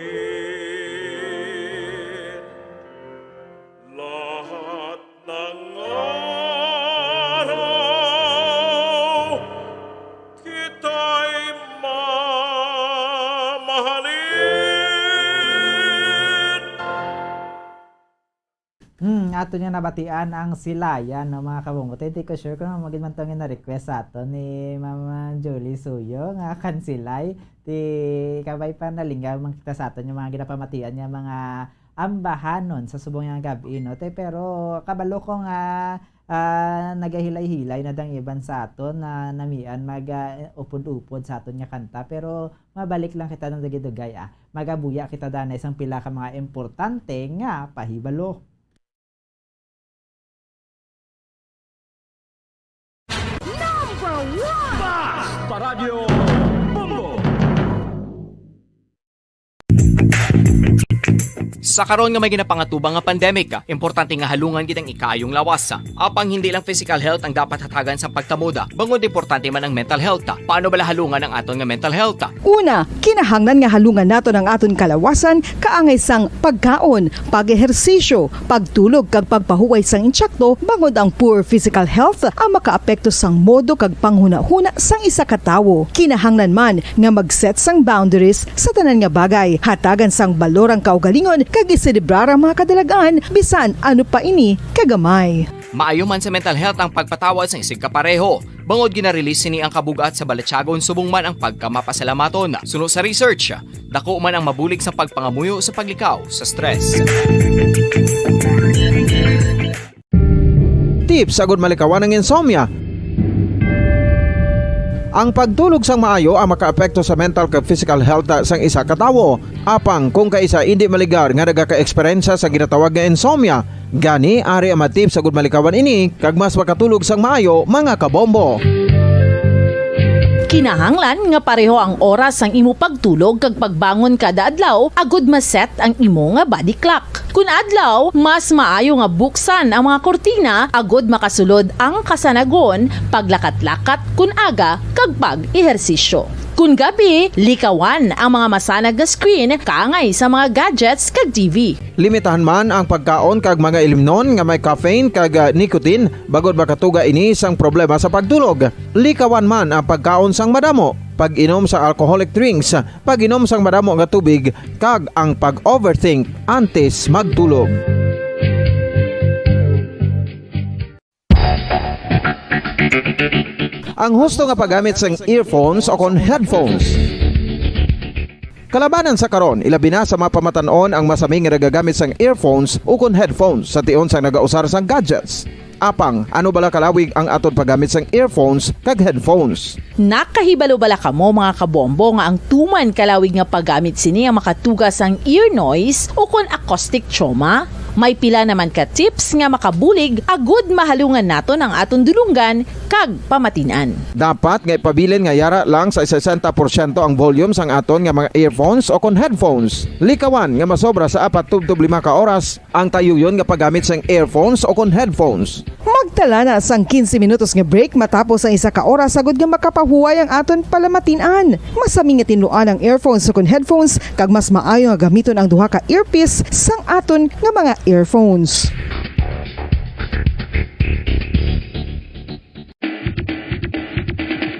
Lahat ng araw kita'y mamahalin. Ato niya nabatian ang silayan no mga kabungot. Hindi ko sure kung maging man tong na request sa ato ni Mama Jolie Suyo nga kansilay ti kabay pa nalinggaw man kita sa ato yung mga ginapamatian niya mga ambahanon sa subong nga gabi no te pero kabalo ko nga nagahilay-hilay na dang iban sa aton na namian upod-upod sa aton nga kanta pero mabalik lang kita ng dagidugay magabuya kita dana isang pila ka mga importante nga pahibalo. Basta Radio Bombo! Sa karon nga may ginapangatubang nga pandemic, importante nga halungan gid ang ikaayong lawas. Apang hindi lang physical health ang dapat hatagan sa pagtamuda, bangod importante man ang mental health. Paano bala halungan ang aton nga mental health? Una, kinahanglan nga halungan nato ng aton kalawasan kaangay sang pagkaon, pag-ehersisyo, pagtulog kag pagpahuway sang insyakto bangod ang poor physical health ang makaapekto sang modo kag panghuna-huna sang isa ka tawo. Kinahanglan man nga mag-set sang boundaries sa tanan nga bagay, hatagan sang balorang kaugalingon kag iselebrar ang mga kadalagaan bisan ano pa ini kagamay. Maayo man sa mental health ang pagpatawad sa isig kapareho. Bangod ginarelease ni ang kabugat sa Balatyagon subong man ang pagkamapasalamaton. Suno sa research, dako man ang mabulig sa pagpangamuyo sa paglikaw sa stress. Tips agud malikawan ng insomnia. Ang pagtulog sang maayo ang makaapekto sa mental kag physical health sang isa ka tawo. Apang kung kaisa hindi maligar nga nagaka-eksperyensya sa ginatawag nga insomnia, gani ari ang tips agud malikawan ini kag mas makatulog sang maayo mga kabombo. Kinahanglan nga pareho ang oras sang imo pagtulog kag pagbangon kada adlaw agud maset ang imo nga body clock. Kun adlaw, mas maayo nga buksan ang mga kortina agud makasulod ang kasanagon, paglakat-lakat kun aga kag pag-ehersisyo. Kun gabi, likawan ang mga masanag nga screen kaangay sa mga gadgets kag TV. Limitahan man ang pagkaon kag mga ilimnon nga may caffeine kag nicotine bagod makatuga ini sang problema sa pagtulog. Likawan man ang pagkaon sang madamo, pag-inom sa alcoholic drinks, pag-inom sang madamo nga tubig kag ang pag-overthink antes magtulog. Ang husto nga paggamit sang earphones o kon headphones. Kalabanan sa karon, ilabi na sa mapamatanon ang masami nga nagagamit sang earphones o kon headphones sa tion sang nagausar sang gadgets. Apang, ano bala kalawig ang aton paggamit sang earphones kag headphones? Nakahibalo bala kamo mga kabombo nga ang tuman kalawig nga paggamit sini ang makatugas ang ear noise o kon acoustic trauma? May pila naman ka tips nga makabulig agud mahalungan naton ang aton dulunggan kag pamatinan. Dapat nga ipabilin nga yara lang sa 60% ang volume sang aton nga mga earphones o kon headphones. Likawan nga masobra sa 4 to 5 ka oras ang tayuyon nga paggamit sang earphones o kon headphones. Magtala na sang 15 minutos nga break matapos ang isa ka oras agud nga makapahuway ang aton palamatinan. Masami nga tinuan ang earphones o kon headphones kag mas maayo nga gamiton ang duha ka earpiece sang aton nga mga earphones.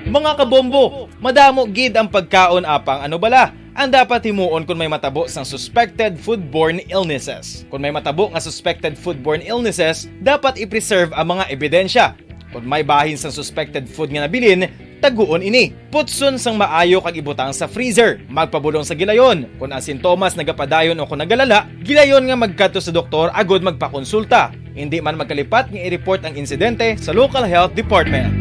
Mga kabombo, madamo gid ang pagkaon apang ano bala ang dapat himuon kung may matabo sang suspected foodborne illnesses. Kung may matabo nga suspected foodborne illnesses, dapat i-preserve ang mga ebidensya. Kung may bahin sang suspected food nga nabilin, taguon ini. Putson sang maayo kag ibutang sa freezer. Magpabulong sa gilayon. Kung ang sintomas nagapadayon o kung nagalala, gilayon nga magkadto sa doktor agud magpakonsulta. Hindi man magkalipat nga i-report ang insidente sa local health department.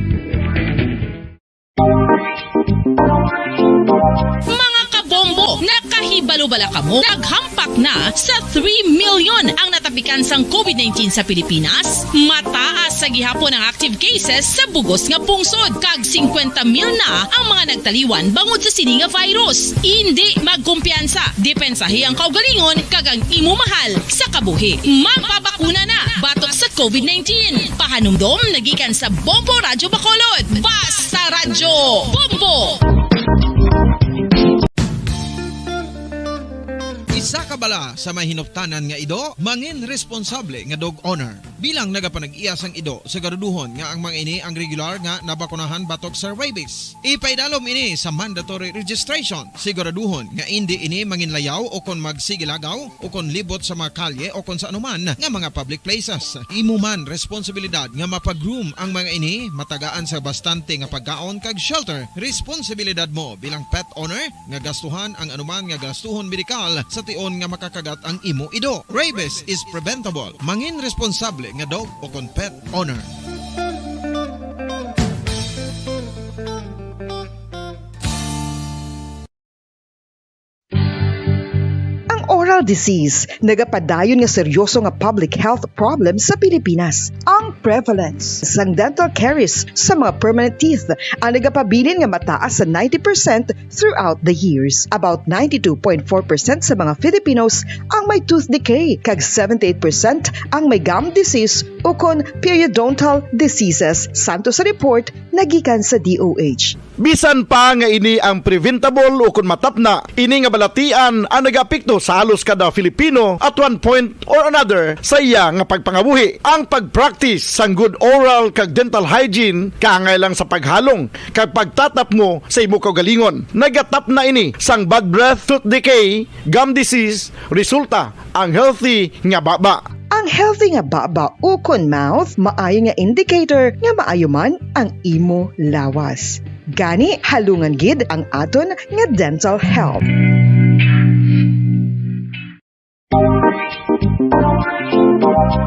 Mga kabombo, nakahibalo bala kamo? Naghampak na sa 3 million ang natapikan sang COVID-19 sa Pilipinas. Mataas sa gihapon ang active cases sa bugos nga pungsod. Kag 50 mil na ang mga nagtaliwan bangod sa sini nga virus. Hindi magkumpiyansa. Depensahi ang kaugalingon kag ang imo mahal sa kabuhi. Magpabakuna na batok sa COVID-19. Pahanumdom nagikan sa Bombo Radyo Bacolod. Basta Radyo Bombo! Isa ka bala sa may hinuptanan nga ido, mangin responsable nga dog owner. Bilang nagapanag-iya sang ido, siguraduhon nga ang mga ini ang regular nga nabakunahan batok sa rabies. Ipaidalom ini sa mandatory registration. Siguraduhon nga hindi ini manginlayaw o kon magsigilagaw o kon libot sa mga kalye o kon sa anuman nga mga public places. Imo man responsibilidad nga mapag-groom ang mga ini, matagaan sa bastante nga pagkaon kag shelter. Responsibilidad mo bilang pet owner nga gastuhan ang anuman nga gastuhon medikal sa tion nga makakagat ang imo ido. Rabies is preventable. Mangin responsable nga dog o kon pet owner. Oral disease, nagapadayon nga seryoso nga public health problem sa Pilipinas. Ang prevalence sang dental caries sa mga permanent teeth ang nagapabilin nga mataas sa 90% throughout the years. About 92.4% sa mga Filipinos ang may tooth decay, kag 78% ang may gum disease o kon periodontal diseases, santo sa report nagikan sa DOH. Bisan pa nga ini ang preventable o kung matapna, ini nga balatian ang nag-apekto sa halos kada Filipino at one point or another sa iya nga pagpangabuhi. Ang pag-practice sang good oral kag dental hygiene kaangay lang sa paghalong kag pagtatap mo sa imo kaugalingon. Nagatap na ini sang bad breath, tooth decay, gum disease, resulta ang healthy nga baba. Ang healthy nga baba o kon mouth maayo nga indicator nga maayo man ang imo lawas. Gani halungan gid ang aton nga dental health.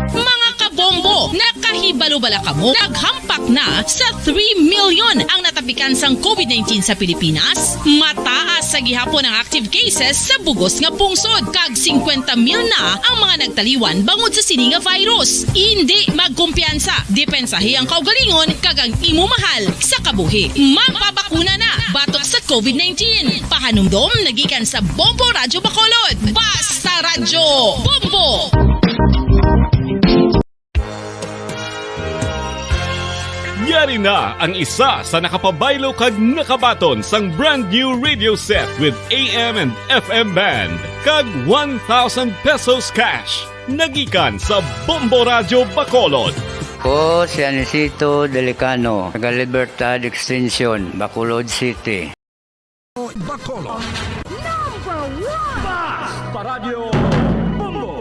Mga kabombo, nakahibalo-bala ka mo? Naghampak na sa 3 million ang natapikan sang COVID-19 sa Pilipinas. Mataas sa gihapon ang active cases sa bugos nga pungsod. Kag 50 mil na ang mga nagtaliwan bangod sa sini nga virus. Hindi magkumpiyansa. Depensahi ang kaugalingon kag ang imo mahal sa kabuhi. Magpabakuna na batok sa COVID-19. Pahanumdom nagikan sa Bombo Radyo Bacolod. Basta Radyo Bombo! Yari na ang isa sa nakapabaylo kag nakabaton sang brand new radio set with AM and FM band kag 1,000 pesos cash. Nagikan sa Bombo Radyo Bacolod. Ko si Anisito Delicano, taga Libertad Extension, Bacolod City. Bacolod. Number 1! Basta Radio Bombo!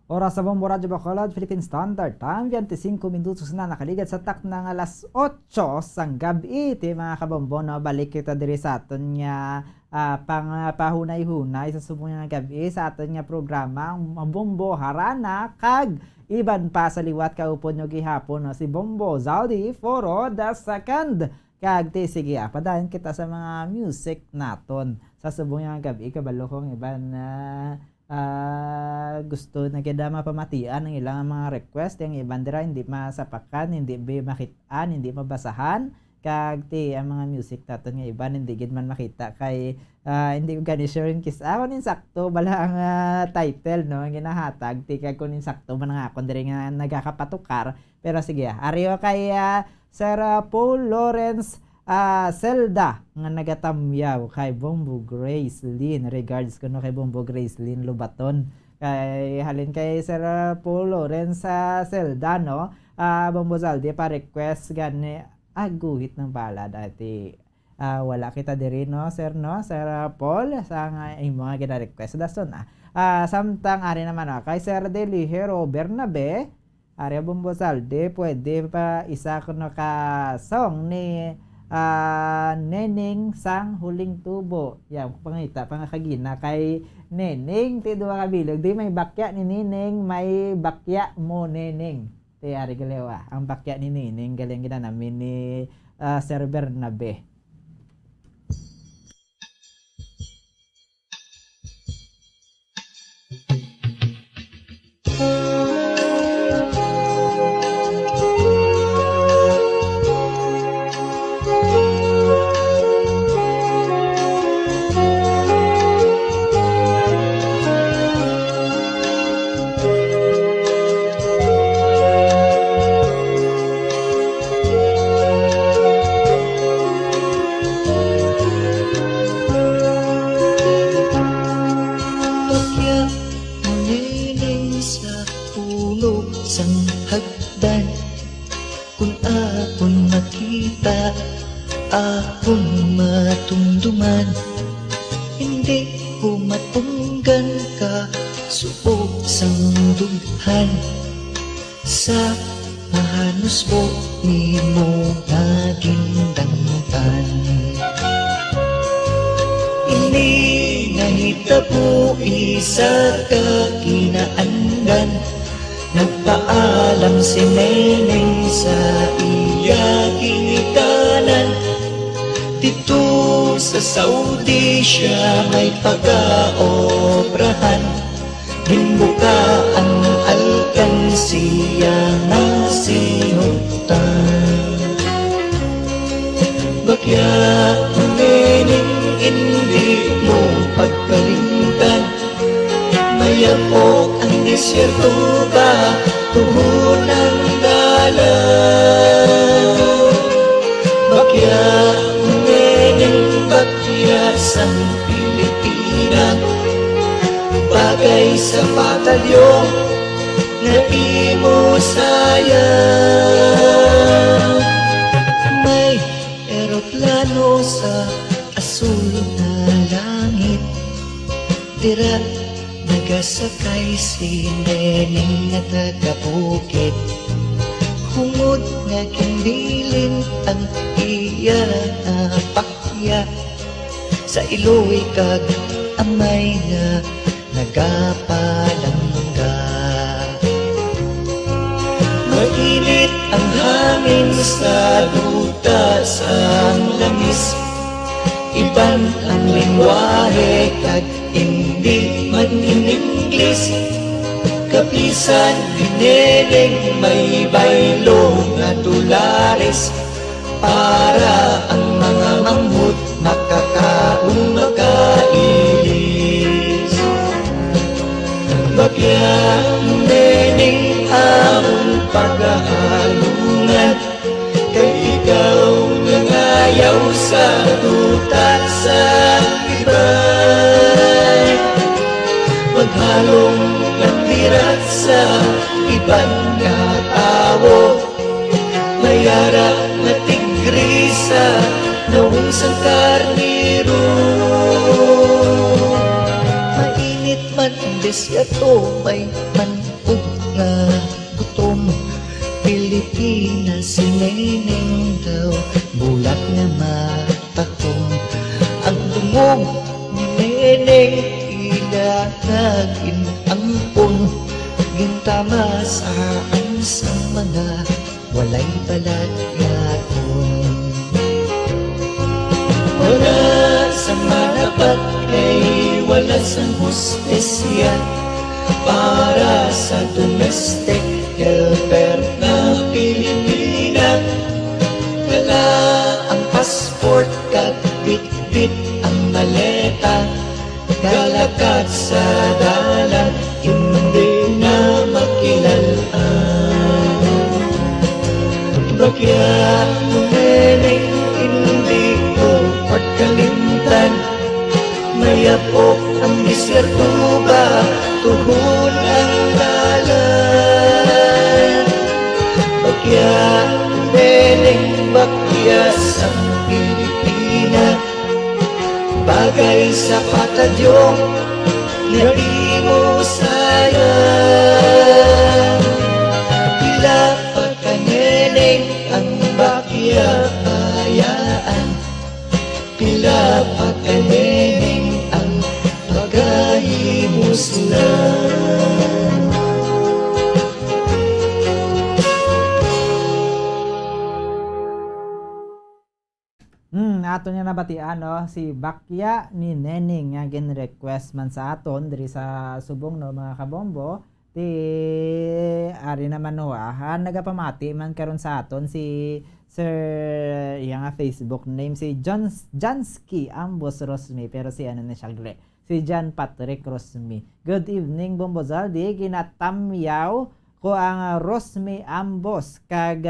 Oras sa Bombo Radyo Bacolod, Philippine Standard Time, 25 minutos na nakaligad sa tak ng alas 8 sang gabi. Iti mga kabombo, no? Balik kita diri sa aton nga pahunay-hunay sa subong nga gabi sa aton nga programa, ang Bombo Harana, kag iban pa sa liwat kaupon nyo gihapon, no? Si Bombo Zaldi Foro the second. Kag ti sige, padayon kita sa mga music naton sa subong nga gabi. Kabalo kong iban na gusto na kada mapamatian ang ilang mga request, yung iban dira hindi masapakan, hindi makitaan, hindi mabasahan, kag ti ang mga music naton nga iban hindi gid man makita kay hindi ko gani sure in case ako nin sakto bala ang title, no, ang ginahatag ti kag kunin sakto man nga akon diri nga nagakapatukar. Pero sige, ariyo kay Sir Paul Lawrence Zelda nga nagatamyaw kay Bombo Grace Lynn. Regards ko no kay Bombo Grace Lynn Lubaton. Kay halin kay Sir Paul Lawrence Zelda, no. Bombo Zaldi pa request gani aguhit ng bala dati. Wala kita diri, no, sir, no, Sir Paul sa nga mga gina-request dason samtang ari naman kay Sir Delihero Bernabe, ari Bombo Zaldi pwede pa isa ko no ka song ni Neneng sang huling tubo. Yan, pangita, pangakagina kay Neneng, ti duwa kabilog. Di may bakya ni Neneng, may bakya mo Neneng. Ti ari galewa. Ang bakya ni Neneng, galing ginanamin ni Sir Bernabe. Akong matumduman, hindi ko matunggan ka, suot sang dughan. Sa mahanos po ni mo naging dangtan. Ini nahitabo isa ka kinaandan, nagpaalam si Neneng sa iya ginikanan. Dito sa Sa Saudi siya may pag-aobrahan, himbuka ang alkansiya na sinuntan. Bakya mening hindi mo pagkalimtan, mayapok ang disyerto ba tuhon ng galaw. Bakya mening bakyasang Pilipina, bagay sa batalyong na imo sayang. May eroplano sa asul na langit, tira nagasakay si Neneng na taga-bukid. Hungod nga kinbilin ang iya na pakya, sa iloy kag amay nga nagapalangga. Mainit ang hangin sa duta sa langis, iban ang lingwahe kag hindi man in Ingles. Kapisan dineleng may baylo nga dolares, para ang mga manghut makakaong makailis. Bagyang nening among paghahalungan, kay ikaw nangayaw sa duta sa ibay. Maghalong nagtirat sa iban nga tao, mayara na tigrisa nawang sang karniro. Mainit man desyato, may manug nga gutom. Pilipinas si Neneng daw, bulat nga matahong. Ang dungog ni Neneng ila naging ampon, gintama saan sa mga walay balat yaton. Wala sa manapat kay wala sa hostesya, para sa domestic helper na Pilipina. Wala ang passport kag bit-bit ang maleta, galakat sa dalan hindi na makilalaan. Bakya mening hindi ko pagkalimtan, mayapok ang disyerto ba tuhon ang dalan. Bakya mening bakyas ang Pilipina, bagay sa patadyong na imo sayang. Pila pa kaneneng ang bakyayaan, pila pa kaneneng ang pagkahimuslan. Aton nga nabatian no, si Bakya ni Neneng nga gin-request man sa aton diri sa subong no mga kabombo. Ti ari naman no nagapamati man karon sa aton si Sir yang Facebook name si Jansky Ambos Rosmi, pero si ano na siya si John Patrick Rosmi. Good evening Bombozaldi, ginatamyaw ko ang Rosmi Ambos kag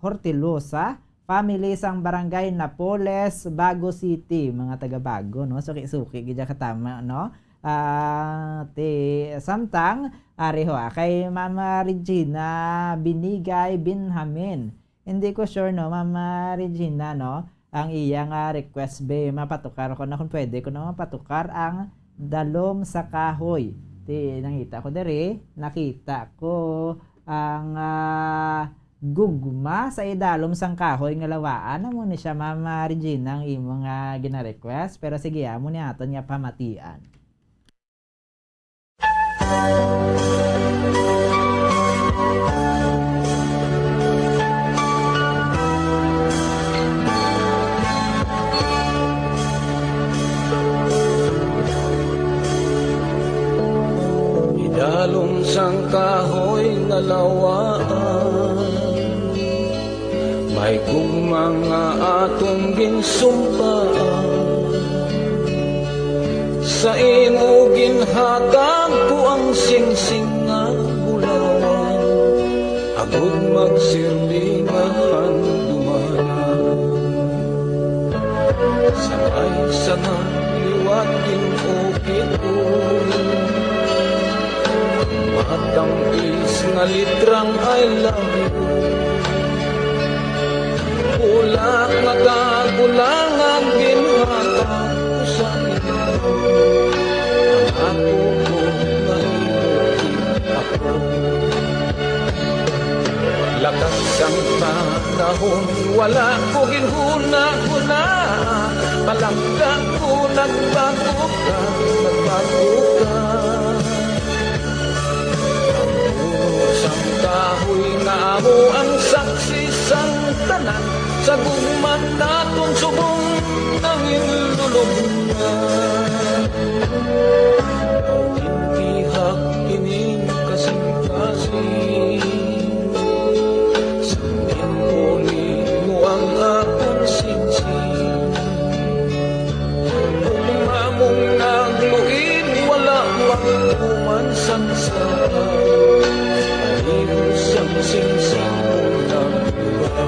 Hortilosa family sang barangay Napoles, Bago City, mga taga Bago no. Suki-suki gid katama no. Samtang ariho kay Mama Regina Binigay Binhamin. Hindi ko sure no Mama Regina no ang iyang request be mapatukar ko na kung pwede ko na mapatukar ang dalom sa kahoy. Nakita ko ang gugma sa idalom sang kahoy nga lawaan. Amo ni siya Mama Regina ang imong gina-request, pero sige amo ni aton nga pamatian. nga lawaan. May gugma nga atong ginsumpaan. Sa imo ginhatag ko ang singsing nga bulawan, agud magsilingahan dumanan. Sakay sa nga liwat ginukit ko, matang is nga litrang I love you. Ulak nga kagulangan ginhatag ko sa iyo, ang ako ko nga inulit ako. Lakas ang panahon, wala ko ginhuna-huna, palanggang ko nagbago ka, nagbago ka. Ang punos ang kahoy nga amo ang saksi sang tanan, sa gugman natong subong ng inulubungan. Tihak kining kasing-kasing, sangin mo ang akong singsing. Kung mamong nagluin, wala mang kumansansar, aliw siyang singsing mo ng iba.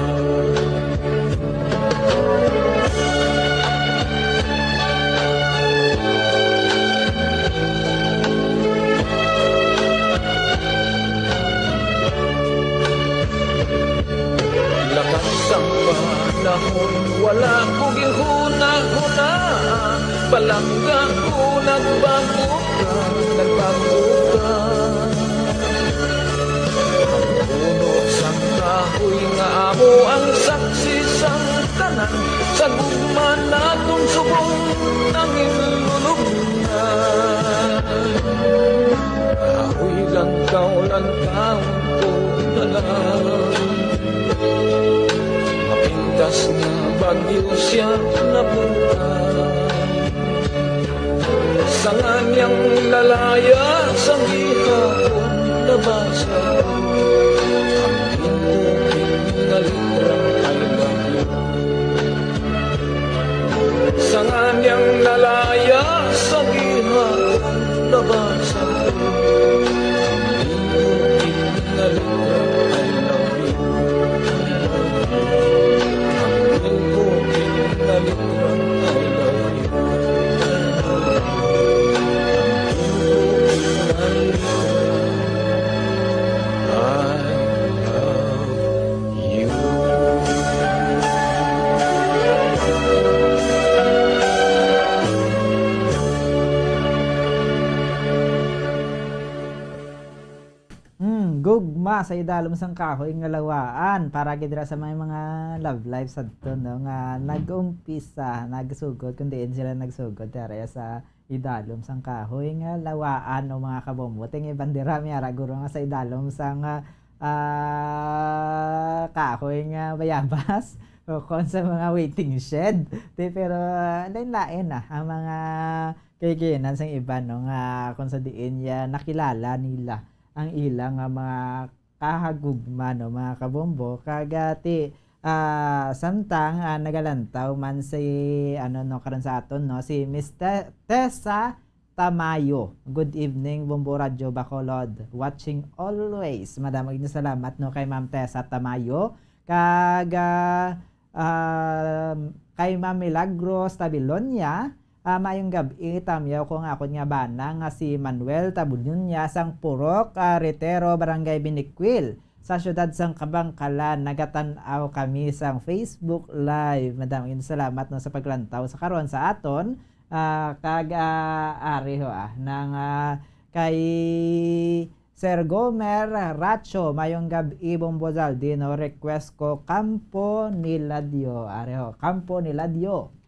Ang panahon, wala ko gihuna-huna, palangga ko nagbago ka, nagbago ka. Ang punos ang kahoy nga amo ang saksi sang tanan, sa gugma natong subong ng inulubungan. Kahoy lang kaulan taon ko na lang, mapintas nga bagyo siya napunta. Sa nganyang lalaya sa gihapon nabasa, ang inuking na litrang I love you. Sa nganyang lalaya sa gihapon nabasa, ang inuking na litrang I love you. Gugma sa idalom sang kahoy nga lawaan para gidra sa mga love life sadto no nga nag-umpisa nagsugod kundi sila nagsugod dere sa idalom sang kahoy nga lawaan no mga kabombo ting bandera mi ara guro nga sa idalom sang kahoy nga bayabas o kon sa mga waiting shed pero lain-lain ang mga kaiginan sang iba no nga kung sa diin ya nakilala nila ang ilang mga kahagugma no mga kabombo kagati samtang nagalantaw man si karon sa aton no si Miss Tessa Tamayo. Good evening Bombo Radio Bacolod, watching always. Madam salamat no kay Ma'am Tessa Tamayo kay Ma'am Milagros Tabilonia. Mayong gabi tamyaw ko nga ako nga bana nga si Manuel Tabunyunya sang Purok Retero Barangay Biniquil sa syudad sang Kabangkalan. Nagatanaw kami sang Facebook Live. Madaming salamat no sa paglantaw sa karon sa aton kag-ari nang kay Sir Gomer Racho. Mayong gabi Bombo Zaldino, request ko Campo Niladio. Areho, Campo Niladio.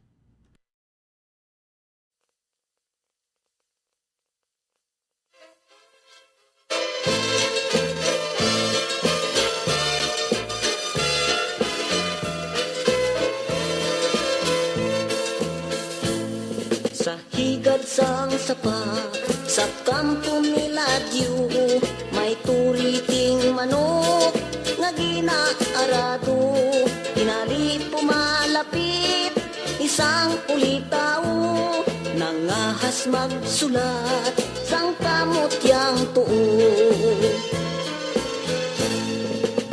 Sa higad sang sapa, sa kampo Niladyo, may turiting inaarado, tinali pumalapit, isang ulitaw, nangahas magsulat, sang kamutyang tuo.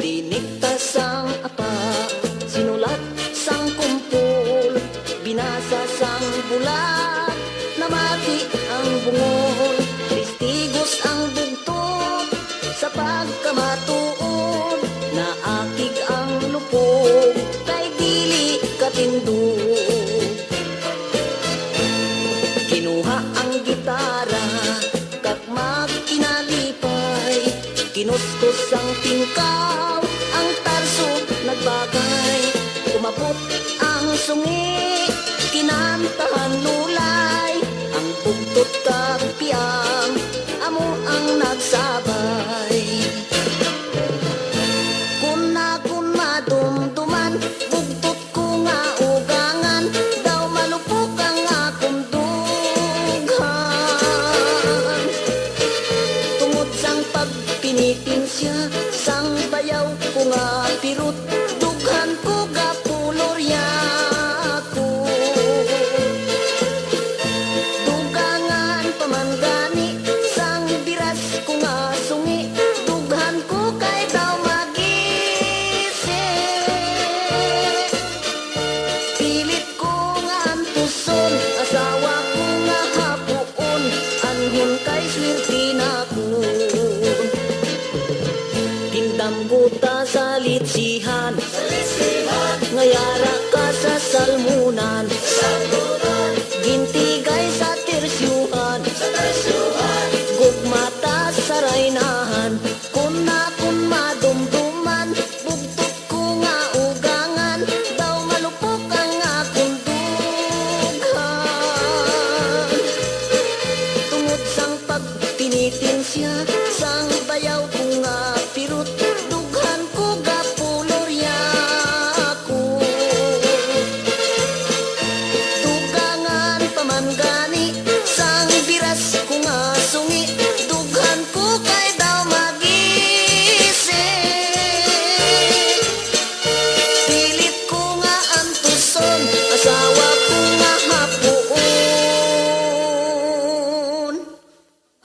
Dinikta sang apa, sinulat sang kumpul, binasa sang bulat, namati ang bungol, testigos ang bugtong, sa pagkamatuon, naakig ang lupog, kay dili katindog. Kinuha ang gitara, kag magkinalipay, kinustos ang tingkaw, ang tarso nagbagay, umabot ang sungi, kinantahan nulay, ang bugtot kag piyang, amo ang nagsabay. Kun madumduman, bugtot ko nga ugangan, daw malupok ang akong dughan. Tungod sang pagpinitin siya, sang bayaw ko nga pirut, dughan ko gapulorya ko. Dugangan pamangani, sang biras ko nga sungi, dughan ko kay daw magisi. Pilit ko nga antuson, asawa ko nga hapuon, anhon kay swerte na ko. Tindam buta sa litsihan, ngayara ka sa salmunan, gintigay sa tersyuhan, gugmata sa raynahan, kun madumduman, bugtot ko nga ugangan, daw malupok ang akong dughan. Tungod sang pagpinitin siya, sang bayaw ko nga pirut, dughan ko gapulorya ko. Dugangan pamangani, sang biras ko nga sungi, dughan ko kay daw magisi. Pilit ko nga antuson, asawa ko nga hapuon,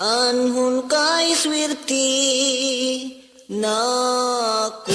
anhon kay swerte na ko.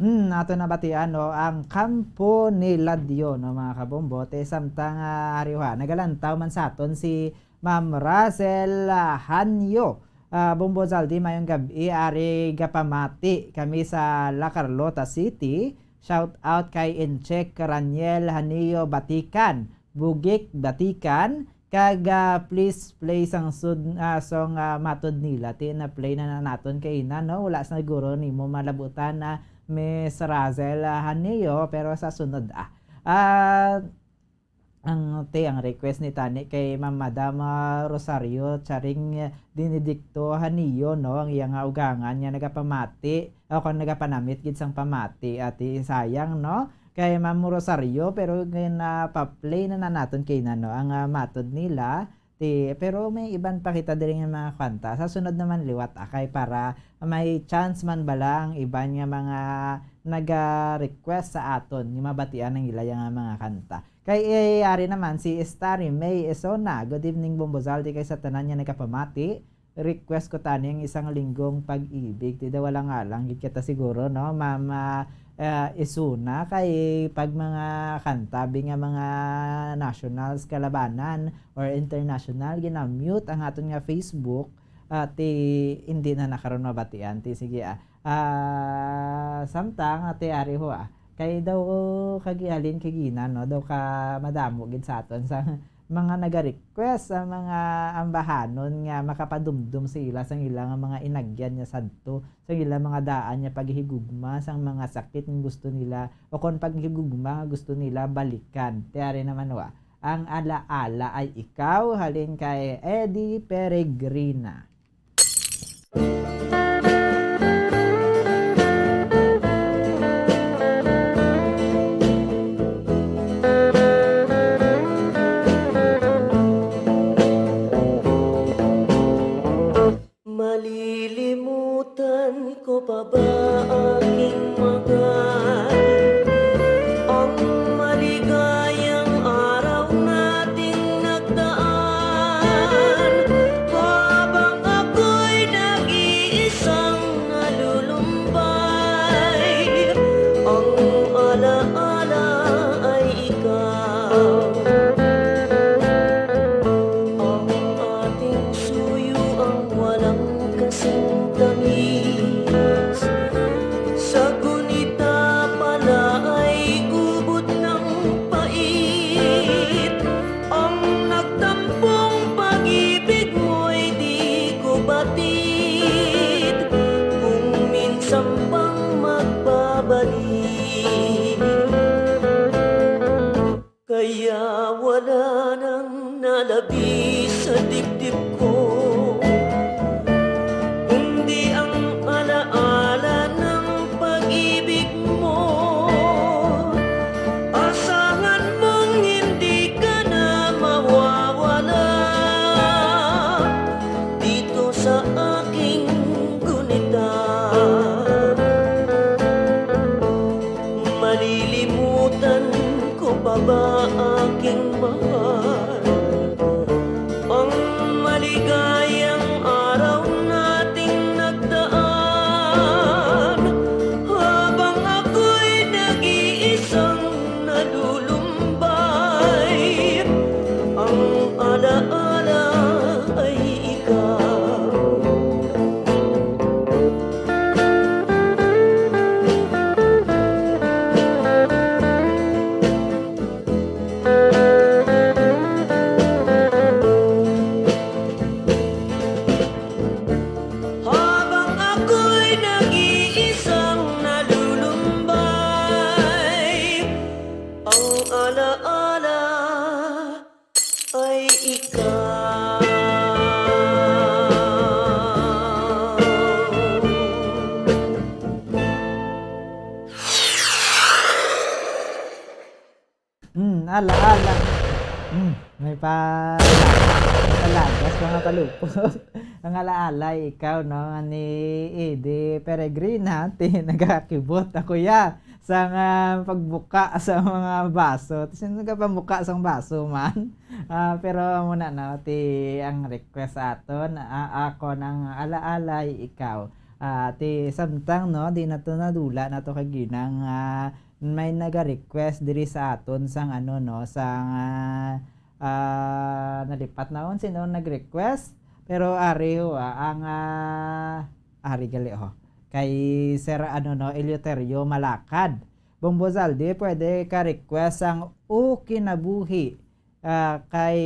Nato na batian no, ang kampo ni Ladyo no mga kabombote, samtang ariwa nagalantaw man sa aton si Ma'am Razel Hanyo. Bombo Zaldi mayong gabi ari gapamati kami sa La Carlota City. Shout out kay Incheck Raniel Hanyo Batikan, Bugik Batikan, kag please play sang song matod nila ti na play na naton kay ina no, wala sa siguro nimo malabutan na Miss Razel Hanyo, pero sa sunod ang request ni Tani kay Ma'am Madam Rosario charing dinidikto Hanyo no, ang iyang ugangan niya nagapamati o kung nagapanamit gid sang pamati ati sayang no kay Ma'am Rosario, pero ngayon pa-play na naton kay no ang matod nila pero may iban pa kita diri nga mga kanta sa sunod naman liwat akay para may chance man bala ang iban nga mga naga-request sa aton nga mabatian ng ila nga mga kanta. Kay ari naman si Starry May Esona. Good evening Bombozaldi, kay sa tanan niya nagapamati. Request ko tani ang isang linggong pag-ibig. Tida wala nga lang gid kita siguro no Mama Isuna, kay pag mga kanta nga mga nationals kalabanan or international ginamute ang aton nga Facebook hindi na nakaroon mabatian ti sige samtang ati ari ho kay daw kagihalin kagina no daw ka madamo gid sa aton sa mga naga-request sa mga ambahanon nga makapadumdum sila sa ilang mga inagyan niya sadto sa ilang mga daan niya paghigugma sang mga sakit ng gusto nila o kon paghigugma gusto nila balikan. Tiyari naman ang alaala ay ikaw, halin kay Eddie Peregrina. sa dibdib ko, kundi ang alaala ng pag-ibig mo. Asahan mong hindi ka na mawawala dito sa aking gunita. Malilimutan ko pa ba aking mahal ang maligayang araw nating nagdaan, habang ako'y nag-iisang nalulumbay. Ang alaala ay ikaw. Habang ako'y nag-iisang nalulumbay, ang alaala ay ikaw. Alaala. May palagas, mga palupot. Ang alaala, ikaw, no, ni Ede Peregrina, nagkakibot ako sa pagbuka sa mga baso. Tapos yung nagpambuka sa baso man. Pero muna na, ang request aton, ako ng alaala, ikaw. Samtang, no, di na to nadula na to kaginang may naga-request diri sa aton sang nalipat na sino nag-request, pero ari ang ari gali kay Sir Eleuterio Malakad. Bombozalde, pwede ka request ang O Kinabuhi, kay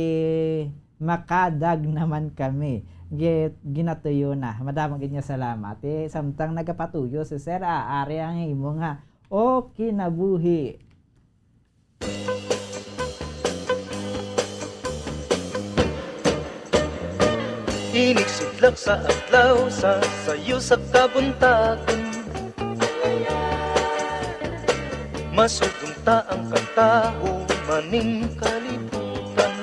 makadag naman kami. Ginatuyo na. Madamang ganyan salamat. Samtang nagapatuyo si Sir, ari ang imo nga O Kinabuhi. Iniksidlak sa adlaw sa sayo sa kabuntagon, masugumta ang kantaho maning kalibutan.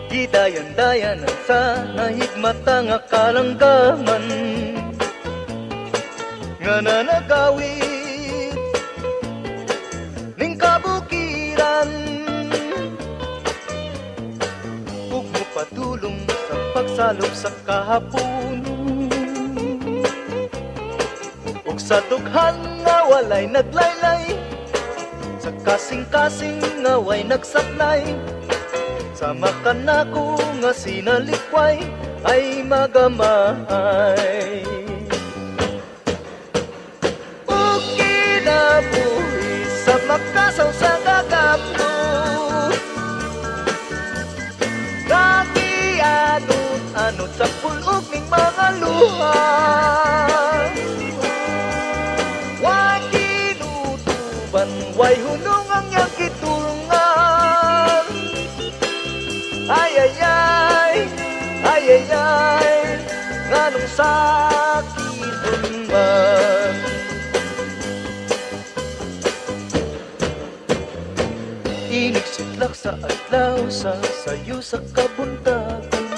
Gidayan-dayan ang sa nahigmata nga kalanggaman, nga nanagawid ning kabukiran. Ug mopadulong sa pagsalop sa kahaponon, ug sa dughan nga walay naglaylay, sa kasing-kasing nga way nagsaknay. Sama ka nako nga sinalikway ay magamay. Ug kinabuhi sa makasaw sa kakapno, kagianot-anot sa pulog ning mga luha. Way kinutuban, way hunong ang iyang kitulungan. Ay ay ay, ay ay ay, nganong sakit man. Iniksidlak sa adlaw sa sayo sa kabuntagon,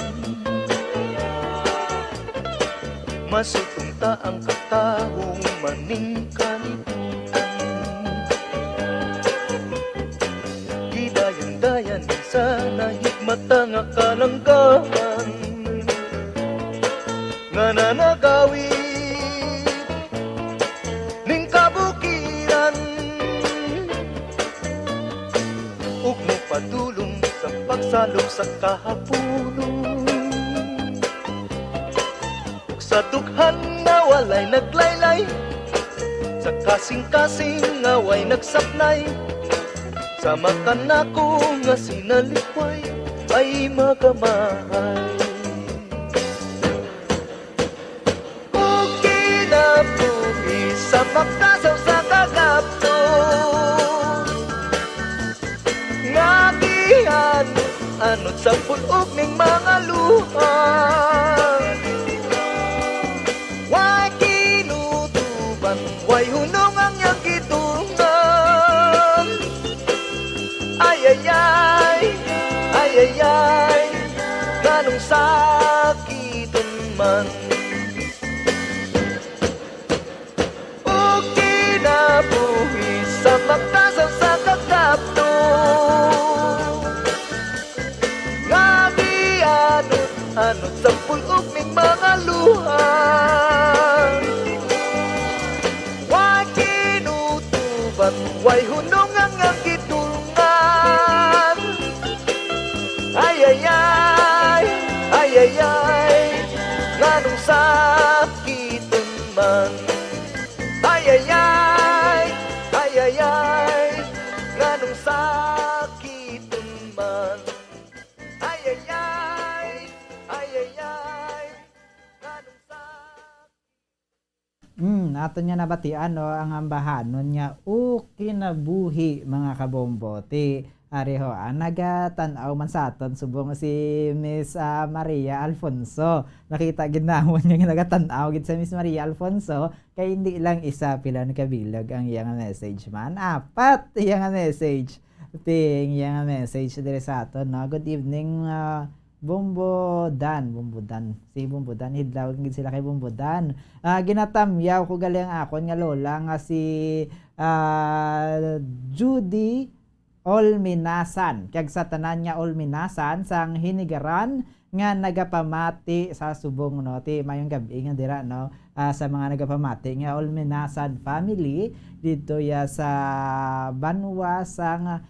masugumta ang katahong maning kalibutan. Gidayan-dayan sa nahigmata nga kalanggaman, nga nanagawid ning kabukiran. Ug mopadulong sa pagsalop sa kahaponon, ug sa dughan nga walay naglaylay, sa kasing-kasing nga way nagsaknay. Sama ka nako nga sinalikway ay magamay. Ug kinabuhi sa makasaw sa kakapno, nga anot sa pulog ning mga luha. Way kinutuban, way hunong ang iyang gitungan. Ay ay ay, ay ay ay, ganong sakiton man. O kinabuhi sa magtasan sa kakapto, ngabi anot sa pulog ning mga luha. Way kinutuban, way hunong ang iyang gitungan. Ay ay ay, ay ay ay, ganong sakiton man. Ay ay ay, ay ay ay, ganong sakiton man. Ay ay ay, ay ay ay, ganong Ato niya nabatian no, ang ambahanon niya o kinabuhi mga kabombote. Areho, nagatanaw man sa aton subong si Miss Maria Alfonso. Nakita ginamon niya nagatanaw gid sa Miss Maria Alfonso kay hindi lang isa pila ni kabilog ang iyang message man. Apat iyang message. Ting iyang message dire sa aton no. Good evening Bombo Dan. Si Bombo Dan hidlaw gid sila kay Bombo Dan. Ginatamyaw ko gali ang akon nga lola nga si Judy Olminasan. Kag sa tanan nga Olminasan sang hinigaran nga nagapamati sa subong no. Ti mayong gabi nga dira no, sa mga nagapamati nga Olminasan family dito ya sa Banwa sang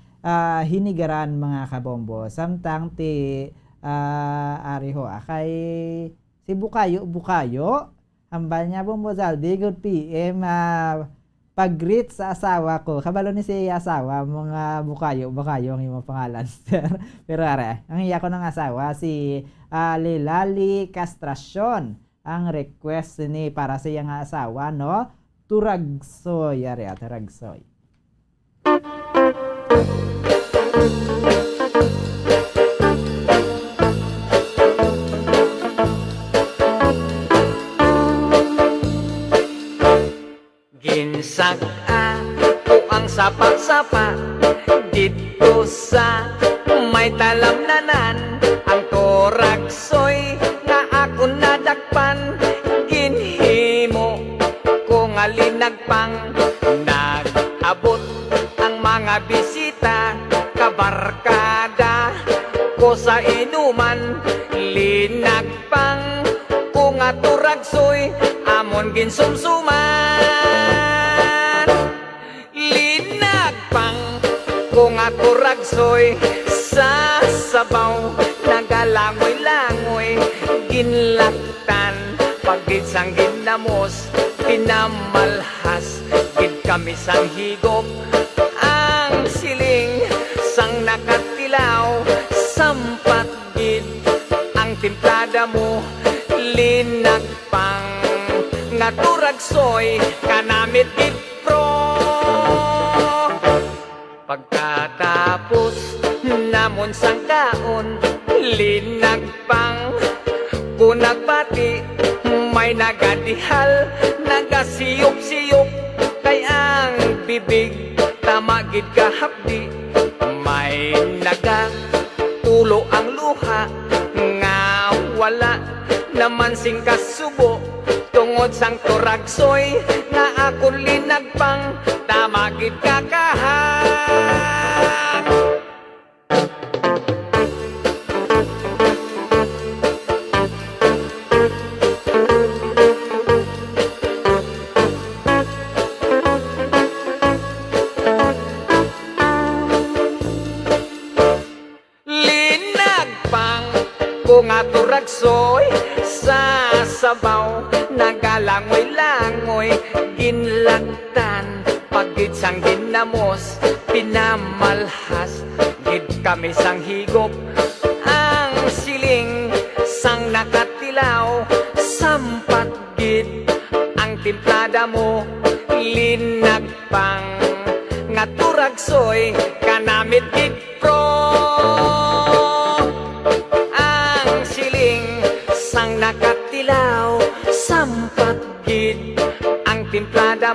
hinigaran mga kabombo. Samtang ti ariho kay si Bukayo hambal niya Bombo Zaldi, good PM pag-greet sa asawa ko. Kabalo ni si asawa, mga bukayo ang iyong pangalan, sir. Pero are, ang iya ko ng asawa, si Lilali Castracion. Ang request ni para sa iyang asawa, no? Turagsoy, are, Turagsoy. Ginsaka ko ang sapa-sapa dito sa may talamnanan. Ang Turagsoy nga ako nadakpan, ginhimo ko nga linagpang. Nag-abot ang mga bisita, kabarkada ko sa inuman. Linagpang ko nga Turagsoy, amon ginsumsuman. Turagsoy sa sabaw, nagalangoy-langoy, ginlaktan, pagid sang ginamos, pinamalhas, gid kami sang higop, ang siling sang nakatilaw, sampat gid ang timplada mo, linagpang nga Turagsoy, kanamit gid pro. Pagkatapos namon sang kaon, linagpang kunagbati, may nagadihal, nagasiyop-siyop, kay ang bibig tamagid kahapdi. May nagatulo ang luha, nga wala naman sing kasubo, tungod sang Turagsoy, nga akon linagpang, tamagid kakahan. Linagpang ko nga Turagsoy sa sabaw, nagalangoy-langoy, ginlagtan, pagid sang ginamos, pinamalhas, gid kami sang higop, ang siling sang nakatilaw, sampat gid ang timplada mo, linagpang nga Turagsoy, kanamit gid pro.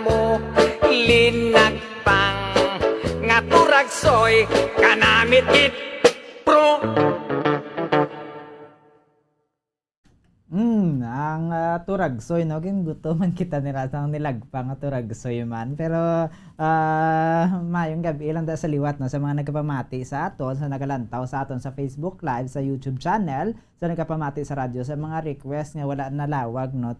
mo linagpang nga turagsoy kanamit it pro. Ang turagsoy, no? Gusto man kita nila sa nilagpang turagsoy man. Pero, mayong gabi lang sa liwat, no? Sa mga nagkapamati sa aton, sa nagalantaw sa aton sa Facebook Live, sa YouTube channel, sa nagkapamati sa radyo, sa mga request nga wala nalawag, no?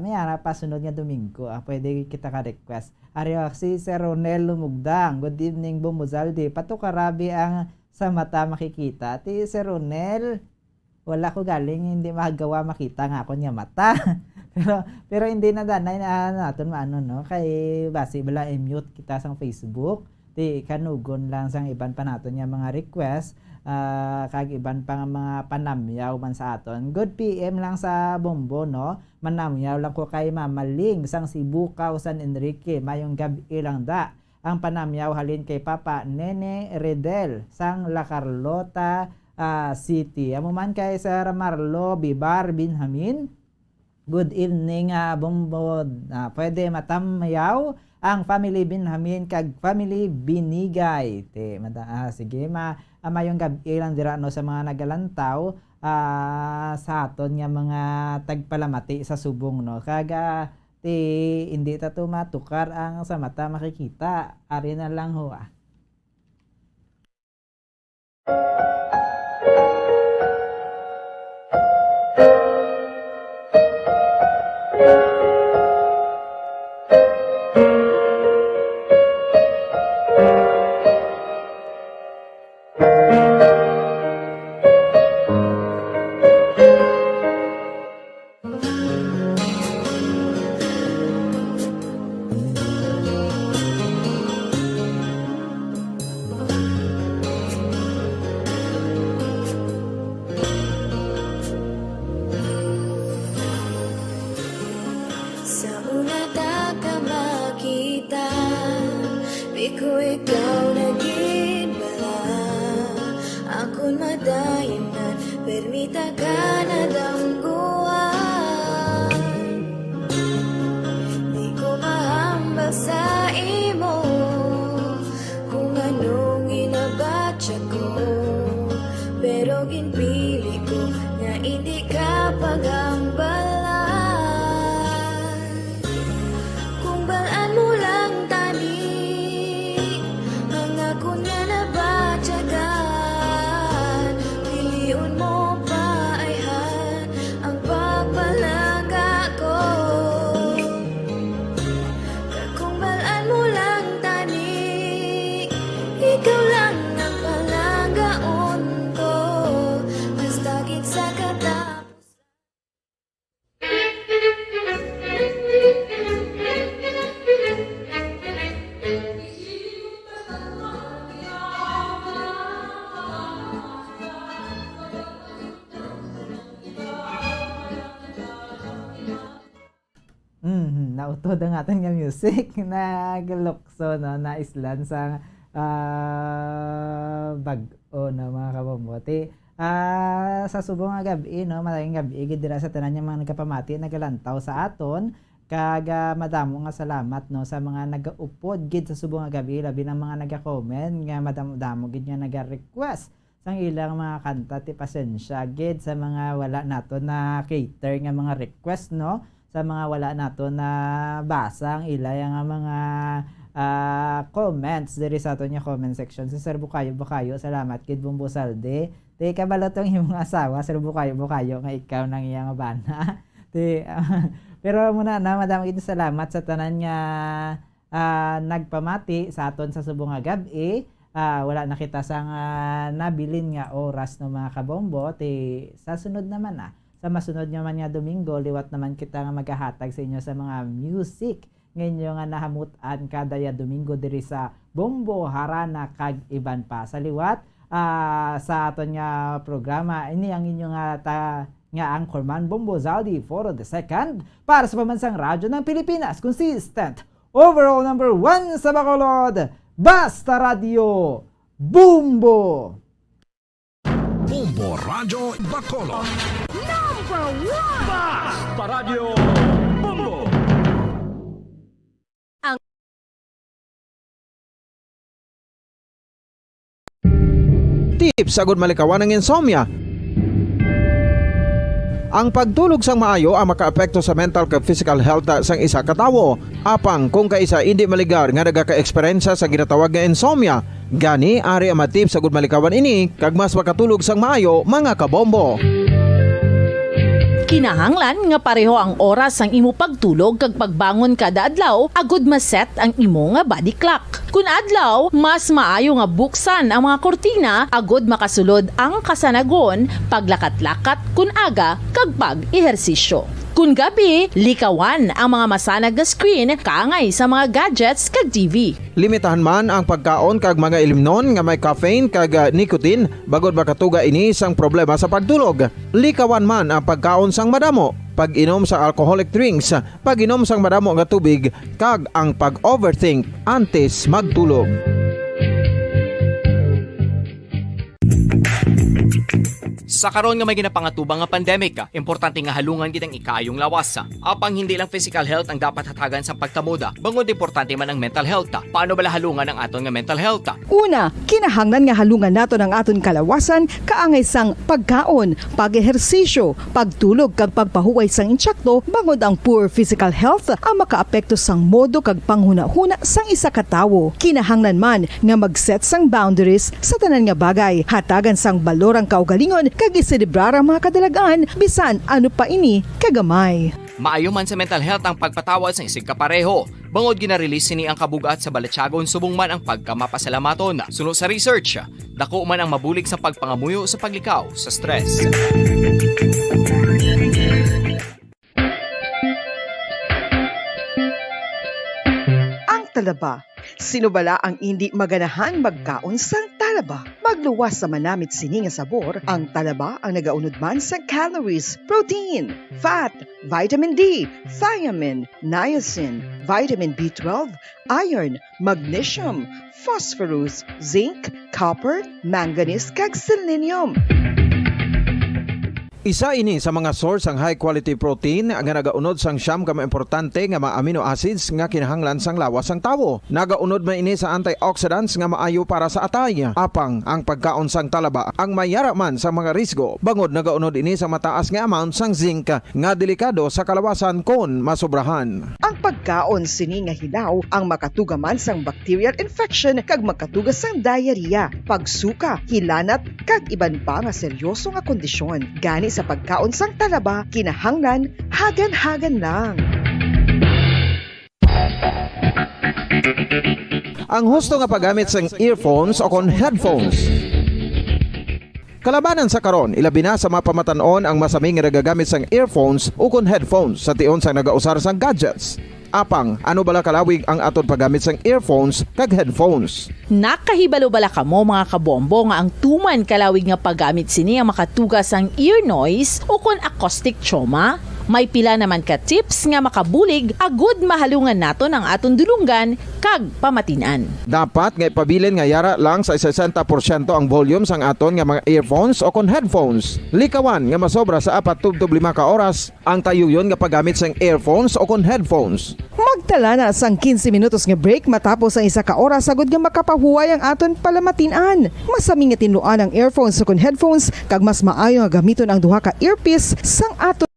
Mayara pa sunod nga Domingo, pwede kita ka-request. Ariyo, si Sir Ronel Lumugdang. Good evening, Bumuzaldi. Patukarabi ang sa mata makikita. Ti Sir Ronel, wala ko galing, hindi magawa makita nga ako niya mata. pero hindi na danay na naton maano, no? Kay basi bala i-mute kita sa Facebook. Ti kanugon lang sang iban pa naton nga mga request. Kag iban pa nga mga panamyaw man sa aton. Good PM lang sa Bombo, no? Manamyaw lang ko kay Mama Ling sang Sibukaw, San Enrique. Mayong gabi lang da. Ang panamyaw halin kay Papa Nene Redel sang La Carlota City. Amo man kay Sir Marlo Bibar Binhamin. Good evening, Bombo. Pwede matamayaw ang family Binhamin kag family Binigay. Sige, mayong gabi lang dira, no, sa mga nagalantaw sa aton nga mga tagpalamati sa subong, no. Kaga hindi ta to matukar ang sa mata makikita. Ari na lang ho. Sa una ta ka makita, di ko ikaw naging bala. Akon madayon na, permita ka na dangguan. Di ko mahambal sa imo, kung anong inabatya ko. Pero ginpili ko na hindi ka paghambalan. Ikaw lang ang palagaon ko, basta git sa katapos. Nautod ang ating nga music na galokso, no, na islan sa bag-o na mga kabombote. Sa subong nga gabi, no, maraming gabi gid dira sa tanan nga mga nagapamati nagalantaw sa aton. Kaga madamo nga salamat, no, sa mga nagaupod gid sa subong nga gabi, labi ng mga naga-comment nga madamo gid nga naga-request sang ilang mga kanta. Ti pasensya gid sa mga wala nato na cater nga mga request, no, sa mga wala nato na basa ang ilay nga mga comments diri sa aton nga comment section. Si Sir Bukayo, salamat kid Bumbusalde. Ti kabalo tong imong asawa, Sir Bukayo nga ikaw nang iyang bana. Pero muna na madami gid salamat sa tanan nga nagpamati sa aton sa subong nga gabi. Wala na kita sang nabilin nga oras no mga kabombo. Sa sunod naman sa masunod naman nga Domingo, liwat naman kita nga maghahatag sa inyo sa mga music ngayon nga nahamutan kada ya Domingo diri sa Bombo, Harana kag iban pa. Sa liwat sa aton nga programa, ini ang inyo nga anchorman Bombo Zaldi for the second para sa pamansang radyo ng Pilipinas. Consistent overall number 1 sa Bacolod, Basta Radio Bombo. Bombo Radio Bacolod. Number 1! Basta Radio Bombo. tips sagud malikawan ng insomnia. Ang pagtulog sang maayo ang makaapekto sa mental kag physical health sang isa ka tawo. Apang kung kaisa hindi maligar nga nagaka-eksperyensya sa ginatawag nga insomnia, gani ari ang matip sagud malikawan ini kag mas makatulog sang maayo mga kabombo. Kinahanglan nga pareho ang oras ang imo pagtulog kag pagbangon kada adlaw agud maset ang imo nga body clock. Kun adlaw, mas maayo nga buksan ang mga kortina agud makasulod ang kasanagon, paglakat-lakat kun aga kag pag-ehersisyo. Kun gabi, likawan ang mga masanag na screen kaangay sa mga gadgets kag TV. Limitahan man ang pagkaon kag mga ilimnon nga may caffeine kag nicotine bagod makatuga ini sang problema sa pagtulog. Likawan man ang pagkaon sang madamo, pag-inom sa alcoholic drinks, pag-inom sang madamo nga tubig kag ang pag-overthink antes magtulog. Sa karon nga may ginapangatubang nga pandemic, importante nga halungan gid ang ikayong lawas. Apang hindi lang physical health ang dapat hatagan sa pagkamuda, bangod importante man ang mental health. Paano bala halungan ang aton nga mental health? Una, kinahanglan nga halungan nato ang aton kalawasan kaangay sang pagkaon, pag-ehersisyo, pagtulog kag pagpahuway sang insyakto bangod ang poor physical health ang makaapekto sang modo kag panghuna-huna sang isa ka tawo. Kinahanglan man nga mag-set sang boundaries sa tanan nga bagay, hatagan sang balorang kaugalingon kag iselebrar ang mga kadalagaan bisan ano pa ini kagamay. Maayo man sa mental health ang pagpatawad sa isig kapareho. Bangod gina-release ni ang kabugat sa Balatsyagon subong man ang pagkamapasalamaton. Sunod sa research, dako man ang mabulig sa pagpangamuyo sa paglikaw sa stress. Ang talaba. Sino bala ang hindi maganahan magkaon sang talaba? Magluwas sa manamit sini nga sabor, ang talaba ang nagaunod man sa calories, protein, fat, vitamin D, thiamine, niacin, vitamin B12, iron, magnesium, phosphorus, zinc, copper, manganese kag selenium. Isa ini sa mga source ang high quality protein nga nagaunod sang siyam ka importante nga mga amino acids nga kinahanglan sang lawas sang tawo. Nagaunod man ini sa antioxidants nga maayo para sa atay. Apang ang pagkaon sang talaba ang mayara man sa mga risgo. Bangod nagaunod ini sa mataas nga amount sang zinc nga delikado sa kalawasan kon masobrahan. Ang pagkaon sini nga hilaw ang makatugaman sang bacterial infection kag makatuga sang diarrhea, pagsuka, hilanat kag iban pa nga seryoso nga kondisyon. Gani sa pagkaon sang talaba, kinahanglan hagan-hagan lang. Ang husto nga paggamit sang earphones o kon headphones. Kalabanan sa karon, ilabi na sa mapamatanon ang masaming nga nagagamit sang earphones o kon headphones sa tion sang nagausar sang gadgets. Apang, ano bala kalawig ang aton paggamit sang earphones kag headphones? Nakahibalo bala kamo mga kabombo nga ang tuman kalawig nga paggamit sini ang makatugas ang ear noise o kon acoustic trauma? May pila naman ka tips nga makabulig agud mahalungan naton ang aton dulunggan kag pamatinan. Dapat nga ipabilin nga yara lang sa 60% ang volume sang aton nga mga earphones o kon headphones. Likawan nga masobra sa 4 to 5 ka oras ang tayuyon nga paggamit sang earphones o kon headphones. Magtala na sang 15 minutos nga break matapos ang isa ka oras sagud nga makapahuway ang aton palamatinan. Masami nga tinluan ang earphones o kon headphones kag mas maayo nga gamiton ang duha ka earpiece sang aton.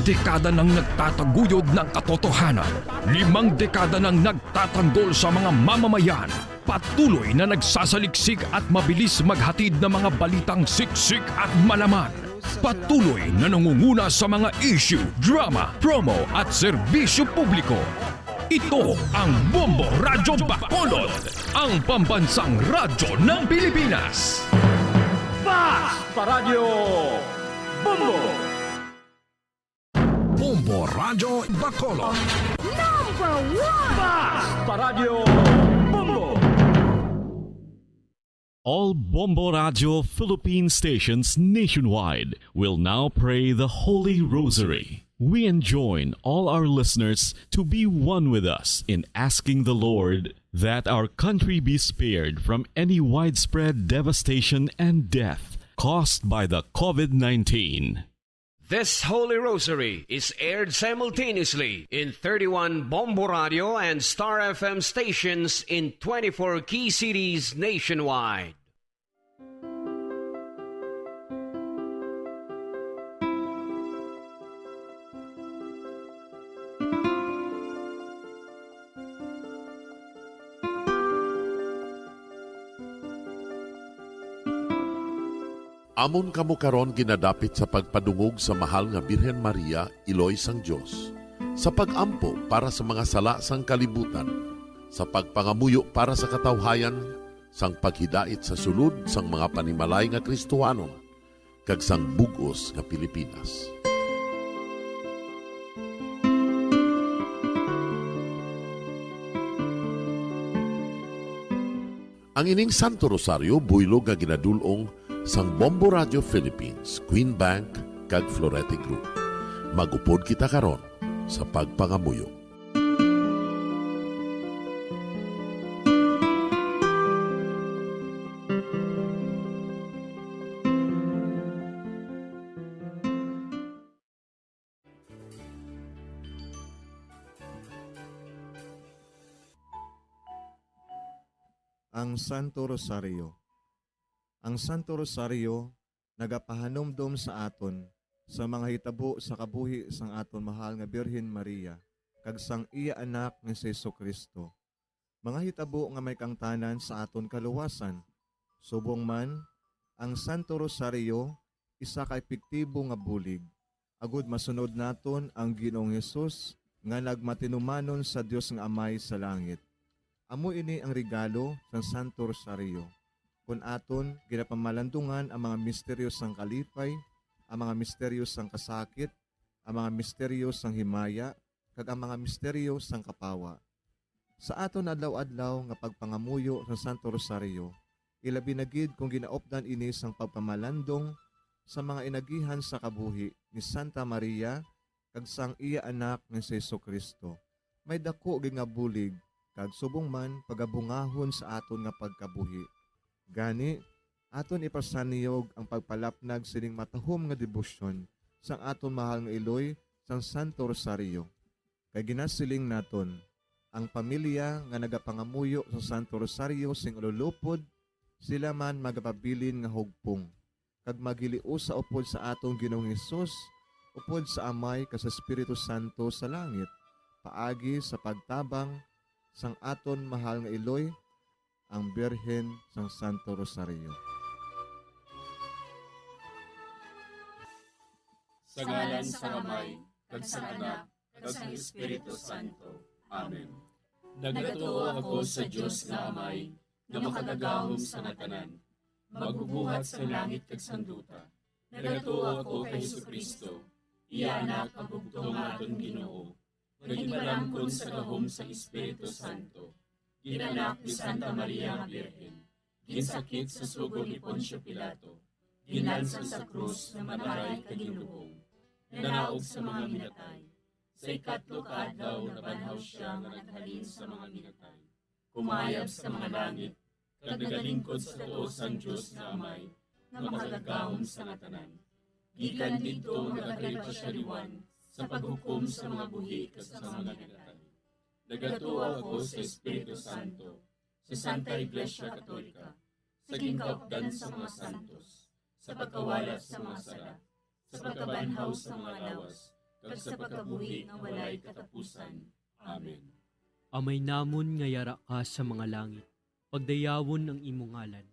Dekada nang nagtataguyod ng katotohanan. 5 dekada nang nagtatanggol sa mga mamamayan. Patuloy na nagsasaliksik at mabilis maghatid ng mga balitang siksik at malaman. Patuloy na nangunguna sa mga issue, drama, promo at serbisyo publiko. Ito ang Bombo Radyo Bacolod, ang pambansang radyo ng Pilipinas. Fast Radyo Bombo! Bombo Radyo Bacolod. Number 1! Fast Radyo Bombo! All Bombo Radio Philippine stations nationwide will now pray the Holy Rosary. We enjoin all our listeners to be one with us in asking the Lord that our country be spared from any widespread devastation and death caused by the COVID-19. This Holy Rosary is aired simultaneously in 31 Bombo Radio and Star FM stations in 24 key cities nationwide. Amon kamo karon ginadapit sa pagpadungog sa mahal nga Birhen Maria, Iloy sang Dios, sa pagampo para sa mga sala sang kalibutan, sa pagpangamuyo para sa katawhayan, sang paghidait sa sulod sang mga panimalay nga Kristohanon, kag sang bugos nga Pilipinas. Ang ining Santo Rosario buylog nga ginadulong sang Bombo Radio Philippines, Queen Bank kag Florete Group. Magupod kita karon sa pagpangamuyo. Ang Santo Rosario. Ang Santo Rosario nagapahanomdom sa aton sa mga hitabo sa kabuhi sang aton mahal nga Birhen Maria kag sang iya anak nga si Jesucristo. Mga hitabo nga may kangtanan sa aton kaluwasan. Subong man, ang Santo Rosario isa ka epektibo nga bulig. Agud masunod naton ang Ginoong Hesus nga nagmatinumanon sa Dios nga Amay sa langit. Amo ini ang regalo ng Santo Rosario. Kung aton ginapamalandungan ang mga misteryo sang kalipay, ang mga misteryo sang kasakit, ang mga misteryo sang himaya, kag ang mga misteryo sang kapawa. Sa aton adlaw-adlaw nga pagpangamuyo ng Santo Rosario, ilabi na gid kung ginaopdan ini sang pagpamalandong sa mga inagihan sa kabuhi ni Santa Maria kag sang iya anak nga si Jesucristo. May dako gid nga bulig kag subong man pagabungahon sa aton nga pagkabuhi. Gani, aton ipasaniyog ang pagpalapnag sining matahom nga debosyon sang aton mahal nga Iloy sang Santo Rosario. Kay ginasiling naton, ang pamilya nga nagapangamuyo sa Santo Rosario sing ululupod, sila man magapabilin nga hugpong. Kag magiliu sa upod sa atong Ginoong Hesus, upod sa Amay kas Espiritu Santo sa langit, paagi sa pagtabang sang aton mahal nga Iloy, ang Birhen sang Santo Rosario. Sa ngalan sang Amay, kag sang Anak, kag sang Espiritu Santo. Amen. Nagatuo ako sa Dios nga Amay, nga makagagahom sa natanan, magbubuhat sa langit kag sang duta. Nagatuo ako kay Jesucristo, iya anak ang bugtong aton Ginoo. Nagibalangkon sa gahom sa Espiritu Santo. Ginanak ni Santa Maria nga Birhen. Ginsakit sa sugod ni Poncio Pilato. Ginansang sa krus na manaray kag ginlubong. Nanaog sa mga minatay. Sa ikatlo ka adlaw nabanhaw siya nga naghalin sa mga minatay. Kumayab sa mga langit, kag nagalingkod sa tuos sang Dios nga Amay, nga makagagahom sa ngatanan. Gikan didto nagakalipasyariwan sa paghukom sa mga buhi kas sa mga minatay. Nagatuo ako sa Espiritu Santo, sa Santa Iglesia Katolika, sa gingkaupdan sa mga santos, sa pagkawala sa mga sala, sa pagkabanhaw sa mga lawas, kag sa pagkabuhi nga walay katapusan. Amen. Amay namon nga yara ka sa mga langit, pagdayawon ang imo ngalan,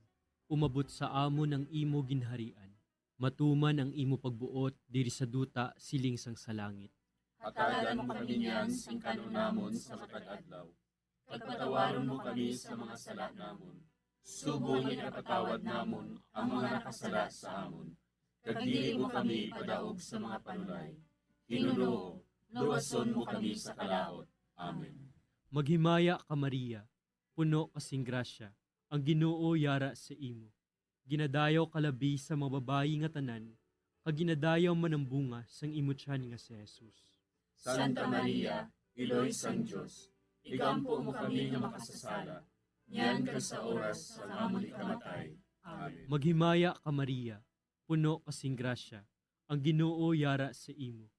umabot sa amon ang imo ginharian, matuman ang imo pagbuot diri sa duta siling sang sa langit. Hatagan mo kami niyan sing kanunamon sa matag-adlaw. Pagpatawaron mo kami sa mga sala namon. Sugo nga napatawad namon ang mga nakasala sa amon. Kag dili mo kami padaog sa mga panulay. Hinunoo, luwason mo kami sa kalaot. Amen. Maghimaya ka Maria, puno kasing grasya, ang Ginoo yara sa imo. Ginadayaw kalabi sa mga babayi nga tanan, kag ginadayaw man ang bunga sang imo tiyan nga si Jesus. Santa Maria, Iloy sang Dios, igampo mo kami nga makasasala, niyan ka sa oras sa amon ikamatay. Amen. Maghimaya ka Maria, puno kasing grasya, ang Ginoo yara sa imo.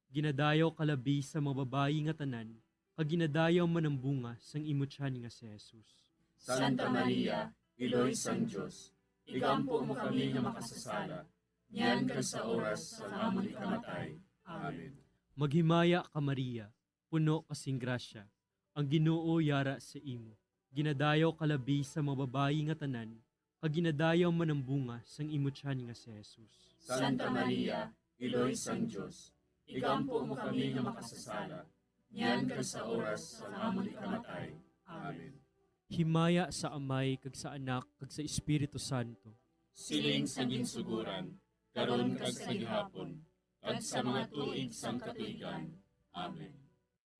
Ginadayaw kalabi sa mga babayi nga tanan, kag ginadayaw man ang bunga sang imo tiyan nga si Jesus. Santa Maria, Iloy sang Dios, igampo mo kami nga makasasala, niyan ka sa oras sa amon ikamatay. Amen. Maghimaya ka Maria, puno kasing grasya, ang Ginoo yara sa imo. Ginadayaw kalabi sa mga babayi nga tanan, kaginadayaw man ang bunga sang imo tiyan nga si Jesus. Santa Maria, Iloy sang Dios, igampo mo kami nga makasasala, niyan ka sa oras sa amon ikamatay. Amen. Himaya sa Amay, kag sa Anak, kag sa Espiritu Santo. Siling sa ginsuguran, karon kag sa gihapon, kag sa mga tuig sang katuigan. Amen.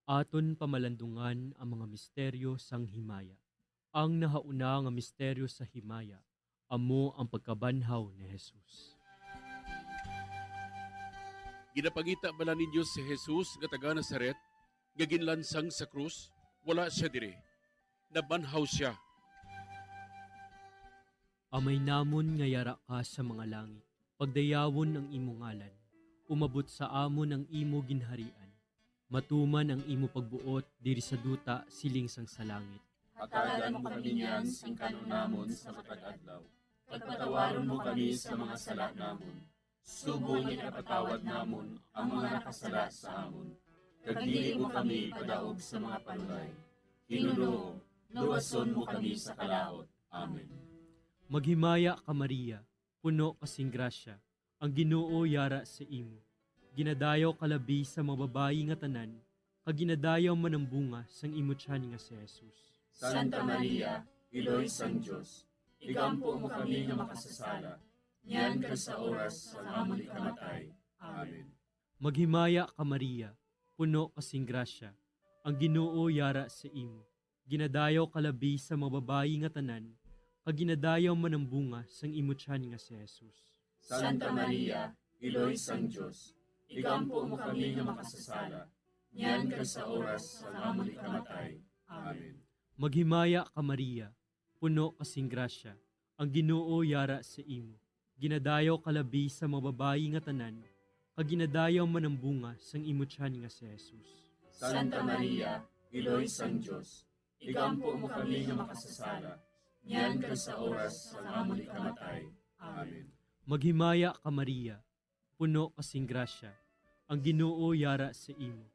Aton pamalandungan ang mga misteryo sang himaya. Ang nahauna nga misteryo sa himaya, amo ang pagkabanhaw ni Jesus. Ginapangita bala ninyo si Jesus nga taga Nazaret, nga ginlansang sa krus, wala siya dire. Nabanhaw siya. Amay namon nga yara ka sa mga langit, pagdayawon ang imo ngalan, umabot sa amon ang imo ginharian, matuman ang imo pagbuot diri sa duta siling sang sa langit. Hatagan mo kami niyan sing kanon namon sa matag adlaw. Pagpatawaron mo kami sa mga sala namon. Subong ipatawad namon ang mga nakasala sa amon. Kag dili mo kami padaog sa mga panulay. Hinunoo, luwason mo kami sa kalaot. Amen. Maghimaya ka Maria, puno kasing grasya, ang Ginoo yara sa imo. Ginadayaw kalabi sa mga babayi nga tanan, kag ginadayaw man ang bunga sang imo tiyan nga si Jesus. Santa Maria, Iloy sang Dios, igampo mo kami nga makasasala, niyan ka sa oras sa amon ikamatay. Amen. Maghimaya ka Maria, puno kasing grasya, ang Ginoo yara sa imo. Ginadayaw kalabi sa mga babayi nga tanan, kag ginadayaw man ang bunga sang imo tiyan nga si Jesus. Santa Maria, Iloy sang Dios, igampo mo kami nga makasasala, niyan ka sa oras sa amon ikamatay. Amen. Maghimaya ka Maria, puno kasing grasya, ang Ginoo yara sa imo. Ginadayaw kalabi sa mga babayi nga tanan, kag ginadayaw man ang bunga sang imo tiyan nga si Jesus. Santa Maria, Iloy sang Dios, igampo mo kami nga makasasala, niyan ka sa oras sa amon ikamatay. Amen. Maghimaya ka Maria, puno kasing grasya, ang Ginoo yara sa imo.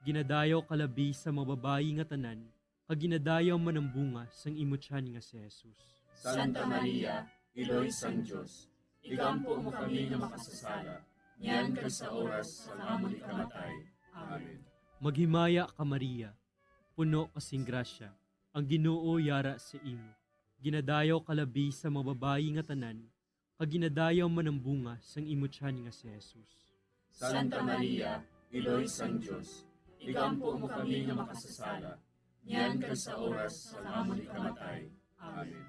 Ginadayaw kalabi sa mga babayi nga tanan, kag ginadayaw man ang bunga sang imo tiyan nga si Jesus. Santa Maria, Iloy sang Dios, igampo mo kami nga makasasala, niyan ka sa oras sa amon ikamatay. Amen. Maghimaya ka Maria, puno kasing grasya, ang Ginoo yara sa imo. Ginadayaw kalabi sa mga babayi nga tanan, kag ginadayaw man ang bunga sang imo tiyan nga si Jesus. Santa Maria, Iloy sang Dios, igampo mo kami nga makasasala, niyan ka sa oras sa amon ikamatay. Amen.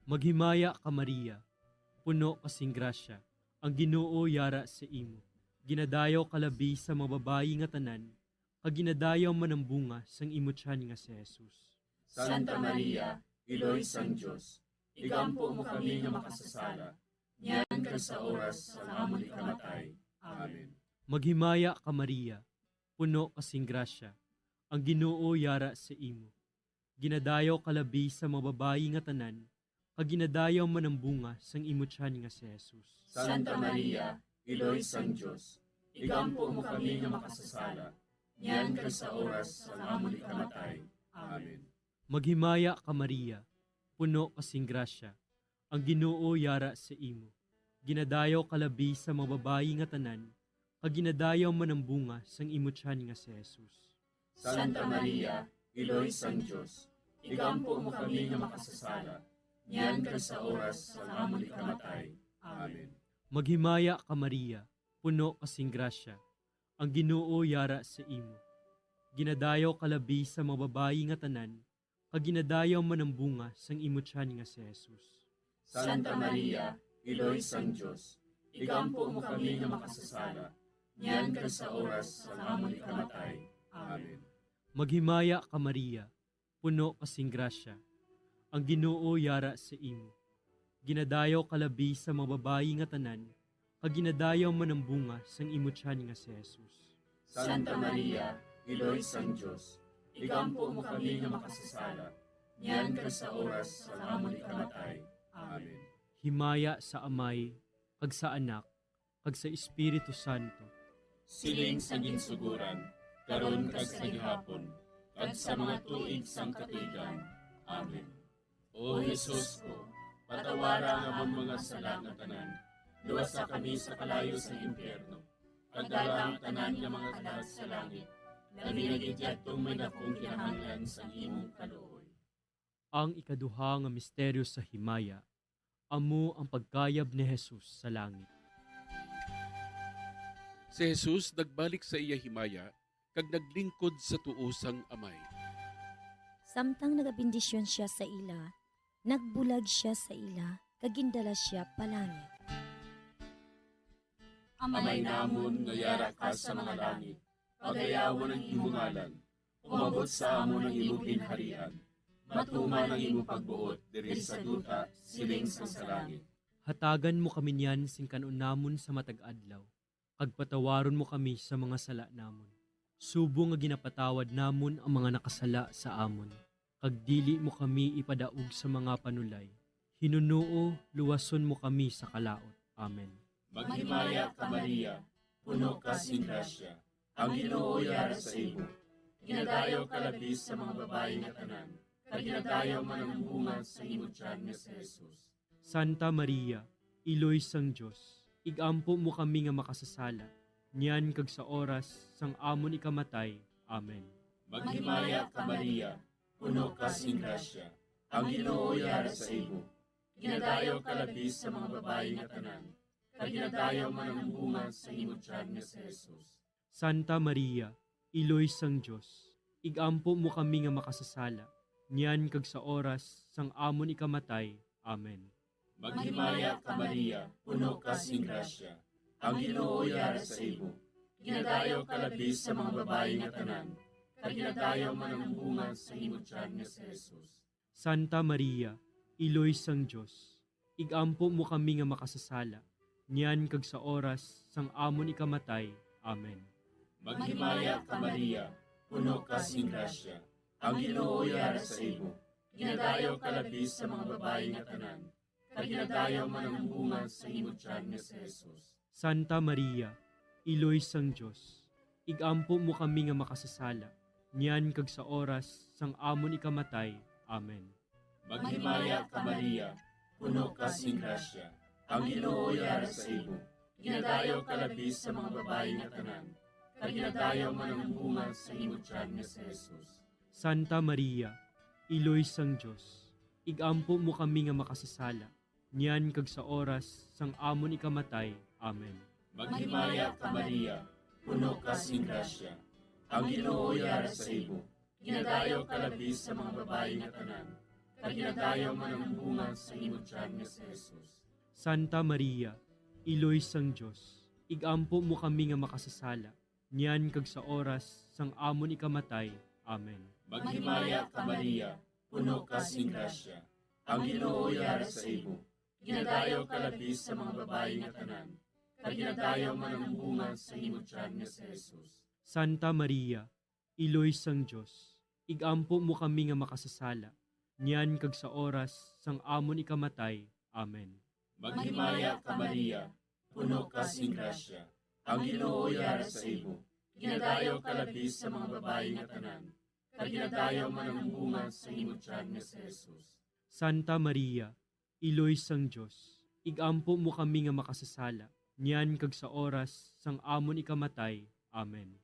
Maghimaya ka Maria, puno kasing grasya, ang Ginoo yara sa imo. Ginadayaw kalabi sa mga babayi nga tanan, kag ginadayaw man ang bunga sang imo tiyan nga si Jesus. Santa Maria, Iloy sang Dios, igampo mo kami nga makasasala, niyan ka sa oras sa amon ikamatay. Amen. Maghimaya ka Maria, puno kasing grasya, ang Ginoo yara sa imo. Ginadayaw kalabi sa mga babayi nga tanan, kag ginadayaw man ang bunga sang imo tiyan nga si Jesus. Santa Maria, Iloy sang Dios, igampo mo kami nga makasasala, niyan ka sa oras sa amon ikamatay. Amen. Maghimaya ka Maria, puno kasing grasya, ang Ginoo yara sa imo. Ginadayaw kalabi sa mga babayi nga tanan, kag ginadayaw man ang bunga sang imo tiyan nga si Jesus. Santa Maria, Iloy sang Dios, igampo mo kami nga makasasala, niyan ka sa oras sa amon ikamatay. Amen. Maghimaya ka Maria, puno kasing grasya, ang Ginoo yara sa imo. Ginadayaw kalabi sa mga babayi nga tanan, kag ginadayaw man ang bunga sang imo tiyan nga si Jesus. Santa Maria, Iloy sang Dios, igampo mo kami nga makasasala, niyan ka sa oras sa amon ikamatay. Amen. Maghimaya ka Maria, puno kasing grasya, ang Ginoo yara sa imo. Ginadayaw kalabi sa mga babayi nga tanan, kag ginadayaw man ang bunga sang imo tiyan nga si Jesus. Santa Maria, Iloy sang Dios, igampo mo kami nga makasasala, niyan ka sa oras sa amon ikamatay. Amen. Himaya sa Amay, kag sa Anak, kag sa Espiritu Santo. Siling sa ginsuguran, karon kag sa gihapon, kag sa mga tuig sang katuigan. Amen. O Jesus ko, Patawara ang amon mga sala nga tanan. Luwasa kami sa kalayo sa impyerno. Pagdala ang tanan nga mga kalag sa langit. Labi nga gidyadtong may dakong kinahanglan sa imong kaluoy. Ang ikaduha nga misteryo sa himaya, amo ang pagkayab ni Jesus sa langit. Si Jesus nagbalik sa iya himaya, kag naglingkod sa tuosang amay. Samtang nagabindisyon siya sa ila, nagbulag siya sa ila, kagindala siya palangit. Amay namon nga yara ka sa mga langit, pagayawan ang imong ngalan, umabot sa amon ang imong ginharian, matuman ang imong pagbuot diri sa duta, siling sa langit. Hatagan mo kami niyan sing kanon namon sa matag adlaw, kag patawaron mo kami sa mga sala namon. Subo nga ginapatawad namon ang mga nakasala sa amon, kag dili mo kami ipadaog sa mga panulay. Hinunuo, luwason mo kami sa kalaot. Amen. Maghimaya ka Maria, puno ka sing grasya, ang Ginoo yara sa imo. Ginadayaw ka labis sa mga babae nga tanan, kag ginadayaw man ang bunga sa imong tiyan nga si Jesus. Santa Maria, Iloy sang Dios, igampo mo kami nga makasasala, niyan kag sa oras sang amon ikamatay. Amen. Maghimaya ka Maria, puno ka sing grasya, ang Ginoo yara sa imo. Ginadayaw ka labis sa mga babae nga tanan, kag ginadayaw man ang bunga sa imong tiyan nga si Jesus. Santa Maria, Iloy sang Dios, igampo mo kami nga makasasala, niyan kag sa oras sang amon ikamatay. Amen. Maghimaya ka Maria, puno ka sing grasya, ang Ginoo yara sa imo. Ginadayaw ka labis sa mga babae nga tanan, kag ginadayaw man ang bunga sa imong tiyan nga si Jesus. Santa Maria, Iloy sang Dios, igampo mo kami nga makasasala, niyan kag sa oras sang amon ikamatay. Amen. Maghimaya ka Maria, puno ka sing grasya, ang Ginoo yara sa imo. Ginadayaw ka labis sa mga babae nga tanan, kag ginadayaw man ang bunga sa imong tiyan nga si Jesus. Santa Maria, Iloy sang Dios, igampo mo kami nga makasasala, niyan kag sa oras sang amon ikamatay. Amen. Maghimaya ka Maria, puno ka sing grasya, ang Ginoo yara sa imo. Ginadayaw ka labis sa mga babae nga tanan, kag ginadayaw man ang bunga sa imong tiyan nga si Jesus. Santa Maria, Iloy sang Dios, igampo mo kami nga makasasala, niyan kag sa oras sang amon ikamatay. Amen. Maghimaya ka Maria, puno ka sing grasya, ang Ginoo yara sa imo. Ginadayaw ka labis sa mga babae nga tanan, kag ginadayaw man ang bunga sa imong tiyan nga si Jesus. Santa Maria, Iloy sang Dios, igampo mo kami nga makasasala, niyan kag sa oras sang amon ikamatay. Amen. Maghimaya ka Maria, puno ka sing grasya, ang Ginoo yara sa imo. Ginadayaw ka labis sa mga babae nga tanan, kag ginadayaw man ang bunga sa imong tiyan nga si Jesus. Santa Maria, Iloy sang Dios, igampo mo kami nga makasasala, niyan kag sa oras sang amon ikamatay. Amen. Maghimaya ka Maria, puno ka sing grasya, ang Ginoo yara sa imo. Ginadayaw ka labis sa mga babae nga tanan, kag ginadayaw man ang bunga sa imong tiyan nga si Jesus. Santa Maria, Iloy sang Dios, igampo mo kami nga makasasala, niyan kag sa oras sang amon ikamatay. Amen.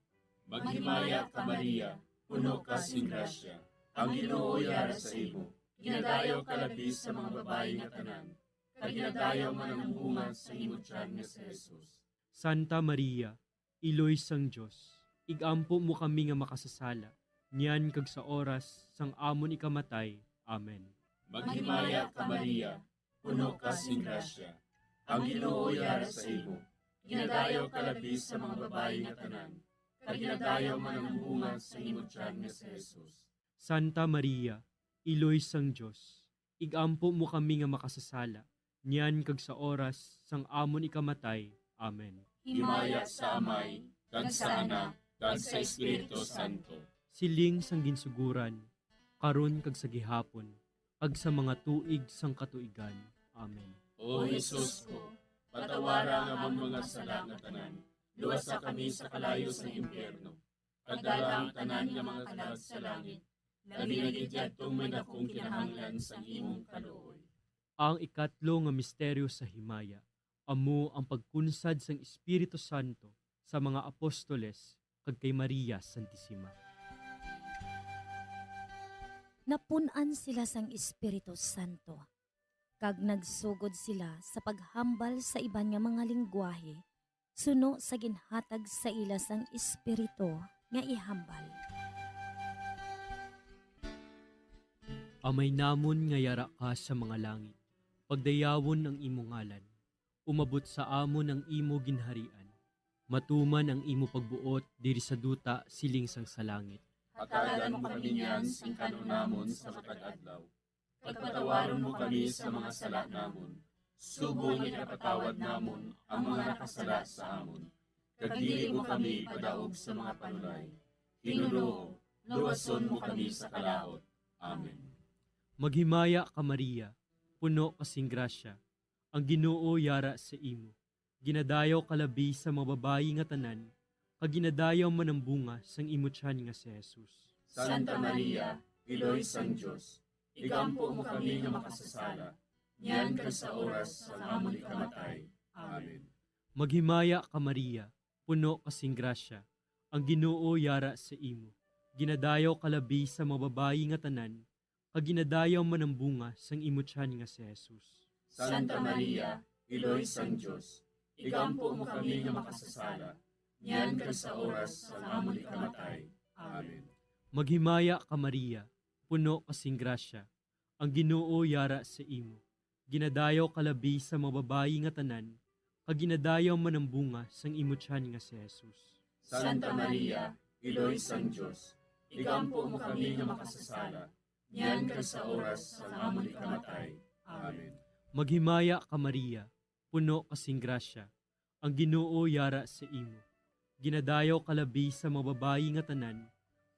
Maghimaya ka Maria, puno ka sing grasya, ang Ginoo yara sa imo. Ginadayaw ka labis sa mga babae nga tanan, kag ginadayaw man ang bunga sa imong tiyan nga si Jesus. Santa Maria, Iloy sang Dios, igampo mo kami nga makasasala, niyan kag sa oras sang amon ikamatay. Amen. Maghimaya ka Maria, puno ka sing grasya, ang Ginoo yara sa imo. Ginadayaw ka labis sa mga babae nga tanan, kag ginadayaw man ang bunga sa imong tiyan nga si Jesus. Santa Maria, Iloy sang Dios, igampo mo kami nga makasasala, niyan kag sa oras sang amon ikamatay. Amen. Himaya sa Amay, kag sa Anak, kag sa Espiritu Santo. Siling sang ginsuguran, karon kag sa gihapon, kag sa mga tuig sang katuigan. Amen. O Jesus ko, patawara ang among mga sala nga tanan, luwasa kami sa kalayo sa impyerno, kag dala ang tanan nga mga kalag sa langit, labi na gidyadtong may dakong kinahanglan sa imong kaluoy. Ang ikatlo nga misteryo sa himaya, amo ang pagkunsad sang Espiritu Santo sa mga apostoles kag kay Maria Santissima. Napunan sila sang Espiritu Santo, kag nagsugod sila sa paghambal sa iban nga mga lingwahe, suno sa ginhatag sa ila sang Espiritu nga ihambal. Amay namon nga yara ka sa mga langit, pagdayawon ang imo ngalan, umabot sa amon ang imo ginharian, matuman ang imo pagbuot diri sa duta siling sang sa langit. Hatagan mo kami niyan sing kanunamon sa matag adlaw. Pagpatawaron mo kami sa mga sala namon. Subong ikapatawad namon ang mga nakasala sa amon. Kagdili mo kami padaog sa mga panulay. Hinunoo, luwason mo kami sa kalaot. Amen. Maghimaya ka Maria, puno kasing grasya, ang Ginoo yara sa imo. Ginadayaw kalabi sa mga babayi nga tanan, kag ginadayaw man ang bunga sang imo tiyan nga si Jesus. Santa Maria, Iloy sang Diyos, igampo mo kami nga makasasala, niyan ka sa oras sa amon ikamatay. Amen. Maghimaya ka Maria, puno kasing grasya, ang Ginoo yara sa imo. Ginadayaw kalabi sa mga babayi nga tanan, kag ginadayaw man ang bunga sang imo tiyan nga si Jesus. Santa Maria, Iloy sang Diyos, igampo mo kami nga makasasala, niyan ka sa oras sa amon ikamatay. Amen. Maghimaya ka Maria, puno kasing grasya, ang Ginoo yara sa imo. Ginadayaw kalabi sa mga babayi nga tanan, kag ginadayaw man ang bunga sang imo tiyan nga si Jesus. Santa Maria, Iloy sang Diyos, igampo mo kami nga makasasala, niyan ka sa oras sa amon ikamatay. Amen. Maghimaya ka Maria, puno kasing grasya, ang Ginoo yara sa imo. Ginadayaw kalabi sa mga babayi nga tanan,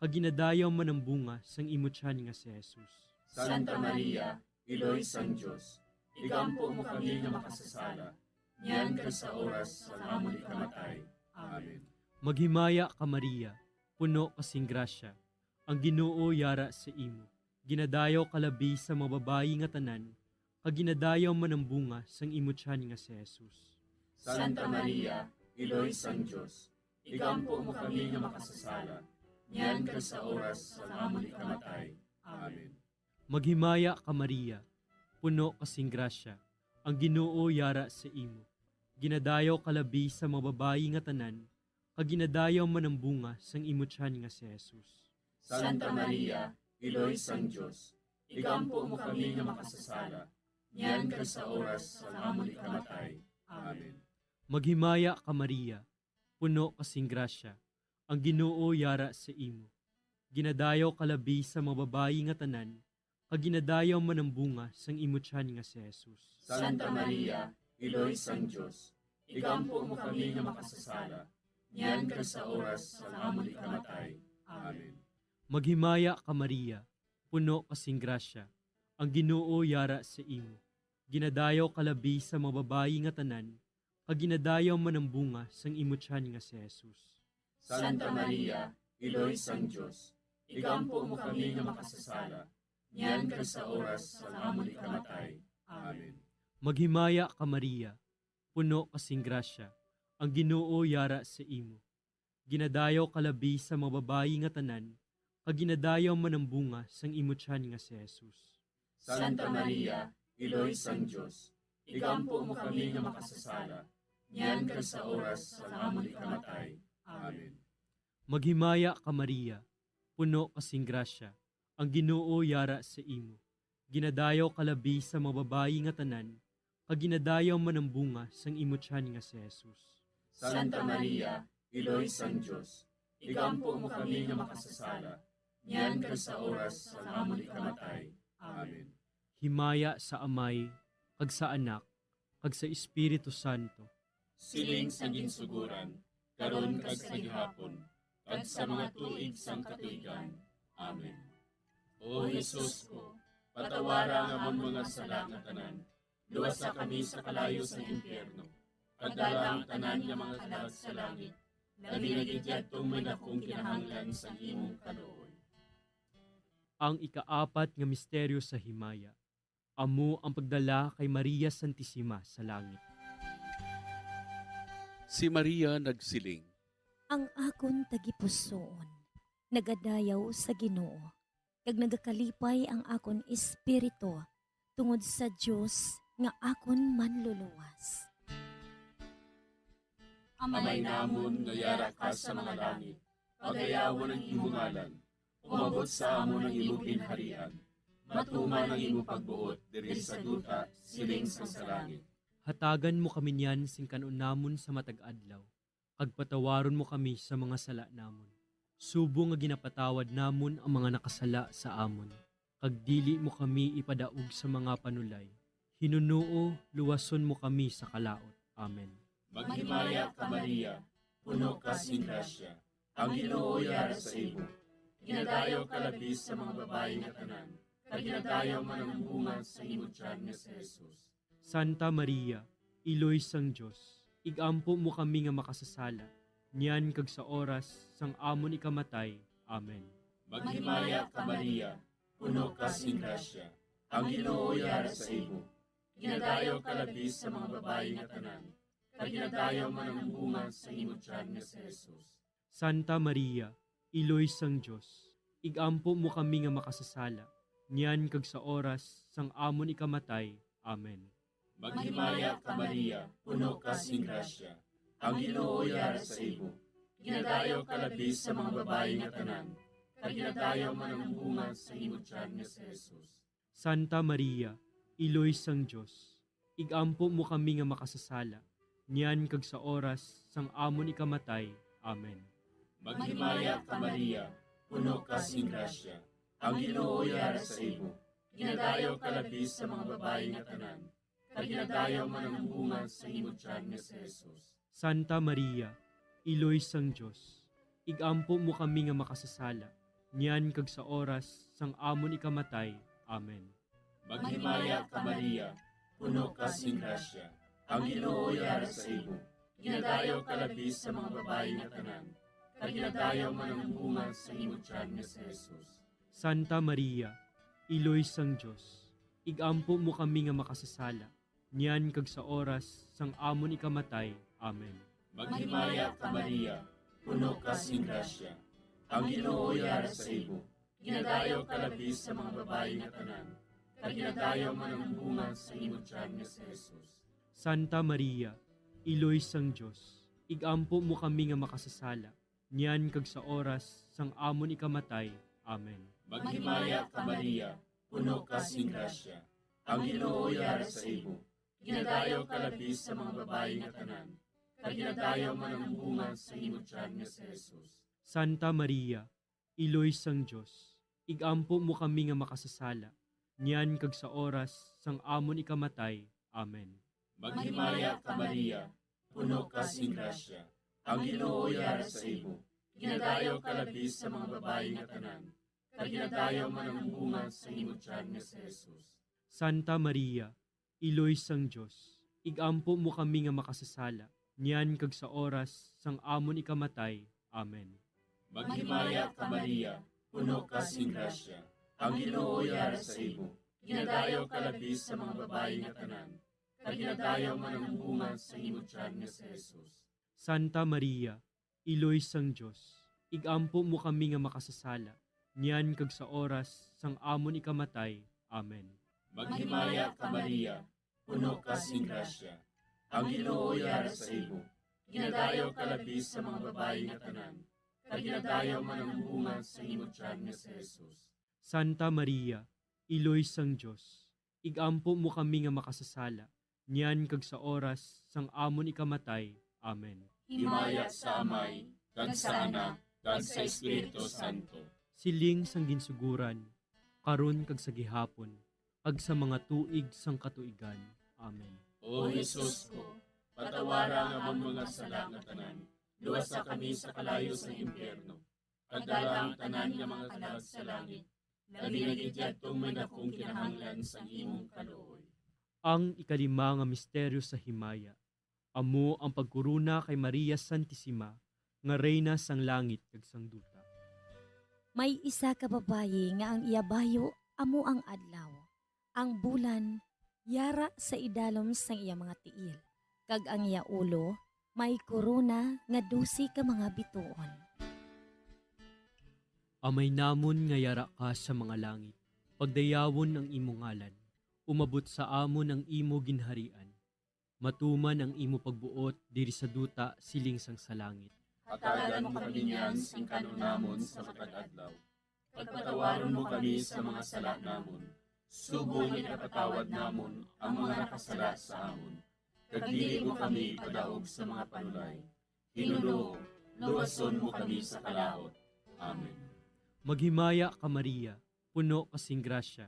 kag ginadayaw man ang bunga sang imo tiyan nga si Jesus. Santa Maria, Iloy sang Diyos, igampo mo kami nga makasasala, niyan ka sa oras sa amon ikamatay. Amen. Maghimaya ka Maria, puno kasing grasya, ang Ginoo yara sa imo. Ginadayaw kalabi sa mga babayi nga tanan, kag ginadayaw man ang bunga sang imo tiyan nga si Jesus. Santa Maria, Iloy sang Diyos, igampo mo kami nga makasasala, niyan ka sa oras sa amon ikamatay. Amen. Maghimaya ka Maria, puno kasing grasya, ang Ginoo yara sa imo. Ginadayaw kalabi sa mga babayi nga tanan, kag ginadayaw man ang bunga sang imo tiyan nga si Jesus. Santa Maria, Iloy sang Diyos, igampo mo kami nga makasasala, niyan ka sa oras sa amon ikamatay. Amen. Maghimaya ka Maria, puno kasing grasya, ang Ginoo yara sa imo. Ginadayaw kalabi sa mga babayi nga tanan, kag ginadayaw man ang bunga sang imo tiyan nga si Jesus. Santa Maria, Iloy sang Diyos, igampo mo kami nga makasasala, niyan ka sa oras sa amon ikamatay. Amen. Maghimaya ka Maria, puno kasing grasya, ang Ginoo yara sa imo. Ginadayaw kalabi sa mga babayi nga tanan, kag ginadayaw man ang bunga sang imo tiyan nga si Jesus. Santa Maria, Iloy sang Diyos, igampo mo kami nga makasasala, niyan ka sa oras sa amon ikamatay. Amen. Maghimaya ka Maria, puno kasing grasya, ang Ginoo yara sa imo. Ginadayaw kalabi sa mga babayi nga tanan, kag ginadayaw man ang bunga sang imo tiyan nga si Jesus. Santa Maria, Iloy sang Diyos, igampo mo kami nga makasasala, niyan ka sa oras sa amon ikamatay. Amen. Maghimaya ka Maria, puno kasing grasya, ang Ginoo yara sa imo. Ginadayaw kalabi sa mga babayi nga tanan, kag ginadayaw man ang bunga sang imo tiyan nga si Jesus. Santa Maria, Iloy sang Diyos, igampo mo kami nga makasasala, niyan ka sa oras sa amon ikamatay. Amen. Himaya sa Amay, kag sa Anak, kag sa Espiritu Santo. Siling sa ginsuguran, karon kag sa gihapon, kag sa mga tuig sang katuigan. Amen. O Jesus ko, patawara nga among mga sala nga tanan, luwasa kami sa kalayo sa impyerno, kadala ang tanan nga mga kalag sa langit, labi na gidyadtong may akong kinahanglan sa imong kaluoy. Ang ikaapat nga misteryo sa himaya, Amo ang pagdala kay Maria Santissima sa langit. Si Maria nagsiling, Ang akon tagipusoon, nagadayaw sa Ginoo, kag nagakalipay ang akon espiritu tungod sa Dios nga akon manluluwas. Amay namon nga yara ka sa mga langit, pagayawan ang imong ngalan, umabot sa amon ang imong ginharian, matuman ang imong pagbuot diri sa duta siling sa langit. Hatagan mo kami niyan sing kanon namon sa matag adlaw. Kag patawaron mo kami sa mga sala namon. Subo nga ginapatawad namon ang mga nakasala sa amon. Kag dili mo kami ipadaog sa mga panulay. Hinunuo, luwason mo kami sa kalaot. Amen. Maghimaya ka Maria, puno ka sing grasya, ang Ginoo yara sa imo. Ginadayaw ka labis sa mga babae nga tanan, kag ginadayaw man ang bunga sa imong tiyan nga si Jesus. Santa Maria, Iloy sang Diyos, igampo mo kami nga makasasala, niyan kag sa oras sang amon ikamatay. Amen. Maghimaya ka Maria, puno ka sing grasya, ang Ginoo yara sa imo. Ginadayaw ka labis sa mga babae nga tanan, kag ginadayaw man ang bunga sa imong tiyan nga si Jesus. Santa Maria, Iloy sang Diyos, igampo mo kami nga makasasala, niyan kag sa oras sang amon ikamatay. Amen. Maghimaya ka Maria, puno ka sing grasya, ang Ginoo yara sa imo. Ginadayaw ka labis sa mga babae nga tanan, kag ginadayaw man ang bunga sa imong tiyan nga si Jesus. Santa Maria, Iloy sang Diyos, igampo mo kami nga makasasala, niyan kag sa oras sang amon ikamatay. Amen. Maghimaya ka Maria, puno ka sing grasya, ang Ginoo yara sa imo. Ginadayaw ka labis sa mga babae nga tanan, kag ginadayaw man ang bunga sa imong tiyan nga si Jesus. Santa Maria, Iloy sang Diyos, igampo mo kami nga makasasala, niyan kag sa oras sang amon ikamatay. Amen. Maghimaya ka Maria, puno ka sing grasya, ang Ginoo yara sa imo. Ginadayaw ka labis sa mga babae nga tanan, kag ginadayaw man ang bunga sa imong tiyan nga si Jesus. Santa Maria, Iloy sang Diyos, igampo mo kami nga makasasala, niyan kag sa oras sang amon ikamatay. Amen. Maghimaya ka Maria, puno ka sing grasya, ang Ginoo yara sa imo. Ginadayaw ka labis sa mga babae nga tanan, kag ginadayaw man ang bunga sa imong tiyan nga si Jesus. Santa Maria, Iloy sang Diyos, igampo mo kami nga makasasala, niyan kag sa oras sang amon ikamatay. Amen. Maghimaya ka Maria, puno ka sing grasya, ang Ginoo yara sa imo. Ginadayaw ka labis sa mga babae nga tanan, kag ginadayaw man ang bunga sa imong tiyan nga si Jesus. Santa Maria, Iloy sang Diyos, igampo mo kami nga makasasala, niyan kag sa oras sang amon ikamatay. Amen. Maghimaya ka Maria, puno ka sing grasya, ang Ginoo yara sa imo. Ginadayaw ka labis sa mga babae nga tanan, kag ginadayaw man ang bunga sa imong tiyan nga si Jesus. Santa Maria, Iloy sang Diyos, igampo mo kami nga makasasala, niyan kag sa oras sang amon ikamatay. Amen. Maghimaya ka Maria, puno ka sing grasya, ang Ginoo yara sa imo. Ginadayaw ka labis sa mga babae nga tanan, kag ginadayaw man ang bunga sa imong tiyan nga si Jesus. Santa Maria, Iloy sang Diyos, igampo mo kami nga makasasala, niyan kag sa oras sang amon ikamatay. Amen. Maghimaya ka Maria, puno ka sing grasya, ang Ginoo yara sa imo. Ginadayaw ka labis sa mga babae nga tanan, kag ginadayaw man ang bunga sa imong tiyan nga si Jesus. Santa Maria, Iloy sang Diyos, igampo mo kami nga makasasala, niyan kag sa oras sang amon ikamatay. Amen. Himaya sa Amay, kag sa Anak, kag sa Espiritu Santo. Siling sang ginsuguran, karon kag sa gihapon, kag sa mga tuig sang katuigan. Amen. O Jesus ko, patawara nga among mga sala nga tanan, luwasa kami sa kalayo sa impyerno, kag dala ang tanan nga mga kalag sa langit, labi nga gidyadtong may dakong kinahanglan sa imong kaluoy. Ang ikalima nga misteryo sa himaya, amo ang pagkuruna kay Maria Santissima, nga reyna sang langit kag sang duta. May isa ka babayi nga ang iyabayo amo ang adlaw. Ang bulan yara sa idalom sang iya mga tiil. Kag ang iya ulo may korona nga 12 ka mga bituon. Amay namon nga yara ka sa mga langit. Pagdayawon ang imo ngalan. Umabot sa amon ang imo ginharian. Matuman ang imo pagbuot diri sa duta siling sang sa langit. Hatagan mo kami niyan sing kanunamon sa matag adlaw. Pagpatawaron mo kami sa mga sala namon. Subong ikapatawad namon ang mga nakasala sa amon. Kag dili mo kami padaog sa mga panulay. Hinunoo, luwason mo kami sa kalaot. Amen. Maghimaya ka Maria, puno kasing grasya.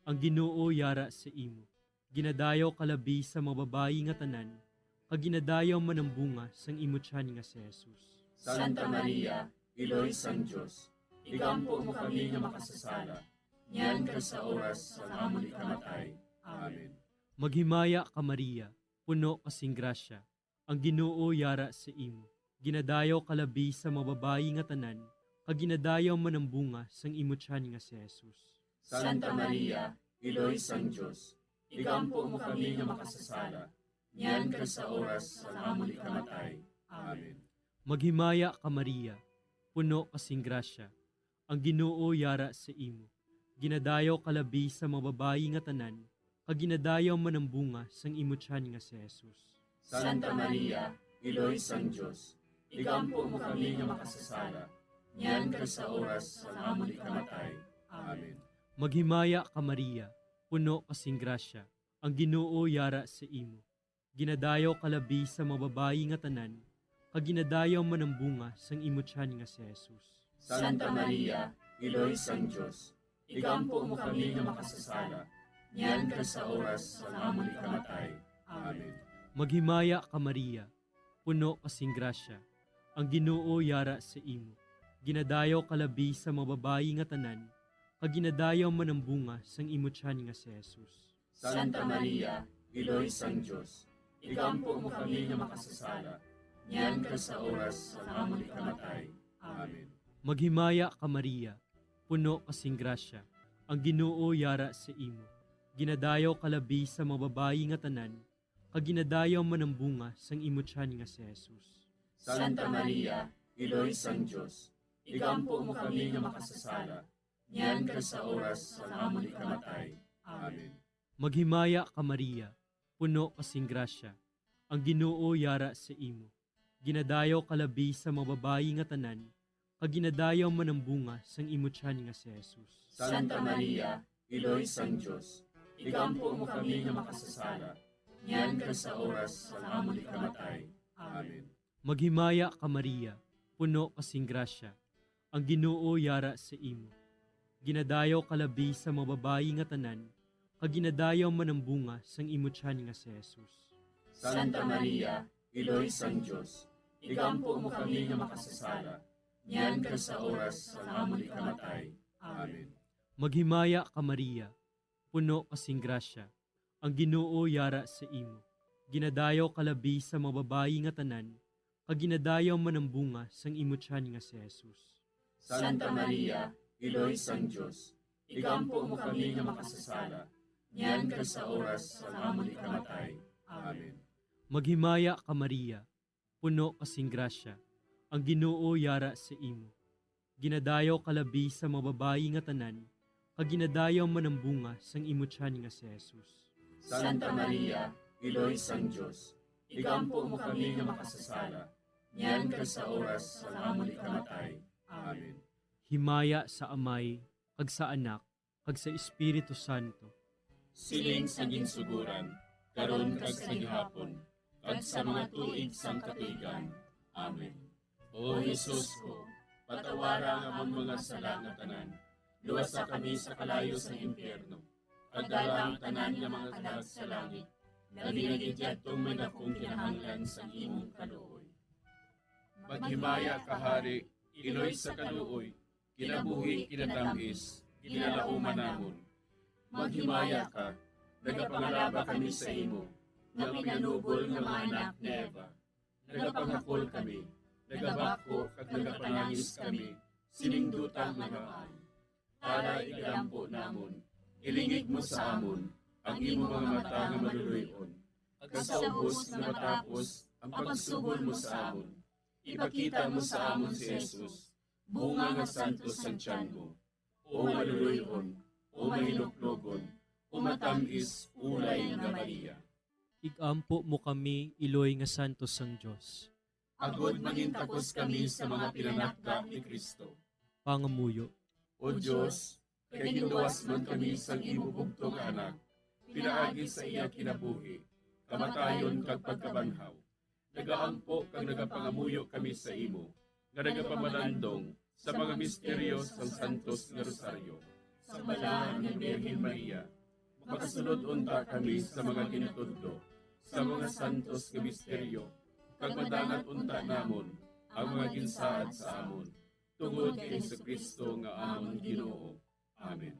Ang Ginoo yara sa imo. Ginadayaw kalabi sa mga babayi nga tanan, kag ginadayaw man ang bunga sang imo tiyan nga si Jesus. Santa Maria, Iloy sang Diyos, igampo mo kami nga makasasala. Niyan ka sa oras sa amon ikamatay. Amen. Maghimaya ka Maria, puno kasing grasya. Ang Ginoo yara sa imo. Ginadayaw kalabi sa mga babayi nga tanan, kag ginadayaw man ang bunga sang imo tiyan nga si Jesus. Santa Maria, Iloy sang Diyos, igampo mo kami nga makasasala. Niyan ka sa oras sa amon ikamatay. Amen. Maghimaya ka Maria, puno kasing grasya. Ang Ginoo yara sa imo. Ginadayaw kalabi sa mga babayi nga tanan, kag ginadayaw man ang bunga sang imo tiyan nga si Jesus. Santa Maria, Iloy sang Diyos, igampo mo kami nga makasasala. Niyan ka sa oras sa amon ikamatay. Amen. Maghimaya ka Maria, puno kasing grasya. Ang Ginoo yara sa imo. Ginadayaw kalabi sa mga babayi nga tanan, kag ginadayaw man ang bunga sang imo tiyan nga si Jesus. Santa Maria, Iloy sang Diyos, igampo mo kami nga makasasala. Niyan ka sa oras sa amon ikamatay. Amen. Maghimaya ka Maria, puno kasing grasya. Ang Ginoo yara sa imo. Ginadayaw kalabi sa mga babayi nga tanan, kag ginadayaw man ang bunga sang imo tiyan nga si Jesus. Santa Maria, Iloy sang Diyos, igampo mo kami nga makasasala. Niyan ka sa oras sa amon ikamatay. Amen. Maghimaya ka Maria, puno kasing grasya. Ang Ginoo yara sa imo. Ginadayaw kalabi sa mga babayi nga tanan, kag ginadayaw man ang bunga sang imo tiyan nga si Jesus. Santa Maria, Iloy sang Diyos, igampo mo kami nga makasasala. Niyan ka sa oras sa amon ikamatay. Amen. Maghimaya ka Maria, puno kasing grasya. Ang Ginoo yara sa imo. Ginadayaw kalabi sa mga babayi nga tanan, kag ginadayaw man ang bunga sang imo tiyan nga si Jesus. Santa Maria, Iloy sang Diyos, igampo mo kami nga makasasala. Niyan ka sa oras sa amon ikamatay. Amen. Maghimaya ka Maria, puno kasing grasya. Ang Ginoo yara sa imo. Ginadayaw kalabi sa mga babayi nga tanan, kag ginadayaw man ang bunga sang imo tiyan nga si Jesus. Santa Maria, Iloy sang Diyos, igampo mo kami nga makasasala. Niyan ka sa oras sa amon ikamatay. Amen. Maghimaya ka Maria, puno kasing grasya. Ang Ginoo yara sa imo. Ginadayaw kalabi sa mga babayi nga tanan, kag ginadayaw man ang bunga sang imo tiyan nga si Jesus. Santa Maria, Iloy sang Diyos, igampo mo kami nga makasasala. Niyan ka sa oras sa amon ikamatay. Amen. Maghimaya ka Maria, puno kasing grasya. Ang Ginoo yara sa imo. Ginadayaw kalabi sa mga babayi nga tanan, kag ginadayaw man ang bunga sang imo tiyan nga si Jesus. Santa Maria, Iloy sang Diyos, igampo mo kami nga makasasala. Niyan ka sa oras sa amon ikamatay. Amen. Himaya sa Amay, kag sa Anak, kag sa Espiritu Santo. Siling sa ginsuguran, karon kag sa gihapon, kag sa mga tuig sang katuigan. Amen. O Jesus ko, patawara ang among mga sala nga tanan. Luwasa kami sa kalayo sa impyerno. Pagdala ang tanan nga mga kalag sa langit. Nagigidya itong may dakong kinahanglan sa imong kaluoy. Maghimaya ka, Hari, Iloy sa kaluoy, kinabuhi kinatangis, kinalauman namon. Maghimaya ka, nagapangalaba kami sa imo, nga pinanubol nga mga anak ni Eva. Nagapanghakol kami, nagabako kag nagapanangis kami, siningdutang nagaan. Para igampo namon, Ilingig mo sa amon ang imo mga mata nga maluluyon. Kag sa ubos nga matapos ang pagsugod mo sa amon. Ipakita mo sa amon si Jesus, bunga nga santos sa tiyan mo. O maluluyon, o mahiluklogon, o matamis ulay nga Maria. Igampo mo kami, Iloy nga santos sang Dios. Agod mangintakos kami sa mga pinanakda ni Kristo. Pangamuyo. O Diyos, kay ginuwas man kami sang imo bugtong anak, pinaagi sa iya kinabuhi, kamatayon kag pagkabanhaw. Nagaampo kag nagapangamuyo kami sa imo, nga nagapamalandong sa mga misteryo sang Santos nga Rosaryo. Sa balahan ni Birhen Maria, makasunod unta kami sa mga ginatudlo, sa mga santos nga misteryo, kag madangat unta namon ang mga ginsaad sa amon, tungod kay Jesucristo nga amon Ginoo. Amen.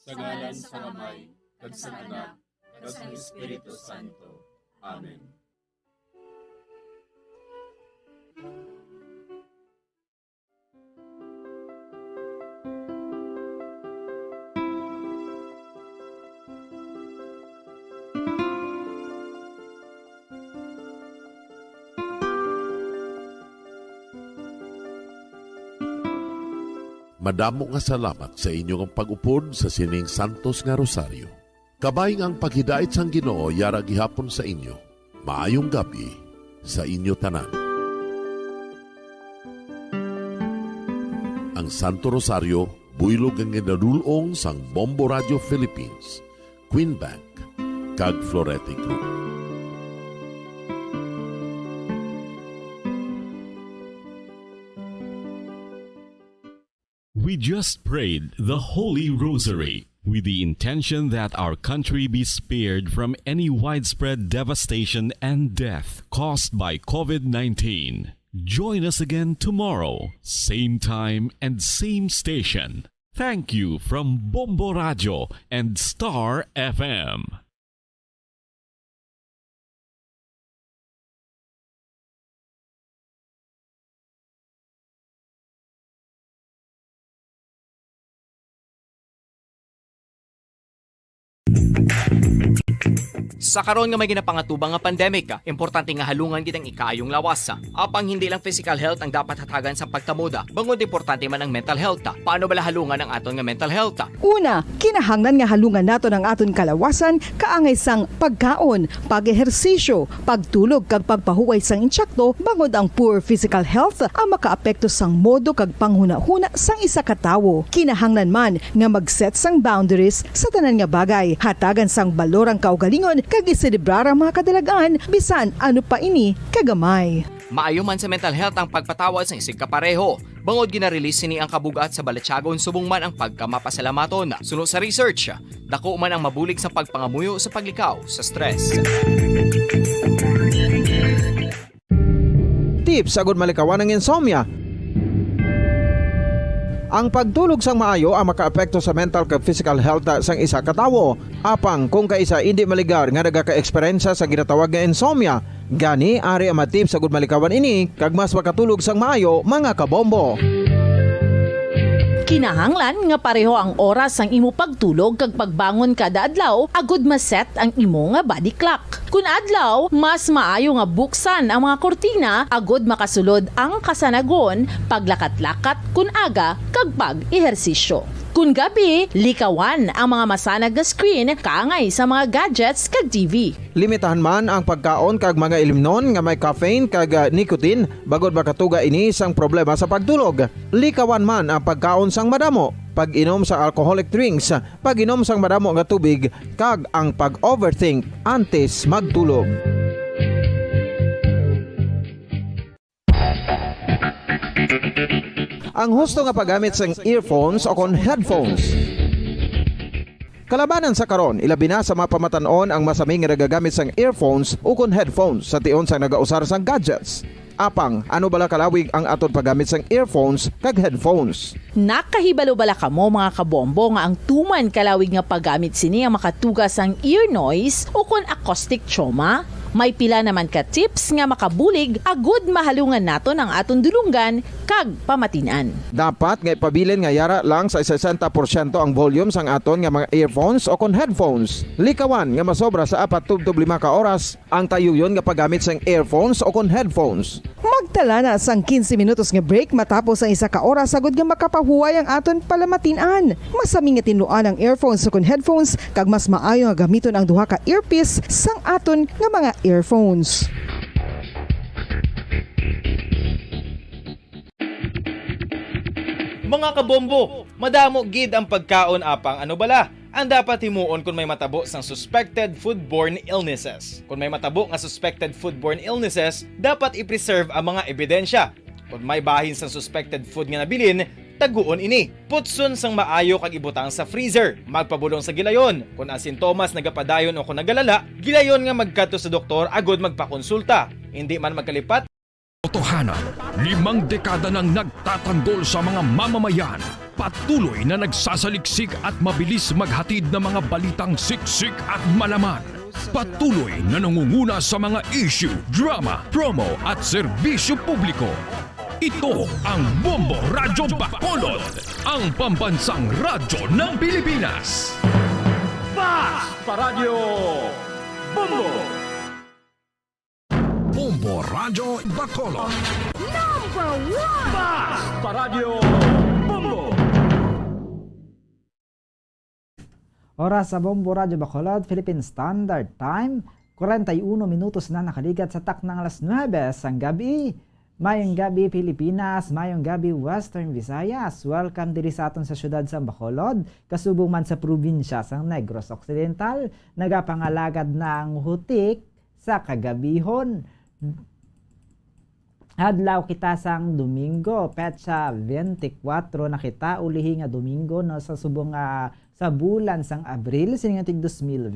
Sa ngalan sa Amay, kag sa Anak, kag sa Espiritu Santo. Amen. Madamo nga salamat sa inyong pag-upod sa sining Santos nga Rosaryo. Kabayng ang paghidait sang Ginoo yara gihapon sa inyo. Maayong gabi sa inyo tanan. Ang Santo Rosario buylog ang ginadulong sang Bombo Radio Philippines, Queen Bank, kag Florete Group. We just prayed the Holy Rosary with the intention that our country be spared from any widespread devastation and death caused by COVID-19. Join us again tomorrow, same time and same station. Thank you from Bombo Radio and Star FM. Sa karon nga may ginapangatubang nga pandemic, importante nga halungan kitang ikayong lawas. Apang hindi lang physical health ang dapat hatagan sa pagkamuda, bangod importante man ang mental health. Paano bala halungan ang aton nga mental health? Una, kinahanglan nga halungan nato ng aton kalawasan kaangay sang pagkaon, pag-ehersisyo, pagtulog kag pagpahuway sang insyakto bangod ang poor physical health ang makaapekto sang modo kag panghuna-huna sang isa ka tawo. Kinahanglan man nga mag-set sang boundaries sa tanan nga bagay, hatagan sang balorang kaugalingon kag iselebrar ang mga kadalagaan bisan ano pa ini kagamay. Maayo man sa mental health ang pagpatawad sa isig kapareho. Bangod ginarelease sini ang kabugat sa Balatsyagon subong man ang pagkamapasalamaton. Sunod sa research, dako man ang mabulig sa pagpangamuyo sa paglikaw sa stress. Tips agud malikawan ng insomnia. Ang pagtulog sang maayo ang makaapekto sa mental kag physical health sang isa ka tawo. Apang kung kaisa hindi maligar nga nagaka-eksperyensya sa ginatawag nga insomnia, gani ari ang tips agud malikawan ini kag mas makatulog sang maayo mga kabombo. Kinahanglan nga pareho ang oras sang imo pagtulog kag pagbangon kada adlaw agud maset ang imo nga body clock. Kun adlaw, mas maayo nga buksan ang mga kortina agud makasulod ang kasanagon, paglakat-lakat kun aga kag pag-ehersisyo. Kun gabi, likawan ang mga masanag nga screen kaangay sa mga gadgets kag TV. Limitahan man ang pagkaon kag mga ilimnon nga may caffeine kag nicotine bagod makatuga ini sang problema sa pagtulog. Likawan man ang pagkaon sang madamo, pag-inom sa alcoholic drinks, pag-inom sang madamo nga tubig kag ang pag-overthink antes magtulog. Ang husto nga paggamit sang earphones o kon headphones. Kalabanan sa karon, ilabi na sa mga pamatanon ang masaming nga nagagamit sang earphones o kon headphones sa tion sang nagausar sang gadgets. Apang, ano bala kalawig ang aton paggamit sang earphones kag headphones? Nakahibalo bala kamo mga kabombo nga ang tuman kalawig nga paggamit sini ang makatugas sang ear noise o kon acoustic trauma? May pila naman ka tips nga makabulig agud mahalungan nato ang aton dulunggan kag pamatinan. Dapat nga ipabilin nga yara lang sa 60% ang volume sang aton nga mga earphones o kon headphones. Likawan nga masobra sa 4 to 5 ka oras ang tayuyon nga paggamit sang earphones o kon headphones. Magtala na sang 15 minutos nga break matapos ang 1 ka oras sagod nga makapahuway ang aton palamatinan. Masami nga tinuan ang earphones o kon headphones kag mas maayo nga gamiton ang duha ka earpiece sang aton nga mga earphones. Mga kabombo, madamo gid ang pagkaon apang ano bala ang dapat himuon kung may matabo sang suspected foodborne illnesses. Kung may matabo nga suspected foodborne illnesses, dapat i-preserve ang mga ebidensya. Kung may bahin sang suspected food nga nabilin, taguon ini. Putson sang maayo kag ibutang sa freezer. Magpabulong sa gilayon. Kung ang sintomas nagapadayon o kung nagalala, gilayon nga magkadto sa doktor agud magpakonsulta. Hindi man magkalipat Totohanan, 5 dekada nang nagtatanggol sa mga mamamayan. Patuloy na nagsasaliksik at mabilis maghatid ng mga balitang siksik at malaman. Patuloy na nangunguna sa mga issue, drama, promo at serbisyo publiko. Ito ang Bombo Radyo Bacolod, ang pambansang radyo ng Pilipinas. Fast Paradyo Bombo! Bombo Radyo Bacolod. Number 1! Fast Paradyo Bombo! Oras sa Bombo Radyo Bacolod, Philippine Standard Time, 41 minutos na nakaligat sa taknang alas 9 sang gabi. Mayong gabi Pilipinas, mayong gabi Western Visayas. Welcome diri sa aton sa syudad sa Bacolod, kasubong man sa probinsya sang Negros Occidental. Nagapangalagad na ang hutik sa kagabihon. Adlaw kita sang Domingo, petsa 24 na kita ulihi nga Domingo no sa subong sa bulan sang Abril sining 2022.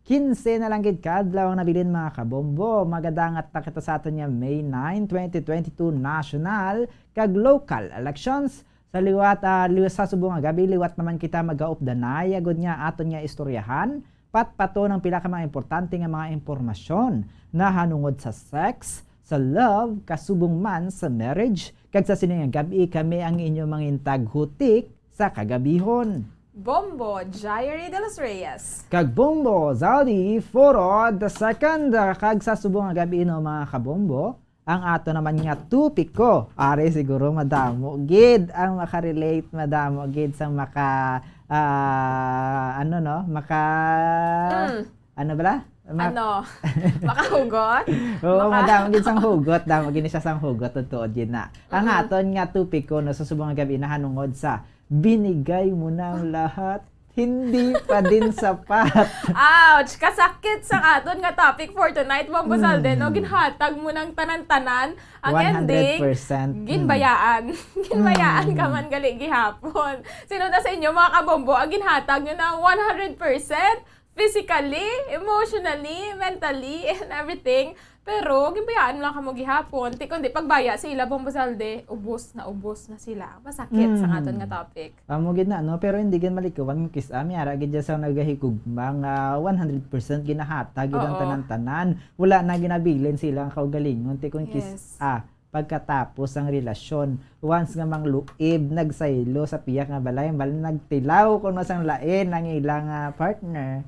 15 na lang gid kadlaw ang nabilin mga kabombo. Magadangat ta kita sa aton nga May 9, 2022 national kag local elections. Sa liwat sa subong nga gabi liwat naman kita magaupdanay agud nga aton nga istoryahan patpato ng pila ka mga importante nga mga impormasyon na hanungod sa sex, sa love, kasubong man sa marriage. Kag sa sining nga gabi kami ang inyong mangintag hutik sa kagabihon. Bombo Jairi de los Reyes. Kag Bombo Zaldi Forod the second. Kag sa subong nga gabi no mga kabombo, ang ato naman nga topic ko. Are siguro madamo gid ang makarelate, madamo gid sang maka ano bala? Makahugot? Oo, madamo gid sang hugot, damo gid siya sang hugot tuod gid na. Ang aton nga topic ko no sa subong nga gabi na hanungod sa binigay mo ng lahat, hindi pa din sapat. Ouch! Kasakit sa aton nga topic for tonight, Bombo Salde, no? Ginhatag mo ng tanan-tanan. Ang 100%. ending, ginbayaan. Ginbayaan ka man gali gihapon. Sino na sa inyo, mga kabombo, ang ginhatag nyo ng 100%? Physically, emotionally, mentally, and everything. Pero, ginbayaan lang ka mo gihapon. Kundi pagbaya sa ila, Bombo Salde, ubos na sila. Masakit sa aton nga topic. Amo gid na, no? Pero hindi gid malikawan kis ami ara gid sa nagahikog mga 100% ginahatag gid ang tanan-tanan. Wala na ginabilin sila ang kaugalingon ti kun kis pagkatapos ang relasyon. Once nga mangluib, nagsaylo sa piyak nga balay, nagtilaw kung masang lain ang ilang partner.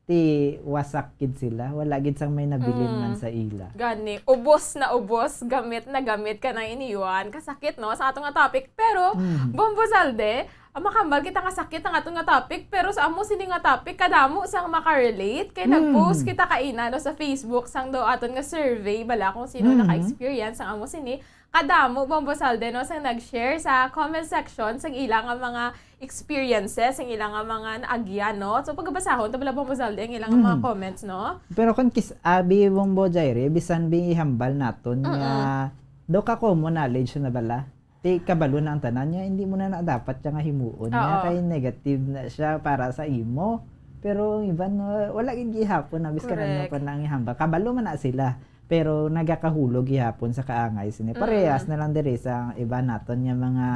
Ti wasak gid sila, wala gid sang may nabilin man sa ila. Gani, ubos na ubos, gamit na gamit ka na iniwan. Kasakit no sa atong nga topic. Pero Bombo Salde, makambal kita kasakit ang atong nga topic, pero sa amo sini nga topic kadamo sang makarelate kay nagpost kita kaina no sa Facebook sang do aton nga survey bala kung sino naka-experience ang amo sini. Kadamo Bombo Salde no sang nag-share sa comment section sang ilang nga mga experiences, ang ilang nga mga naagyan, no? So pagbasahon tabala Bombo Salde ang ilang mga comments, no? Pero kung kis abi Bombo Jairi bisan bi hambal naton nga do ka common knowledge na bala. Ti kabalo na ang tanan niya, hindi mo na dapat nga himuon niya kay negative na siya para sa imo. Pero iban wala gid gihapon na biskan ano pa nang ihambal. Kabalo man na sila. Pero nagakahulog gihapon sa kaangay sini. Parehas na lang diri sa iba naton nga mga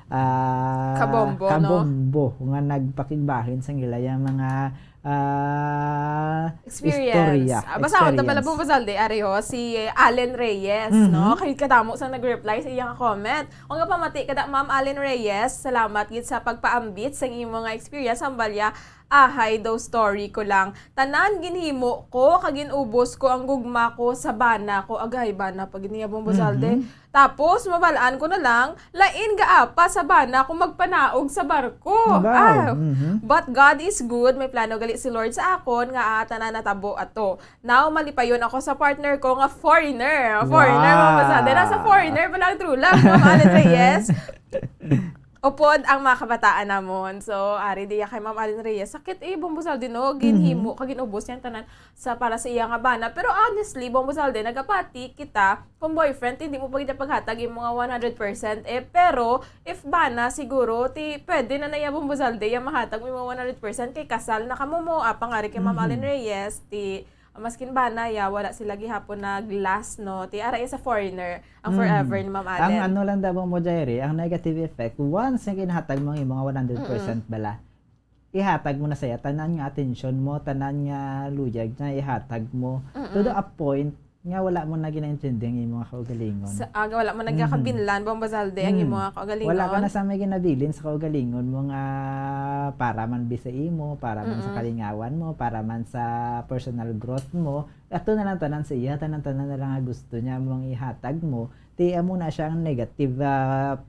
Kabombo, no? kabombo nga nagpakigbahin sa ila yung mga Experience. istorya. Basta ako Experience. pala bumazalde, Areho, si Allen Reyes, no? Kahit kadamo sa nag-reply sa iyang comment. O nga pamati kada Ma'am Allen Reyes, salamat gid sa pagpaambit sa imong mga experience ang balya. Ahay daw story ko lang. Tanan ginhimo ko, kaginubos ko ang gugma ko sa bana ko. Agay bana pag niya bumbozalde. Tapos mabalaan ko na lang, lain gaapa sa bana kung magpanaog sa barko. Wow. But God is good. May plano gali si Lord sa akon nga tanan natabo ato. Now malipayon ako sa partner ko nga foreigner. Foreigner Wow. mga basada. Nasa foreigner pa lang true love. Ma'am Allen Reyes. Upod ang mga kabataan namon. So, ari diya kay Ma'am Allen Reyes. Sakit bumbusal din no. Ginhimo, kaginubos niyang tanan sa para sa iya nga bana. Pero honestly, bumbusal din, nagapati kita, kung boyfriend, hindi mo pagkita paghatag yung mga 100%. Pero, if bana, siguro, pwede na naya bumbusal din, yung mahatag mo yung mga 100% kay kasal na kamumo. Pangari kay Ma'am Allen Reyes, maskin bana, wala sila gihapon nag-last, no? Ara sa foreigner, ang forever ni Ma'am Allen. Ang ano lang daw mo, Jairi, ang negative effect, once na kinahatag mo yung mga 100% bala, ihatag mo na saya, tanan nga attention mo, tanan nga luyag na ihatag mo, to the point, nga wala mo na ginaintindi ang mga kaugalingon. Wala mo nagkakabinlan, Bombazalde, ang mga kaugalingon. Wala ka na sa may ginabilin sa kaugalingon mo nga para man bisa imo, para man sa kalingawan mo, para man sa personal growth mo. Ato na lang tanan sa iya, tanan-tanan na lang nga gusto niya mong ihatag mo. Tiya mo na siya ang negative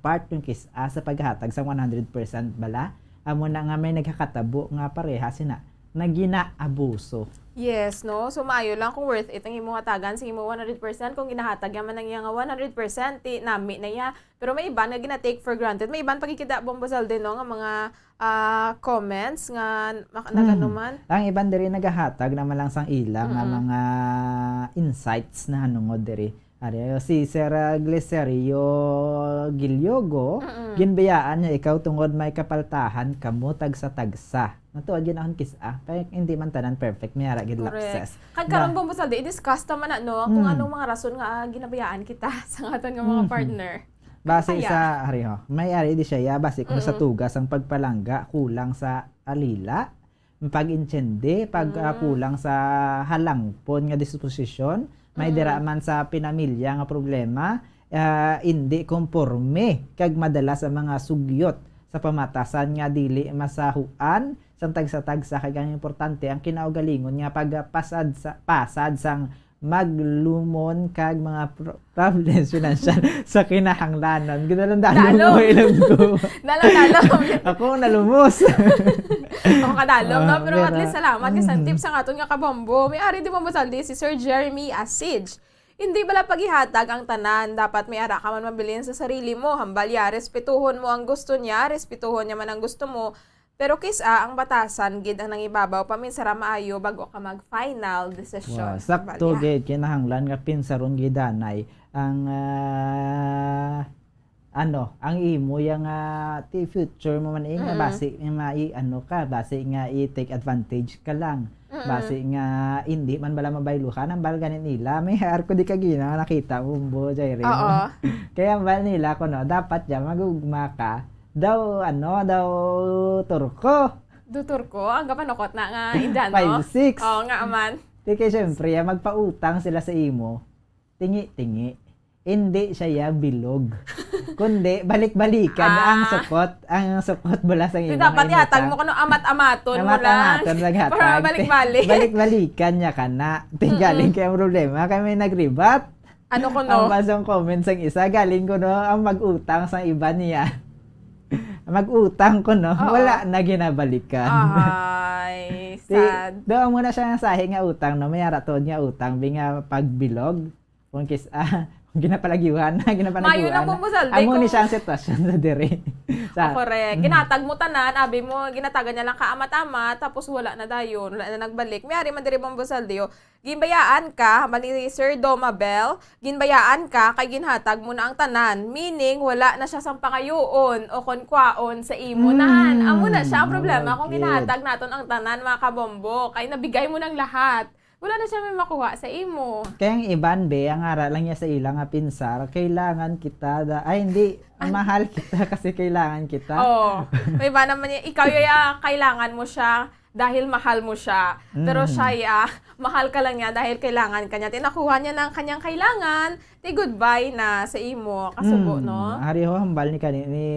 part yung sa paghatag sa 100% bala. Amo na nga may nagkakatabo nga pareha sina na ginaabuso. Yes, no? So, maayo lang kung worth it ang imong hatagan sa imong 100%. Kung ginahatag yaman ang iya nga 100%, nami na iya. Pero may iba na gina-take for granted. May ibang pagkikita Bombazalde, no? Nga mga comments nga naganuman. Ang iban diri nagahatag naman lang sang ilang nga mga insights na hanungod diri. Ari si Sir Glycerio Gilyogo, ginbayaan niya ikaw tungod may kapaltahan kamo tagsa-tagsa. Natuod ginahon kisa, pero hindi man tanan perfect, may ara gid lapses. Karon Bombazalde, i-discuss naman na, no? Kung anong mga rason nga ginabayaan kita sa aton nga mga partner. Base sa ariho, may ari di siya base kung sa tugas ang pagpalangga kulang sa alila, pag-intsende, kulang sa halangpon nga disposisyon, may dira man sa pinamilya nga problema, hindi konforme kag madala sa mga sugyot sa pamatasan nga dili masahuan sa tagsa-tagsa kag ang importante ang kinaugalingon nga pagpasad sang maglumon kag mga problems financial sa kinahanglanon. Ginalandalo mo ilong ko. Dalom. Ako nalumos. Ako kadalom, no? Pero at least salamat kasi ang tips sa aton nga kabombo. May ari di Bombazalde si Sir Jeremy Asij. Hindi bala paghihatag ang tanan, dapat may ara ka man mabilin sa sarili mo. Hambalya, respetuhon mo ang gusto niya, respetuhon niya man ang gusto mo. Pero ang batasan gid ang nangibabaw paminsa maayo bago ka mag-final decision. Wow, sakto gid kinahanglan nga pinsaron gidanay ang ang imo yang ti future mo man nga base nga base nga i-take advantage ka lang. Base nga hindi man bala mabayluhan ang bal ganin nila may arko di kagina nakita mo Jairi. Kaya bal nila kuno dapat ya magugma ka daw turko. Turko? Ang kapanokot na nga indano? 5-6. Oo nga aman. Di kaya syempre, magpautang sila sa imo. Tingi-tingi. Hindi siya bilog. Kundi, balik-balikan ang sukot bala sa imo. Dapat ihatag mo kano amat-amaton mo lang. Amat-amaton para balik-balik. Balik-balikan niya ka na. Galing kaya ang problema. Kaya may nag-rebat. Ano ko no? Ang basang comments ang isa, galing ko no, ang mag-utang sa iba niya. Mag-utang ko no, wala na ginabalikan. Ay, sad. Doon muna siya ng sahi nga utang no, may aratod nga utang, nga pagbilog. Kung ginapalagiwan na, Mayo na Bombazalde. Amo ni siya ang sitwasyon sa dire. Correct. Ginatag mo tanan, abi mo, ginatagan niya lang kaamat-amat, tapos wala na dayon, wala na nagbalik. May ari man dire Bombazalde, ginbayaan ka, bali ni Sir Domabel, ginbayaan ka, kay ginhatag mo na ang tanan. Meaning, wala na siya sang pangayoon o konkwaon sa imunan. Amo na siya ang problema kung ginahatag naton ang tanan, mga kabombo. Kay nabigay mo ng lahat. wala na siya may makuha sa imo. Kaya ang iban, be, ang ara lang niya sa ilang nga pinsar, kailangan kita, ay hindi, mahal kita kasi kailangan kita. Oo. May iba naman niya, ikaw ya, kailangan mo siya dahil mahal mo siya. Pero siya ya, mahal ka lang niya dahil kailangan ka niya. Tinakuha niya ng kanyang kailangan, goodbye na sa imo, kasubo, no? Hari ho, hambal ni kanina ni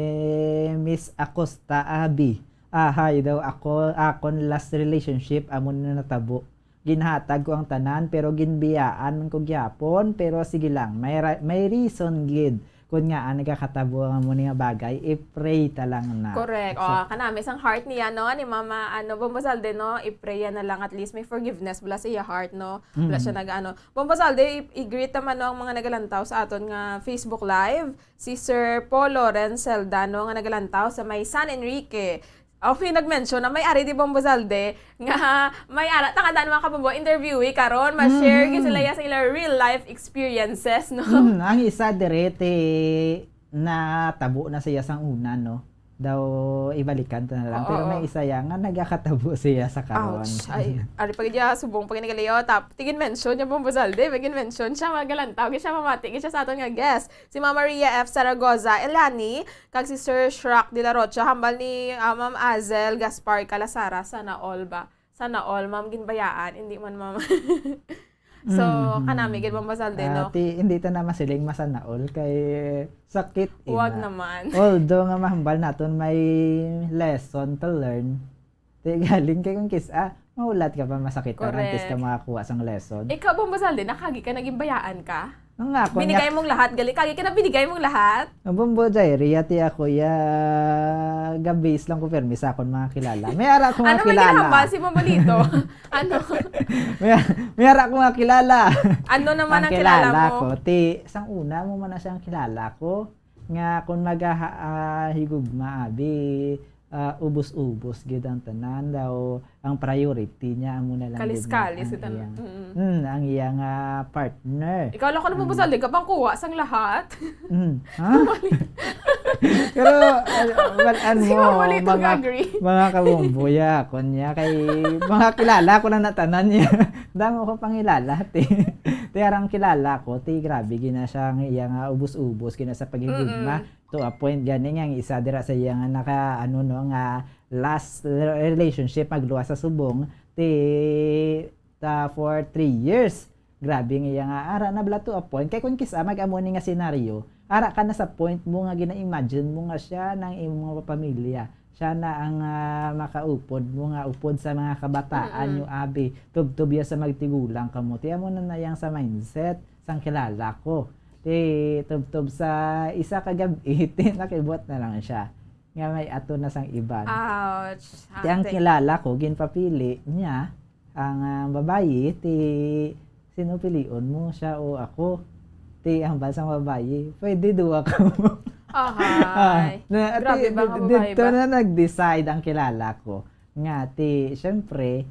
Miss Acosta Abi. Hay daw akon last relationship amon na natabo. Ginhatag ko ang tanan pero ginbiyaan ko gyapon pero sige lang may reason gid kun nga nagakatabo ang mo nga bagay i-pray ta lang na. Correct. Kanami isang heart niya no ni Mama Bombosalde no, i-pray na lang at least may forgiveness bula sa iya heart no. Bula siya Bombosalde i-greet naman no ang mga nagalantaw sa aton nga Facebook live si Sir Paul Lawrence Celdano nga nagalantaw sa may San Enrique. Okay, nag-mention na may ari di Bombozalde nga may ara tangadaan mga kapabo interviewee karon ma-share gid sila sa ilang real life experiences no. Ang isa direte na tabo na siya sang una no. Daw ibalikan ta na lang pero may isa ya nga nagakatabo siya sa karon. Ay, ari pag diya subong pag nagalayo tap tigin mention niya Bombozalde, begin mention siya magalantaw gid siya mamati gid siya sa aton nga guest. Si Ma'am Maria F. Zaragoza Elani kag si Sir Shrak de la Rocha hambal ni Ma'am Azel Gaspar Calasara sana all ba. Sana all ma'am ginbayaan hindi man ma'am. So, kanami gid Bombozalde no. Hindi ta na masiling masanaol kay sakit ina. Huwag naman. Although nga mahambal naton may lesson to learn. Galing kay kung kisa, maulat ka pa masakit na antes ka makakuha sang lesson. Ikaw Bombozalde nakagi ka naging bayaan ka? Nga ako binigay mong lahat gali kagi ka na binigay mong lahat. Ang Bombozalde ti ako ya gabis lang ko permis akon mga kilala. May ara ko mga kilala. Ano may si Mamolito? Ano? may ara ko mga kilala. Ano naman ang kilala mo? Ko sang una mo man na siyang kilala ko nga kung magahigugma abi ubos-ubos gid ang tanan daw ang priority niya amo na lang kalis-kalis ito ang iyang partner. Ikaw lang ko na Bombozalde ka bang kuha sang lahat? Ha? Pero mga kabomboya kunya kay mga kilala ko na natanan niya. Damo ko pangilala arang kilala ko grabe gina siya ang iyang ubos-ubos gina sa pagigugma to a point gani nga isa dira sa iyang naka nga last relationship magluwa sa subong for 3 years. Grabe nga iyang ara na bla to a point kay kun kisa mag-amo ni nga senaryo ara ka na sa point mo nga gina-imagine mo nga siya ng imong pamilya. Siya na ang makaupod mo nga upod sa mga kabataan yung abi tubtubya sa magtigulang kamo. Tiya mo na yang sa mindset sang kilala ko. Tubtub sa isa ka gabi nakibot na lang siya. Nga may ato na sang iban. Ouch. Ang kilala ko ginpapili niya ang babayi sino pilion mo siya o ako. Ang basang babayi, pwede duwa ka mo. Grabe ba nga babae dito na nag-decide ang kilala ko. Nga, syempre,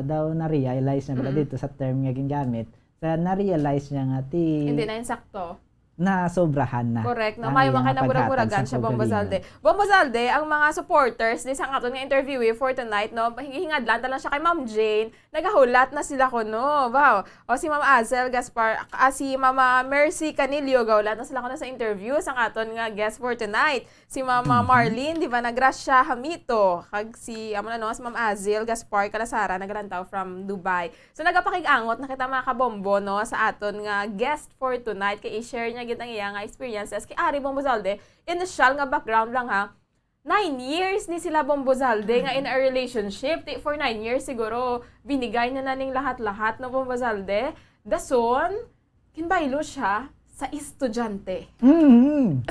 daw na-realize niya dito sa term nga gingamit. Na-realize niya nga, hindi na yung sakto. Na sobrahan na. Correct. No, may mga namurag-muragan siya Bombozalde. Bombozalde, ang mga supporters ni sang aton nga interviewee for tonight, no, hingadlan ta lang siya kay Ma'am Jane. Nagahulat na sila ko, no. Wow. O si Ma'am Azel Gaspar, si Mama Mercy Canilio, gaulat na sila ko na sa interview sang aton nga guest for tonight. Si Mama Marlene, di ba, Nagracia Hamito. Kag si, si Ma'am Azel Gaspar Calasara, nagrantaw from Dubai. So, nagapakig-angot na kita mga kabombo, no, sa aton nga guest for tonight. Kay i-share niya gitang iya nga experiences kay Ari Bombozalde. Initial nga background lang ha. 9 years ni sila Bombozalde nga in a relationship. For 9 years siguro binigay na ning lahat-lahat no Bombozalde. Dason kinbaylo siya sa estudyante.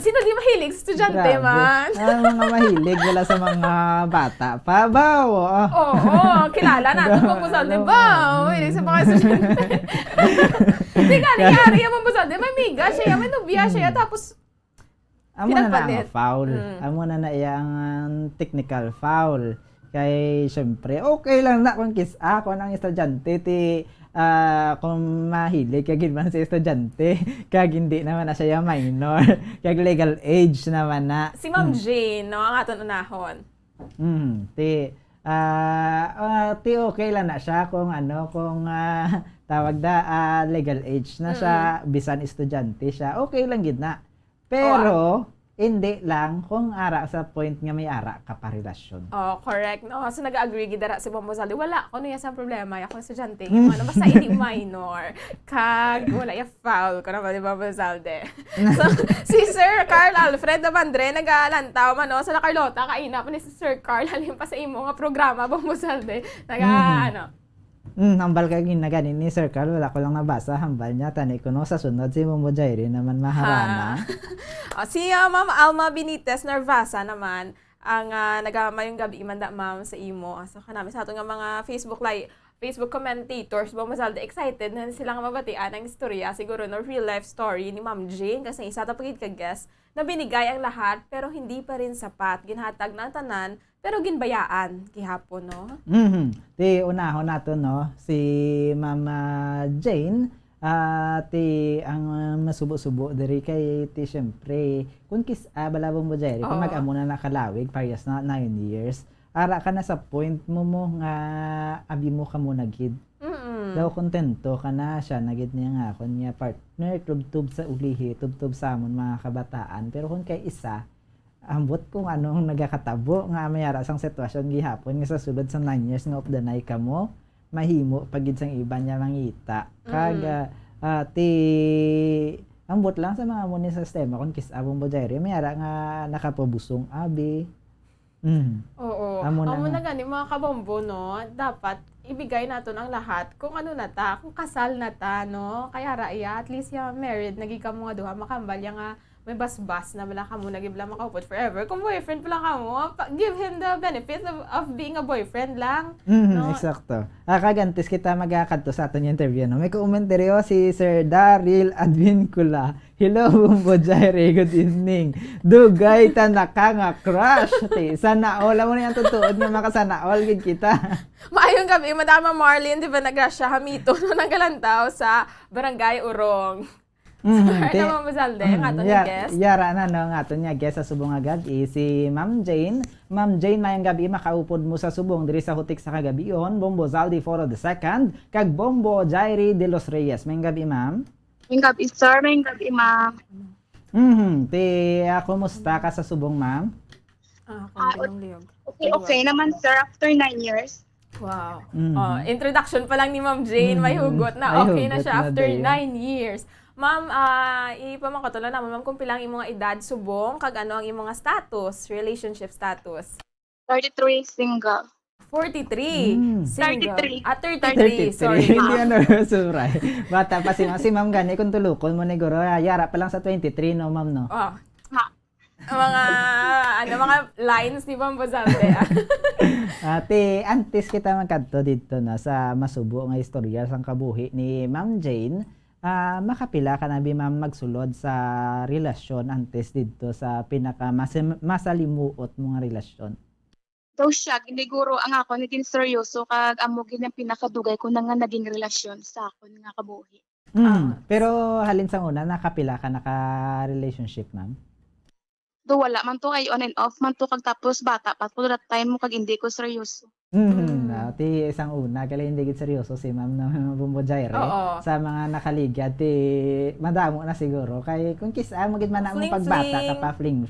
Sino di mahilig sa estudyante man? Mga mahilig wala sa mga bata pa ba? Oo, kilala natin Bombozalde ba? Mahilig sa mga estudyante. Di ka nangyari yung Bombozalde, may miga siya, may nubya siya, tapos amo na ang foul. Amo na iyang technical foul. Kay syempre, okay lang na kung kisa ako ng estudyante kung mahilig kag man sa estudyante kag hindi naman na siya minor kag legal age naman na si Ma'am Jane no ang aton unahon Ti okay lang na siya kung tawag legal age na siya, bisan estudyante siya, okay lang gid na. Pero hindi lang kung ara sa point nga may ara ka pa relasyon. Oh, correct. No, so nag-agree gid dara si Bombo Salde. Wala ko ya sa problema, ako estudyante, yung basta ini minor. Kag wala ya foul ko naman ni Bombo Salde. So si Sir Carl Alfred Abandre nag-aalantaw man no sa La Carlota kaina pa ni si Sir Carl halin pa sa imo nga programa Bombo Salde. Hambal ka ginaganin ni Sir Carl, wala ko lang nabasa, hambal niya, tanay ko no, sa sunod si Momo Jairi naman maharana. Si Ma'am Alma Benitez Narvasa naman, ang nagamayong gabi imanda ma'am sa imo. So kanami sa ato nga mga Facebook commentators, Bomazalde, excited na sila nga mabatian ang istorya, siguro no, real life story ni Ma'am Jane, kasi isa tapagid ka guest, na binigay ang lahat, pero hindi pa rin sapat. Ginhatag ng tanan, pero ginbayaan gihapon, no? Ti unahon nato no, si Mama Jane, ang masubo-subo diri kay ti syempre, kung balabong mo diri, kung mag-amo na nakalawig, parehas na 9 years, ara ka na sa point mo nga abi mo ka mo nagid. Daw kontento ka na siya nagid niya nga kon niya partner tub-tub sa ulihi, tub-tub sa amon mga kabataan, pero kung kay isa ambot kung anong nagakatabo nga mayara sang sitwasyon gihapon nga sa sulod sa 9 years nga of the night kamo mahimo pagid sang iba niya mangita kag ambot lang sa mga mo ni sa sistema kung kisabong bodere mayara nga nakapabusong abi. Oo. Amo na gani mga kabombo no, dapat ibigay naton ang lahat kung ano na ta, kung kasal na ta no, kaya raya at least ya married nagi ka mo nga duha makambal ya nga may bas-bas na wala ka mo nagibla makaupot forever. Kung boyfriend pa lang ka mo, give him the benefit of being a boyfriend lang. No? Eksakto. Kagantis kita magakadto sa aton yung interview. No? May komentaryo si Sir Daryl Advincula. Hello, Bumbo Jairi. Good evening. Dugay ta naka nga crush. Sana all. Amo na yung tutuod nga makasana all. Gid kita. Maayong gabi, Madama Marlene. Di ba nagrasya hamito no nagalantaw sa Barangay Urong. Naman Mazalde, ang ato niya guest. Yara na no, ang ato niya guest sa subong agad si Ma'am Jane. Ma'am Jane, mayang gabi makaupod mo sa subong diri sa hutik sa kagabion. Bombo Zaldi for the second. Kag Bombo Jairi de los Reyes. Mayang gabi, ma'am. Mayang gabi, sir. Mayang gabi, ma'am. Kumusta ka sa subong, ma'am? Okay naman, sir. After 9 years. Wow. Introduction pa lang ni Ma'am Jane, may hugot na okay na siya after 9 years. Ma'am, ipamangkatulan naman, ma'am, kung pilang imong edad subong, kag ano ang imong status, relationship status? 33, single. 43? Single. 33. 33, sorry. Hindi suray. Bata pa si ma'am gani, kung tulukon mo neguro, yara pa lang sa 23, no, ma'am, no? Mga lines ni Ma'am Bazante. Antes kita magkadto dito na sa masubo nga istorya sang kabuhi ni Ma'am Jane, makapila ka na ma'am magsulod sa relasyon antes dito sa pinaka masalimuot mo nga relasyon? Daw siya, giniguro ang ako naging seryoso kag amo gid ang pinakadugay ko na nga naging relasyon sa akon nga kabuhi. Pero halin sa una, nakapila ka naka-relationship, ma'am? Do wala man to kay on and off man to kag tapos bata pa to that time mo kag hindi ko seryoso. Ti isang una kala hindi gid seryoso si ma'am na Bumbo Jairi sa mga nakaligad ti madamo na siguro kay kung kisa mo gid man mo pagbata ka pa fling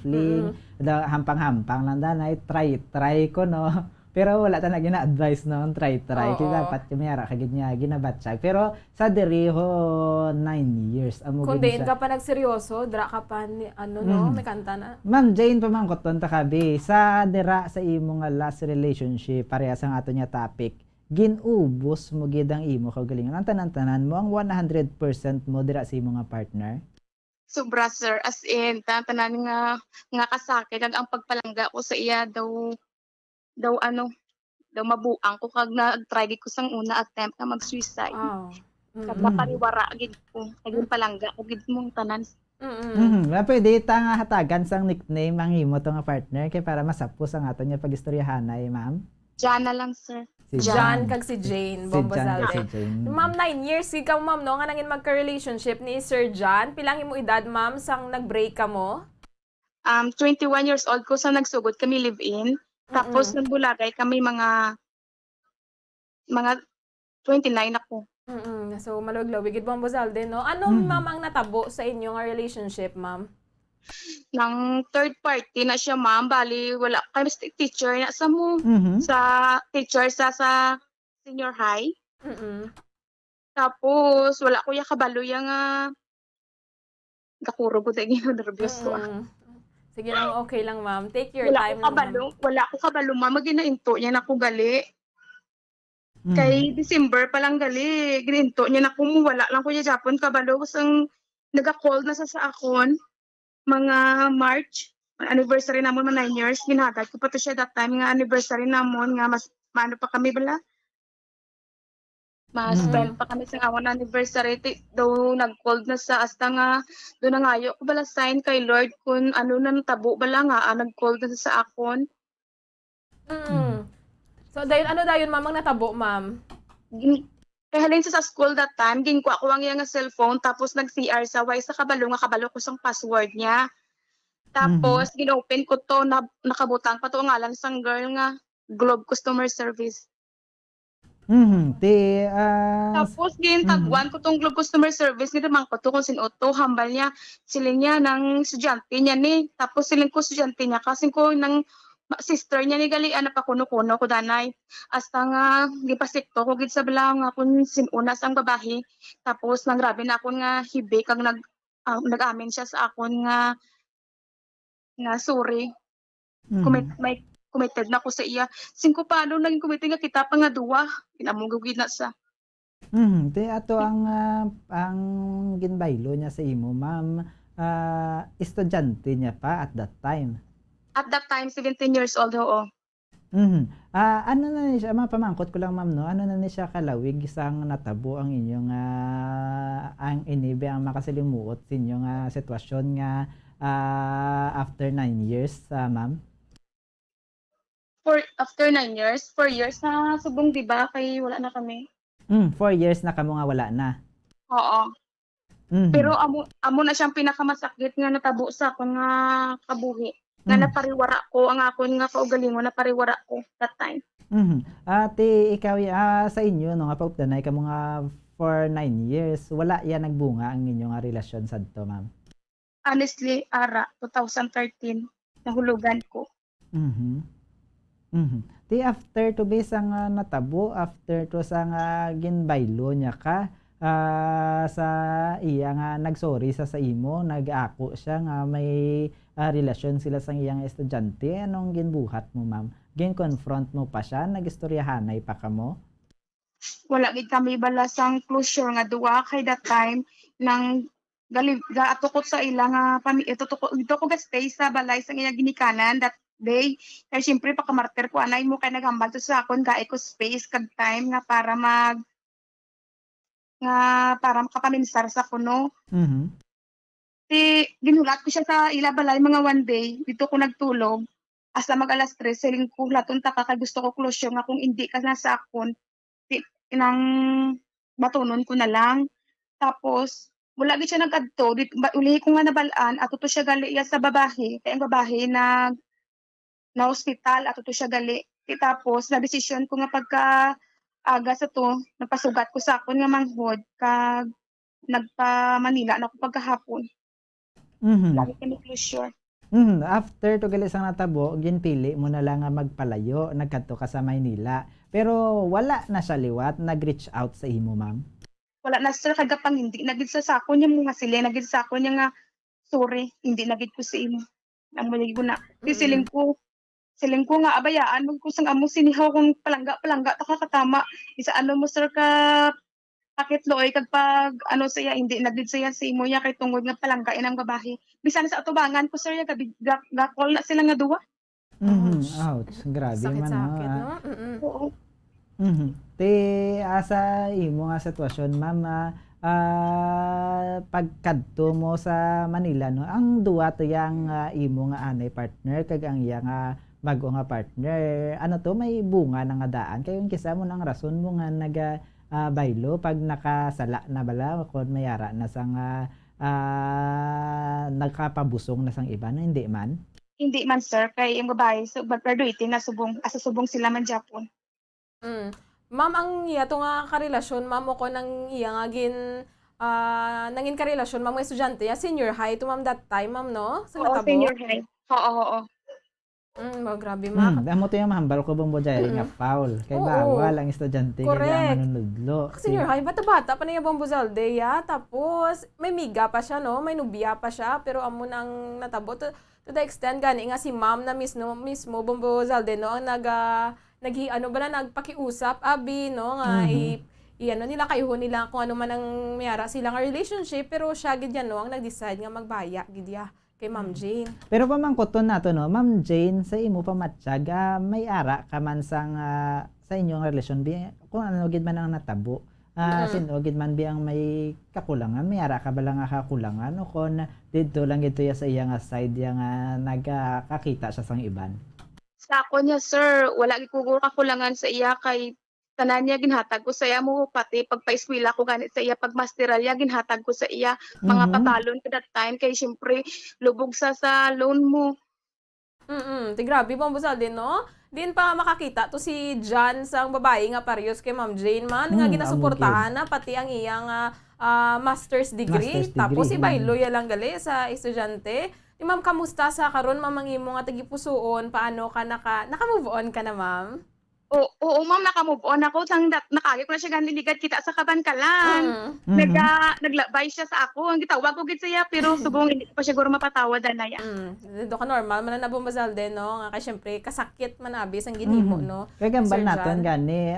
hampang-hampang lang danay try ko no. Pero wala ta na gina-advise noon, try. Kaya dapat kumiyara kagid niya ginabatsyag. Pero sa diri ho 9 years. Kung diin ka pa nagseryoso, dra ka pa ni, may kanta na. Ma'am Jane, pamangkoton ta kabi. Sa dira sa imo nga last relationship, parehas ang ato niya topic, ginubos mo gid ang imo kaugalingon. Ang tanan-tanan mo, ang 100% mo dira sa imo nga partner? Sobra, sir. As in, tanan nga kasakit kag ang pagpalangga ko sa iya daw mabuang ko kag na-try ko sang una attempt na mag-suicide. Kag napariwara gid ko kag palangga ko gid mong tanan. Pwede ta nga hatagan sang nickname ang imo to nga partner kay para masapos ang ato niya pag-istoryahanay, ma'am. Jana lang, sir. Si John kag si Jane, Bombo Zalde. Ma'am, 9 years ikaw, ma'am, no nga nangin magka-relationship ni Sir John. Pilang imo edad, ma'am, sang nag-break ka mo? 21 years old ko sa nagsugod kami live-in. Tapos nung Bulagay kami mga 29 ako. So, maluglaw. Wigid Bombo Zalde, no? Ano, ma'am, ang natabo sa inyong relationship, ma'am? Ng third party na siya, ma'am. Bali, wala kami teacher na sa mo. Sa teacher sa senior high. Tapos, wala ko yung kabalo yung gakuro ko tayo nervyos ko. Sige lang, okay lang, ma'am. Take your time lang, ma'am. Wala ko kabalo, ma'am. Maginainto niya na ako gali. Kay December pa lang gali. Gininto niya na ako. Wala lang ko yung Japon kabalo. Kasang nag-call na sa akon. Mga March. Anniversary namon mga 9 years. Ginagad ko pa to siya that time. Nga anniversary namon. Nga mas maano pa kami bala. Mas spend pa kami sa awon anniversary. Daw nag-call na sa hasta nga. Doon na ngayo ko bala sign kay Lord kung ano na natabo bala nga. Nag-call na sa akon. So, ano dayon, ma'am, ang natabo, ma'am? Kaya halin sa school that time, ginko ako ang iyang cellphone, tapos nag-CR sa way sa kabalo ko sang password niya. Tapos, ginopen ko to, nakabutang pa to ang ngalan sang girl nga, Globe Customer Service. Tapos, gintaguan ko tong Globe Customer Service, nidamang ko to kung sinuto, hambal niya, silin niya ng estudyante niya ni, tapos silin ko estudyante niya, kasi ko ng sister niya ni gali ana pa kuno-kuno ko danay hasta nga gipasikto ko gid sa bala nga kun sinuna sang babahi tapos nang grabe na akon nga hibi kag nag-amin siya sa akon nga sorry committed na ko sa iya singko paano naging committed nga kita pa nga duwa kinamugugid na sa Te ato ang ginbaylo niya sa imo, ma'am. Estudyante niya pa at that time. At that time, 17 years old, oo. Ano na ni siya, mapamangkot ko lang, ma'am, no? Ano na ni siya kalawig isang natabo ang inyong ang inibe ang makasalimuot sa inyong sitwasyon nga after 9 years, ma'am? After 9 years, 4 years na subong, di ba? Kay wala na kami. 4 years na kamo nga wala na. Oo. Pero amo na siyang pinakamasakit nga natabo sa akong nga kabuhi. Nga napariwara ko ang akon nga kaugalingon napariwara ko that time. Ate, ikaw sa inyo no nga paupdanay ka mga for 9 years, wala yan nagbunga ang inyong relasyon sadto, ma'am? Honestly, 2013 nahulugan ko. Ti after to be sang natabo, after to sang ginbaylo niya ka, sa iya nga nagsorry sa imo, nag-ako siya nga may relasyon sila sang iyang estudyante. Anong ginbuhat mo, ma'am? Gin-confront mo pa siya? Nag-istoryahanay pa ka mo? Wala gid kami balasang closure nga duwa kay that time nang atukot sa ila nga ito ko stay sa balay sang iya ginikanan that day. Kaya syempre pakamartir ko anay mo kay naghambal to sa akon gaay ko space kag time nga para makapaminsar sa kuno. Ginulat ko siya sa ila balay mga one day, dito ko nagtulog, hasta mag alas 3, siling ko laton taka kay gusto ko closure nga kung hindi ka na sa akon, nang batunon ko na lang. Tapos, wala gid siya nag-adto, uli ko nga nabalaan, ato to siya gali iya sa babahe, kaya ang babahe na hospital, ato to siya gali. Tapos, na-desisyon ko nga aga sa to, napasugat ko sa akon nga manghod, kag nagpa Manila na ako pagkahapon. Lagi kami closure. After to gali sang natabo, ginpili mo na lang nga magpalayo, nagkadto ka sa Maynila. Pero wala na siya liwat, nag-reach out sa imo, ma'am? Wala na sir, kagapang hindi nagid sa ako niya mga sila, nagid sa ako niya nga sorry, hindi nagid ko sa imo. Ang mali ko na. Siling ko nga abayaan mo ko sang amo sinihaw kung palangga takakatama. Isa ano mo sir ka pakit looy kag pag saya hindi nagid saya sa imo ya kay tungod nga palanggain ang babae. Bisan sa atubangan ko sir ya ga-call na sila nga duwa. Ouch, grabe man. Sakit, no? Oo. Te asa imo nga sitwasyon, ma'am, pagkadto mo sa Manila, no, ang duwa to yang imo nga anay partner kag ang iya nga bago nga partner, ano to, may bunga na nga daan kayo kisa mo nang rason mo nga baylo pag nakasala na bala kung mayara na sang nagkapabusong na sang iba, no, hindi man? Hindi man sir kay yung babae so graduating na subong asa subong sila man Japon. Mm. Ma'am, ang iya to nga karelasyon, ma'am, o ko nang iya nga nangin karelasyon, ma'am, nga estudyante, senior high to ma'am that time, ma'am, no? Sa Oo, natabo? senior high. Oo. Grabe, ma'am. Damo to yung mahambal ko bang budjay nga foul. Kay bawal ang estudyante kaya Correct. manunudlo. Senior high, bata-bata pa na yung Bombozalde, ya. Tapos, may miga pa siya, no? May nubya pa siya, pero amo nang natabo. To the extent, gani nga si ma'am na mismo Bombozalde, no? Ang nagpakiusap, abi, no? Nga, nila kayo nila kung ano man ang mayara sila nga relationship, pero siya, gid yan, no? Ang nag-decide nga magbaya, gid ya, kay Ma'am Jane. Pero pamangkoton nato no, Ma'am Jane, sa imo pamatsyag, may ara ka man sang sa inyong relasyon kung ano gid man ang natabo. Sino gid man biyang may kakulangan, may ara ka ba lang nga kakulangan o kon didto lang gito ya sa iya nga side ya nga nagakakita siya sang iban. Sa ako niya sir, wala gid ko kakulangan sa iya kay tanan niya ginhatag ko sa iya mo pati pagpa-eskwela ko ganit sa iya pagmasteral ya ginhatag ko sa iya mga patalon ko that time kay syempre lubog sa loan mo. Ti grabe Bombozalde, no? Din pa makakita to si John sang babae nga parehas kay Ma'am Jane man nga ginasuportahan na pati ang iyang master's degree. Tapos si Baylo ya lang gali sa estudyante. Di ma'am, kamusta sa karon ma'am ang imo nga tagipusoon? Paano ka naka-move on ka na, ma'am? Oo, ma'am, naka-move on ako. Nakagay ko na siya ganiligat kita sa Kabankalan. Naglabay siya sa ako. Ang gitawag ko gid siya, pero subong hindi ko pa siguro mapatawad na ya. Dito ka normal, man na Bombozalde, no? Nga kay syempre, kasakit man abis ang ginimo, no? Kaya gambal natin gani,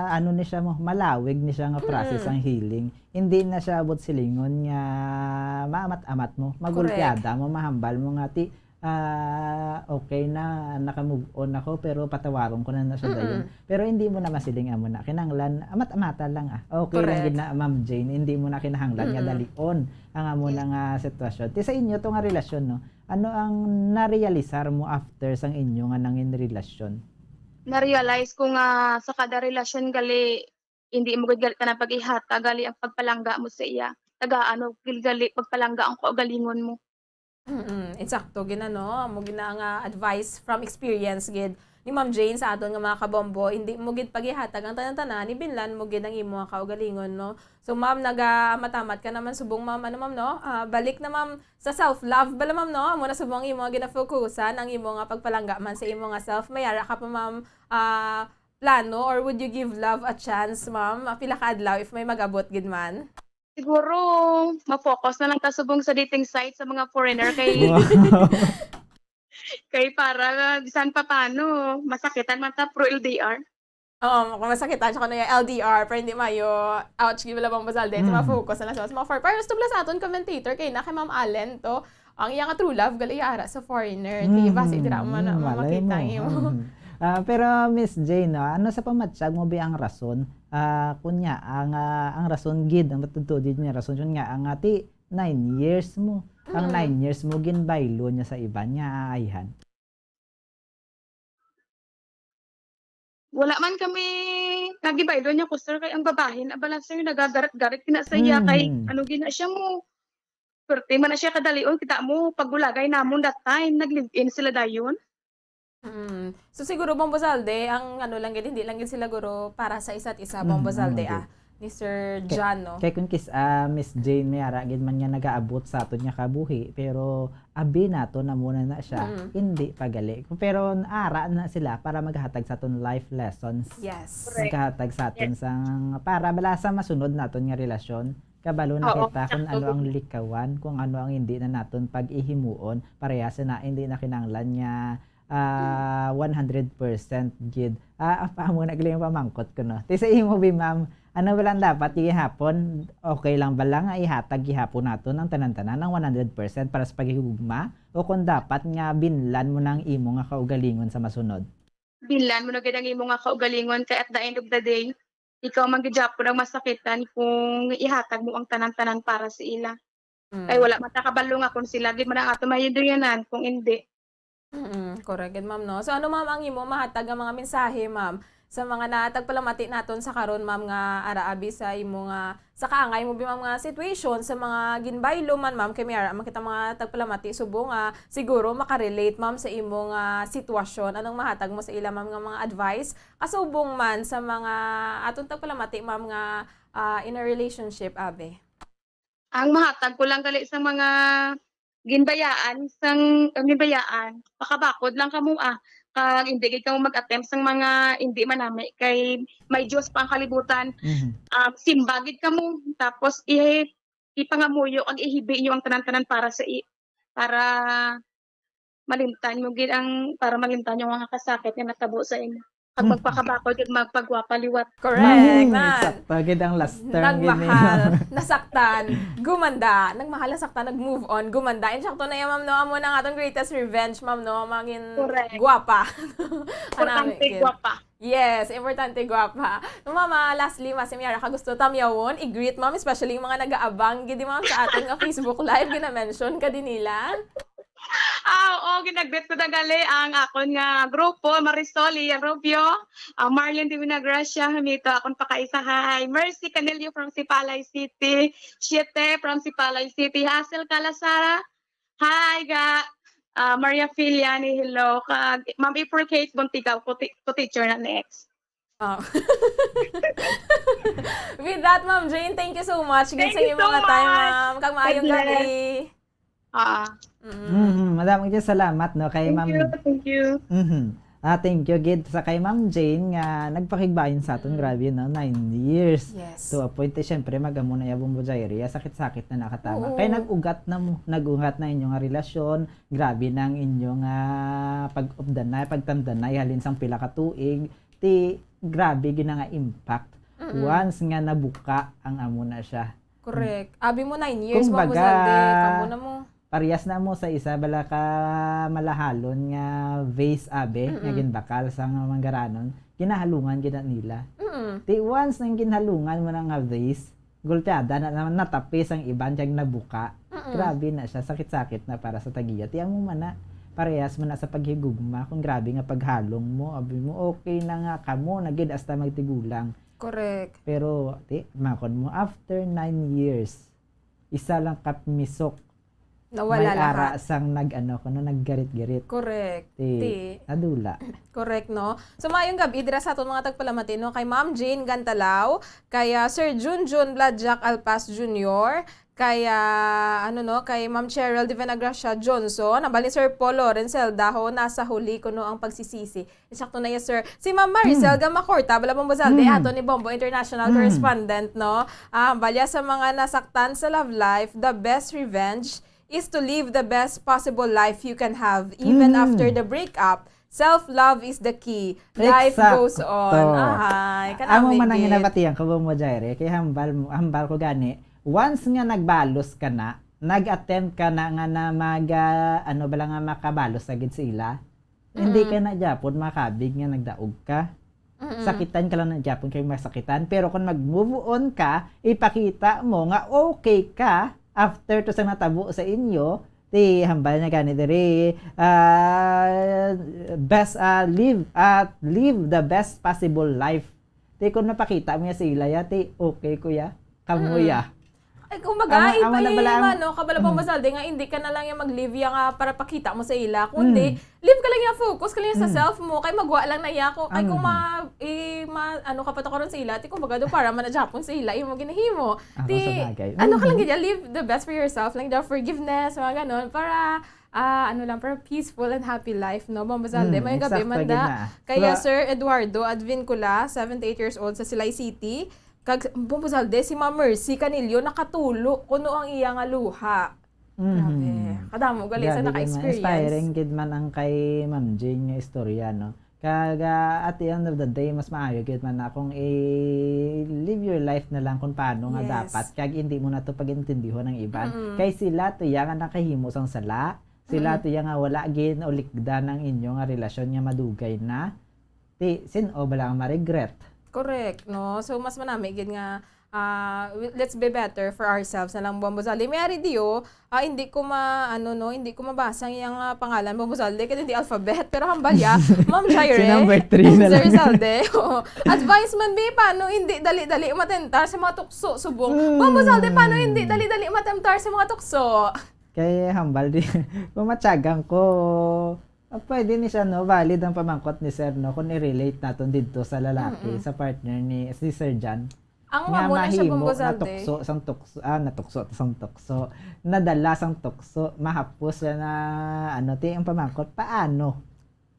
ano ni siya mo, malawig ni siya nga process ang healing. Hindi na siya abot silingon nga maamat-amat mo, magulpiada mo, mahambal mo nga ti, okay na naka-move on ako pero patawaron ko na siya dayon. Pero hindi mo na masiling mo na kinahanglan amat-amata lang okay lang gid na Ma'am Jane, hindi mo na kinahanglan nga dalion ang amo na nga sitwasyon. Ti sa inyo to nga relasyon, no, ano ang narealisar mo after sang inyo nga nangin relasyon? Na-realize ko nga sa kada relasyon gali hindi mo gid gali tanang pag-ihata gali ang pagpalangga mo sa iya. Tagaano gali pagpalangga ang kaugalingon mo. Insakto ginano mo gina nga advice from experience gid ni Ma'am Jane sa aton nga mga kabombo, hindi mo gid paghihatag ang tanan-tanan ni Binlan mo gid ang imo nga kaugalingon, no. So ma'am, nagamatamat ka naman subong ma'am ma'am, no. Balik na ma'am sa self-love bala ma'am, no. Amo na subong imo gina-focusan ang imo nga pagpalangga man sa imo nga self. Mayara ka pa ma'am plano or would you give love a chance, ma'am? Pila ka adlaw if may mag-abot gid man? Siguro, ma-focus na lang kasubong sa dating site sa mga foreigner kay kay para bisan pa paano, masakitan man ta pro LDR. Oo, kung masakitan siya ko na yung LDR, pero hindi mayo, ouch, gila bang Bombozalde, ma-focus na lang sa mga para sa tubla sa aton commentator, kay na kay Ma'am Allen to, ang iyang true love, galayara sa foreigner, diba? Si drama na makita mo. Pero Miss Jane, ano sa pamatsyag mo ba ang rason? Kunya, ang rason gid, ang matutudid niya, rason yun nga, ang 9 years mo. Ang 9 years mo, ginbaylo niya sa iba niya, ayhan. Wala man kami nagibaylo niya ko, sir, kay ang babae, abala sir, nagagarit-garit kina sa iya, kay ano gina siya mo. Pwerte man na siya kadalion, kita mo, paggulagay namon that time, nag-live-in sila dayon. So siguro Bombozalde, ang ano lang gid, hindi lang gid sila guro para sa isa't isa, Bombozalde ni Sir John, no. Kay kun kis Miss Jane mayara gid man niya nagaabot sa aton niya kabuhi, pero abi nato na muna na siya, hindi pagali. Pero ara na sila para maghatag sa aton life lessons. Yes. Maghatag sa aton sang para bala sa masunod naton nga relasyon. Kabalo na kita kung ano ang likawan, kung ano ang hindi na naton pag-ihimuon, parehas na hindi na kinahanglan niya 100% gid. Paamo naglayong pamangkot ko, no. Ti sa imo bi ma'am, ano ba lang dapat ihapon? Okay lang ba lang ihatag gihapon nato ng tanan-tanan ng 100% para sa paghigugma? O kung dapat nga binlan mo ng imo nga kaugalingon sa masunod? Binlan mo na gid ang imo nga kaugalingon kay at the end of the day, ikaw man gid po ng masakitan kung ihatag mo ang tanan-tanan para sa ila. Kay wala matakabalo nga kung sila gid man ang ato mahiduyanan kung hindi. Correct, ma'am, no? So ano, ma'am, ang imo mahatag ang mga mensahe, ma'am, sa mga natagpalamati naton sa karon ma'am nga araabi sa imo nga sa kaangay mo ma'am nga situation sa mga ginbaylo man ma'am kay Miara makita mga tagpalamati subo nga siguro makarelate ma'am sa imo nga sitwasyon. Anong mahatag mo sa ila ma'am nga mga advice kasubong man sa mga aton tagpalamati ma'am nga in a relationship abe? Ang mahatag ko lang gali sa mga ginbayaan, pakabakod lang kamo kag hindi gid kamo mag-attempt sang mga hindi manami kay may Dios pa ang kalibutan. Simba gid kamo tapos ipangamuyo ag ihibi niyo ang tanan-tanan para para malimtan mo gid para malimtan yung mga kasakit nga natabo sa inyo. Pag magpakabakod ug magpagwapaliwat. Correct. Sakto gid ang last term Nagmahal, nasaktan, gumanda. Nagmahal, nasaktan, nag-move on, gumanda. In sakto na yan, ma'am, no? Amo na nga atong greatest revenge, ma'am, no? Mangin guwapa. Importante guwapa. Yes, importante guwapa. No, mama, lastly, Masim Yara, kagusto tamyawon, i-greet, ma'am, especially yung mga nag-aabang, gidi, ma'am, sa ating nga Facebook Live, gina-mention ka din nila. Ginagret ko na gali ang akon nga grupo, Marisol Rubio, Marlon de Vinagracia, humito akon pakaisa, hi. Mercy Canelio from Sipalay City, Siete from Sipalay City, Hazel Calasara, hi ga, Maria Filiani, hello, kag Ma'am April Kate Bontigaw, ko teacher na next. With that, Ma'am Jane, thank you so much. Thank you so much. mga time, ma'am. Kag maayong gabi. Madaming salamat no kay Ma'am. Thank you. Thank you gid sa kay Ma'am Jane nga nagpakigbayon sa aton grabe no 9 years. Yes. So appoint syempre magamo na ya Bombo Diary sakit-sakit na nakatama. Oo. Kay nagugat na inyo nga relasyon, grabe nang inyo nga pag-updanay, pagtandanay halin sang pila ka tuig, ti grabe gina nga impact. Once nga nabuka ang amo na siya. Correct. Abi mo 9 years, Ma'am Kumbaga, Buzalde. Kamo na mo. Parehas na mo sa isa bala ka malahalon nga vase abe nga ginbakal sa nga manggaranon ginahalungan gina nila. Ti once nang ginhalungan mo na nga vase golpeada na naman natapis ang iban kag nabuka. Grabe na siya, sakit-sakit na para sa tagiya. Ti amo man na parehas man na sa paghigugma kung grabe nga paghalong mo abi mo okay na nga kamo nagid hasta magtigulang. Correct. Pero ti makon mo after 9 years isa lang kapmisok nawala may lahat. ara sang naggarit-garit. Correct. Nadula. Correct, no? So, maayong gabi, dira sa aton mga tagpalamati, no? Kay Ma'am Jane Gantalao, kaya Sir Junjun Bladjack Alpas Jr., kaya, kay Ma'am Cheryl de Venagracia Johnson, nabali Sir Paul Lorencel Daho, nasa huli ko no ang pagsisisi. Isakto na sir. Si Ma'am Maricel Gamacorta, bala Bombo Zalde, ato ni Bombo International Correspondent, no? Balya sa mga nasaktan sa love life, the best revenge is to live the best possible life you can have even after the breakup. Self-love is the key. Life goes on. Ay, amo man ang hinabatian ko mo Jaire kay hambal ko gani. Once nga nagbalos ka na, nag-attempt ka na nga na nga makabalos agad sila. Hindi ka na Japon makabig nga nagdaog ka. Sakitan ka lang ng Japon kay masakitan, pero kung mag-move on ka, ipakita mo nga okay ka. After to sa natabo sa inyo, ti hambal niya gani diri live the best possible life. Ti kung napakita mo ya sila ya, ti okay kuya, kamuya. Ay, kumbaga, kabala pang Buzalde nga, hindi ka na lang yung mag-live nga para pakita mo sa ila, kundi, live ka lang yung focus ka lang sa self mo, kay magwa lang na iya ko, kay kung kapato ka ron sa ila, ti kumbaga doon para manajapon sa ila, yung ginahimo. Ti, ka lang ganyan, live the best for yourself, lang the forgiveness, mga ganon, para, para peaceful and happy life, no? Buzalde, may gabi, manda. Kaya Sir Eduardo Advincula, 78 years old sa Silay City, kag Bombo Zalde, si Ma'am Mercy Canilio nakatulo kuno ang iya nga luha. Grabe. Kadamo gali sa naka-experience. Inspiring gid man ang kay Ma'am Jane nga istorya no. Kag at the end of the day mas maayo gid man akong live your life na lang kung paano nga dapat kag hindi mo na to pagintindihon ng iban. Kay sila to ya nga nakahimo sang sala. Sila to ya nga wala gid o likda ng inyo nga relasyon nga madugay na. Ti sin o bala ang ma-regret. Correct, no? So, mas manami, gid nga, let's be better for ourselves na lang Bombozalde. May diyo, hindi ko hindi ko mabasa yung pangalan Bombozalde kasi hindi alphabet pero hambalya. Ma'am Jaire. Si number 3 na lang. Sir Salde. Advice man be paano hindi dali-dali matentar sa mga tukso subong. Bombozalde paano hindi dali-dali matentar sa mga tukso. Kaya hambal din. Pumatsagang ko. Pwede ni siya, no? Valid ang pamangkot ni Sir, no? Kung i-relate natin dito sa lalaki, sa partner ni si Sir Jan. Ang muna siya Bombozalde. Natukso, sang tukso. Nadala sang tukso. Mahapos siya na, ang pamangkot. Paano?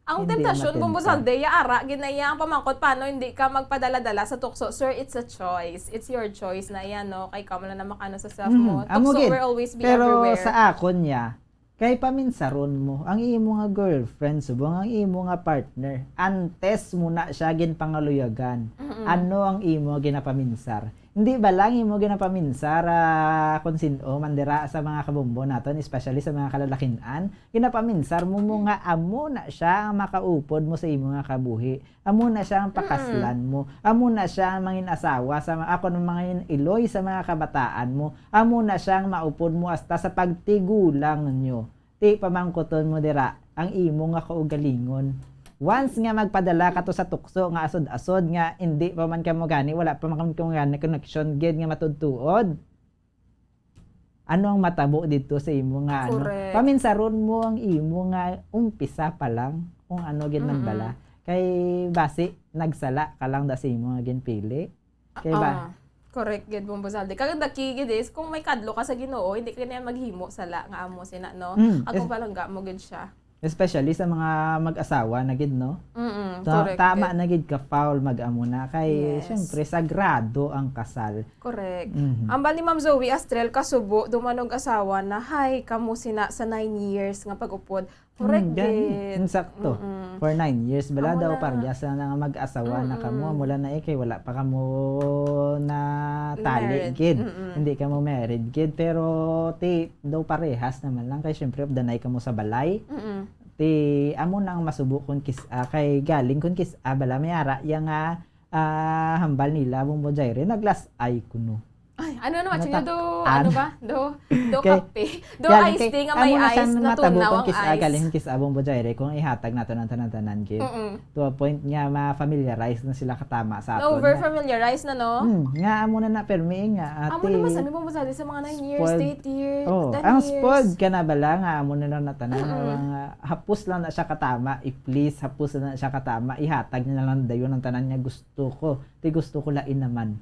Ang Hindi temptasyon, matenta. Bombozalde, yaara, ginaya ang pamangkot, paano hindi ka magpadala-dala sa tukso? Sir, it's a choice. It's your choice na yan, no? Kay ka mo na makano sa self mo. Tukso will always be Pero everywhere. sa akon niya, kay paminsaron mo, ang imo nga girlfriend, subong ang imo nga partner, antes mo na siya ginpangaluyagan. Ano ang imo ginapaminsar? Hindi ba lang imo ginapaminsar kung sino mandira sa mga kabumbo naton, especially sa mga kalalakinan, ginapaminsar mo nga amo na siya ang makaupod mo sa imo nga kabuhi. Amo na siya ang pakaslan mo. Amo na siya ang mangin asawa sa ako ng mga iloy sa mga kabataan mo. Amo na siya ang maupod mo hasta sa pagtigulang nyo. Ti pamangkoton mo dira ang imo nga kaugalingon. Once nga magpadala ka to sa tukso nga asod-asod nga hindi pa man ka mo gani, wala pa man ka mo gani connection gid nga matudtuod. Ano ang matabo dito sa imo nga Correct. Paminsaron mo ang imo nga umpisa pa lang kung ano gid man bala. Kay basi nagsala ka lang da sa imo nga ginpili. Kay ba? Correct, gid Bombozalde. Kaganda kigid is kung may kadlo ka sa Ginoo, hindi ka na maghimo sala nga amo sina no. Ako palangga mo gid siya. Especially sa mga mag-asawa na gid, no? Correct. Tama na gid ka foul mag-amo na kay syempre sagrado ang kasal. Correct. Ambal ni Ma'am Zoe Astrel kasubo dumanog asawa na hay kamo sina sa 9 years nga pag-upod. Correct gid. Sakto. For 9 years bala daw parehas na nga mag-asawa na kamo mula na kay wala pa kamo na tali gid. Hindi kamo married gid pero daw parehas naman lang kay syempre of the night kamo sa balay. Ti amo nang masubo kun kay galing kun bala may ara yang hambal nila Bombo Jaire naglas ay kuno. Ay, ano naman siya do ano ba? Do kape. Do galing ice tea nga may ice na tunaw ang ice. Galing Bombo Jaire kung ihatag nato ng tanan-tanan gid. To a point nga ma-familiarize na sila katama sa aton. Over familiarize na no? Nga amo na permi nga amo naman sa mo sa mga 9 years, 8 years, 10 years. Ang spoiled ka na bala nga amo na natanan hapos lang na siya katama, i-please hapos na siya katama, ihatag niya lang dayon ang tanan niya gusto ko. Gusto ko lain naman.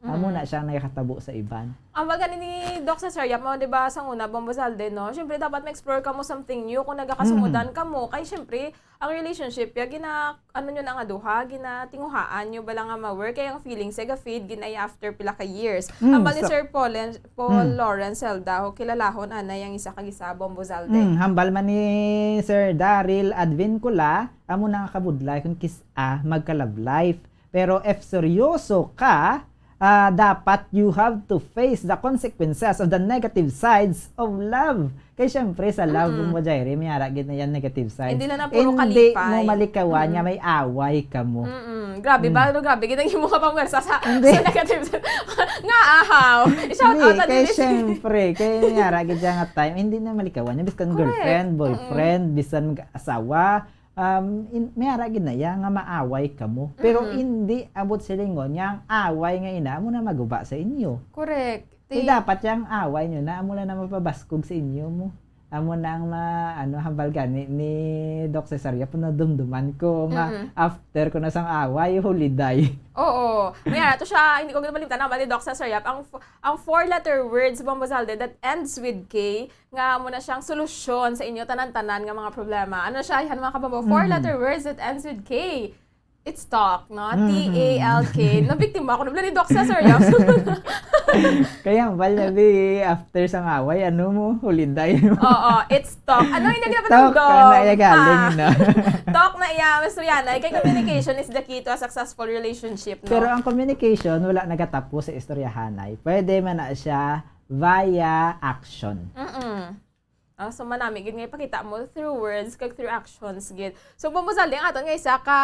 Amo na siya nakatabo sa iban. Ang baga ni Doc Cesar, mo, di ba, sa una, Bombozalde, no? Siyempre, dapat ma-explore ka mo something new kung nagkakasumudan ka mo. Kaya, siyempre, ang relationship, ano nyo na nga duha, tinguhaan nyo ba lang nga ma-work, kaya ang feelings, feed, ginaya after pila ka years. Ang bali, Sir Paul Lawrence Zelda, kilalahon, yung isa kagisa, Bombozalde. Hambal man ni Sir Daryl Advincula, amo na nga kabudlay kung magka-love life. Pero, if seryoso ka, dapat you have to face the consequences of the negative sides of love. Kaya syempre sa love mo Jaire, may aragit na yan negative sides. Hindi na puro kalipay. Hindi mo malikawan niya, may away ka mo. Grabe ba? Grabe, kitang mo ka pang wersa sa negative sides. Nga ahaw. I-shout out na din. Kaya syempre, kaya may aragit niya nga time, hindi na malikawan niya. Biskan girlfriend, boyfriend, biskan mag-asawa, may aragin na yan nga maaway ka mo. Pero hindi abot silingon yang away nga ina mo na maguba sa inyo. Correct. Dapat yang away nyo na amo na mapabaskog sa inyo mo. Amo na ang hambal gani ni Doc Cesaria po na dumduman ko nga after ko na sang away holiday. Oo. Ngayon, ito siya, hindi ko malimtan naman ni Doc Cesaria. Ang 4-letter words, Bombozalde, that ends with K, nga muna siyang solusyon sa inyo tanan-tanan nga mga problema. Ano siya, yan mga kababo, 4-letter words that ends with K. It's talk, no? T-A-L-K. Nabiktima ako na ni Doc Cesaria. Kaya balabi after sang away, holiday mo. Oo, it's talk. Ano yung naging talk na iya galing na. Talk na iya, Mr. Yana. Kay communication is the key to a successful relationship, no? Pero ang communication, wala nagatapos sa istoryahanay. Pwede man na siya via action. So manami gid nga ipakita mo through words kag through actions gid. So Bombozalde ang aton nga isa ka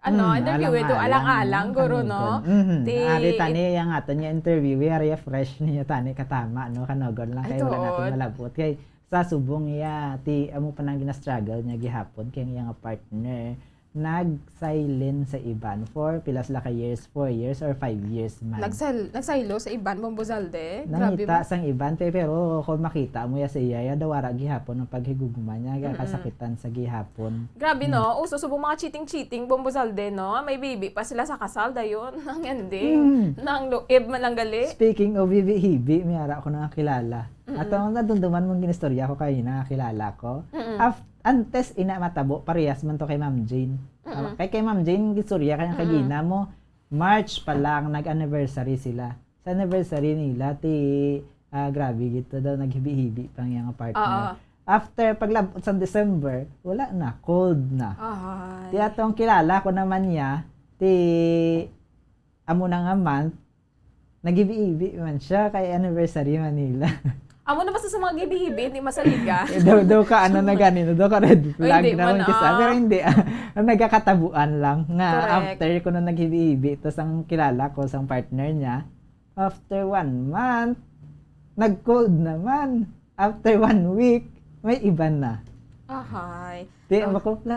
interview ito alang-alang guro no. Ari tani yang ato niya interview ari fresh niya tani katama no kanogon lang kay wala natin malabot kay sa subong iya ti amo pa nang gina-struggle niya gihapon kay nga partner nag-silent sa iban for pilas la ka years, 4 years or 5 years man. Nagsaylo sa iban Bombozalde. Nangita sang iban pero kung makita mo ya sa iya dawara gihapon ng paghigugma niya kasakitan sa gihapon. Grabe no, uso subong mga cheating Bombozalde no. May baby pa sila sa kasal dayon nang ending. Nang luib man lang gali. Speaking of hibi, may ara ako nakakilala. At ang nadunduman mong ginistorya ko kayo nakakilala ko. Antes ina matabo parehas man to kay Ma'am Jane. Kay Ma'am Jane gistorya kanya kay Gina mo March pa lang nag-anniversary sila. Sa anniversary nila grabe gito daw naghibi-hibi pang yang partner. After paglabot sa December, wala na, cold na. Ti atong kilala ko naman niya, amo na nga month, naghibi-hibi man siya kay anniversary Manila. Amo na basta sa mga gibi-hibi, hindi masaliga. daw ka na ganito, daw ka red flag na ron kisa. Pero hindi, nagkakatabuan lang. Nga, after ko na naghibi-hibi, tapos ang kilala ko, sang partner niya, after 1 month, nag-cold naman. After 1 week, may iba na.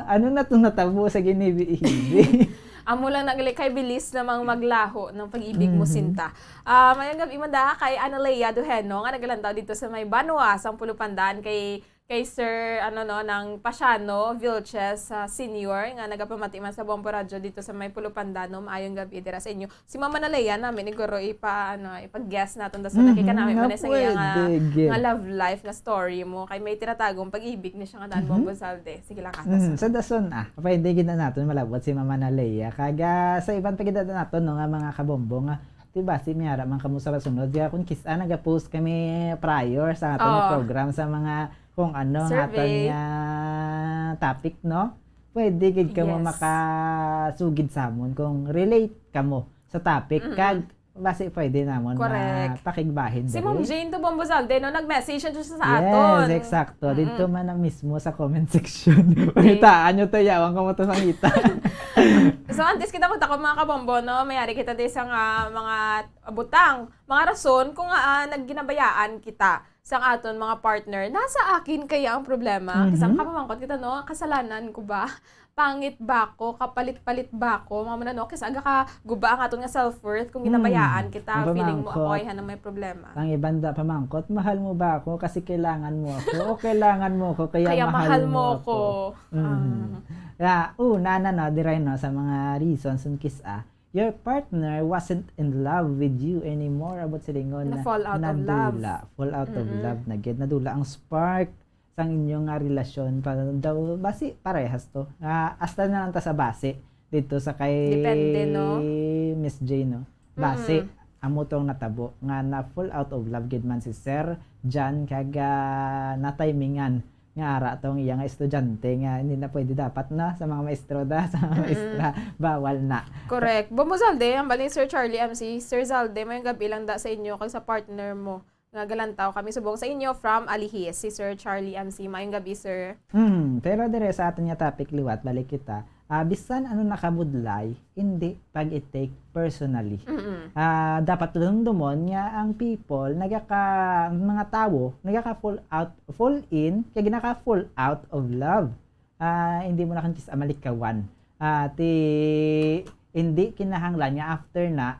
Ano na itong natabo sa ginibi-hibi? Amo lang nagali kay bilis namang maglaho ng pag-ibig mo sinta. Mayang gabi manda kay Analea Duheno nga nagalantaw dito sa may Banwa sang Pulupandaan kay Sir ng Pasiano Vilches Senior nga nagapamati man sa Bombo Radio dito sa may Pulupandaan maayong gabi dira sa inyo. Si Mama Analea namin iguro ipag-guest naton sa nakika namin man sa iya nga love life nga story mo kay may tinatagong pag-ibig ni siya nga daan Bombo Salde. Sige lang katas. Sa dason pwede gid na naton malabot si Mama Analea kaga sa ibang pagida naton nga mga kabombo nga diba si Miara man kamo sa sunod kaya kun kisa nagapost kami prior sa aton program sa mga kung ano aton nga topic no pwede gid ka mo makasugid samon kung relate ka mo sa topic kag base pwede namon na pakigbahin si Ma'am Jane to Bombozalde no nag-message siya sa aton. Yes, exacto. Dito man na mismo sa comment section. Palitaan nyo to yawan ko mo to sangita. So antes kita magtako mga kabombo no, mayari kita di sa mga butang, mga rason kung nagginabayaan kita sa aton mga partner. Nasa akin kaya ang problema. Kasi kapamangkot kita no, kasalanan ko ba? Pangit ba ko? Kapalit-palit ba ko? Mga no, kasi aga ka guba ang aton nga self-worth kung ginabayaan kita, feeling mo ako ay na may problema. Ang ibanda pamangkot, mahal mo ba ako kasi kailangan mo ako o kailangan mo ako kaya mahal mo ako. Una na diray no sa mga reasons ng kisa. Your partner wasn't in love with you anymore about silingon na fall out of love. Fall out of love na gid nadula ang spark sang inyong relasyon para daw basi parehas to. Hasta na lang ta sa base dito sa kay depende no Miss J no. Base amo tong natabo nga na full out of love gid man si Sir Jan kaga na timingan nga ara tong iya nga estudyante nga hindi na pwede dapat na sa mga maestro sa mga maestra bawal na. Correct. Bombozalde ang bali Sir Charlie MC. Sir Zalde may gabi lang da sa inyo kay sa partner mo. Nga galantaw kami subong sa inyo from Alihis, si Sir Charlie MC. Mayong gabi, sir. Pero dire sa aton nga topic liwat, balik kita. Bisan nakabudlay, hindi pag i-take personally. Dapat dumon nga ang people, mga tao, fall in, kaya ginaka-fall out of love. Hindi mo na kang malikawan. Hindi kinahanglan nga after na,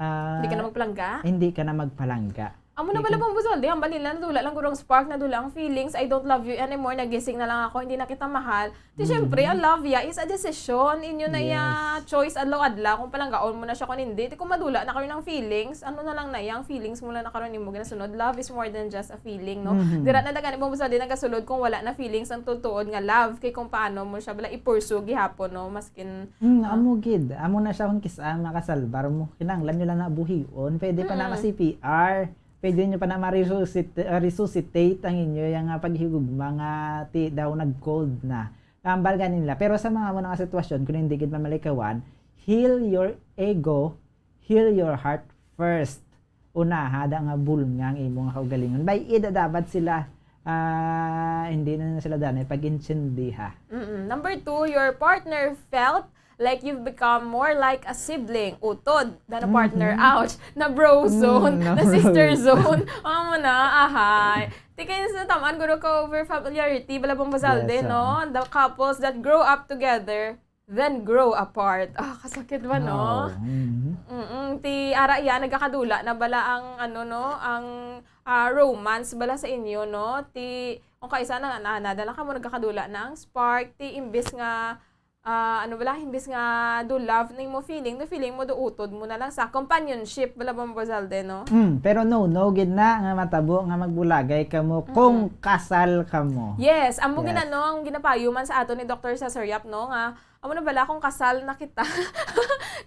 hindi ka na magpalangga? Hindi ka na magpalangga. Amo na pala Bombozalde, ang bali na nadula lang gurong spark, nadula ang feelings, I don't love you anymore, nagising na lang ako, hindi na kita mahal. Di syempre, ang love ya is a decision, inyo na choice adlaw-adlaw, kung palanggaon mo na siya kung hindi, kung madula na kayo ng feelings, ano na lang na yang feelings mo lang na karon mo ginasunod. Love is more than just a feeling, no? Dira na dagan Bombozalde nagasulod kung wala na feelings ang tutuod nga love, kay kung paano mo siya bala i-pursue gihapon, no? Maskin amo gid, amo na siya kung kisa makasalbar mo. Kinahanglan nyo lang na buhion, pwede pa na ma-CPR. Pwede nyo pa na ma-resuscitate ang inyo yung paghigug mga daw nag-cold na. Ambal ganin nila. Pero sa mga mga sitwasyon, kung hindi gid mamalikawan, heal your ego, heal your heart first. Una, hada nga bulngang imong kaugalingon. By ida dapat sila hindi na sila danay pag-insindiha. Number 2, your partner felt like you've become more like a sibling, utod, than a partner, ouch, na bro zone, na sister zone, mo na, ahay. Tika sa tamaan, guro ka over familiarity, balabang bazalde, no? The couples that grow up together, then grow apart. Kasakit ba, no? Ti ara iya, nagkakadula na bala ang, ang romance bala sa inyo, no? Ti, kung kaisa na, nadala ka mo, nagkakadula na ang spark, ti imbis nga, imbis nga do love na mo feeling, mo do utod mo na lang sa companionship, bala bang bazalde, no? Pero no, gid na nga matabo nga magbulagay kamo kung kasal kamo. Yes, amo ginano ang ginapayo man sa ato ni Dr. Cesar Yap, no, nga amo na bala kung kasal na kita.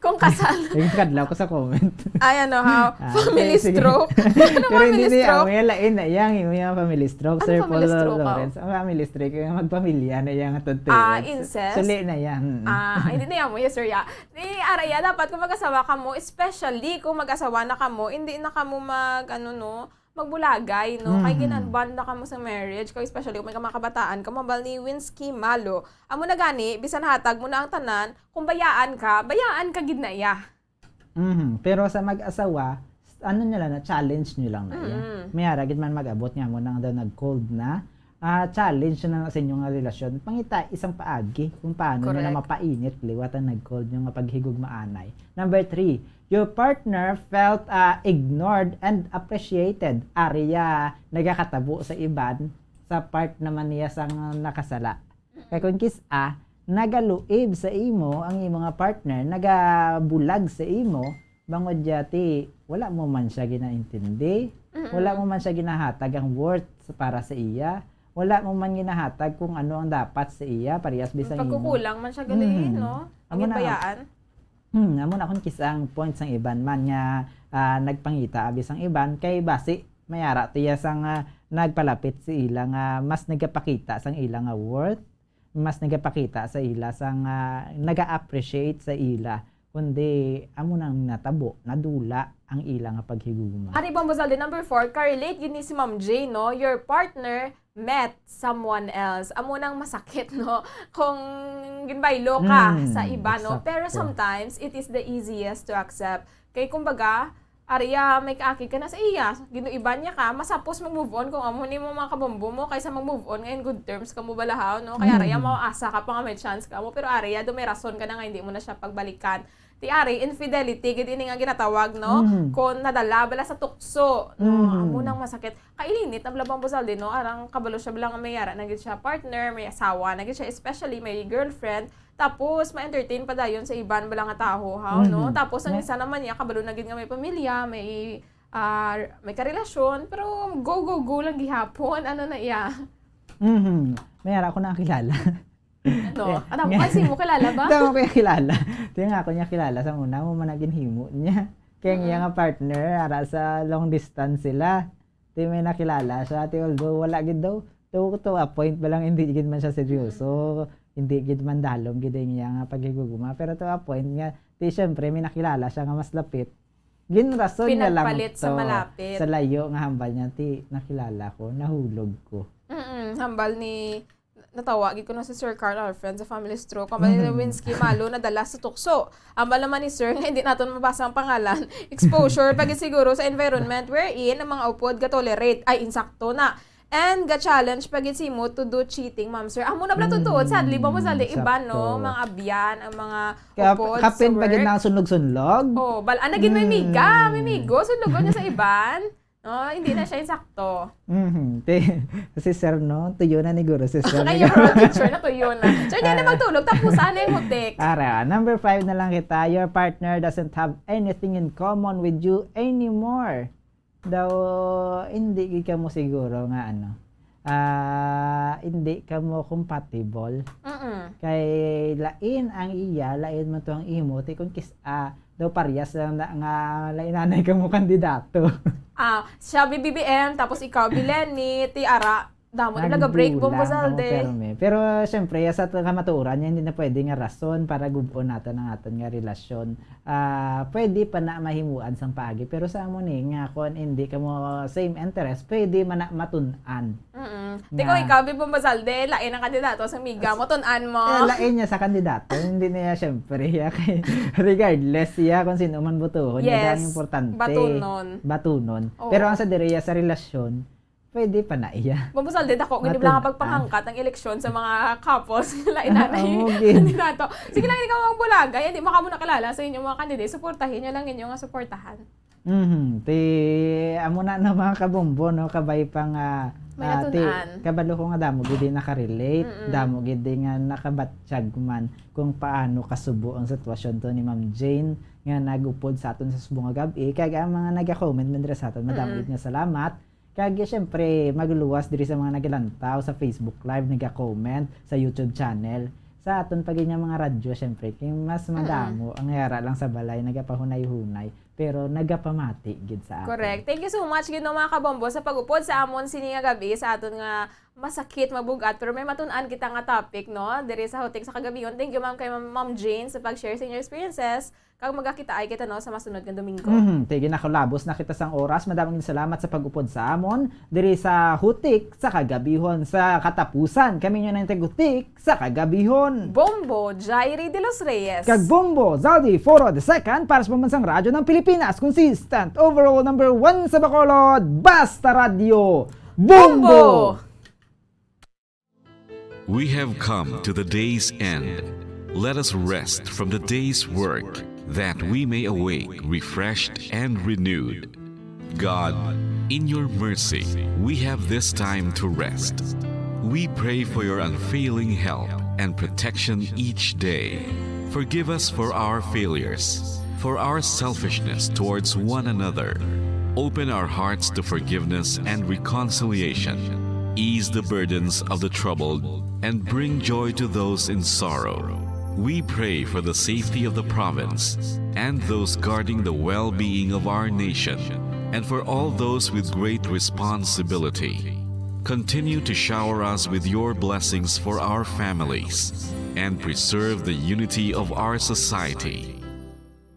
Kung kasal. Kadlaw ko sa comment. Ay, family stroke. Pero hindi niya, may lain na yang family stroke. Sir Paul Lawrence. Ang family stroke, yung magpamilya na yang atod incest? Suli na yan. Hindi na yan mo, yes sir, ya. Araya, dapat kung mag-asawa ka mo, especially kung mag-asawa na ka mo, hindi na ka mo magbulagay, no? Kaya ginanband na ka mo sa marriage, kaya especially kung may mga kabataan, kamabal ni Winsky Malo. Amo na gani, bisan hatag mo na ang tanan, kung bayaan ka gid na iya. Pero sa mag-asawa, nila na, challenge nyo lang na iya. May haragid man mag-abot nga mo nang daw nag-cold na, challenge na sa inyong relasyon. Pangita, isang paagi kung paano nyo na mapainit, liwat ang nag-cold nyo nga paghigog maanay. Number 3, your partner felt ignored and appreciated. Ariya, nagakatabo sa iban, sa part naman niya sang nakasala. Kaya kung nagaluib sa imo, ang imong partner, nagabulag sa imo, bangod yati, wala mo man siya ginaintindi, wala mo man siya ginahatag ang worth para sa iya, wala mo man ginahatag kung ano ang dapat sa iya, parehas bisang imo. Pagkukulang man siya gali, no? Ang bayaan. Amo na akong kisang points ang iban man nga nagpangita abis ang iban kay basi mayara tiya sang nagpalapit si ila nga mas nagapakita sang ila nga worth, mas nagapakita sa ila sang naga-appreciate sa ila kundi amo nang natabo nadula ang ila nga paghigugma. Ari Bambazalde, number 4, ka-relate yun ni si Ma'am J, no? Your partner met someone else. Amo nang masakit, no? Kung ginbaylo ka sa iba, no? Pero sometimes, it is the easiest to accept. Kaya kumbaga, ariya, may kaaki ka na sa iya. Ginuiban niya ka, masapos mag-move on kung amo ni mo mga kabombo mo kaysa mag-move on ngayon good terms ka mo balahaw, no? Kaya ariya, maasa ka pa nga may chance ka mo. Pero ariya, may rason ka na nga, hindi mo na siya pagbalikan. Ti ari, infidelity, gid ini nga ginatawag, no? Kung nadala bala sa tukso, no? Amo nang masakit. Kailinit, ang labang Buzalde, no? Arang kabalo siya bilang may yara, nagit siya partner, may asawa, nagit siya especially may girlfriend, tapos ma-entertain pa dayon sa iban bala nga tao, no? Tapos ang isa naman niya, kabalo nagit nga may pamilya, may karelasyon, pero go lang gihapon, ano na iya? May yara ako nakakilala. No, ano mo kasi mo kilala ba? Hindi mo kaya kilala. Ito nga ako niya kilala sa una mo managin himo niya. Kaya nga nga partner, ara sa long distance sila. Ito may nakilala siya. Although wala gid daw. To a point ba lang hindi gid man siya seryoso. Hindi gid man dalom gid niya nga paghiguguma. Pero to a point nga, syempre may nakilala siya nga mas lapit. Ginrason niya lang pinagpalit sa malapit. Sa layo nga hambal niya, nakilala ko, nahulog ko. Hambal ni natawagin ko na si Sir Carl, our friend sa Family Stroke. Kambal ni Winsky Malo, nadala sa tukso. Ambal naman ni Sir, nga hindi natin mabasa ang pangalan. Exposure, pag siguro sa environment wherein ang mga upod ga-tolerate. Ay, insakto na. And ga-challenge pag mo to do cheating, ma'am sir. Amo na pala tutuod. Sadly, ba mo sadly iba, no? Mga abyan, ang mga upod sa kapin work. Kapin pag sunlog-sunlog. Oh, anagin may miga. May migo. Sunlogon niya sa iban. No, hindi na siya insakto. Si Sir, no? Tuyo na ni Guro si Sir. Kaya yung picture na tuyo na. Sir, hindi na magtulog. Tapusan na yung mutik. Number 5 na lang kita. Your partner doesn't have anything in common with you anymore. Daw, hindi ka mo siguro nga hindi ka mo compatible. Kay lain ang iya, lain mo to ang imo. Kung daw parehas lang na nga lainanay ka mo kandidato. Siya BBM, tapos ikaw Bileni, Tiara, damo nila break mo Buzalde. Pero syempre sa kamatuoran niya hindi na pwede nga rason para gubon natin ang aton nga relasyon. Pwede pa na mahimuan sang paagi pero sa amo ni nga kon hindi ka mo same interest, pwede man na matun-an. Tiko, ikaw, Bibong Basalde, lain ang kandidato sa Miga mo, tunan mo. Lain niya sa kandidato, hindi niya syempre, regardless siya kung sino man botohon, yes, ang importante. Batunon. Pero ang sa direya sa relasyon, pwede pa na iya. Bibong Basalde, ako, ganun lang pagpangangkat ang eleksyon sa mga couples, lain na kandidato. Sige lang, ikaw ang bulagay, hindi mo ka muna kilala sa inyong mga kandidato, supportahin nyo lang inyong suportahan. Amo na mga kabombo, no, kabay pang kabalo ko nga damo gid nakarelate, damo gid nga nakabatsyag man kung paano kasubo ang sitwasyon to ni Ma'am Jane nga nagupod sa aton sa subong nga gabi. Kag ang mga naga-comment man diri sa aton, madamo gid nga salamat. Kag syempre magluwas diri sa mga nagalantaw sa Facebook Live, naga-comment sa YouTube channel. Sa aton pag mga radyo, syempre, kay mas madamo ang yara lang sa balay, nagapahunay-hunay, pero nagapamati gid sa aton. Correct. Thank you so much gid mga kabombo sa pagupod sa amon sini nga gabi sa aton nga masakit, mabugat, pero may matun-an kita nga topic, no? Diri sa Hutik sa Kagabiyon. Thank you ma'am kay Ma'am Jane sa pag-share sa inyong experiences. Kag magakita ay kita no sa masunod nga Domingo. Tige na kolabos na kita sang oras. Madaming salamat sa pag-upod sa amon diri sa Hutik sa Kagabihon. Sa katapusan kami nyo ng Hutik sa Kagabihon. Bombo Jairi de los Reyes. Kag Bombo Zaldi Foro II para sa pambansang radyo ng Pilipinas. Consistent overall number 1 sa Bacolod. Basta Radio Bombo! We have come to the day's end. Let us rest from the day's work, that we may awake refreshed and renewed. God, in your mercy, we have this time to rest. We pray for your unfailing help and protection each day. Forgive us for our failures, for our selfishness towards one another. Open our hearts to forgiveness and reconciliation. Ease the burdens of the troubled and bring joy to those in sorrow. We pray for the safety of the province and those guarding the well-being of our nation, and for all those with great responsibility. Continue to shower us with your blessings for our families and preserve the unity of our society.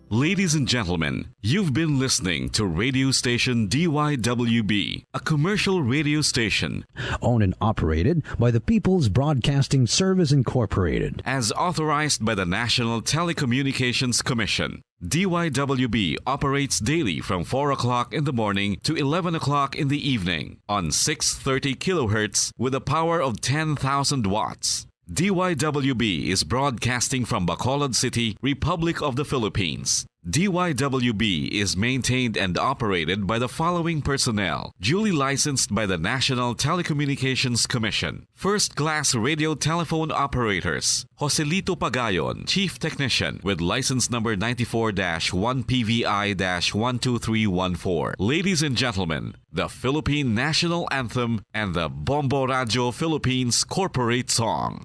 Ladies and gentlemen, you've been listening to radio station DYWB, a commercial radio station owned and operated by the People's Broadcasting Service Incorporated, as authorized by the National Telecommunications Commission. DYWB operates daily from 4 o'clock in the morning to 11 o'clock in the evening on 630 kilohertz with a power of 10,000 watts. DYWB is broadcasting from Bacolod City, Republic of the Philippines. DYWB is maintained and operated by the following personnel, duly licensed by the National Telecommunications Commission. First-class radio telephone operators, Joselito Pagayon, Chief Technician with license number 94-1PVI-12314. Ladies and gentlemen, the Philippine National Anthem and the Bombo Radio Philippines Corporate Song.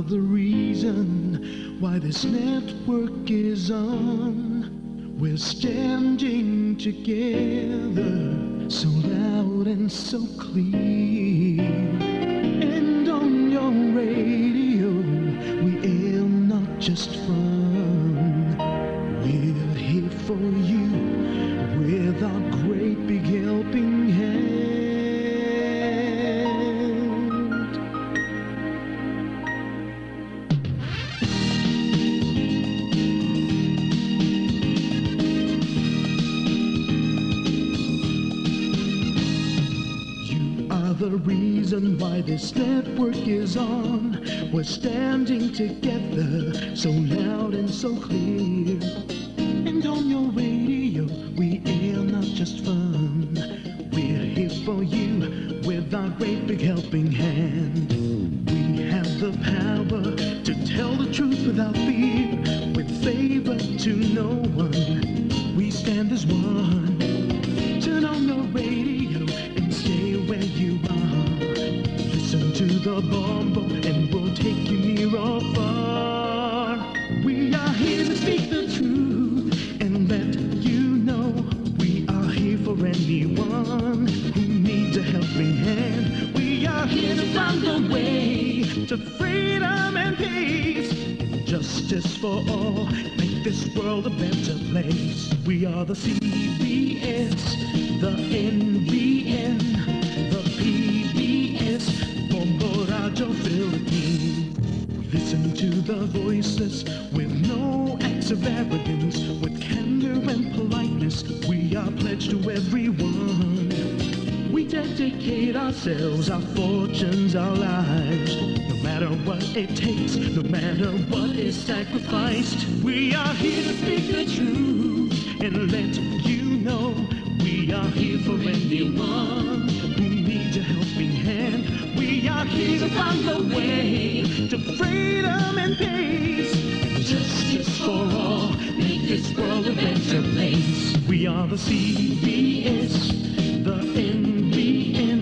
The reason why this network is on. We're standing together, so loud and so clear. And on your radio, we air not just fun. We're here for you with our great big helping hand. The reason why this network is on. We're standing together, so loud and so clear. And on your radio, we air not just fun. We're here for you with our great big helping hand. We have the power to tell the truth without fear, with favor to no one. We stand as one. Turn on your radio and stay where you are. Listen to the Bombo and we'll take you near or far. We are here to speak the truth and let you know we are here for anyone who needs a helping hand. We are here to found the way to freedom and peace. Justice for all, make this world a better place. We are the CBS, the NBN, the PBS, Bombo Radio Philippines. Listen to the voiceless with no acts of arrogance, with candor and politeness. We are pledged to everyone. We dedicate ourselves, our fortunes, our lives. No matter what it takes, no matter what is sacrificed, we are here to speak the truth and let you know. We are here for anyone who needs a helping hand. We are here to find the way to freedom and peace. Justice for all, make this world a better place. We are the CBS, the NBN,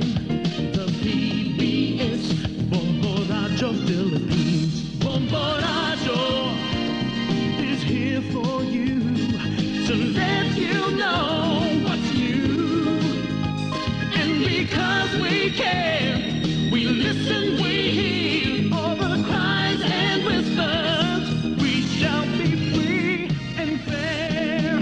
the PBS, Bombo Radio Philippines. Bombo Radio is here for you to let you know what's new. And because we care, we listen, we hear all the cries and whispers. We shall be free and fair.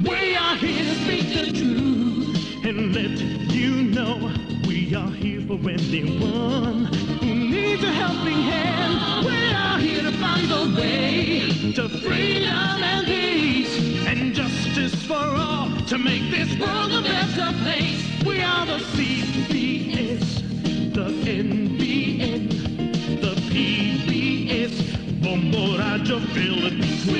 We are here to speak the truth and let you know. We are here for anyone who needs a helping hand. We are here to find the way to freedom and peace and justice for all, to make this world a better place. We are the CBS, the NBN, the PBS, Bombo Radio Philippines. We